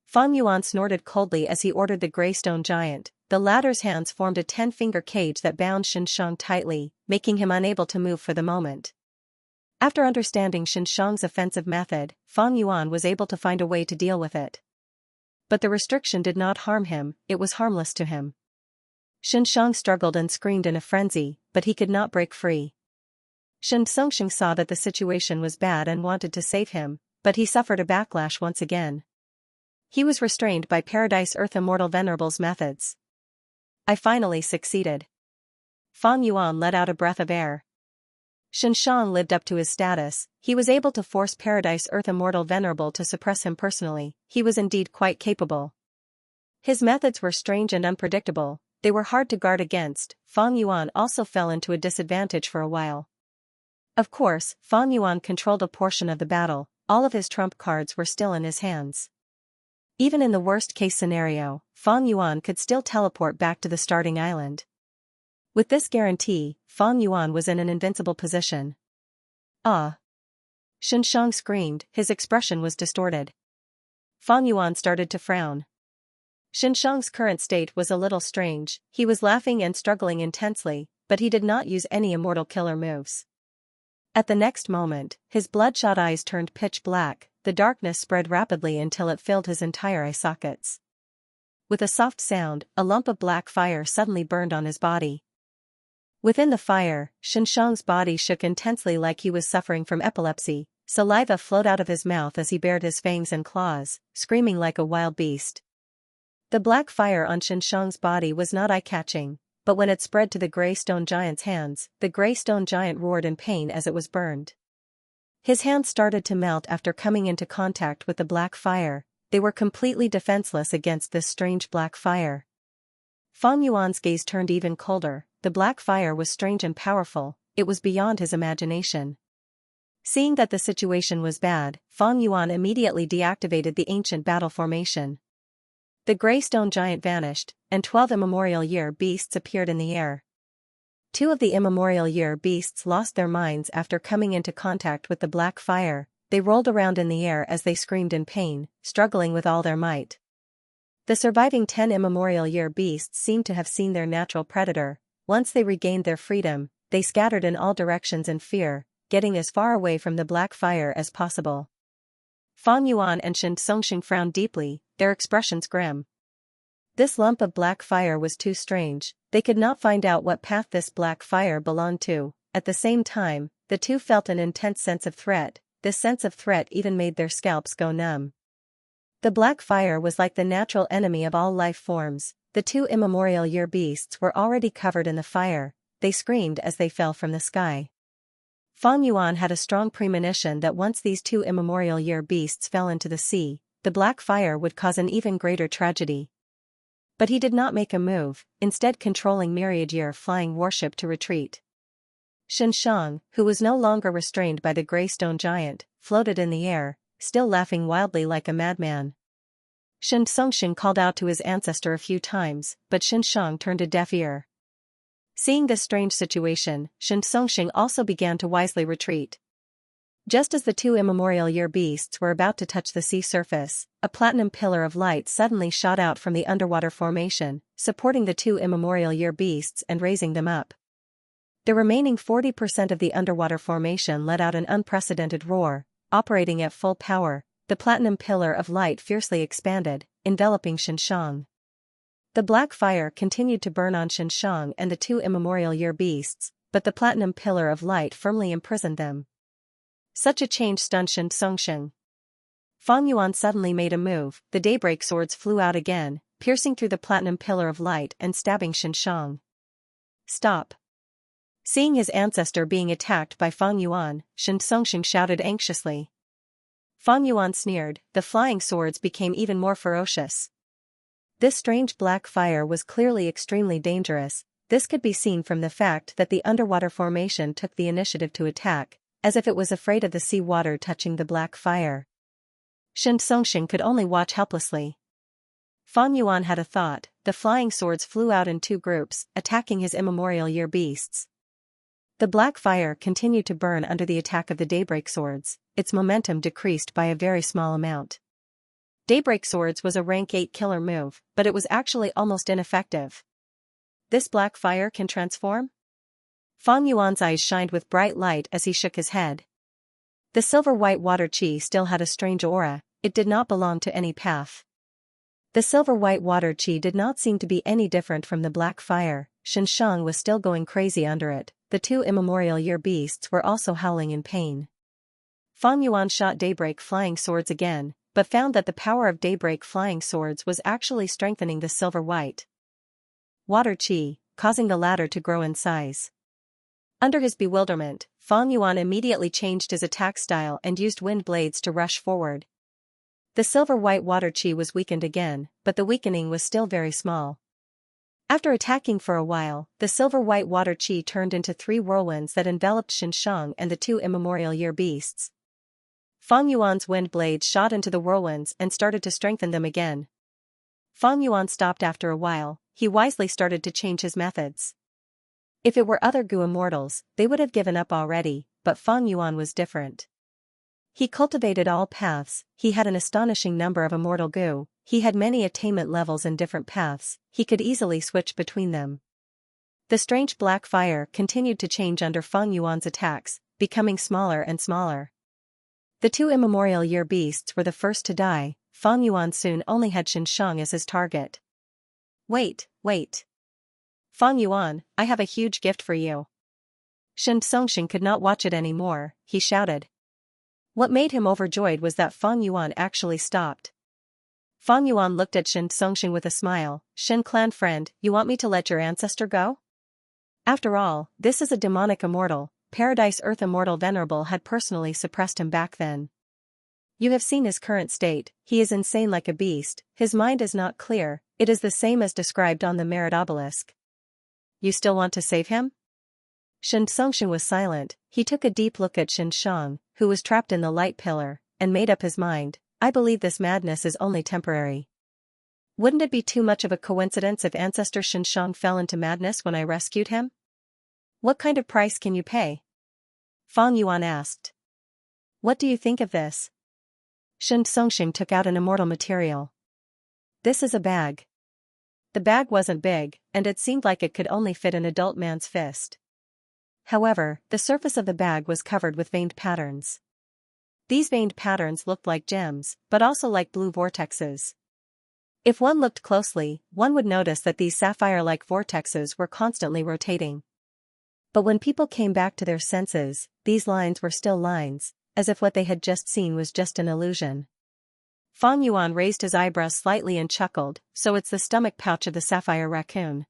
[SPEAKER 1] Fang Yuan snorted coldly as he ordered the gray stone giant. The latter's hands formed a 10-finger cage that bound Xianxia tightly, making him unable to move for the moment. After understanding Xianxia's offensive method, Fang Yuan was able to find a way to deal with it. But the restriction did not harm him, it was harmless to him. Xianxia struggled and screamed in a frenzy, but he could not break free. Shin Songxing saw that the situation was bad and wanted to save him, but he suffered a backlash once again. He was restrained by Paradise Earth Immortal Venerable's methods. I finally succeeded. Fang Yuan let out a breath of air. Xianxia lived up to his status, he was able to force Paradise Earth Immortal Venerable to suppress him personally, he was indeed quite capable. His methods were strange and unpredictable, they were hard to guard against. Fang Yuan also fell into a disadvantage for a while. Of course, Fang Yuan controlled a portion of the battle, all of his trump cards were still in his hands. Even in the worst-case scenario, Fang Yuan could still teleport back to the starting island. With this guarantee, Fang Yuan was in an invincible position. Ah! Xianxia screamed, his expression was distorted. Fang Yuan started to frown. Xianxia's current state was a little strange, he was laughing and struggling intensely, but he did not use any immortal killer moves. At the next moment, his bloodshot eyes turned pitch black, the darkness spread rapidly until it filled his entire eye sockets. With a soft sound, a lump of black fire suddenly burned on his body. Within the fire, Xianxia's body shook intensely like he was suffering from epilepsy. Saliva flowed out of his mouth as he bared his fangs and claws, screaming like a wild beast. The black fire on Xianxia's body was not eye-catching, but when it spread to the gray stone giant's hands, the gray stone giant roared in pain as it was burned. His hands started to melt after coming into contact with the black fire. They were completely defenseless against this strange black fire. Fang Yuan's gaze turned even colder. The black fire was strange and powerful, it was beyond his imagination. Seeing that the situation was bad, Fang Yuan immediately deactivated the ancient battle formation. The gray stone giant vanished, and 12 immemorial year beasts appeared in the air. 2 of the immemorial year beasts lost their minds after coming into contact with the black fire. They rolled around in the air as they screamed in pain, struggling with all their might. The surviving 10 immemorial year beasts seemed to have seen their natural predator. Once they regained their freedom, they scattered in all directions in fear, getting as far away from the black fire as possible. Fang Yuan and Xianxia frowned deeply, their expressions grim. This lump of black fire was too strange, they could not find out what path this black fire belonged to. At the same time, the two felt an intense sense of threat. This sense of threat even made their scalps go numb. The black fire was like the natural enemy of all life forms. The 2 immemorial year beasts were already covered in the fire. They screamed as they fell from the sky. Fang Yuan had a strong premonition that once these 2 immemorial year beasts fell into the sea, the black fire would cause an even greater tragedy. But he did not make a move, instead controlling myriad year flying warship to retreat. Xianxia, who was no longer restrained by the gray stone giant, floated in the air, still laughing wildly like a madman. Xianxia called out to his ancestor a few times, but Xianxia turned a deaf ear. Seeing this strange situation, Xianxia also began to wisely retreat. Just as the 2 immemorial year beasts were about to touch the sea surface, a platinum pillar of light suddenly shot out from the underwater formation, supporting the 2 immemorial year beasts and raising them up. The remaining 40% of the underwater formation let out an unprecedented roar. Operating at full power, the platinum pillar of light fiercely expanded, enveloping Xianxia. The black fire continued to burn on Xianxia and the 2 immemorial year beasts, but the platinum pillar of light firmly imprisoned them. Such a change stunned Xianxia. Fang Yuan suddenly made a move, the daybreak swords flew out again, piercing through the platinum pillar of light and stabbing Xianxia. Stop! Seeing his ancestor being attacked by Fang Yuan, Xianxia shouted anxiously. Fang Yuan sneered, the flying swords became even more ferocious. This strange black fire was clearly extremely dangerous. This could be seen from the fact that the underwater formation took the initiative to attack, as if it was afraid of the sea water touching the black fire. Xianxia could only watch helplessly. Fang Yuan had a thought, the flying swords flew out in 2 groups, attacking his immemorial year beasts. The black fire continued to burn under the attack of the daybreak swords, its momentum decreased by a very small amount. Daybreak swords was a rank 8 killer move, but it was actually almost ineffective. This black fire can transform? Fang Yuan's eyes shined with bright light as he shook his head. The silver-white water chi still had a strange aura, it did not belong to any path. The silver-white water chi did not seem to be any different from the black fire. Xianxia was still going crazy under it. The 2 immemorial year beasts were also howling in pain. Fang Yuan shot daybreak flying swords again, but found that the power of daybreak flying swords was actually strengthening the silver-white water chi, causing the latter to grow in size. Under his bewilderment, Fang Yuan immediately changed his attack style and used wind blades to rush forward. The silver-white water chi was weakened again, but the weakening was still very small. After attacking for a while, the silver-white water chi turned into 3 whirlwinds that enveloped Xianxia and the 2 immemorial year beasts. Fang Yuan's wind blades shot into the whirlwinds and started to strengthen them again. Fang Yuan stopped after a while, he wisely started to change his methods. If it were other Gu immortals, they would have given up already, but Fang Yuan was different. He cultivated all paths, he had an astonishing number of immortal Gu. He had many attainment levels in different paths, he could easily switch between them. The strange black fire continued to change under Fang Yuan's attacks, becoming smaller and smaller. The two immemorial year beasts were the first to die. Fang Yuan soon only had Xianxia as his target. Wait. Fang Yuan, I have a huge gift for you. Xianxia could not watch it anymore, he shouted. What made him overjoyed was that Fang Yuan actually stopped. Fang Yuan looked at Xianxia with a smile. Shen clan friend, you want me to let your ancestor go? After all, this is a demonic immortal. Paradise Earth immortal venerable had personally suppressed him back then. You have seen his current state, he is insane like a beast, his mind is not clear, it is the same as described on the merit obelisk. You still want to save him? Xianxia was silent, he took a deep look at Xianxia, who was trapped in the light pillar, and made up his mind, I believe this madness is only temporary. Wouldn't it be too much of a coincidence if Ancestor Xianxia fell into madness when I rescued him? What kind of price can you pay? Fang Yuan asked. What do you think of this? Xianxia took out an immortal material. This is a bag. The bag wasn't big, and it seemed like it could only fit an adult man's fist. However, the surface of the bag was covered with veined patterns. These veined patterns looked like gems, but also like blue vortexes. If one looked closely, one would notice that these sapphire-like vortexes were constantly rotating. But when people came back to their senses, these lines were still lines, as if what they had just seen was just an illusion. Fang Yuan raised his eyebrows slightly and chuckled, so it's the stomach pouch of the sapphire raccoon.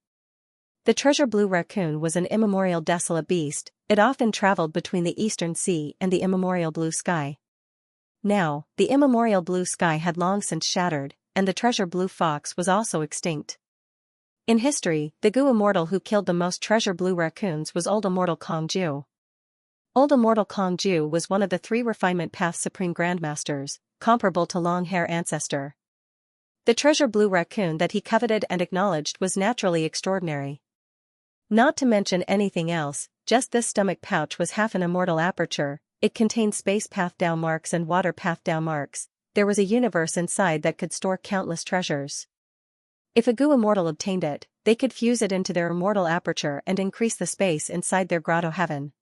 [SPEAKER 1] The treasure blue raccoon was an immemorial desolate beast, it often traveled between the eastern sea and the immemorial blue sky. Now, the immemorial blue sky had long since shattered, and the treasure blue fox was also extinct. In history, the Gu immortal who killed the most treasure blue raccoons was Old Immortal Kongju. Old Immortal Kongju was one of the 3 refinement path's supreme grandmasters, comparable to Long Hair Ancestor. The treasure blue raccoon that he coveted and acknowledged was naturally extraordinary. Not to mention anything else, just this stomach pouch was half an immortal aperture, it contained space path down marks and water path down marks, there was a universe inside that could store countless treasures. If a Gu immortal obtained it, they could fuse it into their immortal aperture and increase the space inside their grotto heaven.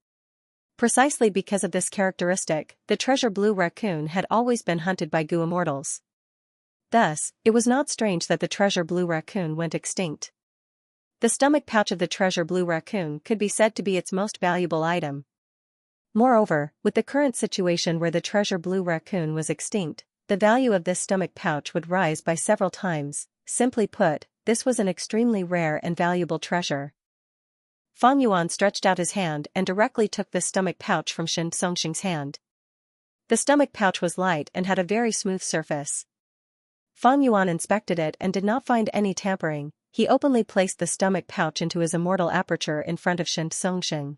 [SPEAKER 1] Precisely because of this characteristic, the treasure blue raccoon had always been hunted by Gu immortals. Thus, it was not strange that the treasure blue raccoon went extinct. The stomach pouch of the treasure blue raccoon could be said to be its most valuable item. Moreover, with the current situation where the treasure blue raccoon was extinct, the value of this stomach pouch would rise by several times. Simply put, this was an extremely rare and valuable treasure. Fang Yuan stretched out his hand and directly took the stomach pouch from Xianxia's hand. The stomach pouch was light and had a very smooth surface. Fang Yuan inspected it and did not find any tampering, he openly placed the stomach pouch into his immortal aperture in front of Xianxia.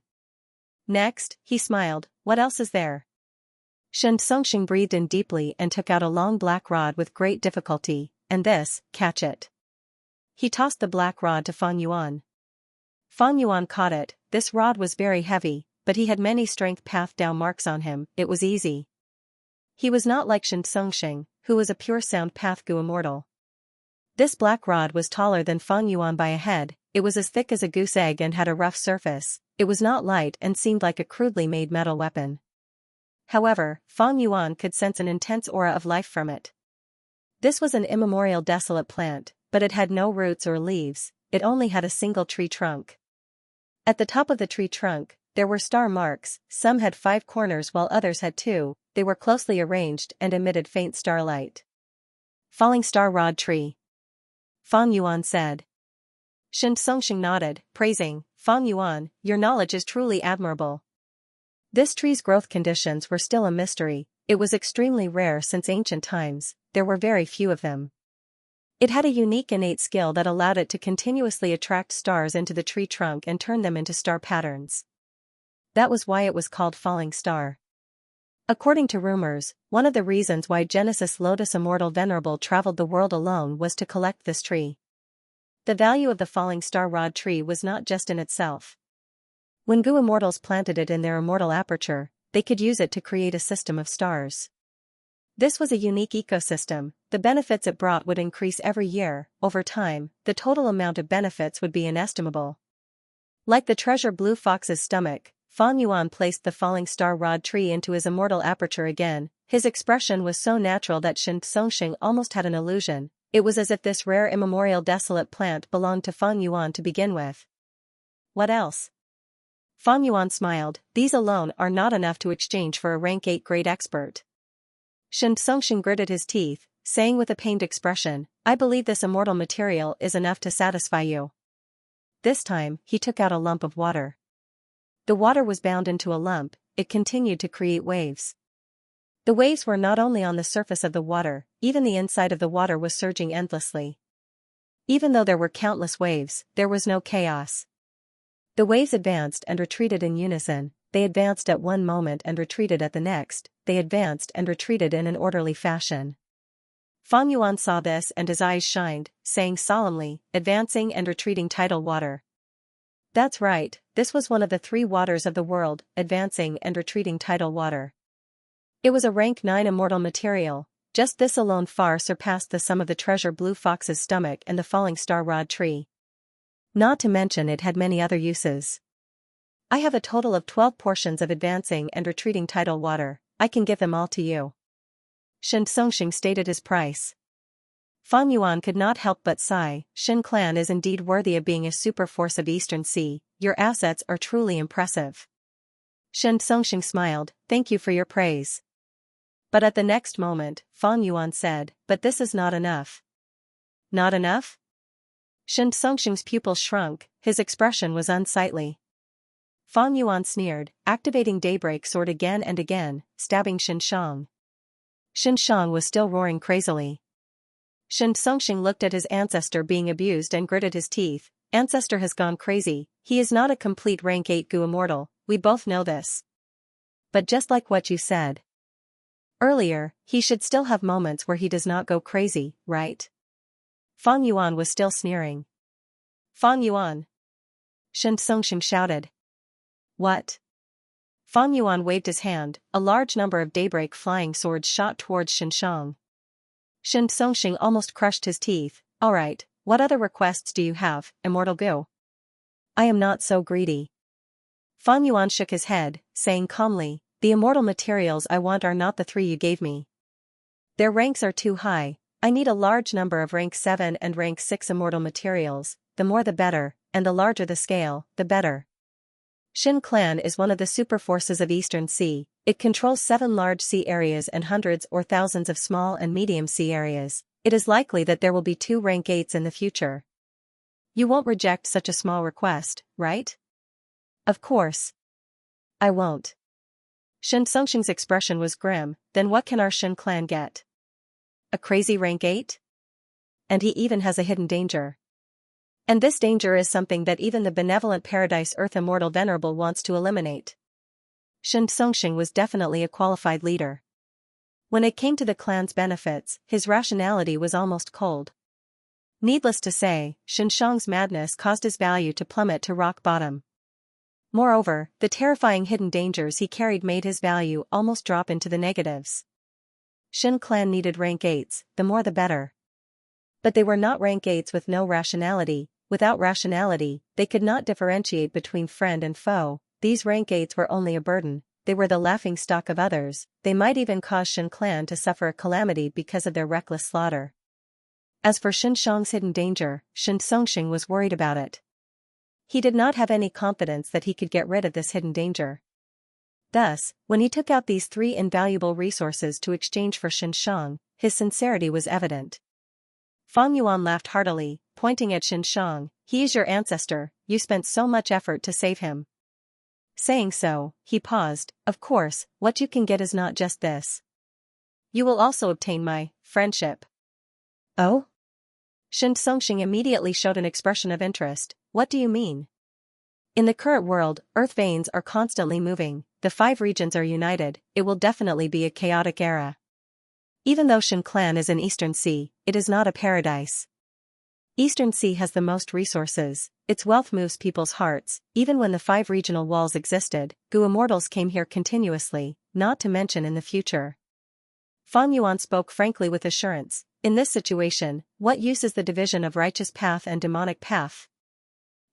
[SPEAKER 1] Next, he smiled, what else is there? Xianxia breathed in deeply and took out a long black rod with great difficulty, and this, catch it. He tossed the black rod to Fang Yuan. Fang Yuan caught it, this rod was very heavy, but he had many strength path down marks on him, it was easy. He was not like Xianxia, who was a pure sound path Gu immortal. This black rod was taller than Fang Yuan by a head, it was as thick as a goose egg and had a rough surface, it was not light and seemed like a crudely made metal weapon. However, Fang Yuan could sense an intense aura of life from it. This was an immemorial desolate plant, but it had no roots or leaves, it only had a single tree trunk. At the top of the tree trunk, there were star marks, some had 5 corners while others had 2, they were closely arranged and emitted faint starlight. Falling star rod tree. Fang Yuan said. Xianxia nodded, praising, Fang Yuan, your knowledge is truly admirable. This tree's growth conditions were still a mystery, it was extremely rare since ancient times, there were very few of them. It had a unique innate skill that allowed it to continuously attract stars into the tree trunk and turn them into star patterns. That was why it was called falling star. According to rumors, one of the reasons why Genesis Lotus Immortal Venerable traveled the world alone was to collect this tree. The value of the falling star rod tree was not just in itself. When Gu immortals planted it in their immortal aperture, they could use it to create a system of stars. This was a unique ecosystem, the benefits it brought would increase every year, over time, the total amount of benefits would be inestimable. Like the treasure blue fox's stomach, Fan Yuan placed the falling star rod tree into his immortal aperture again. His expression was so natural that Xianxia almost had an illusion. It was as if this rare immemorial desolate plant belonged to Fan Yuan to begin with. What else? Fan Yuan smiled. These alone are not enough to exchange for a rank 8 grade expert. Xianxia gritted his teeth, saying with a pained expression, I believe this immortal material is enough to satisfy you. This time, he took out a lump of water. The water was bound into a lump, it continued to create waves. The waves were not only on the surface of the water, even the inside of the water was surging endlessly. Even though there were countless waves, there was no chaos. The waves advanced and retreated in unison, they advanced at one moment and retreated at the next, they advanced and retreated in an orderly fashion. Fan Yuan saw this and his eyes shined, saying solemnly, advancing and retreating tidal water. That's right, this was one of the 3 waters of the world, advancing and retreating tidal water. It was a rank 9 immortal material, just this alone far surpassed the sum of the treasure blue fox's stomach and the falling star rod tree. Not to mention it had many other uses. I have a total of 12 portions of advancing and retreating tidal water, I can give them all to you. Xianxia stated his price. Fan Yuan could not help but sigh. Xin clan is indeed worthy of being a super force of Eastern Sea, your assets are truly impressive. Xianxia smiled, thank you for your praise. But at the next moment, Fan Yuan said, but this is not enough. Not enough? Xianxia's pupils shrunk, his expression was unsightly. Fan Yuan sneered, activating Daybreak Sword again and again, stabbing Xianxia. Xianxia was still roaring crazily. Xianxia looked at his ancestor being abused and gritted his teeth. Ancestor has gone crazy, he is not a complete rank 8 Gu immortal, we both know this. But just like what you said earlier, he should still have moments where he does not go crazy, right? Fan Yuan was still sneering. Fan Yuan! Xianxia shouted. What? Fan Yuan waved his hand, a large number of daybreak flying swords shot towards Xianxia. Xianxia almost crushed his teeth. Alright, what other requests do you have, Immortal Gu? I am not so greedy. Fan Yuan shook his head, saying calmly, the immortal materials I want are not the 3 you gave me. Their ranks are too high, I need a large number of rank 7 and rank 6 immortal materials, the more the better, and the larger the scale, the better. Xin clan is one of the super forces of Eastern Sea, it controls 7 large sea areas and hundreds or thousands of small and medium sea areas, it is likely that there will be 2 rank 8s in the future. You won't reject such a small request, right? Of course. I won't. Xianxia's expression was grim, then what can our Xin clan get? A crazy rank 8? And he even has a hidden danger. And this danger is something that even the benevolent Paradise Earth Immortal Venerable wants to eliminate. Xianxia was definitely a qualified leader. When it came to the clan's benefits, his rationality was almost cold. Needless to say, Xianxia's madness caused his value to plummet to rock bottom. Moreover, the terrifying hidden dangers he carried made his value almost drop into the negatives. Xin clan needed rank 8s, the more the better. But they were not rank 8s with no rationality. Without rationality, they could not differentiate between friend and foe. These rank 8s were only a burden, they were the laughingstock of others, they might even cause Xin clan to suffer a calamity because of their reckless slaughter. As for Xianxia's hidden danger, Xianxia was worried about it. He did not have any confidence that he could get rid of this hidden danger. Thus, when he took out these 3 invaluable resources to exchange for Xianxia, his sincerity was evident. Fan Yuan laughed heartily, pointing at Xianxia, he is your ancestor, you spent so much effort to save him. Saying so, he paused, of course, what you can get is not just this. You will also obtain my friendship. Oh? Xianxia immediately showed an expression of interest, what do you mean? In the current world, earth veins are constantly moving, the 5 regions are united, it will definitely be a chaotic era. Even though Xin clan is in Eastern Sea, it is not a paradise. Eastern Sea has the most resources, its wealth moves people's hearts, even when the 5 regional walls existed, Gu immortals came here continuously, not to mention in the future. Fan Yuan spoke frankly with assurance, in this situation, what use is the division of righteous path and demonic path?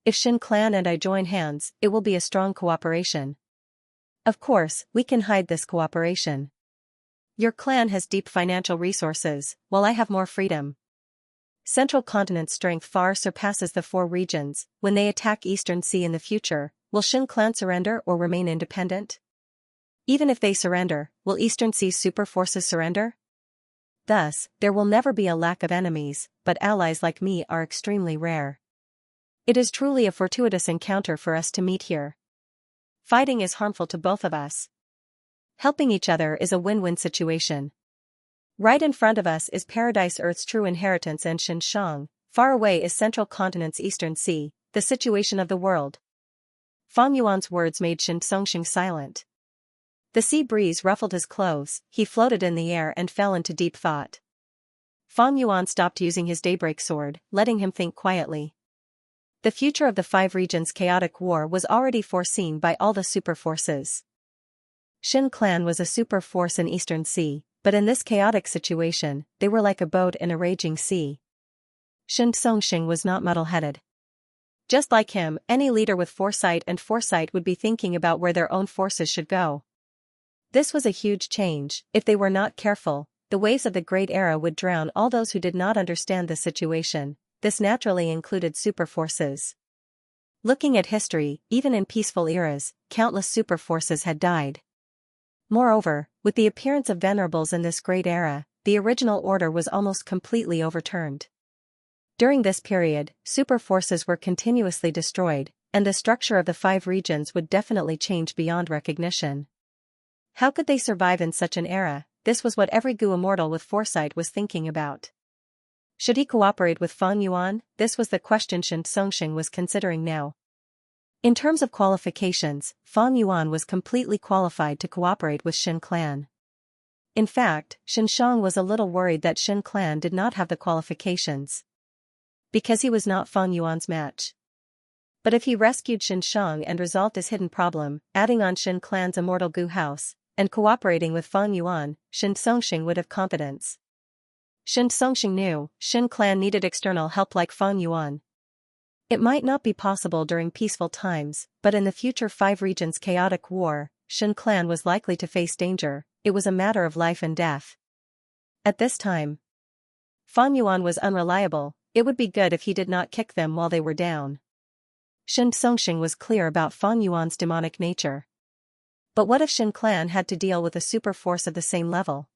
[SPEAKER 1] If Shin Clan and I join hands, it will be a strong cooperation. Of course, we can hide this cooperation. Your clan has deep financial resources, while I have more freedom. Central Continent's strength far surpasses the four regions. When they attack Eastern Sea in the future, will Shin Clan surrender or remain independent? Even if they surrender, will Eastern Sea's super forces surrender? Thus, there will never be a lack of enemies, but allies like me are extremely rare. It is truly a fortuitous encounter for us to meet here. Fighting is harmful to both of us. Helping each other is a win-win situation. Right in front of us is Paradise Earth's true inheritance, and Xianxia. Far away is Central Continent's Eastern Sea, the situation of the world. Fang Yuan's words made Xianxia silent. The sea breeze ruffled his clothes, he floated in the air and fell into deep thought. Fang Yuan stopped using his daybreak sword, letting him think quietly. The future of the five regions' chaotic war was already foreseen by all the super forces. Shin Clan was a super force in Eastern Sea, but in this chaotic situation, they were like a boat in a raging sea. Xianxia was not muddle-headed. Just like him, any leader with foresight would be thinking about where their own forces should go. This was a huge change. If they were not careful, the waves of the Great Era would drown all those who did not understand the situation. This naturally included super forces. Looking at history, even in peaceful eras, countless super forces had died. Moreover, with the appearance of venerables in this great era, the original order was almost completely overturned. During this period, super forces were continuously destroyed, and the structure of the five regions would definitely change beyond recognition. How could they survive in such an era? This was what every Gu immortal with foresight was thinking about. Should he cooperate with Fang Yuan? This was the question Xianxia was considering now. In terms of qualifications, Fang Yuan was completely qualified to cooperate with Shin Clan. In fact, Xianxia was a little worried that Shin Clan did not have the qualifications. Because he was not Fang Yuan's match. But if he rescued Xianxia and resolved his hidden problem, adding on Shin Clan's immortal Gu house, and cooperating with Fang Yuan, Xianxia would have confidence. Xianxia knew Shin Clan needed external help like Fang Yuan. It might not be possible during peaceful times, but in the future five regions' chaotic war, Shin Clan was likely to face danger. It was a matter of life and death. At this time, Fang Yuan was unreliable. It would be good if he did not kick them while they were down. Xianxia was clear about Fang Yuan's demonic nature. But what if Shin Clan had to deal with a super force of the same level?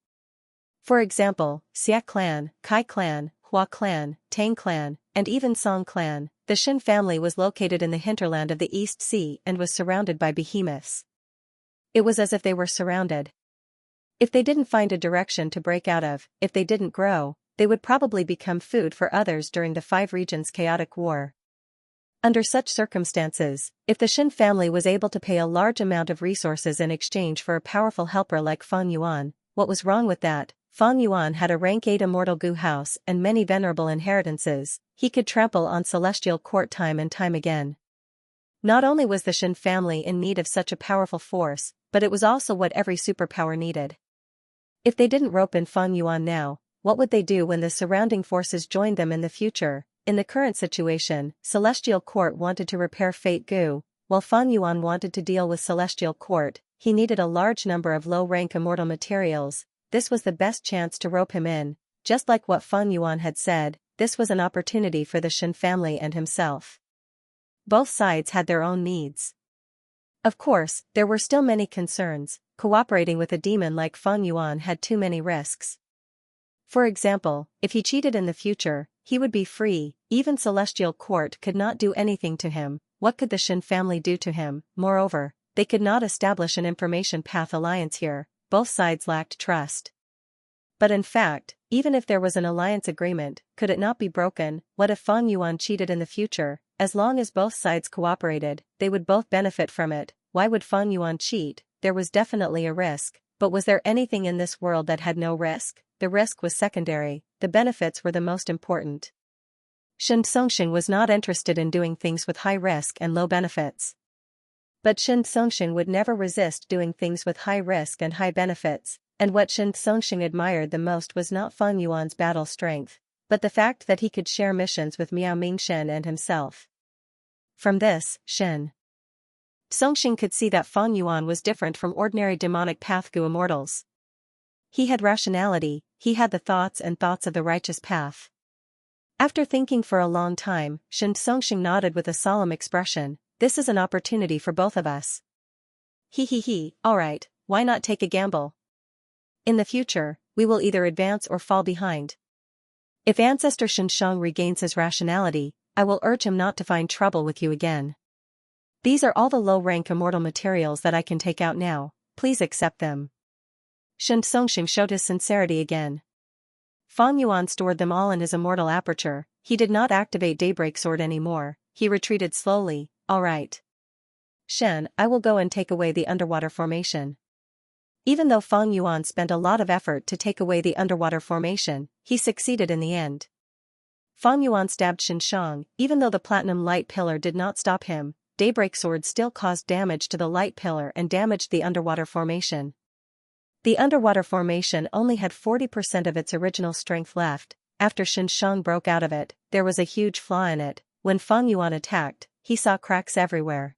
[SPEAKER 1] For example, Xia Clan, Kai Clan, Hua Clan, Tang Clan, and even Song Clan. The Shin family was located in the hinterland of the East Sea and was surrounded by behemoths. It was as if they were surrounded. If they didn't find a direction to break out of, if they didn't grow, they would probably become food for others during the five regions' chaotic war. Under such circumstances, if the Shin family was able to pay a large amount of resources in exchange for a powerful helper like Fang Yuan, what was wrong with that? Fang Yuan had a rank 8 immortal Gu house and many venerable inheritances. He could trample on celestial court time and time again. Not only was the Shin family in need of such a powerful force, but it was also what every superpower needed. If they didn't rope in Fang Yuan now, what would they do when the surrounding forces joined them in the future? In the current situation, Celestial Court wanted to repair Fate Gu, while Fang Yuan wanted to deal with Celestial Court. He needed a large number of low-rank immortal materials. This was the best chance to rope him in. Just like what Fang Yuan had said, this was an opportunity for the Shin family and himself. Both sides had their own needs. Of course, there were still many concerns. Cooperating with a demon like Fang Yuan had too many risks. For example, if he cheated in the future, he would be free. Even Celestial Court could not do anything to him. What could the Shin family do to him? Moreover, they could not establish an information path alliance here. Both sides lacked trust. But in fact, even if there was an alliance agreement, could it not be broken? What if Fang Yuan cheated in the future? As long as both sides cooperated, they would both benefit from it. Why would Fang Yuan cheat? There was definitely a risk, but was there anything in this world that had no risk? The risk was secondary, the benefits were the most important. Xianxia was not interested in doing things with high risk and low benefits. But Xianxia would never resist doing things with high risk and high benefits, and what Xianxia admired the most was not Fang Yuan's battle strength, but the fact that he could share missions with Miao Mingshen and himself. From this, Xianxia could see that Fang Yuan was different from ordinary demonic path Gu immortals. He had rationality, he had the thoughts of the righteous path. After thinking for a long time, Xianxia nodded with a solemn expression. This is an opportunity for both of us. Alright, why not take a gamble? In the future, we will either advance or fall behind. If Ancestor Xianxia regains his rationality, I will urge him not to find trouble with you again. These are all the low-rank immortal materials that I can take out now, please accept them. Xianxia showed his sincerity again. Fang Yuan stored them all in his immortal aperture, he did not activate Daybreak Sword anymore, he retreated slowly. Alright. I will go and take away the underwater formation. Even though Fang Yuan spent a lot of effort to take away the underwater formation, he succeeded in the end. Fang Yuan stabbed Xianxia, even though the platinum light pillar did not stop him, Daybreak Sword still caused damage to the light pillar and damaged the underwater formation. The underwater formation only had 40% of its original strength left. After Xianxia broke out of it, there was a huge flaw in it. When Fang Yuan attacked, he saw cracks everywhere.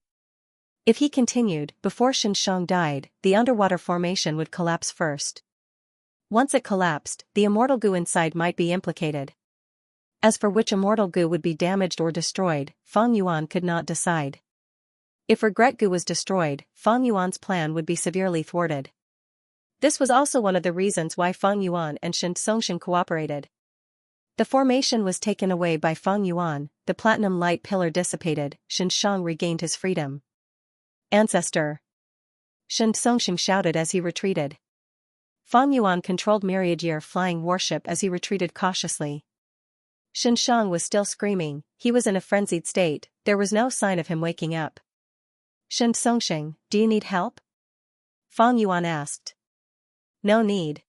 [SPEAKER 1] If he continued, before Xianxia died, the underwater formation would collapse first. Once it collapsed, the immortal Gu inside might be implicated. As for which immortal Gu would be damaged or destroyed, Fang Yuan could not decide. If Regret Gu was destroyed, Fang Yuan's plan would be severely thwarted. This was also one of the reasons why Fang Yuan and Xianxia cooperated. The formation was taken away by Fang Yuan, the platinum light pillar dissipated, Xianxia regained his freedom. Ancestor! Xianxia shouted as he retreated. Fang Yuan controlled Myriad Year flying warship as he retreated cautiously. Xianxia was still screaming, he was in a frenzied state, there was no sign of him waking up. Xianxia, do you need help? Fang Yuan asked. No need.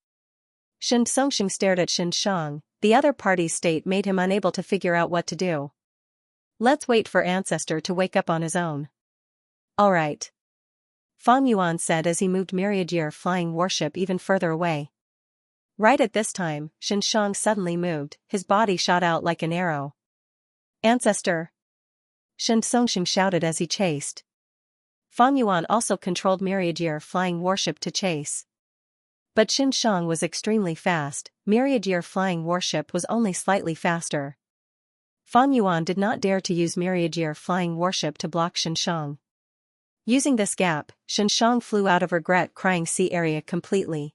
[SPEAKER 1] Xianxia stared at Xianxia, the other party's state made him unable to figure out what to do. Let's wait for Ancestor to wake up on his own. Alright. Fang Yuan said as he moved Myriad Year flying warship even further away. Right at this time, Xianxia suddenly moved, his body shot out like an arrow. Ancestor! Xianxia shouted as he chased. Fang Yuan also controlled Myriad Year flying warship to chase. But Xianxia was extremely fast, Myriad Year flying warship was only slightly faster. Fang Yuan did not dare to use Myriad Year flying warship to block Xianxia. Using this gap, Xianxia flew out of Regret Crying Sea area completely.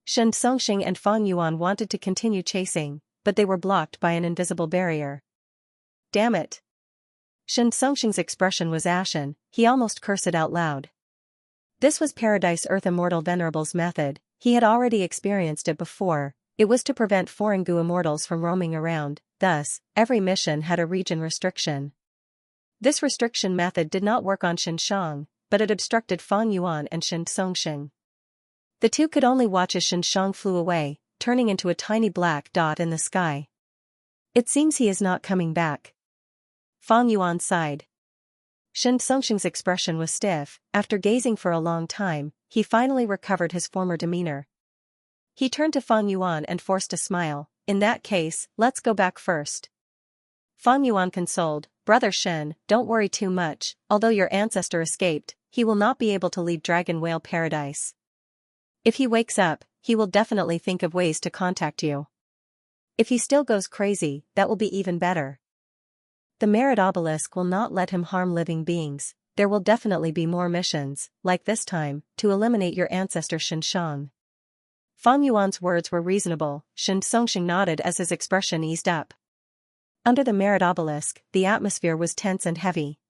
[SPEAKER 1] Xianxia and Fang Yuan wanted to continue chasing, but they were blocked by an invisible barrier. Damn it! Xianxia's expression was ashen, he almost cursed out loud. This was Paradise Earth Immortal Venerable's method, he had already experienced it before, it was to prevent foreign Gu immortals from roaming around, thus, every mission had a region restriction. This restriction method did not work on Xianxia, but it obstructed Fang Yuan and Xianxia. The two could only watch as Xianxia flew away, turning into a tiny black dot in the sky. It seems he is not coming back. Fang Yuan sighed. Xianxia's expression was stiff, after gazing for a long time, he finally recovered his former demeanor. He turned to Fang Yuan and forced a smile, in that case, let's go back first. Fang Yuan consoled, Brother Shen, don't worry too much, although your ancestor escaped, he will not be able to leave Dragon Whale Paradise. If he wakes up, he will definitely think of ways to contact you. If he still goes crazy, that will be even better. The Merit Obelisk will not let him harm living beings, there will definitely be more missions, like this time, to eliminate your ancestor Xianxia. Fang Yuan's words were reasonable, Xianxia nodded as his expression eased up. Under the Merit Obelisk, the atmosphere was tense and heavy.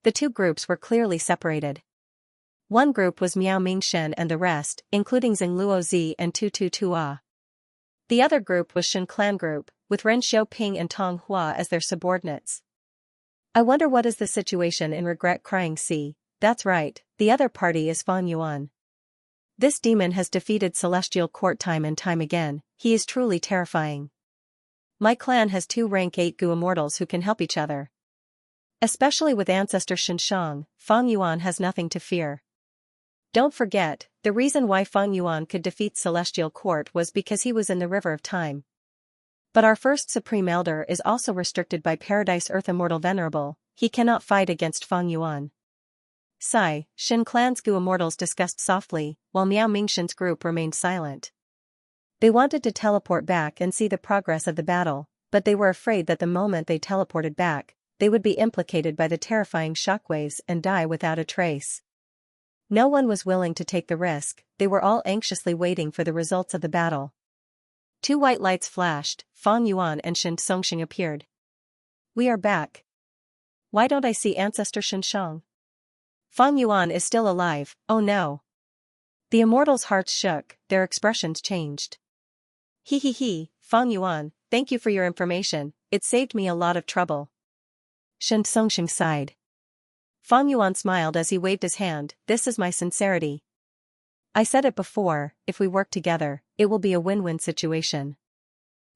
[SPEAKER 1] The two groups were clearly separated. One group was Miao Mingshen and the rest, including Zheng Luozi and Tu Tu Tua. The other group was Shen Clan Group, with Ren Xiaoping and Tong Hua as their subordinates. I wonder what is the situation in Regret Crying Sea, that's right, the other party is Fang Yuan. This demon has defeated Celestial Court time and time again, he is truly terrifying. My clan has 2 rank 8 Gu immortals who can help each other. Especially with Ancestor Xianxia, Fang Yuan has nothing to fear. Don't forget, the reason why Fang Yuan could defeat Celestial Court was because he was in the River of Time. But our first Supreme Elder is also restricted by Paradise Earth Immortal Venerable, he cannot fight against Fang Yuan. Sigh, Shin Clan's Gu immortals discussed softly, while Miao Mingshen's group remained silent. They wanted to teleport back and see the progress of the battle, but they were afraid that the moment they teleported back, they would be implicated by the terrifying shockwaves and die without a trace. No one was willing to take the risk, they were all anxiously waiting for the results of the battle. Two white lights flashed, Fang Yuan and Shin Songxing appeared. We are back. Why don't I see Ancestor Xianxia? Fang Yuan is still alive, oh no. The immortals' hearts shook, their expressions changed. He, Fang Yuan, thank you for your information, it saved me a lot of trouble. Shin Songxing sighed. Fang Yuan smiled as he waved his hand, this is my sincerity. I said it before, if we work together, it will be a win-win situation.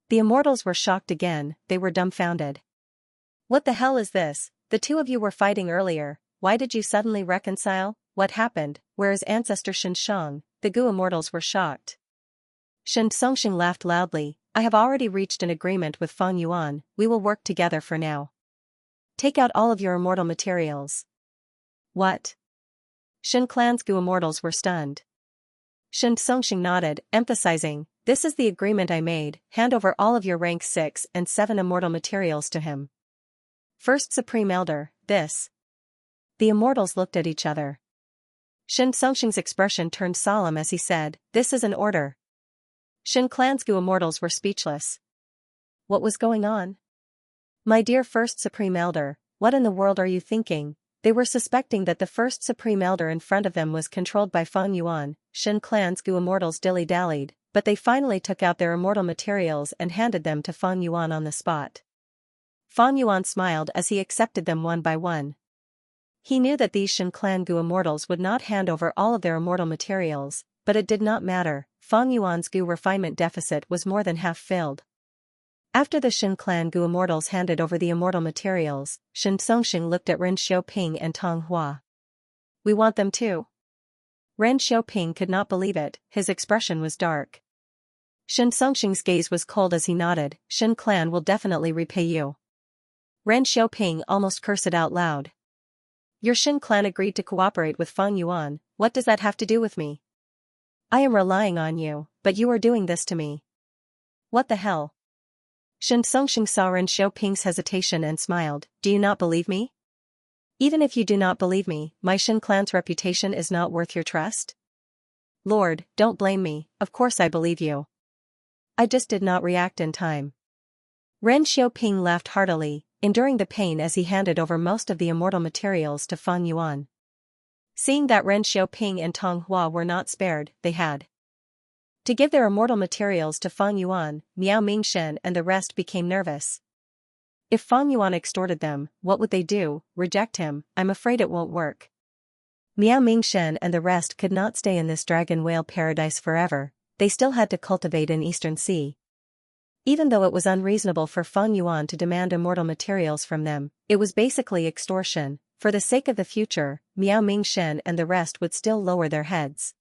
[SPEAKER 1] The immortals were shocked again, they were dumbfounded. What the hell is this? The two of you were fighting earlier, why did you suddenly reconcile? What happened? Where is Ancestor Xianxia? The Gu immortals were shocked. Shin Songxing laughed loudly, I have already reached an agreement with Fang Yuan, we will work together for now. Take out all of your immortal materials. What? Shin Clan's Gu immortals were stunned. Shin Songxing nodded, emphasizing, this is the agreement I made, hand over all of your rank 6 and 7 immortal materials to him. First Supreme Elder, this. The immortals looked at each other. Shin Songxing's expression turned solemn as he said, this is an order. Shin Clan's Gu immortals were speechless. What was going on? My dear First Supreme Elder, what in the world are you thinking? They were suspecting that the First Supreme Elder in front of them was controlled by Fang Yuan. Shin Clan's Gu immortals dilly-dallied, but they finally took out their immortal materials and handed them to Fang Yuan on the spot. Fang Yuan smiled as he accepted them one by one. He knew that these Shin Clan Gu immortals would not hand over all of their immortal materials, but it did not matter, Fang Yuan's Gu refinement deficit was more than half filled. After the Shin Clan Gu immortals handed over the immortal materials, Shin Songxing looked at Ren Xiaoping and Tong Hua. We want them too. Ren Xiaoping could not believe it, his expression was dark. Shin Songxing's gaze was cold as he nodded, Shin Clan will definitely repay you. Ren Xiaoping almost cursed out loud. Your Shin Clan agreed to cooperate with Fang Yuan, what does that have to do with me? I am relying on you, but you are doing this to me. What the hell? Shin Songxing saw Ren Xiaoping's hesitation and smiled, do you not believe me? Even if you do not believe me, my Shin Clan's reputation is not worth your trust? Lord, don't blame me, of course I believe you. I just did not react in time. Ren Xiaoping laughed heartily, enduring the pain as he handed over most of the immortal materials to Fang Yuan. Seeing that Ren Xiaoping and Tong Hua were not spared, they had to give their immortal materials to Fang Yuan. Miao Mingshen and the rest became nervous. If Fang Yuan extorted them, what would they do? Reject him? I'm afraid it won't work. Miao Mingshen and the rest could not stay in this dragon whale paradise forever, they still had to cultivate in Eastern Sea. Even though it was unreasonable for Fang Yuan to demand immortal materials from them, it was basically extortion. For the sake of the future, Miao Mingshen and the rest would still lower their heads.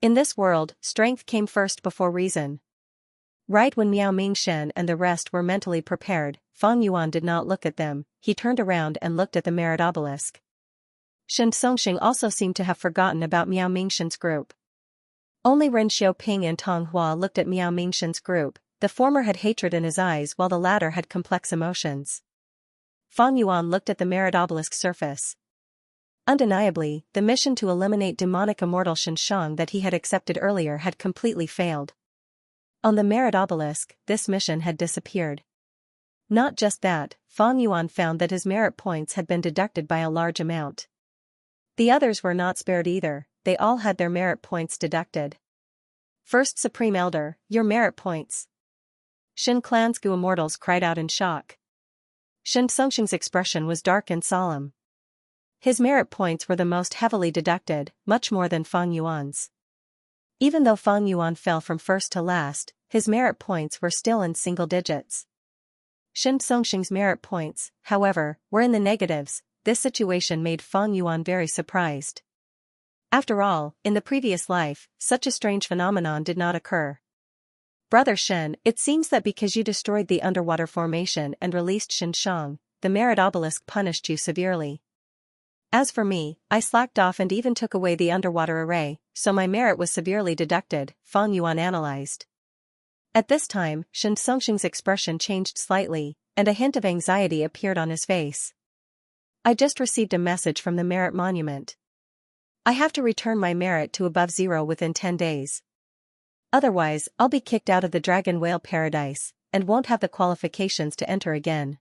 [SPEAKER 1] In this world, strength came first before reason. Right when Miao Mingshen and the rest were mentally prepared, Fang Yuan did not look at them, he turned around and looked at the merit obelisk. Shin Songxing also seemed to have forgotten about Miao Mingshen's group. Only Ren Xiaoping and Tong Hua looked at Miao Mingshen's group, the former had hatred in his eyes while the latter had complex emotions. Fang Yuan looked at the merit obelisk surface. Undeniably, the mission to eliminate demonic immortal Xianxia that he had accepted earlier had completely failed. On the merit obelisk, this mission had disappeared. Not just that, Fang Yuan found that his merit points had been deducted by a large amount. The others were not spared either, they all had their merit points deducted. First Supreme Elder, your merit points. Shin Clan's Gu immortals cried out in shock. Shin Songxing's expression was dark and solemn. His merit points were the most heavily deducted, much more than Fang Yuan's. Even though Fang Yuan fell from first to last, his merit points were still in single digits. Shin Songxing's merit points, however, were in the negatives. This situation made Fang Yuan very surprised. After all, in the previous life, such a strange phenomenon did not occur. Brother Shen, it seems that because you destroyed the underwater formation and released Xianxia, the merit obelisk punished you severely. As for me, I slacked off and even took away the underwater array, so my merit was severely deducted, Fang Yuan analyzed. At this time, Shen Songxing's expression changed slightly, and a hint of anxiety appeared on his face. I just received a message from the merit monument. I have to return my merit to above 0 within 10 days. Otherwise, I'll be kicked out of the dragon whale paradise, and won't have the qualifications to enter again.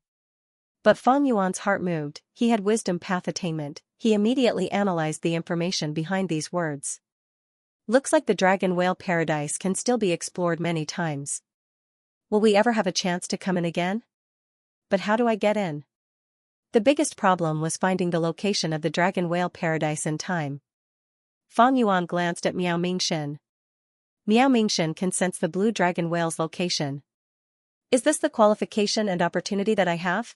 [SPEAKER 1] But Fang Yuan's heart moved. He had wisdom path attainment. He immediately analyzed the information behind these words. Looks like the dragon whale paradise can still be explored many times. Will we ever have a chance to come in again? But how do I get in? The biggest problem was finding the location of the dragon whale paradise in time. Fang Yuan glanced at Miao Mingshen. Miao Mingshen can sense the blue dragon whale's location. Is this the qualification and opportunity that I have?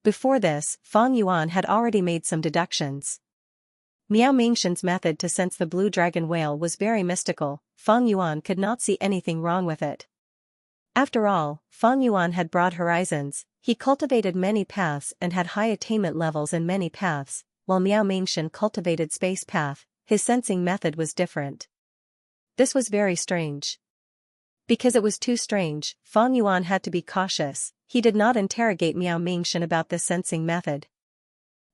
[SPEAKER 1] Before this, Fang Yuan had already made some deductions. Miao Mingshen's method to sense the blue dragon whale was very mystical. Fang Yuan could not see anything wrong with it. After all, Fang Yuan had broad horizons, he cultivated many paths and had high attainment levels in many paths, while Miao Mingshen cultivated space path, his sensing method was different. This was very strange. Because it was too strange, Fang Yuan had to be cautious. He did not interrogate Miao Mingshen about this sensing method.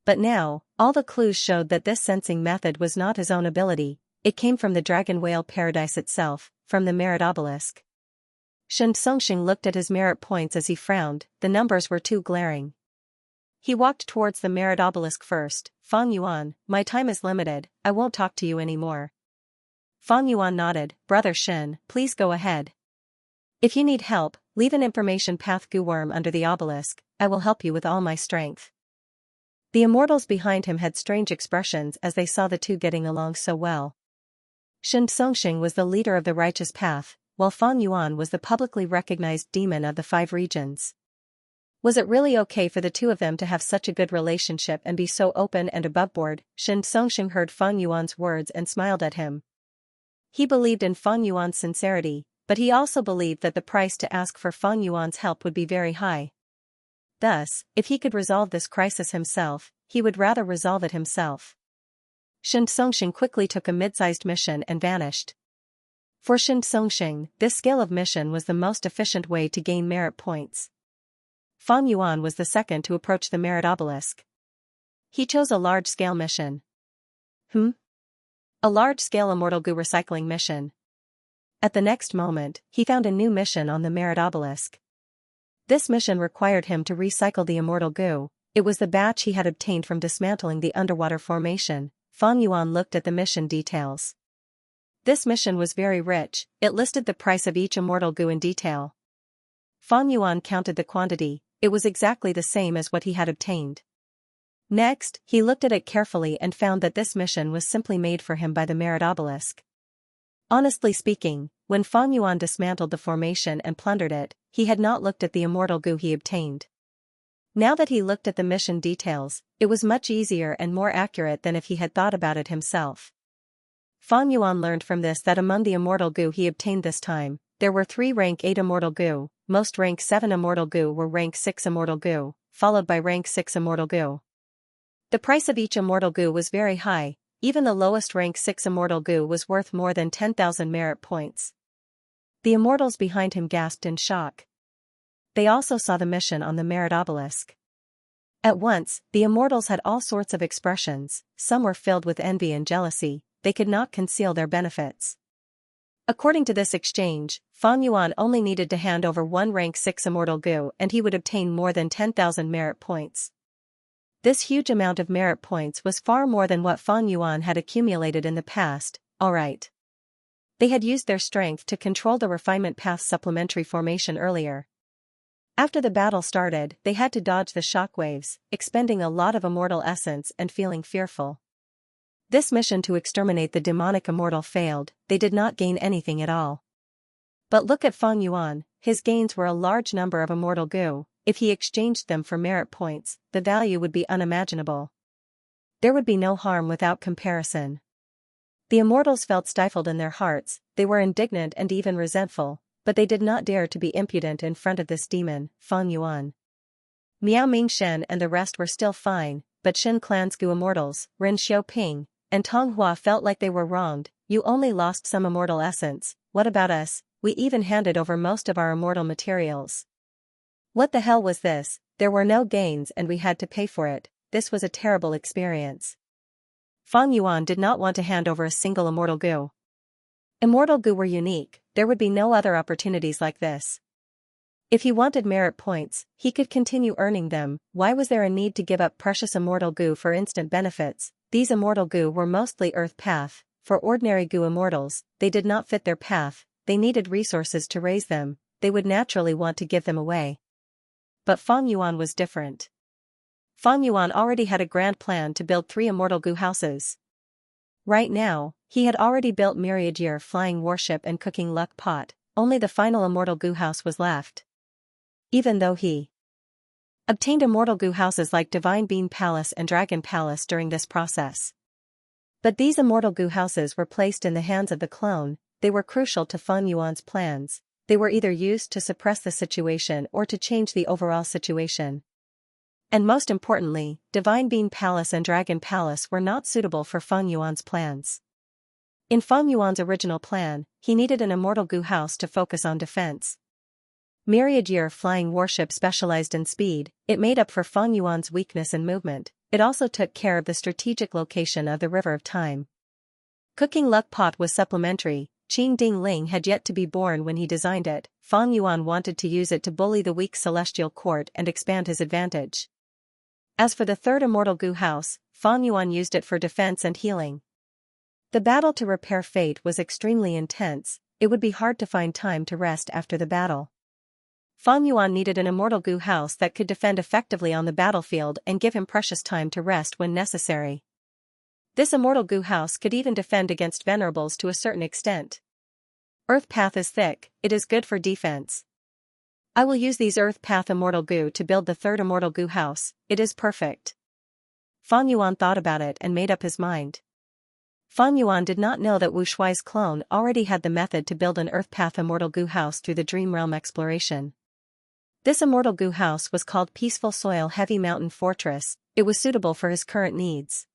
[SPEAKER 1] But now, all the clues showed that this sensing method was not his own ability, it came from the dragon whale paradise itself, from the merit obelisk. Shen Songxing looked at his merit points as he frowned, the numbers were too glaring. He walked towards the merit obelisk first. Fang Yuan, my time is limited, I won't talk to you anymore. Fang Yuan nodded, Brother Shen, please go ahead. If you need help, leave an information path Guworm under the obelisk, I will help you with all my strength. The immortals behind him had strange expressions as they saw the two getting along so well. Shen Songxing was the leader of the righteous path, while Fang Yuan was the publicly recognized demon of the 5 regions. Was it really okay for the two of them to have such a good relationship and be so open and aboveboard? Shen Songxing heard Fang Yuan's words and smiled at him. He believed in Fang Yuan's sincerity, but he also believed that the price to ask for Fang Yuan's help would be very high. Thus, if he could resolve this crisis himself, he would rather resolve it himself. Shen Songxing quickly took a mid-sized mission and vanished. For Shen Songxing, this scale of mission was the most efficient way to gain merit points. Fang Yuan was the second to approach the merit obelisk. He chose a large-scale mission. A large-scale immortal goo recycling mission. At the next moment, he found a new mission on the merit obelisk. This mission required him to recycle the immortal goo. It was the batch he had obtained from dismantling the underwater formation. Fang Yuan looked at the mission details. This mission was very rich, it listed the price of each immortal goo in detail. Fang Yuan counted the quantity, it was exactly the same as what he had obtained. Next, he looked at it carefully and found that this mission was simply made for him by the merit obelisk. Honestly speaking, when Fang Yuan dismantled the formation and plundered it, he had not looked at the immortal goo he obtained. Now that he looked at the mission details, it was much easier and more accurate than if he had thought about it himself. Fang Yuan learned from this that among the immortal goo he obtained this time, there were 3 rank 8 immortal goo, most rank 7 immortal goo were rank 6 immortal goo, followed by rank 6 immortal goo. The price of each immortal goo was very high. Even the lowest rank 6 immortal goo was worth more than 10,000 merit points. The immortals behind him gasped in shock. They also saw the mission on the merit obelisk. At once, the immortals had all sorts of expressions, some were filled with envy and jealousy, they could not conceal their benefits. According to this exchange, Fang Yuan only needed to hand over 1 rank 6 immortal goo and he would obtain more than 10,000 merit points. This huge amount of merit points was far more than what Fang Yuan had accumulated in the past. Alright. They had used their strength to control the refinement path supplementary formation earlier. After the battle started, they had to dodge the shockwaves, expending a lot of immortal essence and feeling fearful. This mission to exterminate the demonic immortal failed, they did not gain anything at all. But look at Fang Yuan, his gains were a large number of immortal goo. If he exchanged them for merit points, the value would be unimaginable. There would be no harm without comparison. The immortals felt stifled in their hearts, they were indignant and even resentful, but they did not dare to be impudent in front of this demon, Fang Yuan. Miao Mingshen and the rest were still fine, but Shin Clan's Gu immortals, Ren Xiaoping, and Tong Hua felt like they were wronged. You only lost some immortal essence, what about us? We even handed over most of our immortal materials. What the hell was this? There were no gains and we had to pay for it. This was a terrible experience. Fang Yuan did not want to hand over a single immortal Gu. Immortal Gu were unique, there would be no other opportunities like this. If he wanted merit points, he could continue earning them. Why was there a need to give up precious immortal Gu for instant benefits? These immortal Gu were mostly Earth Path. For ordinary Gu immortals, they did not fit their path, they needed resources to raise them, they would naturally want to give them away. But Fang Yuan was different. Fang Yuan already had a grand plan to build 3 immortal Gu houses. Right now, he had already built Myriad Year Flying Warship and Cooking Luck Pot, only the final immortal Gu house was left. Even though he obtained immortal Gu houses like Divine Bean Palace and Dragon Palace during this process. But these immortal Gu houses were placed in the hands of the clone, they were crucial to Fang Yuan's plans, they were either used to suppress the situation or to change the overall situation. And most importantly, Divine Bean Palace and Dragon Palace were not suitable for Fang Yuan's plans. In Fang Yuan's original plan, he needed an immortal Gu house to focus on defense. Myriad Year Flying Warship specialized in speed, it made up for Fang Yuan's weakness in movement, it also took care of the strategic location of the River of Time. Cooking Luck Pot was supplementary, Qing Ding Ling had yet to be born when he designed it, Fang Yuan wanted to use it to bully the weak celestial court and expand his advantage. As for the 3rd immortal Gu house, Fang Yuan used it for defense and healing. The battle to repair fate was extremely intense, it would be hard to find time to rest after the battle. Fang Yuan needed an immortal Gu house that could defend effectively on the battlefield and give him precious time to rest when necessary. This immortal Gu house could even defend against venerables to a certain extent. Earth Path is thick, it is good for defense. I will use these Earth Path immortal Gu to build the 3rd immortal Gu house, it is perfect. Fang Yuan thought about it and made up his mind. Fang Yuan did not know that Wu Shuai's clone already had the method to build an Earth Path immortal Gu house through the Dream Realm exploration. This immortal Gu house was called Peaceful Soil Heavy Mountain Fortress, it was suitable for his current needs.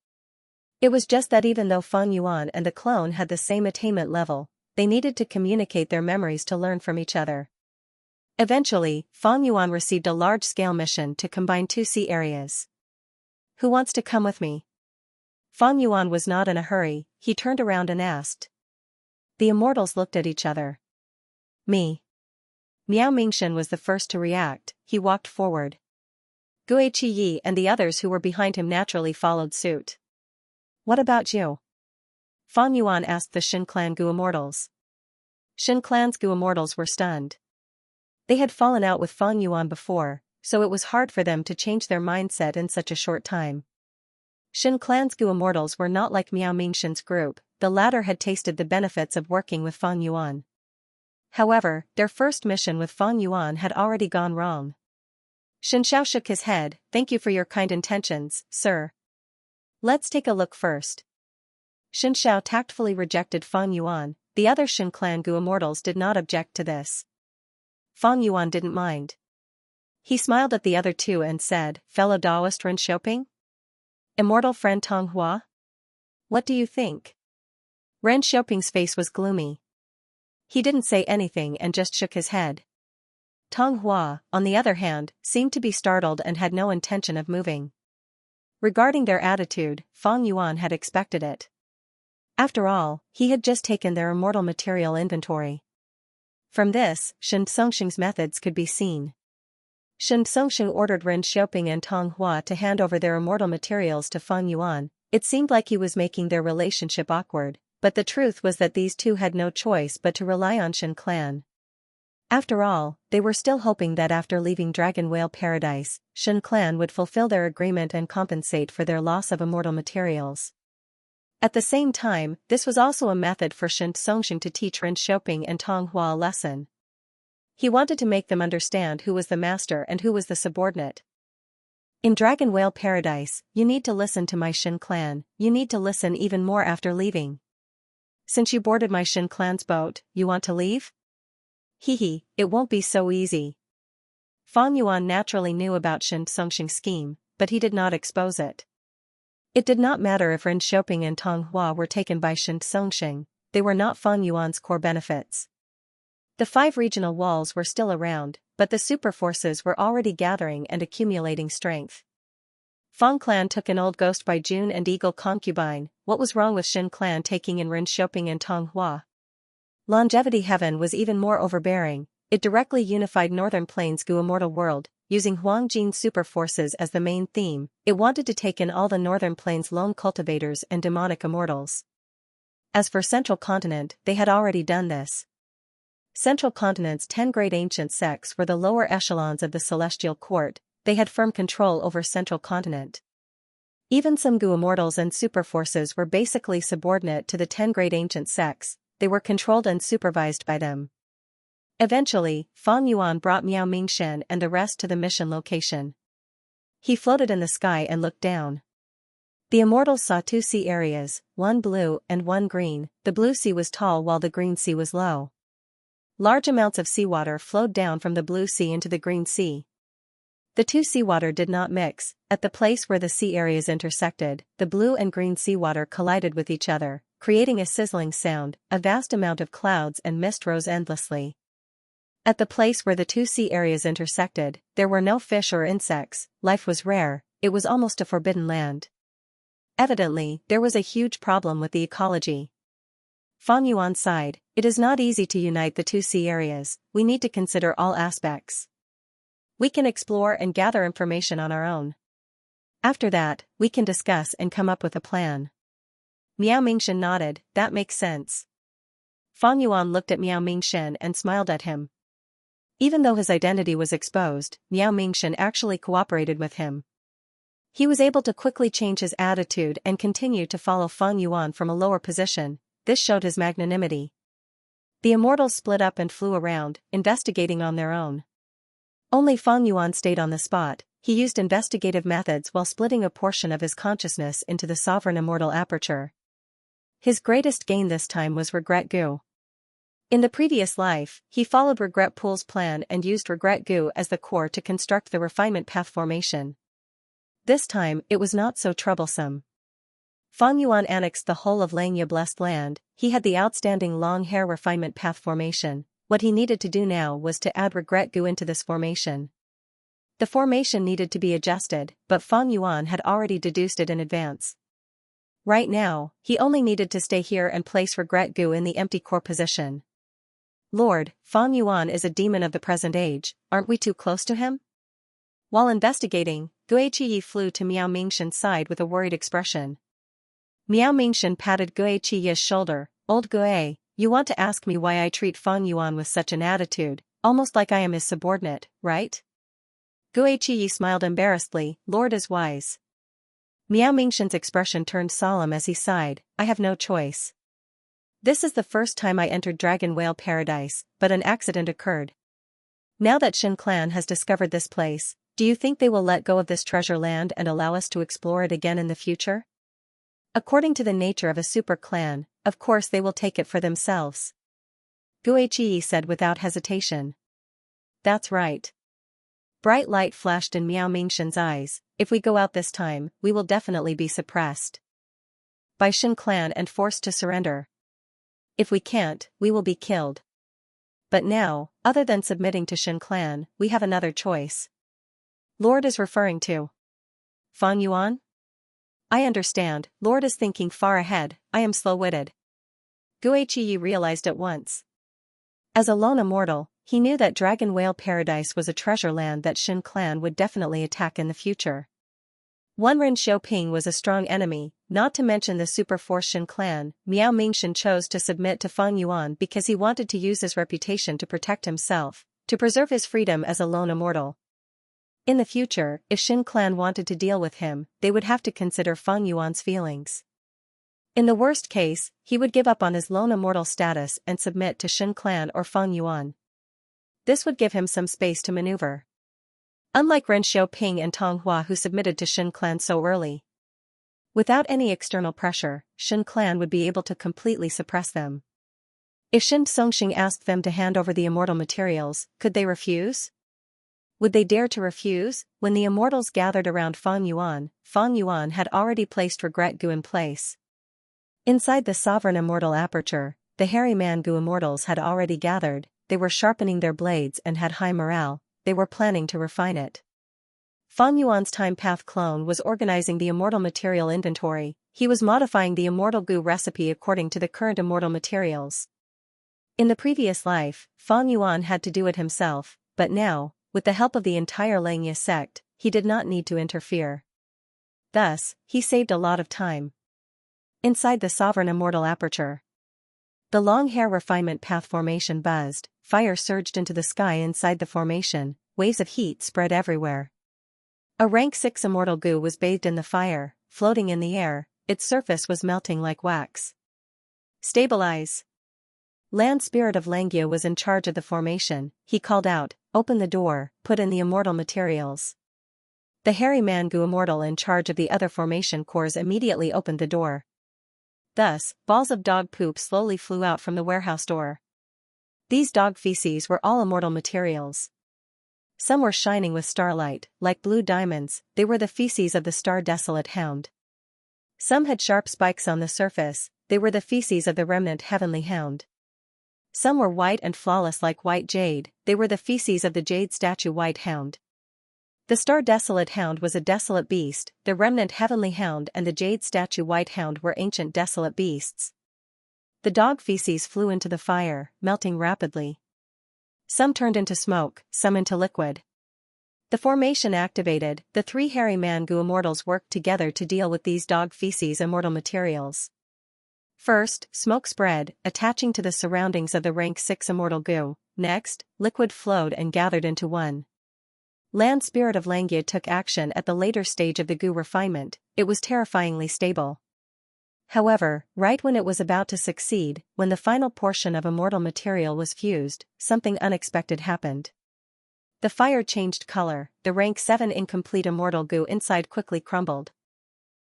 [SPEAKER 1] It was just that even though Fang Yuan and the clone had the same attainment level, they needed to communicate their memories to learn from each other. Eventually, Fang Yuan received a large-scale mission to combine 2 sea areas. Who wants to come with me? Fang Yuan was not in a hurry, he turned around and asked. The immortals looked at each other. Me. Miao Mingshen was the first to react, he walked forward. Gu Yi and the others who were behind him naturally followed suit. What about you? Fang Yuan asked the Shin Clan Gu immortals. Shin Clan's Gu immortals were stunned. They had fallen out with Fang Yuan before, so it was hard for them to change their mindset in such a short time. Shin Clan's Gu immortals were not like Miao Mingshen's group, the latter had tasted the benefits of working with Fang Yuan. However, their first mission with Fang Yuan had already gone wrong. Shin Xiao shook his head, thank you for your kind intentions, sir. Let's take a look first. Shin Xiao tactfully rejected Fang Yuan, the other Shin Clan Gu immortals did not object to this. Fang Yuan didn't mind. He smiled at the other 2 and said, fellow Daoist Ren Xiaoping? Immortal friend Tong Hua? What do you think? Ren Xiaoping's face was gloomy. He didn't say anything and just shook his head. Tong Hua, on the other hand, seemed to be startled and had no intention of moving. Regarding their attitude, Fang Yuan had expected it. After all, he had just taken their immortal material inventory. From this, Shen Songxing's methods could be seen. Shen Songxing ordered Ren Xiaoping and Tong Hua to hand over their immortal materials to Fang Yuan. It seemed like he was making their relationship awkward, but the truth was that these 2 had no choice but to rely on Shen Clan. After all, they were still hoping that after leaving Dragon Whale Paradise, Shen Clan would fulfill their agreement and compensate for their loss of immortal materials. At the same time, this was also a method for Shen Songxing to teach Ren Xiaoping and Tong Hua a lesson. He wanted to make them understand who was the master and who was the subordinate. In Dragon Whale Paradise, you need to listen to my Shen Clan, you need to listen even more after leaving. Since you boarded my Shen Clan's boat, you want to leave? Hee, it won't be so easy. Fang Yuan naturally knew about Shen Songxing's scheme, but he did not expose it. It did not matter if Ren Xiaoping and Tong Hua were taken by Shen Songxing, they were not Fang Yuan's core benefits. The 5 regional walls were still around, but the super forces were already gathering and accumulating strength. Fang clan took an old ghost by Jun and Eagle concubine. What was wrong with Shen clan taking in Ren Xiaoping and Tong Hua? Longevity Heaven was even more overbearing. It directly unified Northern Plains' Gu immortal world, using Huang Jin's super forces as the main theme. It wanted to take in all the Northern Plains' lone cultivators and demonic immortals. As for Central Continent, they had already done this. Central Continent's 10 great ancient sects were the lower echelons of the Celestial Court. They had firm control over Central Continent. Even some Gu immortals and super forces were basically subordinate to the 10 great ancient sects. They were controlled and supervised by them. Eventually, Fang Yuan brought Miao Mingshen and the rest to the mission location. He floated in the sky and looked down. The immortals saw 2 sea areas, one blue and one green. The blue sea was tall while the green sea was low. Large amounts of seawater flowed down from the blue sea into the green sea. The 2 seawater did not mix. At the place where the sea areas intersected, the blue and green seawater collided with each other, creating a sizzling sound. A vast amount of clouds and mist rose endlessly. At the place where the 2 sea areas intersected, there were no fish or insects. Life was rare. It was almost a forbidden land. Evidently, there was a huge problem with the ecology. Fang Yuan sighed. It is not easy to unite the 2 sea areas. We need to consider all aspects. We can explore and gather information on our own. After that, we can discuss and come up with a plan. Miao Mingshen nodded. That makes sense. Fang Yuan looked at Miao Mingshen and smiled at him. Even though his identity was exposed, Miao Mingshen actually cooperated with him. He was able to quickly change his attitude and continue to follow Fang Yuan from a lower position. This showed his magnanimity. The immortals split up and flew around, investigating on their own. Only Fang Yuan stayed on the spot. He used investigative methods while splitting a portion of his consciousness into the sovereign immortal aperture. His greatest gain this time was Regret Gu. In the previous life, he followed Regret Pool's plan and used Regret Gu as the core to construct the refinement path formation. This time, it was not so troublesome. Fang Yuan annexed the whole of Langya Blessed Land. He had the outstanding long hair refinement path formation. What he needed to do now was to add Regret Gu into this formation. The formation needed to be adjusted, but Fang Yuan had already deduced it in advance. Right now, he only needed to stay here and place Regret Gu in the empty core position. Lord, Fang Yuan is a demon of the present age, aren't we too close to him? While investigating, Guiqiyi flew to Miao Mingshen's side with a worried expression. Miao Mingshen patted Guiqiyi's shoulder. Old Gui, you want to ask me why I treat Fang Yuan with such an attitude, almost like I am his subordinate, right? Guiqiyi smiled embarrassedly. Lord is wise. Miao Mingshen's expression turned solemn as he sighed. I have no choice. This is the first time I entered Dragon Whale Paradise, but an accident occurred. Now that Shen clan has discovered this place, do you think they will let go of this treasure land and allow us to explore it again in the future? According to the nature of a super clan, of course they will take it for themselves. Guiqiyi said without hesitation. That's right. Bright light flashed in Miao Mingshen's eyes. If we go out this time, we will definitely be suppressed by Shen clan and forced to surrender. If we can't, we will be killed. But now, other than submitting to Shen clan, we have another choice. Lord is referring to Fang Yuan? I understand. Lord is thinking far ahead. I am slow-witted. Guiqiyi realized at once. As a lone immortal, he knew that Dragon Whale Paradise was a treasure land that Shen clan would definitely attack in the future. One Ren Xiaoping was a strong enemy, not to mention the super force Shen clan. Miao Mingshen chose to submit to Fang Yuan because he wanted to use his reputation to protect himself, to preserve his freedom as a lone immortal. In the future, if Shen clan wanted to deal with him, they would have to consider Fang Yuan's feelings. In the worst case, he would give up on his lone immortal status and submit to Shen clan or Fang Yuan. This would give him some space to maneuver. Unlike Ren Xiaoping and Tong Hua who submitted to Shen clan so early. Without any external pressure, Shen clan would be able to completely suppress them. If Shen Songxing asked them to hand over the immortal materials, could they refuse? Would they dare to refuse? When the immortals gathered around Fang Yuan had already placed regret goo in place. Inside the sovereign immortal aperture, the hairy man goo immortals had already gathered, they were sharpening their blades and had high morale, they were planning to refine it. Fang Yuan's time path clone was organizing the immortal material inventory, he was modifying the immortal goo recipe according to the current immortal materials. In the previous life, Fang Yuan had to do it himself, but now, with the help of the entire Xianxia sect, he did not need to interfere. Thus, he saved a lot of time. Inside the sovereign immortal aperture, the long hair refinement path formation buzzed, fire surged into the sky inside the formation, waves of heat spread everywhere. A rank 6 immortal goo was bathed in the fire, floating in the air, its surface was melting like wax. Stabilize. Land Spirit of Xianxia was in charge of the formation, he called out, open the door, put in the immortal materials. The hairy man goo immortal in charge of the other formation cores immediately opened the door. Thus, balls of dog poop slowly flew out from the warehouse door. These dog feces were all immortal materials. Some were shining with starlight, like blue diamonds, they were the feces of the star desolate hound. Some had sharp spikes on the surface, they were the feces of the remnant heavenly hound. Some were white and flawless like white jade, they were the feces of the jade statue white hound. The star desolate hound was a desolate beast, the remnant heavenly hound and the jade statue white hound were ancient desolate beasts. The dog feces flew into the fire, melting rapidly. Some turned into smoke, some into liquid. The formation activated, the three hairy man goo immortals worked together to deal with these dog feces immortal materials. First, smoke spread, attaching to the surroundings of the rank 6 immortal goo. Next, liquid flowed and gathered into one. Land Spirit of Xianxia took action at the later stage of the goo refinement, it was terrifyingly stable. However, right when it was about to succeed, when the final portion of immortal material was fused, something unexpected happened. The fire changed color, the rank 7 incomplete immortal goo inside quickly crumbled.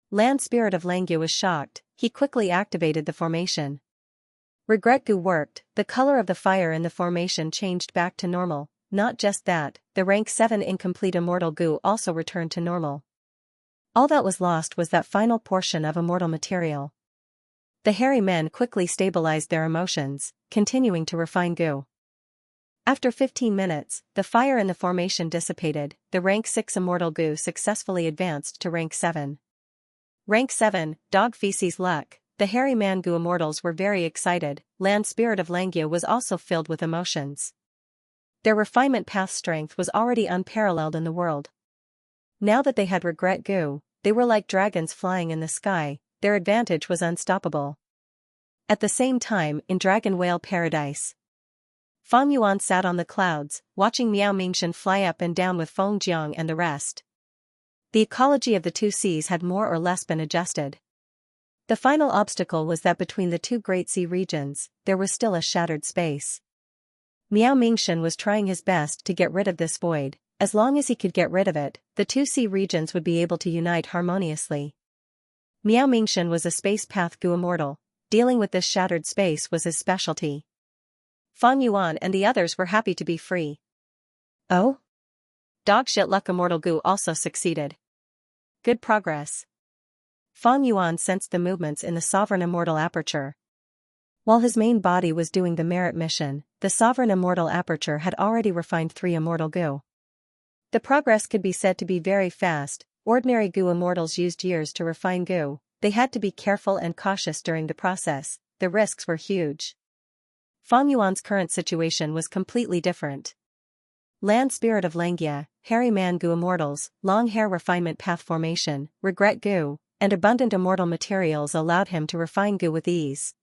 [SPEAKER 1] Land Spirit of Xianxia was shocked, he quickly activated the formation. Regret goo worked, the color of the fire in the formation changed back to normal, not just that, the rank 7 incomplete immortal goo also returned to normal. All that was lost was that final portion of immortal material. The hairy men quickly stabilized their emotions, continuing to refine goo. After 15 minutes, the fire in the formation dissipated, the rank 6 immortal goo successfully advanced to rank 7. Rank 7, dog feces luck, the hairy man goo immortals were very excited, Land Spirit of Xianxia was also filled with emotions. Their refinement path strength was already unparalleled in the world. Now that they had regret goo, they were like dragons flying in the sky, their advantage was unstoppable. At the same time, in Dragon Whale Paradise, Fang Yuan sat on the clouds, watching Miao Mingshan fly up and down with Feng Jiang and the rest. The ecology of the two seas had more or less been adjusted. The final obstacle was that between the two great sea regions, there was still a shattered space. Miao Mingshan was trying his best to get rid of this void. As long as he could get rid of it, the two sea regions would be able to unite harmoniously. Miao Mingshan was a space path goo immortal, dealing with this shattered space was his specialty. Fang Yuan and the others were happy to be free. Oh? Dogshit luck immortal goo also succeeded. Good progress. Fang Yuan sensed the movements in the sovereign immortal aperture. While his main body was doing the merit mission, the sovereign immortal aperture had already refined 3 immortal goo. The progress could be said to be very fast. Ordinary goo immortals used years to refine goo, they had to be careful and cautious during the process, the risks were huge. Fang Yuan's current situation was completely different. Land Spirit of Xianxia, hairy man goo immortals, long hair refinement path formation, regret goo, and abundant immortal materials allowed him to refine goo with ease.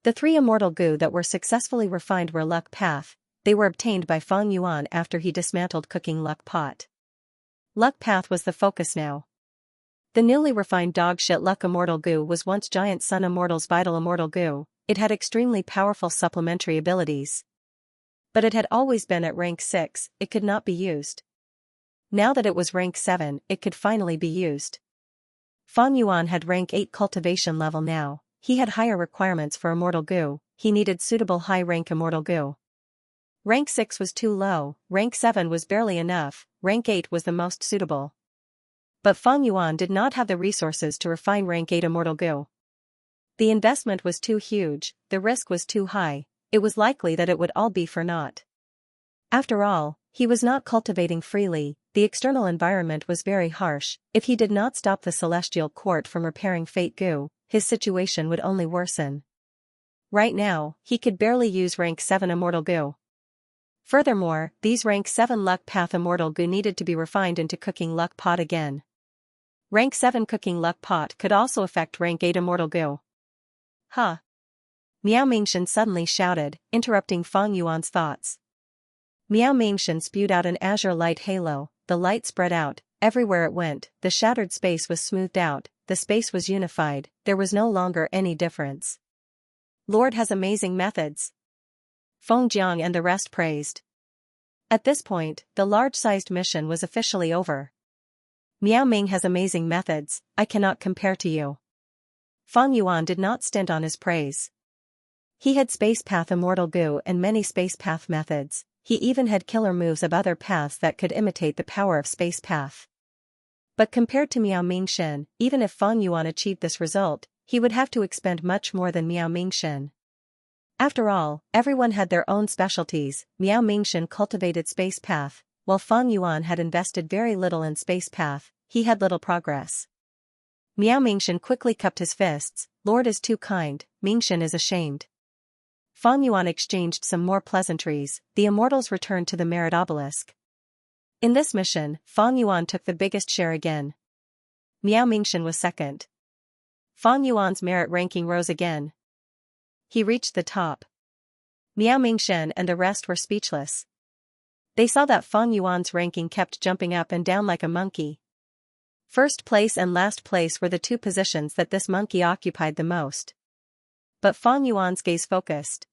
[SPEAKER 1] The 3 immortal goo that were successfully refined were luck path, they were obtained by Fang Yuan after he dismantled cooking luck pot. Luck path was the focus now. The newly refined dogshit luck immortal goo was once giant sun immortal's vital immortal goo, it had extremely powerful supplementary abilities. But it had always been at rank 6, it could not be used. Now that it was rank 7, it could finally be used. Fang Yuan had rank 8 cultivation level now, he had higher requirements for immortal goo, he needed suitable high rank immortal goo. Rank 6 was too low, rank 7 was barely enough, rank 8 was the most suitable. But Feng Yuan did not have the resources to refine rank 8 immortal goo. The investment was too huge, the risk was too high, it was likely that it would all be for naught. After all, he was not cultivating freely, the external environment was very harsh, if he did not stop the celestial court from repairing fate goo, his situation would only worsen. Right now, he could barely use rank 7 immortal goo. Furthermore, these rank 7 luck path immortal goo needed to be refined into cooking luck pot again. Rank 7 cooking luck pot could also affect rank 8 immortal goo. Huh. Miao Mingshan suddenly shouted, interrupting Feng Yuan's thoughts. Miao Mingshan spewed out an azure light halo, the light spread out, everywhere it went, the shattered space was smoothed out, the space was unified, there was no longer any difference. Lord has amazing methods. Feng Jiang and the rest praised. At this point, the large-sized mission was officially over. Miao Ming has amazing methods, I cannot compare to you. Feng Yuan did not stint on his praise. He had space path immortal goo and many space path methods, he even had killer moves of other paths that could imitate the power of space path. But compared to Miao Mingshan, even if Feng Yuan achieved this result, he would have to expend much more than Miao Mingshan. After all, everyone had their own specialties, Miao Mingshan cultivated space path, while Feng Yuan had invested very little in space path, he had little progress. Miao Mingshan quickly cupped his fists, Lord is too kind, Mingshan is ashamed. Feng Yuan exchanged some more pleasantries, the immortals returned to the merit obelisk. In this mission, Feng Yuan took the biggest share again. Miao Mingshan was second. Feng Yuan's merit ranking rose again. He reached the top. Miao Mingshan and the rest were speechless. They saw that Feng Yuan's ranking kept jumping up and down like a monkey. First place and last place were the two positions that this monkey occupied the most. But Feng Yuan's gaze focused.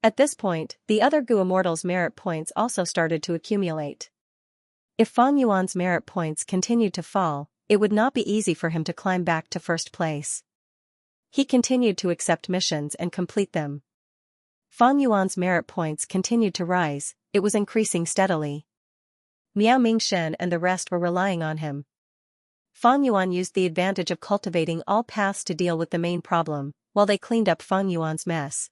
[SPEAKER 1] At this point, the other Gu Immortals' merit points also started to accumulate. If Feng Yuan's merit points continued to fall, it would not be easy for him to climb back to first place. He continued to accept missions and complete them. Feng Yuan's merit points continued to rise, it was increasing steadily. Miao Mingshan and the rest were relying on him. Feng Yuan used the advantage of cultivating all paths to deal with the main problem, while they cleaned up Feng Yuan's mess.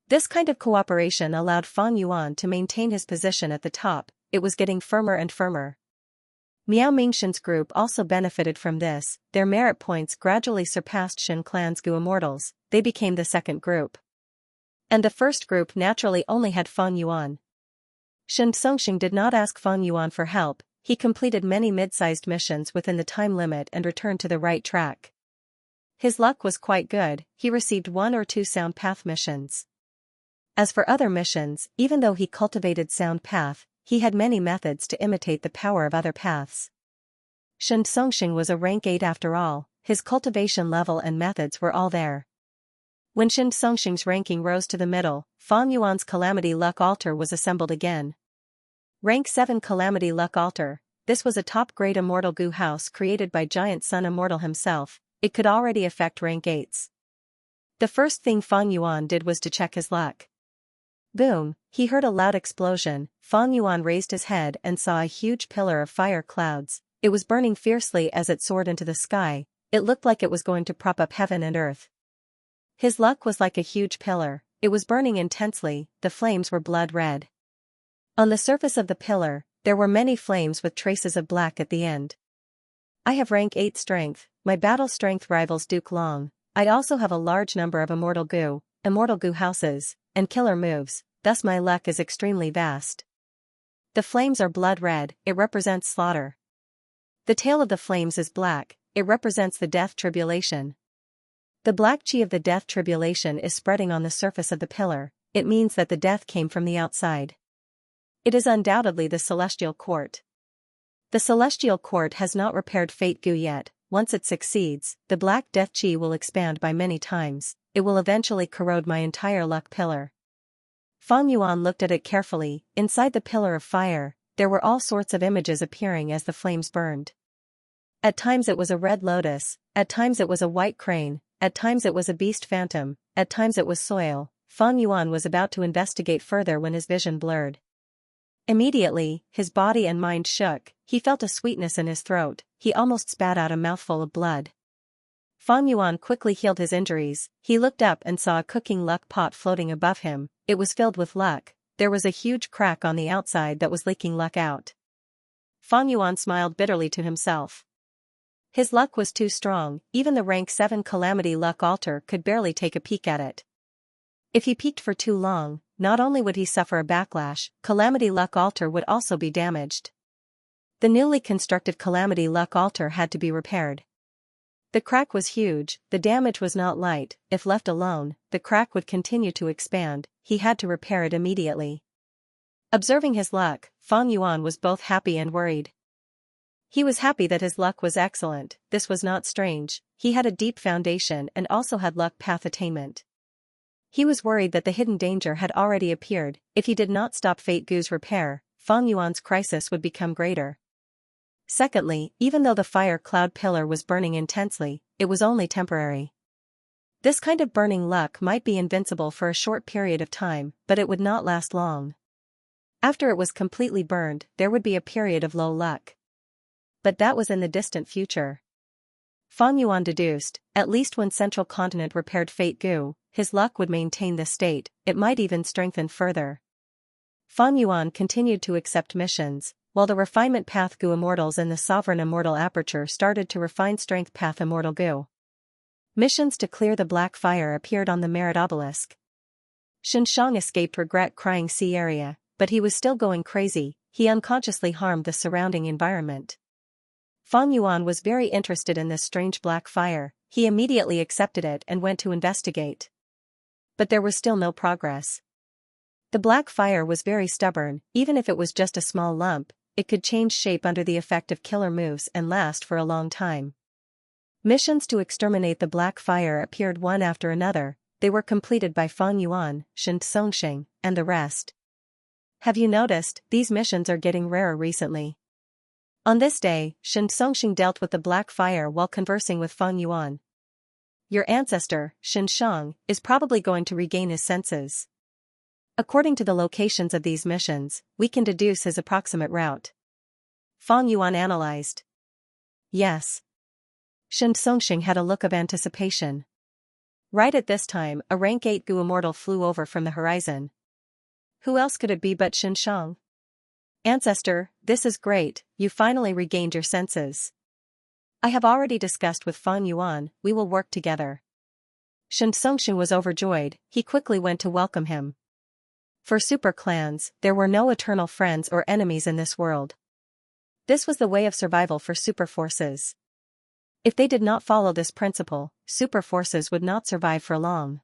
[SPEAKER 1] This kind of cooperation allowed Feng Yuan to maintain his position at the top, it was getting firmer and firmer. Miao Mingshan's group also benefited from this, their merit points gradually surpassed Shen Clan's Gu Immortals, they became the second group. And the first group naturally only had Feng Yuan. Shen Songxing did not ask Feng Yuan for help, he completed many mid-sized missions within the time limit and returned to the right track. His luck was quite good, he received 1 or 2 sound path missions. As for other missions, even though he cultivated sound path, he had many methods to imitate the power of other paths. Shen Songxing was a rank 8 after all, his cultivation level and methods were all there. When Shen Songxing's ranking rose to the middle, Feng Yuan's Calamity Luck Altar was assembled again. Rank 7 Calamity Luck Altar, this was a top-grade immortal Gu house created by Giant Sun Immortal himself, it could already affect rank 8s. The first thing Feng Yuan did was to check his luck. Boom, he heard a loud explosion, Feng Yuan raised his head and saw a huge pillar of fire clouds, it was burning fiercely as it soared into the sky, it looked like it was going to prop up heaven and earth. His luck was like a huge pillar, it was burning intensely, the flames were blood red. On the surface of the pillar, there were many flames with traces of black at the end. I have rank 8 strength, my battle strength rivals Duke Long, I also have a large number of immortal Gu houses, and killer moves, thus my luck is extremely vast. The flames are blood red, it represents slaughter. The tail of the flames is black, it represents the death tribulation. The black chi of the death tribulation is spreading on the surface of the pillar, it means that the death came from the outside. It is undoubtedly the celestial court. The celestial court has not repaired fate Gu yet, once it succeeds, the black death chi will expand by many times, it will eventually corrode my entire luck pillar. Feng Yuan looked at it carefully, inside the pillar of fire, there were all sorts of images appearing as the flames burned. At times it was a red lotus, at times it was a white crane, at times it was a beast phantom, at times it was soil, Fang Yuan was about to investigate further when his vision blurred. Immediately, his body and mind shook, he felt a sweetness in his throat, he almost spat out a mouthful of blood. Fang Yuan quickly healed his injuries, he looked up and saw a cooking luck pot floating above him, it was filled with luck, there was a huge crack on the outside that was leaking luck out. Fang Yuan smiled bitterly to himself. His luck was too strong, even the rank 7 Calamity Luck Altar could barely take a peek at it. If he peeked for too long, not only would he suffer a backlash, Calamity Luck Altar would also be damaged. The newly constructed Calamity Luck Altar had to be repaired. The crack was huge, the damage was not light, if left alone, the crack would continue to expand, he had to repair it immediately. Observing his luck, Fang Yuan was both happy and worried. He was happy that his luck was excellent, this was not strange, he had a deep foundation and also had luck path attainment. He was worried that the hidden danger had already appeared, if he did not stop Fate Gu's repair, Fang Yuan's crisis would become greater. Secondly, even though the fire cloud pillar was burning intensely, it was only temporary. This kind of burning luck might be invincible for a short period of time, but it would not last long. After it was completely burned, there would be a period of low luck. But that was in the distant future. Fang Yuan deduced, at least when Central Continent repaired Fate Gu, his luck would maintain this state, it might even strengthen further. Fang Yuan continued to accept missions, while the Refinement Path Gu Immortals in the Sovereign Immortal Aperture started to refine Strength Path Immortal Gu. Missions to clear the Black Fire appeared on the Merit Obelisk. Xianxia escaped regret-crying sea area, but he was still going crazy, he unconsciously harmed the surrounding environment. Fang Yuan was very interested in this strange black fire, he immediately accepted it and went to investigate. But there was still no progress. The black fire was very stubborn, even if it was just a small lump, it could change shape under the effect of killer moves and last for a long time. Missions to exterminate the black fire appeared one after another, they were completed by Fang Yuan, Xianxia, and the rest. Have you noticed, these missions are getting rarer recently? On this day, Xianxia dealt with the black fire while conversing with Fang Yuan. Your ancestor, Xianxia, is probably going to regain his senses. According to the locations of these missions, we can deduce his approximate route. Fang Yuan analyzed. Yes. Xianxia had a look of anticipation. Right at this time, a rank 8 Gu Immortal flew over from the horizon. Who else could it be but Xianxia? Ancestor, this is great, you finally regained your senses. I have already discussed with Fang Yuan, we will work together. Xianxia was overjoyed, he quickly went to welcome him. For super clans, there were no eternal friends or enemies in this world. This was the way of survival for super forces. If they did not follow this principle, super forces would not survive for long.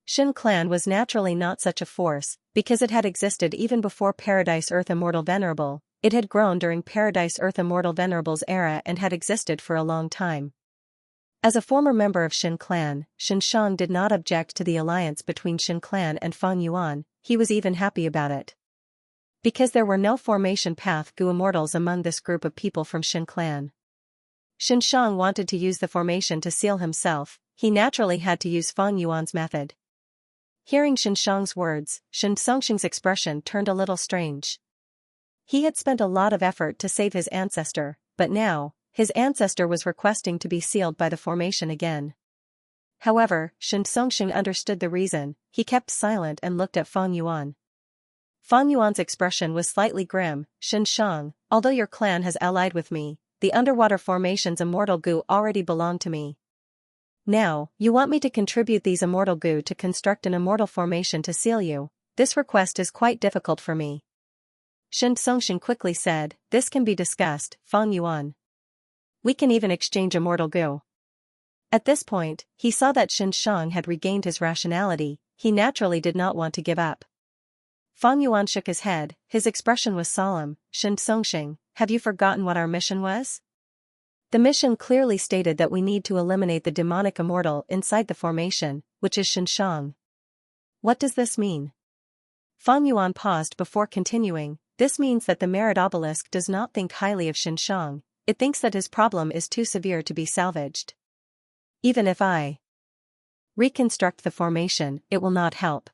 [SPEAKER 1] Xin clan was naturally not such a force, because it had existed even before Paradise Earth Immortal Venerable, it had grown during Paradise Earth Immortal Venerable's era and had existed for a long time. As a former member of Xin clan, Xianxia did not object to the alliance between Xin clan and Fang Yuan, he was even happy about it. Because there were no formation path Gu Immortals among this group of people from Xin clan. Xianxia wanted to use the formation to seal himself, he naturally had to use Fang Yuan's method. Hearing Xianxia's words, Xianxia's expression turned a little strange. He had spent a lot of effort to save his ancestor, but now, his ancestor was requesting to be sealed by the formation again. However, Xianxia understood the reason, he kept silent and looked at Fang Yuan. Fang Yuan's expression was slightly grim. Xianxia, although your clan has allied with me, the underwater formation's immortal Gu already belong to me. Now, you want me to contribute these immortal Gu to construct an immortal formation to seal you, this request is quite difficult for me. Xianxia quickly said, this can be discussed, Fang Yuan. We can even exchange immortal Gu. At this point, he saw that Xianxia had regained his rationality, he naturally did not want to give up. Fang Yuan shook his head, his expression was solemn. Xianxia, have you forgotten what our mission was? The mission clearly stated that we need to eliminate the demonic immortal inside the formation, which is Xianxia. What does this mean? Fang Yuan paused before continuing, this means that the Merit Obelisk does not think highly of Xianxia, it thinks that his problem is too severe to be salvaged. Even if I Reconstruct the formation, it will not help.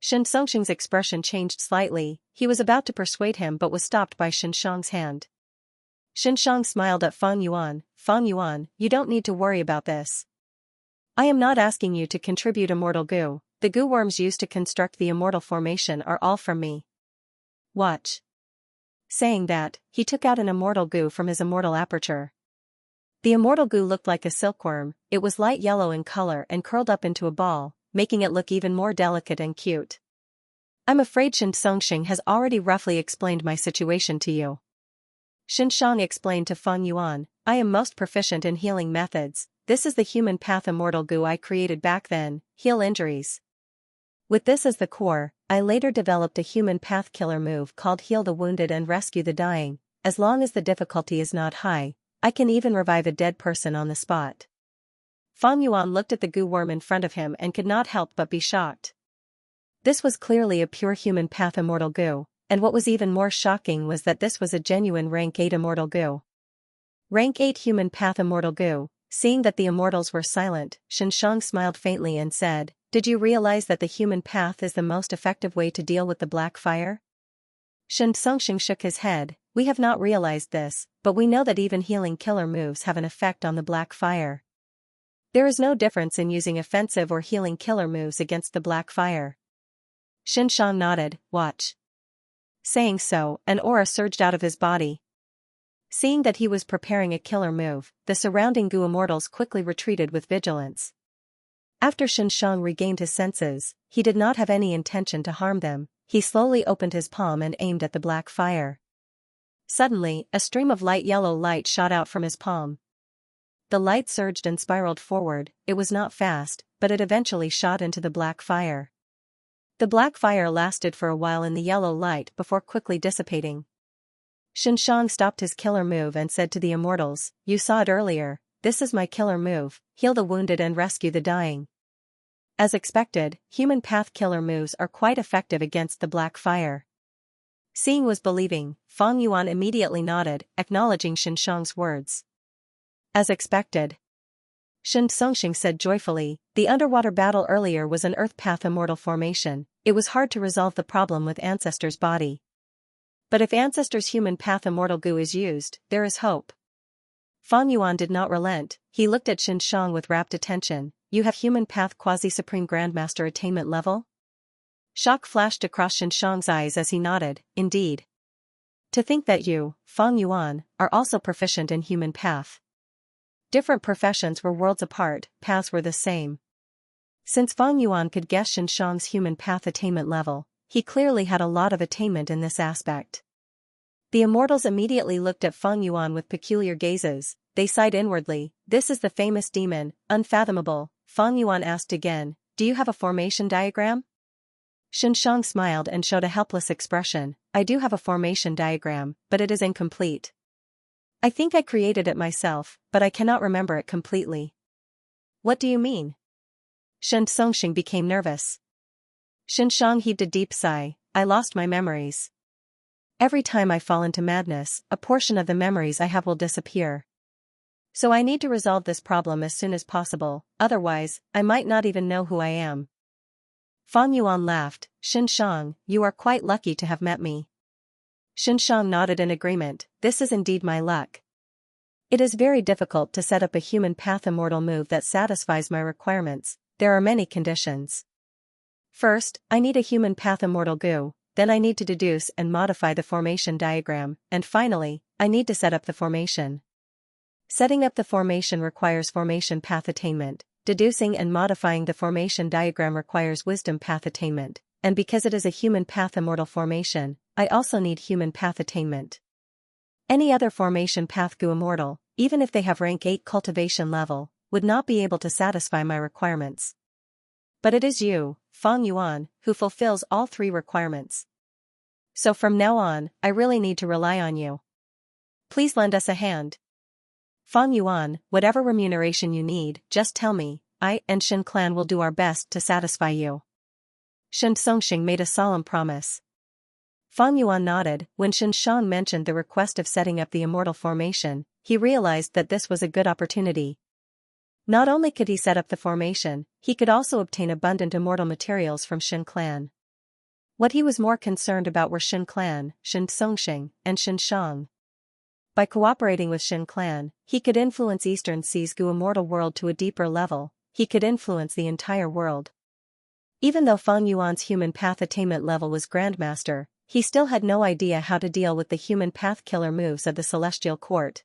[SPEAKER 1] Xianxia's expression changed slightly. He was about to persuade him but was stopped by Xianxia's hand. Xianxia smiled at Fang Yuan. Fang Yuan, you don't need to worry about this. I am not asking you to contribute immortal goo. The goo worms used to construct the immortal formation are all from me. Watch. Saying that, he took out an immortal goo from his immortal aperture. The immortal goo looked like a silkworm. It was light yellow in color and curled up into a ball, making it look even more delicate and cute. I'm afraid Xianxia has already roughly explained my situation to you. Xianxia explained to Fang Yuan, I am most proficient in healing methods. This is the human path immortal goo I created back then, heal injuries. With this as the core, I later developed a human path killer move called Heal the Wounded and Rescue the Dying. As long as the difficulty is not high, I can even revive a dead person on the spot. Fang Yuan looked at the goo worm in front of him and could not help but be shocked. This was clearly a pure human path immortal goo, and what was even more shocking was that this was a genuine rank 8 immortal goo. Rank 8 human path immortal goo. Seeing that the immortals were silent, Xianxia smiled faintly and said, Did you realize that the human path is the most effective way to deal with the black fire? Xianxia shook his head. We have not realized this, but we know that even healing killer moves have an effect on the black fire. There is no difference in using offensive or healing killer moves against the black fire. Xianxia nodded, watch. Saying so, an aura surged out of his body. Seeing that he was preparing a killer move, the surrounding goo immortals quickly retreated with vigilance. After Xianxia regained his senses, he did not have any intention to harm them. He slowly opened his palm and aimed at the black fire. Suddenly, a stream of light yellow light shot out from his palm. The light surged and spiraled forward. It was not fast, but it eventually shot into the black fire. The black fire lasted for a while in the yellow light before quickly dissipating. Xianxia stopped his killer move and said to the immortals, You saw it earlier, this is my killer move, heal the wounded and rescue the dying. As expected, human path killer moves are quite effective against the black fire. Seeing was believing, Fang Yuan immediately nodded, acknowledging Xianxia's words. As expected. Xianxia said joyfully, the underwater battle earlier was an earth path immortal formation. It was hard to resolve the problem with Ancestor's body. But if Ancestor's human path immortal goo is used, there is hope. Fang Yuan did not relent. He looked at Xianxia with rapt attention. You have human path quasi-supreme grandmaster attainment level? Shock flashed across Xianxia's eyes as he nodded, indeed. To think that you, Fang Yuan, are also proficient in human path. Different professions were worlds apart, paths were the same. Since Fang Yuan could guess Xianxia's human path attainment level, he clearly had a lot of attainment in this aspect. The immortals immediately looked at Fang Yuan with peculiar gazes. They sighed inwardly. This is the famous demon, unfathomable. Fang Yuan asked again, Do you have a formation diagram? Xianxia smiled and showed a helpless expression. I do have a formation diagram, but it is incomplete. I think I created it myself, but I cannot remember it completely. What do you mean? Xianxia became nervous. Xianxia heaved a deep sigh. I lost my memories. Every time I fall into madness, a portion of the memories I have will disappear. So I need to resolve this problem as soon as possible, otherwise, I might not even know who I am. Fang Yuan laughed. Xianxia, you are quite lucky to have met me. Xianxia nodded in agreement. This is indeed my luck. It is very difficult to set up a human path immortal move that satisfies my requirements. There are many conditions. First, I need a human path immortal goo, then I need to deduce and modify the formation diagram, and finally, I need to set up the formation. Setting up the formation requires formation path attainment, deducing and modifying the formation diagram requires wisdom path attainment, and because it is a human path immortal formation, I also need human path attainment. Any other formation path goo immortal, even if they have rank 8 cultivation level, would not be able to satisfy my requirements. But it is you, Fang Yuan, who fulfills all 3 requirements. So from now on, I really need to rely on you. Please lend us a hand. Fang Yuan, whatever remuneration you need, just tell me. I and Shen clan will do our best to satisfy you. Xianxia made a solemn promise. Fang Yuan nodded. When Xianxia mentioned the request of setting up the immortal formation, he realized that this was a good opportunity. Not only could he set up the formation, he could also obtain abundant immortal materials from Shin clan. What he was more concerned about were Shin clan, Xianxia, and Xianxia. By cooperating with Shin clan, he could influence Eastern Sea's Gu immortal world to a deeper level. He could influence the entire world. Even though Fang Yuan's human path attainment level was Grandmaster, he still had no idea how to deal with the human path killer moves of the Celestial Court.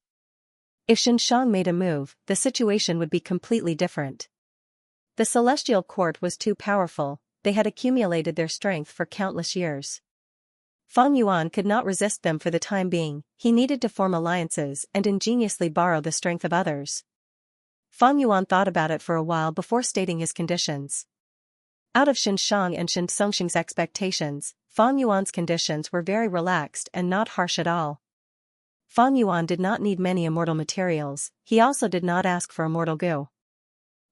[SPEAKER 1] If Xianxia made a move, the situation would be completely different. The Celestial Court was too powerful, they had accumulated their strength for countless years. Fang Yuan could not resist them for the time being, he needed to form alliances and ingeniously borrow the strength of others. Fang Yuan thought about it for a while before stating his conditions. Out of Xianxia and Xianxia's expectations, Fang Yuan's conditions were very relaxed and not harsh at all. Fang Yuan did not need many immortal materials, he also did not ask for immortal Gu.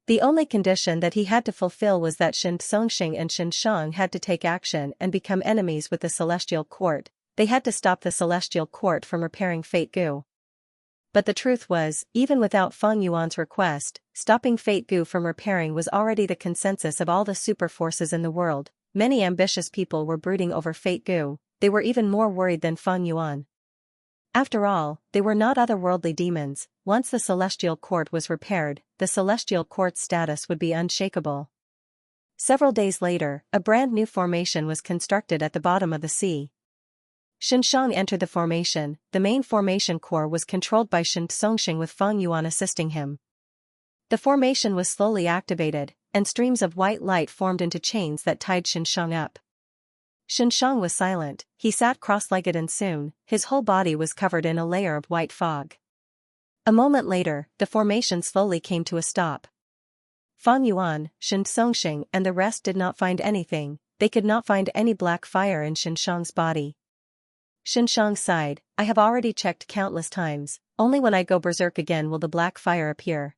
[SPEAKER 1] The only condition that he had to fulfill was that Xianxia and Xianxia had to take action and become enemies with the Celestial Court. They had to stop the Celestial Court from repairing Fate Gu. But the truth was, even without Fang Yuan's request, stopping Fate Gu from repairing was already the consensus of all the super forces in the world. Many ambitious people were brooding over Fate Gu, they were even more worried than Fang Yuan. After all, they were not otherworldly demons. Once the Celestial Court was repaired, the Celestial Court's status would be unshakable. Several days later, a brand new formation was constructed at the bottom of the sea. Xianxia entered the formation. The main formation core was controlled by Xianxia with Fang Yuan assisting him. The formation was slowly activated, and streams of white light formed into chains that tied Xianxia up. Xianxia was silent, he sat cross-legged and soon, his whole body was covered in a layer of white fog. A moment later, the formation slowly came to a stop. Fang Yuan, Xianxia and the rest did not find anything, they could not find any black fire in Xianxia's body. Xianxia sighed, I have already checked countless times, only when I go berserk again will the black fire appear.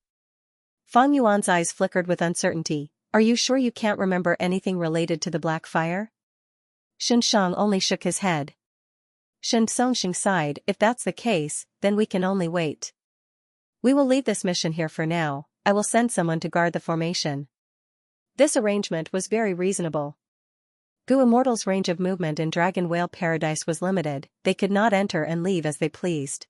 [SPEAKER 1] Fang Yuan's eyes flickered with uncertainty, are you sure you can't remember anything related to the black fire? Xianxia only shook his head. Xianxia sighed, if that's the case, then we can only wait. We will leave this mission here for now, I will send someone to guard the formation. This arrangement was very reasonable. Gu Immortal's range of movement in Dragon Whale Paradise was limited, they could not enter and leave as they pleased.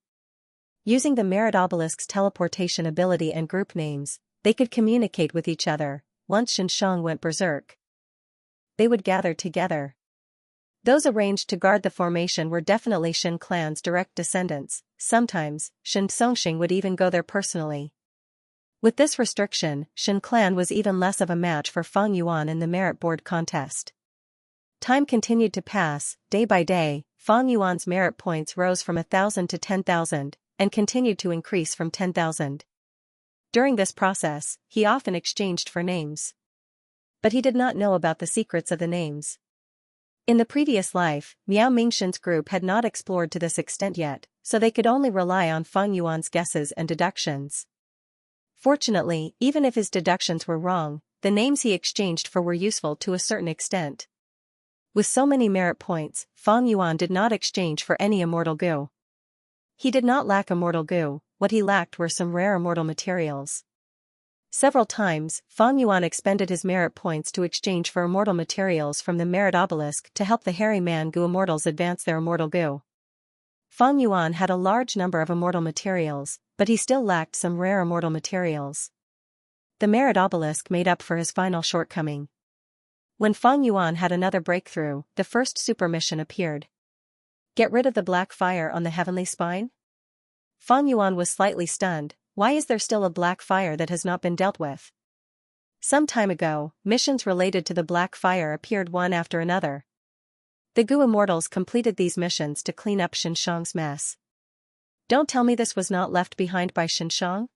[SPEAKER 1] Using the Merit Obelisk's teleportation ability and group names, they could communicate with each other. Once Xianxia went berserk, they would gather together. Those arranged to guard the formation were definitely Shin clan's direct descendants, sometimes, Xianxia would even go there personally. With this restriction, Shin clan was even less of a match for Fang Yuan in the merit board contest. Time continued to pass, day by day, Fang Yuan's merit points rose from 1,000 to 10,000, and continued to increase from 10,000. During this process, he often exchanged for names. But he did not know about the secrets of the names. In the previous life, Miao Mingshin's group had not explored to this extent yet, so they could only rely on Fang Yuan's guesses and deductions. Fortunately, even if his deductions were wrong, the names he exchanged for were useful to a certain extent. With so many merit points, Fang Yuan did not exchange for any immortal Gu. He did not lack immortal Gu, what he lacked were some rare immortal materials. Several times, Fang Yuan expended his merit points to exchange for immortal materials from the Merit Obelisk to help the Hairy Man Gu Immortals advance their immortal Gu. Fang Yuan had a large number of immortal materials, but he still lacked some rare immortal materials. The Merit Obelisk made up for his final shortcoming. When Fang Yuan had another breakthrough, the first super mission appeared. Get rid of the black fire on the heavenly spine? Fang Yuan was slightly stunned. Why is there still a black fire that has not been dealt with? Some time ago, missions related to the black fire appeared one after another. The Gu Immortals completed these missions to clean up Xianxia's mess. Don't tell me this was not left behind by Xianxia?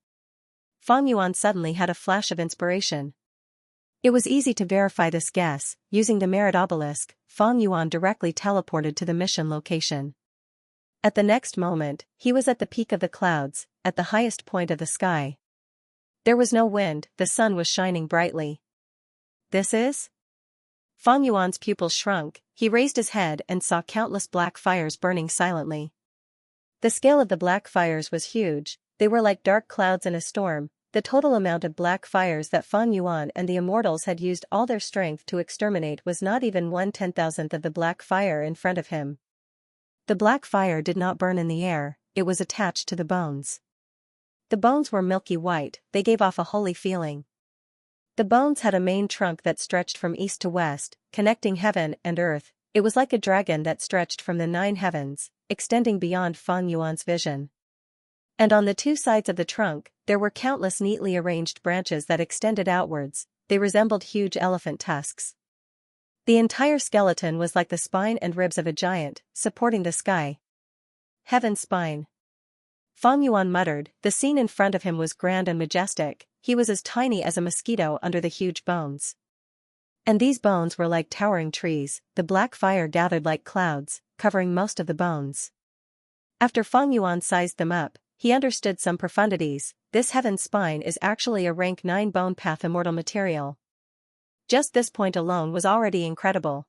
[SPEAKER 1] Fang Yuan suddenly had a flash of inspiration. It was easy to verify this guess. Using the Merit Obelisk, Fang Yuan directly teleported to the mission location. At the next moment, he was at the peak of the clouds, at the highest point of the sky. There was no wind, the sun was shining brightly. This is? Fang Yuan's pupils shrunk, he raised his head and saw countless black fires burning silently. The scale of the black fires was huge, they were like dark clouds in a storm, the total amount of black fires that Fan Yuan and the immortals had used all their strength to exterminate was not even 1/10,000th of the black fire in front of him. The black fire did not burn in the air, it was attached to the bones. The bones were milky white, they gave off a holy feeling. The bones had a main trunk that stretched from east to west, connecting heaven and earth. It was like a dragon that stretched from the 9 heavens, extending beyond Fan Yuan's vision. And on the 2 sides of the trunk, there were countless neatly arranged branches that extended outwards, they resembled huge elephant tusks. The entire skeleton was like the spine and ribs of a giant, supporting the sky. Heaven's spine. Fan Yuan muttered, the scene in front of him was grand and majestic, he was as tiny as a mosquito under the huge bones. And these bones were like towering trees, the black fire gathered like clouds, covering most of the bones. After Fan Yuan sized them up, he understood some profundities. This heaven's spine is actually a rank 9 bone path immortal material. Just this point alone was already incredible.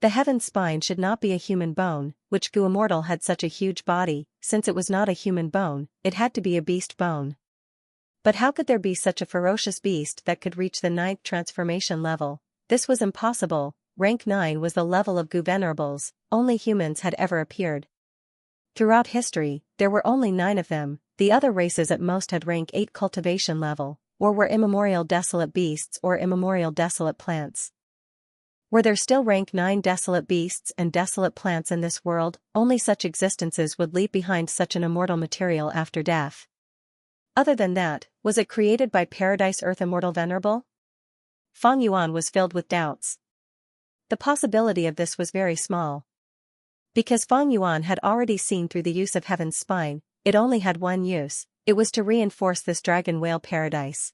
[SPEAKER 1] The heaven's spine should not be a human bone, which Gu immortal had such a huge body, since it was not a human bone, it had to be a beast bone. But how could there be such a ferocious beast that could reach the 9th transformation level? This was impossible. Rank 9 was the level of Gu venerables, only humans had ever appeared. Throughout history, there were only 9 of them, the other races at most had rank 8 cultivation level, or were immemorial desolate beasts or immemorial desolate plants. Were there still rank 9 desolate beasts and desolate plants in this world? Only such existences would leave behind such an immortal material after death. Other than that, was it created by Paradise Earth Immortal Venerable? Fan Yuan was filled with doubts. The possibility of this was very small. Because Fan Yuan had already seen through the use of Heaven's spine, it only had one use, it was to reinforce this dragon whale paradise.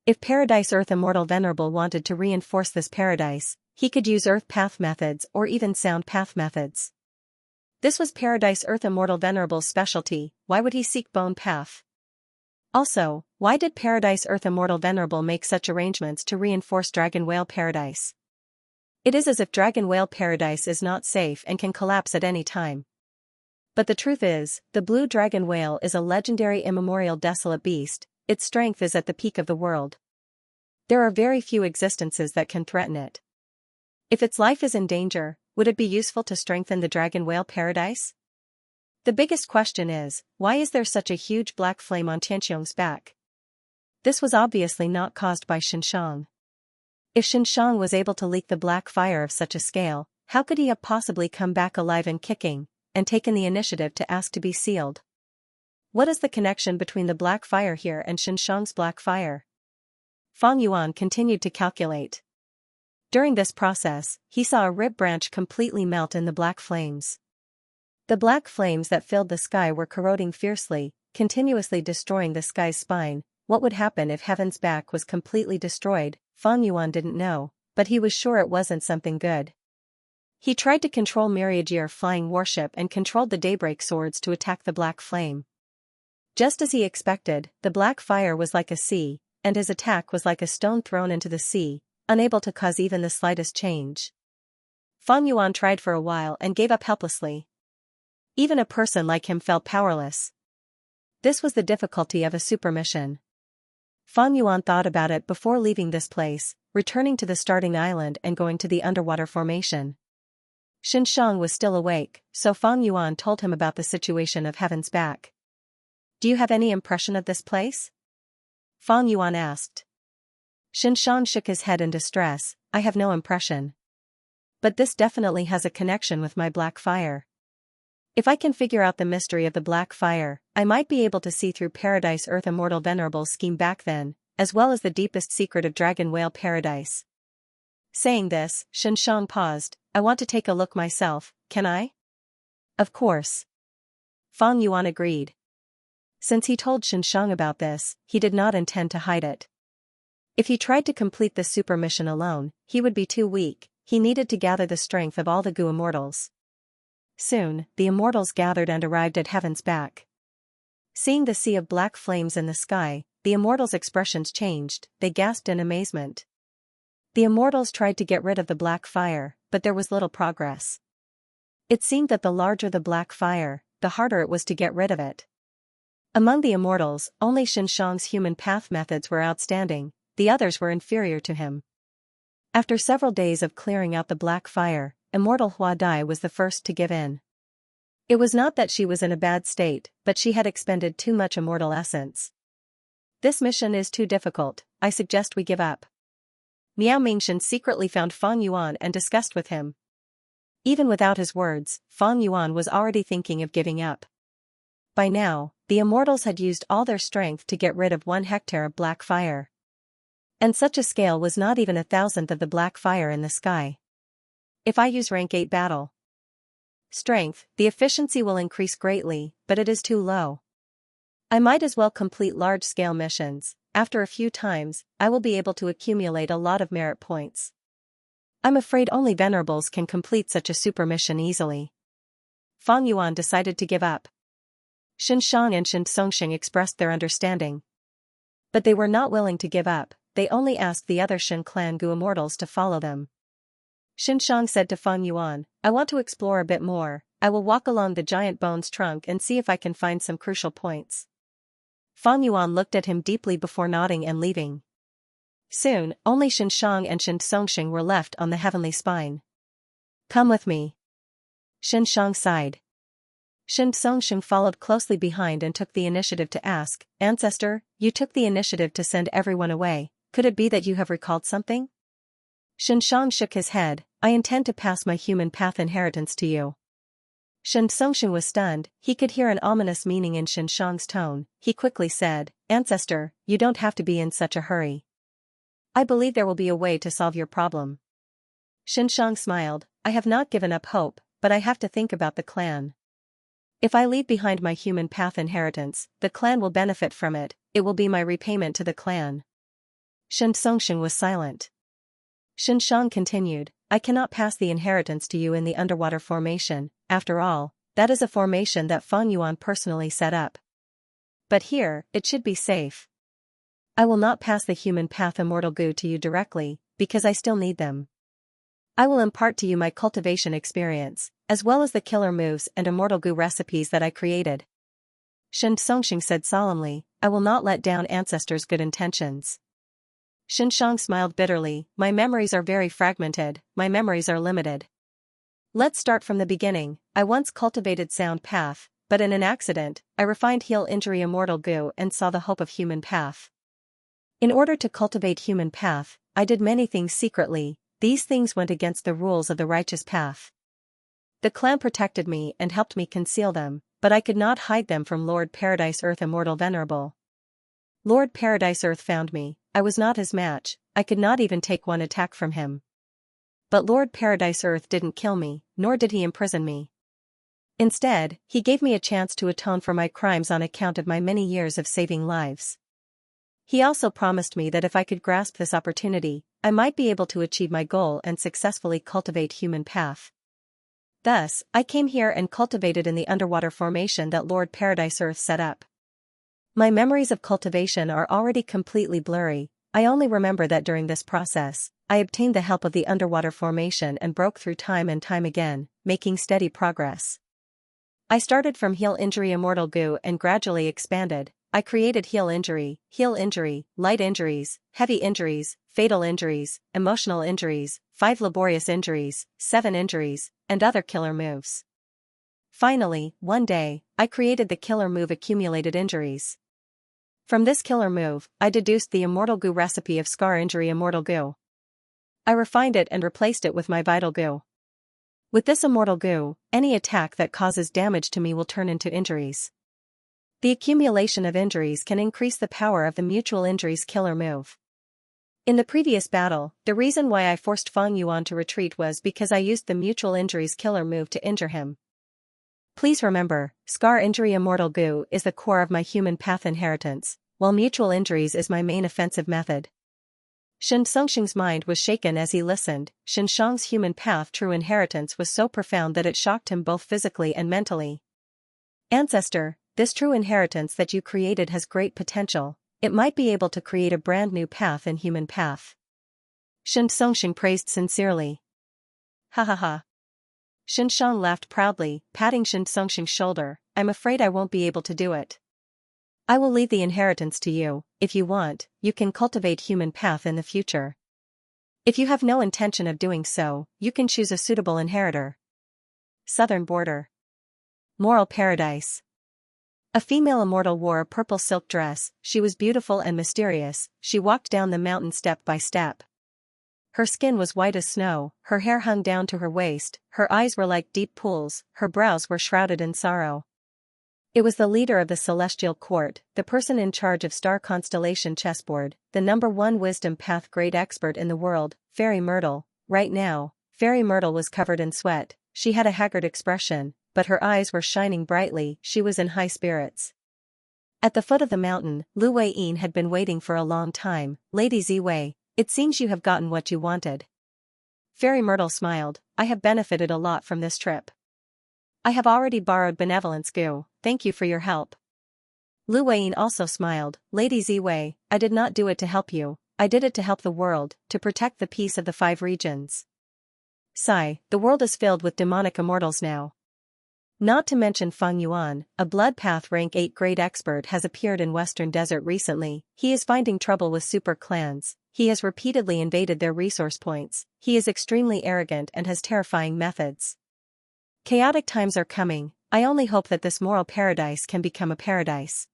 [SPEAKER 1] If Paradise Earth Immortal Venerable wanted to reinforce this paradise, he could use Earth Path methods or even Sound Path methods. This was Paradise Earth Immortal Venerable's specialty, why would he seek Bone Path? Also, why did Paradise Earth Immortal Venerable make such arrangements to reinforce Dragon Whale Paradise? It is as if Dragon Whale Paradise is not safe and can collapse at any time. But the truth is, the blue dragon whale is a legendary immemorial desolate beast, its strength is at the peak of the world. There are very few existences that can threaten it. If its life is in danger, would it be useful to strengthen the Dragon Whale Paradise? The biggest question is, why is there such a huge black flame on Xianxia's back? This was obviously not caused by Xianxia. If Xianxia was able to leak the black fire of such a scale, how could he have possibly come back alive and kicking, and taken the initiative to ask to be sealed? What is the connection between the black fire here and Xianxia's black fire? Fan Yuan continued to calculate. During this process, he saw a rib branch completely melt in the black flames. The black flames that filled the sky were corroding fiercely, continuously destroying the sky's spine. What would happen if Heaven's back was completely destroyed? Fan Yuan didn't know, but he was sure it wasn't something good. He tried to control Myriad flying warship and controlled the daybreak swords to attack the black flame. Just as he expected, the black fire was like a sea, and his attack was like a stone thrown into the sea, unable to cause even the slightest change. Fan Yuan tried for a while and gave up helplessly. Even a person like him felt powerless. This was the difficulty of a super mission. Fan Yuan thought about it before leaving this place, returning to the starting island and going to the underwater formation. Xianxia was still awake, so Fan Yuan told him about the situation of Heaven's back. Do you have any impression of this place? Fan Yuan asked. Xianxia shook his head in distress, I have no impression. But this definitely has a connection with my black fire. If I can figure out the mystery of the black fire, I might be able to see through Paradise Earth Immortal Venerable's scheme back then, as well as the deepest secret of Dragon Whale Paradise. Saying this, Xianxia paused, I want to take a look myself, can I? Of course. Fan Yuan agreed. Since he told Xianxia about this, he did not intend to hide it. If he tried to complete this super mission alone, he would be too weak, he needed to gather the strength of all the Gu immortals. Soon, the immortals gathered and arrived at Heaven's back. Seeing the sea of black flames in the sky, the immortals' expressions changed, they gasped in amazement. The immortals tried to get rid of the black fire, but there was little progress. It seemed that the larger the black fire, the harder it was to get rid of it. Among the immortals, only Xianxia's human path methods were outstanding, the others were inferior to him. After several days of clearing out the black fire, immortal Hua Dai was the first to give in. It was not that she was in a bad state, but she had expended too much immortal essence. This mission is too difficult, I suggest we give up. Miao Mingshan secretly found Fang Yuan and discussed with him. Even without his words, Fang Yuan was already thinking of giving up. By now, the immortals had used all their strength to get rid of 1 hectare of black fire. And such a scale was not even 1,000th of the black fire in the sky. If I use rank 8 battle strength, the efficiency will increase greatly, but it is too low. I might as well complete large-scale missions. After a few times, I will be able to accumulate a lot of merit points. I'm afraid only venerables can complete such a super mission easily. Fang Yuan decided to give up. Xianxiang and Xianxia expressed their understanding. But they were not willing to give up, they only asked the other Xin clan Gu immortals to follow them. Xianxiang said to Fang Yuan, I want to explore a bit more, I will walk along the giant bone's trunk and see if I can find some crucial points. Fang Yuan looked at him deeply before nodding and leaving. Soon, only Xianxiang and Xianxia were left on the heavenly spine. Come with me. Xianxiang sighed. Xianxia followed closely behind and took the initiative to ask, Ancestor, you took the initiative to send everyone away, could it be that you have recalled something? Xianxiang shook his head, I intend to pass my human path inheritance to you. Xianxia was stunned, he could hear an ominous meaning in Xianxiang's tone, he quickly said, Ancestor, you don't have to be in such a hurry. I believe there will be a way to solve your problem. Xianxiang smiled, I have not given up hope, but I have to think about the clan. If I leave behind my human path inheritance, the clan will benefit from it, it will be my repayment to the clan. Xianxia was silent. Xianxiang continued, I cannot pass the inheritance to you in the underwater formation, after all, that is a formation that Fang Yuan personally set up. But here, it should be safe. I will not pass the human path immortal Gu to you directly, because I still need them. I will impart to you my cultivation experience, as well as the killer moves and immortal Gu recipes that I created. Xianxia said solemnly, I will not let down ancestors' good intentions. Xianxiang smiled bitterly, my memories are very fragmented, my memories are limited. Let's start from the beginning, I once cultivated sound path, but in an accident, I refined heal injury immortal Gu and saw the hope of human path. In order to cultivate human path, I did many things secretly, these things went against the rules of the righteous path. The clan protected me and helped me conceal them, but I could not hide them from Lord Paradise Earth Immortal Venerable. Lord Paradise Earth found me, I was not his match, I could not even take one attack from him. But Lord Paradise Earth didn't kill me, nor did he imprison me. Instead, he gave me a chance to atone for my crimes on account of my many years of saving lives. He also promised me that if I could grasp this opportunity, I might be able to achieve my goal and successfully cultivate human path. Thus, I came here and cultivated in the underwater formation that Lord Paradise Earth set up. My memories of cultivation are already completely blurry, I only remember that during this process, I obtained the help of the underwater formation and broke through time and time again, making steady progress. I started from heal injury immortal Gu and gradually expanded. I created heal injury, light injuries, heavy injuries, fatal injuries, emotional injuries, 5 laborious injuries, 7 injuries, and other killer moves. Finally, one day, I created the killer move accumulated injuries. From this killer move, I deduced the immortal Gu recipe of scar injury immortal Gu. I refined it and replaced it with my vital Gu. With this immortal Gu, any attack that causes damage to me will turn into injuries. The accumulation of injuries can increase the power of the mutual injuries killer move. In the previous battle, the reason why I forced Fang Yuan to retreat was because I used the mutual injuries killer move to injure him. Please remember, scar injury immortal Gu is the core of my human path inheritance, while mutual injuries is my main offensive method. Xianxiang's mind was shaken as he listened. Xianxiang's human path true inheritance was so profound that it shocked him both physically and mentally. Ancestor, this true inheritance that you created has great potential, it might be able to create a brand new path in human path. Xianxia praised sincerely. Ha ha ha. Xianxiang laughed proudly, patting Xianxiang's shoulder, I'm afraid I won't be able to do it. I will leave the inheritance to you. If you want, you can cultivate human path in the future. If you have no intention of doing so, you can choose a suitable inheritor. Southern border. Moral paradise. A female immortal wore a purple silk dress. She was beautiful and mysterious. She walked down the mountain step by step. Her skin was white as snow, her hair hung down to her waist, her eyes were like deep pools, her brows were shrouded in sorrow. It was the leader of the celestial court, the person in charge of star constellation chessboard, the #1 wisdom path great expert in the world, Fairy Myrtle. Right now, Fairy Myrtle was covered in sweat. She had a haggard expression, but her eyes were shining brightly. She was in high spirits. At the foot of the mountain, Lu Weiyin had been waiting for a long time. Lady Ziwei, it seems you have gotten what you wanted. Fairy Myrtle smiled. I have benefited a lot from this trip. I have already borrowed benevolence goo, thank you for your help. Lu Weiyin also smiled. Lady Ziwei, I did not do it to help you, I did it to help the world, to protect the peace of the 5 regions. Sigh, the world is filled with demonic immortals now. Not to mention Feng Yuan, a blood path rank 8 great expert has appeared in Western Desert recently. He is finding trouble with super clans. He has repeatedly invaded their resource points. He is extremely arrogant and has terrifying methods. Chaotic times are coming. I only hope that this moral paradise can become a paradise.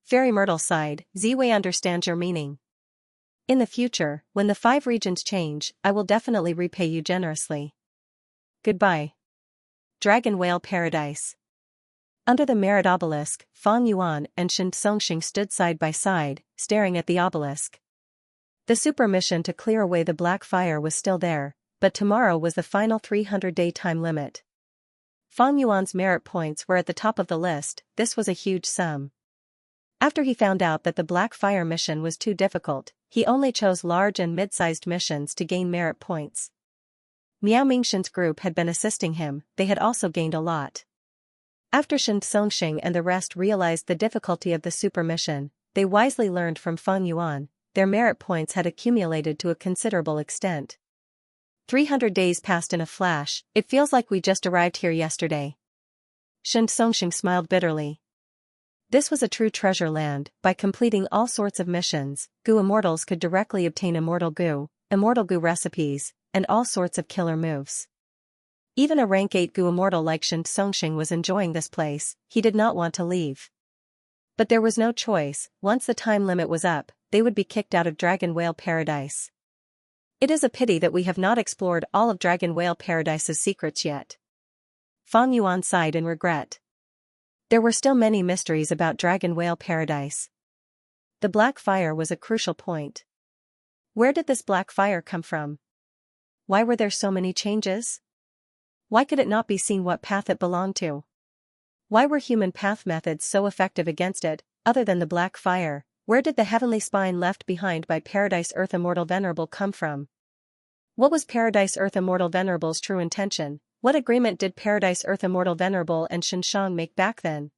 [SPEAKER 1] Fairy Myrtle sighed. Ziwei understands your meaning. In the future, when the 5 regions change, I will definitely repay you generously. Goodbye. Dragon Whale Paradise. Under the Merit Obelisk, Feng Yuan and Xianxia stood side by side, staring at the obelisk. The super mission to clear away the black fire was still there, but tomorrow was the final 300-day time limit. Feng Yuan's merit points were at the top of the list. This was a huge sum. After he found out that the black fire mission was too difficult, he only chose large and mid-sized missions to gain merit points. Miao Mingxin's group had been assisting him, they had also gained a lot. After Xianxia and the rest realized the difficulty of the super mission, they wisely learned from Feng Yuan. Their merit points had accumulated to a considerable extent. 300 days passed in a flash, it feels like we just arrived here yesterday. Xianxia smiled bitterly. This was a true treasure land. By completing all sorts of missions, goo immortals could directly obtain immortal goo recipes, and all sorts of killer moves. Even a rank 8 goo immortal like Xianxia was enjoying this place. He did not want to leave. But there was no choice. Once the time limit was up, they would be kicked out of Dragon Whale Paradise. It is a pity that we have not explored all of Dragon Whale Paradise's secrets yet. Feng Yuan sighed in regret. There were still many mysteries about Dragon Whale Paradise. The black fire was a crucial point. Where did this black fire come from? Why were there so many changes? Why could it not be seen what path it belonged to? Why were human path methods so effective against it, other than the black fire? Where did the heavenly spine left behind by Paradise Earth Immortal Venerable come from? What was Paradise Earth Immortal Venerable's true intention? What agreement did Paradise Earth Immortal Venerable and Xianxia make back then?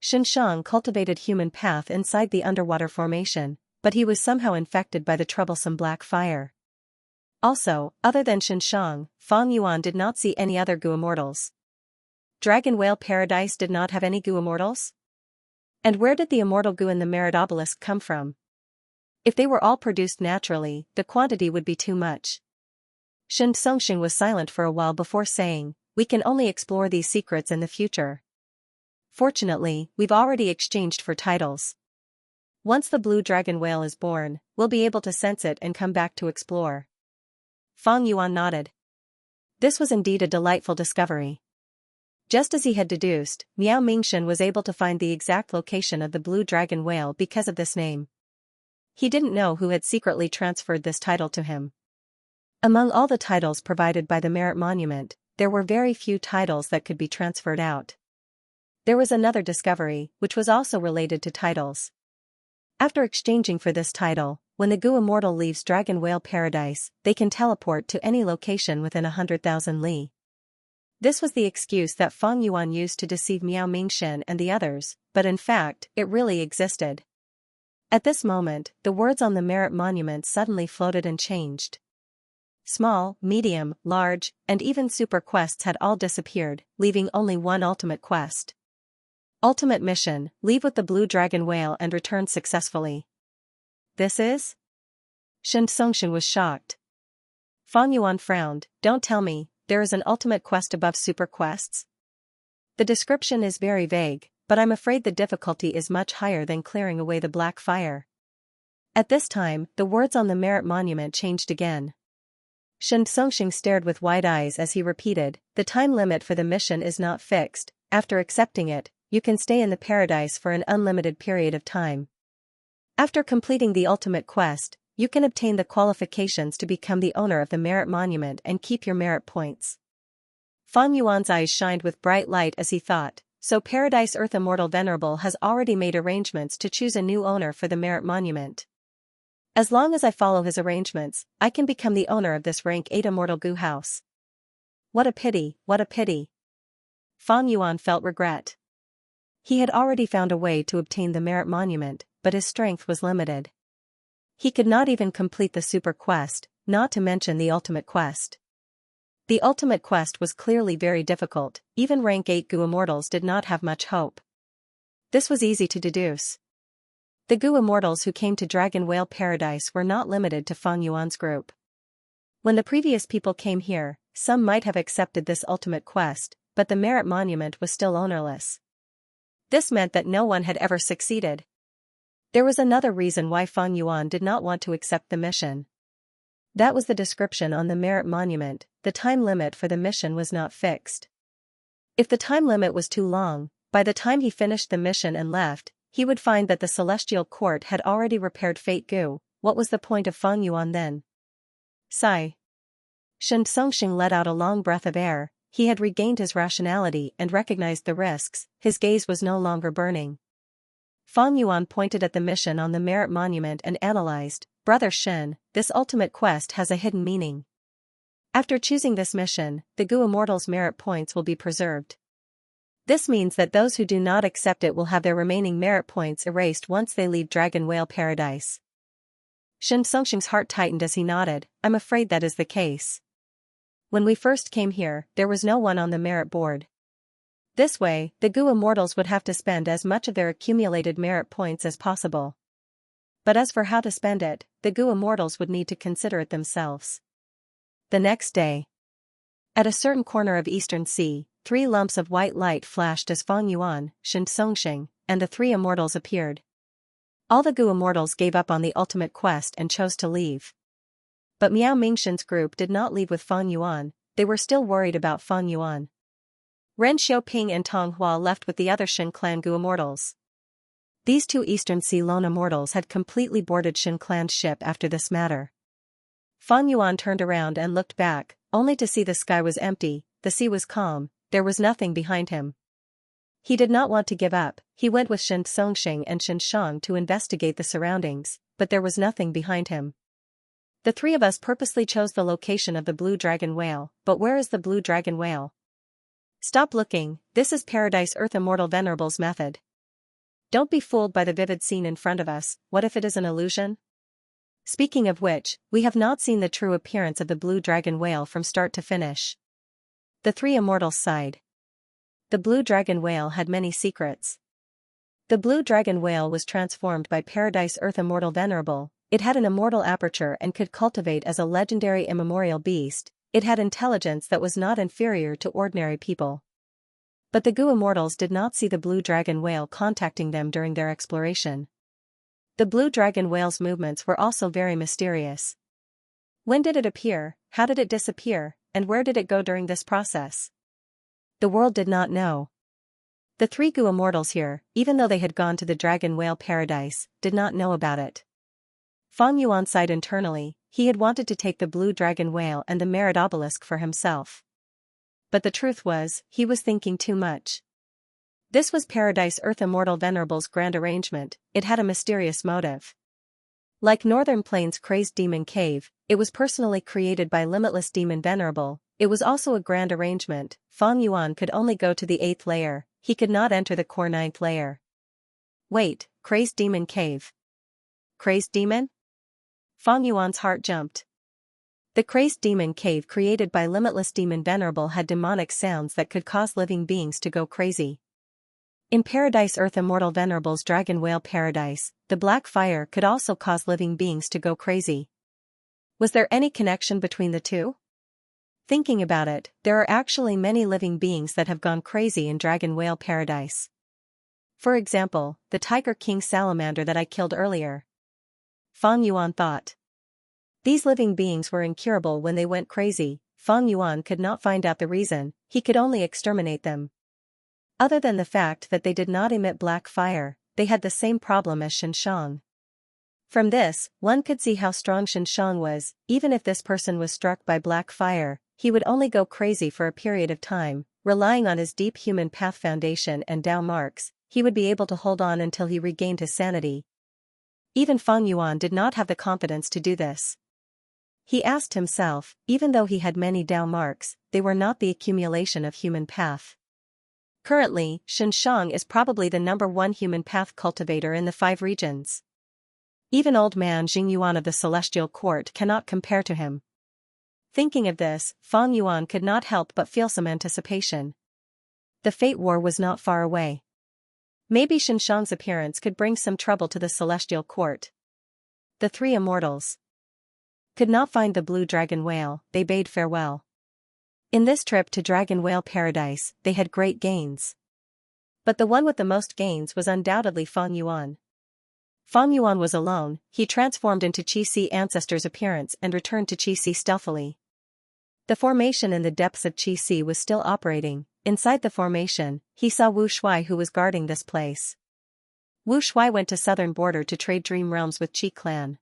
[SPEAKER 1] Xianxia cultivated human path inside the underwater formation, but he was somehow infected by the troublesome black fire. Also, other than Xianxia, Feng Yuan did not see any other goo immortals. Dragon Whale Paradise did not have any goo immortals? And where did the immortal goo in the Merit Obelisk come from? If they were all produced naturally, the quantity would be too much. Xianxia was silent for a while before saying, we can only explore these secrets in the future. Fortunately, we've already exchanged for titles. Once the blue dragon whale is born, we'll be able to sense it and come back to explore. Feng Yuan nodded. This was indeed a delightful discovery. Just as he had deduced, Miao Mingxin was able to find the exact location of the blue dragon whale because of this name. He didn't know who had secretly transferred this title to him. Among all the titles provided by the Merit Monument, there were very few titles that could be transferred out. There was another discovery, which was also related to titles. After exchanging for this title, when the goo immortal leaves Dragon Whale Paradise, they can teleport to any location within 100,000 li. This was the excuse that Feng Yuan used to deceive Miao Mingxin and the others, but in fact, it really existed. At this moment, the words on the Merit Monument suddenly floated and changed. Small, medium, large, and even super quests had all disappeared, leaving only one ultimate quest. Ultimate mission, leave with the blue dragon whale and return successfully. This is? Xianxia was shocked. Fang Yuan frowned. Don't tell me, there is an ultimate quest above super quests? The description is very vague, but I'm afraid the difficulty is much higher than clearing away the black fire. At this time, the words on the merit monument changed again. Xianxia stared with wide eyes as he repeated, the time limit for the mission is not fixed. After accepting it, you can stay in the paradise for an unlimited period of time. After completing the ultimate quest, you can obtain the qualifications to become the owner of the merit monument and keep your merit points. Fang Yuan's eyes shined with bright light as he thought, so Paradise Earth Immortal Venerable has already made arrangements to choose a new owner for the merit monument. As long as I follow his arrangements, I can become the owner of this rank 8 Immortal Goo House. What a pity, what a pity. Fang Yuan felt regret. He had already found a way to obtain the merit monument, but his strength was limited. He could not even complete the super quest, not to mention the ultimate quest. The ultimate quest was clearly very difficult, even rank 8 Goo Immortals did not have much hope. This was easy to deduce. The Goo Immortals who came to Dragon Whale Paradise were not limited to Fang Yuan's group. When the previous people came here, some might have accepted this ultimate quest, but the merit monument was still ownerless. This meant that no one had ever succeeded. There was another reason why Fang Yuan did not want to accept the mission. That was the description on the merit monument, the time limit for the mission was not fixed. If the time limit was too long, by the time he finished the mission and left, he would find that the Celestial Court had already repaired Fate Goo. What was the point of Fang Yuan then? Sigh. Xianxia let out a long breath of air. He had regained his rationality and recognized the risks, his gaze was no longer burning. Fang Yuan pointed at the mission on the merit monument and analyzed, Brother Shen, this ultimate quest has a hidden meaning. After choosing this mission, the Goo Immortals' merit points will be preserved. This means that those who do not accept it will have their remaining merit points erased once they leave Dragon Whale Paradise. Xianxia's heart tightened as he nodded, I'm afraid that is the case. When we first came here, there was no one on the merit board. This way, the Goo Immortals would have to spend as much of their accumulated merit points as possible. But as for how to spend it, the Goo Immortals would need to consider it themselves. The next day. At a certain corner of Eastern Sea, 3 lumps of white light flashed as Fang Yuan, Xianxia, and the 3 immortals appeared. All the Goo Immortals gave up on the ultimate quest and chose to leave. But Miao Mingxin's group did not leave with Fang Yuan, they were still worried about Fang Yuan. Ren Xiaoping and Tong Hua left with the other Shin Clan Goo Immortals. These 2 Eastern Sea lone immortals had completely boarded Shin Clan's ship after this matter. Fang Yuan turned around and looked back, only to see the sky was empty, the sea was calm, there was nothing behind him. He did not want to give up, he went with Xianxia and Xianxiang to investigate the surroundings, but there was nothing behind him. The 3 of us purposely chose the location of the Blue Dragon Whale, but where is the Blue Dragon Whale? Stop looking, this is Paradise Earth Immortal Venerable's method. Don't be fooled by the vivid scene in front of us, what if it is an illusion? Speaking of which, we have not seen the true appearance of the Blue Dragon Whale from start to finish. The 3 immortals sighed. The Blue Dragon Whale had many secrets. The Blue Dragon Whale was transformed by Paradise Earth Immortal Venerable, it had an immortal aperture and could cultivate as a legendary immemorial beast, it had intelligence that was not inferior to ordinary people. But the Goo Immortals did not see the Blue Dragon Whale contacting them during their exploration. The Blue Dragon Whale's movements were also very mysterious. When did it appear, how did it disappear, and where did it go during this process? The world did not know. The 3 Goo Immortals here, even though they had gone to the Dragon Whale Paradise, did not know about it. Fang Yuan sighed internally, he had wanted to take the Blue Dragon Whale and the Merit Obelisk for himself. But the truth was, he was thinking too much. This was Paradise Earth Immortal Venerable's grand arrangement, it had a mysterious motive. Like Northern Plains' Crazed Demon Cave, it was personally created by Limitless Demon Venerable, it was also a grand arrangement, Fang Yuan could only go to the 8th layer, he could not enter the core 9th layer. Wait, Crazed Demon Cave. Crazed Demon? Fang Yuan's heart jumped. The Crazed Demon Cave created by Limitless Demon Venerable had demonic sounds that could cause living beings to go crazy. In Paradise Earth Immortal Venerable's Dragon Whale Paradise, the black fire could also cause living beings to go crazy. Was there any connection between the two? Thinking about it, there are actually many living beings that have gone crazy in Dragon Whale Paradise. For example, the Tiger King salamander that I killed earlier. Fang Yuan thought. These living beings were incurable when they went crazy. Fang Yuan could not find out the reason, he could only exterminate them. Other than the fact that they did not emit black fire, they had the same problem as Xianxia. From this, one could see how strong Xianxia was. Even if this person was struck by black fire, he would only go crazy for a period of time. Relying on his deep human path foundation and Dao marks, he would be able to hold on until he regained his sanity. Even Fang Yuan did not have the confidence to do this. He asked himself, even though he had many Dao marks, they were not the accumulation of human path. Currently, Xianxia is probably the #1 human path cultivator in the 5 regions. Even old man Jing Yuan of the Celestial Court cannot compare to him. Thinking of this, Fang Yuan could not help but feel some anticipation. The Fate War was not far away. Maybe Xianxia's appearance could bring some trouble to the Celestial Court. The 3 immortals could not find the blue dragon whale. They bade farewell. In this trip to Dragon Whale Paradise, they had great gains. But the one with the most gains was undoubtedly Fang Yuan. Fang Yuan was alone. He transformed into Qi ancestor's appearance and returned to Qi stealthily. The formation in the depths of Qi was still operating. Inside the formation, he saw Wu Shuai, who was guarding this place. Wu Shuai went to southern border to trade dream realms with Qi clan.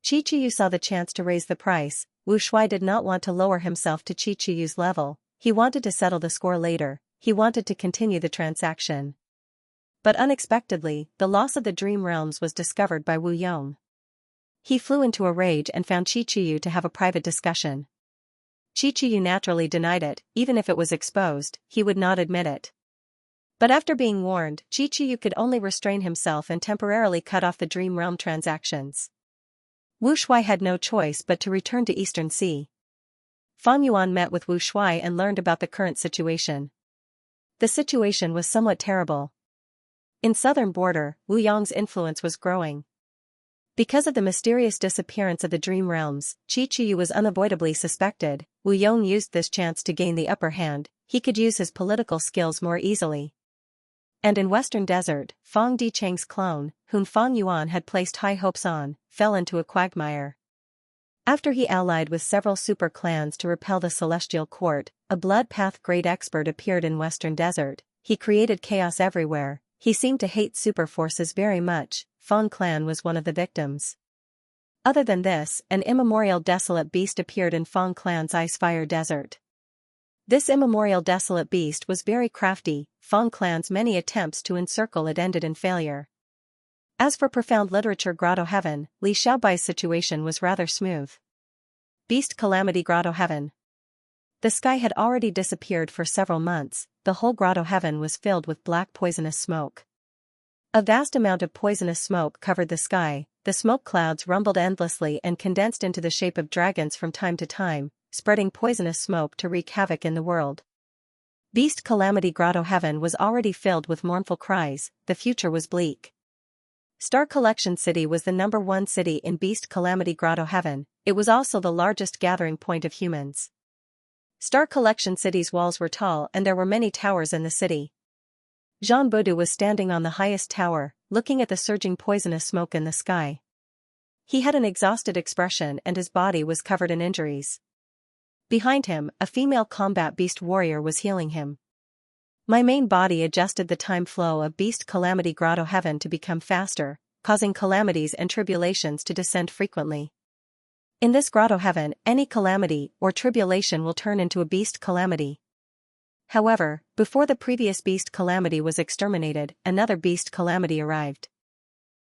[SPEAKER 1] Qiqiu saw the chance to raise the price. Wu Shuai did not want to lower himself to Qiqiu's level. He wanted to settle the score later. He wanted to continue the transaction. But unexpectedly, the loss of the dream realms was discovered by Wu Yong. He flew into a rage and found Qiqiu to have a private discussion. Qiqiu naturally denied it. Even if it was exposed, he would not admit it. But after being warned, Qiqiu could only restrain himself and temporarily cut off the dream realm transactions. Wu Shuai had no choice but to return to Eastern Sea. Fang Yuan met with Wu Shuai and learned about the current situation. The situation was somewhat terrible. In southern border, Wu Yong's influence was growing. Because of the mysterious disappearance of the dream realms, Qiqiu was unavoidably suspected. Wu Yong used this chance to gain the upper hand. He could use his political skills more easily. And in Western Desert, Fang Dicheng's clone, whom Fang Yuan had placed high hopes on, fell into a quagmire. After he allied with several super clans to repel the Celestial Court, a blood path great expert appeared in Western Desert. He created chaos everywhere. He seemed to hate super forces very much. Fang clan was one of the victims. Other than this, an immemorial desolate beast appeared in Fang clan's Icefire Desert. This immemorial desolate beast was very crafty. Fang clan's many attempts to encircle it ended in failure. As for profound literature Grotto Heaven, Li Xiaobai's situation was rather smooth. Beast Calamity Grotto Heaven. The sky had already disappeared for several months. The whole Grotto Heaven was filled with black poisonous smoke. A vast amount of poisonous smoke covered the sky. The smoke clouds rumbled endlessly and condensed into the shape of dragons from time to time, spreading poisonous smoke to wreak havoc in the world. Beast Calamity Grotto Heaven was already filled with mournful cries. The future was bleak. Star Collection City was the #1 city in Beast Calamity Grotto Heaven. It was also the largest gathering point of humans. Star Collection City's walls were tall and there were many towers in the city. Jean Boudou was standing on the highest tower, looking at the surging poisonous smoke in the sky. He had an exhausted expression and his body was covered in injuries. Behind him, a female combat beast warrior was healing him. My main body adjusted the time flow of Beast Calamity Grotto Heaven to become faster, causing calamities and tribulations to descend frequently. In this Grotto Heaven, any calamity or tribulation will turn into a beast calamity. However, before the previous beast calamity was exterminated, another beast calamity arrived.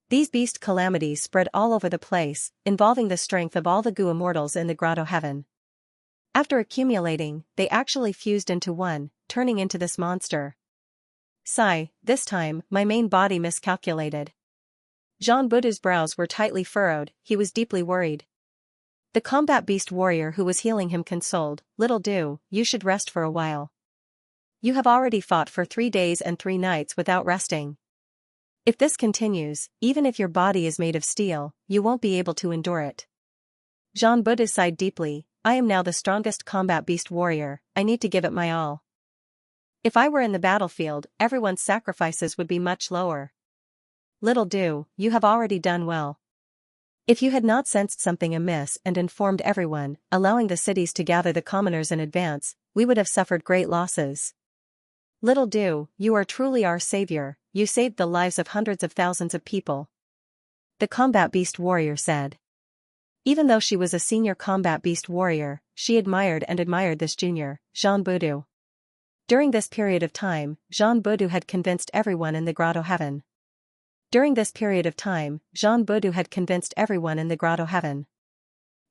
[SPEAKER 1] These beast calamities spread all over the place, involving the strength of all the Gu immortals in the Grotto Heaven. After accumulating, they actually fused into one, turning into this monster. Sigh, this time, my main body miscalculated. Jean Boudou's brows were tightly furrowed, he was deeply worried. The combat beast warrior who was healing him consoled, "Little Do, you should rest for a while. You have already fought for 3 days and 3 nights without resting. If this continues, even if your body is made of steel, you won't be able to endure it. Xianxia sighed deeply. I am now the strongest combat beast warrior, I need to give it my all. If I were in the battlefield, everyone's sacrifices would be much lower. Little do, you have already done well. If you had not sensed something amiss and informed everyone, allowing the cities to gather the commoners in advance, we would have suffered great losses. Little do, you are truly our savior, you saved the lives of hundreds of thousands of people. The combat beast warrior said. Even though she was a senior combat beast warrior, she admired this junior, Xianxia. During this period of time, Xianxia had convinced everyone in the grotto heaven.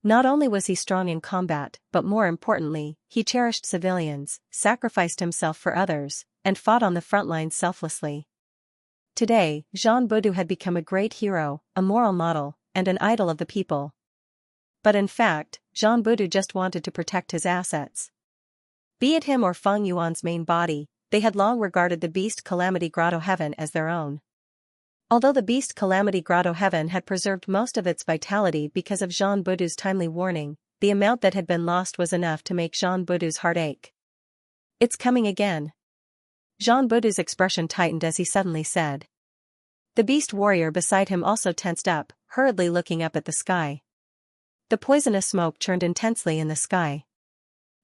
[SPEAKER 1] Not only was he strong in combat, but more importantly, he cherished civilians, sacrificed himself for others, and fought on the front lines selflessly. Today, Xianxia had become a great hero, a moral model, and an idol of the people. But in fact, Xianxia just wanted to protect his assets. Be it him or Feng Yuan's main body, they had long regarded the Beast Calamity Grotto Heaven as their own. Although the Beast Calamity Grotto Heaven had preserved most of its vitality because of Xianxia's timely warning, the amount that had been lost was enough to make Xianxia's heart ache. It's coming again. Xianxia's expression tightened as he suddenly said. The beast warrior beside him also tensed up, hurriedly looking up at the sky. The poisonous smoke churned intensely in the sky.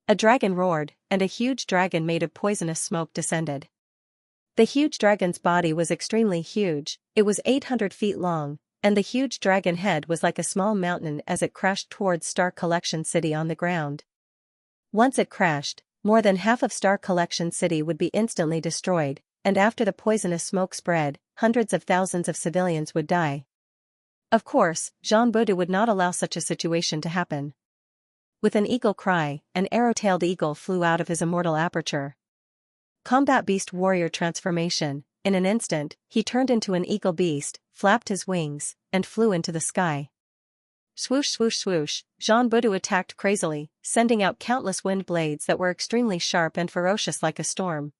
[SPEAKER 1] A dragon roared, and a huge dragon made of poisonous smoke descended. The huge dragon's body was extremely huge, it was 800 feet long, and the huge dragon head was like a small mountain as it crashed towards Star Collection City on the ground. Once it crashed, more than half of Star Collection City would be instantly destroyed, and after the poisonous smoke spread, hundreds of thousands of civilians would die. Of course, Xianxia would not allow such a situation to happen. With an eagle cry, an arrow-tailed eagle flew out of his immortal aperture. Combat beast warrior transformation, in an instant, he turned into an eagle beast, flapped his wings, and flew into the sky. Swoosh swoosh swoosh, Xianxia attacked crazily, sending out countless wind blades that were extremely sharp and ferocious like a storm.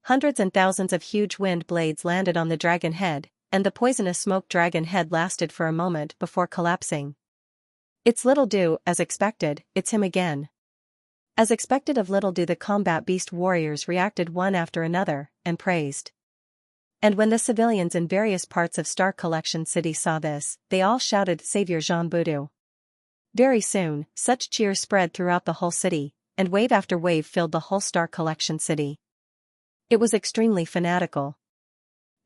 [SPEAKER 1] Hundreds and thousands of huge wind blades landed on the dragon head, and the poisonous smoke dragon head lasted for a moment before collapsing. It's Little Do, as expected, it's him again. As expected of Little Do, the combat beast warriors reacted one after another, and praised. And when the civilians in various parts of Star Collection City saw this, they all shouted Savior Xianxia. Very soon, such cheers spread throughout the whole city, and wave after wave filled the whole Star Collection City. It was extremely fanatical.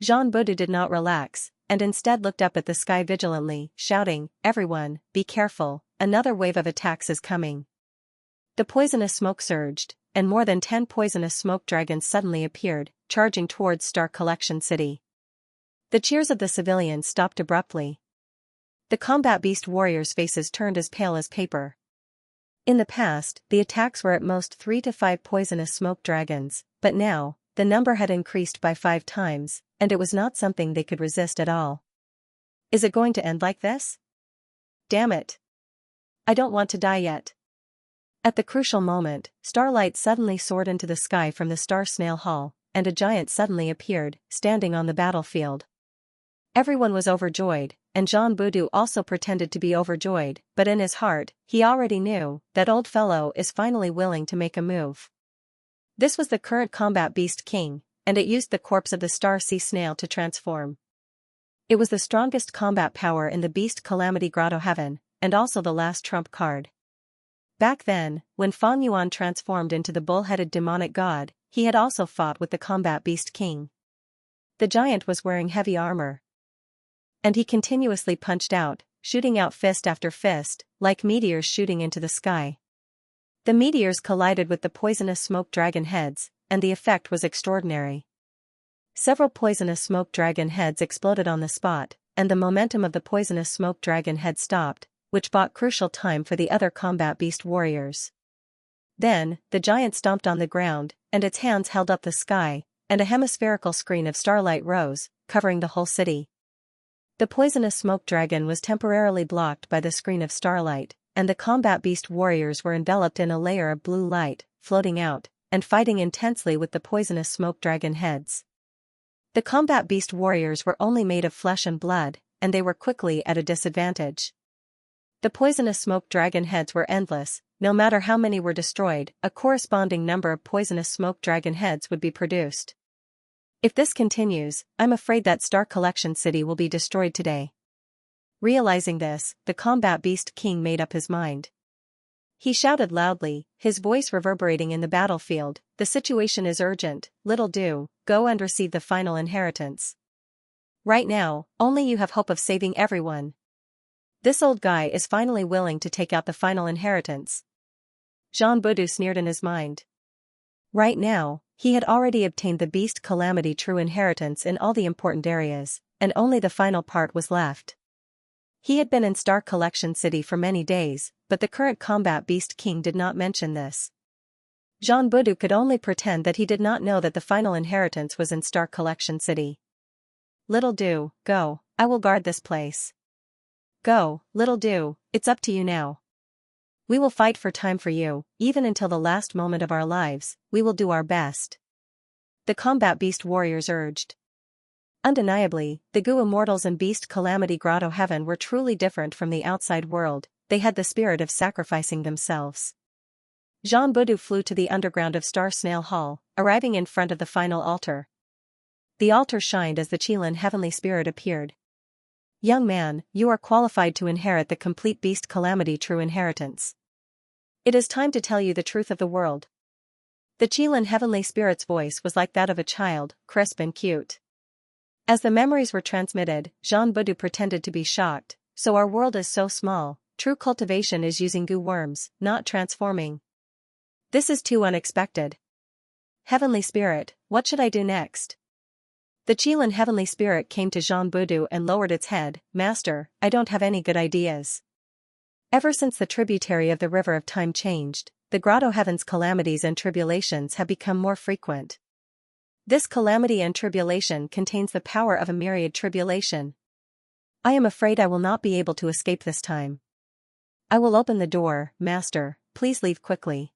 [SPEAKER 1] Xianxia did not relax, and instead looked up at the sky vigilantly, shouting, Everyone, be careful, another wave of attacks is coming. The poisonous smoke surged, and more than 10 poisonous smoke dragons suddenly appeared, charging towards Star Collection City. The cheers of the civilians stopped abruptly. The combat beast warriors' faces turned as pale as paper. In the past, the attacks were at most 3 to 5 poisonous smoke dragons, but now, the number had increased by 5 times, and it was not something they could resist at all. Is it going to end like this? Damn it. I don't want to die yet. At the crucial moment, starlight suddenly soared into the sky from the Star Snail Hall, and a giant suddenly appeared, standing on the battlefield. Everyone was overjoyed, and Xianxia also pretended to be overjoyed, but in his heart, he already knew, that old fellow is finally willing to make a move. This was the current combat beast king, and it used the corpse of the star sea snail to transform. It was the strongest combat power in the Beast Calamity Grotto Heaven, and also the last trump card. Back then, when Feng Yuan transformed into the bull-headed demonic god, he had also fought with the combat beast king. The giant was wearing heavy armor. And he continuously punched out, shooting out fist after fist, like meteors shooting into the sky. The meteors collided with the poisonous smoke dragon heads, and the effect was extraordinary. Several poisonous smoke dragon heads exploded on the spot, and the momentum of the poisonous smoke dragon head stopped, which bought crucial time for the other combat beast warriors. Then, the giant stomped on the ground, and its hands held up the sky, and a hemispherical screen of starlight rose, covering the whole city. The poisonous smoke dragon was temporarily blocked by the screen of starlight, and the combat beast warriors were enveloped in a layer of blue light, floating out, and fighting intensely with the poisonous smoke dragon heads. The combat beast warriors were only made of flesh and blood, and they were quickly at a disadvantage. The poisonous smoke dragon heads were endless. No matter how many were destroyed, a corresponding number of poisonous smoke dragon heads would be produced. If this continues, I'm afraid that Star Collection City will be destroyed today. Realizing this, the combat beast king made up his mind. He shouted loudly, his voice reverberating in the battlefield, "The situation is urgent, little do, go and receive the final inheritance. Right now, only you have hope of saving everyone. This old guy is finally willing to take out the final inheritance." Jean Boudou sneered in his mind. Right now, he had already obtained the Beast Calamity true inheritance in all the important areas, and only the final part was left. He had been in Star Collection City for many days, but the current combat beast king did not mention this. Jean Boudou could only pretend that he did not know that the final inheritance was in Star Collection City. "Little do, go, I will guard this place." "Go, little do, it's up to you now. We will fight for time for you, even until the last moment of our lives, we will do our best," the combat beast warriors urged. Undeniably, the Gu Immortals and Beast Calamity Grotto Heaven were truly different from the outside world. They had the spirit of sacrificing themselves. Jean Boudou flew to the underground of Star Snail Hall, arriving in front of the final altar. The altar shined as the Qilin Heavenly Spirit appeared. "Young man, you are qualified to inherit the complete Beast Calamity true inheritance. It is time to tell you the truth of the world." The Qilin Heavenly Spirit's voice was like that of a child, crisp and cute. As the memories were transmitted, Jean Boudou pretended to be shocked. "So our world is so small. True cultivation is using goo worms, not transforming. This is too unexpected. Heavenly Spirit, what should I do next?" The Qilin Heavenly Spirit came to Jean Boudou and lowered its head. "Master, I don't have any good ideas. Ever since the tributary of the River of Time changed, the Grotto Heaven's calamities and tribulations have become more frequent. This calamity and tribulation contains the power of a myriad tribulation. I am afraid I will not be able to escape this time. I will open the door, Master, please leave quickly."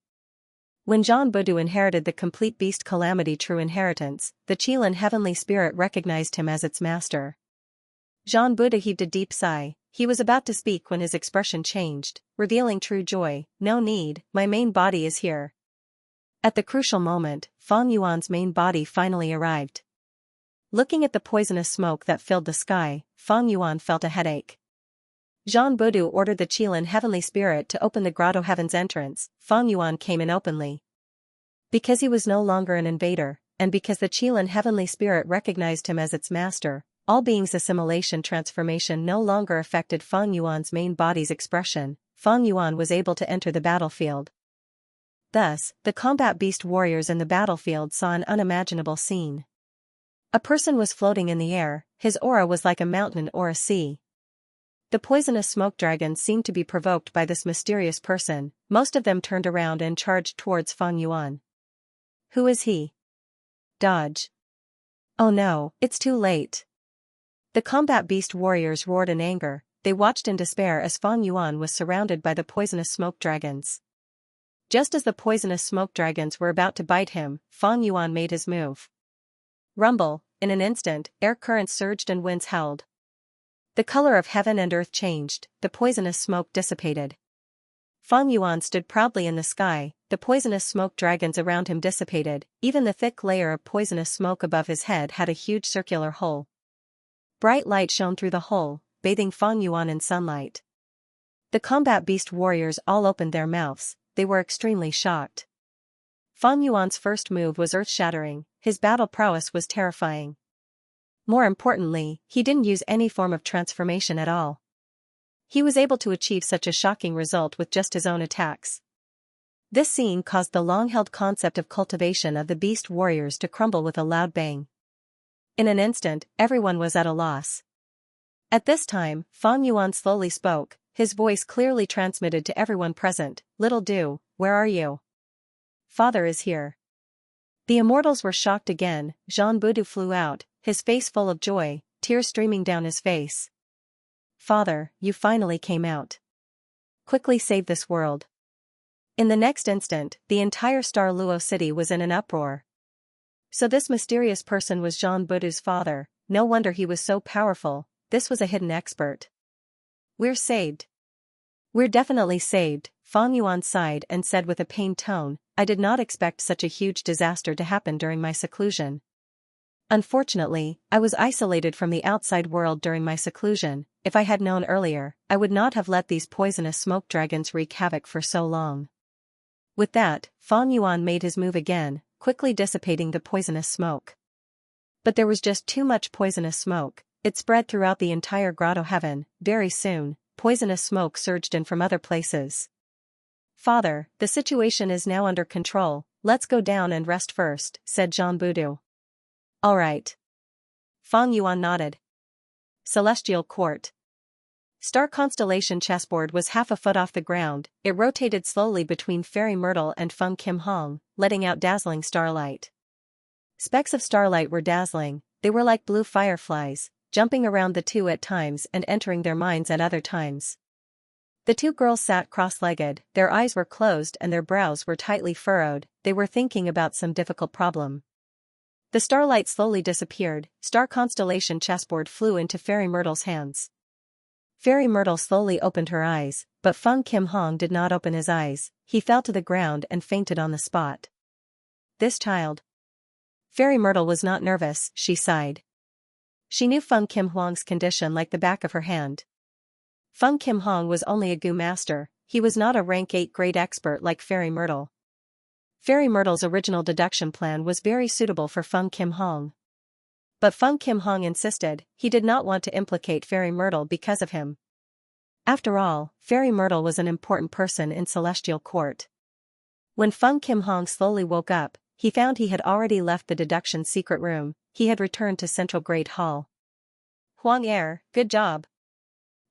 [SPEAKER 1] When Jean Boudou inherited the complete Beast Calamity true inheritance, the Qilin Heavenly Spirit recognized him as its master. Jean Boudou heaved a deep sigh. He was about to speak when his expression changed, revealing true joy. "No need, my main body is here." At the crucial moment, Fang Yuan's main body finally arrived. Looking at the poisonous smoke that filled the sky, Fang Yuan felt a headache. Jean Boudou ordered the Qilin Heavenly Spirit to open the Grotto Heaven's entrance. Fang Yuan came in openly. Because he was no longer an invader, and because the Qilin Heavenly Spirit recognized him as its master, all beings' assimilation transformation no longer affected Fang Yuan's main body's expression. Fang Yuan was able to enter the battlefield. Thus, the combat beast warriors in the battlefield saw an unimaginable scene. A person was floating in the air, his aura was like a mountain or a sea. The poisonous smoke dragons seemed to be provoked by this mysterious person. Most of them turned around and charged towards Fang Yuan. "Who is he? Dodge. Oh no, it's too late." The combat beast warriors roared in anger. They watched in despair as Fang Yuan was surrounded by the poisonous smoke dragons. Just as the poisonous smoke dragons were about to bite him, Fang Yuan made his move. Rumble, in an instant, air currents surged and winds howled. The color of heaven and earth changed, the poisonous smoke dissipated. Fang Yuan stood proudly in the sky, the poisonous smoke dragons around him dissipated, even the thick layer of poisonous smoke above his head had a huge circular hole. Bright light shone through the hole, bathing Fang Yuan in sunlight. The combat beast warriors all opened their mouths. They were extremely shocked. Fang Yuan's first move was earth-shattering, his battle prowess was terrifying. More importantly, he didn't use any form of transformation at all. He was able to achieve such a shocking result with just his own attacks. This scene caused the long-held concept of cultivation of the beast warriors to crumble with a loud bang. In an instant, everyone was at a loss. At this time, Fang Yuan slowly spoke. His voice clearly transmitted to everyone present. "Little do, where are you? Father is here." The immortals were shocked again. Jean Boudou flew out, his face full of joy, tears streaming down his face. "Father, you finally came out. Quickly save this world." In the next instant, the entire Star Luo city was in an uproar. So this mysterious person was Jean Boudou's father. No wonder he was so powerful. This was a hidden expert. We're saved. We're definitely saved, Fang Yuan sighed and said with a pained tone, I did not expect such a huge disaster to happen during my seclusion. Unfortunately, I was isolated from the outside world during my seclusion. If I had known earlier, I would not have let these poisonous smoke dragons wreak havoc for so long. With that, Fang Yuan made his move again, quickly dissipating the poisonous smoke. But there was just too much poisonous smoke. It spread throughout the entire grotto heaven. Very soon, poisonous smoke surged in from other places. Father, the situation is now under control. Let's go down and rest first, said Jean Boudou. All right. Fang Yuan nodded. Celestial Court. Star Constellation chessboard was half a foot off the ground. It rotated slowly between Fairy Myrtle and Feng Kim Hong, letting out dazzling starlight. Specks of starlight were dazzling. They were like blue fireflies, jumping around the two at times and entering their minds at other times. The two girls sat cross-legged, their eyes were closed and their brows were tightly furrowed. They were thinking about some difficult problem. The starlight slowly disappeared. Star Constellation chessboard flew into Fairy Myrtle's hands. Fairy Myrtle slowly opened her eyes, but Feng Kim Hong did not open his eyes. He fell to the ground and fainted on the spot. This child. Fairy Myrtle was not nervous, she sighed. She knew Feng Kim Hong's condition like the back of her hand. Feng Kim Hong was only a Gu master. He was not a rank 8 grade expert like Fairy Myrtle. Fairy Myrtle's original deduction plan was very suitable for Feng Kim Hong. But Feng Kim Hong insisted. He did not want to implicate Fairy Myrtle because of him. After all, Fairy Myrtle was an important person in Celestial Court. When Feng Kim Hong slowly woke up, he found he had already left the deduction secret room. He had returned to Central Great Hall. Huang Er, good job.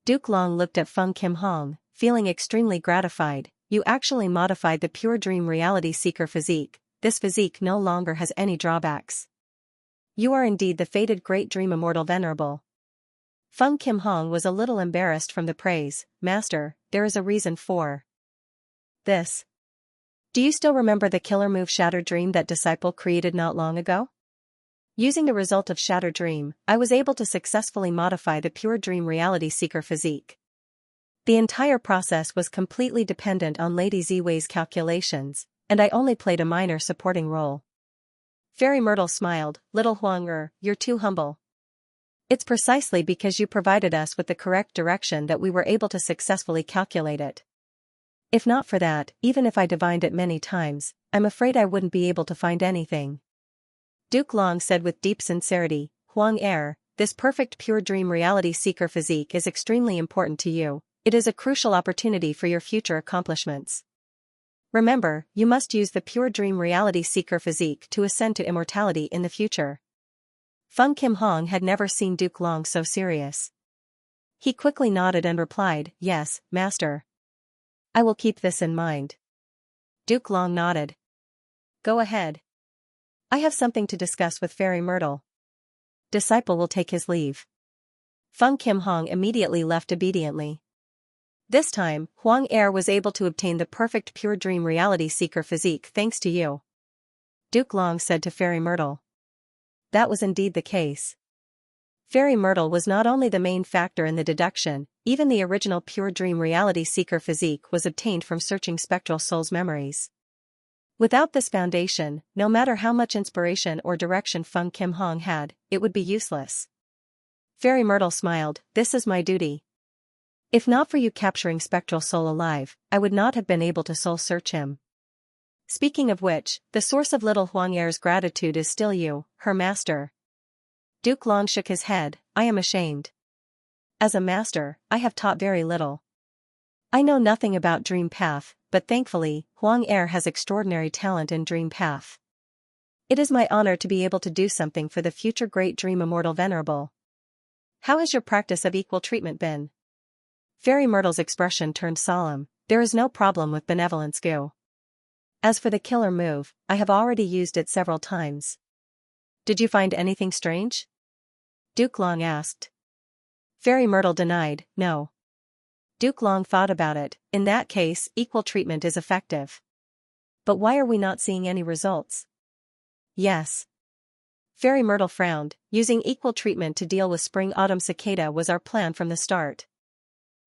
[SPEAKER 1] Duke Long looked at Feng Kim Hong, feeling extremely gratified. You actually modified the pure dream reality seeker physique. This physique no longer has any drawbacks. You are indeed the fated great dream immortal venerable. Feng Kim Hong was a little embarrassed from the praise. Master, there is a reason for this. Do you still remember the killer move Shattered Dream that disciple created not long ago? Using the result of Shattered Dream, I was able to successfully modify the pure dream reality seeker physique. The entire process was completely dependent on Lady Ziwei's calculations, and I only played a minor supporting role. Fairy Myrtle smiled. Little Huang Er, you're too humble. It's precisely because you provided us with the correct direction that we were able to successfully calculate it. If not for that, even if I divined it many times, I'm afraid I wouldn't be able to find anything. Duke Long said with deep sincerity, Huang Er, this perfect pure dream reality seeker physique is extremely important to you. It is a crucial opportunity for your future accomplishments. Remember, you must use the pure dream reality seeker physique to ascend to immortality in the future. Feng Kim Hong had never seen Duke Long so serious. He quickly nodded and replied, Yes, Master. I will keep this in mind. Duke Long nodded. Go ahead. I have something to discuss with Fairy Myrtle. Disciple will take his leave. Feng Kim Hong immediately left obediently. This time, Huang Er was able to obtain the perfect pure dream reality seeker physique thanks to you. Duke Long said to Fairy Myrtle. That was indeed the case. Fairy Myrtle was not only the main factor in the deduction, even the original pure dream reality seeker physique was obtained from searching spectral souls' memories. Without this foundation, no matter how much inspiration or direction Feng Kim Hong had, it would be useless. Fairy Myrtle smiled. This is my duty. If not for you capturing Spectral Soul alive, I would not have been able to soul search him. Speaking of which, the source of little Huang Er's gratitude is still you, her master. Duke Long shook his head. I am ashamed. As a master, I have taught very little. I know nothing about Dream Path, but thankfully, Huang Er has extraordinary talent in Dream Path. It is my honor to be able to do something for the future great dream immortal venerable. How has your practice of equal treatment been? Fairy Myrtle's expression turned solemn. There is no problem with benevolence Gu. As for the killer move, I have already used it several times. Did you find anything strange? Duke Long asked. Fairy Myrtle denied, no. Duke Long thought about it. In that case, equal treatment is effective. But why are we not seeing any results? Yes. Fairy Myrtle frowned. Using equal treatment to deal with spring-autumn cicada was our plan from the start.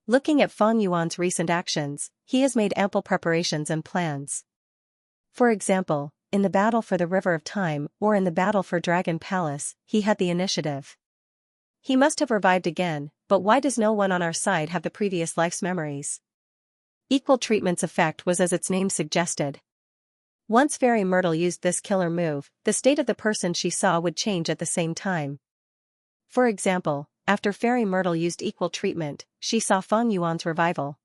[SPEAKER 1] Looking at Fang Yuan's recent actions, he has made ample preparations and plans. For example, in the battle for the River of Time or in the battle for Dragon Palace, he had the initiative. He must have revived again, but why does no one on our side have the previous life's memories? Equal treatment's effect was as its name suggested. Once Fairy Myrtle used this killer move, the state of the person she saw would change at the same time. For example, after Fairy Myrtle used equal treatment, she saw Fang Yuan's revival.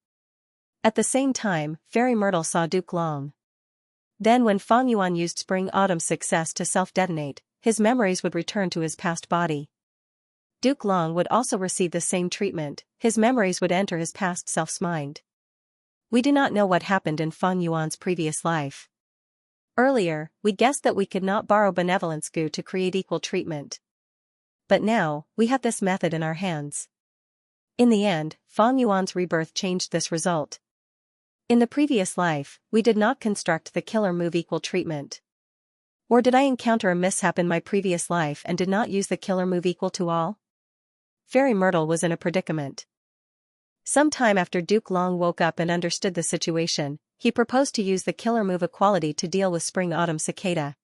[SPEAKER 1] At the same time, Fairy Myrtle saw Duke Long. Then when Fang Yuan used Spring-Autumn's success to self-detonate, his memories would return to his past body. Duke Long would also receive the same treatment, his memories would enter his past self's mind. We do not know what happened in Fang Yuan's previous life. Earlier, we guessed that we could not borrow benevolence goo to create equal treatment. But now, we have this method in our hands. In the end, Fang Yuan's rebirth changed this result. In the previous life, we did not construct the killer move equal treatment. Or did I encounter a mishap in my previous life and did not use the killer move equal to all? Fairy Myrtle was in a predicament. Some time after Duke Long woke up and understood the situation, he proposed to use the killer move equality to deal with Spring-Autumn cicada.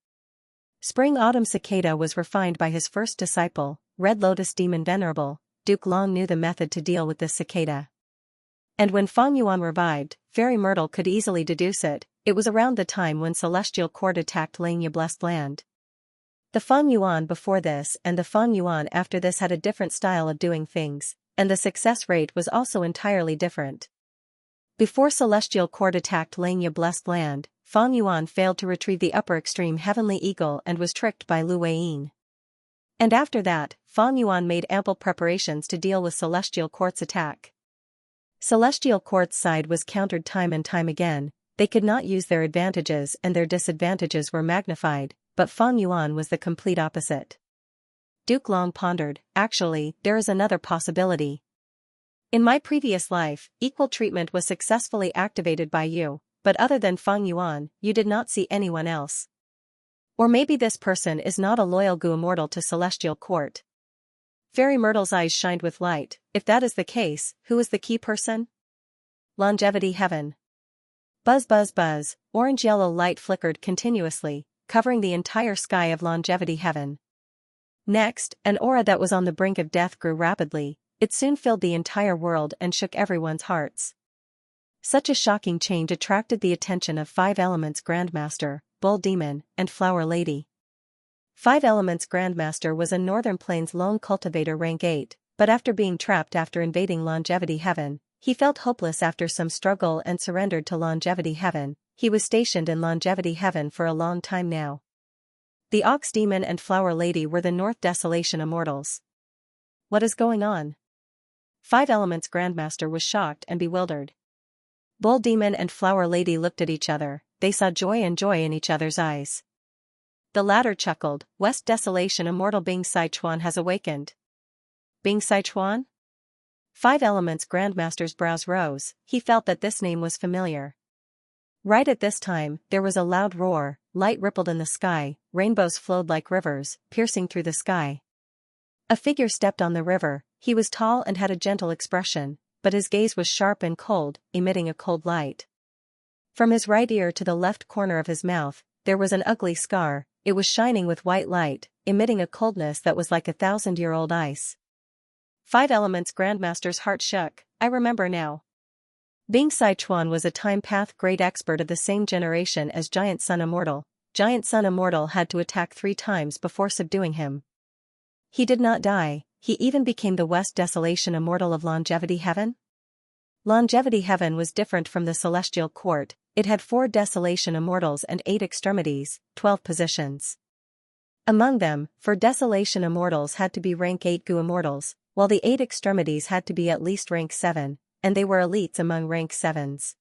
[SPEAKER 1] Spring-Autumn cicada was refined by his first disciple, Red Lotus Demon Venerable. Duke Long knew the method to deal with this cicada. And when Fang Yuan revived, Fairy Myrtle could easily deduce it. It was around the time when Celestial Court attacked Xianxia Blessed Land. The Fang Yuan before this and the Fang Yuan after this had a different style of doing things, and the success rate was also entirely different. Before Celestial Court attacked Xianxia Blessed Land, Fang Yuan failed to retrieve the upper extreme Heavenly Eagle and was tricked by Lu Weiyin. And after that, Fang Yuan made ample preparations to deal with Celestial Court's attack. Celestial Court's side was countered time and time again, they could not use their advantages and their disadvantages were magnified, but Fang Yuan was the complete opposite. Duke Long pondered, actually, there is another possibility. In my previous life, equal treatment was successfully activated by you, but other than Fang Yuan, you did not see anyone else. Or maybe this person is not a loyal Gu immortal to Celestial Court. Fairy Myrtle's eyes shined with light. If that is the case, who is the key person? Longevity Heaven. Buzz buzz buzz, orange-yellow light flickered continuously, covering the entire sky of Longevity Heaven. Next, an aura that was on the brink of death grew rapidly, it soon filled the entire world and shook everyone's hearts. Such a shocking change attracted the attention of Five Elements Grandmaster, Bull Demon, and Flower Lady. Five Elements Grandmaster was a Northern Plains lone cultivator rank 8, but after being trapped after invading Longevity Heaven, he felt hopeless after some struggle and surrendered to Longevity Heaven. He was stationed in Longevity Heaven for a long time now. The Ox Demon and Flower Lady were the North Desolation Immortals. What is going on? Five Elements Grandmaster was shocked and bewildered. Bull Demon and Flower Lady looked at each other, they saw joy in each other's eyes. The latter chuckled, West Desolation Immortal Bing Sai Chuan has awakened. Bing Sai Chuan? Five Elements Grandmaster's brows rose, he felt that this name was familiar. Right at this time, there was a loud roar, light rippled in the sky, rainbows flowed like rivers, piercing through the sky. A figure stepped on the river, he was tall and had a gentle expression, but his gaze was sharp and cold, emitting a cold light. From his right ear to the left corner of his mouth, there was an ugly scar, it was shining with white light, emitting a coldness that was like 1,000-year-old ice. Five Elements Grandmaster's heart shook, I remember now. Bing Sai Chuan was a time path great expert of the same generation as Giant Sun Immortal. Giant Sun Immortal had to attack 3 times before subduing him. He did not die, he even became the West Desolation Immortal of Longevity Heaven? Longevity Heaven was different from the Celestial Court, it had 4 Desolation Immortals and 8 extremities, 12 positions. Among them, 4 Desolation Immortals had to be rank 8 Gu Immortals, while the 8 extremities had to be at least rank 7, and they were elites among rank 7s.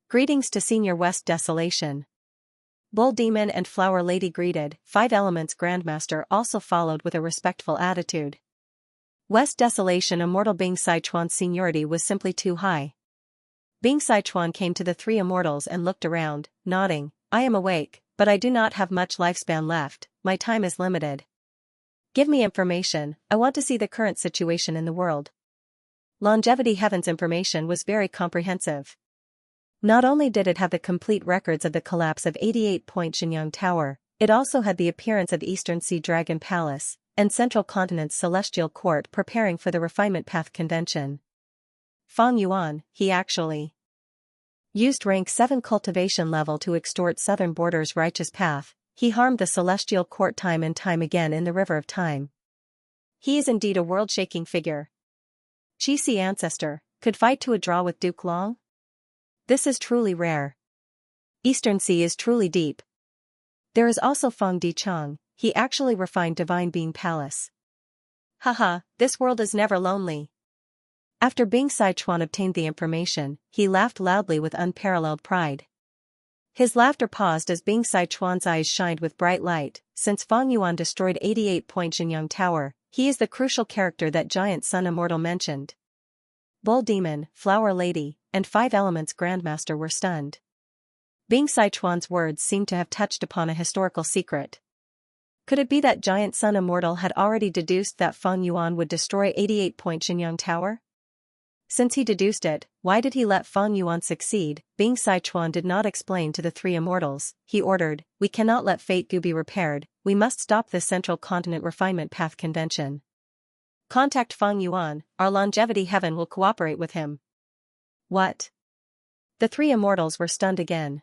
[SPEAKER 1] Greetings to Senior West Desolation. Bull Demon and Flower Lady greeted, Five Elements Grandmaster also followed with a respectful attitude. West Desolation. Immortal Bing Sichuan's seniority was simply too high. Bing Sichuan came to the three immortals and looked around, nodding. I am awake, but I do not have much lifespan left, my time is limited. Give me information, I want to see the current situation in the world. Longevity Heaven's information was very comprehensive. Not only did it have the complete records of the collapse of 88-point Xianxia Tower, it also had the appearance of Eastern Sea Dragon Palace, and Central Continent's Celestial Court preparing for the Refinement Path Convention. Fang Yuan, he actually used rank 7 cultivation level to extort Southern Border's righteous path. He harmed the Celestial Court time and time again in the River of Time. He is indeed a world-shaking figure. Qixi ancestor, could fight to a draw with Duke Long? This is truly rare. Eastern Sea is truly deep. There is also Feng Di Chang, he actually refined Divine Being Palace. Haha, this world is never lonely. After Bing Sichuan obtained the information, he laughed loudly with unparalleled pride. His laughter paused as Bing Sichuan's eyes shined with bright light. Since Fang Yuan destroyed 88-point Xianxia Tower, he is the crucial character that Giant Sun Immortal mentioned. Bull Demon, Flower Lady, and 5 Elements Grandmaster were stunned. Bing Sichuan's words seemed to have touched upon a historical secret. Could it be that Giant Sun Immortal had already deduced that Fang Yuan would destroy 88-point Xianxia Tower? Since he deduced it, why did he let Fang Yuan succeed? Bing Sichuan did not explain to the three immortals. He ordered, we cannot let Fate Gu be repaired, we must stop this Central Continent Refinement Path Convention. Contact Fang Yuan, our Longevity Heaven will cooperate with him. What? The three immortals were stunned again.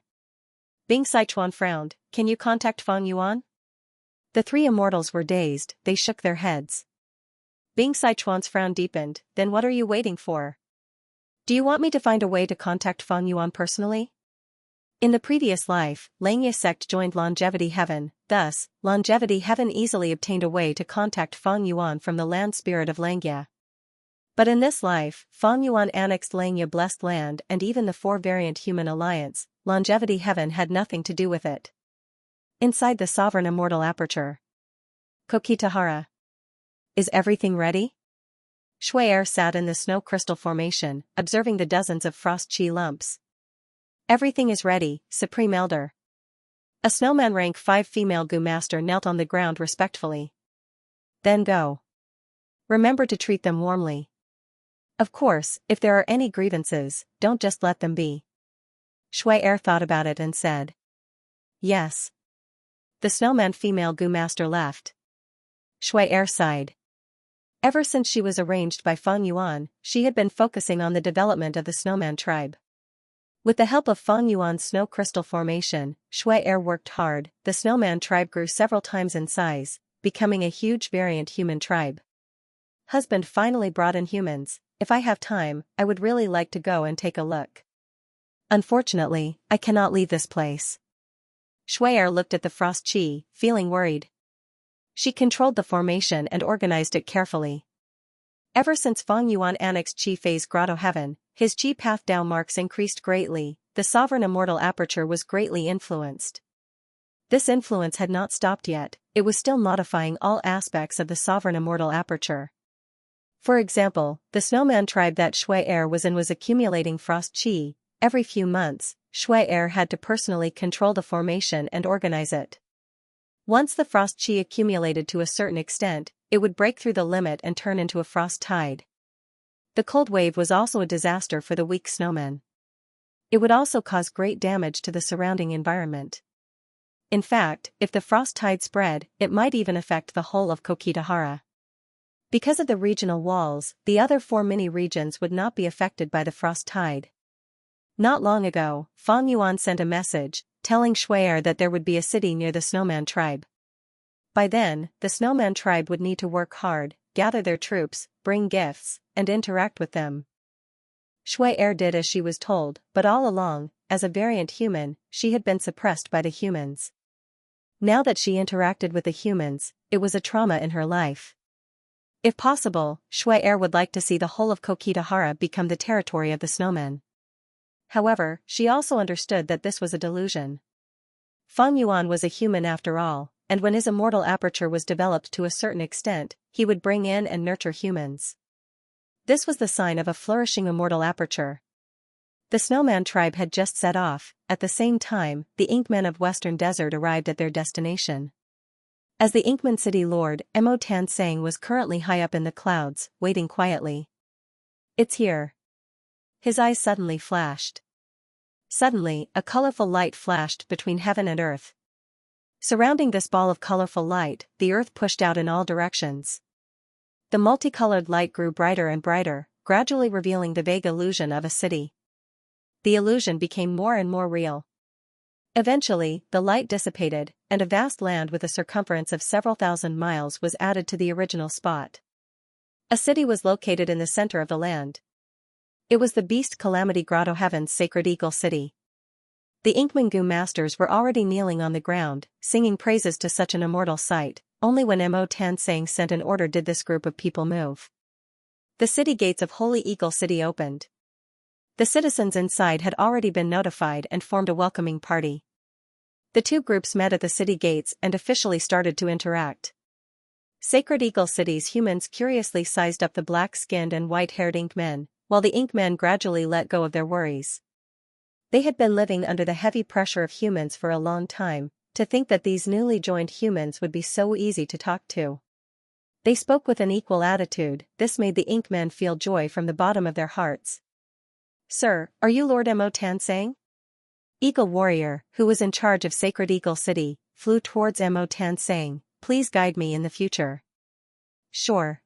[SPEAKER 1] Bing Sichuan frowned, can you contact Fang Yuan? The three immortals were dazed, they shook their heads. Bing Sichuan's frown deepened, then what are you waiting for? Do you want me to find a way to contact Fang Yuan personally? In the previous life, Xianxia sect joined Longevity Heaven, thus, Longevity Heaven easily obtained a way to contact Fang Yuan from the land spirit of Xianxia. But in this life, Fang Yuan annexed Xianxia Blessed Land and even the 4-variant human alliance. Longevity Heaven had nothing to do with it. Inside the Sovereign Immortal Aperture. Kokitahara. Is everything ready? Shui sat in the snow crystal formation, observing the dozens of frost chi lumps. Everything is ready, Supreme Elder. A snowman rank 5 female Gu Master knelt on the ground respectfully. Then go. Remember to treat them warmly. Of course, if there are any grievances, don't just let them be. Shui thought about it and said. Yes. The snowman female Gu Master left. Shui sighed. Ever since she was arranged by Fang Yuan, she had been focusing on the development of the snowman tribe. With the help of Fang Yuan's snow crystal formation, Shui worked hard. The snowman tribe grew several times in size, becoming a huge variant human tribe. Husband finally brought in humans. If I have time, I would really like to go and take a look. Unfortunately, I cannot leave this place. Shui looked at the frost chi, feeling worried. She controlled the formation and organized it carefully. Ever since Fang Yuan annexed Qi Fei's Grotto Heaven, his Qi path down marks increased greatly. The Sovereign Immortal Aperture was greatly influenced. This influence had not stopped yet, it was still modifying all aspects of the Sovereign Immortal Aperture. For example, the snowman tribe that Shui was in was accumulating frost Qi. Every few months, Shui had to personally control the formation and organize it. Once the frost chi accumulated to a certain extent, it would break through the limit and turn into a frost tide. The cold wave was also a disaster for the weak snowmen. It would also cause great damage to the surrounding environment. In fact, if the frost tide spread, it might even affect the whole of Kokitahara. Because of the regional walls, the other 4 mini-regions would not be affected by the frost tide. Not long ago, Fang Yuan sent a message, telling Shui that there would be a city near the snowman tribe. By then, the snowman tribe would need to work hard, gather their troops, bring gifts, and interact with them. Shui did as she was told, but all along, as a variant human, she had been suppressed by the humans. Now that she interacted with the humans, it was a trauma in her life. If possible, Shui would like to see the whole of Kokitahara become the territory of the snowmen. However, she also understood that this was a delusion. Fang Yuan was a human after all, and when his immortal aperture was developed to a certain extent, he would bring in and nurture humans. This was the sign of a flourishing immortal aperture. The Snowman tribe had just set off. At the same time, the Inkmen of Western Desert arrived at their destination. As the Inkman city lord, Mo Tansang was currently high up in the clouds, waiting quietly. "It's here." His eyes suddenly flashed. Suddenly, a colorful light flashed between heaven and earth. Surrounding this ball of colorful light, the earth pushed out in all directions. The multicolored light grew brighter and brighter, gradually revealing the vague illusion of a city. The illusion became more and more real. Eventually, the light dissipated, and a vast land with a circumference of several thousand miles was added to the original spot. A city was located in the center of the land. It was the Beast Calamity Grotto Heaven's sacred eagle city. The Inkmangu masters were already kneeling on the ground, singing praises to such an immortal sight. Only when Mo Tansang sent an order did this group of people move. The city gates of Holy Eagle City opened. The citizens inside had already been notified and formed a welcoming party. The two groups met at the city gates and officially started to interact. Sacred Eagle City's humans curiously sized up the black-skinned and white-haired Inkmen, while the Inkmen gradually let go of their worries. They had been living under the heavy pressure of humans for a long time. To think that these newly joined humans would be so easy to talk to. They spoke with an equal attitude. This made the Inkmen feel joy from the bottom of their hearts. "Sir, are you Lord Mo Tansang?" Eagle Warrior, who was in charge of Sacred Eagle City, flew towards Mo Tansang. "Please guide me in the future." Sure.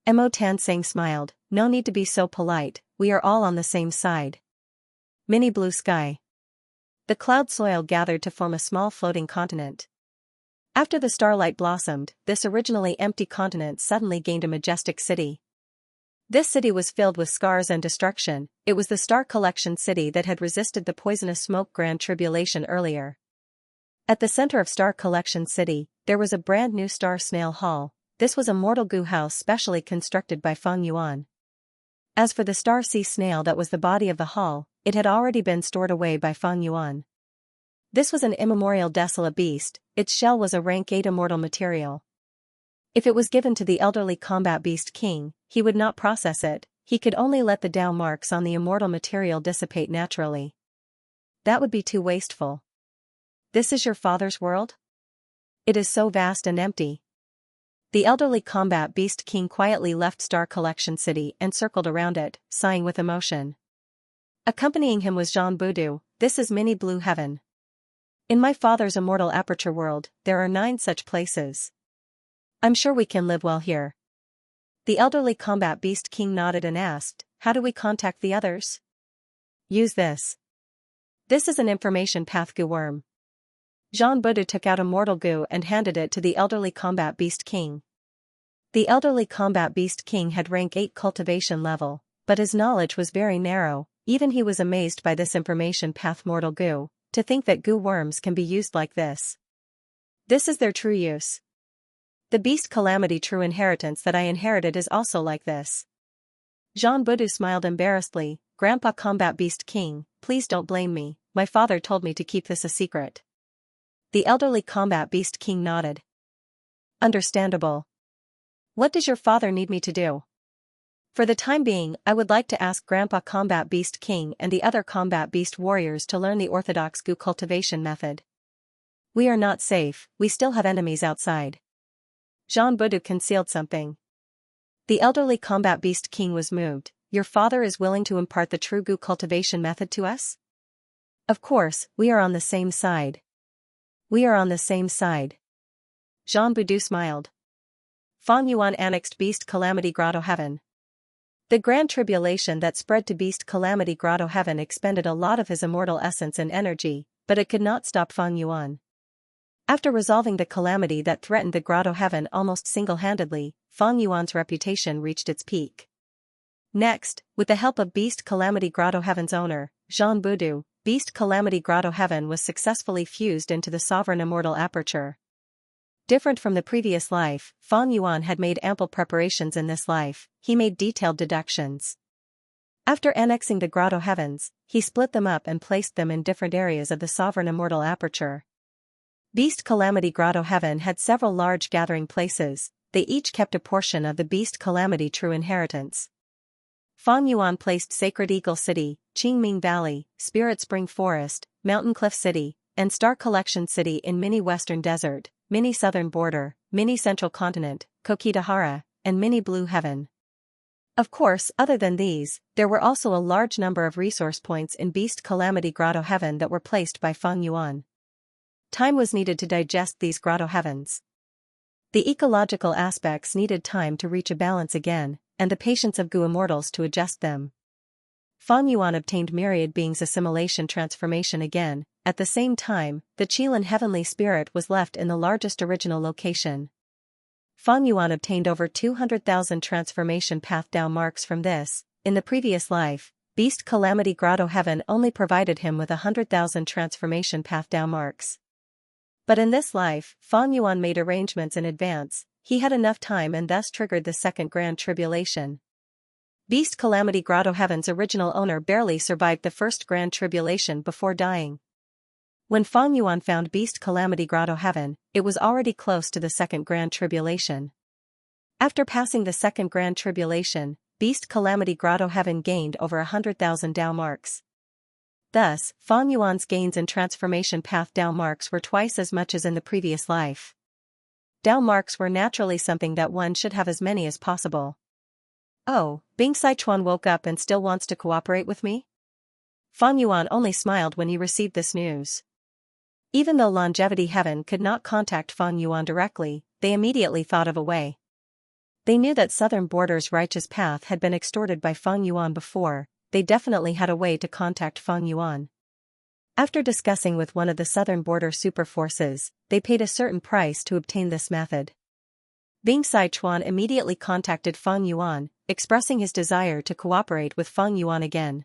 [SPEAKER 1] Mo Tansang smiled. "No need to be so polite, we are all on the same side." Mini blue sky. The cloud soil gathered to form a small floating continent. After the starlight blossomed, this originally empty continent suddenly gained a majestic city. This city was filled with scars and destruction. It was the Star Collection city that had resisted the poisonous smoke Grand Tribulation earlier. At the center of Star Collection city, there was a brand new Star Snail Hall. This was a mortal goo house specially constructed by Feng Yuan. As for the Star Sea Snail that was the body of the hall, it had already been stored away by Feng Yuan. This was an immemorial desolate beast. Its shell was a rank 8 immortal material. If it was given to the elderly combat beast king, he would not process it, he could only let the Tao marks on the immortal material dissipate naturally. That would be too wasteful. "This is your father's world? It is so vast and empty." The elderly combat beast king quietly left Star Collection City and circled around it, sighing with emotion. Accompanying him was Jean Boudou. "This is Mini Blue Heaven. In my father's immortal aperture world, there are 9 such places. I'm sure we can live well here." The elderly combat beast king nodded and asked, "How do we contact the others?" "Use this. This is an information path goo worm." Jean Boudou took out a mortal goo and handed it to the elderly combat beast king. The elderly combat beast king had rank 8 cultivation level, but his knowledge was very narrow. Even he was amazed by this information path mortal goo. To think that goo worms can be used like this. This is their true use. The Beast Calamity true inheritance that I inherited is also like this. Jean Boudou smiled embarrassedly. "Grandpa Combat Beast King, please don't blame me, my father told me to keep this a secret." The elderly combat beast king nodded. "Understandable. What does your father need me to do?" "For the time being, I would like to ask Grandpa Combat Beast King and the other Combat Beast Warriors to learn the orthodox goo cultivation method. We are not safe, we still have enemies outside." Jean Boudou concealed something. The elderly Combat Beast King was moved. "Your father is willing to impart the true goo cultivation method to us?" "Of course, we are on the same side." "We are on the same side." Jean Boudou smiled. Feng Yuan annexed Beast Calamity Grotto Heaven. The Grand Tribulation that spread to Beast Calamity Grotto Heaven expended a lot of his immortal essence and energy, but it could not stop Feng Yuan. After resolving the calamity that threatened the Grotto Heaven almost single-handedly, Feng Yuan's reputation reached its peak. Next, with the help of Beast Calamity Grotto Heaven's owner, Jean Boudou, Beast Calamity Grotto Heaven was successfully fused into the Sovereign Immortal Aperture. Different from the previous life, Feng Yuan had made ample preparations in this life. He made detailed deductions. After annexing the Grotto Heavens, he split them up and placed them in different areas of the Sovereign Immortal Aperture. Beast Calamity Grotto Heaven had several large gathering places. they each kept a portion of the beast calamity true inheritance. Fang Yuan placed Sacred Eagle City, Qingming Valley, Spirit Spring Forest, Mountain Cliff City, and Star Collection City in Mini Western Desert, Mini Southern Border, Mini Central Continent, Kokitahara, and Mini Blue Heaven. Of course, other than these, there were also a large number of resource points in Beast Calamity Grotto Heaven that were placed by Fang Yuan. Time was needed to digest these grotto heavens. The ecological aspects needed time to reach a balance again, and the patience of Gu immortals to adjust them. Fang Yuan obtained myriad beings assimilation transformation again. At the same time, the Qilin heavenly spirit was left in the largest original location. Fang Yuan obtained over 200,000 transformation path Dao marks from this. In the previous life, Beast Calamity Grotto Heaven only provided him with 100,000 transformation path Dao marks. But in this life, Fang Yuan made arrangements in advance. He had enough time and thus triggered the second Grand Tribulation. Beast Calamity Grotto Heaven's original owner barely survived the first Grand Tribulation before dying. When Fang Yuan found Beast Calamity Grotto Heaven, it was already close to the second Grand Tribulation. After passing the second Grand Tribulation, Beast Calamity Grotto Heaven gained over 100,000 Dao marks. Thus, Fang Yuan's gains in transformation path Dao marks were twice as much as in the previous life. Dao marks were naturally something that one should have as many as possible. Oh, Bing Sichuan woke up and still wants to cooperate with me? Fang Yuan only smiled when he received this news. Even though Longevity Heaven could not contact Fang Yuan directly, they immediately thought of a way. They knew that Southern Border's righteous path had been extorted by Fang Yuan before. They definitely had a way to contact Fang Yuan. After discussing with one of the Southern Border super forces, they paid a certain price to obtain this method. Bing Sichuan immediately contacted Fang Yuan, expressing his desire to cooperate with Fang Yuan again.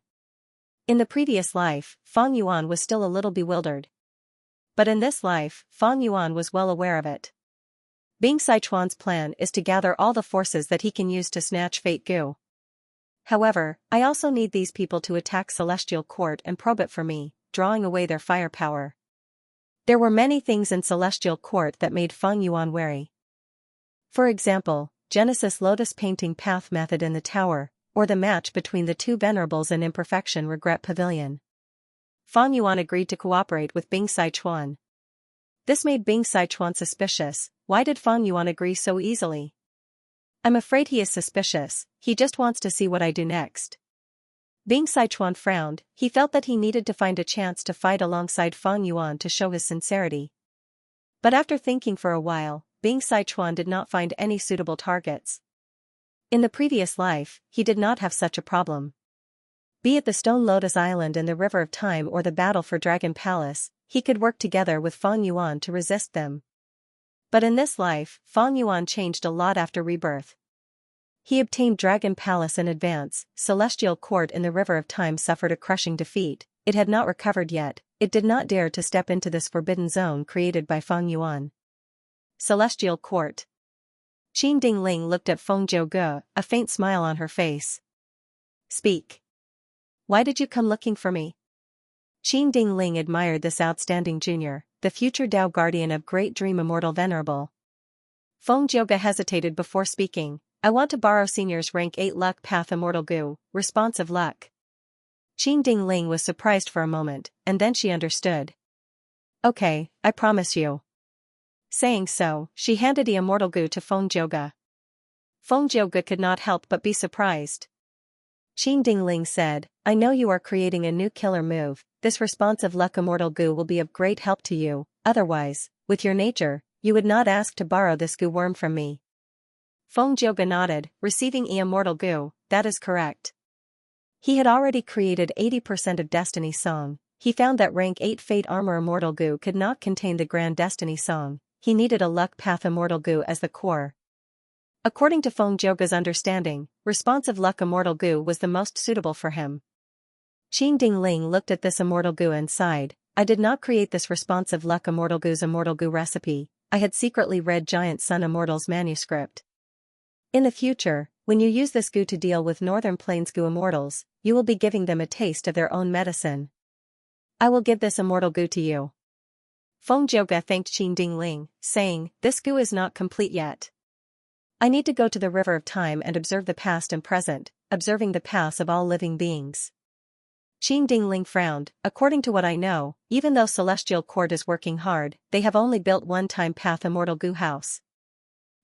[SPEAKER 1] In the previous life, Fang Yuan was still a little bewildered. But in this life, Fang Yuan was well aware of it. Bing Sichuan's plan is to gather all the forces that he can use to snatch Fate Gu. However, I also need these people to attack Celestial Court and probe it for me, drawing away their firepower. There were many things in Celestial Court that made Fang Yuan wary. For example, Genesis Lotus Painting Path Method in the Tower, or the match between the two Venerables in Imperfection Regret Pavilion. Fang Yuan agreed to cooperate with Bing Sichuan. This made Bing Sichuan suspicious. Why did Fang Yuan agree so easily? I'm afraid he is suspicious, he just wants to see what I do next. Bing Sichuan frowned. He felt that he needed to find a chance to fight alongside Fang Yuan to show his sincerity. But after thinking for a while, Bing Sichuan did not find any suitable targets. In the previous life, he did not have such a problem. Be it the Stone Lotus Island and the River of Time or the battle for Dragon Palace, he could work together with Fang Yuan to resist them. But in this life, Fang Yuan changed a lot after rebirth. He obtained Dragon Palace in advance. Celestial Court in the River of Time suffered a crushing defeat. It had not recovered yet. It did not dare to step into this forbidden zone created by Fang Yuan. Celestial Court. Qin Dingling looked at Feng Jiuge, a faint smile on her face. Speak. Why did you come looking for me? Qin Dingling admired this outstanding junior, the future Dao guardian of Great Dream Immortal Venerable. Feng Jiuge hesitated before speaking. I want to borrow Senior's rank 8 luck path Immortal Gu, responsive luck. Qin Dingling was surprised for a moment, and then she understood. Okay, I promise you. Saying so, she handed the Immortal Gu to Feng Jiuge. Feng Jiuge could not help but be surprised. Qin Dingling said, I know you are creating a new killer move. This responsive luck Immortal Gu will be of great help to you. Otherwise, with your nature, you would not ask to borrow this Gu worm from me. Feng Jiuge nodded, receiving Immortal Gu, that is correct. He had already created 80% of Destiny Song. He found that rank 8 Fate Armor Immortal Gu could not contain the Grand Destiny Song. He needed a luck path Immortal Gu as the core. According to Feng Jiuge's understanding, responsive luck Immortal Gu was the most suitable for him. Qin Dingling looked at this Immortal Gu and sighed. I did not create this responsive luck Immortal Gu's Immortal Gu recipe. I had secretly read Giant Sun Immortal's manuscript. In the future, when you use this Gu to deal with Northern Plains Gu Immortals, you will be giving them a taste of their own medicine. I will give this Immortal Gu to you. Feng Jiuge thanked Qin Dingling, saying, this Gu is not complete yet. I need to go to the river of time and observe the past and present, observing the paths of all living beings. Qing Dingling frowned. According to what I know, even though Celestial Court is working hard, they have only built one-time path Immortal Gu House.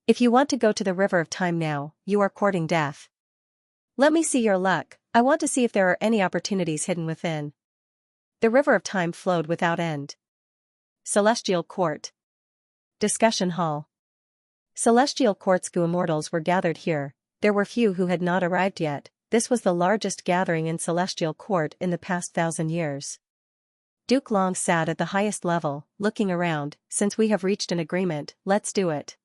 [SPEAKER 1] If you want to go to the river of time now, you are courting death. Let me see your luck. I want to see if there are any opportunities hidden within. The river of time flowed without end. Celestial Court. Discussion Hall. Celestial Court's Gu immortals were gathered here. There were few who had not arrived yet. This was the largest gathering in Celestial Court in the past 1,000 years. Duke Long sat at the highest level, looking around. Since we have reached an agreement, let's do it.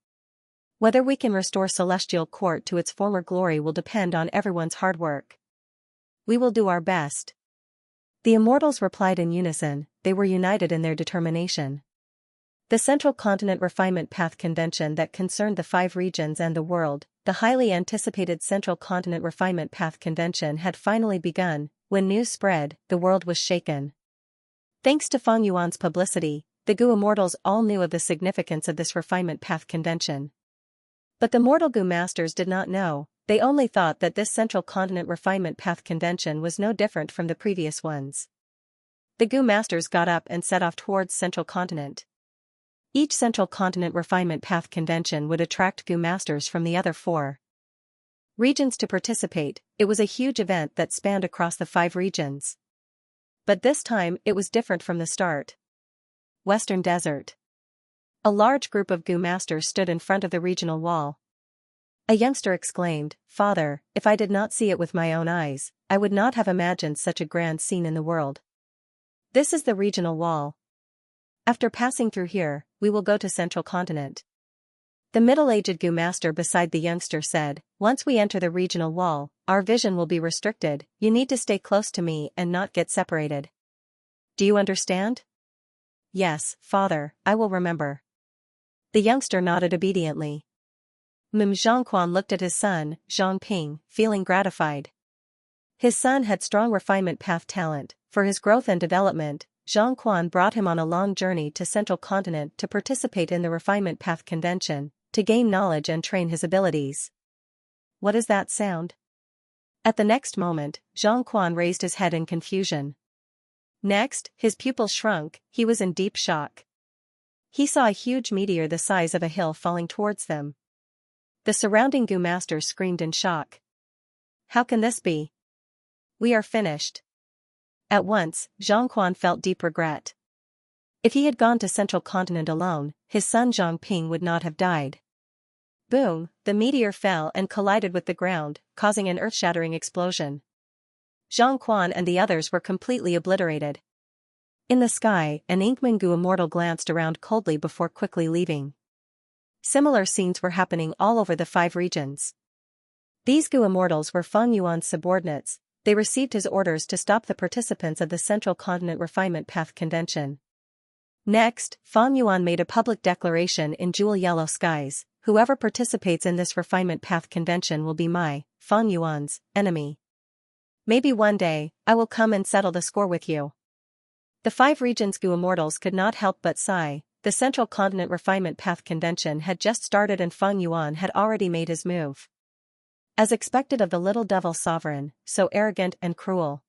[SPEAKER 1] Whether we can restore Celestial Court to its former glory will depend on everyone's hard work. We will do our best. The immortals replied in unison. They were united in their determination. The Central Continent Refinement Path Convention that concerned the 5 regions and the world, the highly anticipated Central Continent Refinement Path Convention had finally begun. When news spread, the world was shaken. Thanks to Fang Yuan's publicity, the Gu immortals all knew of the significance of this Refinement Path Convention. But the mortal Gu masters did not know. They only thought that this Central Continent Refinement Path Convention was no different from the previous ones. The Gu masters got up and set off towards Central Continent. Each Central Continent Refinement Path Convention would attract Gu masters from the other 4 regions to participate. It was a huge event that spanned across the 5 regions. But this time it was different from the start. Western Desert. A large group of Gu masters stood in front of the regional wall. A youngster exclaimed, "Father, if I did not see it with my own eyes, I would not have imagined such a grand scene in the world. This is the regional wall. After passing through here, we will go to Central Continent." The middle-aged Gu master beside the youngster said, "Once we enter the regional wall, our vision will be restricted. You need to stay close to me and not get separated. Do you understand?" "Yes, father, I will remember." The youngster nodded obediently. Zhongquan looked at his son, Zhongping, feeling gratified. His son had strong refinement path talent. For his growth and development, Zhongquan brought him on a long journey to Central Continent to participate in the Refinement Path Convention, to gain knowledge and train his abilities. What is that sound? At the next moment, Zhongquan raised his head in confusion. Next, his pupils shrunk. He was in deep shock. He saw a huge meteor the size of a hill falling towards them. The surrounding Gu masters screamed in shock. "How can this be? We are finished." At once, Zhongquan felt deep regret. If he had gone to Central Continent alone, his son Zhongping would not have died. Boom! The meteor fell and collided with the ground, causing an earth-shattering explosion. Zhongquan and the others were completely obliterated. In the sky, an Inkman Gu immortal glanced around coldly before quickly leaving. Similar scenes were happening all over the 5 regions. These Gu immortals were Fang Yuan's subordinates. They received his orders to stop the participants of the Central Continent Refinement Path Convention. Next, Fang Yuan made a public declaration in jewel yellow skies: "Whoever participates in this Refinement Path Convention will be my, Fang Yuan's, enemy. Maybe one day, I will come and settle the score with you." The 5 regions Gu immortals could not help but sigh. The Central Continent Refinement Path Convention had just started and Fang Yuan had already made his move. As expected of the little devil sovereign, so arrogant and cruel.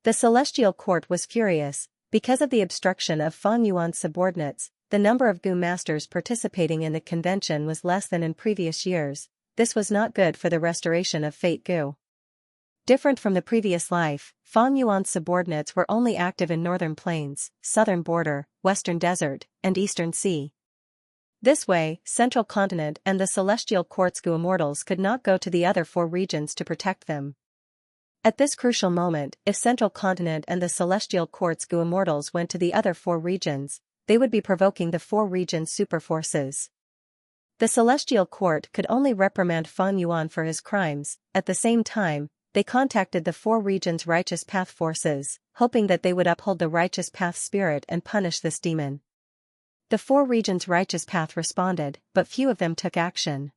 [SPEAKER 1] The Celestial Court was furious. Because of the obstruction of Fang Yuan's subordinates, the number of Gu masters participating in the convention was less than in previous years. This was not good for the restoration of Fate Gu. Different from the previous life, Fang Yuan's subordinates were only active in Northern Plains, Southern Border, Western Desert, and Eastern Sea. This way, Central Continent and the Celestial Court's Gu immortals could not go to the other 4 regions to protect them. At this crucial moment, if Central Continent and the Celestial Court's Gu immortals went to the other 4 regions, they would be provoking the 4 regions' super forces. The Celestial Court could only reprimand Fang Yuan for his crimes. At the same time, they contacted the 4 regions' Righteous Path forces, hoping that they would uphold the Righteous Path spirit and punish this demon. The 4 regions' Righteous Path responded, but few of them took action.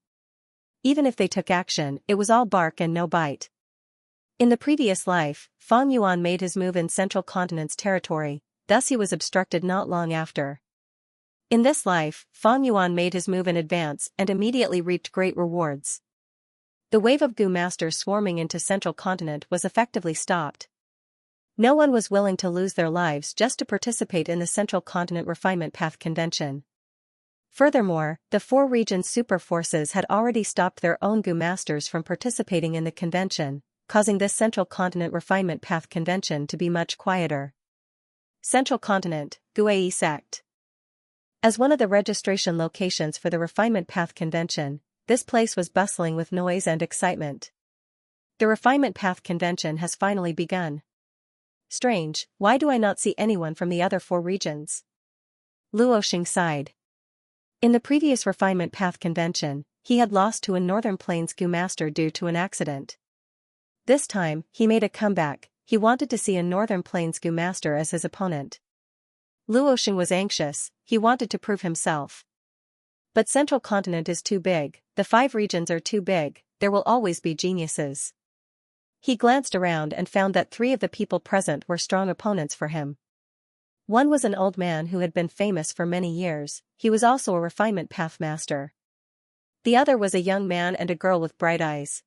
[SPEAKER 1] Even if they took action, it was all bark and no bite. In the previous life, Fang Yuan made his move in Central Continent's territory, thus he was obstructed not long after. In this life, Fang Yuan made his move in advance and immediately reaped great rewards. The wave of Gu masters swarming into Central Continent was effectively stopped. No one was willing to lose their lives just to participate in the Central Continent Refinement Path Convention. Furthermore, the four regions' super forces had already stopped their own Gu masters from participating in the convention, causing this Central Continent Refinement Path Convention to be much quieter. Central Continent, Guai Sect. As one of the registration locations for the Refinement Path Convention, this place was bustling with noise and excitement. The Refinement Path Convention has finally begun. Strange, why do I not see anyone from the other four regions? Luoxing sighed. In the previous Refinement Path Convention, he had lost to a Northern Plains Gu master due to an accident. This time, he made a comeback. He wanted to see a Northern Plains Gu master as his opponent. Luoxing was anxious, he wanted to prove himself. But Central Continent is too big, the 5 regions are too big, there will always be geniuses. He glanced around and found that 3 of the people present were strong opponents for him. One was an old man who had been famous for many years, he was also a refinement path master. The other was a young man and a girl with bright eyes.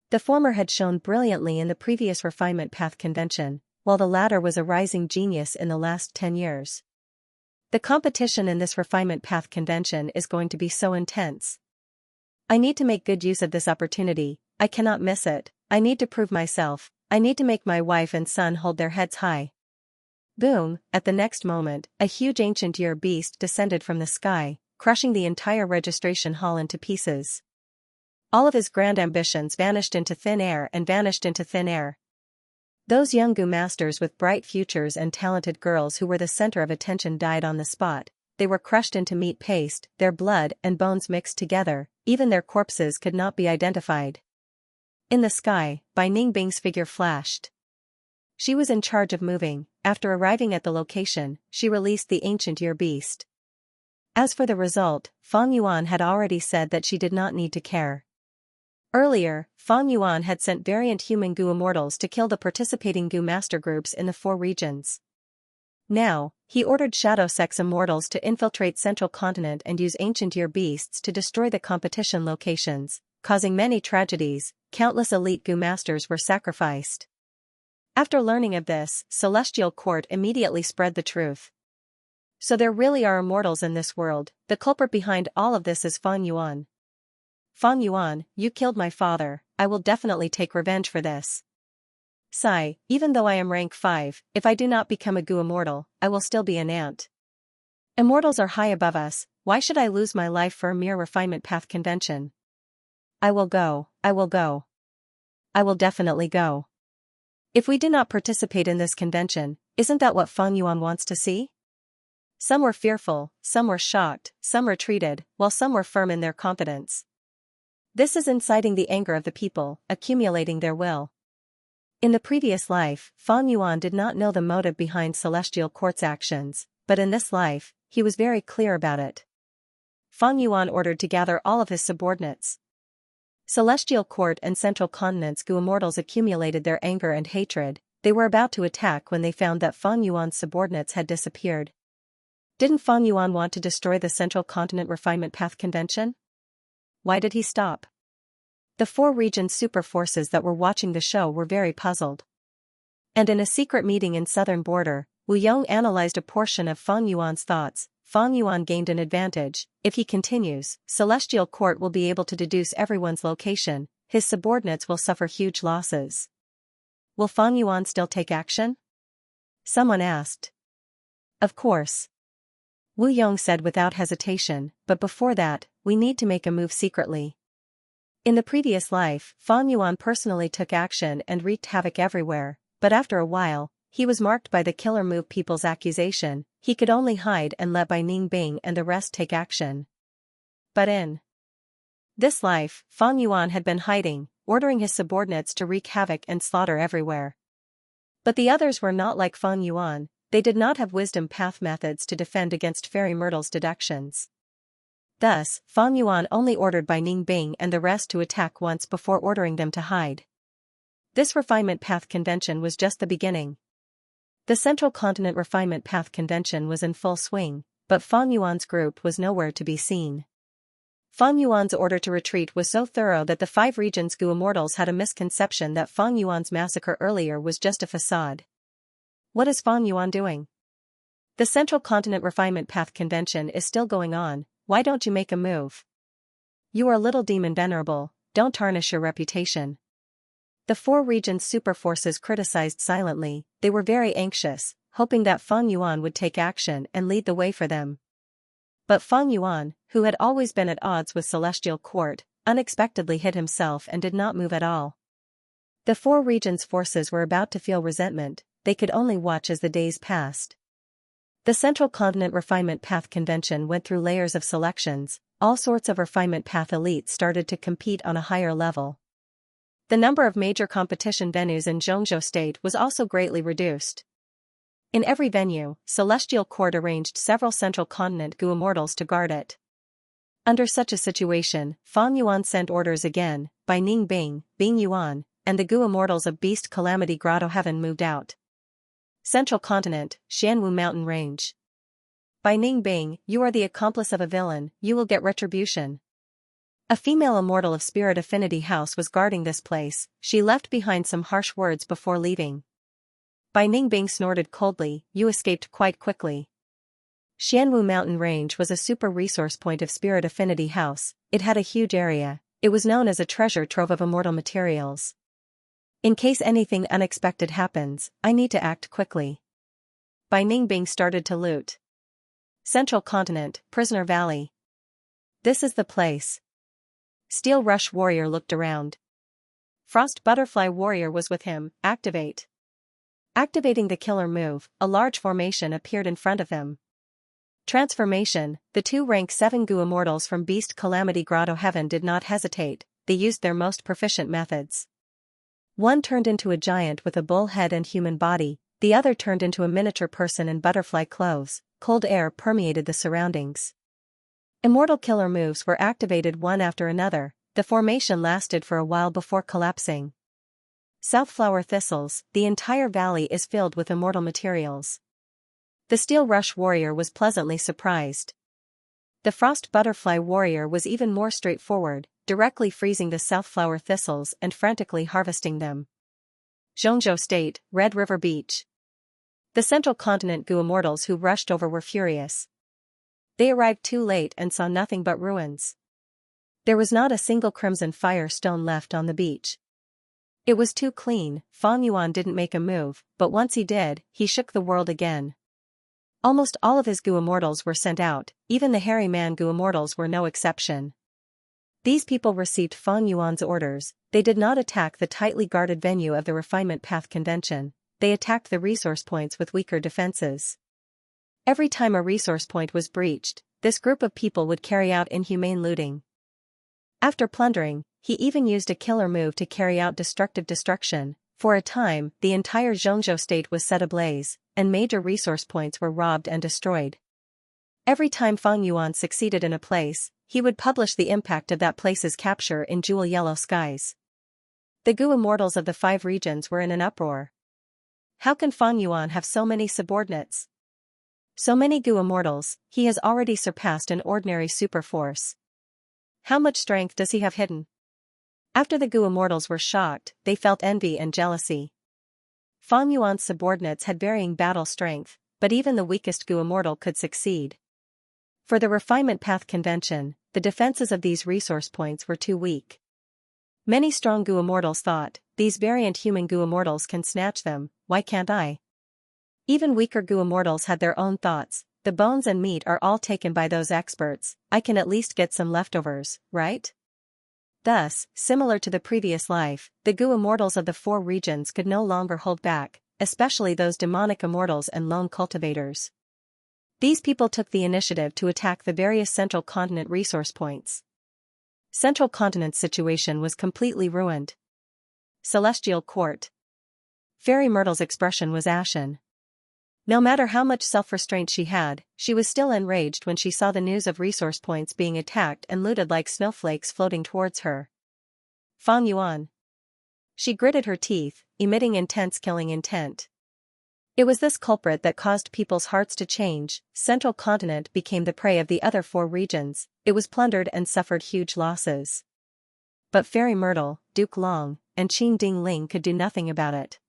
[SPEAKER 1] The former had shone brilliantly in the previous refinement path convention, while the latter was a rising genius in the last 10 years. The competition in this refinement path convention is going to be so intense. I need to make good use of this opportunity, I cannot miss it, I need to prove myself, I need to make my wife and son hold their heads high. Boom, at the next moment, a huge ancient year beast descended from the sky, crushing the entire registration hall into pieces. All of his grand ambitions vanished into thin air and vanished into thin air. Those young Gu masters with bright futures and talented girls who were the center of attention died on the spot, they were crushed into meat paste, their blood and bones mixed together, even their corpses could not be identified. In the sky, Bai Ningbing's figure flashed. She was in charge of moving. After arriving at the location, she released the ancient year beast. As for the result, Fang Yuan had already said that she did not need to care. Earlier, Fang Yuan had sent variant human Gu immortals to kill the participating Gu master groups in the 4 regions. Now, he ordered Shadow Sex immortals to infiltrate Central Continent and use ancient year beasts to destroy the competition locations, causing many tragedies. Countless elite Gu masters were sacrificed. After learning of this, Celestial Court immediately spread the truth. So there really are immortals in this world, the culprit behind all of this is Fang Yuan. Fang Yuan, you killed my father, I will definitely take revenge for this. Sigh, even though I am rank 5, if I do not become a Gu immortal, I will still be an ant. Immortals are high above us, why should I lose my life for a mere refinement path convention? I will go, I will go. I will definitely go. If we do not participate in this convention, isn't that what Fang Yuan wants to see? Some were fearful, some were shocked, some retreated, while some were firm in their confidence. This is inciting the anger of the people, accumulating their will. In the previous life, Fang Yuan did not know the motive behind Celestial Court's actions, but in this life, he was very clear about it. Fang Yuan ordered to gather all of his subordinates. Celestial Court and Central Continent's Gu immortals accumulated their anger and hatred, they were about to attack when they found that Fang Yuan's subordinates had disappeared. Didn't Fang Yuan want to destroy the Central Continent Refinement Path Convention? Why did he stop? The 4 region super forces that were watching the show were very puzzled. And in a secret meeting in southern border, Wu Yong analyzed a portion of Fang Yuan's thoughts. Fang Yuan gained an advantage. If he continues, Celestial Court will be able to deduce everyone's location, his subordinates will suffer huge losses. Will Fang Yuan still take action? Someone asked. Of course. Wu Yong said without hesitation, but before that, we need to make a move secretly. In the previous life, Fang Yuan personally took action and wreaked havoc everywhere, but after a while, he was marked by the killer move people's accusation, he could only hide and let Bai Ningbing and the rest take action. But in this life, Fang Yuan had been hiding, ordering his subordinates to wreak havoc and slaughter everywhere. But the others were not like Fang Yuan, they did not have wisdom path methods to defend against Fairy Myrtle's deductions. Thus, Fang Yuan only ordered Bai Ningbing and the rest to attack once before ordering them to hide. This refinement path convention was just the beginning. The Central Continent Refinement Path Convention was in full swing, but Fang Yuan's group was nowhere to be seen. Fang Yuan's order to retreat was so thorough that the 5 region's Gu immortals had a misconception that Fang Yuan's massacre earlier was just a facade. What is Fang Yuan doing? The Central Continent Refinement Path Convention is still going on, why don't you make a move? You are a little demon venerable, don't tarnish your reputation. The 4 regions' super forces criticized silently, they were very anxious, hoping that Fang Yuan would take action and lead the way for them. But Fang Yuan, who had always been at odds with Celestial Court, unexpectedly hid himself and did not move at all. The 4 regions' forces were about to feel resentment, they could only watch as the days passed. The Central Continent Refinement Path Convention went through layers of selections, all sorts of refinement path elites started to compete on a higher level. The number of major competition venues in Xianxia State was also greatly reduced. In every venue, Celestial Court arranged several Central Continent Gu immortals to guard it. Under such a situation, Fang Yuan sent orders again, by Ning Bing, Bing Yuan, and the Gu immortals of Beast Calamity Grotto Heaven moved out. Central Continent, Xianwu Mountain Range. By Ning Bing, you are the accomplice of a villain, you will get retribution. A female immortal of Spirit Affinity House was guarding this place, she left behind some harsh words before leaving. By Ning Bing snorted coldly, you escaped quite quickly. Xianwu Mountain Range was a super resource point of Spirit Affinity House, it had a huge area, it was known as a treasure trove of immortal materials. In case anything unexpected happens, I need to act quickly. By Ning Bing started to loot. Central Continent, Prisoner Valley. This is the place. Steel Rush Warrior looked around. Frost Butterfly Warrior was with him, activate. Activating the killer move, a large formation appeared in front of him. Transformation, the 2 rank 7 Gu immortals from Beast Calamity Grotto Heaven did not hesitate, they used their most proficient methods. One turned into a giant with a bull head and human body, the other turned into a miniature person in butterfly clothes, cold air permeated the surroundings. Immortal killer moves were activated one after another, the formation lasted for a while before collapsing. Southflower Thistles, the entire valley is filled with immortal materials. The Steel Rush Warrior was pleasantly surprised. The Frost Butterfly Warrior was even more straightforward, directly freezing the Southflower Thistles and frantically harvesting them. Xianxia State, Red River Beach. The Central Continent Gu immortals who rushed over were furious. They arrived too late and saw nothing but ruins. There was not a single crimson fire stone left on the beach. It was too clean, Fang Yuan didn't make a move, but once he did, he shook the world again. Almost all of his Gu immortals were sent out, even the hairy man Gu immortals were no exception. These people received Fang Yuan's orders, they did not attack the tightly guarded venue of the Refinement Path Convention, they attacked the resource points with weaker defenses. Every time a resource point was breached, this group of people would carry out inhumane looting. After plundering, he even used a killer move to carry out destructive destruction. For a time, the entire Xianxia state was set ablaze, and major resource points were robbed and destroyed. Every time Fang Yuan succeeded in a place, he would publish the impact of that place's capture in jewel yellow skies. The Gu immortals of the 5 regions were in an uproar. How can Fang Yuan have so many subordinates? So many Gu immortals, he has already surpassed an ordinary super force. How much strength does he have hidden? After the Gu immortals were shocked, they felt envy and jealousy. Fang Yuan's subordinates had varying battle strength, but even the weakest Gu immortal could succeed. For the Refinement Path Convention, the defenses of these resource points were too weak. Many strong Gu immortals thought, these variant human Gu immortals can snatch them, why can't I? Even weaker Gu immortals had their own thoughts, the bones and meat are all taken by those experts, I can at least get some leftovers, right? Thus, similar to the previous life, the Gu immortals of the 4 regions could no longer hold back, especially those demonic immortals and lone cultivators. These people took the initiative to attack the various Central Continent resource points. Central Continent's situation was completely ruined. Celestial Court. Fairy Myrtle's expression was ashen. No matter how much self-restraint she had, she was still enraged when she saw the news of resource points being attacked and looted like snowflakes floating towards her. Fang Yuan. She gritted her teeth, emitting intense killing intent. It was this culprit that caused people's hearts to change. Central continent became the prey of the other four regions, it was plundered and suffered huge losses. But Fairy Myrtle, Duke Long, and Qing Ding Ling could do nothing about it.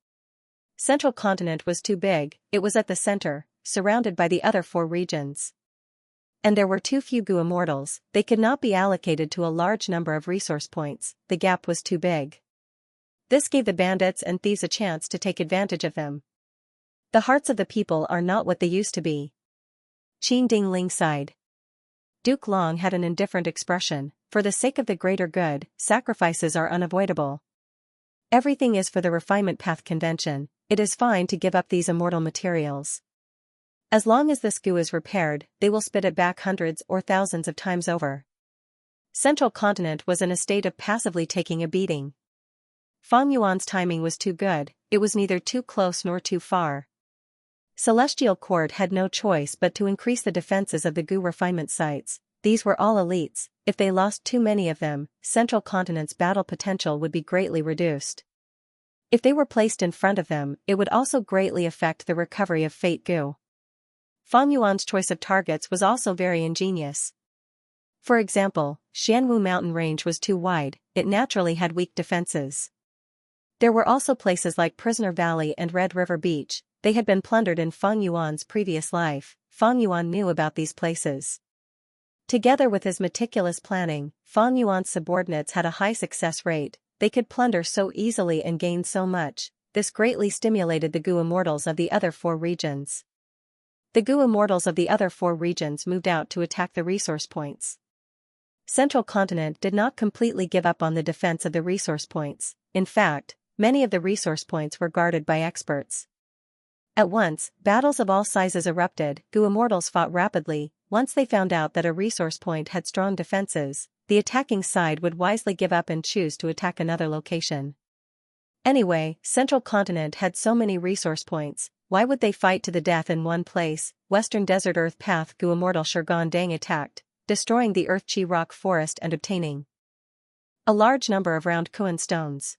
[SPEAKER 1] Central continent was too big, it was at the center, surrounded by the other four regions. And there were too few Gu immortals, they could not be allocated to a large number of resource points, the gap was too big. This gave the bandits and thieves a chance to take advantage of them. The hearts of the people are not what they used to be. Qing Ding Ling sighed. Duke Long had an indifferent expression. For the sake of the greater good, sacrifices are unavoidable. Everything is for the refinement path convention, it is fine to give up these immortal materials. As long as this Gu is repaired, they will spit it back hundreds or thousands of times over. Central continent was in a state of passively taking a beating. Fang Yuan's timing was too good, it was neither too close nor too far. Celestial Court had no choice but to increase the defenses of the Gu refinement sites. These were all elites, if they lost too many of them, Central Continent's battle potential would be greatly reduced. If they were placed in front of them, it would also greatly affect the recovery of Fate Gu. Fang Yuan's choice of targets was also very ingenious. For example, Xianwu mountain range was too wide, it naturally had weak defenses. There were also places like Prisoner Valley and Red River Beach, they had been plundered in Fang Yuan's previous life. Fang Yuan knew about these places. Together with his meticulous planning, Fang Yuan's subordinates had a high success rate, they could plunder so easily and gain so much, this greatly stimulated the Gu immortals of the other four regions. The Gu immortals of the other four regions moved out to attack the resource points. Central Continent did not completely give up on the defense of the resource points, in fact, many of the resource points were guarded by experts. At once, battles of all sizes erupted, Gu immortals fought rapidly. Once they found out that a resource point had strong defenses, the attacking side would wisely give up and choose to attack another location. Anyway, Central Continent had so many resource points, why would they fight to the death in one place? Western Desert Earth Path Gu immortal Shurgan Dang attacked, destroying the Earth Chi rock forest and obtaining a large number of round Kuan stones.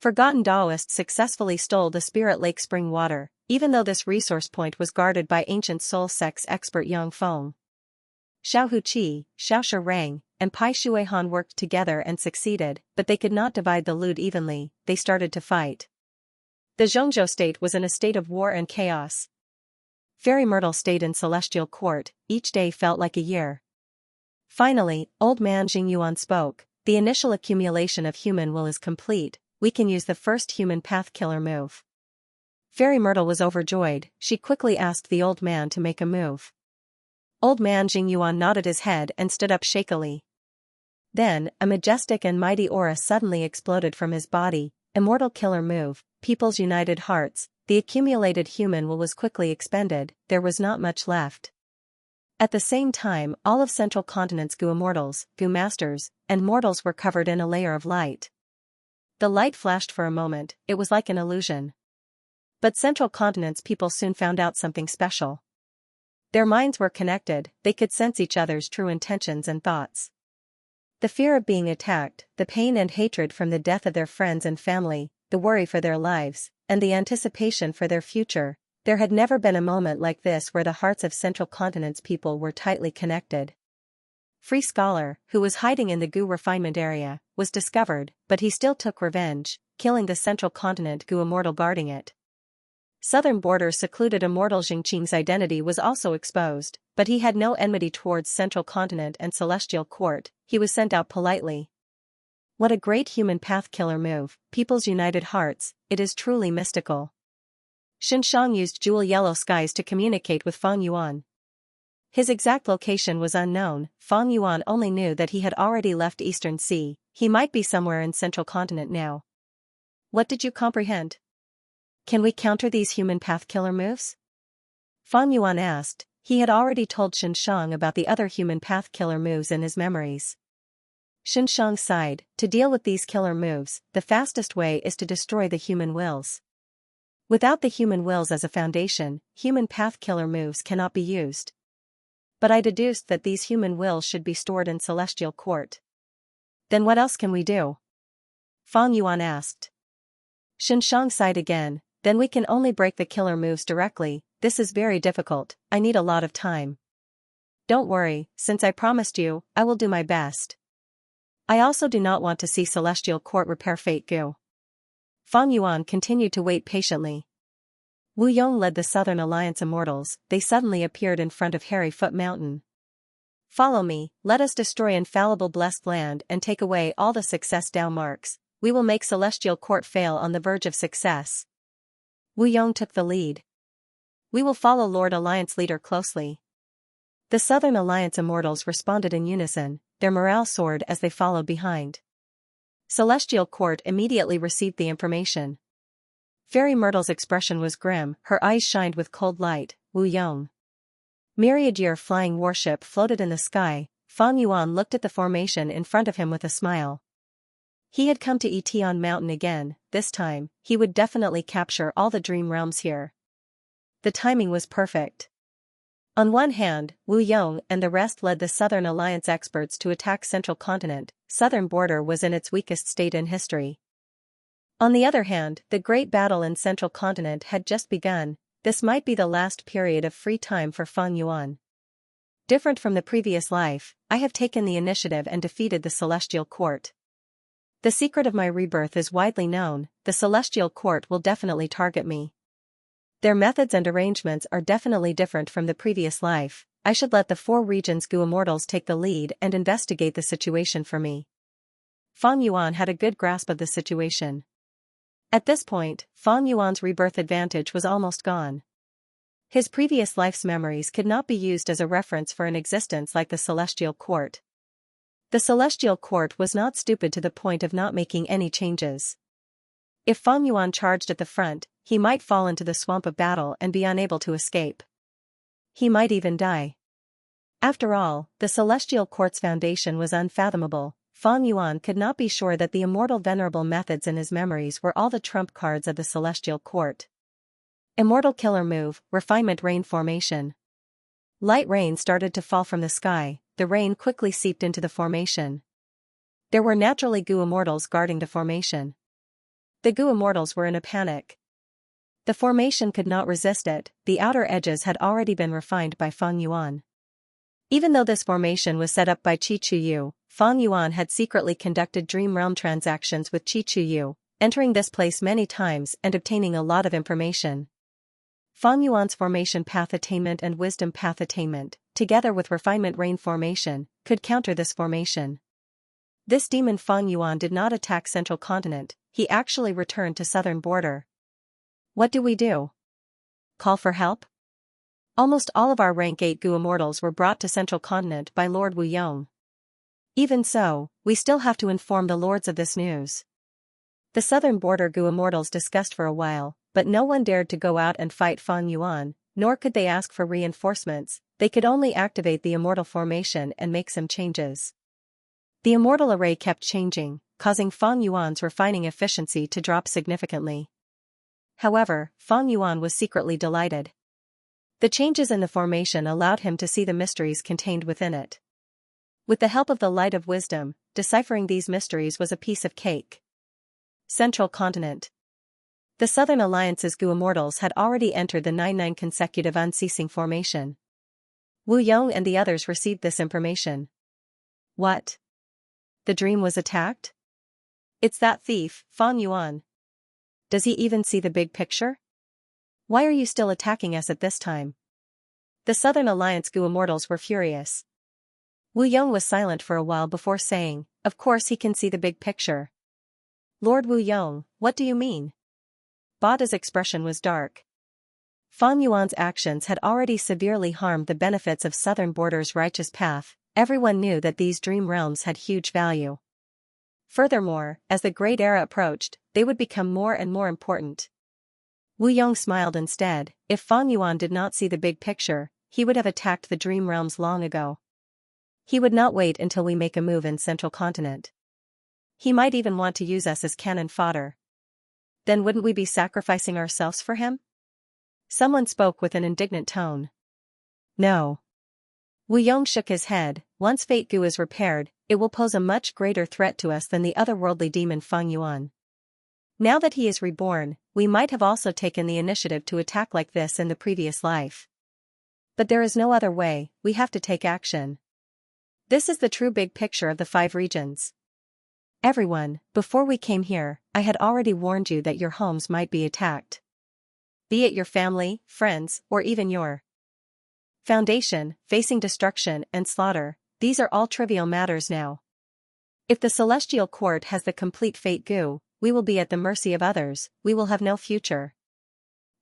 [SPEAKER 1] Forgotten Taoists successfully stole the Spirit Lake spring water, even though this resource point was guarded by ancient soul sects expert Yang Feng. Xiao Huqi, Xiao Shirang, and Pai Shuihan worked together and succeeded, but they could not divide the loot evenly, they started to fight. The Zhongzhou state was in a state of war and chaos. Fairy Myrtle stayed in Celestial Court, each day felt like a year. Finally, old man Jingyuan spoke, the initial accumulation of human will is complete, we can use the first human path killer move. Fairy Myrtle was overjoyed, she quickly asked the old man to make a move. Old man Jingyuan nodded his head and stood up shakily. Then, a majestic and mighty aura suddenly exploded from his body, immortal killer move, people's united hearts, the accumulated human will was quickly expended, there was not much left. At the same time, all of Central Continent's Gu immortals, Gu masters, and mortals were covered in a layer of light. The light flashed for a moment, it was like an illusion. But Central Continent's people soon found out something special. Their minds were connected, they could sense each other's true intentions and thoughts. The fear of being attacked, the pain and hatred from the death of their friends and family, the worry for their lives, and the anticipation for their future, there had never been a moment like this where the hearts of Central Continent's people were tightly connected. Free Scholar, who was hiding in the Gu refinement area, was discovered, but he still took revenge, killing the Central Continent Gu immortal guarding it. Southern border secluded immortal Xingqing's identity was also exposed, but he had no enmity towards Central Continent and Celestial Court, he was sent out politely. What a great human path killer move, people's united hearts, it is truly mystical. Xianxia used jewel yellow skies to communicate with Fang Yuan. His exact location was unknown, Fang Yuan only knew that he had already left Eastern Sea, he might be somewhere in Central Continent now. What did you comprehend? Can we counter these human path killer moves? Fang Yuan asked, he had already told Xianxia about the other human path killer moves in his memories. Xianxia sighed, to deal with these killer moves, the fastest way is to destroy the human wills. Without the human wills as a foundation, human path killer moves cannot be used. But I deduced that these human wills should be stored in Celestial Court. Then what else can we do? Fang Yuan asked. Xianxia sighed again, Then we can only break the killer moves directly. This is very difficult, I need a lot of time. Don't worry, since I promised you, I will do my best. I also do not want to see Celestial Court repair Fate Gu. Fang Yuan continued to wait patiently. Wu Yong led the Southern Alliance Immortals. They suddenly appeared in front of Hairy Foot Mountain. Follow me, let us destroy infallible blessed land and take away all the success Dao marks. We will make Celestial Court fail on the verge of success. Wu Yong took the lead. We will follow Lord Alliance leader closely. The Southern Alliance Immortals responded in unison, their morale soared as they followed behind. Celestial Court immediately received the information. Fairy Myrtle's expression was grim, her eyes shined with cold light. Wu Yong. Myriad-year flying warship floated in the sky. Fang Yuan looked at the formation in front of him with a smile. He had come to Etion Mountain again. This time, he would definitely capture all the dream realms here. The timing was perfect. On one hand, Wu Yong and the rest led the Southern Alliance experts to attack Central Continent. Southern border was in its weakest state in history. On the other hand, the great battle in Central Continent had just begun. This might be the last period of free time for Fang Yuan. Different from the previous life, I have taken the initiative and defeated the Celestial Court. The secret of my rebirth is widely known. The Celestial Court will definitely target me. Their methods and arrangements are definitely different from the previous life. I should let the 4 regions Gu Immortals take the lead and investigate the situation for me. Fang Yuan had a good grasp of the situation. At this point, Fang Yuan's rebirth advantage was almost gone. His previous life's memories could not be used as a reference for an existence like the Celestial Court. The Celestial Court was not stupid to the point of not making any changes. If Fang Yuan charged at the front, he might fall into the swamp of battle and be unable to escape. He might even die. After all, the Celestial Court's foundation was unfathomable. Fang Yuan could not be sure that the immortal venerable methods in his memories were all the trump cards of the Celestial Court. Immortal killer move, refinement rain formation. Light rain started to fall from the sky. The rain quickly seeped into the formation. There were naturally Gu Immortals guarding the formation. The Gu Immortals were in a panic. The formation could not resist it. The outer edges had already been refined by Fang Yuan. Even though this formation was set up by Qi Chuyu, Fang Yuan had secretly conducted Dream Realm transactions with Qi Chuyu, entering this place many times and obtaining a lot of information. Fang Yuan's formation path attainment and wisdom path attainment, together with refinement rain formation, could counter this formation. This demon Fang Yuan did not attack Central Continent, he actually returned to southern border. What do we do? Call for help? Almost all of our rank 8 Gu Immortals were brought to Central Continent by Lord Wu Yong. Even so, we still have to inform the lords of this news. The southern border Gu Immortals discussed for a while, but no one dared to go out and fight Fang Yuan, nor could they ask for reinforcements. They could only activate the immortal formation and make some changes. The immortal array kept changing, causing Fang Yuan's refining efficiency to drop significantly. However, Fang Yuan was secretly delighted. The changes in the formation allowed him to see the mysteries contained within it. With the help of the light of wisdom, deciphering these mysteries was a piece of cake. Central Continent. The Southern Alliance's Gu Immortals had already entered the 9-9 consecutive unceasing formation. Wu Yong and the others received this information. What? The dream was attacked? It's that thief, Fang Yuan. Does he even see the big picture? Why are you still attacking us at this time? The Southern Alliance Gu Immortals were furious. Wu Yong was silent for a while before saying, of course he can see the big picture. Lord Wu Yong, what do you mean? Bada's expression was dark. Fang Yuan's actions had already severely harmed the benefits of southern border's righteous path. Everyone knew that these dream realms had huge value. Furthermore, as the Great Era approached, they would become more and more important. Wu Yong smiled instead. If Fang Yuan did not see the big picture, he would have attacked the dream realms long ago. He would not wait until we make a move in Central Continent. He might even want to use us as cannon fodder. Then wouldn't we be sacrificing ourselves for him? Someone spoke with an indignant tone. No. Wu Yong shook his head. Once Fate Gu is repaired, it will pose a much greater threat to us than the otherworldly demon Fang Yuan. Now that he is reborn, we might have also taken the initiative to attack like this in the previous life. But there is no other way, we have to take action. This is the true big picture of the 5 regions. Everyone, before we came here, I had already warned you that your homes might be attacked. Be it your family, friends, or even your foundation, facing destruction and slaughter, these are all trivial matters now. If the celestial court has the complete fate Gu, we will be at the mercy of others, we will have no future.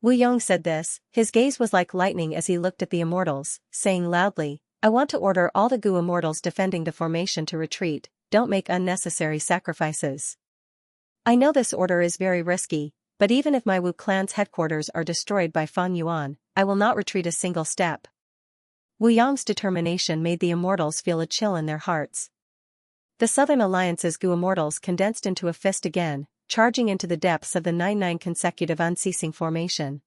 [SPEAKER 1] Wu Yong said this, his gaze was like lightning as he looked at the immortals, saying loudly, I want to order all the Gu immortals defending the formation to retreat, don't make unnecessary sacrifices. I know this order is very risky, but even if my Wu clan's headquarters are destroyed by Fan Yuan, I will not retreat a single step. Wu Yong's determination made the immortals feel a chill in their hearts. The Southern Alliance's Gu immortals condensed into a fist again, charging into the depths of the 9 consecutive unceasing formation.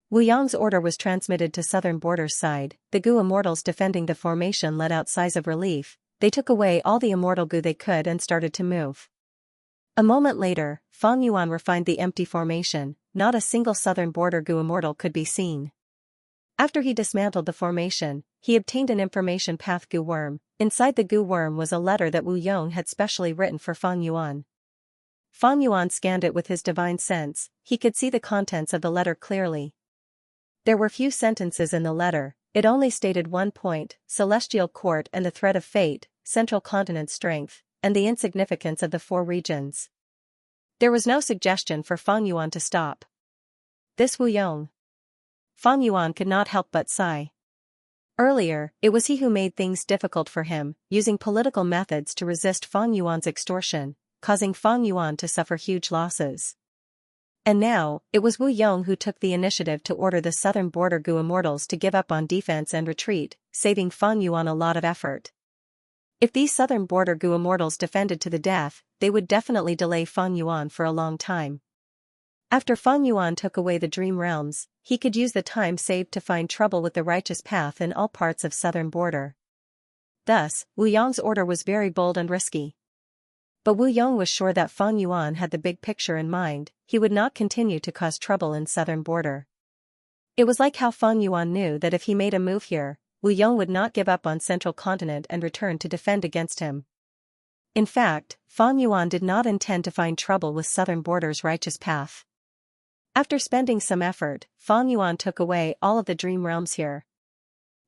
[SPEAKER 1] Wu Yong's order was transmitted to Southern Border's side, the Gu immortals defending the formation let out sighs of relief, they took away all the immortal Gu they could and started to move. A moment later, Fan Yuan refined the empty formation, not a single Southern Border Gu immortal could be seen. After he dismantled the formation, he obtained an information path Gu worm. Inside the Gu worm was a letter that Wu Yong had specially written for Fan Yuan. Fan Yuan scanned it with his divine sense, he could see the contents of the letter clearly. There were few sentences in the letter, it only stated one point, celestial court and the thread of fate, central continent strength, and the insignificance of the 4 regions. There was no suggestion for Fan Yuan to stop. This Wu Yong. Fan Yuan could not help but sigh. Earlier, it was he who made things difficult for him, using political methods to resist Fan Yuan's extortion, causing Fan Yuan to suffer huge losses. And now, it was Wu Yong who took the initiative to order the Southern Border Gu immortals to give up on defense and retreat, saving Fan Yuan a lot of effort. If these Southern Border Gu immortals defended to the death, they would definitely delay Fan Yuan for a long time. After Fan Yuan took away the Dream Realms, he could use the time saved to find trouble with the righteous path in all parts of Southern Border. Thus, Wu Yong's order was very bold and risky. But Wu Yong was sure that Fan Yuan had the big picture in mind, he would not continue to cause trouble in Southern Border. It was like how Fan Yuan knew that if he made a move here, Wu Yong would not give up on Central Continent and return to defend against him. In fact, Fan Yuan did not intend to find trouble with Southern Border's righteous path. After spending some effort, Fan Yuan took away all of the Dream Realms here.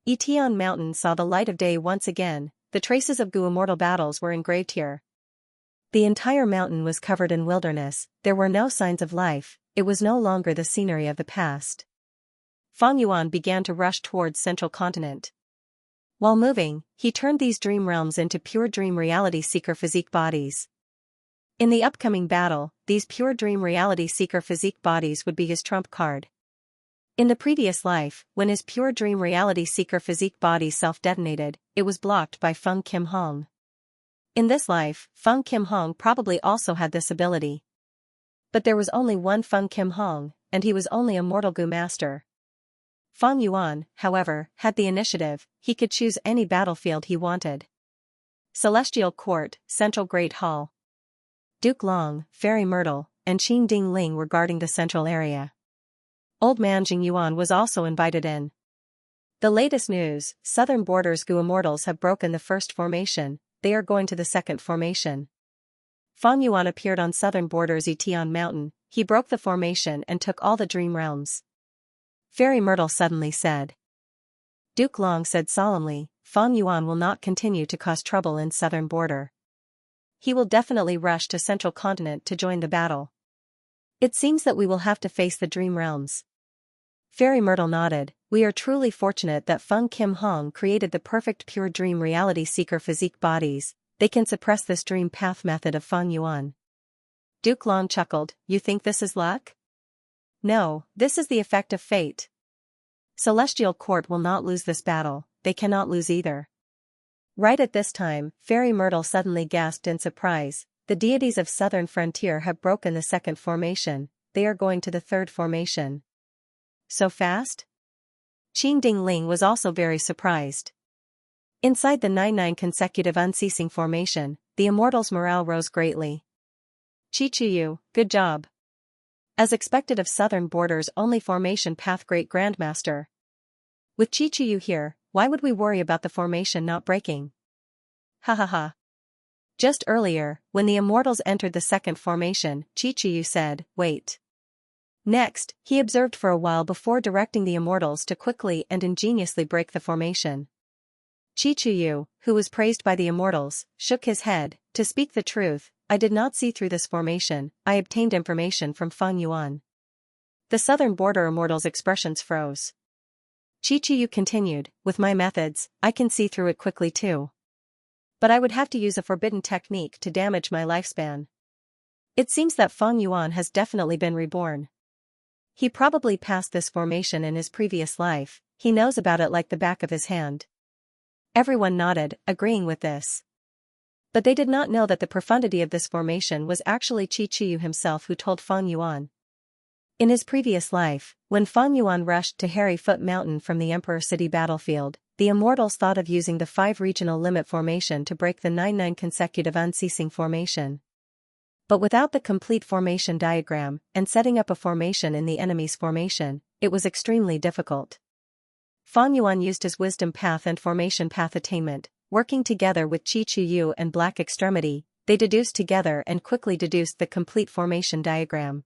[SPEAKER 1] Etian Mountain saw the light of day once again, the traces of Gu immortal battles were engraved here. The entire mountain was covered in wilderness, there were no signs of life, it was no longer the scenery of the past. Fan Yuan began to rush towards Central Continent. While moving, he turned these dream realms into pure dream reality seeker physique bodies. In the upcoming battle, these pure dream reality seeker physique bodies would be his trump card. In the previous life, when his pure dream reality seeker physique body self-detonated, it was blocked by Feng Kim Hong. In this life, Feng Kim Hong probably also had this ability. But there was only one Feng Kim Hong, and he was only a mortal Gu master. Fan Yuan, however, had the initiative, he could choose any battlefield he wanted. Celestial Court, Central Great Hall. Duke Long, Fairy Myrtle, and Qin Ding Ling were guarding the central area. Old Man Jing Yuan was also invited in. The latest news, Southern Border's Gu immortals have broken the first formation, they are going to the second formation. Fan Yuan appeared on Southern Border's Etian Mountain, he broke the formation and took all the Dream Realms. Fairy Myrtle suddenly said. Duke Long said solemnly, Fan Yuan will not continue to cause trouble in Southern Border. He will definitely rush to Central Continent to join the battle. It seems that we will have to face the Dream Realms. Fairy Myrtle nodded, we are truly fortunate that Feng Kim Hong created the perfect pure dream reality seeker physique bodies, they can suppress this dream path method of Fan Yuan. Duke Long chuckled, you think this is luck? No, this is the effect of fate. Celestial Court will not lose this battle, they cannot lose either. Right at this time, Fairy Myrtle suddenly gasped in surprise, the deities of Southern Frontier have broken the second formation, they are going to the third formation. So fast? Qin Ding Ling was also very surprised. Inside the 9 consecutive unceasing formation, the immortals' morale rose greatly. Chichuyu, good job. As expected of Southern Border's only formation path Great Grandmaster. With Chichuyu here, why would we worry about the formation not breaking? Ha ha ha. Just earlier, when the Immortals entered the second formation, Chichuyu said, wait. Next, he observed for a while before directing the Immortals to quickly and ingeniously break the formation. Chichuyu, who was praised by the Immortals, shook his head. To speak the truth, I did not see through this formation, I obtained information from Fang Yuan. The Southern Border Immortals' expressions froze. Chichuyu continued, with my methods, I can see through it quickly too. But I would have to use a forbidden technique to damage my lifespan. It seems that Fang Yuan has definitely been reborn. He probably passed this formation in his previous life, he knows about it like the back of his hand. Everyone nodded, agreeing with this. But they did not know that the profundity of this formation was actually Chichuyu himself who told Fang Yuan. In his previous life, when Fang Yuan rushed to Hairy Foot Mountain from the Emperor City battlefield, the Immortals thought of using the 5 regional limit formation to break the 9 consecutive unceasing formation. But without the complete formation diagram and setting up a formation in the enemy's formation, it was extremely difficult. Fang Yuan used his wisdom path and formation path attainment, working together with Chichuyu and Black Extremity, they deduced together and quickly deduced the complete formation diagram.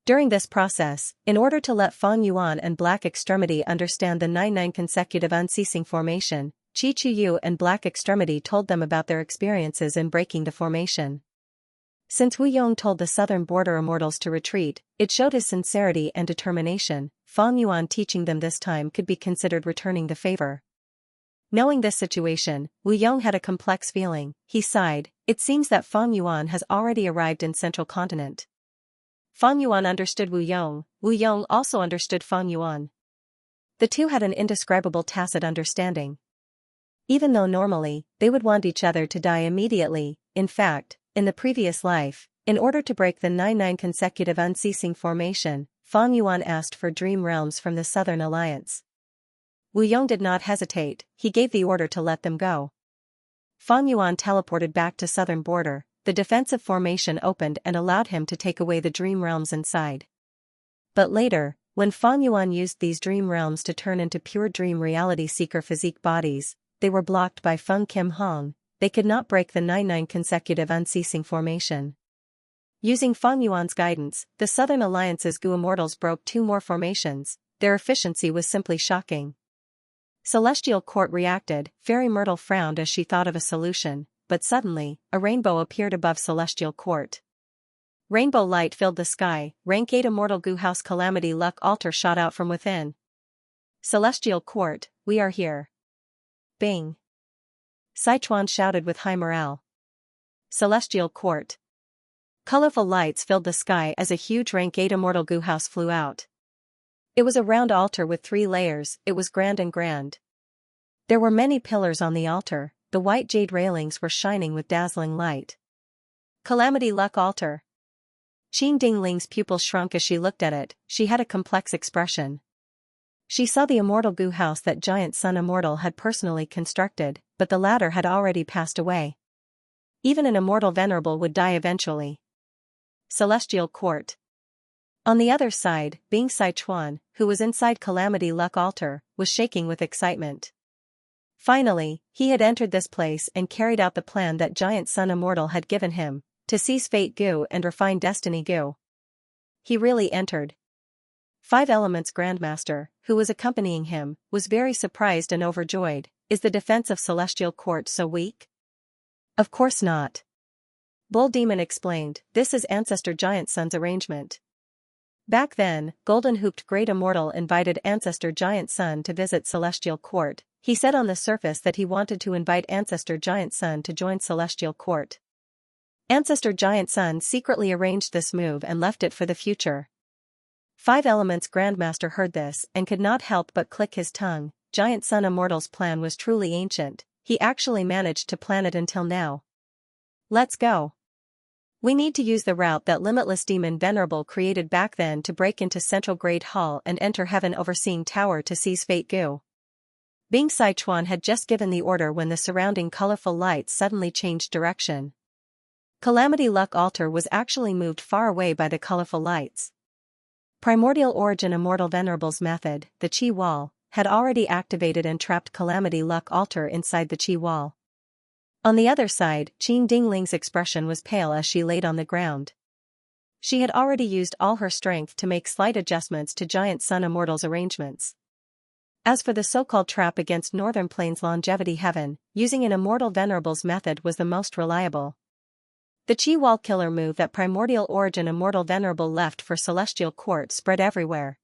[SPEAKER 1] During this process, in order to let Fang Yuan and Black Extremity understand the 9 consecutive unceasing formation, Chichuyu and Black Extremity told them about their experiences in breaking the formation. Since Wu Yong told the Southern Border Immortals to retreat, it showed his sincerity and determination. Fang Yuan teaching them this time could be considered returning the favor. Knowing this situation, Wu Yong had a complex feeling. He sighed, it seems that Fang Yuan has already arrived in Central Continent. Fang Yuan understood Wu Yong also understood Fang Yuan. The two had an indescribable tacit understanding. Even though normally, they would want each other to die immediately, in fact, in the previous life, in order to break the 9 consecutive unceasing formation, Fang Yuan asked for dream realms from the Southern Alliance. Wu Yong did not hesitate, he gave the order to let them go. Fang Yuan teleported back to Southern Border, the defensive formation opened and allowed him to take away the dream realms inside. But later, when Fang Yuan used these dream realms to turn into pure dream reality seeker physique bodies, they were blocked by Feng Kim Hong. They could not break the 9 consecutive unceasing formation. Using Fang Yuan's guidance, the Southern Alliance's Gu Immortals broke 2 more formations, their efficiency was simply shocking. Celestial Court reacted, Fairy Myrtle frowned as she thought of a solution, but suddenly, a rainbow appeared above Celestial Court. Rainbow light filled the sky, Rank 8 Immortal Gu House Calamity Luck Altar shot out from within. Celestial Court, we are here. Bing. Sichuan shouted with high morale. Celestial Court. Colorful lights filled the sky as a huge Rank 8 Immortal Gu House flew out. It was a round altar with 3 layers, it was grand and grand. There were many pillars on the altar, the white jade railings were shining with dazzling light. Calamity Luck Altar. Qing Dingling's pupils shrunk as she looked at it, she had a complex expression. She saw the immortal Gu house that Giant Sun Immortal had personally constructed, but the latter had already passed away. Even an immortal venerable would die eventually. Celestial Court. On the other side, Bing Sichuan, who was inside Calamity Luck Altar, was shaking with excitement. Finally, he had entered this place and carried out the plan that Giant Sun Immortal had given him, to seize Fate Gu and refine Destiny Gu. He really entered. 5 Elements Grandmaster, who was accompanying him, was very surprised and overjoyed. Is the defense of Celestial Court so weak? Of course not. Bull Demon explained, this is Ancestor Giant Sun's arrangement. Back then, Golden Hooped Great Immortal invited Ancestor Giant Sun to visit Celestial Court. He said on the surface that he wanted to invite Ancestor Giant Sun to join Celestial Court. Ancestor Giant Sun secretly arranged this move and left it for the future. 5 Elements Grandmaster heard this and could not help but click his tongue. Giant Sun Immortal's plan was truly ancient, he actually managed to plan it until now. Let's go. We need to use the route that Limitless Demon Venerable created back then to break into Central Great Hall and enter Heaven Overseeing Tower to seize Fate Gu. Bing Sichuan had just given the order when the surrounding colorful lights suddenly changed direction. Calamity Luck Altar was actually moved far away by the colorful lights. Primordial Origin Immortal Venerables method, the Qi Wall, had already activated and trapped Calamity Luck Altar inside the Qi Wall. On the other side, Qing Dingling's expression was pale as she laid on the ground. She had already used all her strength to make slight adjustments to Giant Sun Immortal's arrangements. As for the so-called trap against Northern Plains Longevity Heaven, using an Immortal Venerables method was the most reliable. The Qi Wall killer move that Primordial Origin Immortal Venerable left for Celestial Court spread everywhere.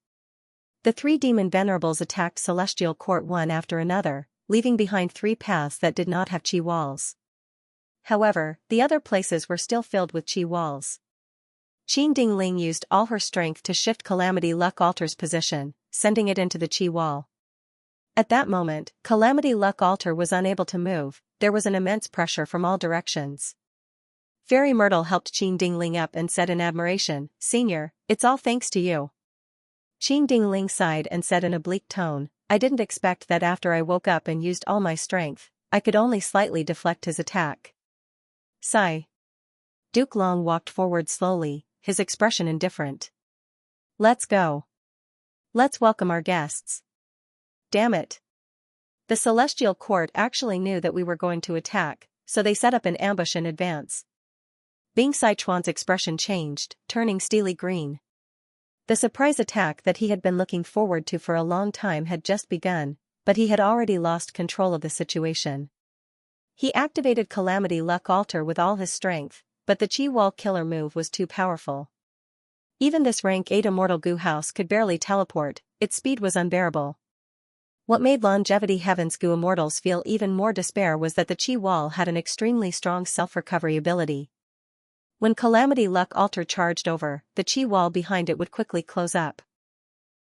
[SPEAKER 1] The 3 demon venerables attacked Celestial Court one after another, leaving behind 3 paths that did not have Qi walls. However, the other places were still filled with Qi walls. Qing Dingling used all her strength to shift Calamity Luck Altar's position, sending it into the Qi Wall. At that moment, Calamity Luck Altar was unable to move. There was an immense pressure from all directions. Fairy Myrtle helped Qing Dingling up and said in admiration, "Senior, it's all thanks to you." Qing Dingling sighed and said in a bleak tone, "I didn't expect that after I woke up and used all my strength, I could only slightly deflect his attack." Sigh. Duke Long walked forward slowly, his expression indifferent. "Let's go. Let's welcome our guests." "Damn it. The Celestial Court actually knew that we were going to attack, so they set up an ambush in advance." Bing Sichuan's expression changed, turning steely green. The surprise attack that he had been looking forward to for a long time had just begun, but he had already lost control of the situation. He activated Calamity Luck Altar with all his strength, but the Qi Wall killer move was too powerful. Even this rank 8 Immortal Goo House could barely teleport, its speed was unbearable. What made Longevity Heaven's Goo Immortals feel even more despair was that the Qi Wall had an extremely strong self-recovery ability. When Calamity Luck Altar charged over, the Qi Wall behind it would quickly close up.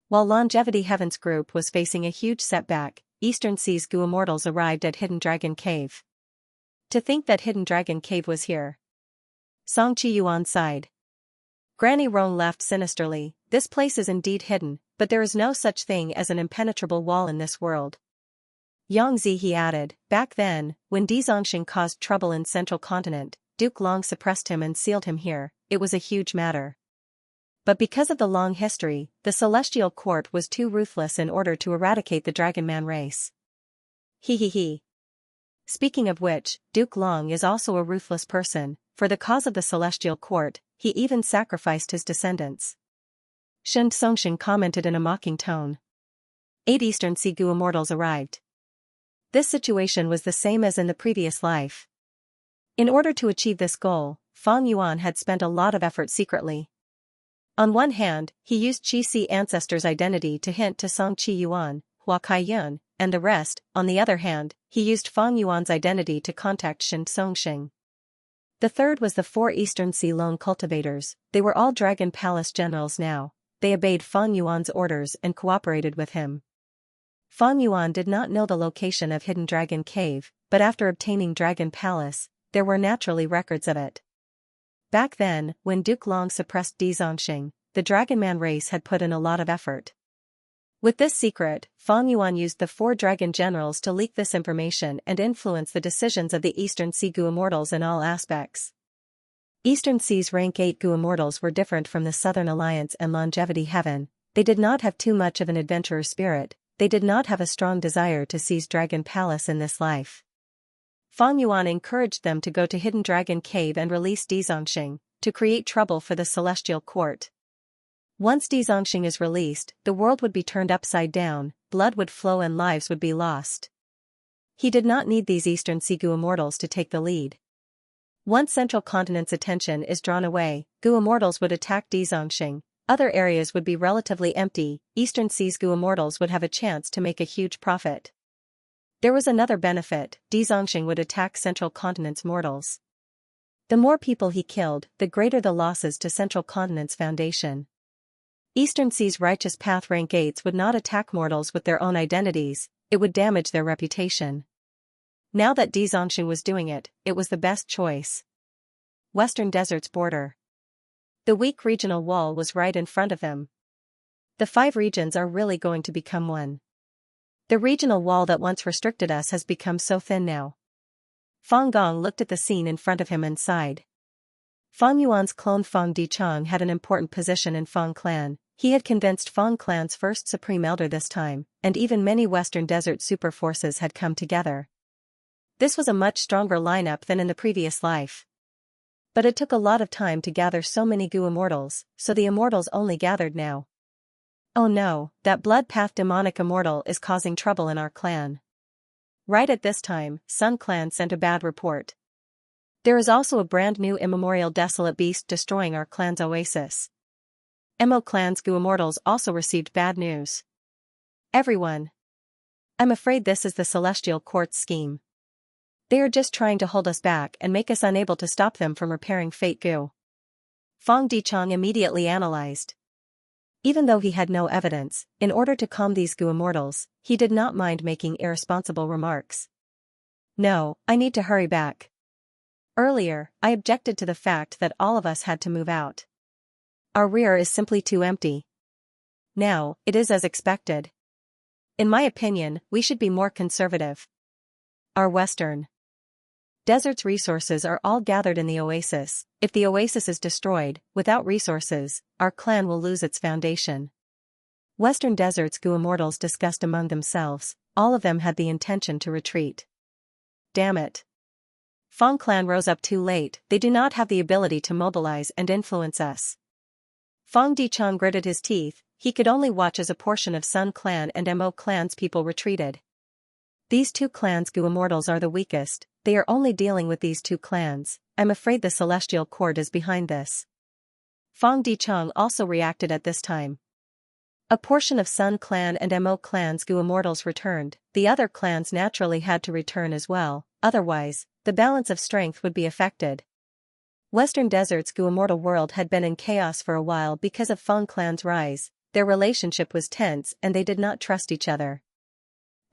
[SPEAKER 1] While Longevity Heaven's group was facing a huge setback, Eastern Sea's Goo Immortals arrived at Hidden Dragon Cave. To think that Hidden Dragon Cave was here. Song Chi-Yuan sighed. Granny Roan laughed sinisterly, "This place is indeed hidden, but there is no such thing as an impenetrable wall in this world." Yang Zi he added, "Back then, when Di Zongxing caused trouble in Central Continent, Duke Long suppressed him and sealed him here. It was a huge matter. But because of the long history, the Celestial Court was too ruthless in order to eradicate the Dragon Man race." He. Speaking of which, Duke Long is also a ruthless person. For the cause of the Celestial Court, he even sacrificed his descendants. Shen Songxing commented in a mocking tone. 8 Eastern Sea Goo Immortals arrived. This situation was the same as in the previous life. In order to achieve this goal, Fang Yuan had spent a lot of effort secretly. On one hand, he used Qi Si ancestors' identity to hint to Song Qi Yuan, Hua Kai Yun, and the rest. On the other hand, he used Fang Yuan's identity to contact Shen Songxing. The third was the 4 Eastern Sea Lone Cultivators. They were all Dragon Palace generals now. They obeyed Fang Yuan's orders and cooperated with him. Fang Yuan did not know the location of Hidden Dragon Cave, but after obtaining Dragon Palace, there were naturally records of it. Back then, when Duke Long suppressed Di Zongxing, the Dragon Man race had put in a lot of effort. With this secret, Fang Yuan used the 4 dragon generals to leak this information and influence the decisions of the Eastern Sea Goo Immortals in all aspects. Eastern Sea's rank 8 Goo Immortals were different from the Southern Alliance and Longevity Heaven. They did not have too much of an adventurer spirit. They did not have a strong desire to seize Dragon Palace in this life. Fang Yuan encouraged them to go to Hidden Dragon Cave and release Di Zongxing, to create trouble for the Celestial Court. Once Di Zongxing is released, the world would be turned upside down, blood would flow and lives would be lost. He did not need these Eastern Sea Goo Immortals to take the lead. Once Central Continent's attention is drawn away, Goo Immortals would attack Di Zongxing. Other areas would be relatively empty. Eastern Sea's Goo Immortals would have a chance to make a huge profit. There was another benefit: Di Zongxing would attack Central Continent's mortals. The more people he killed, the greater the losses to Central Continent's foundation. Eastern Sea's Righteous Path rank 8s would not attack mortals with their own identities, it would damage their reputation. Now that Di Zongxing was doing it, it was the best choice. Western Desert's border. The weak regional wall was right in front of them. The 5 regions are really going to become one. The regional wall that once restricted us has become so thin now. Fang Gong looked at the scene in front of him and sighed. Fang Yuan's clone Fang Dichang had an important position in Fang clan. He had convinced Fang clan's first supreme elder this time, and even many Western Desert super forces had come together. This was a much stronger lineup than in the previous life. But it took a lot of time to gather so many Gu immortals, so the immortals only gathered now. Oh no, that blood path demonic immortal is causing trouble in our clan. Right at this time, Sun clan sent a bad report. There is also a brand new immemorial desolate beast destroying our clan's oasis. Mo clan's Gu immortals also received bad news. Everyone. I'm afraid this is the Celestial Court's scheme. They are just trying to hold us back and make us unable to stop them from repairing Fate Gu. Fang Dichang immediately analyzed. Even though he had no evidence, in order to calm these Gu immortals, he did not mind making irresponsible remarks. No, I need to hurry back. Earlier, I objected to the fact that all of us had to move out. Our rear is simply too empty. Now, it is as expected. In my opinion, we should be more conservative. Our Western Desert's resources are all gathered in the oasis. If the oasis is destroyed, without resources, our clan will lose its foundation. Western Desert's Gu immortals discussed among themselves. All of them had the intention to retreat. Damn it. Fang clan rose up too late. They do not have the ability to mobilize and influence us. Fang Dichang gritted his teeth. He could only watch as a portion of Sun clan and Mo clan's people retreated. These two clans' Gu immortals are the weakest. They are only dealing with these two clans. I'm afraid the Celestial Court is behind this. Fang Dichang also reacted at this time. A portion of Sun clan and Mo clan's Gu immortals returned. The other clans naturally had to return as well, otherwise, the balance of strength would be affected. Western Desert's Gu immortal world had been in chaos for a while because of Fang clan's rise. Their relationship was tense and they did not trust each other.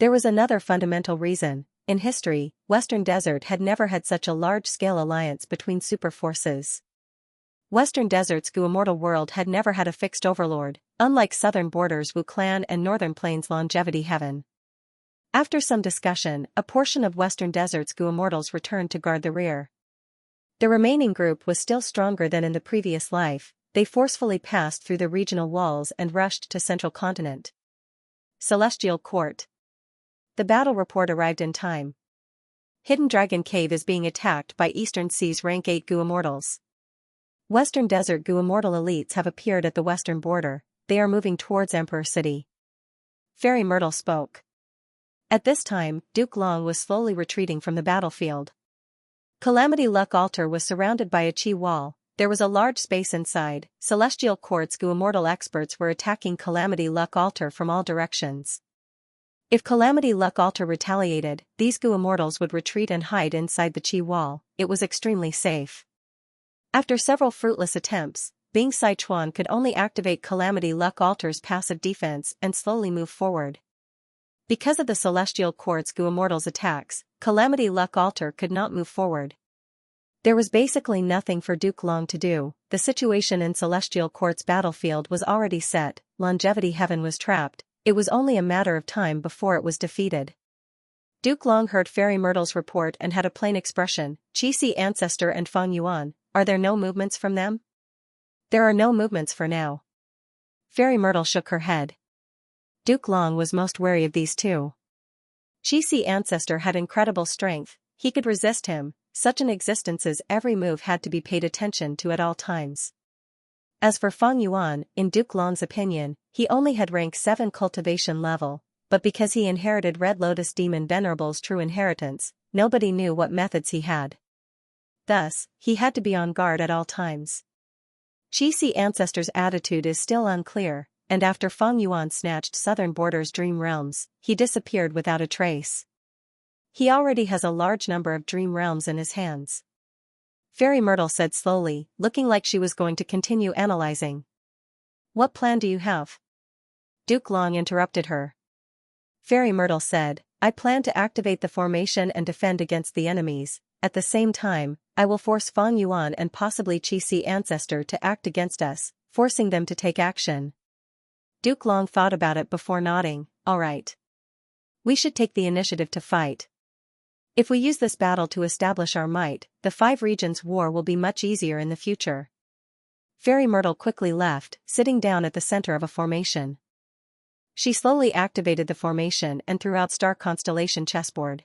[SPEAKER 1] There was another fundamental reason. In history, Western Desert had never had such a large-scale alliance between super forces. Western Desert's Gu immortal world had never had a fixed overlord, unlike Southern Borders Wu clan and Northern Plains Longevity Heaven. After some discussion, a portion of Western Desert's Gu immortals returned to guard the rear. The remaining group was still stronger than in the previous life. They forcefully passed through the regional walls and rushed to Central Continent. Celestial Court. The battle report arrived in time. Hidden Dragon Cave is being attacked by Eastern Sea's Rank 8 Gu immortals. Western Desert Gu immortal elites have appeared at the western border. They are moving towards Emperor City. Fairy Myrtle spoke. At this time, Duke Long was slowly retreating from the battlefield. Calamity Luck Altar was surrounded by a chi wall. There was a large space inside. Celestial Court's Gu immortal experts were attacking Calamity Luck Altar from all directions. If Calamity Luck Altar retaliated, these Gu immortals would retreat and hide inside the chi wall. It was extremely safe. After several fruitless attempts, Bing Sichuan could only activate Calamity Luck Altar's passive defense and slowly move forward. Because of the Celestial Court's Gu immortals' attacks, Calamity Luck Altar could not move forward. There was basically nothing for Duke Long to do. The situation in Celestial Court's battlefield was already set. Longevity Heaven was trapped. It was only a matter of time before it was defeated. Duke Long heard Fairy Myrtle's report and had a plain expression. Qixi Ancestor and Fang Yuan, are there no movements from them? There are no movements for now. Fairy Myrtle shook her head. Duke Long was most wary of these two. Qixi Ancestor had incredible strength. He could resist him. Such an existence's every move had to be paid attention to at all times. As for Fang Yuan, in Duke Long's opinion, he only had rank 7 cultivation level, but because he inherited Red Lotus Demon Venerable's true inheritance, nobody knew what methods he had. Thus, he had to be on guard at all times. Qixi Ancestor's attitude is still unclear, and after Fang Yuan snatched Southern Border's Dream Realms, he disappeared without a trace. He already has a large number of Dream Realms in his hands. Fairy Myrtle said slowly, looking like she was going to continue analyzing. What plan do you have? Duke Long interrupted her. Fairy Myrtle said, I plan to activate the formation and defend against the enemies. At the same time, I will force Fang Yuan and possibly Qixi Ancestor to act against us, forcing them to take action. Duke Long thought about it before nodding. All right. We should take the initiative to fight. If we use this battle to establish our might, the 5 regions war will be much easier in the future. Fairy Myrtle quickly left, sitting down at the center of a formation. She slowly activated the formation and threw out star constellation chessboard.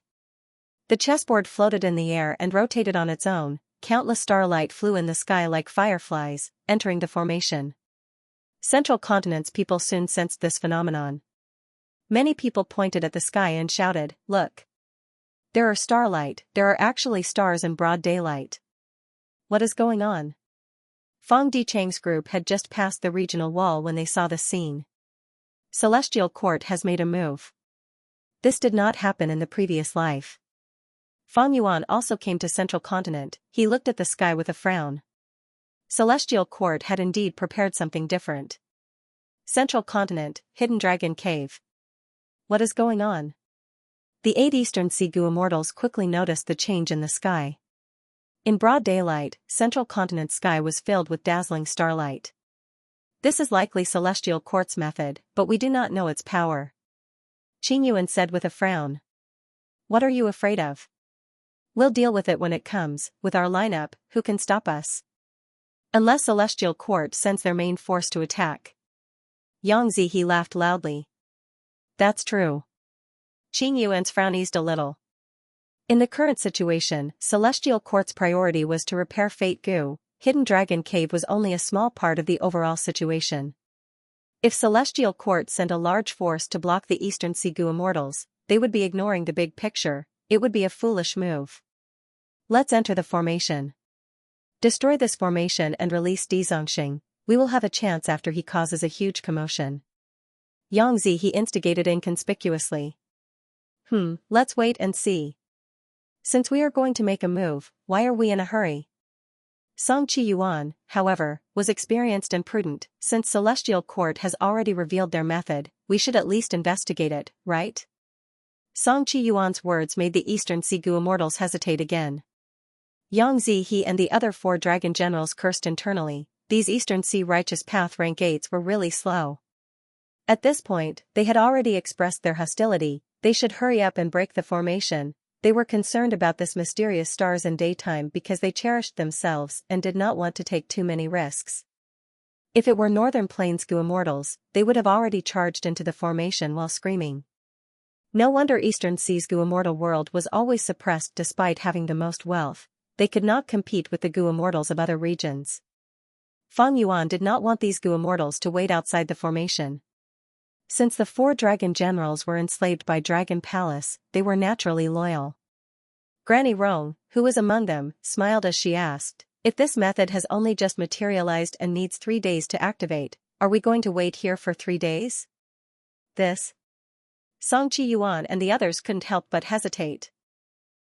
[SPEAKER 1] The chessboard floated in the air and rotated on its own. Countless starlight flew in the sky like fireflies, entering the formation. Central Continent's people soon sensed this phenomenon. Many people pointed at the sky and shouted, "Look! There are starlight, there are actually stars in broad daylight. What is going on?" Fang Dichang's group had just passed the regional wall when they saw the scene. Celestial Court has made a move. This did not happen in the previous life. Fang Yuan also came to Central Continent. He looked at the sky with a frown. Celestial Court had indeed prepared something different. Central Continent, Hidden Dragon Cave. What is going on? The 8 Eastern Sea Goo immortals quickly noticed the change in the sky. In broad daylight, Central Continent's sky was filled with dazzling starlight. This is likely Celestial Court's method, but we do not know its power. Qing Yuan said with a frown. What are you afraid of? We'll deal with it when it comes. With our lineup, who can stop us? Unless Celestial Court sends their main force to attack. Yang Zihe laughed loudly. That's true. Qing Yuan's frown eased a little. In the current situation, Celestial Court's priority was to repair Fate Goo. Hidden Dragon Cave was only a small part of the overall situation. If Celestial Court sent a large force to block the Eastern Sea Goo immortals, they would be ignoring the big picture. It would be a foolish move. Let's enter the formation. Destroy this formation and release Dizongxing. We will have a chance after he causes a huge commotion. Yang Zihe instigated inconspicuously. Let's wait and see. Since we are going to make a move, why are we in a hurry? Song Qi Yuan, however, was experienced and prudent. Since Celestial Court has already revealed their method, we should at least investigate it, right? Song Qi Yuan's words made the Eastern Sea Goo immortals hesitate again. Yang Zihe and the other 4 dragon generals cursed internally. These Eastern Sea Righteous Path rank 8s were really slow. At this point, they had already expressed their hostility. They should hurry up and break the formation. They were concerned about this mysterious stars in daytime because they cherished themselves and did not want to take too many risks. If it were Northern Plains Goo immortals, they would have already charged into the formation while screaming. No wonder Eastern Sea's Goo immortal world was always suppressed despite having the most wealth. They could not compete with the Goo immortals of other regions. Fang Yuan did not want these Goo immortals to wait outside the formation. Since the 4 dragon generals were enslaved by Dragon Palace, they were naturally loyal. Granny Rong, who was among them, smiled as she asked, if this method has only just materialized and needs 3 days to activate, are we going to wait here for 3 days? This? Song Qi Yuan and the others couldn't help but hesitate.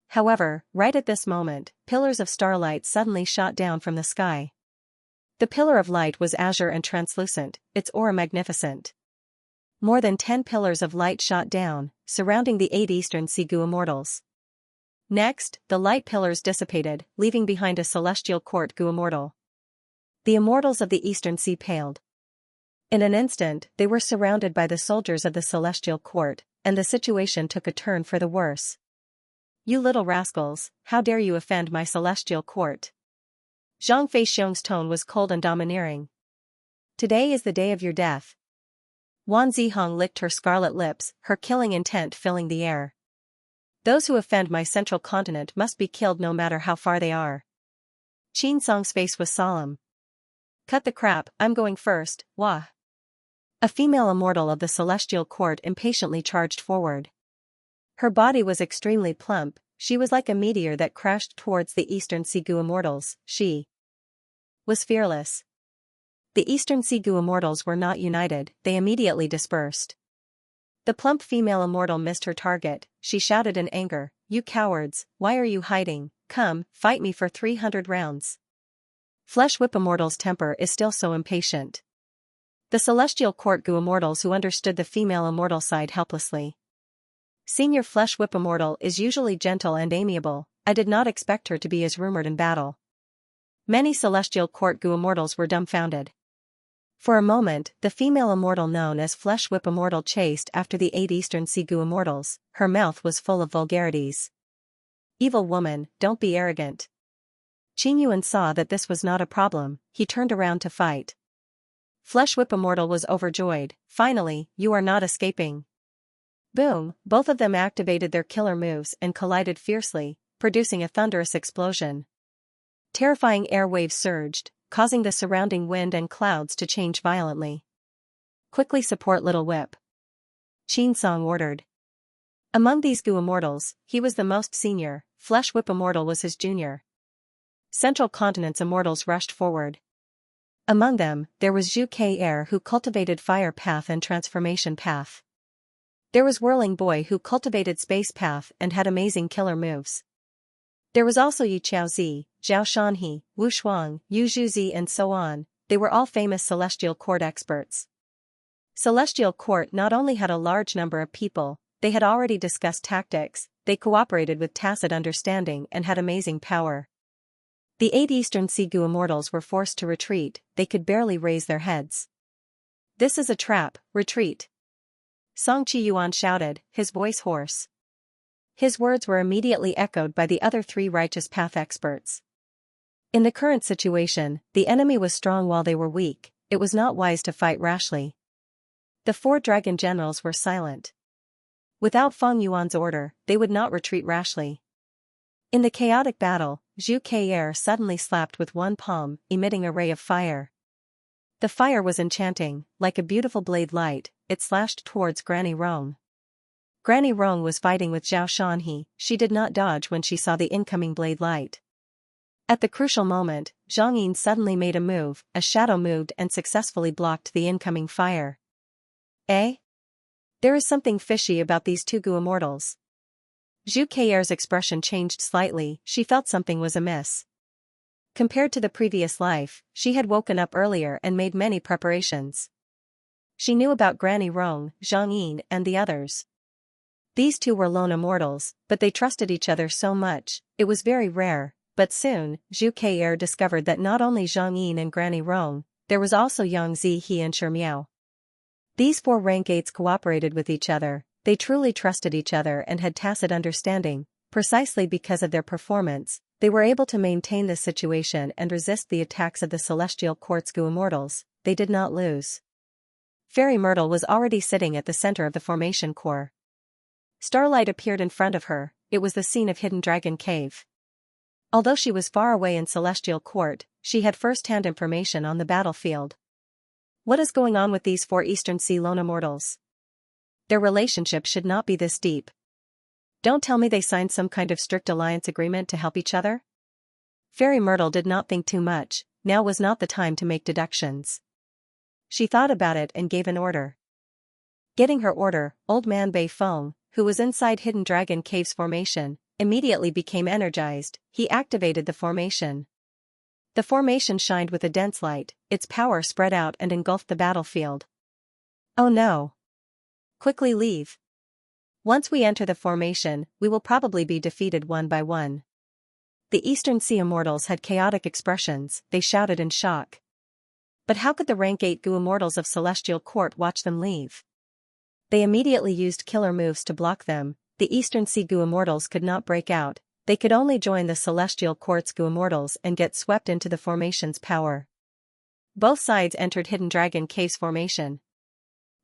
[SPEAKER 1] However, right at this moment, pillars of starlight suddenly shot down from the sky. The pillar of light was azure and translucent, its aura magnificent. More than 10 pillars of light shot down, surrounding the 8 Eastern Sea Goo immortals. Next, the light pillars dissipated, leaving behind a Celestial Court Goo immortal. The immortals of the Eastern Sea paled. In an instant, they were surrounded by the soldiers of the Celestial Court, and the situation took a turn for the worse. You little rascals, how dare you offend my Celestial Court? Zhang Feixiong's tone was cold and domineering. Today is the day of your death. Wan Zihong licked her scarlet lips, her killing intent filling the air. Those who offend my Central Continent must be killed no matter how far they are. Qin Song's face was solemn. Cut the crap, I'm going first, wah. A female immortal of the Celestial Court impatiently charged forward. Her body was extremely plump, she was like a meteor that crashed towards the Eastern Sea Goo immortals. She was fearless. The Eastern Sea Goo immortals were not united, they immediately dispersed. The plump female immortal missed her target, she shouted in anger, you cowards, why are you hiding? Come, fight me for 300 rounds. Flesh Whip immortal's temper is still so impatient. The Celestial Court Goo immortals who understood the female immortal sighed helplessly. Senior Flesh Whip immortal is usually gentle and amiable, I did not expect her to be as rumored in battle. Many Celestial Court Goo immortals were dumbfounded. For a moment, the female immortal known as Flesh Whip immortal chased after the 8 Eastern Sea Goo immortals, her mouth was full of vulgarities. Evil woman, don't be arrogant. Qing Yuan saw that this was not a problem, he turned around to fight. Flesh Whip Immortal was overjoyed, finally, you are not escaping. Boom, both of them activated their killer moves and collided fiercely, producing a thunderous explosion. Terrifying air waves surged, causing the surrounding wind and clouds to change violently. Quickly support Little Whip. Qin Song ordered. Among these Gu Immortals, he was the most senior, Flesh Whip Immortal was his junior. Central Continent's Immortals rushed forward. Among them, there was Zhu Ke who cultivated Fire Path and Transformation Path. There was Whirling Boy who cultivated Space Path and had amazing killer moves. There was also Yi Chaozi, Zhao Shanhe, Wu Shuang, Yu Zhuzi and so on, they were all famous Celestial Court experts. Celestial Court not only had a large number of people, they had already discussed tactics, they cooperated with tacit understanding and had amazing power. The 8 Eastern Sea Gu Immortals were forced to retreat, they could barely raise their heads. This is a trap, retreat. Song Qiyuan shouted, his voice hoarse. His words were immediately echoed by the other 3 Righteous Path experts. In the current situation, the enemy was strong while they were weak, it was not wise to fight rashly. The 4 dragon generals were silent. Without Feng Yuan's order, they would not retreat rashly. In the chaotic battle, Zhu Ke suddenly slapped with one palm, emitting a ray of fire. The fire was enchanting, like a beautiful blade light, it slashed towards Granny Rong. Granny Rong was fighting with Zhao Shanhe, she did not dodge when she saw the incoming blade light. At the crucial moment, Zhang Yin suddenly made a move, a shadow moved and successfully blocked the incoming fire. Eh? There is something fishy about these 2 Gu Immortals. Zhu Ke's expression changed slightly, she felt something was amiss. Compared to the previous life, she had woken up earlier and made many preparations. She knew about Granny Rong, Zhang Yin and the others. These 2 were lone immortals, but they trusted each other so much, it was very rare, but soon, Zhu Ke discovered that not only Zhang Yin and Granny Rong, there was also Yang Zihe and Shimiao. These 4 rank 8s cooperated with each other, they truly trusted each other and had tacit understanding, precisely because of their performance, they were able to maintain this situation and resist the attacks of the Celestial Court's Gu Immortals, they did not lose. Fairy Myrtle was already sitting at the center of the formation core. Starlight appeared in front of her, it was the scene of Hidden Dragon Cave. Although she was far away in Celestial Court, she had first-hand information on the battlefield. What is going on with these 4 Eastern Sea lone immortals? Their relationship should not be this deep. Don't tell me they signed some kind of strict alliance agreement to help each other? Fairy Myrtle did not think too much, now was not the time to make deductions. She thought about it and gave an order. Getting her order, Old Man Bei Feng, who was inside Hidden Dragon Cave's formation, immediately became energized, he activated the formation. The formation shined with a dense light, its power spread out and engulfed the battlefield. Oh no! Quickly leave. Once we enter the formation, we will probably be defeated one by one. The Eastern Sea Immortals had chaotic expressions, they shouted in shock. But how could the rank 8 Gu Immortals of Celestial Court watch them leave? They immediately used killer moves to block them, the Eastern Sea Gu Immortals could not break out, they could only join the Celestial Court's Gu Immortals and get swept into the formation's power. Both sides entered Hidden Dragon Cave's formation.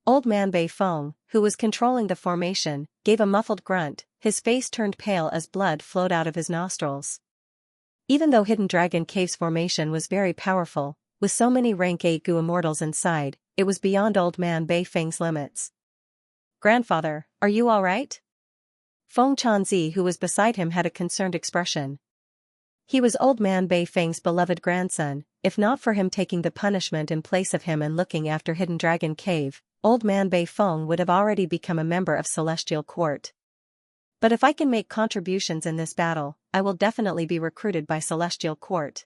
[SPEAKER 1] Old Man Bei Feng, who was controlling the formation, gave a muffled grunt, his face turned pale as blood flowed out of his nostrils. Even though Hidden Dragon Cave's formation was very powerful, with so many rank 8 Gu Immortals inside, it was beyond Old Man Bei Feng's limits. Grandfather, are you alright? Feng Chanzi, who was beside him, had a concerned expression. He was Old Man Bei Feng's beloved grandson, if not for him taking the punishment in place of him and looking after Hidden Dragon Cave, Old Man Bei Feng would have already become a member of Celestial Court. But if I can make contributions in this battle, I will definitely be recruited by Celestial Court.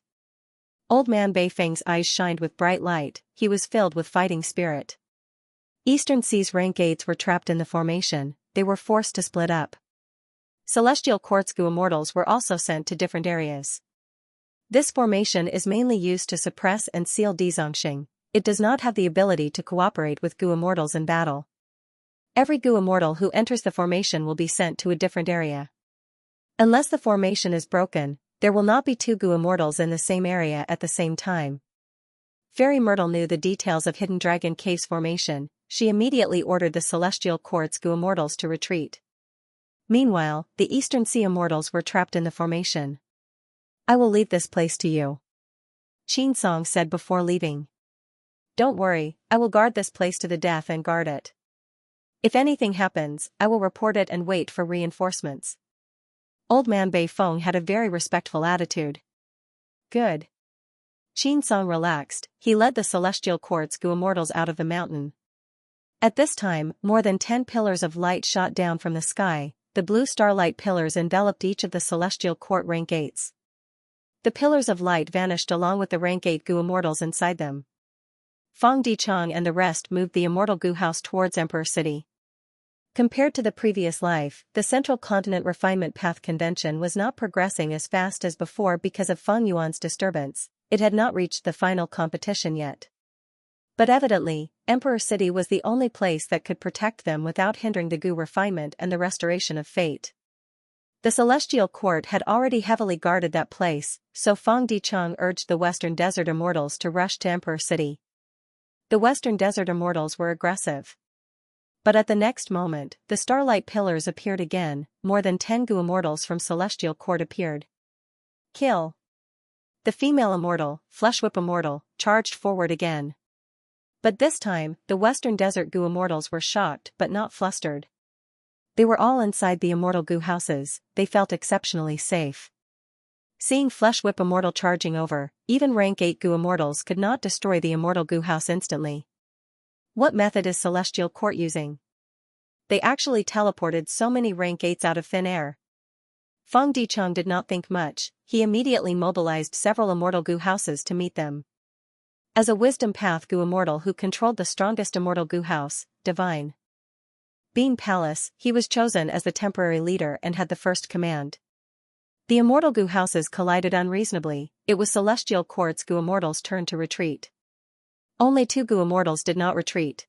[SPEAKER 1] Old Man Bei Feng's eyes shined with bright light, he was filled with fighting spirit. Eastern Sea's rank 8s were trapped in the formation, they were forced to split up. Celestial Court's Gu Immortals were also sent to different areas. This formation is mainly used to suppress and seal Dizongxing, it does not have the ability to cooperate with Gu Immortals in battle. Every Gu Immortal who enters the formation will be sent to a different area. Unless the formation is broken, there will not be two Gu immortals in the same area at the same time. Fairy Myrtle knew the details of Hidden Dragon Cave's formation. She immediately ordered the Celestial Court's Gu immortals to retreat. Meanwhile, the Eastern Sea immortals were trapped in the formation. "I will leave this place to you," Xianxia said before leaving. "Don't worry, I will guard this place to the death and guard it. If anything happens, I will report it and wait for reinforcements." Old Man Bei Feng had a very respectful attitude. "Good." Xianxia relaxed. He led the Celestial Court's Gu immortals out of the mountain. At this time, more than 10 pillars of light shot down from the sky. The blue starlight pillars enveloped each of the Celestial Court rank 8s. The pillars of light vanished along with the rank 8 Gu immortals inside them. Fang Dichang and the rest moved the immortal Gu house towards Emperor City. Compared to the previous life, the Central Continent Refinement Path Convention was not progressing as fast as before because of Fang Yuan's disturbance. It had not reached the final competition yet. But evidently, Emperor City was the only place that could protect them without hindering the Gu refinement and the restoration of fate. The Celestial Court had already heavily guarded that place, so Fang Dichang urged the Western Desert Immortals to rush to Emperor City. The Western Desert Immortals were aggressive. But at the next moment, the starlight pillars appeared again. More than 10 Gu immortals from Celestial Court appeared. "Kill!" The female immortal, Flesh Whip Immortal, charged forward again. But this time, the Western Desert Gu immortals were shocked but not flustered. They were all inside the immortal Gu houses. They felt exceptionally safe. Seeing Flesh Whip Immortal charging over, even rank 8 Gu immortals could not destroy the immortal Gu house instantly. What method is Celestial Court using? They actually teleported so many rank 8s out of thin air. Fang Dichang did not think much. He immediately mobilized several immortal Gu houses to meet them. As a Wisdom Path Gu immortal who controlled the strongest immortal Gu house, Divine Beam Palace, he was chosen as the temporary leader and had the first command. The immortal Gu houses collided unreasonably. It was Celestial Court's Gu immortals' turn to retreat. Only 2 Gu immortals did not retreat.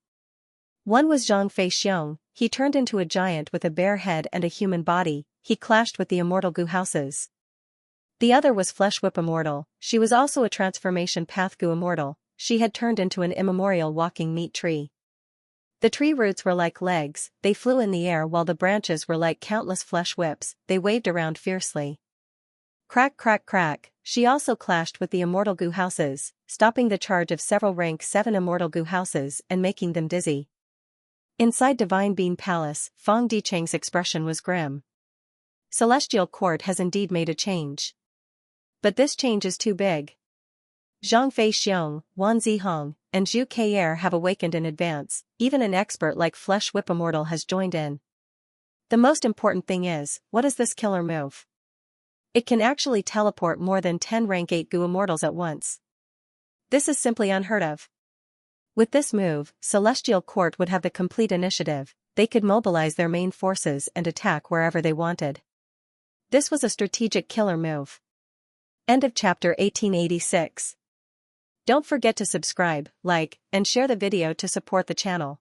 [SPEAKER 1] One was Zhang Fei Xiong. He turned into a giant with a bare head and a human body. He clashed with the immortal Gu houses. The other was Flesh Whip Immortal. She was also a transformation path Gu immortal. She had turned into an immemorial walking meat tree. The tree roots were like legs. They flew in the air while the branches were like countless flesh whips. They waved around fiercely. Crack crack crack. She also clashed with the immortal Gu houses, stopping the charge of several rank 7 immortal Gu houses and making them dizzy. Inside Divine Beam Palace, Fang Dichang's expression was grim. Celestial Court has indeed made a change. But this change is too big. Zhang Fei Xiong, Wan Zihong, and Zhu Keier have awakened in advance. Even an expert like Flesh Whip Immortal has joined in. The most important thing is, what is this killer move? It can actually teleport more than 10 rank 8 Gu immortals at once. This is simply unheard of. With this move, Celestial Court would have the complete initiative. They could mobilize their main forces and attack wherever they wanted. This was a strategic killer move. End of chapter 1886. Don't forget to subscribe, like, and share the video to support the channel.